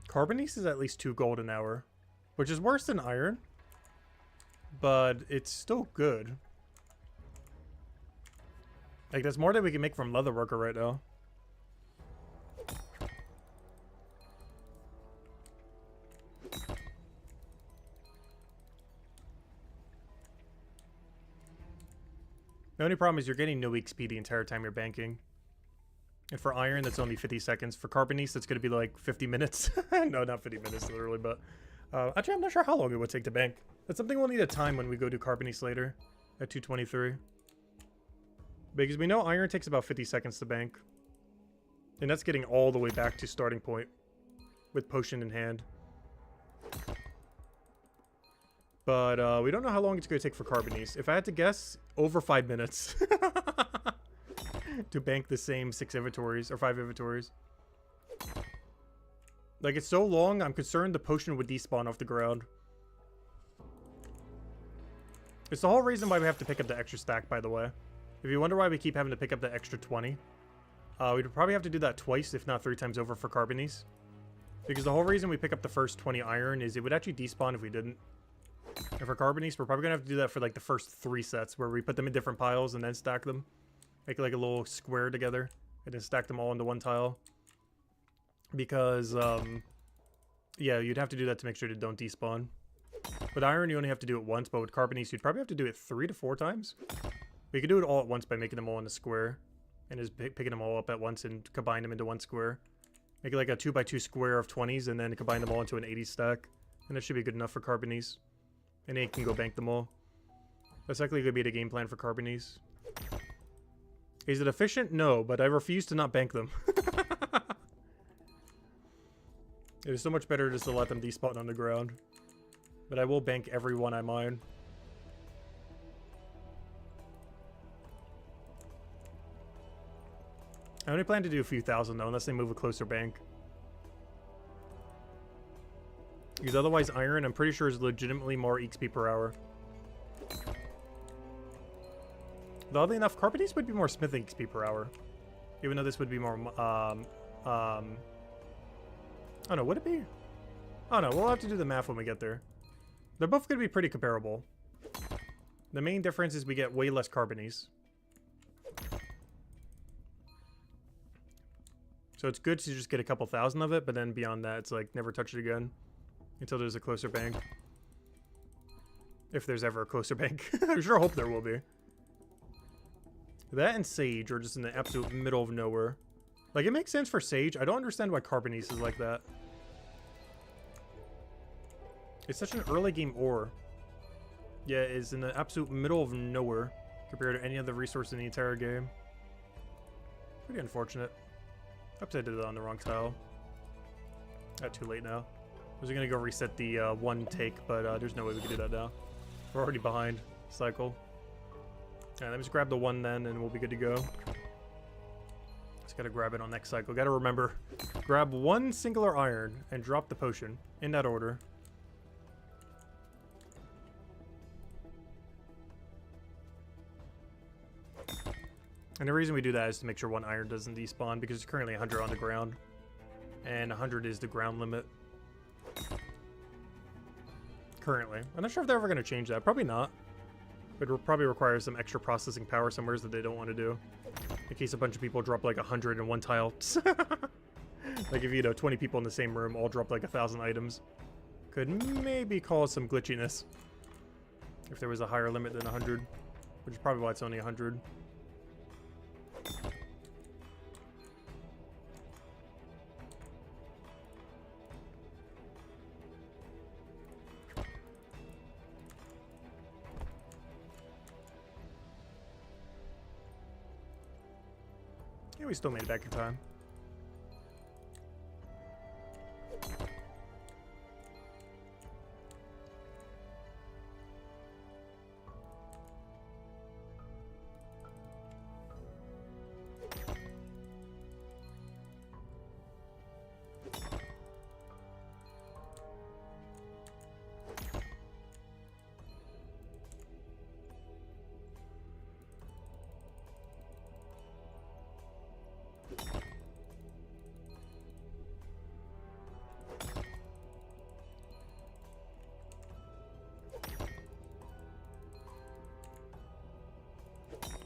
Carbonies is at least 2 gold an hour. Which is worse than iron. But it's still good. Like that's more than we can make from Leatherworker right now. The only problem is you're getting no XP the entire time you're banking. And for iron, that's only 50 seconds. For Carbonies, that's going to be like 50 minutes. No, not 50 minutes, literally, but... actually, I'm not sure how long it would take to bank. That's something we'll need a time when we go do Carbonies later. At 223. Because we know iron takes about 50 seconds to bank. And that's getting all the way back to starting point. With potion in hand. But, we don't know how long it's going to take for Carbonies. If I had to guess, over 5 minutes. To bank the same 6 inventories, or 5 inventories. Like, it's so long, I'm concerned the potion would despawn off the ground. It's the whole reason why we have to pick up the extra stack, by the way. If you wonder why we keep having to pick up the extra 20, we'd probably have to do that twice, if not 3 times over for Carbonies. Because the whole reason we pick up the first 20 iron is it would actually despawn if we didn't. And for Carbonies, we're probably going to have to do that for like the first 3 sets, where we put them in different piles and then stack them. Make like a little square together, and then stack them all into one tile. Because, yeah, you'd have to do that to make sure they don't despawn. With iron, you only have to do it once, but with Carbonies, you'd probably have to do it 3 to 4 times. But you can do it all at once by making them all in a square. And just picking them all up at once and combine them into one square. Make it like a 2x2 square of 20s, and then combine them all into an 80 stack. And that should be good enough for Carbonies. And then you can go bank them all. That's likely going to be the game plan for Carbonies. Is it efficient? No, but I refuse to not bank them. It is so much better just to let them despawn on the ground. But I will bank every one I mine. I only plan to do a few thousand though, unless they move a closer bank. Because otherwise iron, I'm pretty sure, is legitimately more XP per hour. Though, oddly enough, Carbonies would be more smithing XP per hour. Even though this would be more, oh no, would it be? Oh no, we'll have to do the math when we get there. They're both going to be pretty comparable. The main difference is we get way less Carbonies. So it's good to just get a couple thousand of it, but then beyond that, it's like, never touch it again. Until there's a closer bank. If there's ever a closer bank. I sure hope there will be. That and Sage are just in the absolute middle of nowhere. Like, it makes sense for Sage. I don't understand why Carbonies is like that. It's such an early game ore. Yeah, it's in the absolute middle of nowhere compared to any other resource in the entire game. Pretty unfortunate. Oops, I did it on the wrong tile. Not too late now. I was going to go reset the one take, but there's no way we can do that now. We're already behind cycle. Alright, let me just grab the one then, and we'll be good to go. Just gotta grab it on next cycle. Gotta remember, grab one singular iron and drop the potion in that order. And the reason we do that is to make sure one iron doesn't despawn, because there's currently 100 on the ground. And 100 is the ground limit. Currently. I'm not sure if they're ever going to change that. Probably not. It will probably require some extra processing power somewhere that they don't want to do. In case a bunch of people drop like 100 in one tile. Like if, you know, 20 people in the same room all drop like 1,000 items. Could maybe cause some glitchiness. If there was a higher limit than 100. Which is probably why it's only 100. Yeah, we still made it back in time.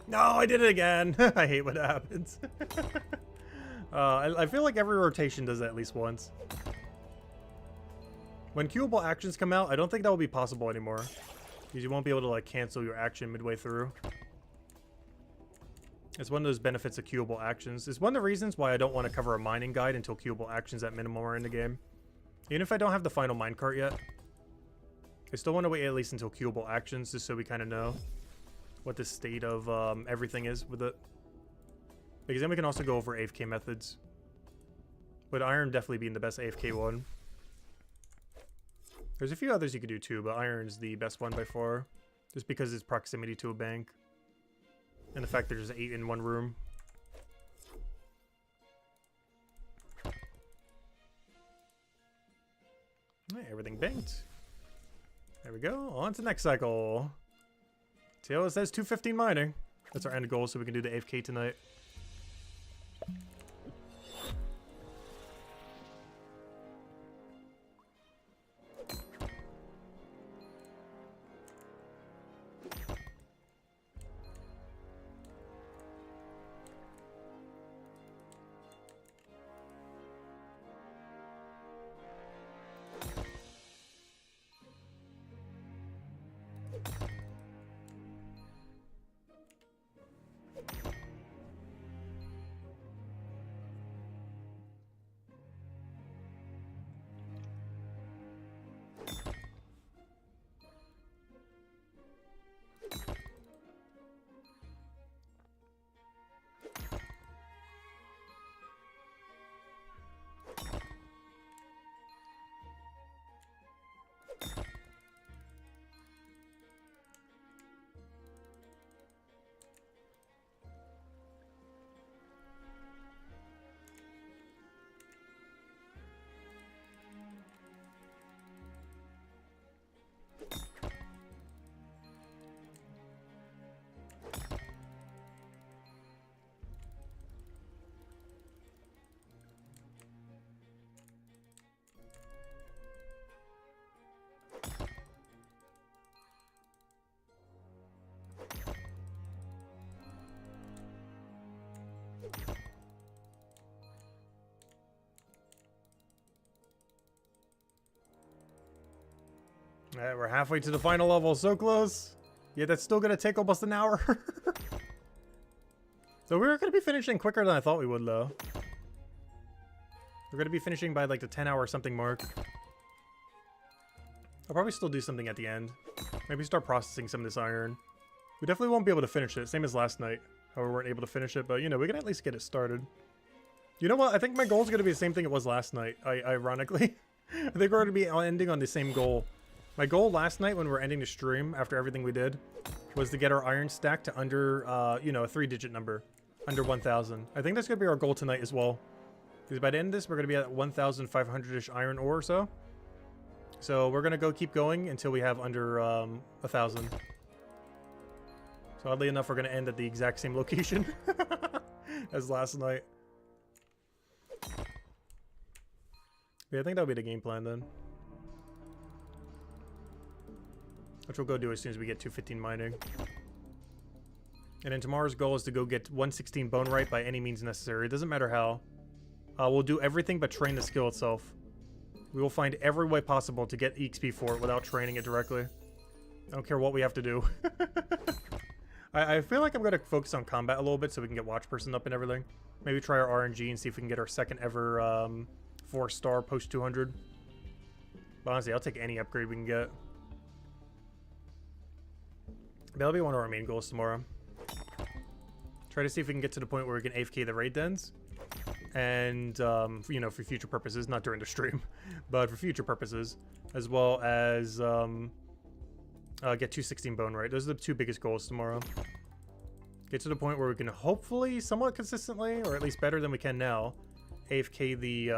No, I did it again. I hate when it happens. I feel like every rotation does that at least once. When queuable actions come out, I don't think that will be possible anymore. Because you won't be able to like cancel your action midway through. It's one of those benefits of queuable actions. It's one of the reasons why I don't want to cover a mining guide until queuable actions at minimum are in the game. Even if I don't have the final minecart yet. I still want to wait at least until queuable actions just so we kind of know what the state of everything is with it. Because then we can also go over AFK methods. But iron definitely being the best AFK one. There's a few others you could do too, but iron's the best one by far. Just because it's proximity to a bank. And the fact there's 8 in one room. Alright, everything banked. There we go. On to the next cycle. Taylor says 215 mining. That's our end goal, so we can do the AFK tonight. Alright, we're halfway to the final level. So close. Yeah, that's still going to take almost an hour. So we're going to be finishing quicker than I thought we would, though. We're going to be finishing by like the 10-hour something mark. I'll probably still do something at the end. Maybe start processing some of this iron. We definitely won't be able to finish it. Same as last night. How we weren't able to finish it. But, you know, we can at least get it started. You know what? I think my goal is going to be the same thing it was last night. Ironically. I think we're going to be ending on the same goal. My goal last night when we were ending the stream, after everything we did, was to get our iron stack to under, you know, a 3-digit number. Under 1,000. I think that's going to be our goal tonight as well. Because by the end of this, we're going to be at 1,500-ish iron ore or so. So we're going to go keep going until we have under 1,000. So oddly enough, we're going to end at the exact same location as last night. Yeah, I think that'll be the game plan then. Which we'll go do as soon as we get 215 mining. And then tomorrow's goal is to go get 116 Bonewright by any means necessary. It doesn't matter how. We'll do everything but train the skill itself. We will find every way possible to get EXP for it without training it directly. I don't care what we have to do. I feel like I'm going to focus on combat a little bit so we can get watch person up and everything. Maybe try our RNG and see if we can get our second ever 4-star post 200. But honestly, I'll take any upgrade we can get. That'll be one of our main goals tomorrow. Try to see if we can get to the point where we can AFK the raid dens. And, you know, for future purposes, not during the stream, but for future purposes, as well as get 216 Bonewright. Those are the two biggest goals tomorrow. Get to the point where we can hopefully, somewhat consistently, or at least better than we can now, AFK the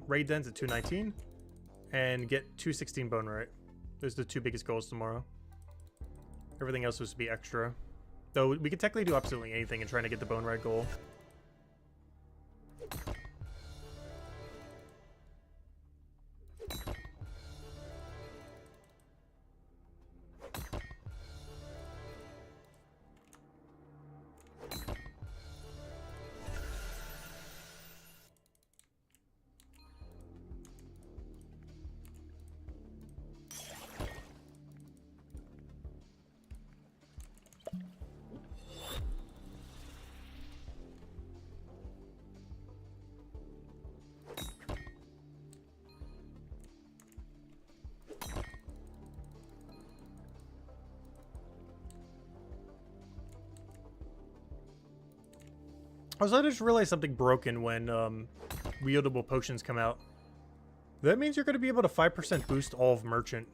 raid dens at 219 and get 216 Bonewright. Those are the two biggest goals tomorrow. Everything else was to be extra. Though we could technically do absolutely anything in trying to get the Bonewright goal. Also, I just realized something broken when wieldable potions come out. That means you're going to be able to 5% boost all of Merchant.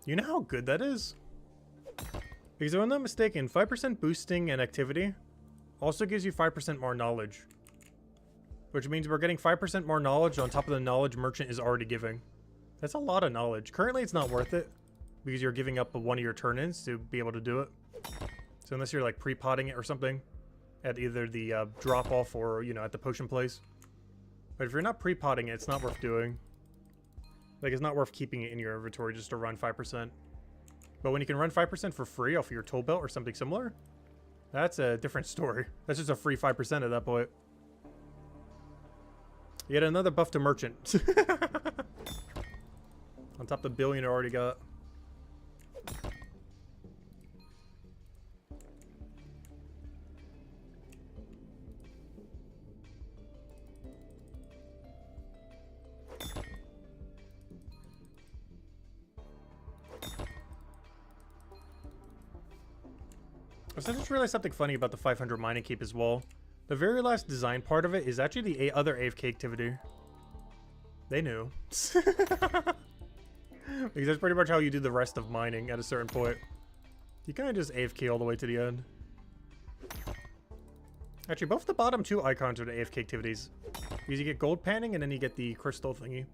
You know how good that is? Because if I'm not mistaken, 5% boosting and activity also gives you 5% more knowledge. Which means we're getting 5% more knowledge on top of the knowledge Merchant is already giving. That's a lot of knowledge. Currently, it's not worth it because you're giving up one of your turn-ins to be able to do it. So unless you're like pre-potting it or something at either the drop-off or, you know, at the potion place. But if you're not pre-potting it, it's not worth doing. Like, it's not worth keeping it in your inventory just to run 5%. But when you can run 5% for free off of your tool belt or something similar, that's a different story. That's just a free 5% at that point. Yet another buff to Merchant. On top of the billion I already got. So I just realized something funny about the 500 mining keep as well. The very last design part of it is actually the other AFK activity. They knew. Because that's pretty much how you do the rest of mining at a certain point. You kind of just AFK all the way to the end. Actually, both the bottom two icons are the AFK activities. Because you get gold panning and then you get the crystal thingy.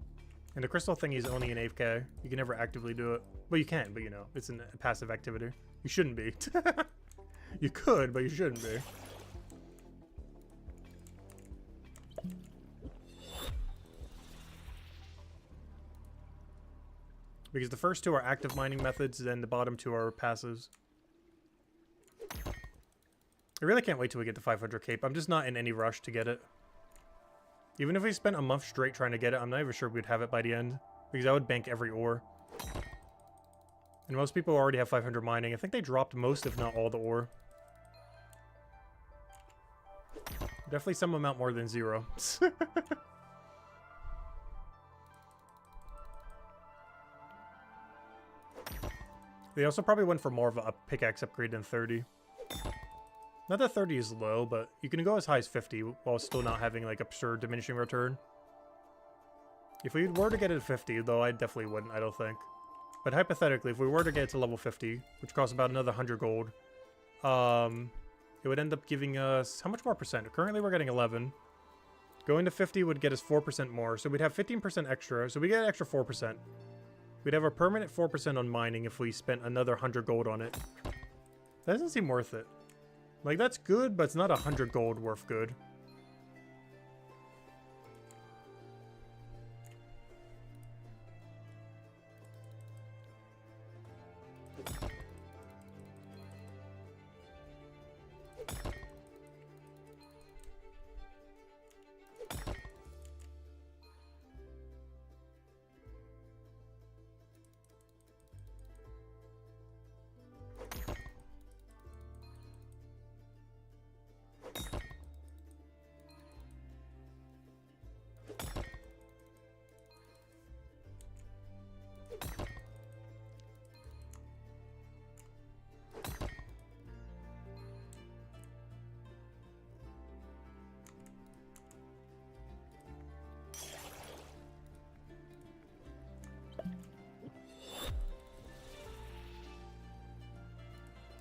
And the crystal thingy is only in AFK. You can never actively do it. Well, you can, but you know, it's a passive activity. You shouldn't be. You could, but you shouldn't be. Because the first two are active mining methods, then the bottom two are passives. I really can't wait till we get the 500 cape. I'm just not in any rush to get it. Even if we spent a month straight trying to get it, I'm not even sure we'd have it by the end. Because I would bank every ore. And most people already have 500 mining. I think they dropped most, if not all, the ore. Definitely some amount more than 0. They also probably went for more of a pickaxe upgrade than 30. Not that 30 is low, but you can go as high as 50 while still not having like absurd diminishing return. If we were to get it at 50, though, I definitely wouldn't, I don't think. But hypothetically, if we were to get it to level 50, which costs about another 100 gold, it would end up giving us... How much more percent? Currently, we're getting 11. Going to 50 would get us 4% more, so we'd have 15% extra, so we get an extra 4%. We'd have a permanent 4% on mining if we spent another 100 gold on it. That doesn't seem worth it. Like, that's good, but it's not 100 gold worth good.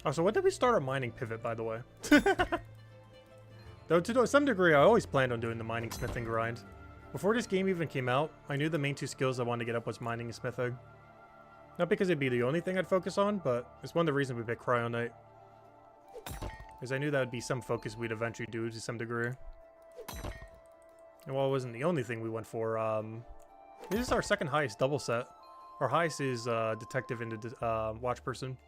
Oh, so when did we start our mining pivot, by the way? Though to some degree, I always planned on doing the mining smithing grind. Before this game even came out, I knew the main two skills I wanted to get up was mining and smithing. Not because it'd be the only thing I'd focus on, but it's one of the reasons we picked Cryo Knight. Because I knew that would be some focus we'd eventually do to some degree. And while it wasn't the only thing we went for, this is our second highest double set. Our highest is Detective into Watch Person.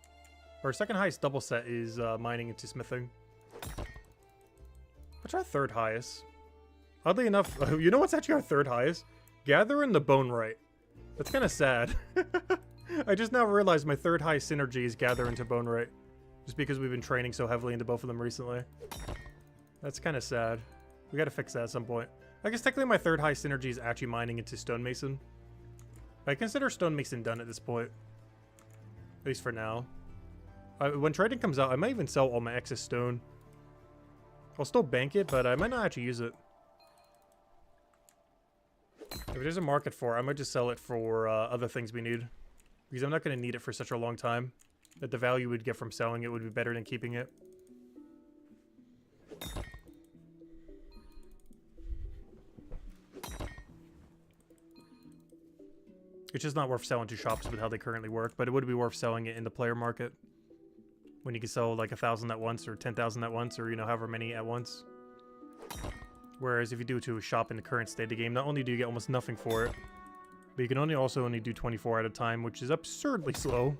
Our second highest double set is mining into smithing. What's our third highest? Oddly enough, you know what's actually our third highest? Gather in the Bonewright. That's kind of sad. I just now realized my third highest synergy is Gather into Bonewright. Just because we've been training so heavily into both of them recently. That's kind of sad. We gotta fix that at some point. I guess technically my third highest synergy is actually mining into Stonemason. I consider Stonemason done at this point. At least for now. When trading comes out, I might even sell all my excess stone. I'll still bank it, but I might not actually use it. If there's a market for it, I might just sell it for other things we need. Because I'm not going to need it for such a long time. That the value we'd get from selling it would be better than keeping it. It's just not worth selling to shops with how they currently work, but it would be worth selling it in the player market. When you can sell like 1,000 at once, or 10,000 at once, or, you know, however many at once. Whereas if you do it to a shop in the current state of the game, not only do you get almost nothing for it, but you can only do 24 at a time, which is absurdly slow.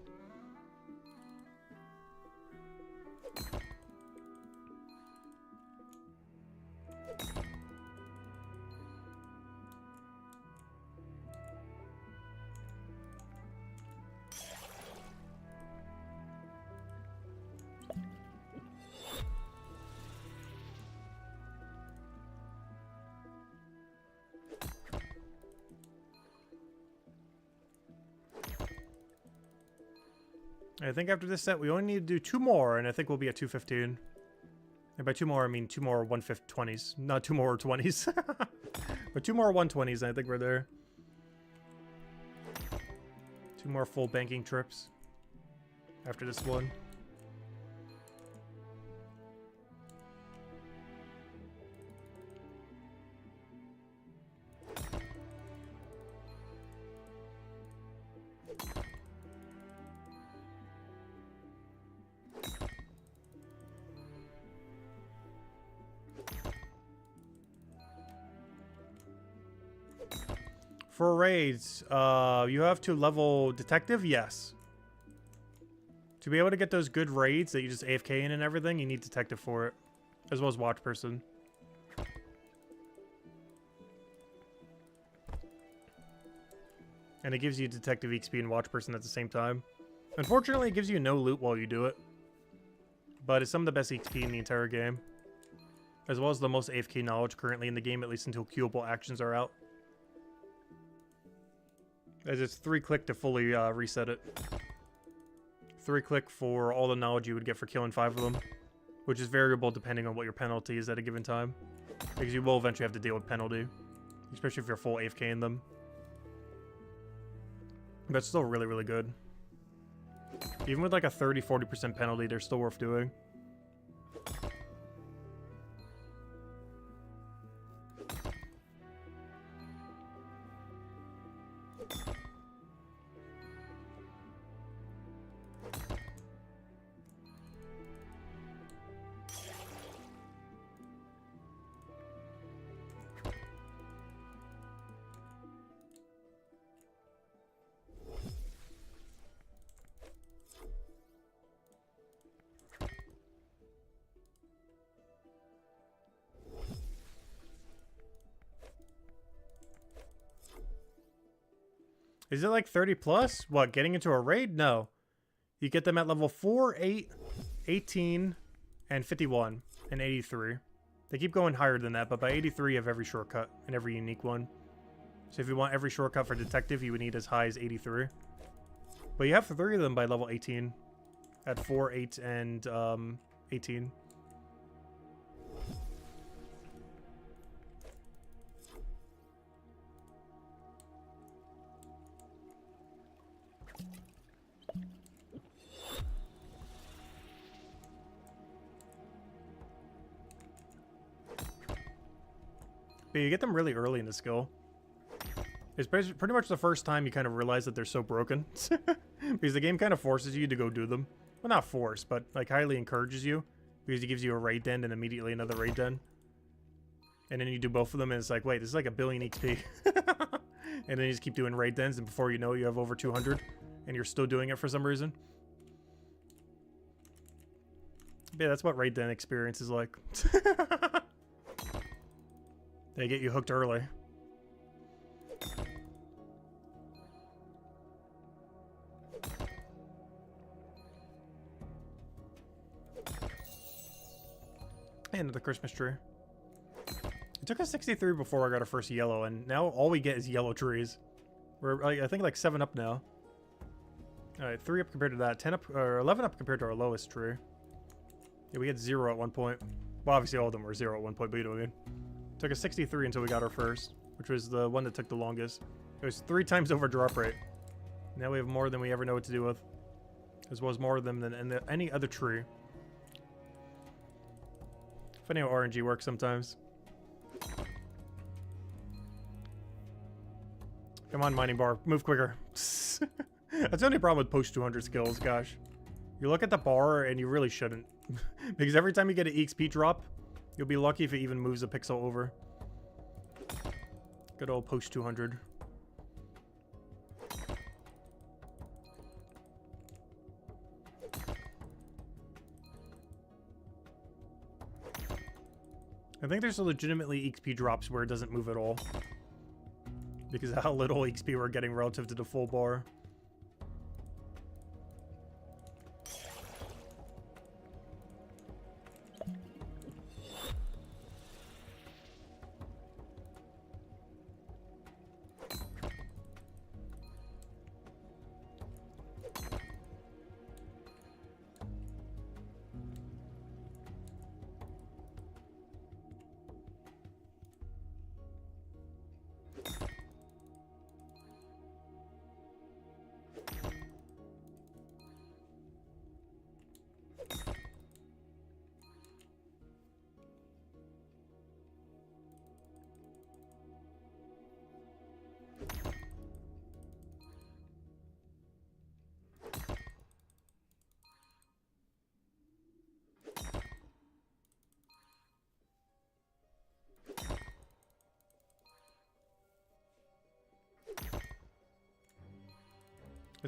I think after this set, we only need to do 2 more, and I think we'll be at 215. And by 2 more, I mean 2 more 1/5 not 2 more 20s. But 2 more 120s, and I think we're there. 2 more full banking trips after this one. For raids, you have to level detective? Yes. To be able to get those good raids that you just AFK in and everything, you need detective for it. As well as watch person. And it gives you detective XP and watch person at the same time. Unfortunately, it gives you no loot while you do it. But it's some of the best XP in the entire game. As well as the most AFK knowledge currently in the game, at least until queuable actions are out. As it's 3-click to fully reset it. 3-click for all the knowledge you would get for killing 5 of them. Which is variable depending on what your penalty is at a given time. Because you will eventually have to deal with penalty. Especially if you're full AFK in them. But it's still really, really good. Even with like a 30-40% penalty, they're still worth doing. Is it like 30 plus? What, getting into a raid? No. You get them at level 4, 8, 18, and 51, and 83. They keep going higher than that, but by 83 you have every shortcut, and every unique one. So if you want every shortcut for detective, you would need as high as 83. But you have 3 of them by level 18. At 4, 8, and 18. But you get them really early in the skill. It's pretty much the first time you kind of realize that they're so broken. Because the game kind of forces you to go do them. Well, not force, but like highly encourages you. Because it gives you a raid den and immediately another raid den. And then you do both of them and it's like, wait, this is like 1 billion XP. And then you just keep doing raid dens and before you know it, you have over 200. And you're still doing it for some reason. But yeah, that's what raid den experience is like. They get you hooked early. And the Christmas tree. It took us 63 before I got our first yellow, and now all we get is yellow trees. We're, I think, like 7 up now. Alright, 3 up compared to that. 10 up, or 11 up compared to our lowest tree. Yeah, we had 0 at one point. Well, obviously all of them were 0 at one point, but you know what I mean. Took us 63 until we got our first, which was the one that took the longest. It was 3 times over drop rate. Now we have more than we ever know what to do with. As well as more of them than any other tree. Funny how RNG works sometimes. Come on, mining bar. Move quicker. That's the only problem with post 200 skills, gosh. You look at the bar and you really shouldn't. Because every time you get an EXP drop, you'll be lucky if it even moves a pixel over. Good old post 200. I think there's legitimately EXP drops where it doesn't move at all. Because of how little EXP we're getting relative to the full bar.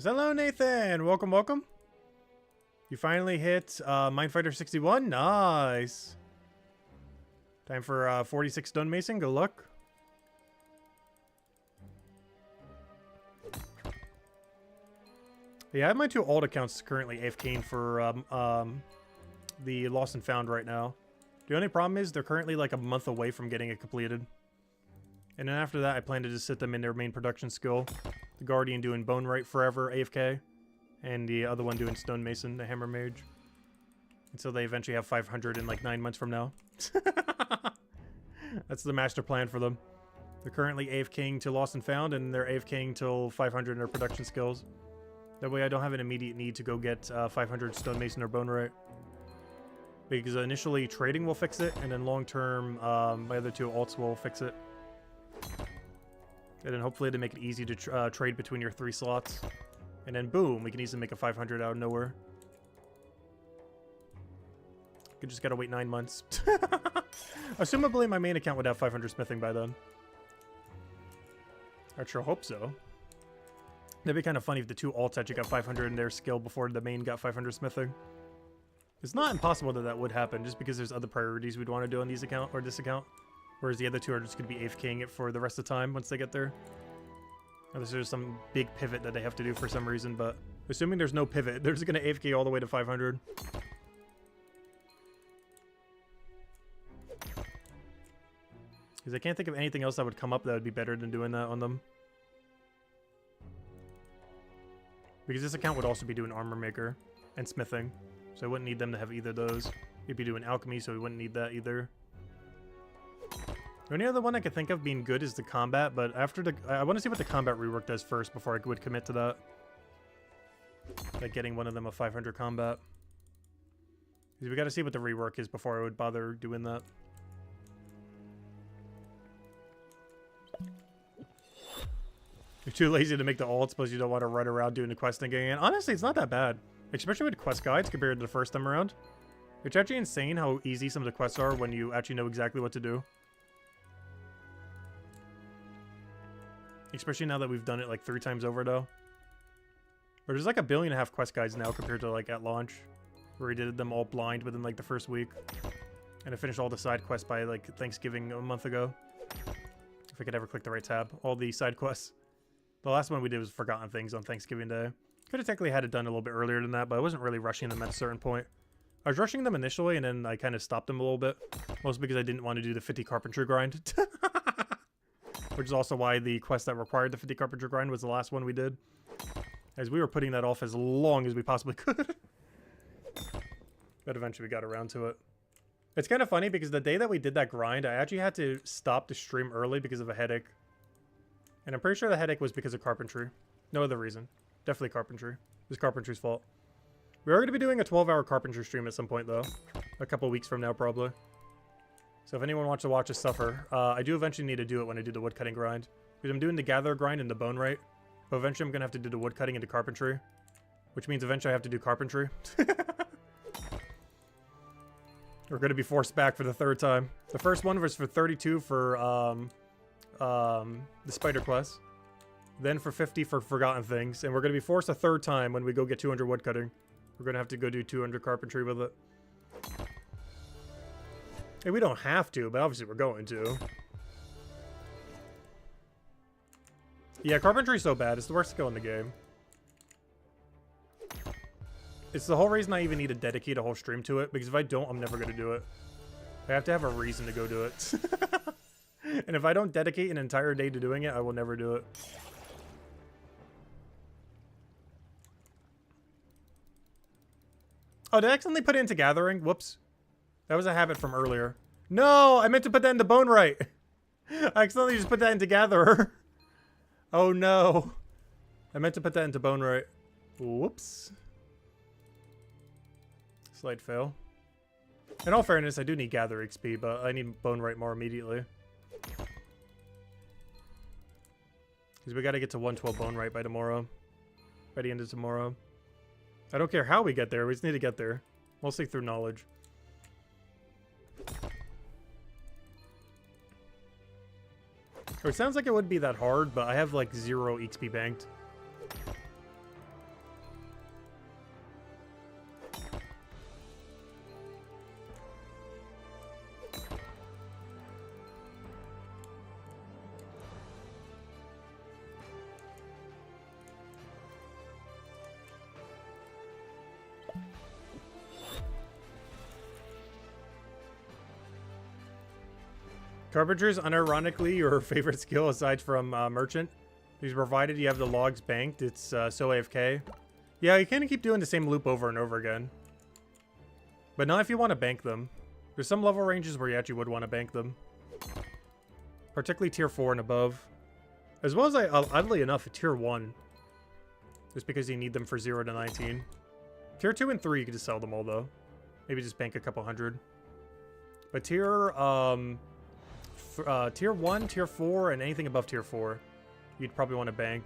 Hello, Nathan. Welcome, welcome. You finally hit Minefighter 61. Nice. Time for 46 stonemason. Good luck. Yeah, I have my 2 alt accounts currently AFKing for the Lost and Found right now. The only problem is they're currently like a month away from getting it completed. And then after that, I plan to just sit them in their main production skill. The Guardian doing Bonewright forever, AFK. And the other one doing Stonemason, the Hammer Mage. Until they eventually have 500 in like 9 months from now. That's the master plan for them. They're currently AFKing to Lost and Found, and they're AFKing till 500 in their production skills. That way I don't have an immediate need to go get 500 Stonemason or Bonewright. Because initially trading will fix it, and then long term my other 2 alts will fix it. And then hopefully to make it easy to trade between your 3 slots. And then boom, we can easily make a 500 out of nowhere. You just gotta wait 9 months. Assumably my main account would have 500 smithing by then. I sure hope so. That'd be kind of funny if the 2 alts actually got 500 in their skill before the main got 500 smithing. It's not impossible that that would happen, just because there's other priorities we'd want to do on these account or this account. Whereas the other 2 are just going to be AFKing it for the rest of the time once they get there. Unless there's some big pivot that they have to do for some reason, but assuming there's no pivot, they're just going to AFK all the way to 500. Because I can't think of anything else that would come up that would be better than doing that on them. Because this account would also be doing Armor Maker and Smithing. So I wouldn't need them to have either of those. We'd be doing Alchemy, so we wouldn't need that either. The only other one I could think of being good is the combat, but after the... I want to see what the combat rework does first before I would commit to that. Like getting one of them a 500 combat. Because we got to see what the rework is before I would bother doing that. You're too lazy to make the alts, plus you don't want to run around doing the questing again. Honestly, it's not that bad. Especially with quest guides compared to the first time around. It's actually insane how easy some of the quests are when you actually know exactly what to do. Especially now that we've done it like 3 times over, though. But there's like 1.5 billion quest guides now compared to like at launch. Where we did them all blind within like the first week. And I finished all the side quests by like Thanksgiving a month ago. If I could ever click the right tab. All the side quests. The last one we did was Forgotten Things on Thanksgiving Day. Could have technically had it done a little bit earlier than that, but I wasn't really rushing them at a certain point. I was rushing them initially, and then I kind of stopped them a little bit. Mostly because I didn't want to do the 50 carpentry grind. Which is also why the quest that required the 50 carpentry grind was the last one we did. As we were putting that off as long as we possibly could. But eventually we got around to it. It's kind of funny because the day that we did that grind, I actually had to stop the stream early because of a headache. And I'm pretty sure the headache was because of carpentry. No other reason. Definitely carpentry. It was carpentry's fault. We are going to be doing a 12-hour carpentry stream at some point, though. A couple weeks from now, probably. So if anyone wants to watch us suffer, I do eventually need to do it when I do the woodcutting grind. Because I'm doing the gatherer grind and the Bonewright. But eventually I'm going to have to do the woodcutting and the carpentry. Which means eventually I have to do carpentry. We're going to be forced back for the third time. The first one was for 32 for the spider quest. Then for 50 for forgotten things. And we're going to be forced a third time when we go get 200 woodcutting. We're going to have to go do 200 carpentry with it. Hey, we don't have to, but obviously we're going to. Yeah, carpentry's so bad. It's the worst skill in the game. It's the whole reason I even need to dedicate a whole stream to it, because if I don't, I'm never going to do it. I have to have a reason to go do it. And if I don't dedicate an entire day to doing it, I will never do it. Oh, did I accidentally put it into gathering? Whoops. That was a habit from earlier. No, I meant to put that into Bonewright. I accidentally just put that into gatherer. Oh no. I meant to put that into Bonewright. Whoops. Slight fail. In all fairness, I do need gather XP, but I need Bonewright more immediately. Because we got to get to 112 Bonewright by tomorrow. By the end of tomorrow. I don't care how we get there, we just need to get there. Mostly through knowledge. It sounds like it wouldn't be that hard, but I have like 0 XP banked. Carpenter's unironically your favorite skill aside from merchant. Because provided you have the logs banked, it's so AFK. Yeah, you can't keep doing the same loop over and over again. But not if you want to bank them. There's some level ranges where you actually would want to bank them. Particularly tier 4 and above. As well as, oddly enough, tier 1. Just because you need them for 0 to 19. Tier 2 and 3, you can just sell them all, though. Maybe just bank a couple hundred. But tier 1, tier 4, and anything above tier 4, you'd probably want to bank.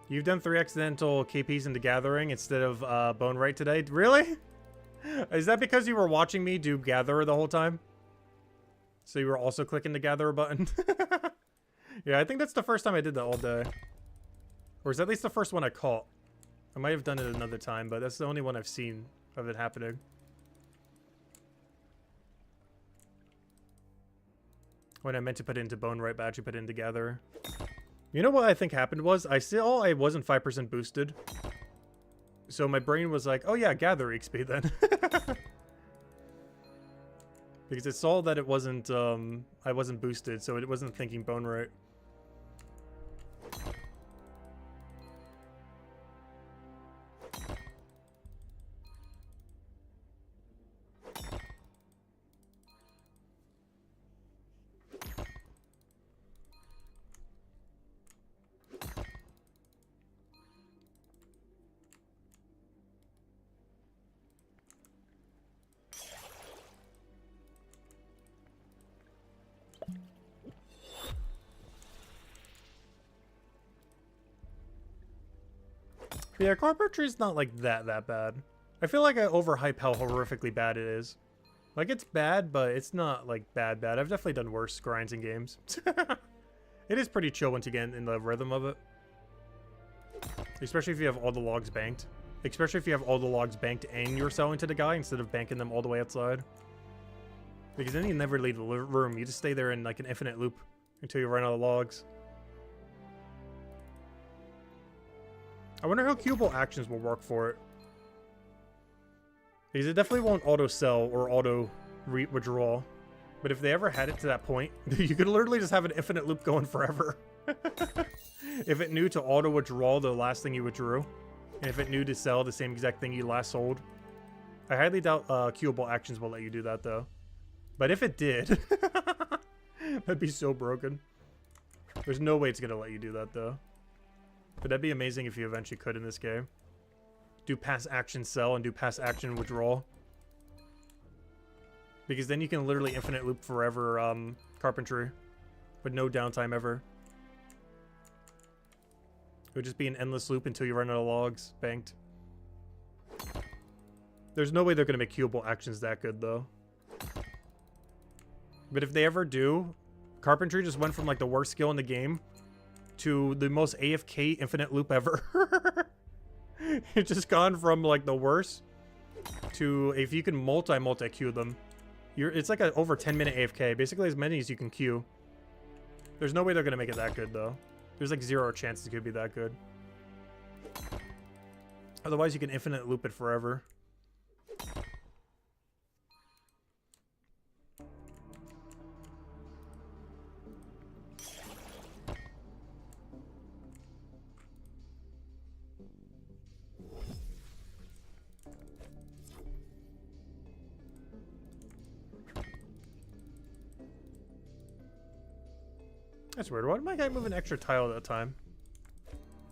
You've done 3 accidental KPs into gathering instead of Bonewright today. Really? Is that because you were watching me do gatherer the whole time? So you were also clicking the gatherer button? Yeah, I think that's the first time I did that all day. Or is that at least the first one I caught? I might have done it another time, but that's the only one I've seen of it happening. When I meant to put it into Bonewright, but actually put it into gatherer. You know what I think happened was, I wasn't 5% boosted. So my brain was like, oh yeah, gather XP then. Because it saw that it wasn't, I wasn't boosted, so it wasn't thinking Bonewright. Yeah, carpentry's not like that bad. I feel like I overhype how horrifically bad it is. Like, it's bad, but it's not like bad. I've definitely done worse grinds in games. It is pretty chill once you get in the rhythm of it. Especially if you have all the logs banked. Especially if you have all the logs banked and you're selling to the guy instead of banking them all the way outside. Because then you never leave the room. You just stay there in like an infinite loop until you run out of logs. I wonder how cubable actions will work for it. Because it definitely won't auto-sell or auto-withdraw. But if they ever had it to that point, you could literally just have an infinite loop going forever. If it knew to auto withdraw the last thing you withdrew, and if it knew to sell the same exact thing you last sold. I highly doubt queuable actions will let you do that though. But if it did, that'd be so broken. There's no way it's gonna let you do that though. But that'd be amazing if you eventually could in this game. Do pass action sell and do pass action withdrawal. Because then you can literally infinite loop forever carpentry. With no downtime ever. It would just be an endless loop until you run out of logs banked. There's no way they're going to make queuable actions that good though. But if they ever do, carpentry just went from like the worst skill in the game to the most AFK infinite loop ever. It's just gone from like the worst to if you can multi queue them. It's like a over 10-minute AFK, basically as many as you can queue. There's no way they're gonna make it that good though. There's like 0 chance it could be that good. Otherwise you can infinite loop it forever. That's weird. Why did my guy move an extra tile at that time?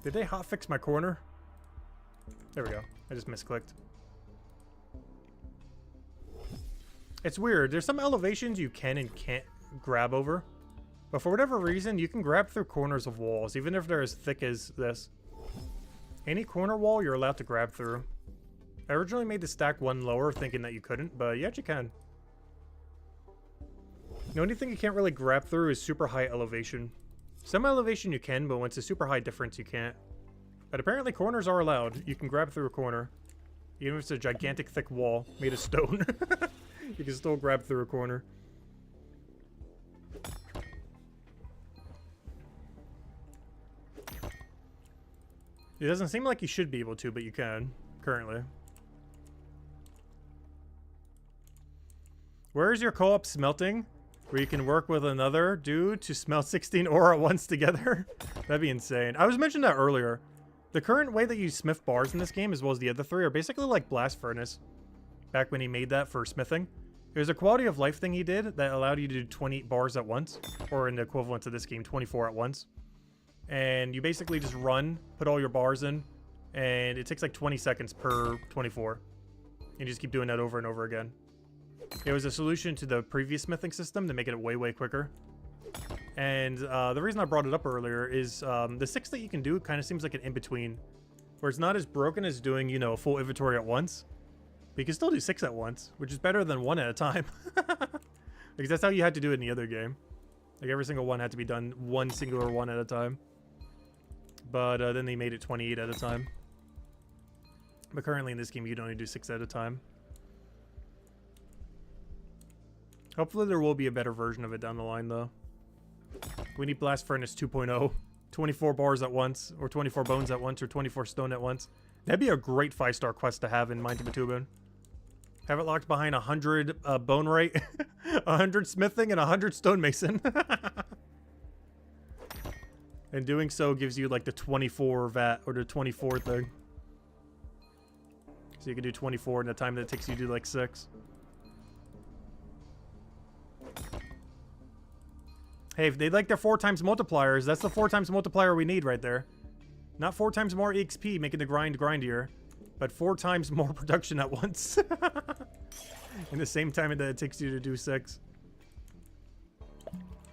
Did they hotfix my corner? There we go. I just misclicked. It's weird. There's some elevations you can and can't grab over. But for whatever reason, you can grab through corners of walls, even if they're as thick as this. Any corner wall, you're allowed to grab through. I originally made the stack 1 lower, thinking that you couldn't, but you actually can. The only thing you can't really grab through is super high elevation. Some elevation you can, but when it's a super high difference, you can't. But apparently corners are allowed. You can grab through a corner. Even if it's a gigantic thick wall made of stone. You can still grab through a corner. It doesn't seem like you should be able to, but you can, currently. Where is your co-op smelting? Where you can work with another dude to smelt 16 ore at once together? That'd be insane. I was mentioning that earlier. The current way that you smith bars in this game, as well as the other 3, are basically like Blast Furnace. Back when he made that for smithing. It was a quality of life thing he did that allowed you to do 20 bars at once. Or in the equivalent to this game, 24 at once. And you basically just run, put all your bars in, and it takes like 20 seconds per 24. You just keep doing that over and over again. It was a solution to the previous smithing system to make it way, way quicker. And the reason I brought it up earlier is the 6 that you can do kind of seems like an in-between. Where it's not as broken as doing, you know, a full inventory at once. But you can still do 6 at once, which is better than 1 at a time. Because that's how you had to do it in the other game. Like every single one had to be done one singular one at a time. But then they made it 28 at a time. But currently in this game, you can only do 6 at a time. Hopefully there will be a better version of it down the line, though. We need Blast Furnace 2.0. 24 bars at once, or 24 bones at once, or 24 stone at once. That'd be a great 5-star quest to have in Mind to Batubin. Have it locked behind 100 Bonewright, 100 smithing, and 100 stonemason. And doing so gives you like the 24 vat, or the 24 thing. So you can do 24 in the time that it takes you to do like 6. Hey, if they like their 4 times multipliers, that's the 4 times multiplier we need right there. Not 4 times more EXP, making the grind grindier, but 4 times more production at once. In the same time that it takes you to do 6.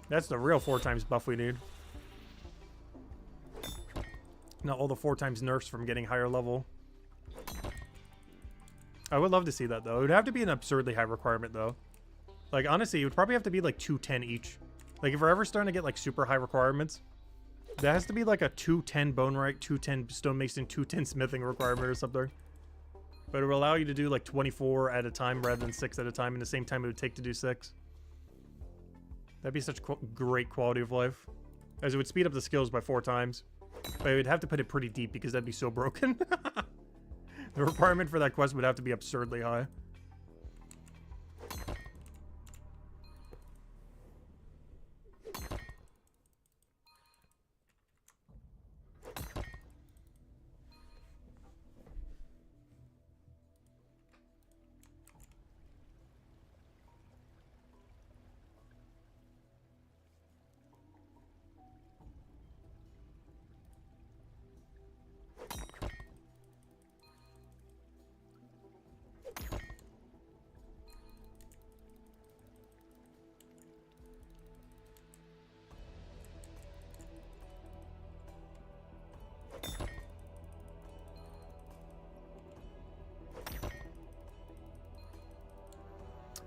That's the real 4 times buff we need. Not all the 4 times nerfs from getting higher level. I would love to see that, though. It would have to be an absurdly high requirement, though. Like, honestly, it would probably have to be like 210 each. Like, if we're ever starting to get, like, super high requirements, that has to be, like, a 210 Bonewright, 210 Stonemason, 210 Smithing requirement or something. But it will allow you to do, like, 24 at a time rather than 6 at a time in the same time it would take to do 6. That'd be such great quality of life. As it would speed up the skills by 4 times. But it would have to put it pretty deep because that'd be so broken. The requirement for that quest would have to be absurdly high.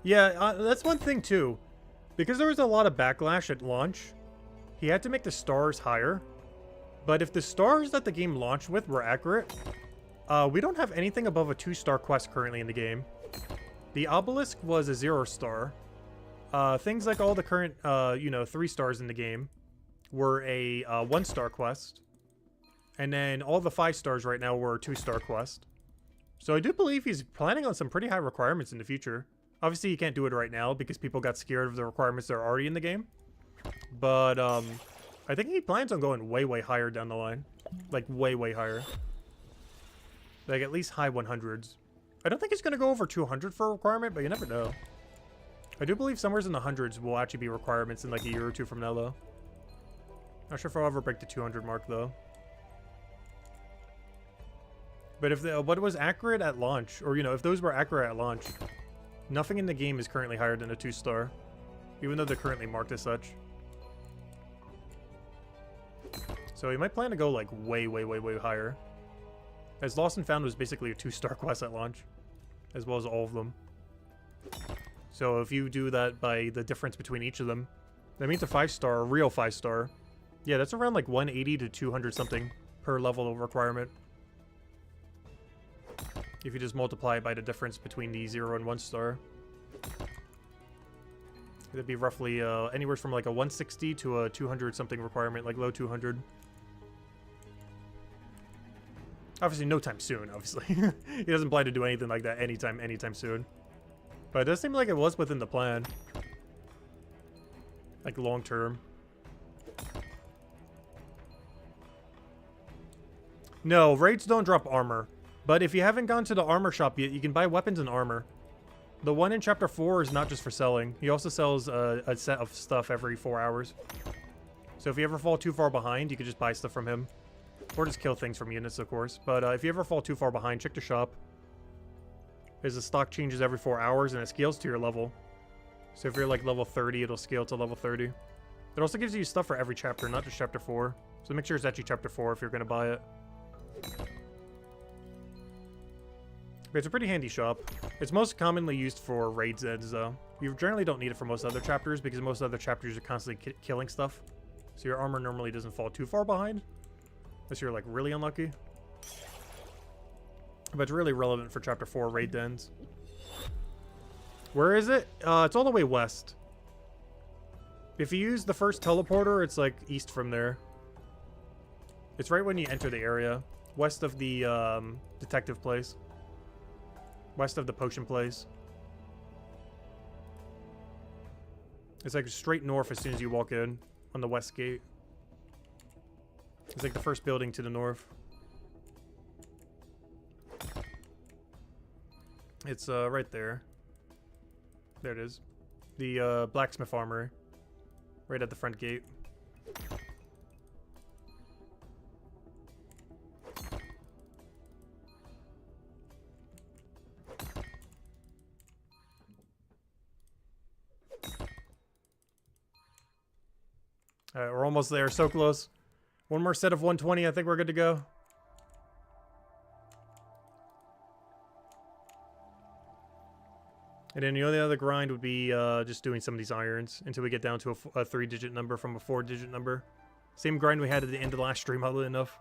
Yeah, that's one thing too. Because there was a lot of backlash at launch, he had to make the stars higher. But if the stars that the game launched with were accurate, we don't have anything above a 2-star quest currently in the game. The obelisk was a 0-star. Things like all the current, 3 stars in the game were a 1-star quest. And then all the 5 stars right now were a 2-star quest. So I do believe he's planning on some pretty high requirements in the future. Obviously, he can't do it right now because people got scared of the requirements that are already in the game. But I think he plans on going way, way higher down the line. Like, way, way higher. Like, at least high 100s. I don't think he's going to go over 200 for a requirement, but you never know. I do believe somewhere in the hundreds will actually be requirements in like a year or two from now, though. Not sure if I'll ever break the 200 mark, though. But if what was accurate at launch, or, if those were accurate at launch, nothing in the game is currently higher than a 2-star. Even though they're currently marked as such. So he might plan to go, like, way, way, way, way higher. As Lost and Found was basically a 2-star quest at launch. As well as all of them. So if you do that by the difference between each of them, that means a 5-star, a real 5-star. Yeah, that's around, like, 180 to 200 something per level of requirement. If you just multiply it by the difference between the 0 and 1-star. It'd be roughly anywhere from like a 160 to a 200 something requirement, like low 200. Obviously, no time soon, obviously. He doesn't plan to do anything like that anytime soon. But it does seem like it was within the plan. Like long term. No, raids don't drop armor. But if you haven't gone to the armor shop yet, you can buy weapons and armor. The one in Chapter 4 is not just for selling. He also sells a set of stuff every 4 hours. So if you ever fall too far behind, you can just buy stuff from him. Or just kill things from units, of course. But if you ever fall too far behind, check the shop. Because the stock changes every 4 hours and it scales to your level. So if you're like level 30, it'll scale to level 30. It also gives you stuff for every chapter, not just Chapter 4. So make sure it's actually Chapter 4 if you're going to buy it. But it's a pretty handy shop. It's most commonly used for raid Zeds, though. You generally don't need it for most other chapters, because most other chapters are constantly killing stuff. So your armor normally doesn't fall too far behind. Unless you're, like, really unlucky. But it's really relevant for Chapter 4 raid dens. Where is it? It's all the way west. If you use the first teleporter, it's, like, east from there. It's right when you enter the area. West of the, detective place. West of the potion place. It's like straight north as soon as you walk in on the west gate. It's like the first building to the north. It's right there. There it is. The blacksmith armory. Right at the front gate. Alright, we're almost there. So close. One more set of 120. I think we're good to go. And then the only other grind would be just doing some of these irons until we get down to a 3-digit number from a 4-digit number. Same grind we had at the end of the last stream, oddly enough.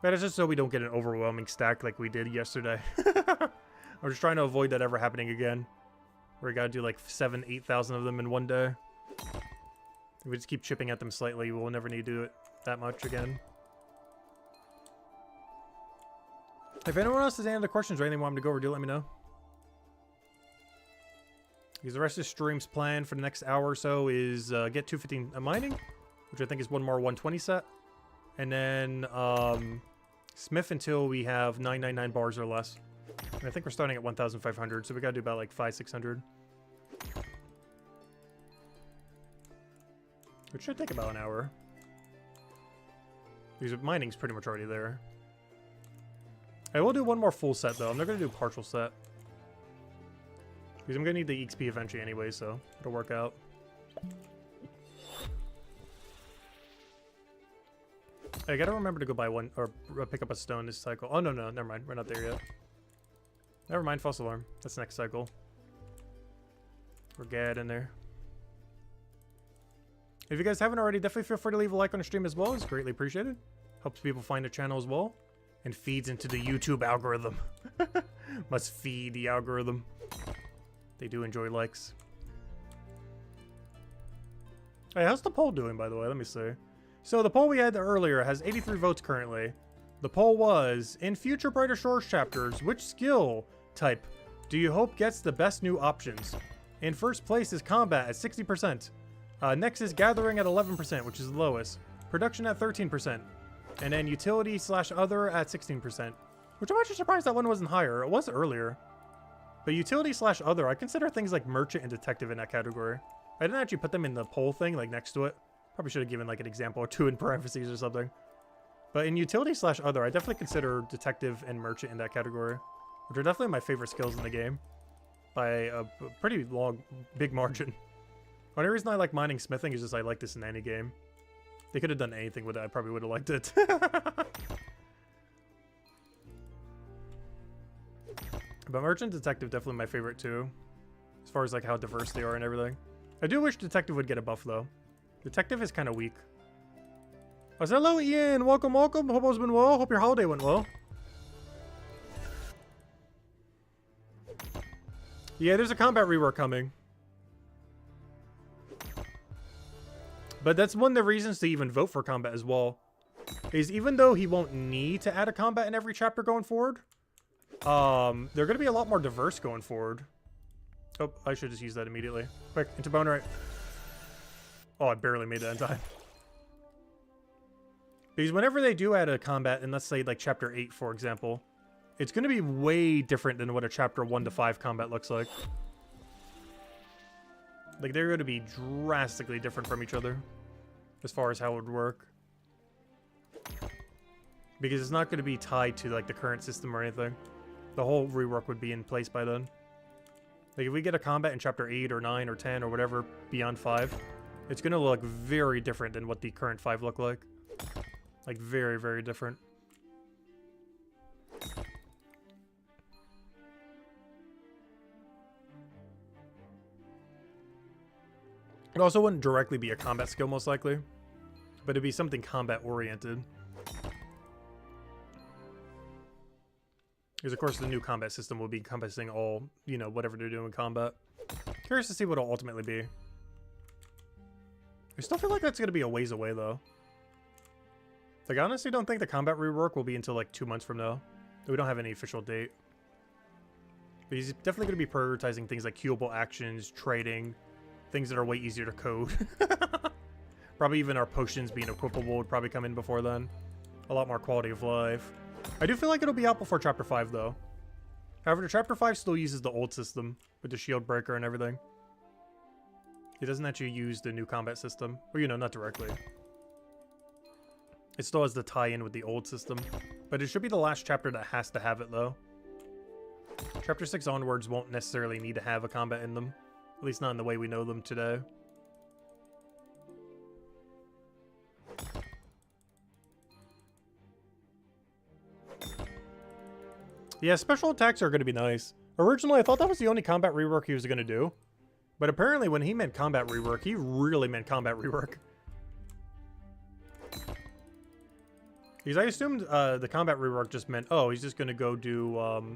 But it's just so we don't get an overwhelming stack like we did yesterday. I'm just trying to avoid that ever happening again. Where we gotta do like 7,000-8,000 of them in one day. If we just keep chipping at them slightly, we'll never need to do it that much again. If anyone else has any other questions or anything you want me to go over, do let me know. Because the rest of the stream's plan for the next hour or so is get 215 mining, which I think is one more 120 set. And then smith until we have 999 bars or less. And I think we're starting at 1,500, so we gotta do about like 500-600. Which should take about an hour. Because mining's pretty much already there. I will do one more full set though. I'm not gonna do a partial set. Because I'm gonna need the XP eventually anyway, so it'll work out. I gotta remember to go buy one, or pick up a stone this cycle. Oh no, never mind. We're not there yet. Never mind, false alarm. That's next cycle. We're good in there. If you guys haven't already, definitely feel free to leave a like on the stream as well. It's greatly appreciated. Helps people find the channel as well. And feeds into the YouTube algorithm. Must feed the algorithm. They do enjoy likes. Hey, how's the poll doing, by the way? Let me see. So the poll we had earlier has 83 votes currently. The poll was, in future Brighter Shores chapters, which skill type do you hope gets the best new options? In first place is combat at 60%. Next is gathering at 11%, which is the lowest. Production at 13%. And then utility / other at 16%. Which I'm actually surprised that one wasn't higher. It was earlier. But utility / other, I consider things like merchant and detective in that category. I didn't actually put them in the poll thing, like next to it. Probably should have given like an example or two in parentheses or something. But in utility / other, I definitely consider detective and merchant in that category. Which are definitely my favorite skills in the game. By a pretty long, big margin. The only reason I like mining smithing is just I like this in any game. They could have done anything with it, I probably would have liked it. But merchant detective definitely my favorite too. As far as like how diverse they are and everything. I do wish detective would get a buff though. Detective is kind of weak. Oh, so hello Ian, welcome, welcome. Hope all's been well. Hope your holiday went well. Yeah, there's a combat rework coming. But that's one of the reasons to even vote for combat as well. Is even though he won't need to add a combat in every chapter going forward, they're going to be a lot more diverse going forward. Oh, I should just use that immediately. Quick, into Bonewright. Oh, I barely made that in time. Because whenever they do add a combat, and let's say like chapter 8, for example, it's going to be way different than what a chapter 1 to 5 combat looks like. Like, they're going to be drastically different from each other as far as how it would work. Because it's not going to be tied to, like, the current system or anything. The whole rework would be in place by then. Like, if we get a combat in chapter 8 or 9 or 10 or whatever beyond 5, it's going to look very different than what the current 5 look like. Like, very, very different. It also wouldn't directly be a combat skill, most likely. But it'd be something combat-oriented. Because, of course, the new combat system will be encompassing all, you know, whatever they're doing in combat. Curious to see what it'll ultimately be. I still feel like that's going to be a ways away, though. Like, I honestly don't think the combat rework will be until, like, 2 months from now. We don't have any official date. But he's definitely going to be prioritizing things like queuable actions, trading, things that are way easier to code. Probably even our potions being equipable would probably come in before then. A lot more quality of life. I do feel like it'll be out before Chapter 5, though. However, the Chapter 5 still uses the old system with the shield breaker and everything. It doesn't actually use the new combat system. Or, you know, not directly. It still has the tie-in with the old system. But it should be the last chapter that has to have it, though. Chapter 6 onwards won't necessarily need to have a combat in them. At least not in the way we know them today. Yeah, special attacks are going to be nice. Originally, I thought that was the only combat rework he was going to do. But apparently when he meant combat rework, he really meant combat rework. Because I assumed the combat rework just meant, oh, he's just going to go do,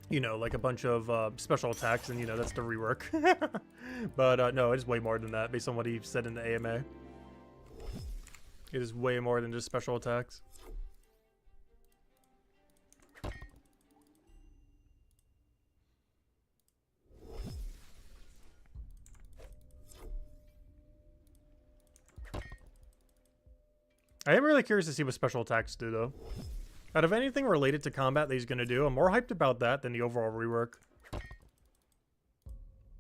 you know, like a bunch of special attacks, and, you know, that's the rework. But no, it's way more than that, based on what he said in the AMA. It is way more than just special attacks. I am really curious to see what special attacks do, though. Out of anything related to combat that he's going to do, I'm more hyped about that than the overall rework.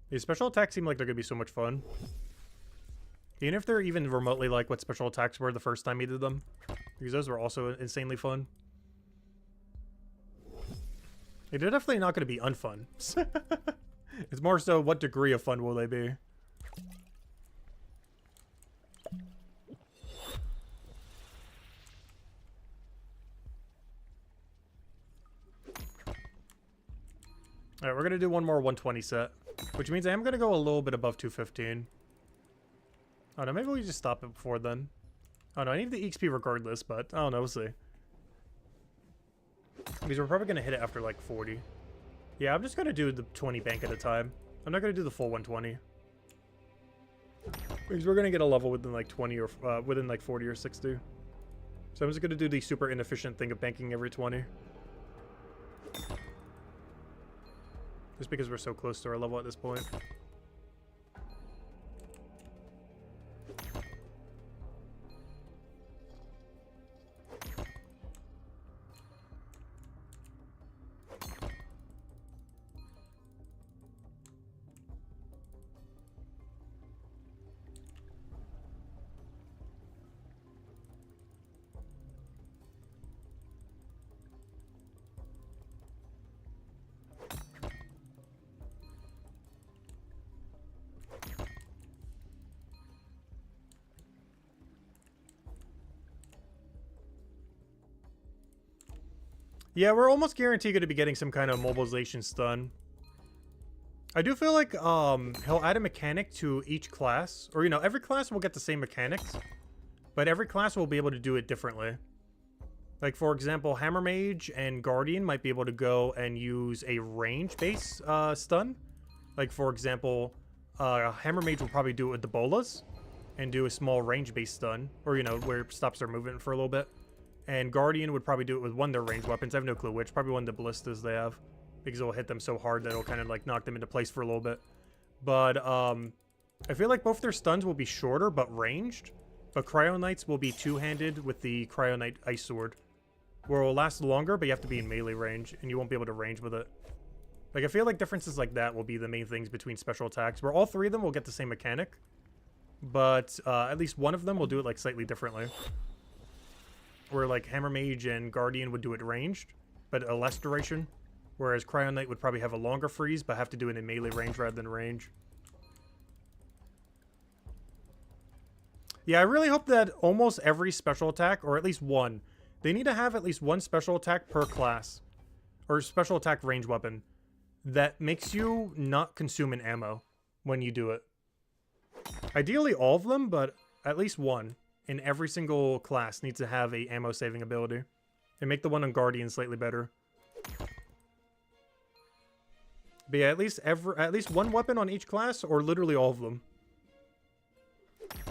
These special attacks seem like they're going to be so much fun. Even if they're even remotely like what special attacks were the first time he did them. Because those were also insanely fun. They're definitely not going to be unfun. It's more so what degree of fun will they be. All right, we're gonna do one more 120 set, which means I am gonna go a little bit above 215. Oh no, maybe we just stop it before then. Oh no, I need the EXP regardless, but I don't know, we'll see. Because we're probably gonna hit it after like 40. Yeah, I'm just gonna do the 20 bank at a time. I'm not gonna do the full 120. Because we're gonna get a level within like 20 or within like 40 or 60. So I'm just gonna do the super inefficient thing of banking every 20. Just because we're so close to our level at this point. Yeah, we're almost guaranteed going to be getting some kind of mobilization stun. I do feel like he'll add a mechanic to each class. Or, you know, every class will get the same mechanics. But every class will be able to do it differently. Like, for example, Hammer Mage and Guardian might be able to go and use a range-based stun. Like, for example, Hammer Mage will probably do it with the bolas. And do a small range-based stun. Or, you know, where it stops their movement for a little bit. And Guardian would probably do it with one of their ranged weapons. I have no clue which. Probably one of the ballistas they have. Because it'll hit them so hard that it'll kind of like knock them into place for a little bit. But I feel like both their stuns will be shorter but ranged. But Cryo Knights will be two-handed with the Cryo Knight Ice Sword. Where it will last longer, but you have to be in melee range. And you won't be able to range with it. Like, I feel like differences like that will be the main things between special attacks. Where all three of them will get the same mechanic. But at least one of them will do it like slightly differently. Where like Hammer Mage and Guardian would do it ranged, but a less duration. Whereas Cryo Knight would probably have a longer freeze, but have to do it in melee range rather than range. Yeah, I really hope that almost every special attack, or at least one, they need to have at least one special attack per class. Or special attack range weapon. That makes you not consume an ammo when you do it. Ideally all of them, but at least one. In every single class needs to have a ammo saving ability. And make the one on Guardian slightly better. But yeah, at least one weapon on each class, or literally all of them.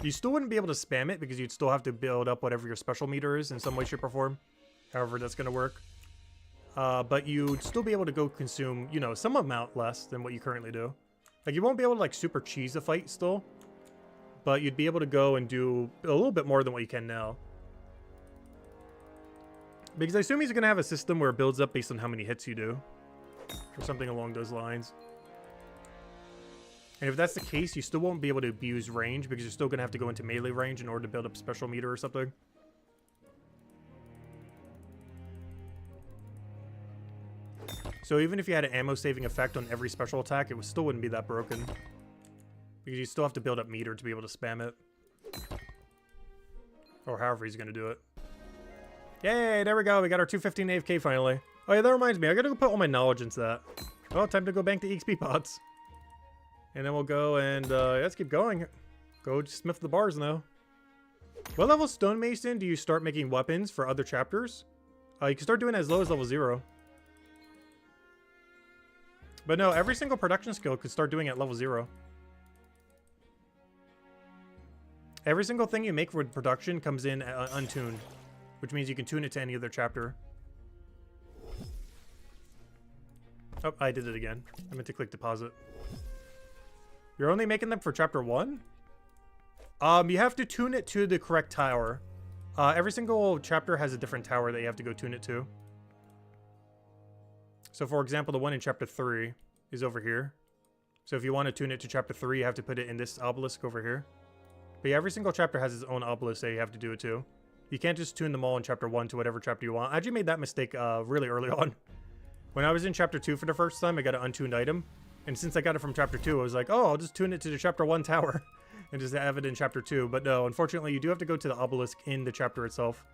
You still wouldn't be able to spam it, because you'd still have to build up whatever your special meter is in some way, shape, or form. However that's going to work. But you'd still be able to go consume, you know, some amount less than what you currently do. Like, you won't be able to, like, super cheese a fight still. But you'd be able to go and do a little bit more than what you can now. Because I assume he's going to have a system where it builds up based on how many hits you do. Or something along those lines. And if that's the case, you still won't be able to abuse range, because you're still going to have to go into melee range in order to build up special meter or something. So even if you had an ammo saving effect on every special attack, it still wouldn't be that broken. Because you still have to build up meter to be able to spam it. Or however he's going to do it. Yay, there we go. We got our 215 AFK finally. Oh yeah, that reminds me. I got to go put all my knowledge into that. Well, time to go bank the EXP pots. And then we'll go and let's keep going. Go smith the bars now. What level stonemason do you start making weapons for other chapters? You can start doing it as low as level 0. But no, every single production skill can start doing it at level 0. Every single thing you make for production comes in untuned, which means you can tune it to any other chapter. Oh, I did it again. I meant to click deposit. You're only making them for chapter 1? You have to tune it to the correct tower. Every single chapter has a different tower that you have to go tune it to. So for example, the one in chapter 3 is over here. So if you want to tune it to chapter 3, you have to put it in this obelisk over here. But yeah, every single chapter has its own obelisk that you have to do it to. You can't just tune them all in chapter 1 to whatever chapter you want. I actually made that mistake really early on. When I was in chapter 2 for the first time, I got an untuned item. And since I got it from chapter 2, I was like, oh, I'll just tune it to the chapter 1 tower. And just have it in chapter 2. But no, unfortunately, you do have to go to the obelisk in the chapter itself.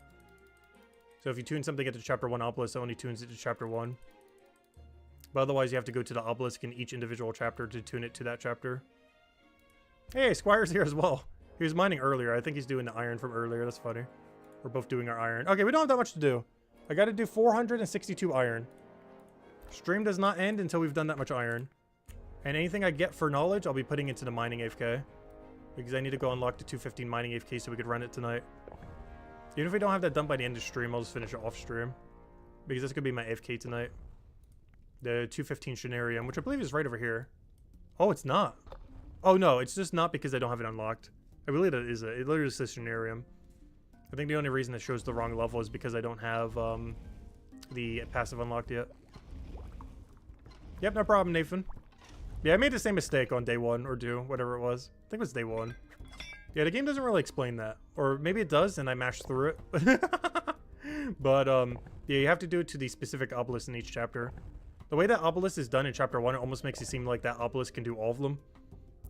So if you tune something at the chapter 1 obelisk, it only tunes it to chapter 1. But otherwise, you have to go to the obelisk in each individual chapter to tune it to that chapter. Hey, Squire's here as well. He was mining earlier. I think he's doing the iron from earlier. That's funny. We're both doing our iron. Okay, we don't have that much to do. I got to do 462 iron. Stream does not end until we've done that much iron. And anything I get for knowledge, I'll be putting into the mining AFK. Because I need to go unlock the 215 mining AFK so we could run it tonight. Even if we don't have that done by the end of stream, I'll just finish it off stream. Because that's going to be my AFK tonight. The 215 Shenarium, which I believe is right over here. Oh, it's not. Oh, no, it's just not because I don't have it unlocked. I believe that is it. It literally says Shenarium. I think the only reason it shows the wrong level is because I don't have the passive unlocked yet. Yep, no problem, Nathan. Yeah, I made the same mistake on day 1 or 2, whatever it was. I think it was day 1. Yeah, the game doesn't really explain that. Or maybe it does and I mashed through it. But, yeah, you have to do it to the specific obelisk in each chapter. The way that obelisk is done in chapter 1, it almost makes it seem like that obelisk can do all of them.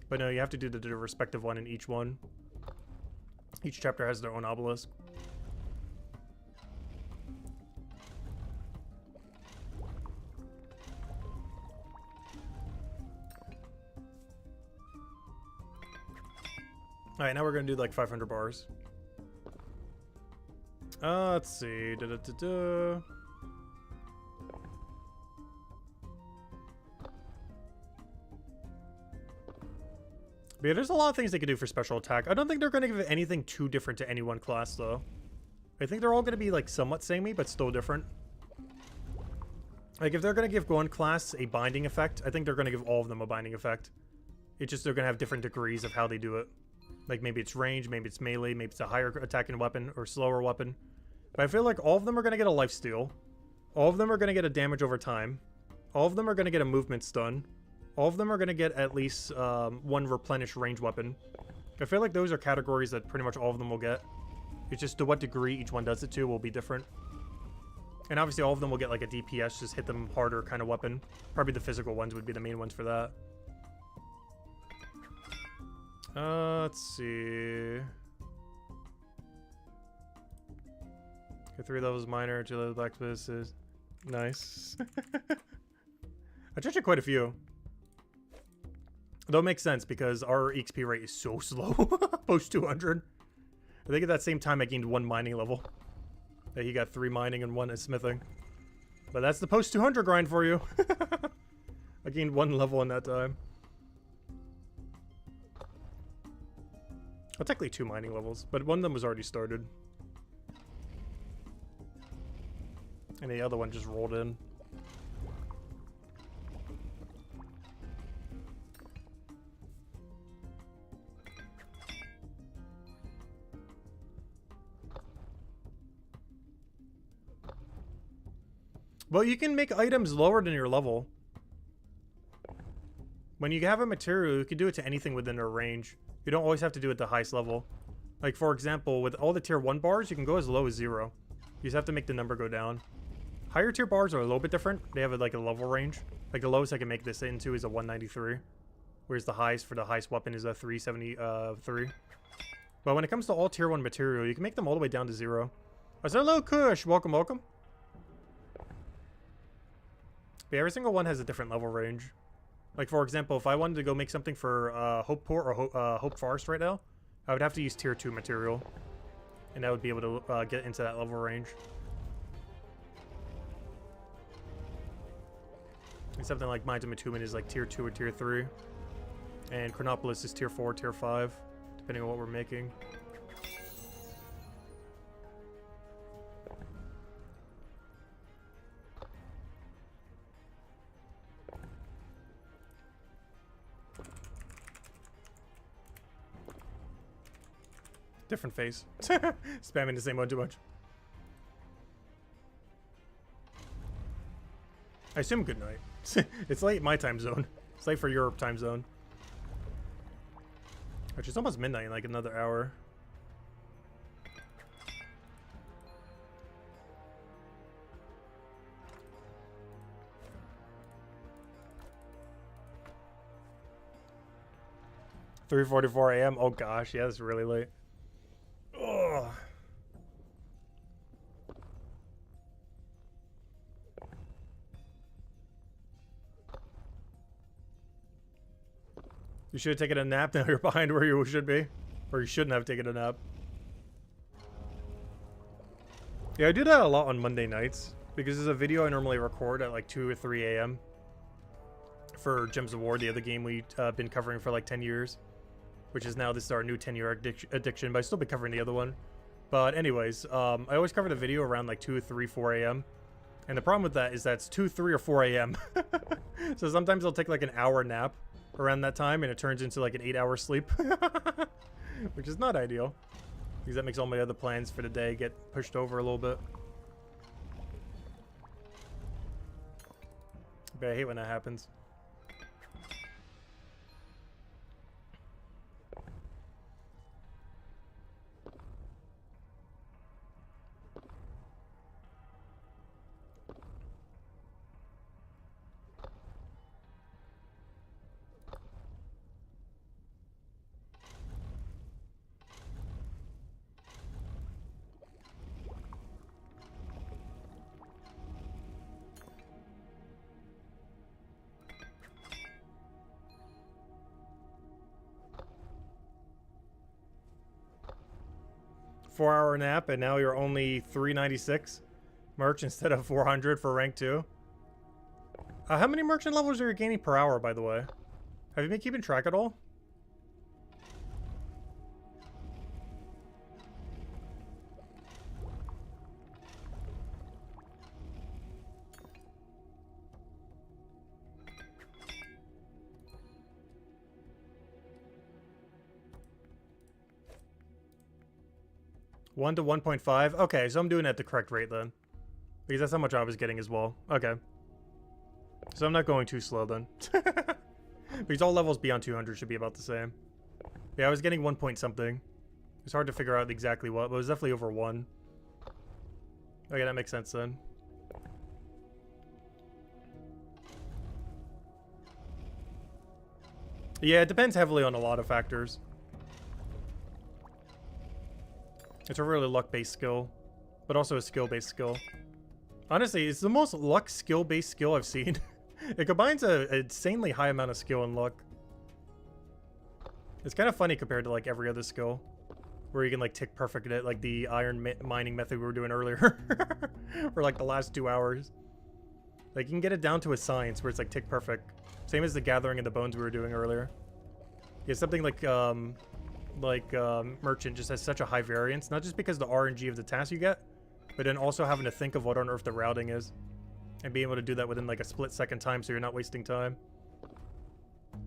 But no, you have to do the respective one in each one. Each chapter has their own obelisk. Alright, now we're going to do like 500 bars. Let's see. But yeah, there's a lot of things they could do for special attack. I don't think they're going to give it anything too different to any one class, though. I think they're all going to be, like, somewhat samey, but still different. Like, if they're going to give one class a binding effect, I think they're going to give all of them a binding effect. It's just they're going to have different degrees of how they do it. Like, maybe it's range, maybe it's melee, maybe it's a higher attacking weapon, or slower weapon. But I feel like all of them are going to get a lifesteal. All of them are going to get a damage over time. All of them are going to get a movement stun. All of them are going to get at least one replenish range weapon. I feel like those are categories that pretty much all of them will get. It's just to what degree each one does it to will be different. And obviously all of them will get like a DPS, just hit them harder kind of weapon. Probably the physical ones would be the main ones for that. Let's see. Okay, 3 levels minor, 2 levels blacksmiths. Nice. I touched quite a few. Though it makes sense because our XP rate is so slow. Post 200. I think at that same time I gained 1 mining level. Yeah, he got 3 mining and 1 smithing. But that's the post 200 grind for you. I gained 1 level in that time. Well, technically 2 mining levels, but one of them was already started. And the other one just rolled in. Well, you can make items lower than your level. When you have a material, you can do it to anything within their range. You don't always have to do it at the highest level. Like, for example, with all the tier 1 bars, you can go as low as 0. You just have to make the number go down. Higher tier bars are a little bit different. They have like a level range. Like the lowest I can make this into is a 193. Whereas the highest for the highest weapon is a 373. But when it comes to all tier 1 material, you can make them all the way down to 0. I said, hello, Kush. Welcome, welcome. But every single one has a different level range. Like, for example, if I wanted to go make something for Hope Port or Hope Forest right now, I would have to use tier 2 material. And I would be able to get into that level range. And something like Mines of Matumin is like tier 2 or tier 3. And Chronopolis is tier 4, tier 5, depending on what we're making. Different face. Spamming the same one too much. I assume good night. It's late my time zone. It's late for Europe time zone. Which is almost midnight in like another hour. (3:44 a.m.) Oh gosh, yeah, it's really late. Ugh. You should have taken a nap, now you're behind where you should be. Or you shouldn't have taken a nap. Yeah, I do that a lot on Monday nights. Because there's a video I normally record at like 2 or 3 a.m. for Gems of War, the other game we've been covering for like 10 years. Which is now, this is our new 10-year addiction, but I've still been covering the other one. But anyways, I always cover the video around like 2, 3, 4 a.m. And the problem with that is that's 2, 3, or 4 a.m. So sometimes I'll take like an hour nap around that time, and it turns into like an 8-hour sleep. Which is not ideal. Because that makes all my other plans for the day get pushed over a little bit. But I hate when that happens. Four-hour nap, and now you're only 396 merch instead of 400 for rank 2. How many merchant levels are you gaining per hour, by the way? Have you been keeping track at all? One to 1.5? Okay, so I'm doing it at the correct rate then. Because that's how much I was getting as well. Okay. So I'm not going too slow then. Because all levels beyond 200 should be about the same. Yeah, I was getting 1 point something. It's hard to figure out exactly what, but it was definitely over 1. Okay, that makes sense then. Yeah, it depends heavily on a lot of factors. It's a really luck-based skill, but also a skill-based skill. Honestly, it's the most luck skill-based skill I've seen. It combines an insanely high amount of skill and luck. It's kind of funny compared to like every other skill, where you can like tick perfect at like the iron mining method we were doing earlier for like the last 2 hours. Like you can get it down to a science where it's like tick perfect. Same as the gathering of the bones we were doing earlier. Yeah, something like Merchant just has such a high variance, not just because the RNG of the task you get, but then also having to think of what on earth the routing is, and being able to do that within like a split-second time so you're not wasting time.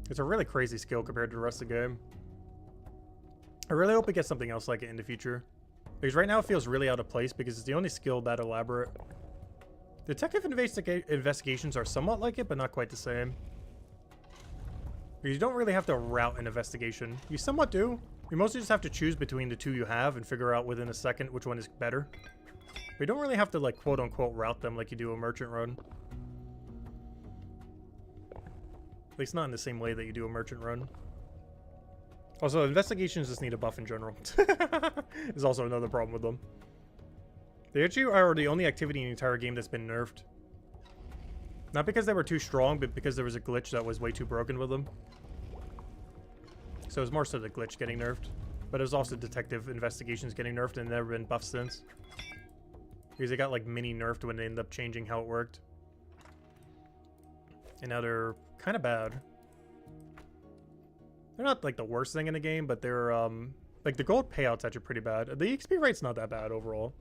It's a really crazy skill compared to the rest of the game. I really hope it gets something else like it in the future, because right now it feels really out of place because it's the only skill that elaborate. Detective investigations are somewhat like it, but not quite the same. You don't really have to route an investigation. You somewhat do. You mostly just have to choose between the two you have and figure out within a second which one is better. But you don't really have to, like, quote-unquote route them like you do a merchant run. At least not in the same way that you do a merchant run. Also, investigations just need a buff in general. There's also another problem with them. They actually are the only activity in the entire game that's been nerfed. Not because they were too strong, but because there was a glitch that was way too broken with them. So it was more so the glitch getting nerfed. But it was also detective investigations getting nerfed and never been buffed since. Because they got like mini nerfed when they ended up changing how it worked. And now they're kind of bad. They're not like the worst thing in the game, but they're like the gold payout's actually pretty bad. The XP rate's not that bad overall.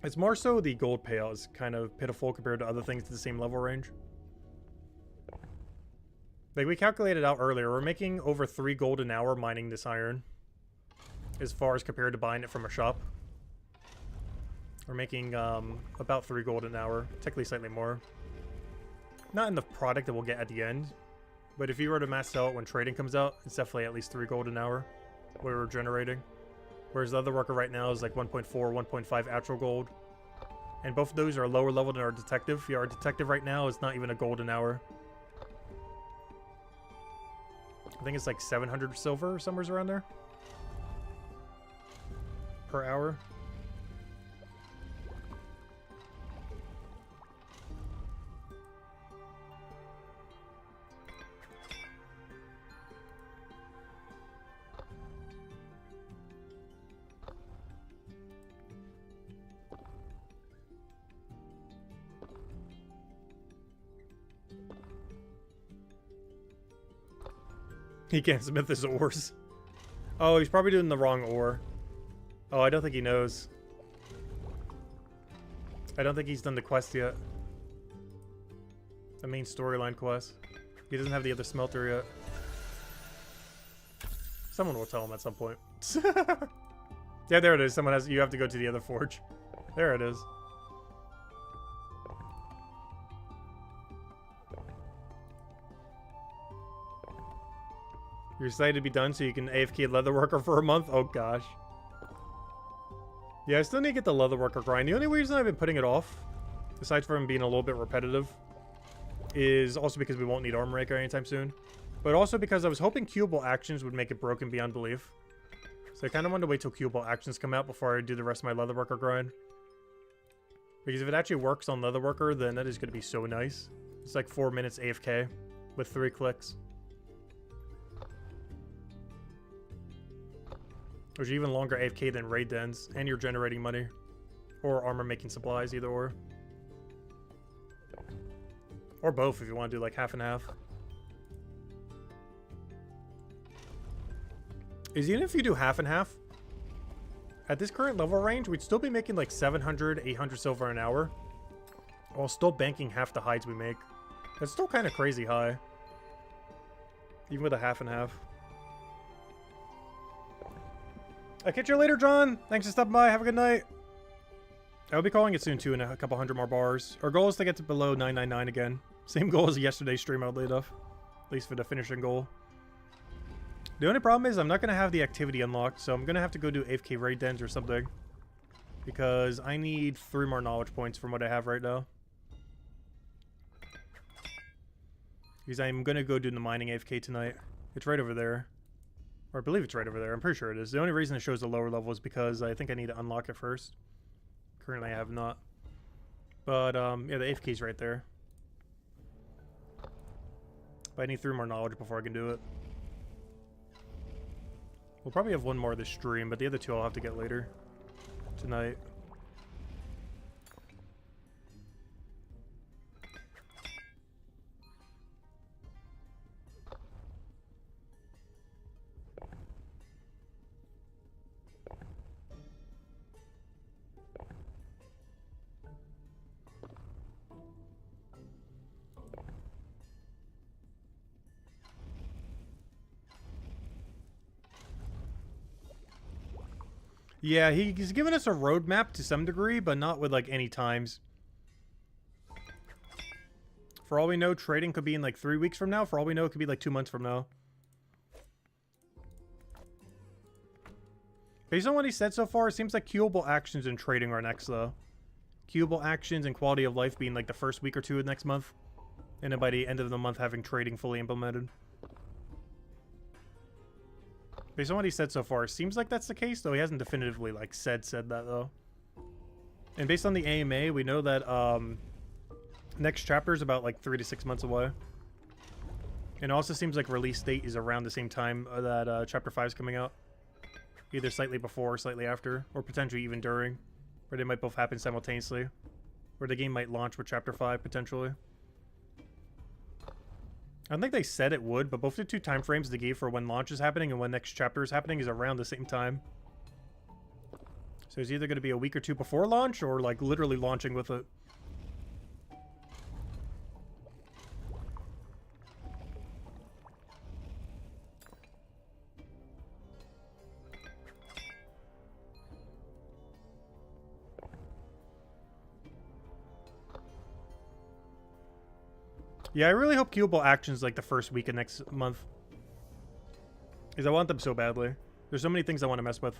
It's more so the gold payout is kind of pitiful compared to other things to the same level range. Like we calculated out earlier, we're making over 3 gold an hour mining this iron. As far as compared to buying it from a shop. We're making about 3 gold an hour, technically slightly more. Not in the product that we'll get at the end, but if you were to mass sell it when trading comes out, it's definitely at least 3 gold an hour what we're generating. Whereas the Leatherworker right now is like 1.4, 1.5 actual gold. And both of those are lower level than our detective. Yeah, our detective right now is not even a gold an hour. I think it's like 700 silver or somewhere around there. Per hour. He can't smith his ores. Oh, he's probably doing the wrong ore. Oh, I don't think he knows. I don't think he's done the quest yet. The main storyline quest. He doesn't have the other smelter yet. Someone will tell him at some point. Yeah, there it is. Someone has. You have to go to the other forge. There it is. You're excited to be done so you can AFK Leatherworker for a month? Oh gosh. Yeah, I still need to get the Leatherworker grind. The only reason I've been putting it off, aside from being a little bit repetitive, is also because we won't need Armor Raker anytime soon. But also because I was hoping Cubable Actions would make it broken beyond belief. So I kind of wanted to wait till Cubable Actions come out before I do the rest of my Leatherworker grind. Because if it actually works on Leatherworker, then that is going to be so nice. It's like 4 minutes AFK with 3 clicks. Which is even longer AFK than raid dens, and you're generating money. Or armor making supplies, either or. Or both if you want to do like half and half. Is even if you do half and half, at this current level range, we'd still be making like 700, 800 silver an hour. While still banking half the hides we make. That's still kind of crazy high. Even with a half and half. I'll catch you later, John. Thanks for stopping by. Have a good night. I'll be calling it soon, too, in a couple hundred more bars. Our goal is to get to below 999 again. Same goal as yesterday's stream, oddly enough. At least for the finishing goal. The only problem is I'm not going to have the activity unlocked, so I'm going to have to go do AFK raid dens or something. Because I need 3 more knowledge points from what I have right now. Because I'm going to go do the mining AFK tonight. It's right over there. Or I believe it's right over there. I'm pretty sure it is. The only reason it shows the lower level is because I think I need to unlock it first. Currently I have not. But, yeah, the AFK's right there. But I need 3 more knowledge before I can do it. We'll probably have 1 more this stream, but the other 2 I'll have to get later. Tonight. Yeah, he's given us a roadmap to some degree, but not with, like, any times. For all we know, trading could be in, like, 3 weeks from now. For all we know, it could be, like, 2 months from now. Based on what he said so far, it seems like queuable actions and trading are next, though. Queuable actions and quality of life being, like, the first week or 2 of next month. And then by the end of the month, having trading fully implemented. Based on what he said so far, it seems like that's the case, though he hasn't definitively, like, said that, though. And based on the AMA, we know that, next chapter is about, like, 3 to 6 months away. And it also seems like release date is around the same time that, Chapter 5 is coming out. Either slightly before or slightly after, or potentially even during. Or they might both happen simultaneously. Or the game might launch with Chapter 5, potentially. I don't think they said it would, but both the 2 time frames they gave for when launch is happening and when next chapter is happening is around the same time. So it's either going to be a week or 2 before launch, or like literally launching with it. Yeah, I really hope queuable actions like the first week of next month. Because I want them so badly. There's so many things I want to mess with.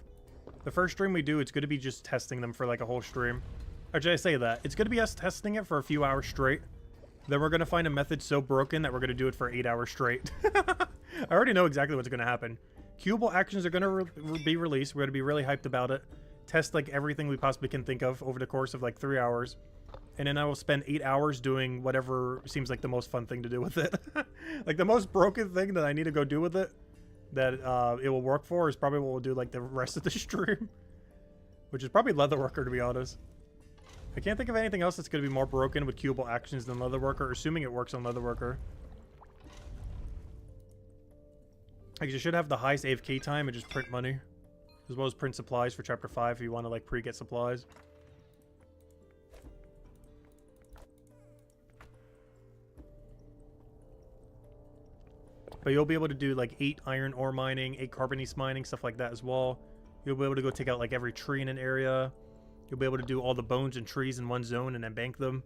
The first stream we do, it's going to be just testing them for like a whole stream. Actually, I say that. It's going to be us testing it for a few hours straight. Then we're going to find a method so broken that we're going to do it for 8 hours straight. I already know exactly what's going to happen. Queuable actions are going to be released. We're going to be really hyped about it. Test like everything we possibly can think of over the course of like 3 hours. And then I will spend 8 hours doing whatever seems like the most fun thing to do with it. Like the most broken thing that I need to go do with it, that it will work for, is probably what we'll do like the rest of the stream. Which is probably Leatherworker, to be honest. I can't think of anything else that's going to be more broken with queuable actions than Leatherworker, assuming it works on Leatherworker. Like, you should have the highest AFK time and just print money. As well as print supplies for Chapter 5 if you want to, like, pre-get supplies. But you'll be able to do, like, 8 iron ore mining, 8 carbonese mining, stuff like that as well. You'll be able to go take out, like, every tree in an area. You'll be able to do all the bones and trees in one zone and then bank them.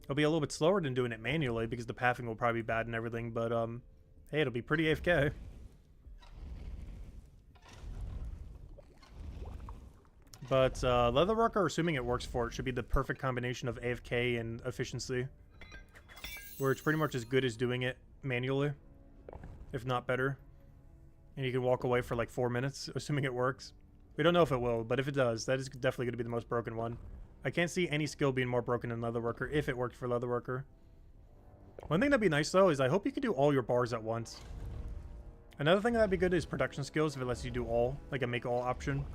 It'll be a little bit slower than doing it manually because the pathing will probably be bad and everything, but, hey, it'll be pretty AFK. But Leatherworker, assuming it works for it, should be the perfect combination of AFK and efficiency. Where it's pretty much as good as doing it manually, if not better. And you can walk away for like 4 minutes, assuming it works. We don't know if it will, but if it does, that is definitely going to be the most broken one. I can't see any skill being more broken than Leatherworker if it worked for Leatherworker. One thing that'd be nice though is I hope you can do all your bars at once. Another thing that'd be good is production skills if it lets you do all, like a make all option.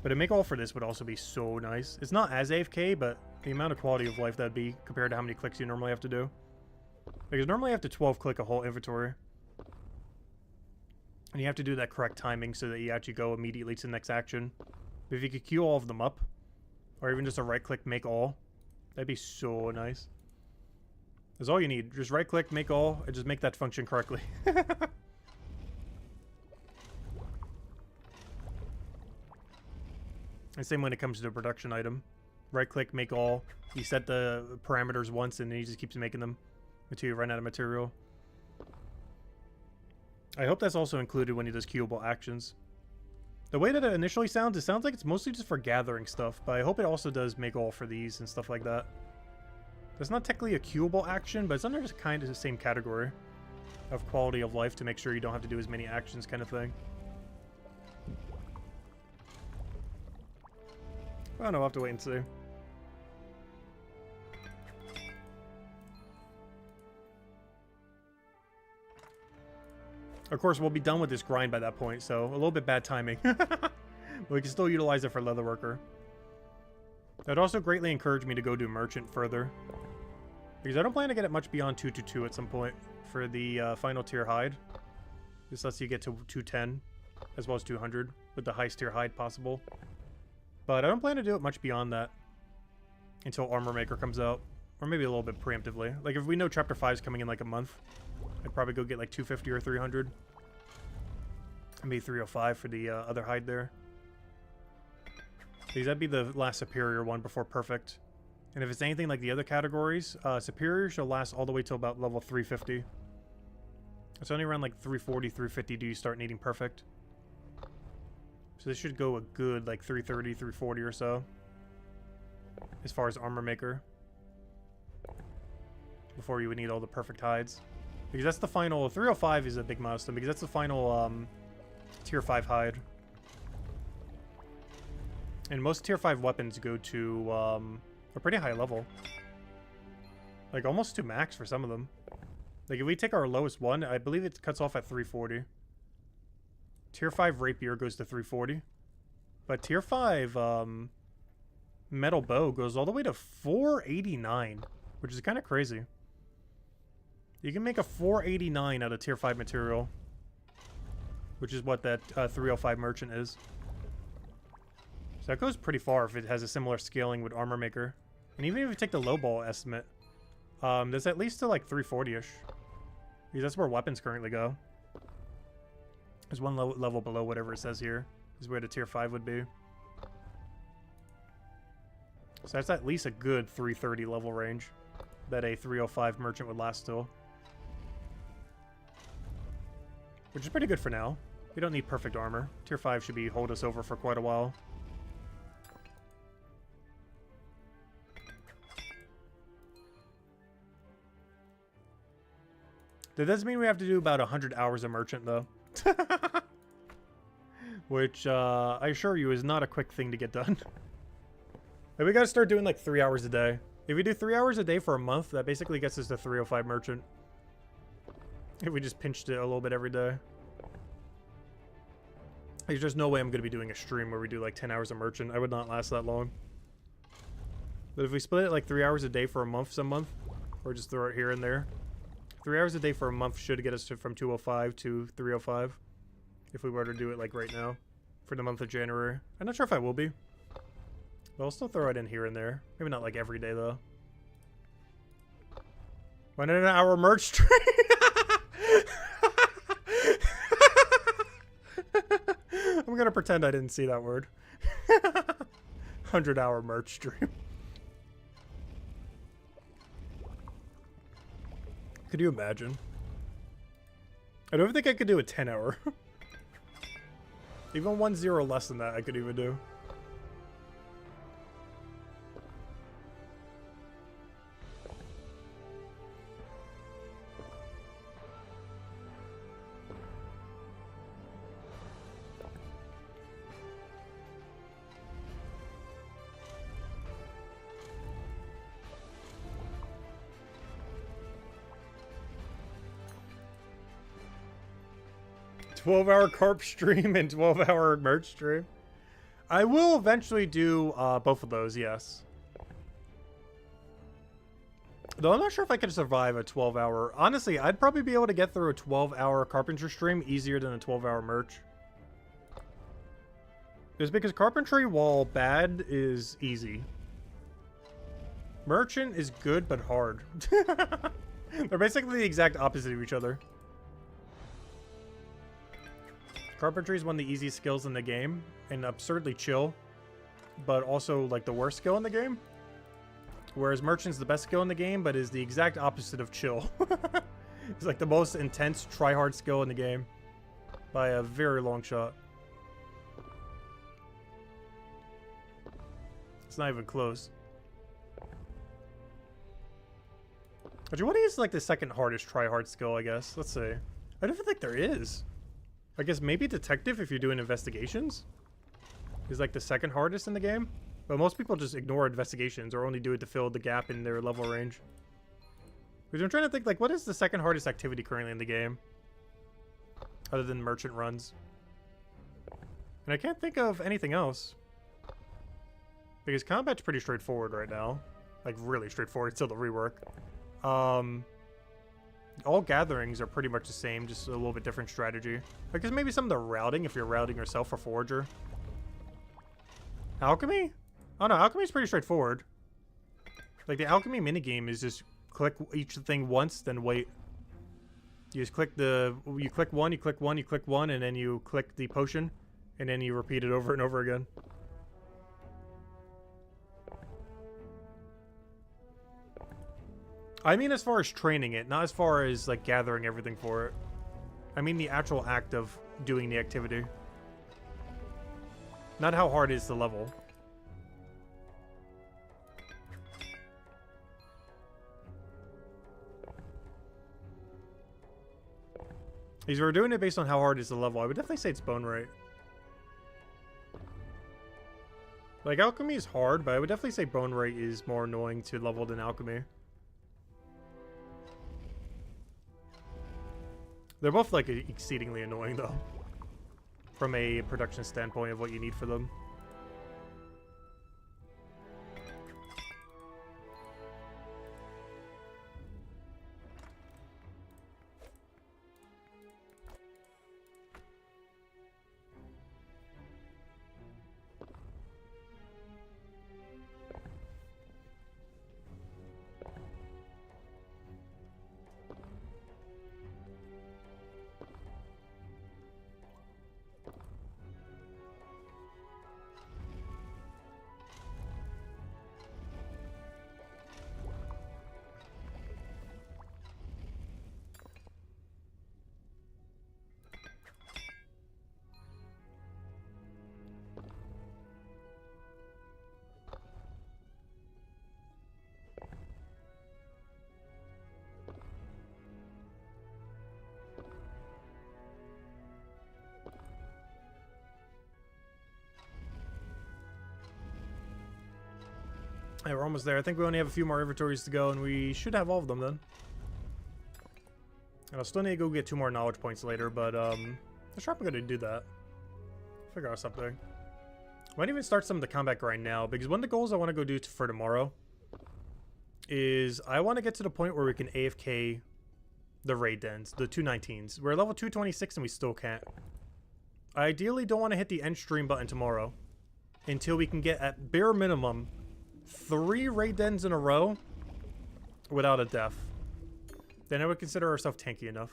But a make all for this would also be so nice. It's not as AFK, but the amount of quality of life that'd be compared to how many clicks you normally have to do. Because normally you have to 12 click a whole inventory. And you have to do that correct timing so that you actually go immediately to the next action. But if you could queue all of them up, or even just a right click make all, that'd be so nice. That's all you need. Just right click, make all, and just make that function correctly. And same when it comes to the production item. Right click, make all. You set the parameters once and then he just keeps making them until you run out of material. I hope that's also included when he does queuable actions. The way that it initially sounds, it sounds like it's mostly just for gathering stuff, but I hope it also does make all for these and stuff like that. That's not technically a queuable action, but it's under kind of the same category of quality of life to make sure you don't have to do as many actions kind of thing. I don't know, I'll have to wait and see. Of course, we'll be done with this grind by that point, so a little bit bad timing. But we can still utilize it for Leatherworker. That would also greatly encourage me to go do Merchant further. Because I don't plan to get it much beyond 222 at some point for the final tier hide. This lets you get to 210, as well as 200, with the highest tier hide possible. But I don't plan to do it much beyond that until Armor Maker comes out. Or maybe a little bit preemptively. Like, if we know Chapter 5 is coming in like a month, I'd probably go get like 250 or 300. Maybe 305 for the other hide there. Because that'd be the last Superior one before Perfect. And if it's anything like the other categories, Superior shall last all the way till about level 350. It's only around like 340, 350 do you start needing Perfect. So this should go a good like 330, 340 or so. As far as Armor Maker. Before you would need all the perfect hides. Because that's the final... 305 is a big milestone because that's the final tier 5 hide. And most tier 5 weapons go to a pretty high level. Like almost to max for some of them. Like if we take our lowest one, I believe it cuts off at 340. Tier 5 Rapier goes to 340. But Tier 5 Metal Bow goes all the way to 489. Which is kind of crazy. You can make a 489 out of Tier 5 material. Which is what that 305 Merchant is. So that goes pretty far if it has a similar scaling with Armor Maker. And even if you take the lowball estimate, there's at least to like 340-ish. Because that's where weapons currently go. There's one level below whatever it says here. Is where the tier 5 would be. So that's at least a good 330 level range that a 305 Merchant would last till. Which is pretty good for now. We don't need perfect armor. Tier 5 should hold us over for quite a while. That does mean we have to do about 100 hours of Merchant, though. Which, I assure you, is not a quick thing to get done. But we gotta start doing, like, 3 hours a day. If we do 3 hours a day for a month, that basically gets us to 305 Merchant. If we just pinched it a little bit every day. There's just no way I'm gonna be doing a stream where we do, like, 10 hours of Merchant. I would not last that long. But if we split it, like, 3 hours a day for a month some month, or just throw it here and there, 3 hours a day for a month should get us from 205 to 305. If we were to do it like right now. For the month of January. I'm not sure if I will be. But I'll still throw it in here and there. Maybe not like every day though. 1 hour merch stream. I'm gonna pretend I didn't see that word. 100-hour merch stream. Could you imagine? I don't think I could do a 10-hour. Even 1 0 less than that I could even do. $12-hour carp stream and 12-hour merch stream. I will eventually do both of those, yes. Though I'm not sure if I could survive a 12-hour. Honestly, I'd probably be able to get through a 12-hour carpentry stream easier than a 12-hour merch. Just because carpentry, while bad, is easy. Merchant is good but hard. They're basically the exact opposite of each other. Carpentry is one of the easiest skills in the game, and absurdly chill, but also like the worst skill in the game. Whereas Merchant's the best skill in the game, but is the exact opposite of chill. It's like the most intense, try-hard skill in the game by a very long shot. It's not even close. Actually, what is like the second hardest try-hard skill, I guess? Let's see. I don't think there is. I guess maybe detective if you're doing investigations is like the second hardest in the game. But most people just ignore investigations or only do it to fill the gap in their level range. Because I'm trying to think, like, what is the second hardest activity currently in the game? Other than merchant runs. And I can't think of anything else. Because combat's pretty straightforward right now. Like, really straightforward until the rework. All gatherings are pretty much the same, just a little bit different strategy. I guess maybe some of the routing, if you're routing yourself for Forager. Alchemy? Oh no, alchemy is pretty straightforward. Like the alchemy minigame is just click each thing once, then wait. You just click you click one, you click one, you click one, and then you click the potion, and then you repeat it over and over again. I mean as far as training it, not as far as like gathering everything for it. I mean the actual act of doing the activity. Not how hard is the level. If we're doing it based on how hard is the level, I would definitely say it's Bonewright. Like alchemy is hard, but I would definitely say Bonewright is more annoying to level than alchemy. They're both, like, exceedingly annoying, though. From a production standpoint of what you need for them. Yeah, we're almost there. I think we only have a few more inventories to go, and we should have all of them then. And I'll still need to go get 2 more knowledge points later, but I'm probably going to do that. Figure out something. I might even start some of the combat grind now, because one of the goals I want to go do for tomorrow is I want to get to the point where we can AFK the raid dens, the 219s. We're level 226 and we still can't. I ideally don't want to hit the end stream button tomorrow until we can get at bare minimum 3 raid dens in a row without a death. Then I would consider ourselves tanky enough.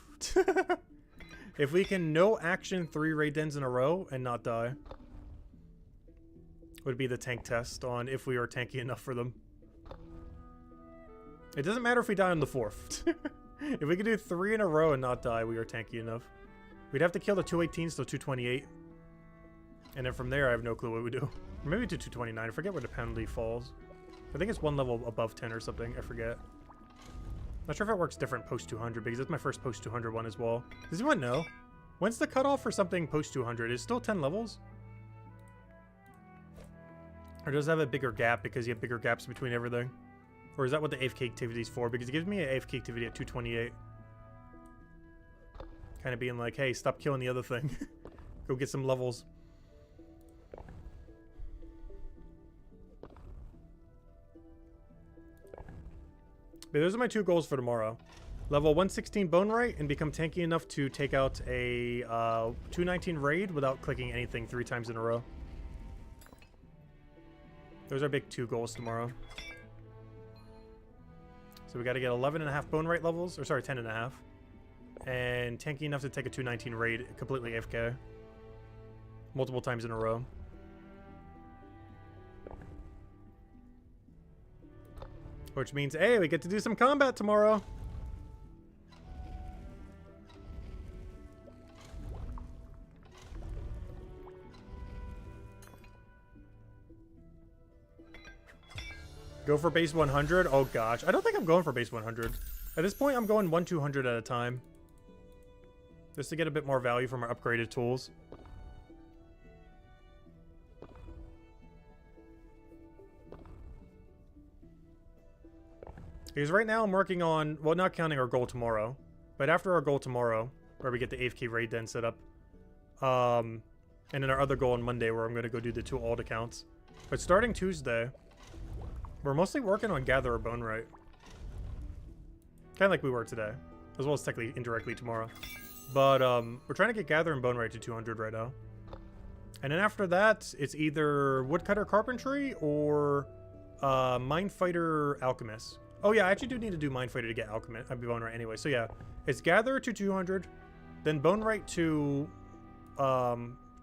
If we can no action 3 raid dens in a row and not die, would be the tank test on if we are tanky enough for them. It doesn't matter if we die on the 4th. If we can do 3 in a row and not die, we are tanky enough. We'd have to kill the 218s to 228. And then from there, I have no clue what we do. Or maybe to 229. I forget where the penalty falls. I think it's 1 level above 10 or something. I forget. Not sure if it works different post 200 because it's my first post 200 one as well. Does anyone know? When's the cutoff for something post 200? Is it still 10 levels? Or does it have a bigger gap because you have bigger gaps between everything? Or is that what the AFK activity is for? Because it gives me an AFK activity at 228. Kind of being like, hey, stop killing the other thing. Go get some levels. But those are my 2 goals for tomorrow. Level 116 Bonewright and become tanky enough to take out a 219 raid without clicking anything 3 times in a row. Those are big 2 goals tomorrow. So we got to get 11.5 Bonewright levels, or sorry, 10.5. And tanky enough to take a 219 raid completely AFK. Multiple times in a row. Which means, hey, we get to do some combat tomorrow. Go for base 100? Oh gosh, I don't think I'm going for base 100. At this point, I'm going 1-200 at a time. Just to get a bit more value from our upgraded tools. Because right now I'm working on, well, not counting our goal tomorrow, but after our goal tomorrow, where we get the AFK raid den set up, and then our other goal on Monday where I'm going to go do the 2 alt accounts. But starting Tuesday, we're mostly working on Gatherer Bonewright. Kind of like we were today, as well as technically indirectly tomorrow. But we're trying to get Gatherer and Bonewright to 200 right now. And then after that, it's either Woodcutter Carpentry or Minefighter Alchemist. Oh yeah, I actually do need to do Minefighter to get Alchemist. I'd be Bonewright anyway. So yeah, it's Gatherer to 200, then Bonewright to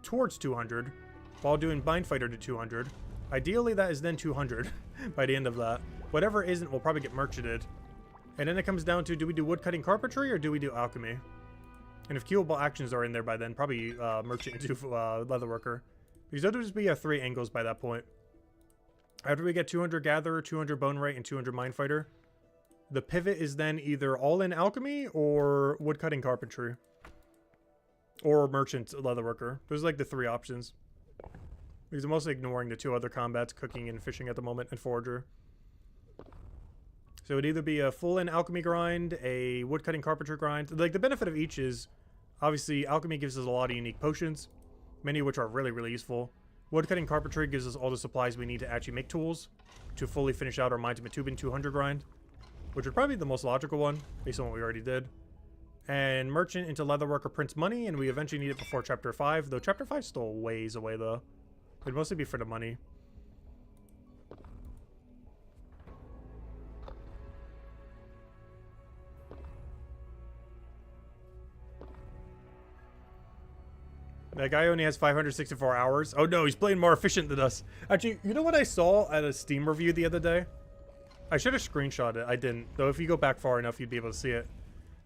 towards 200, while doing Minefighter to 200. Ideally, that is then 200 by the end of that. Whatever isn't will probably get merchanted. And then it comes down to, do we do Woodcutting Carpentry or do we do Alchemy? And if queuable actions are in there by then, probably merchant into Leatherworker. Because those would just be 3 angles by that point. After we get 200 Gatherer, 200 Bonewright, and 200 Minefighter, the pivot is then either all-in Alchemy or Woodcutting Carpentry. Or Merchant Leatherworker. Those are like the 3 options. Because I'm mostly ignoring the 2 other combats, Cooking and Fishing at the moment, and Forager. So it'd either be a full-in Alchemy grind, a Woodcutting Carpentry grind. Like, the benefit of each is, obviously, Alchemy gives us a lot of unique potions, many of which are really, really useful. Woodcutting Carpentry gives us all the supplies we need to actually make tools to fully finish out our Mines of Matubin 200 grind, which would probably be the most logical one, based on what we already did. And Merchant into Leatherworker prints money, and we eventually need it before Chapter 5, though Chapter 5 is still ways away, though. It'd mostly be for the money. That guy only has 564 hours. Oh no, he's playing more efficient than us. Actually, you know what I saw at a Steam review the other day? I should have screenshot it. I didn't. Though if you go back far enough, you'd be able to see it.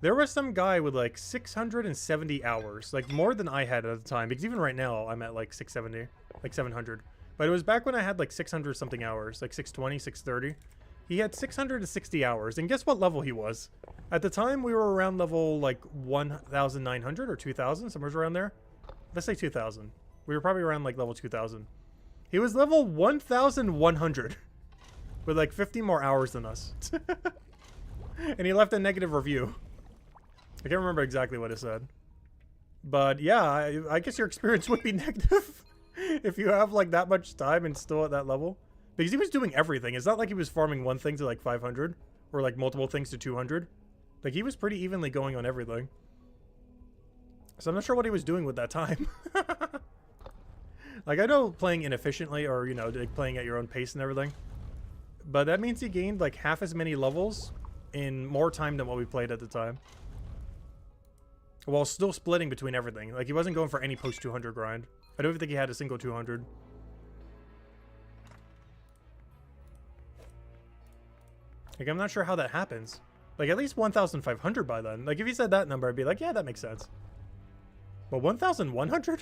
There was some guy with like 670 hours. Like more than I had at the time. Because even right now, I'm at like 670. Like 700. But it was back when I had like 600 something hours. Like 620, 630. He had 660 hours. And guess what level he was? At the time, we were around level like 1,900 or 2,000. Somewhere around there. Let's say 2,000. We were probably around like level 2,000. He was level 1,100 with like 50 more hours than us. And he left a negative review. I can't remember exactly what it said. But yeah, I guess your experience would be negative if you have like that much time and still at that level. Because he was doing everything. It's not like he was farming one thing to like 500 or like multiple things to 200. Like, he was pretty evenly going on everything. So I'm not sure what he was doing with that time. Like, I know playing inefficiently or, you know, like playing at your own pace and everything. But that means he gained, like, half as many levels in more time than what we played at the time. While still splitting between everything. Like, he wasn't going for any post-200 grind. I don't even think he had a single 200. Like, I'm not sure how that happens. Like, at least 1,500 by then. Like, if he said that number, I'd be like, yeah, that makes sense. But 1,100?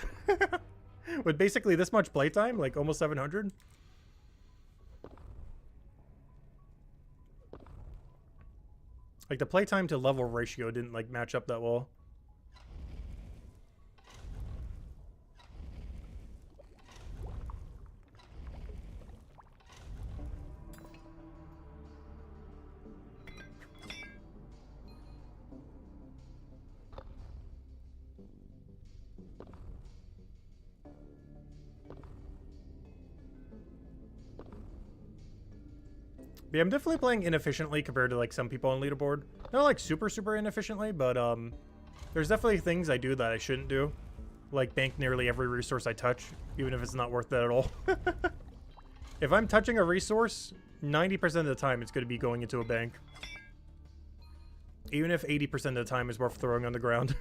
With basically this much playtime? Like, almost 700? Like, the playtime to level ratio didn't, like, match up that well. Yeah, I'm definitely playing inefficiently compared to, like, some people on leaderboard. Not, like, super inefficiently, but, there's definitely things I do that I shouldn't do. Like, bank nearly every resource I touch, even if it's not worth it at all. If I'm touching a resource, 90% of the time it's going to be going into a bank. Even if 80% of the time is worth throwing on the ground.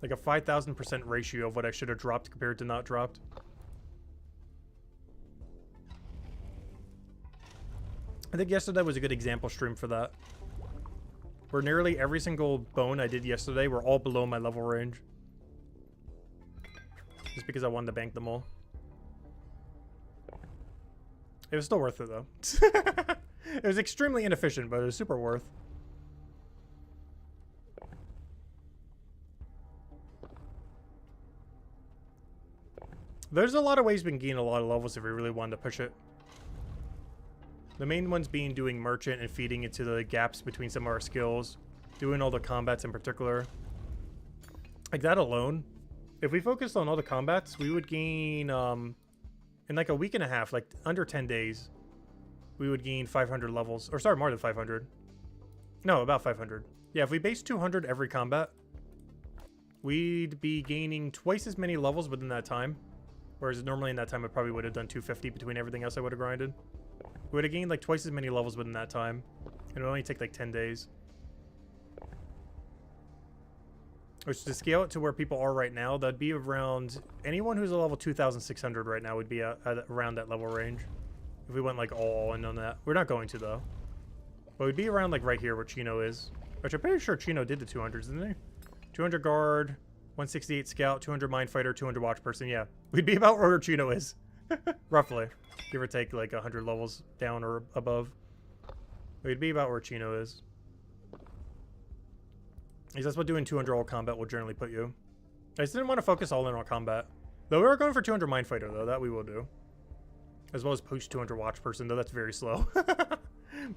Like a 5,000% ratio of what I should have dropped compared to not dropped. I think yesterday was a good example stream for that. Where nearly every single bone I did yesterday were all below my level range. Just because I wanted to bank them all. It was still worth it though. It was extremely inefficient, but it was super worth. There's a lot of ways we can gain a lot of levels if we really wanted to push it. The main ones being doing merchant and feeding into the gaps between some of our skills. Doing all the combats in particular. Like that alone. If we focused on all the combats, we would gain, in like a week and a half, like under 10 days, we would gain 500 levels. Or sorry, more than 500. No, about 500. Yeah, if we base 200 every combat, we'd be gaining twice as many levels within that time. Whereas normally in that time I probably would have done 250 between everything else I would have grinded. We would have gained like twice as many levels within that time. And it would only take like 10 days. Which to scale it to where people are right now, that'd be around... Anyone who's a level 2,600 right now would be at around that level range. If we went like all in on that. We're not going to though. But we'd be around like right here where Chino is. Which I'm pretty sure Chino did the 200s, didn't he? 200 guard... 168 scout, 200 mine fighter, 200 watch person. Yeah, we'd be about where Chino is. Roughly. Give or take like 100 levels down or above. We'd be about where Chino is. Because that's what doing 200 all combat will generally put you. I just didn't want to focus all in on combat. Though we were going for 200 mine fighter though, that we will do. As well as post 200 watch person, though that's very slow.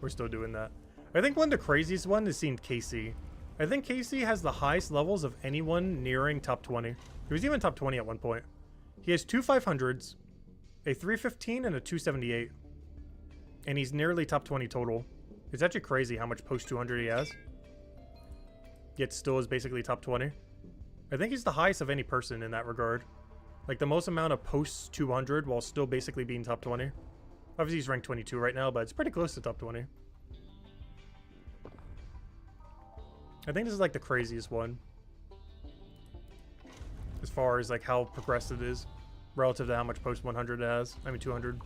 We're still doing that. I think one of the craziest one is seeing KC. I think KC has the highest levels of anyone nearing top 20. He was even top 20 at one point. He has two 500s, a 315, and a 278. And he's nearly top 20 total. It's actually crazy how much post 200 he has. Yet still is basically top 20. I think he's the highest of any person in that regard. Like the most amount of posts 200 while still basically being top 20. Obviously he's ranked 22 right now, but it's pretty close to top 20. I think this is like the craziest one. As far as like how progressive it is. Relative to how much post 100 it has. I mean 200.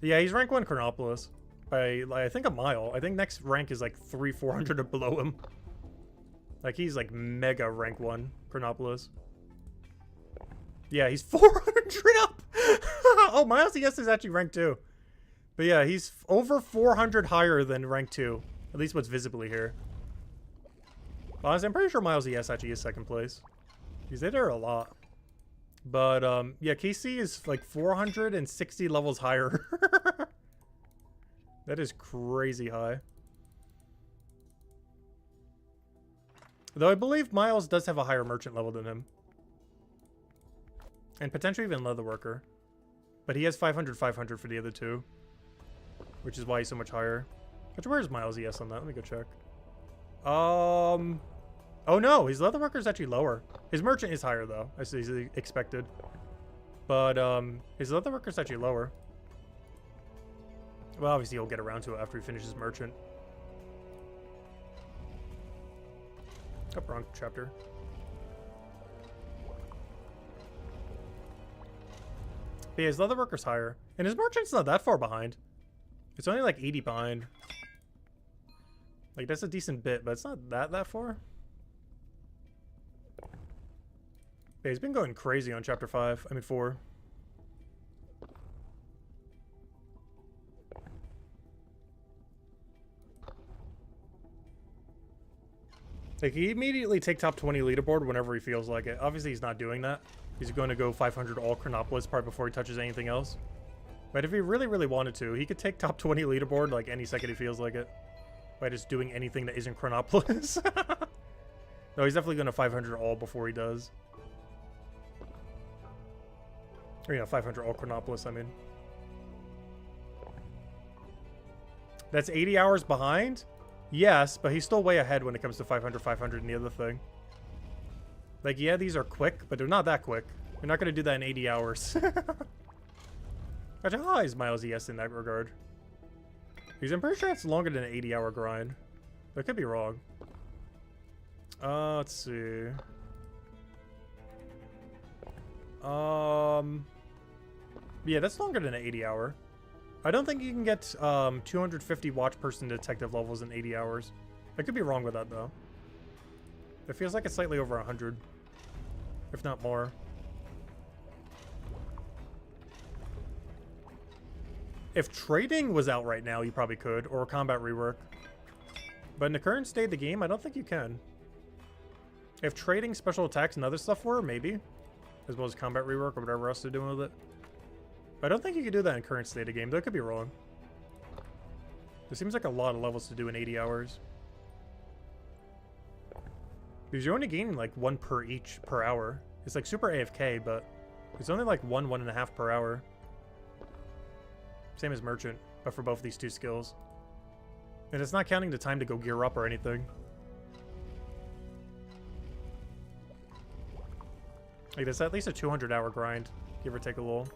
Yeah, he's rank 1 Chronopolis. By like, I think a mile. I think next rank is like 300-400 below him. Like he's like mega rank 1 Chronopolis. Yeah, he's 400 up. Oh, Miles ES is actually rank 2. But yeah, he's over 400 higher than rank 2. At least what's visibly here. Honestly, I'm pretty sure Miles ES actually is second place. He's there a lot. But yeah, KC is like 460 levels higher. That is crazy high. Though I believe Miles does have a higher merchant level than him. And potentially even Leatherworker. But he has 500, 500 for the other two. Which is why he's so much higher. Which, where's Miles' ES on that? Let me go check. Oh no, his Leatherworker is actually lower. His merchant is higher though, as expected. But his Leatherworker is actually lower. Well, obviously he'll get around to it after he finishes merchant. Oh, wrong chapter. But yeah, his Leatherworker's higher. And his merchant's not that far behind. It's only like 80 behind. Like, that's a decent bit, but it's not that far. Yeah, he's been going crazy on chapter 5. I mean 4. Like, he immediately take top 20 leaderboard whenever he feels like it. Obviously, he's not doing that. He's going to go 500 all Chronopolis probably before he touches anything else. But if he really, really wanted to, he could take top 20 leaderboard like any second he feels like it. By just doing anything that isn't Chronopolis. No, he's definitely going to 500 all before he does. Or, yeah, 500 all Chronopolis, I mean. That's 80 hours behind? Yes, but he's still way ahead when it comes to 500, 500 and the other thing. Like, yeah, these are quick, but they're not that quick. You're not going to do that in 80 hours. How high is Miles' ES in that regard? Because I'm pretty sure it's longer than an 80-hour grind. But I could be wrong. Let's see. Yeah, that's longer than an 80-hour. I don't think you can get 250 watch person detective levels in 80 hours. I could be wrong with that, though. It feels like it's slightly over 100. If not more. If trading was out right now, you probably could. Or combat rework. But in the current state of the game, I don't think you can. If trading, special attacks, and other stuff were, maybe. As well as combat rework or whatever else they're doing with it. But I don't think you can do that in current state of game. Though I could be wrong. There seems like a lot of levels to do in 80 hours. Because you're only gaining like 1 per hour. It's like super AFK, but it's only like 1.5 per hour. Same as merchant, but for both these two skills. And it's not counting the time to go gear up or anything. Like, that's at least a 200-hour grind, give or take a little.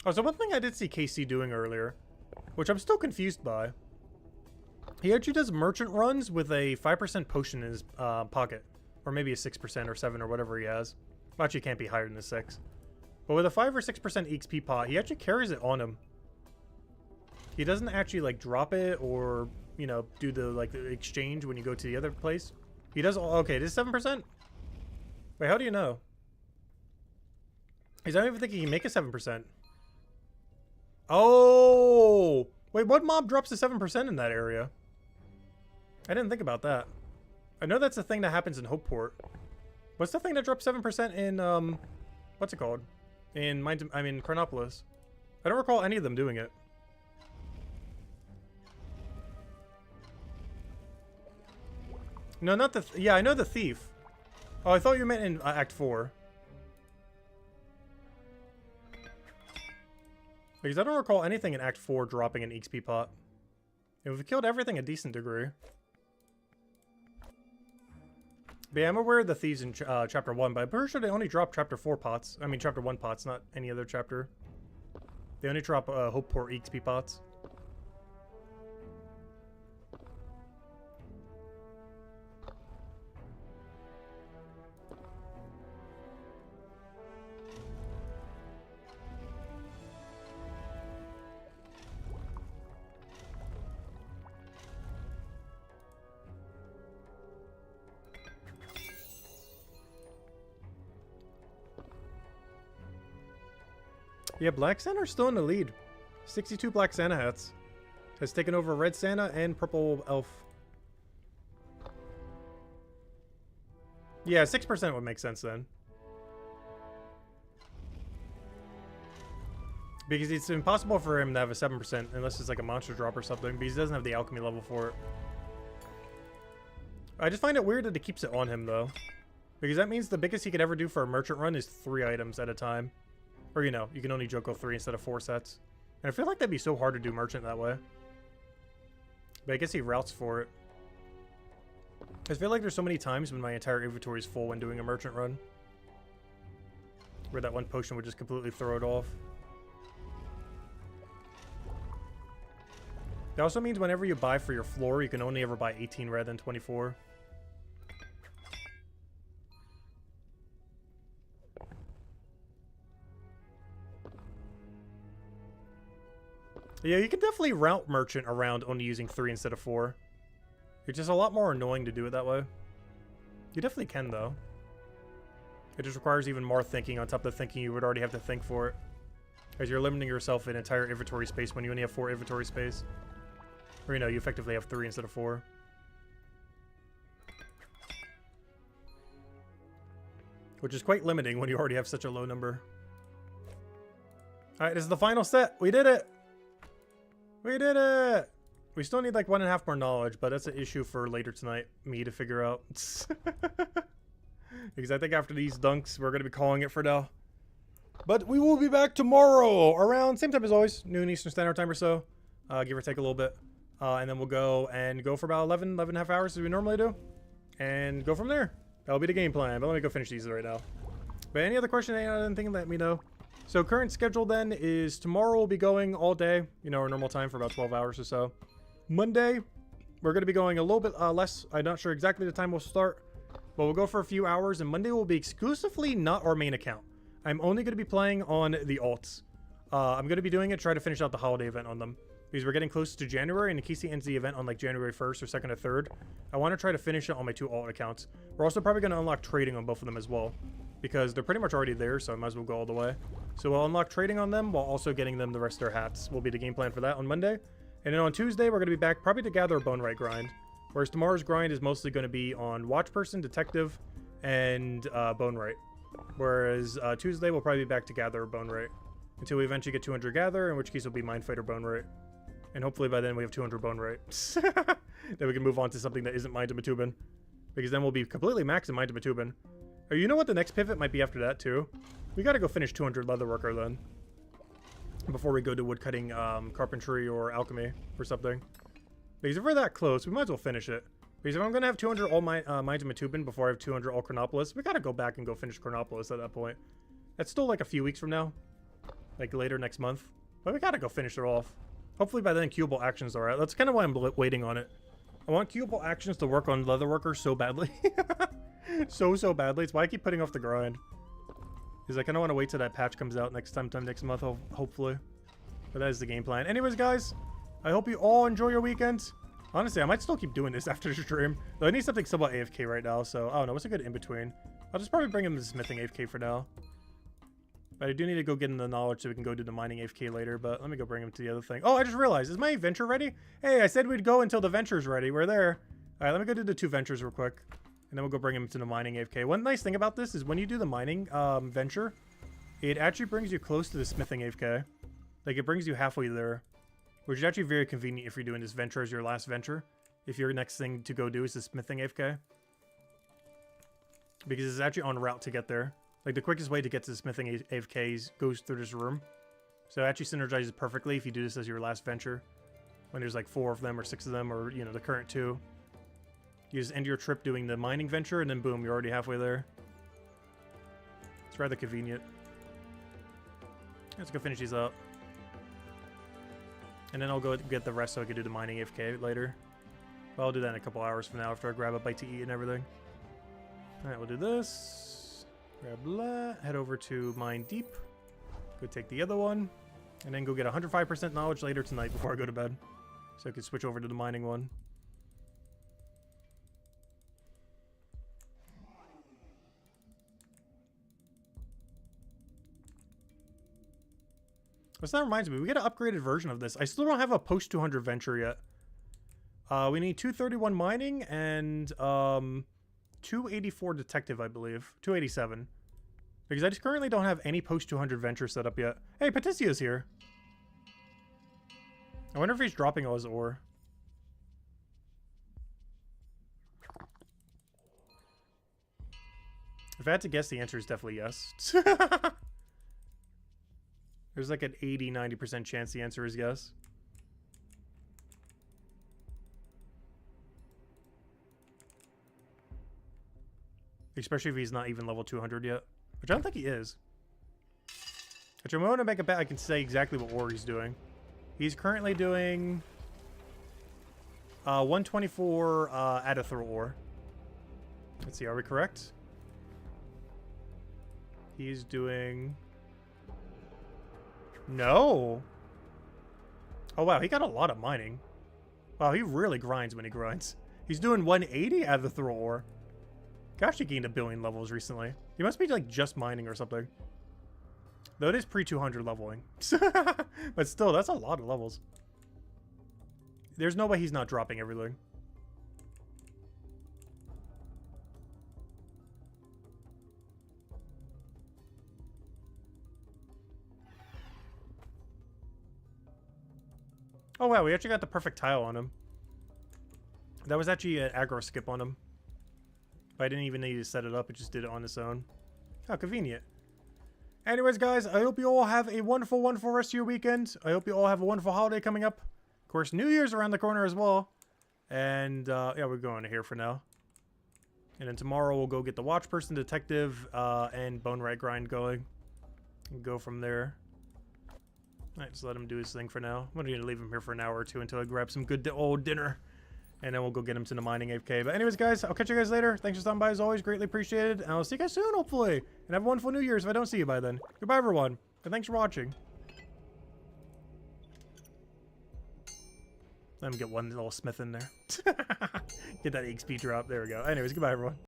Oh, so one thing I did see KC doing earlier, which I'm still confused by. He actually does merchant runs with a 5% potion in his pocket. Or maybe a 6% or 7 or whatever he has. Well, actually, it can't be higher than a 6. But with a 5 or 6% XP pot, he actually carries it on him. He doesn't actually, like, drop it or, you know, do the, like, the exchange when you go to the other place. He does... Okay, it is 7%? Wait, how do you know? Because I don't even think he can make a 7%. Oh! Wait, what mob drops to 7% in that area? I didn't think about that. I know that's a thing that happens in Hopeport. What's the thing that drops 7% in, what's it called? In Chronopolis. I don't recall any of them doing it. No, not the... Yeah, I know the Thief. Oh, I thought you meant in Act 4. Because I don't recall anything in Act 4 dropping an XP pot. And we've killed everything a decent degree. But yeah, I'm aware of the thieves in Chapter 1, but I'm pretty sure they only drop Chapter 4 pots. I mean, Chapter 1 pots, not any other chapter. They only drop Hopeport XP pots. Yeah, Black Santa's still in the lead. 62 Black Santa hats. Has taken over Red Santa and Purple Elf. Yeah, 6% would make sense then. Because it's impossible for him to have a 7% unless it's like a monster drop or something, because he doesn't have the alchemy level for it. I just find it weird that it keeps it on him though. Because that means the biggest he could ever do for a merchant run is 3 items at a time. Or, you know, you can only Joko 3 instead of 4 sets. And I feel like that'd be so hard to do merchant that way. But I guess he routes for it. I feel like there's so many times when my entire inventory is full when doing a merchant run. Where that one potion would just completely throw it off. It also means whenever you buy for your floor, you can only ever buy 18 rather than 24. Yeah, you can definitely route merchant around only using 3 instead of 4. It's just a lot more annoying to do it that way. You definitely can, though. It just requires even more thinking on top of the thinking you would already have to think for it. As you're limiting yourself in entire inventory space when you only have 4 inventory space. Or, you know, you effectively have 3 instead of 4. Which is quite limiting when you already have such a low number. Alright, this is the final set. We did it! We did it! We still need like 1.5 more knowledge, but that's an issue for later tonight, me to figure out. Because I think after these dunks, we're going to be calling it for now. But we will be back tomorrow around same time as always, noon Eastern Standard Time or so. Give or take a little bit. And then we'll go for about 11.5 hours as we normally do. And go from there. That'll be the game plan, but let me go finish these right now. But any other question, anything, let me know. So current schedule then is tomorrow we'll be going all day, you know, our normal time for about 12 hours or so. Monday, we're going to be going a little bit less. I'm not sure exactly the time we'll start, but we'll go for a few hours, and Monday will be exclusively not our main account. I'm only going to be playing on the alts. I'm going to be doing it, try to finish out the holiday event on them. Because we're getting close to January, and in case he ends the event on like January 1st or 2nd or 3rd, I want to try to finish it on my 2 alt accounts. We're also probably going to unlock trading on both of them as well. Because they're pretty much already there, so I might as well go all the way. So we'll unlock trading on them while also getting them the rest of their hats. Will be the game plan for that on Monday. And then on Tuesday, we're going to be back probably to gather a Bonewright grind. Whereas tomorrow's grind is mostly going to be on Watch Person, Detective, and Bonewright. Whereas Tuesday, we'll probably be back to gather a Bonewright. Until we eventually get 200 gather, in which case it'll be Mindfighter Bonewright. And hopefully by then we have 200 Bonewright. Then we can move on to something that isn't Mind of Matubin. Because then we'll be completely maxed in Mind of Matubin. Or you know what the next pivot might be after that too? We gotta go finish 200 Leatherworker then. Before we go to woodcutting, carpentry, or alchemy, or something. Because if we're that close, we might as well finish it. Because if I'm gonna have 200 all Minds of Matubin before I have 200 all Chronopolis, we gotta go back and go finish Chronopolis at that point. That's still like a few weeks from now. Like later next month. But we gotta go finish it off. Hopefully by then cubable actions are out. That's kind of why I'm waiting on it. I want cubable actions to work on Leatherworker so badly. so badly. It's why I keep putting off the grind. Because I kind of want to wait till that patch comes out next month, hopefully. But that is the game plan. Anyways, guys, I hope you all enjoy your weekend. Honestly, I might still keep doing this after the stream. Though I need something somewhat AFK right now, so I don't know. What's a good in-between? I'll just probably bring him to smithing AFK for now. But I do need to go get him the knowledge so we can go do the mining AFK later. But let me go bring him to the other thing. Oh, I just realized. Is my venture ready? Hey, I said we'd go until the venture's ready. We're there. All right, let me go do the 2 ventures real quick. And then we'll go bring him to the mining AFK. One nice thing about this is when you do the mining venture, it actually brings you close to the smithing AFK. Like, it brings you halfway there. Which is actually very convenient if you're doing this venture as your last venture. If your next thing to go do is the smithing AFK. Because it's actually en route to get there. Like, the quickest way to get to the smithing AFKs goes through this room. So it actually synergizes perfectly if you do this as your last venture. When there's like 4 of them or 6 of them, or, you know, the current 2. You just end your trip doing the mining venture, and then boom, you're already halfway there. It's rather convenient. Let's go finish these up. And then I'll go get the rest so I can do the mining AFK later. Well, I'll do that in a couple hours from now after I grab a bite to eat and everything. Alright, we'll do this. Grab that. Head over to Mine Deep. Go take the other one. And then go get 105% knowledge later tonight before I go to bed. So I can switch over to the mining one. That reminds me, we get an upgraded version of this. I still don't have a post 200 venture yet. We need 231 mining and 284 detective, I believe. 287. Because I just currently don't have any post 200 venture set up yet. Hey, Paticio's here. I wonder if he's dropping all his ore. If I had to guess, the answer is definitely yes. There's like an 80-90% chance the answer is yes. Especially if he's not even level 200 yet. Which I don't think he is. Which I'm going to make a bet I can say exactly what ore he's doing. He's currently doing 124 Adithral ore. Let's see, are we correct? He's doing... No! Oh wow, he got a lot of mining. Wow, he really grinds when he grinds. He's doing 180 Adithral ore. Gosh, he gained 1 billion levels recently. He must be like just mining or something. Though it is pre-200 leveling. But still, that's a lot of levels. There's no way he's not dropping everything. Oh wow, we actually got the perfect tile on him. That was actually an aggro skip on him. But I didn't even need to set it up, it just did it on its own. How convenient. Anyways, guys, I hope you all have a wonderful, wonderful rest of your weekend. I hope you all have a wonderful holiday coming up. Of course, New Year's around the corner as well. And, yeah, we're going to here for now. And then tomorrow we'll go get the Watch Person, Detective, and Bonewright grind going. And go from there. Alright, just let him do his thing for now. I'm going to leave him here for an hour or two until I grab some good old dinner. And then we'll go get him to the mining AFK. But anyways, guys, I'll catch you guys later. Thanks for stopping by as always. Greatly appreciated. And I'll see you guys soon, hopefully. And have a wonderful New Year's if I don't see you by then. Goodbye, everyone. And thanks for watching. Let him get one little smith in there. Get that XP drop. There we go. Anyways, goodbye, everyone.